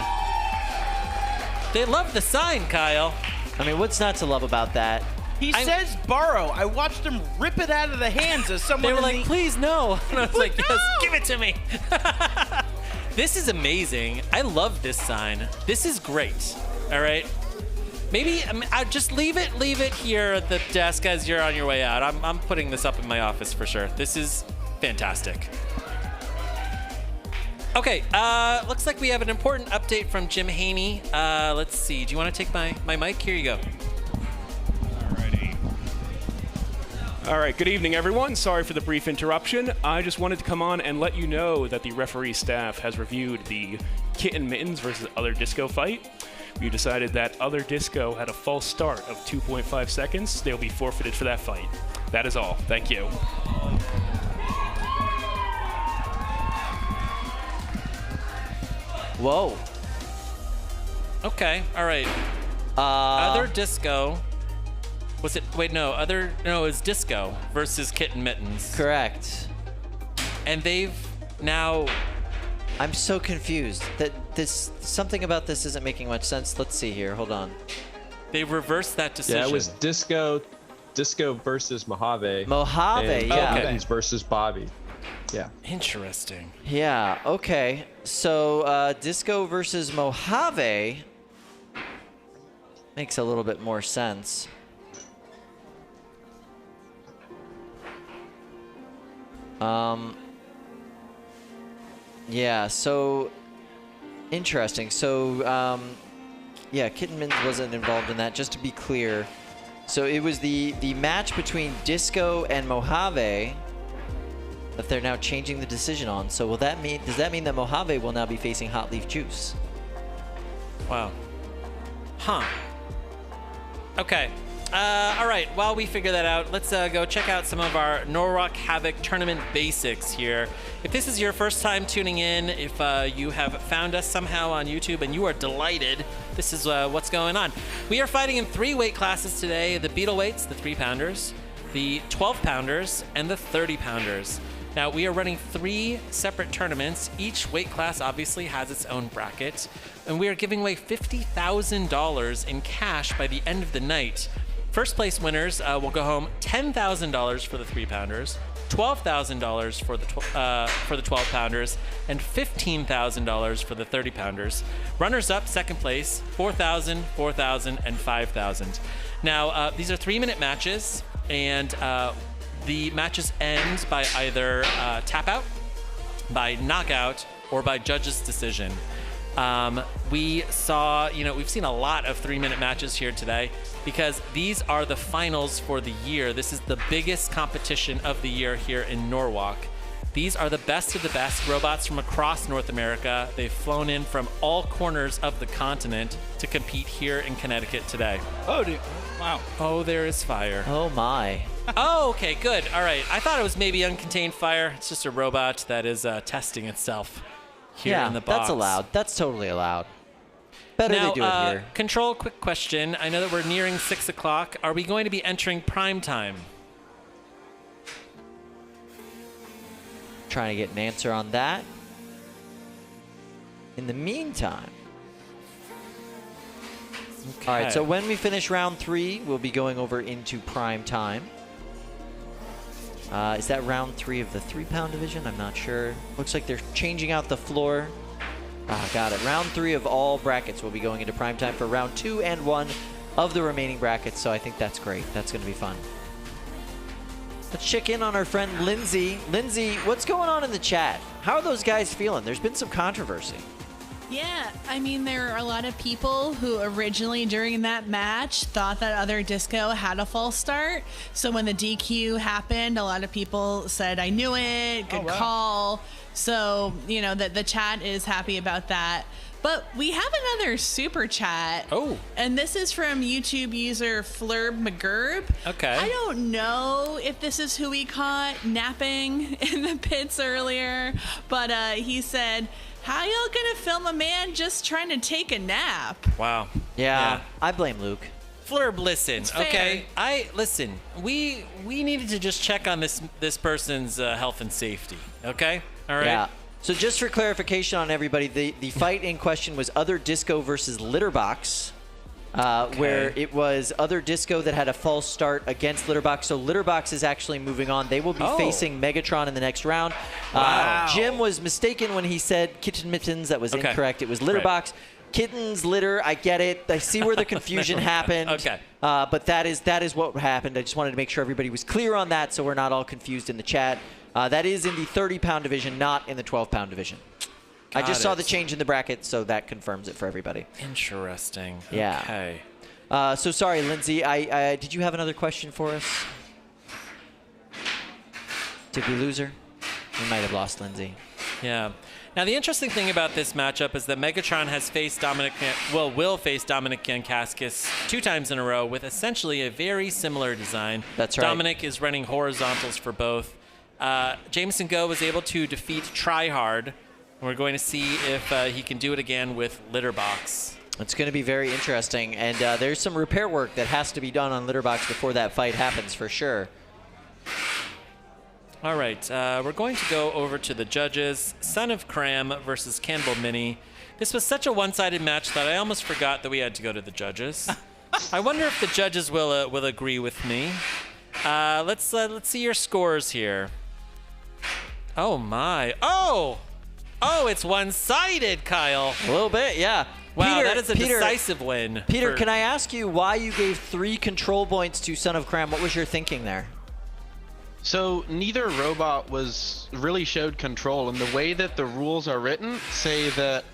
They love the sign, Kyle. I mean, what's not to love about that? He says borrow. I watched him rip it out of the hands of someone. They were like, please, no. And I was like, yes, give it to me. This is amazing. I love this sign. This is great. All right. Maybe I'll just leave it here at the desk as you're on your way out. I'm putting this up in my office for sure. This is fantastic. Okay, looks like we have an important update from Jim Haney. Let's see. Do you want to take my mic? Here you go. Alrighty. All right, good evening, everyone. Sorry for the brief interruption. I just wanted to come on and let you know that the referee staff has reviewed the Kitten Mittens versus Other Disko fight. We decided that Other Disko had a false start of 2.5 seconds. They'll be forfeited for that fight. That is all. Thank you. Whoa. Okay, all right. Other Disko. Was it? Wait, no. No, it was Disko versus Kitten Mittens. Correct. And they've now. I'm so confused. Something about this isn't making much sense. Let's see here. Hold on. They reversed that decision. Yeah, it was Disko versus Mojave. Mojave, and yeah. Mittens versus Bobby. Yeah. Interesting. Yeah. Okay. So Disko versus Mojave makes a little bit more sense. Yeah, so interesting. So, yeah, Kitten Mittens wasn't involved in that, just to be clear. So it was the match between Disko and Mojave that they're now changing the decision on. So does that mean that Mojave will now be facing Hot Leaf Juice? Wow. Huh. Okay. All right, while we figure that out, let's go check out some of our Norwalk Havoc tournament basics here. If this is your first time tuning in, if you have found us somehow on YouTube and you are delighted, this is what's going on. We are fighting in 3 weight classes today: the Beetle weights, the 3-pounders, the 12-pounders, and the 30-pounders. Now, we are running 3 separate tournaments. Each weight class obviously has its own bracket, and we are giving away $50,000 in cash by the end of the night. First place winners will go home $10,000 for the 3-pounders, $12,000 for the 12-pounders, and $15,000 for the 30-pounders. Runners up, second place, $4,000, $4,000, and $5,000. Now, these are 3-minute matches, and the matches end by either tap out, by knockout, or by judge's decision. We've seen a lot of 3-minute matches here today because these are the finals for the year. This is the biggest competition of the year here in Norwalk. These are the best of the best robots from across North America. They've flown in from all corners of the continent to compete here in Connecticut today. Oh, dude. Wow. Oh, there is fire. Oh, my. Oh, okay, good. All right. I thought it was maybe uncontained fire. It's just a robot that is testing itself here in the box. That's allowed. That's totally allowed. Better now, they do it here. Control, quick question. I know that we're nearing 6 o'clock. Are we going to be entering prime time? Trying to get an answer on that. In the meantime. Okay. All right, so when we finish round 3, we'll be going over into prime time. Is that round 3 of the 3-pound division? I'm not sure. Looks like they're changing out the floor. Got it. Round 3 of all brackets will be going into prime time for round 2 and 1 of the remaining brackets, so I think that's great. That's going to be fun. Let's check in on our friend Lindsay. Lindsay, what's going on in the chat? How are those guys feeling? There's been some controversy. Yeah, I mean, there are a lot of people who originally during that match thought that Other Disko had a false start. So when the DQ happened, a lot of people said, I knew it, good call. So, you know, the chat is happy about that. But we have another super chat. Oh. And this is from YouTube user Flurb McGurb. Okay. I don't know if this is who we caught napping in the pits earlier, but he said, how y'all gonna film a man just trying to take a nap? Wow. Yeah. I blame Luke. Flurb, listen, It's fair. okay? Listen, we needed to just check on this person's health and safety, okay? All right? Yeah. So just for clarification on everybody, the fight in question was Other Disko versus Litterbox, where it was Other Disko that had a false start against Litterbox. So Litterbox is actually moving on. They will be facing MegatRON in the next round. Wow. Jim was mistaken when he said Kitten Mittens. That was incorrect. It was Litterbox. Right. Kittens, litter, I get it. I see where the confusion happened. Okay. But that is what happened. I just wanted to make sure everybody was clear on that so we're not all confused in the chat. That is in the 30-pound division, not in the 12-pound division. I just saw the change in the bracket, so that confirms it for everybody. Interesting. Yeah. Okay. So sorry, Lindsay. Did you have another question for us? Did we lose her? We might have lost Lindsay. Yeah. Now, the interesting thing about this matchup is that MegatRON has faced will face Dominic Yankaskis 2 times in a row with essentially a very similar design. That's right. Dominic is running horizontals for both. Jameson Go was able to defeat Tryhard. We're going to see if he can do it again with Litterbox. It's going to be very interesting, and there's some repair work that has to be done on Litterbox before that fight happens for sure. All right, we're going to go over to the judges. Son of Cram versus Cannibal Mini. This was such a one-sided match that I almost forgot that we had to go to the judges. I wonder if the judges will agree with me. Let's see your scores here. Oh my! Oh, it's one-sided, Kyle. A little bit, yeah. Wow, Peter, that is a decisive win. Peter, can I ask you why you gave 3 control points to Son of Cram? What was your thinking there? So neither robot really showed control, and the way that the rules are written say that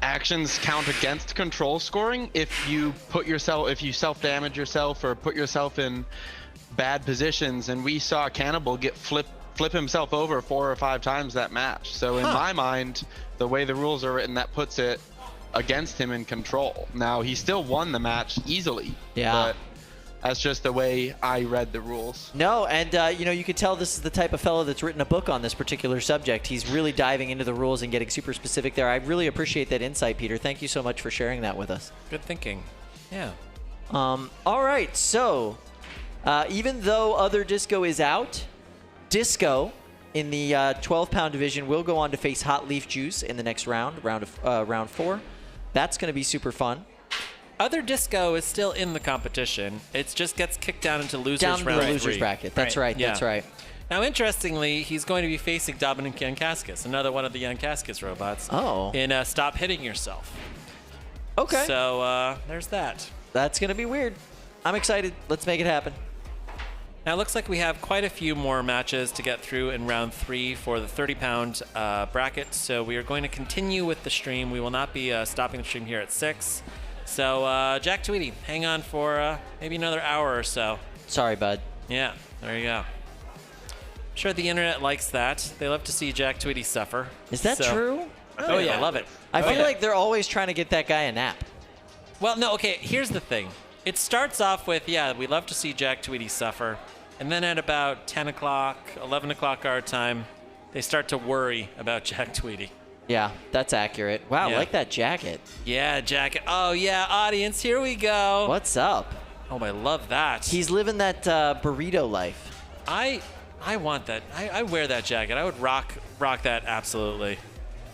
actions count against control scoring if you self-damage yourself or put yourself in bad positions. And we saw Cannibal get flip himself over 4 or 5 times that match. So in my mind, the way the rules are written, that puts it against him in control. Now he still won the match easily. Yeah. But that's just the way I read the rules. No, and you can tell this is the type of fellow that's written a book on this particular subject. He's really diving into the rules and getting super specific there. I really appreciate that insight, Peter. Thank you so much for sharing that with us. Good thinking. Yeah. All right, so even though Other Disko is out, Disko in the 12-pound division will go on to face Hot Leaf Juice in the next round 4. That's going to be super fun. Other Disko is still in the competition. It just gets kicked down into losers down round the losers 3. bracket. That's right. Yeah. That's right. Now, interestingly, he's going to be facing Dominic Yankaskis, another one of the Yankaskis robots. Oh. In Stop Hitting Yourself. Okay. So there's that. That's going to be weird. I'm excited. Let's make it happen. Now, it looks like we have quite a few more matches to get through in round 3 for the 30-pound bracket. So we are going to continue with the stream. We will not be stopping the stream here at 6. So, Jack Tweedy, hang on for maybe another hour or so. Sorry, bud. Yeah, there you go. I'm sure the internet likes that. They love to see Jack Tweedy suffer. Is that true? Oh, yeah, I love it. I feel like they're always trying to get that guy a nap. Well, no, okay, here's the thing. It starts off with, yeah, we love to see Jack Tweedy suffer. And then at about 10 o'clock, 11 o'clock our time, they start to worry about Jack Tweedy. Yeah, that's accurate. Wow, Yeah. I like that jacket. Yeah, jacket. Oh, yeah, audience, here we go. What's up? Oh, I love that. He's living that burrito life. I want that. I wear that jacket. I would rock that absolutely.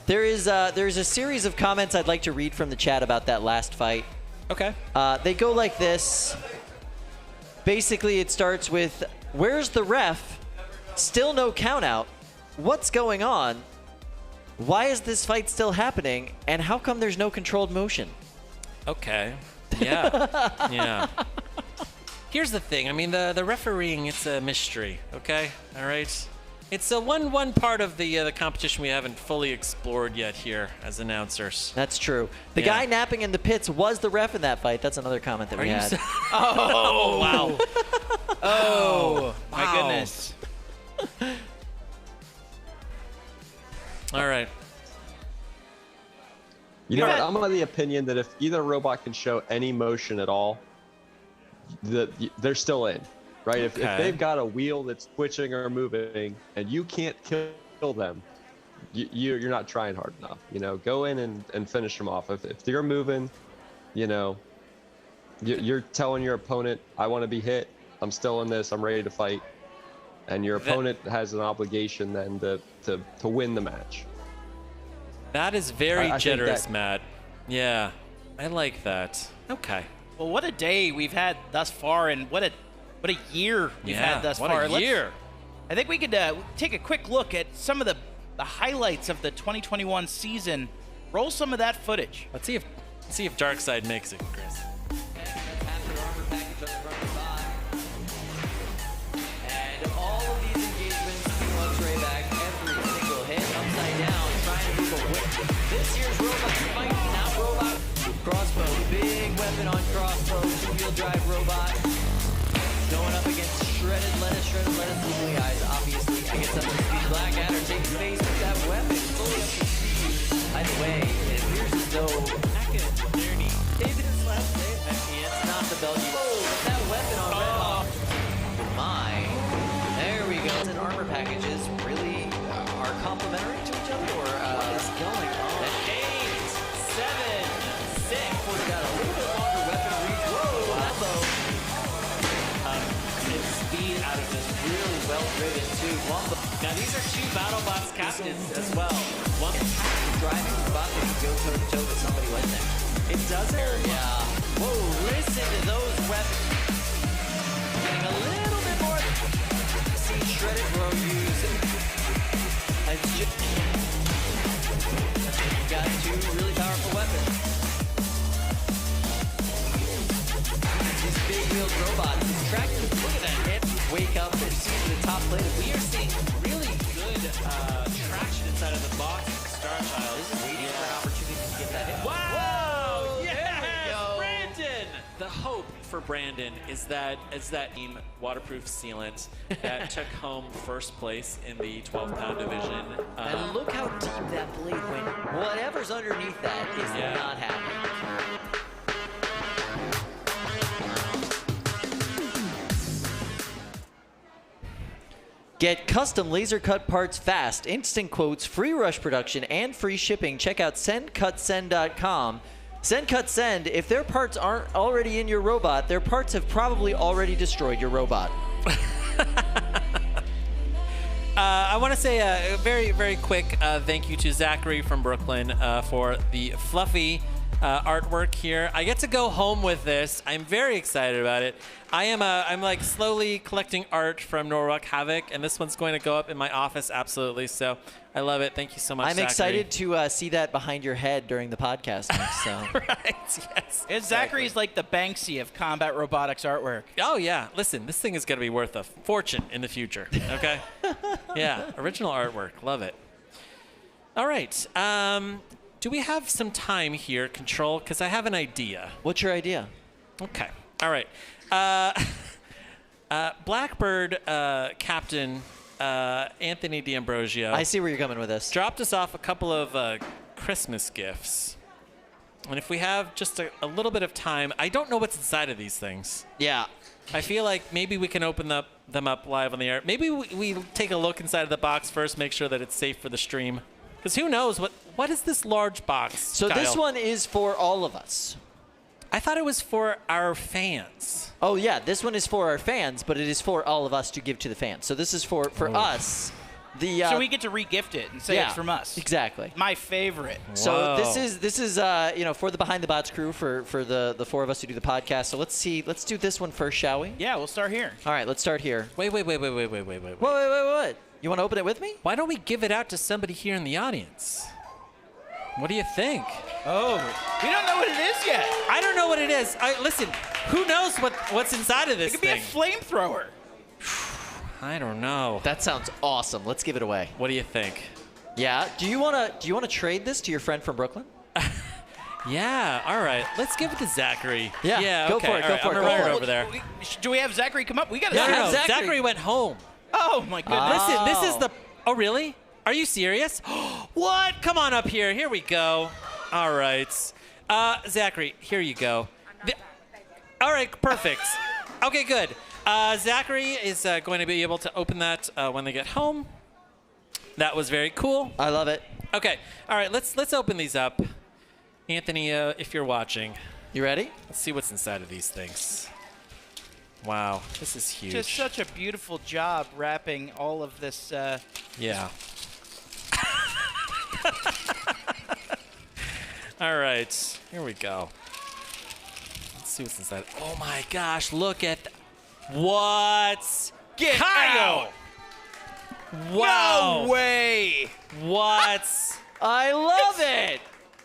There's a series of comments I'd like to read from the chat about that last fight. Okay. They go like this. Basically, it starts with, "Where's the ref? Still no count out. What's going on? Why is this fight still happening? And how come there's no controlled motion?" Okay. Yeah. Yeah. Here's the thing. I mean, the refereeing, it's a mystery, okay? All right? It's a one part of the competition we haven't fully explored yet here as announcers. That's true. The guy napping in the pits was the ref in that fight. That's another comment that we had. Oh, wow. Oh, my Wow. goodness. All right. You know what? I'm of the opinion that if either robot can show any motion at all, they're still in, right? If they've got a wheel that's twitching or moving and you can't kill them, you're not trying hard enough. You know, go in and finish them off. If you're moving, you know, you're telling your opponent, I want to be hit. I'm still in this. I'm ready to fight. And your opponent has an obligation then to win the match. That is very I think generous, that- Matt. Yeah, I like that. Okay. Well, what a day we've had thus far, and what a year we've had thus what far. a year. I think we could take a quick look at some of the highlights of the 2021 season. Roll some of that footage. Let's see if Darkseid makes it, Chris. And all of these engagements, X-ray back every single hit, upside down, trying to move a whip. This year's robot fighting out robot crossbow, big weapon on crossbow, 2-wheel drive robot, going up against Shreddit Lettuce, Googly Eyes, obviously, gets up to speed. Blackadder takes space with that weapon. Fully up to speed. By the way, it appears as though it is left there. It's not the Belgian. Oh, that weapon on Red Hawk. My. There we go. And armor packages really are complementary to each other, or what is going on? An 8, 7, 6. We've got a little bit longer weapon reach. Whoa, Lambo. And speed out of this really well-driven too. Now these are 2 BattleBots captains as well. One driving the bot that can go toe-to-toe with somebody like that. It does it? Yeah. Whoa, listen to those weapons. Getting a little bit more. See Shreddit Bro use it. You've got 2 really powerful weapons. These big wheeled robots, these tractors, look at that hit. Wake up and see the top plate. We are seeing really good traction inside of the box. Starchild is waiting for an opportunity to get that hit. Wow! Yes! Brandon! The hope for Brandon is that team waterproof sealant that took home first place in the 12-pound division. And look how deep that blade went. Whatever's underneath that is not happening. Get custom laser cut parts fast, instant quotes, free rush production, and free shipping. Check out sendcutsend.com. Send, if their parts aren't already in your robot, their parts have probably already destroyed your robot. I want to say a very, very quick thank you to Zachary from Brooklyn for the fluffy artwork here. I get to go home with this. I'm very excited about it. I'm like slowly collecting art from Norwalk Havoc, and this one's going to go up in my office absolutely. So I love it. Thank you so much, I'm Zachary. excited to see that behind your head during the podcast. So. Right, yes. And Zachary's like the Banksy of combat robotics artwork. Oh, yeah. Listen, this thing is going to be worth a fortune in the future, okay? Yeah, original artwork. Love it. All right. Do we have some time here, Control? Because I have an idea. What's your idea? Okay. All right. Blackbird Captain Anthony D'Ambrosio. I see where you're coming with this. Dropped us off a couple of Christmas gifts. And if we have just a little bit of time, I don't know what's inside of these things. Yeah. I feel like maybe we can open them up live on the air. Maybe we take a look inside of the box first, make sure that it's safe for the stream. Because who knows what is this large box? So Kyle? this one is for all of us. I thought it was for our fans. Oh yeah, this one is for our fans, but it is for all of us to give to the fans. So this is for us. So we get to re-gift it and say it's from us. Exactly. My favorite. So this is for the Behind the Bots crew, for the 4 of us who do the podcast. So let's do this one first, shall we? Yeah, we'll start here. All right, let's start here. Wait. What? You want to open it with me? Why don't we give it out to somebody here in the audience? What do you think? Oh, we don't know what it is yet. I don't know what it is. Listen, who knows what's inside of this thing? It could be a flamethrower. I don't know. That sounds awesome. Let's give it away. What do you think? Yeah. Do you want to trade this to your friend from Brooklyn? Yeah. All right. Let's give it to Zachary. Yeah. Go okay. for it. Go for it. I'm gonna run it over there. Do we have Zachary come up? We got to No. Zachary went home. Oh my goodness. Listen, this is the. Oh really? Are you serious? What? Come on up here. Here we go. All right. Zachary, here you go. All right, perfect. Okay, good. Zachary is going to be able to open that when they get home. That was very cool. I love it. Okay. All right, let's open these up. Anthony, if you're watching. You ready? Let's see what's inside of these things. Wow, this is huge. Just such a beautiful job wrapping all of this. Yeah. All right, here we go. Let's see what's inside. Oh my gosh, look at what? Get Kyle! out! Wow. No way! What? I love it!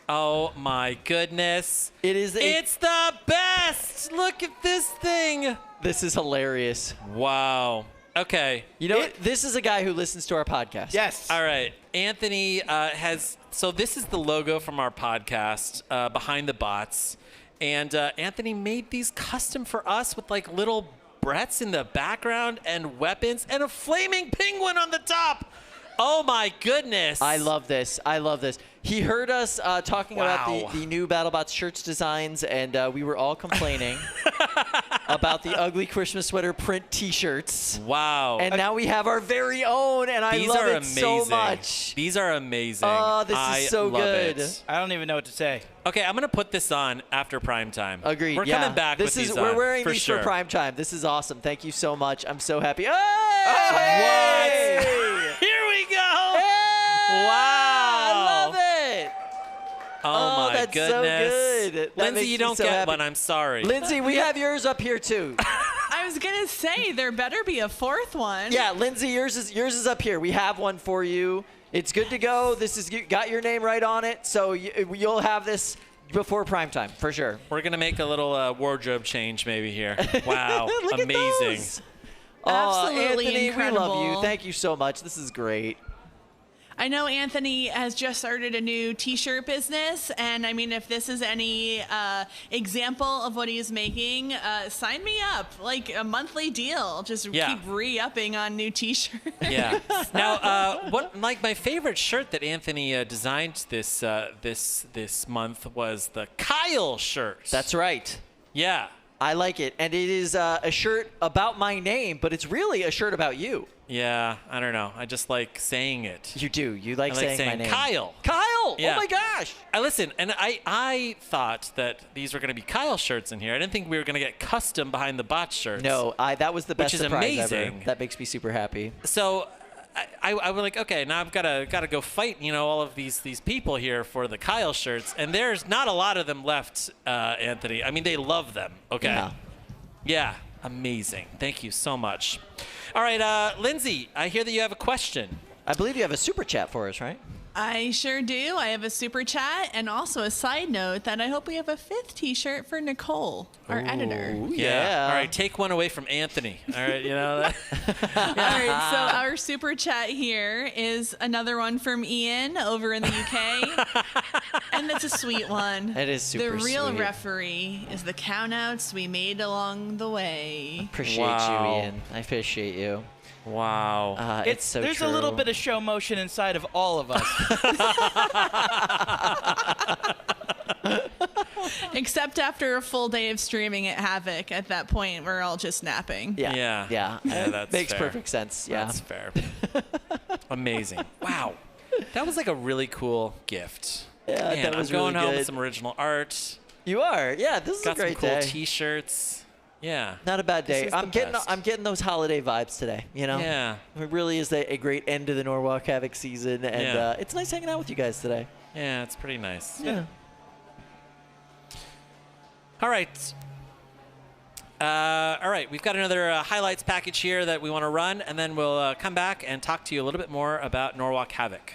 Oh my goodness. It's the best! Look at this thing! This is hilarious. Wow. Okay. You know, this is a guy who listens to our podcast. Yes. All right. Anthony so this is the logo from our podcast, Behind the Bots. And Anthony made these custom for us with like little Bretts in the background and weapons and a flaming penguin on the top. Oh my goodness. I love this. I love this. He heard us talking about the new BattleBots shirts designs, and we were all complaining about the ugly Christmas sweater print T-shirts. Wow. And now we have our very own, and I love it so much. These are amazing. Oh, this is so good. It. I don't even know what to say. Okay, I'm going to put this on after prime time. Agreed. We're coming back this with is, these We're on, wearing for these sure. for prime time. This is awesome. Thank you so much. I'm so happy. What? Here we go. Wow. I love it. Oh, my that's goodness. so good. That Lindsay, makes you me don't so get happy. one. I'm sorry. Lindsay, we have yours up here too. I was gonna say there better be a fourth one. Yeah, Lindsay, yours is up here. We have one for you. It's good to go. This is got your name right on it, so you'll have this before prime time for sure. We're gonna make a little wardrobe change maybe here. Wow, Look amazing. At those. Absolutely Anthony, incredible. we love you. Thank you so much. This is great. I know Anthony has just started a new T-shirt business, and I mean, if this is any example of what he's making, sign me up. Like a monthly deal. Just keep re-upping on new T-shirts. Yeah. Now, like my favorite shirt that Anthony designed this month was the Kyle shirt. That's right. Yeah. I like it, and it is a shirt about my name, but it's really a shirt about you. Yeah, I don't know. I just like saying it. You do. You like saying my name. Kyle. Kyle! Yeah. Oh my gosh! Listen, and I thought that these were going to be Kyle shirts in here. I didn't think we were going to get custom behind the bot shirts. No, that was the best which is surprise amazing. ever. That makes me super happy. So I was like, okay, now I've got to go fight, all of these people here for the Kyle shirts, and there's not a lot of them left, Anthony. I mean, they love them. Okay. Yeah. Amazing. Thank you so much. All right, Lindsay, I hear that you have a question. I believe you have a super chat for us, right? I sure do. I have a super chat and also a side note that I hope we have a 5th T-shirt for Nicole, our editor. Yeah. All right, take one away from Anthony. All right, that. All right, so our super chat here is another one from Ian over in the UK. And that's a sweet one. It is super The real sweet. referee is the countouts we made along the way. Appreciate you, Ian. I appreciate you. Wow. It's so There's true. a little bit of show motion inside of all of us. Except after a full day of streaming at Havoc. At that point, we're all just napping. Yeah, that's Makes fair. perfect sense. Yeah. That's fair. Amazing. Wow. That was like a really cool gift. Yeah, Man, that was I'm going really home good. with some original art. You are. Yeah, this is Got a great some cool day. T-shirts. Yeah. Not a bad This day. is the I'm best. getting those holiday vibes today. Yeah. It really is a great end to the Norwalk Havoc season, and Yeah. it's nice hanging out with you guys today. Yeah, it's pretty nice. Yeah. All right. All right, we've got another highlights package here that we want to run, and then we'll come back and talk to you a little bit more about Norwalk Havoc.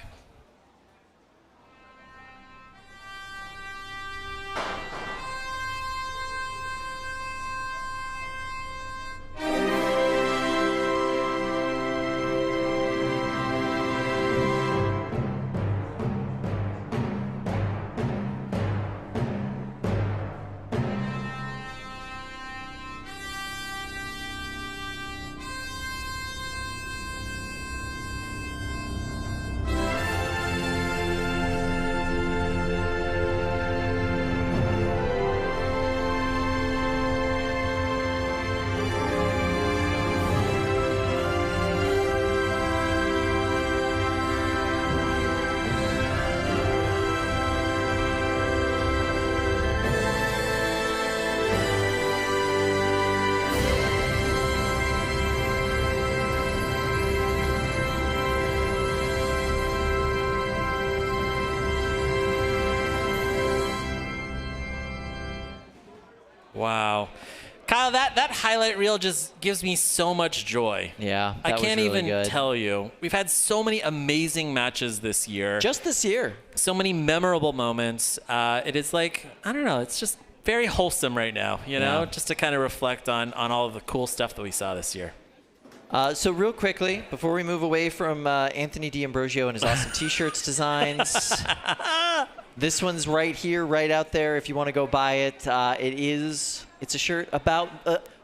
Wow. Kyle, that highlight reel just gives me so much joy. Yeah, I that was can't really even good. tell you. We've had so many amazing matches this year. Just this year. So many memorable moments. It is like, I don't know, it's just very wholesome right now, Yeah. just to kind of reflect on all of the cool stuff that we saw this year. So real quickly, before we move away from Anthony D'Ambrosio and his awesome T-shirts designs, this one's right here, right out there. If you want to go buy it, it's a shirt about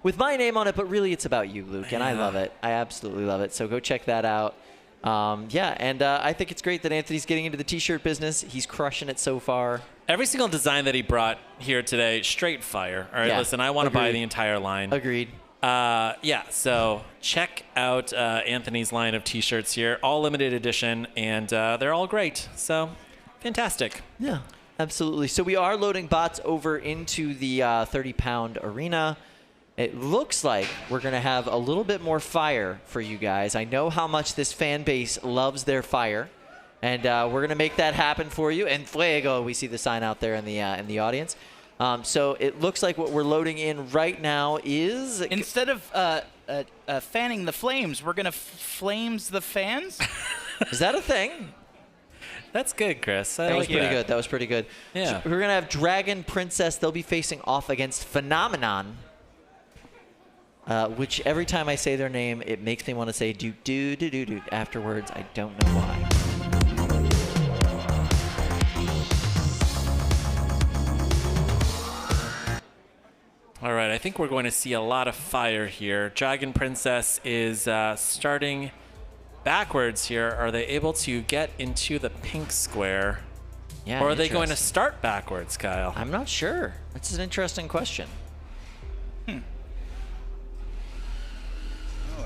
with my name on it, but really it's about you, Luke, and I love it. I absolutely love it. So go check that out. Yeah, and I think it's great that Anthony's getting into the T-shirt business. He's crushing it so far. Every single design that he brought here today, straight fire. All right, Yeah, listen, I want to buy agreed. the entire line. Agreed. Yeah, so check out Anthony's line of T-shirts here, all limited edition, and they're all great. So, fantastic. Yeah, absolutely. So we are loading bots over into the 30-pound arena. It looks like we're going to have a little bit more fire for you guys. I know how much this fan base loves their fire, and we're going to make that happen for you. And Fuego, we see the sign out there in the audience. So it looks like what we're loading in right now is... Instead of fanning the flames, we're going to flames the fans? Is that a thing? That's good, Chris. That was pretty good. That was pretty good. Yeah. So we're going to have Dragon Princess. They'll be facing off against Phenomenon. Which every time I say their name, it makes me want to say do afterwards. I don't know why. All right, I think we're going to see a lot of fire here. Dragon Princess is starting backwards here. Are they able to get into the pink square? Yeah, or are they going to interesting. start backwards, Kyle? I'm not sure. That's an interesting question. Oh,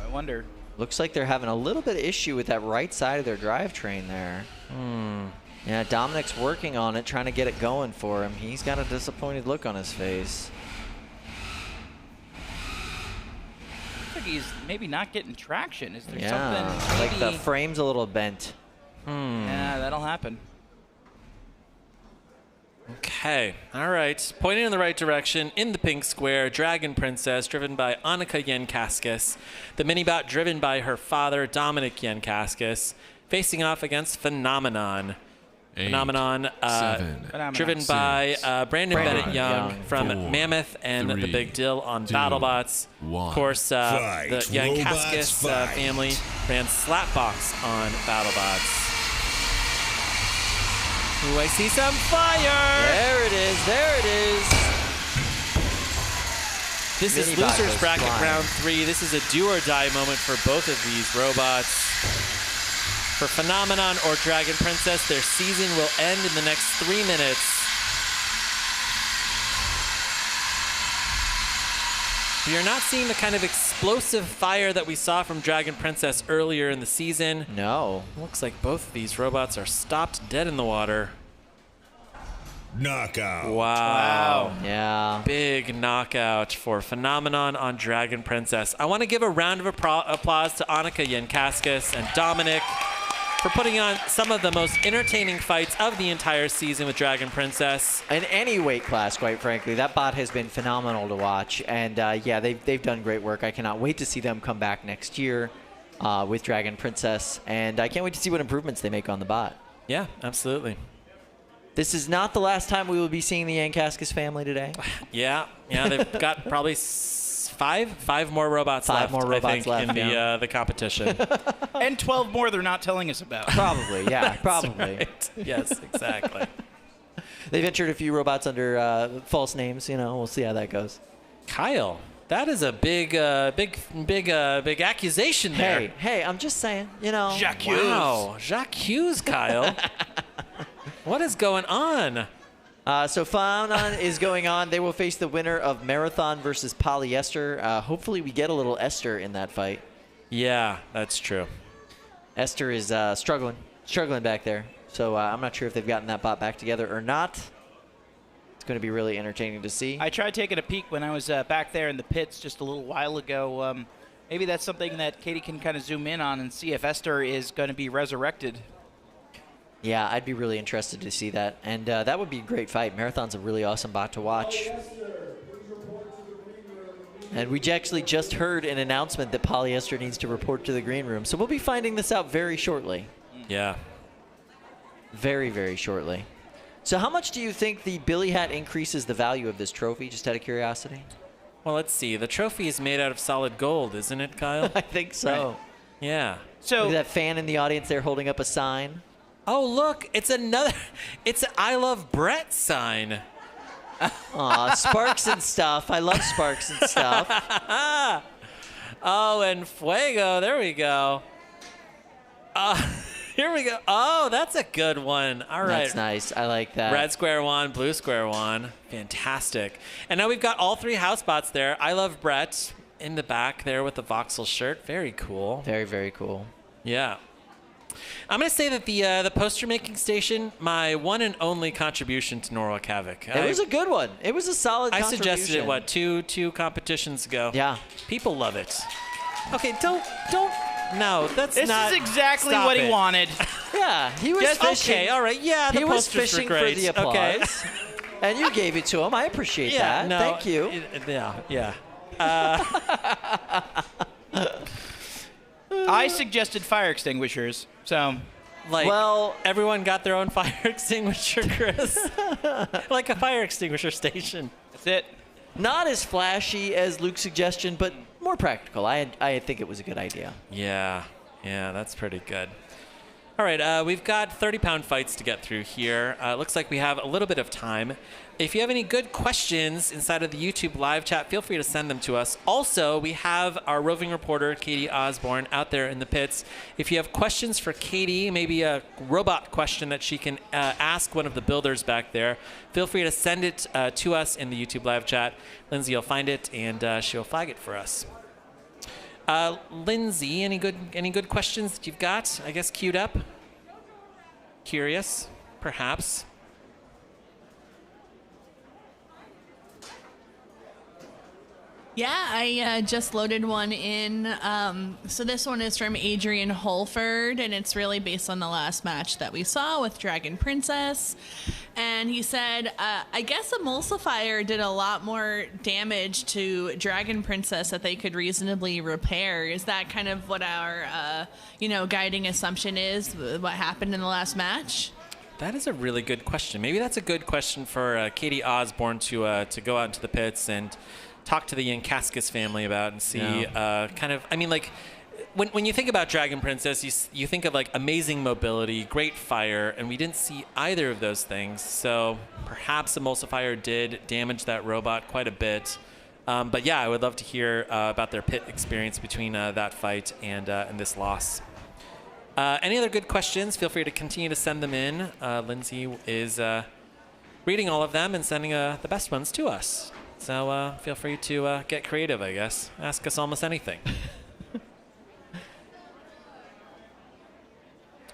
I wonder. Looks like they're having a little bit of issue with that right side of their drivetrain there. Yeah, Dominic's working on it, trying to get it going for him. He's got a disappointed look on his face. Looks like he's maybe not getting traction. Is there Yeah, something? like the maybe- frame's a little bent. Yeah, that'll happen. Okay, all right. Pointing in the right direction in the pink square, Dragon Princess, driven by Annika Yankaskis. The Minibot, driven by her father, Dominic Yankaskis, facing off against Phenomenon. Phenomenon, driven by Brandon Bennett Young from Mammoth and the Big Dill on BattleBots. Of course, the Yankaskis family ran Slapbox on BattleBots. Ooh, I see some fire! There it is, there it is. This is Minibot Losers goes Bracket flying. round 3. This is a do or die moment for both of these robots. For Phenomenon or Dragon Princess, their season will end in the next 3 minutes. We are not seeing the kind of explosive fire that we saw from Dragon Princess earlier in the season. No. Looks like both of these robots are stopped dead in the water. Knockout. Wow. Yeah. Big knockout for Phenomenon on Dragon Princess. I want to give a round of applause to Annika Yankaskis and Dominic for putting on some of the most entertaining fights of the entire season with Dragon Princess. In any weight class, quite frankly. That bot has been phenomenal to watch. And yeah, they've done great work. I cannot wait to see them come back next year with Dragon Princess. And I can't wait to see what improvements they make on the bot. Yeah, absolutely. This is not the last time we will be seeing the Yankaskis family today. Yeah, they've got probably five more robots Five left, more robots I think, left, in yeah. the competition. And 12 more they're not telling us about. Probably, yeah, That's probably. right. Yes, exactly. They've entered a few robots under false names. You know, we'll see how that goes. Kyle, that is a big accusation there. Hey, I'm just saying, you know. Jacques Hughes. Wow, Jacques Hughes, Kyle. What is going on? So Phenomenon is going on. They will face the winner of Marathon versus Polyester. Hopefully we get a little Esther in that fight. Yeah, that's true. Esther is struggling back there. So I'm not sure if they've gotten that bot back together or not. It's going to be really entertaining to see. I tried taking a peek when I was back there in the pits just a little while ago. Maybe that's something that Katie can kind of zoom in on and see if Esther is going to be resurrected. Yeah, I'd be really interested to see that. And that would be a great fight. Marathon's a really awesome bot to watch. And we actually just heard an announcement that Polyester needs to report to the green room. So we'll be finding this out very shortly. Yeah. Very, very shortly. So how much do you think the Billy Hat increases the value of this trophy, just out of curiosity? Well, let's see. The trophy is made out of solid gold, isn't it, Kyle? I think so. Right. Yeah. So look at that fan in the audience there holding up a sign. Oh, look, it's an I Love Brett sign. Aw, sparks and stuff. I love sparks and stuff. Oh, and Fuego. There we go. Here we go. Oh, that's a good one. All right. That's nice. I like that. Red square one, blue square one. Fantastic. And now we've got all 3 house bots there. I love Brett in the back there with the Voxel shirt. Very cool. Very, very cool. Yeah. I'm going to say that the poster making station, my one and only contribution to Norwalk Havoc. It was a good one. It was a solid I contribution. suggested it, two competitions ago. Yeah. People love it. Okay, don't. No, that's This not. is exactly stop what he it. wanted. Yeah, he was Just fishing. Okay, all right. Yeah, the he was posters fishing were for great. the applause. Okay. And you gave it to him. I appreciate that. No, Thank you. Yeah. I suggested fire extinguishers, so. Well, everyone got their own fire extinguisher, Chris. Like a fire extinguisher station. That's it. Not as flashy as Luke's suggestion, but more practical. I think it was a good idea. Yeah, that's pretty good. All right, we've got 30-pound fights to get through here. Looks like we have a little bit of time. If you have any good questions inside of the YouTube live chat, feel free to send them to us. Also, we have our roving reporter, Katie Osborne, out there in the pits. If you have questions for Katie, maybe a robot question that she can ask one of the builders back there, feel free to send it to us in the YouTube live chat. Lindsay will find it, and she'll flag it for us. Lindsay, any good questions that you've got? I guess queued up? Curious, perhaps? Yeah, I just loaded one in. So this one is from Adrian Holford, and it's really based on the last match that we saw with Dragon Princess. And he said, I guess Emulsifier did a lot more damage to Dragon Princess that they could reasonably repair. Is that kind of what our, guiding assumption is, what happened in the last match? That is a really good question. Maybe that's a good question for Katie Osborne to go out into the pits and talk to the Yankaskis family about and see when you think about Dragon Princess, you think of like amazing mobility, great fire, and we didn't see either of those things. So perhaps Emulsifier did damage that robot quite a bit. But yeah, I would love to hear about their pit experience between that fight and this loss. Any other good questions? Feel free to continue to send them in. Lindsay is reading all of them and sending the best ones to us. So feel free to get creative, I guess. Ask us almost anything.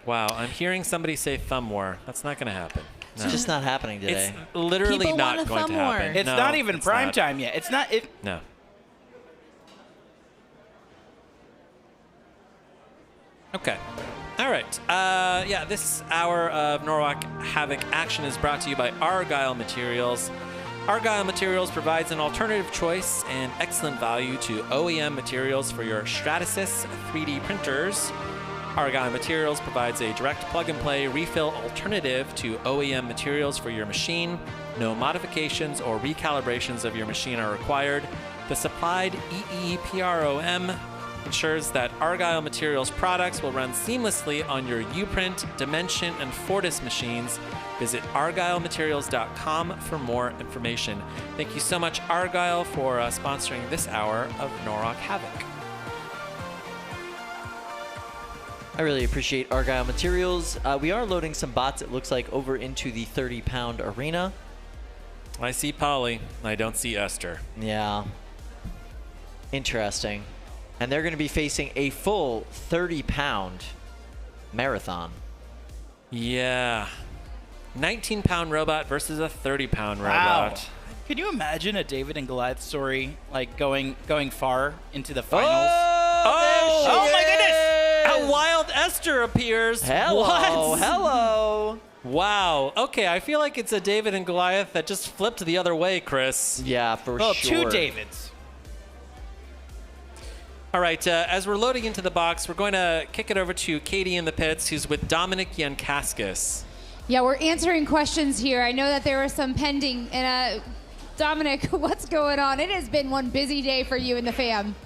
Wow, I'm hearing somebody say thumb war. That's not going to happen. No. It's just not happening today. It's literally People not want a going to thumb war. happen. It's No, not even it's prime not. time yet. It's not. No. Okay. All right. This hour of Norwalk Havoc action is brought to you by Argyle Materials. Argyle Materials provides an alternative choice and excellent value to OEM materials for your Stratasys 3D printers. Argyle Materials provides a direct plug-and-play refill alternative to OEM materials for your machine. No modifications or recalibrations of your machine are required. The supplied EEPROM ensures that Argyle Materials products will run seamlessly on your Uprint, Dimension, and Fortis machines. Visit argylematerials.com for more information. Thank you so much, Argyle, for sponsoring this hour of Norwalk Havoc. I really appreciate Argyle Materials. We are loading some bots, it looks like, over into the 30-pound arena. I see Polly. I don't see Esther. Yeah. Interesting. And they're going to be facing a full 30-pound marathon. Yeah. 19-pound robot versus a 30-pound Wow. robot. Can you imagine a David and Goliath story, like going far into the finals? Oh my goodness! A wild Esther appears. Hello, What? hello. Wow. Okay, I feel like it's a David and Goliath that just flipped the other way, Chris. Yeah, for Well, sure. two Davids. All right, as we're loading into the box, we're going to kick it over to Katie in the pits, who's with Dominic Yankaskis. Yeah, we're answering questions here. I know that there were some pending. And Dominic, what's going on? It has been one busy day for you and the fam.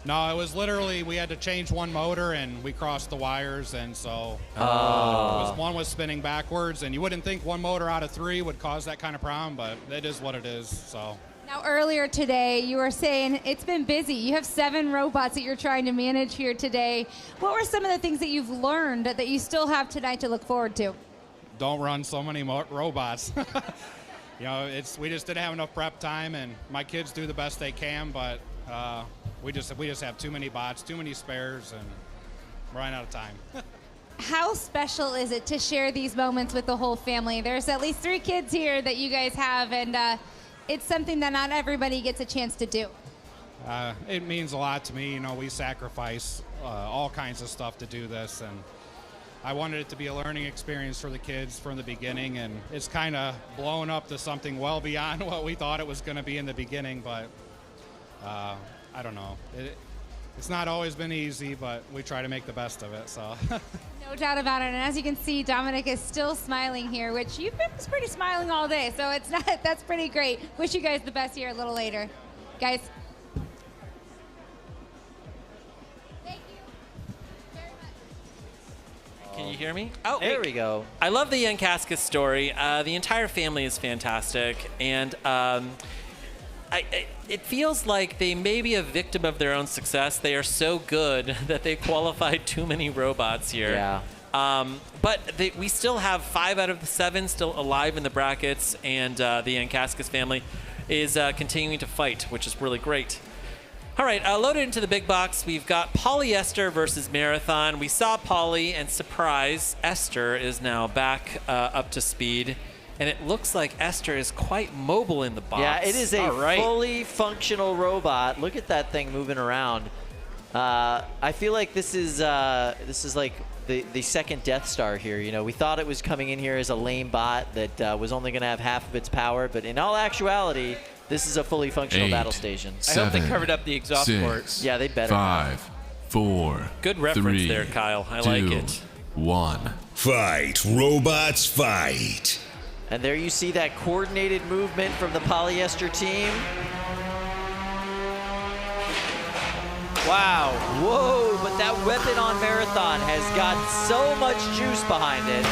No, it was literally, we had to change one motor and we crossed the wires, and so one was spinning backwards, and you wouldn't think one motor out of 3 would cause that kind of problem, but it is what it is. So. Now, earlier today, you were saying it's been busy. You have 7 robots that you're trying to manage here today. What were some of the things that you've learned that you still have tonight to look forward to? Don't run so many robots. You know, we just didn't have enough prep time, and my kids do the best they can, but we just have too many bots, too many spares, and running out of time. How special is it to share these moments with the whole family? There's at least 3 kids here that you guys have, and it's something that not everybody gets a chance to do. It means a lot to me. You know, we sacrifice all kinds of stuff to do this, and I wanted it to be a learning experience for the kids from the beginning, and it's kind of blown up to something well beyond what we thought it was going to be in the beginning, but I don't know. It's not always been easy, but we try to make the best of it. So. No doubt about it. And as you can see, Dominic is still smiling here, which you've been pretty smiling all day. So it's not. That's pretty great. Wish you guys the best here a little later, guys. Thank you very much. Can you hear me? Oh, there we go. I love the Yankaskus story. The entire family is fantastic, and it feels like they may be a victim of their own success. They are so good that they qualified too many robots here. Yeah. But we still have 5 out of the 7 still alive in the brackets, and the Yankaskus family is continuing to fight, which is really great. All right, loaded into the big box, we've got Polyester versus Marathon. We saw Poly, and surprise, Esther is now back up to speed. And it looks like Esther is quite mobile in the box. Yeah, it is a fully functional robot. Look at that thing moving around. I feel like this is like the second Death Star here. You know, we thought it was coming in here as a lame bot that was only going to have half of its power, but in all actuality, this is a fully functional battle station. I hope they covered up the exhaust ports. Yeah, they better. 5, 4. Good reference 3, there, Kyle. I 2, like it. 1. Fight, robots, fight. And there you see that coordinated movement from the Polyester team. Wow. Whoa, but that weapon on Marathon has got so much juice behind it.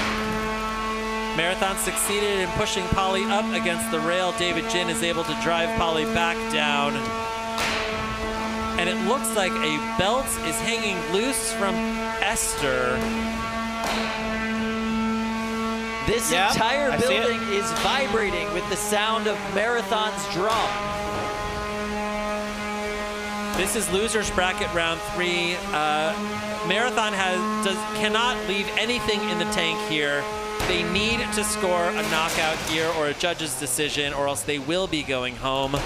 Marathon succeeded in pushing Poly up against the rail. David Jin is able to drive Poly back down. And it looks like a belt is hanging loose from Esther. This entire building is vibrating with the sound of Marathon's drum. This is losers bracket round 3. Marathon cannot leave anything in the tank here. They need to score a knockout here or a judge's decision, or else they will be going home.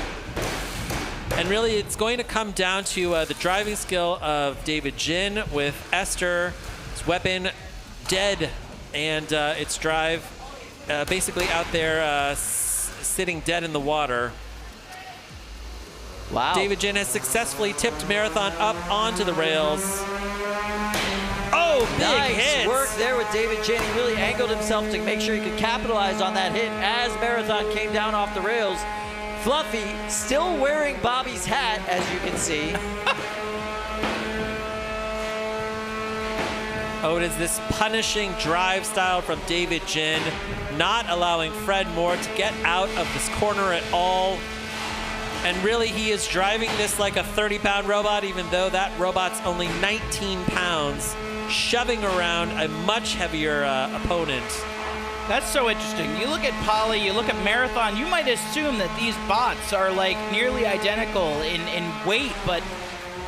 And really, it's going to come down to the driving skill of David Jin with Esther's weapon dead, and its drive basically out there sitting dead in the water. Wow. David Jin has successfully tipped Marathon up onto the rails. Oh, big nice hits. Work there with David Jin. He really angled himself to make sure he could capitalize on that hit as Marathon came down off the rails. Fluffy still wearing Bobby's hat, as you can see. Oh, it is this punishing drive style from David Jin, not allowing Fred Moore to get out of this corner at all. And really, he is driving this like a 30-pound robot, even though that robot's only 19 pounds, shoving around a much heavier opponent. That's so interesting. You look at Poly, you look at Marathon, you might assume that these bots are like nearly identical in weight, but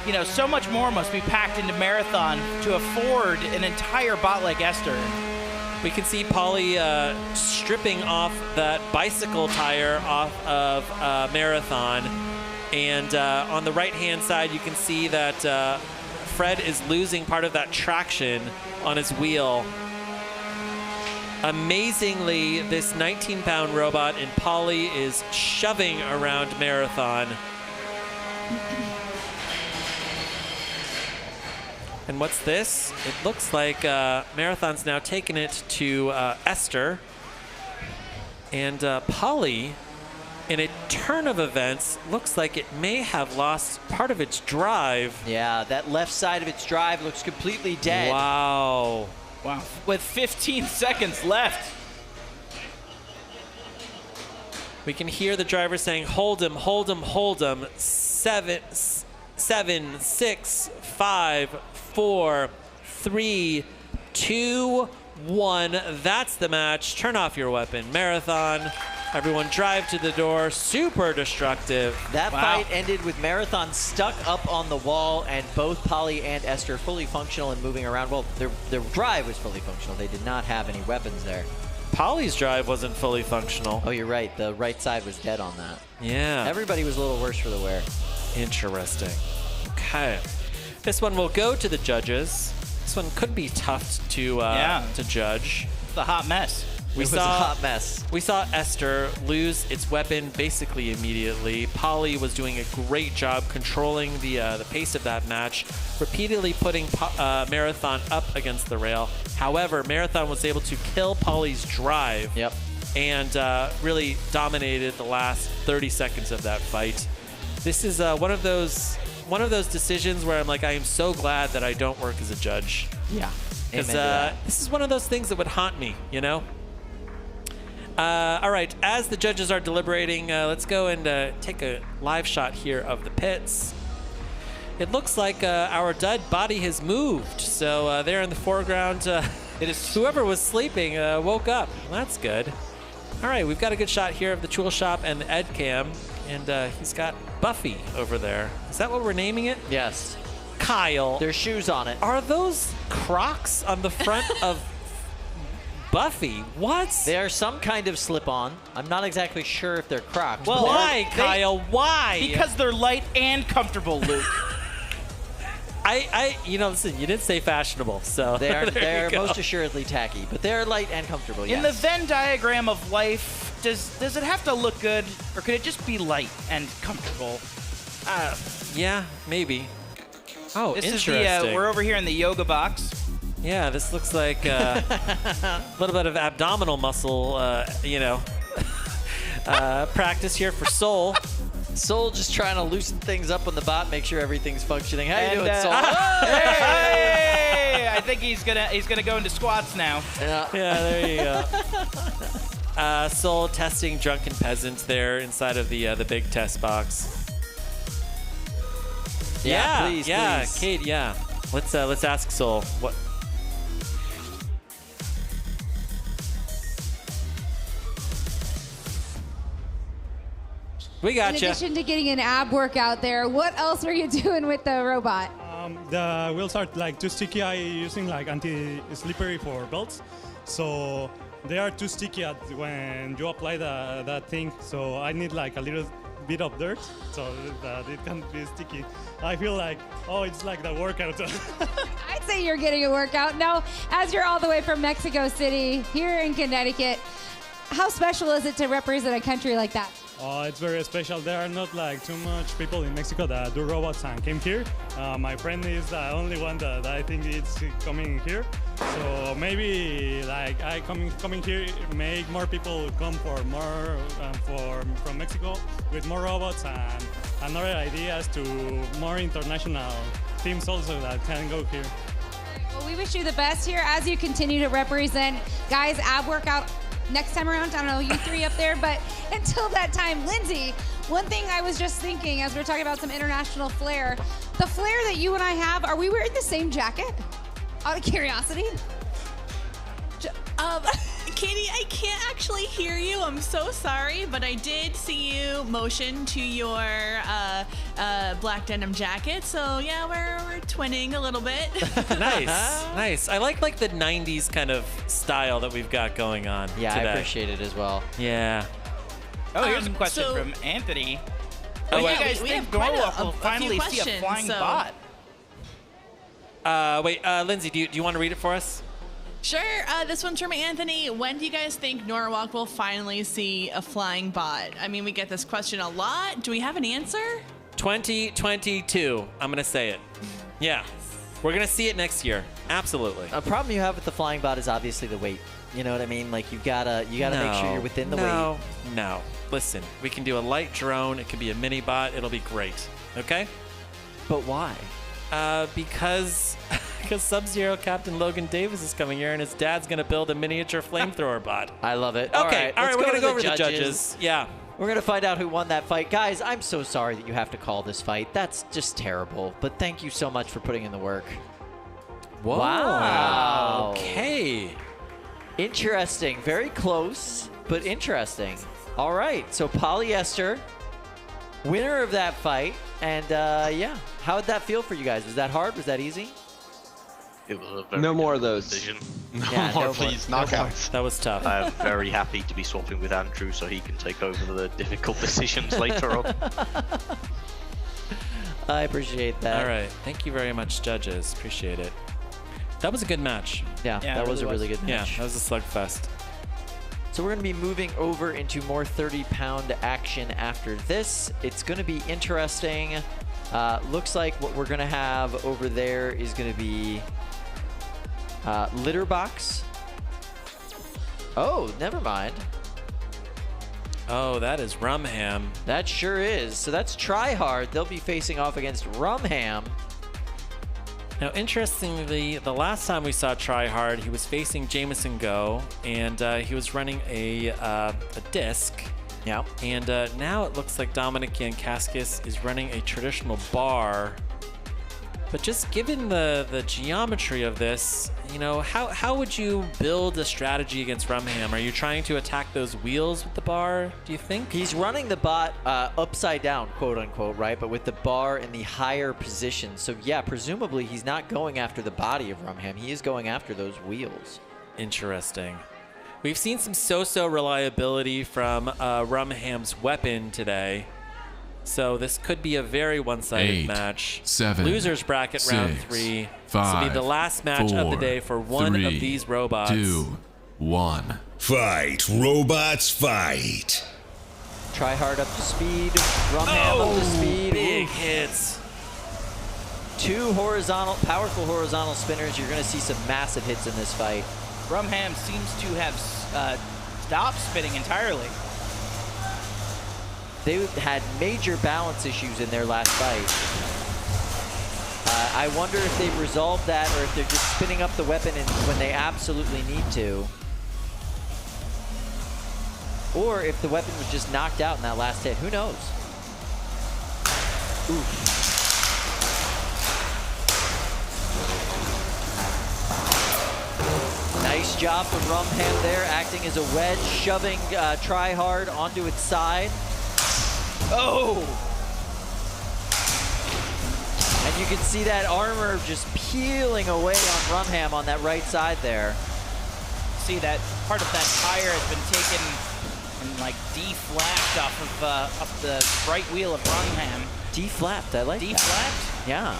you know, so much more must be packed into Marathon to afford an entire bot like Esther. We can see Poly stripping off that bicycle tire off of Marathon. And on the right-hand side, you can see that Fred is losing part of that traction on his wheel. Amazingly, this 19-pound robot in Poly is shoving around Marathon. And what's this? It looks like Marathon's now taken it to Esther. And Poly in a turn of events, looks like it may have lost part of its drive. Yeah, that left side of its drive looks completely dead. Wow. Wow. With 15 seconds left. We can hear the driver saying, hold him, hold him, hold him. 7, 6, 5, 4, 3, 2, 1. That's the match. Turn off your weapon. Marathon. Everyone drive to the door. Super destructive. That fight ended with Marathon stuck up on the wall and both Polly and Esther fully functional and moving around. Well, their drive was fully functional. They did not have any weapons there. Polly's drive wasn't fully functional. Oh, you're right. The right side was dead on that. Yeah. Everybody was a little worse for the wear. Interesting. Okay. This one will go to the judges. This one could be tough to judge. It's a hot mess. It was a hot mess. We saw Esther lose its weapon basically immediately. Polly was doing a great job controlling the pace of that match, repeatedly putting Marathon up against the rail. However, Marathon was able to kill Polly's drive. Yep. And really dominated the last 30 seconds of that fight. This is one of those decisions where I'm like, I am so glad that I don't work as a judge. Yeah. Because this is one of those things that would haunt me, you know? All right, as the judges are deliberating, let's go and take a live shot here of the pits. It looks like our dead body has moved. So there in the foreground, it is whoever was sleeping woke up. Well, that's good. All right, we've got a good shot here of the tool shop and the Ed Cam, and he's got Buffy over there. Is that what we're naming it? Yes. Kyle. There's shoes on it. Are those Crocs on the front of Buffy? What? They're some kind of slip-on. I'm not exactly sure if they're Crocs. Well, why, Kyle? Why? Because they're light and comfortable, Luke. Listen, you didn't say fashionable, so they're most assuredly tacky, but they're light and comfortable. In the Venn diagram of life, does it have to look good, or could it just be light and comfortable? Yeah, maybe. Oh, this interesting. Is we're over here in the yoga box. Yeah, this looks like a little bit of abdominal muscle, practice here for Soul. Soul just trying to loosen things up on the bot, make sure everything's functioning. How you doing, Soul? Hey! I think he's gonna go into squats now. Yeah, there you go. Soul testing drunken peasants there inside of the big test box. Yeah, please, please. Kate, yeah. Let's ask Soul what. We got In addition to getting an ab workout there, what else were you doing with the robot? The wheels are like too sticky. I using like anti-slippery for belts, so they are too sticky when you apply that thing. So I need like a little bit of dirt so that it can be sticky. I feel like, it's like the workout. I'd say you're getting a workout. Now, as you're all the way from Mexico City here in Connecticut, how special is it to represent a country like that? It's very special. There are not like too much people in Mexico that do robots and came here. My friend is the only one that I think is coming here. So maybe like I coming here make more people come for more from Mexico with more robots and another ideas to more international teams also that can go here. Well, we wish you the best here as you continue to represent guys ab workout. Next time around, I don't know, you three up there, but until that time, Lindsay, one thing I was just thinking as we're talking about some international flair, the flair that you and I have, are we wearing the same jacket? Out of curiosity? Katie, I can't actually hear you. I'm so sorry, but I did see you motion to your black denim jacket. So yeah, we're twinning a little bit. Nice. I like the 90s kind of style that we've got going on Yeah, today. I appreciate it as well. Yeah. Oh, here's a question from Anthony. Oh, you yeah, guys we think have quite Warlock a will few finally see a questions, flying so- bot? Wait, Lindsay, do you want to read it for us? Sure. This one's from Anthony. When do you guys think Norwalk will finally see a flying bot? I mean, we get this question a lot. Do we have an answer? 2022. I'm going to say it. Yeah. We're going to see it next year. Absolutely. A problem you have with the flying bot is obviously the weight. You know what I mean? Like, you gotta make sure you're within the weight. No. Listen, we can do a light drone. It can be a mini bot. It'll be great. Okay? But why? Because Sub-Zero Captain Logan Davis is coming here, and his dad's going to build a miniature flamethrower bot. I love it. Okay, all right, we're going to go over the judges. judges. Yeah. We're going to find out who won that fight. Guys, I'm so sorry that you have to call this fight. That's just terrible. But thank you so much for putting in the work. Whoa. Wow. Okay. Interesting. Very close, but interesting. All right, so Polyester, winner of that fight. And, yeah, how did that feel for you guys? Was that hard? Was that easy? It was a very No more of those. decision. Yeah, no more. Please, knockouts. That was tough. I am very happy to be swapping with Andrew so he can take over the difficult decisions later on. I appreciate that. All right. Thank you very much, judges. Appreciate it. That was a good match. Yeah, that was a really good match. Yeah, that was a slugfest. So we're going to be moving over into more 30-pound action after this. It's going to be interesting. Looks like what we're going to have over there is going to be litter box. Oh, never mind. Oh, that is RumHam. That sure is. So that's Tryhard. They'll be facing off against RumHam. Now, interestingly, the last time we saw Tryhard, he was facing Jameson Go, and he was running a disc. Yeah. And now it looks like Dominic Yankaskis is running a traditional bar. But just given the geometry of this, you know, how would you build a strategy against RumHam? Are you trying to attack those wheels with the bar, do you think? He's running the bot upside down, quote unquote, right? But with the bar in the higher position. So yeah, presumably he's not going after the body of RumHam. He is going after those wheels. Interesting. We've seen some so-so reliability from RumHam's weapon today. So this could be a very one-sided match. 7, Losers bracket 6, round 3. 5, this will be the last match of the day for one 3, of these robots. 2, 1. Fight, robots, fight. Tryhard up to speed. RumHam up to speed. Big hits. Two powerful horizontal spinners. You're going to see some massive hits in this fight. RumHam seems to have stopped spinning entirely. They had major balance issues in their last fight. I wonder if they've resolved that or if they're just spinning up the weapon when they absolutely need to. Or if the weapon was just knocked out in that last hit. Who knows? Oof. Nice job from RumHam there, acting as a wedge, shoving Tryhard onto its side. Oh! And you can see that armor just peeling away on RumHam on that right side there. See that part of that tire has been taken and like deflapped off the right wheel of RumHam. Deflapped, I like that. Deflapped? Yeah.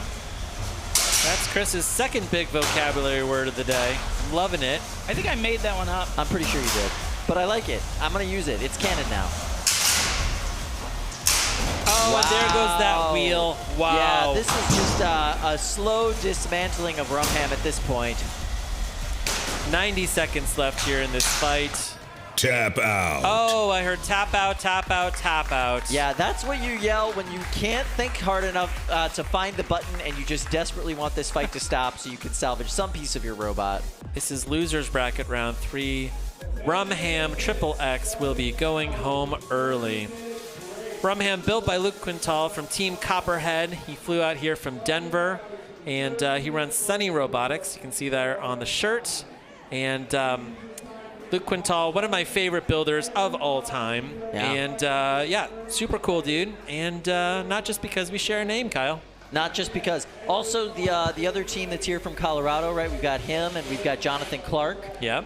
That's Chris's second big vocabulary word of the day. I'm loving it. I think I made that one up. I'm pretty sure you did. But I like it. I'm going to use it. It's canon now. Oh, wow. And there goes that wheel. Wow. Yeah, this is just a slow dismantling of RumHam at this point. 90 seconds left here in this fight. Tap out. Oh, I heard tap out, tap out, tap out. Yeah, that's what you yell when you can't think hard enough to find the button and you just desperately want this fight to stop so you can salvage some piece of your robot. This is losers bracket round 3. RumHam XXX will be going home early. RumHam built by Luke Quintal from Team Copperhead. He flew out here from Denver, and he runs Sunny Robotics. You can see there on the shirt. And Luke Quintal, one of my favorite builders of all time. Yeah. And yeah, super cool dude. And not just because we share a name, Kyle. Not just because. Also, the other team that's here from Colorado, right? We've got him and we've got Jonathan Clark. Yeah.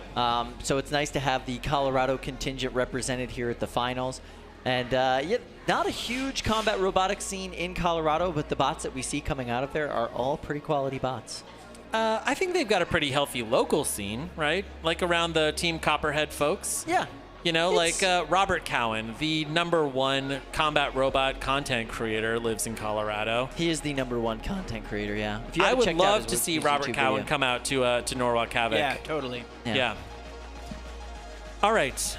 So it's nice to have the Colorado contingent represented here at the finals. And yeah, not a huge combat robotics scene in Colorado, but the bots that we see coming out of there are all pretty quality bots. I think they've got a pretty healthy local scene, right? Like around the Team Copperhead folks. Yeah. You know, like Robert Cowan, the #1 combat robot content creator, lives in Colorado. He is the #1 content creator, yeah. If you I haven't would checked out love his to see YouTube Robert Cowan video. come out to Norwalk Havoc. Yeah, totally. Yeah. All right.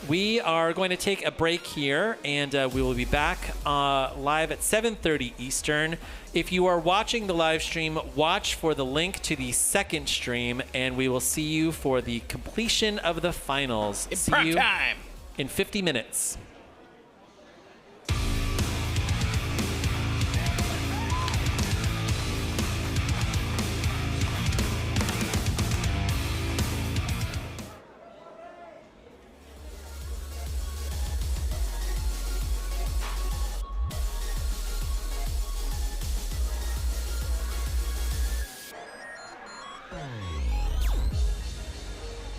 We are going to take a break here, and we will be back live at 7:30 Eastern. If you are watching the live stream, watch for the link to the second stream, and we will see you for the completion of the finals. It's see prime you time. in 50 minutes.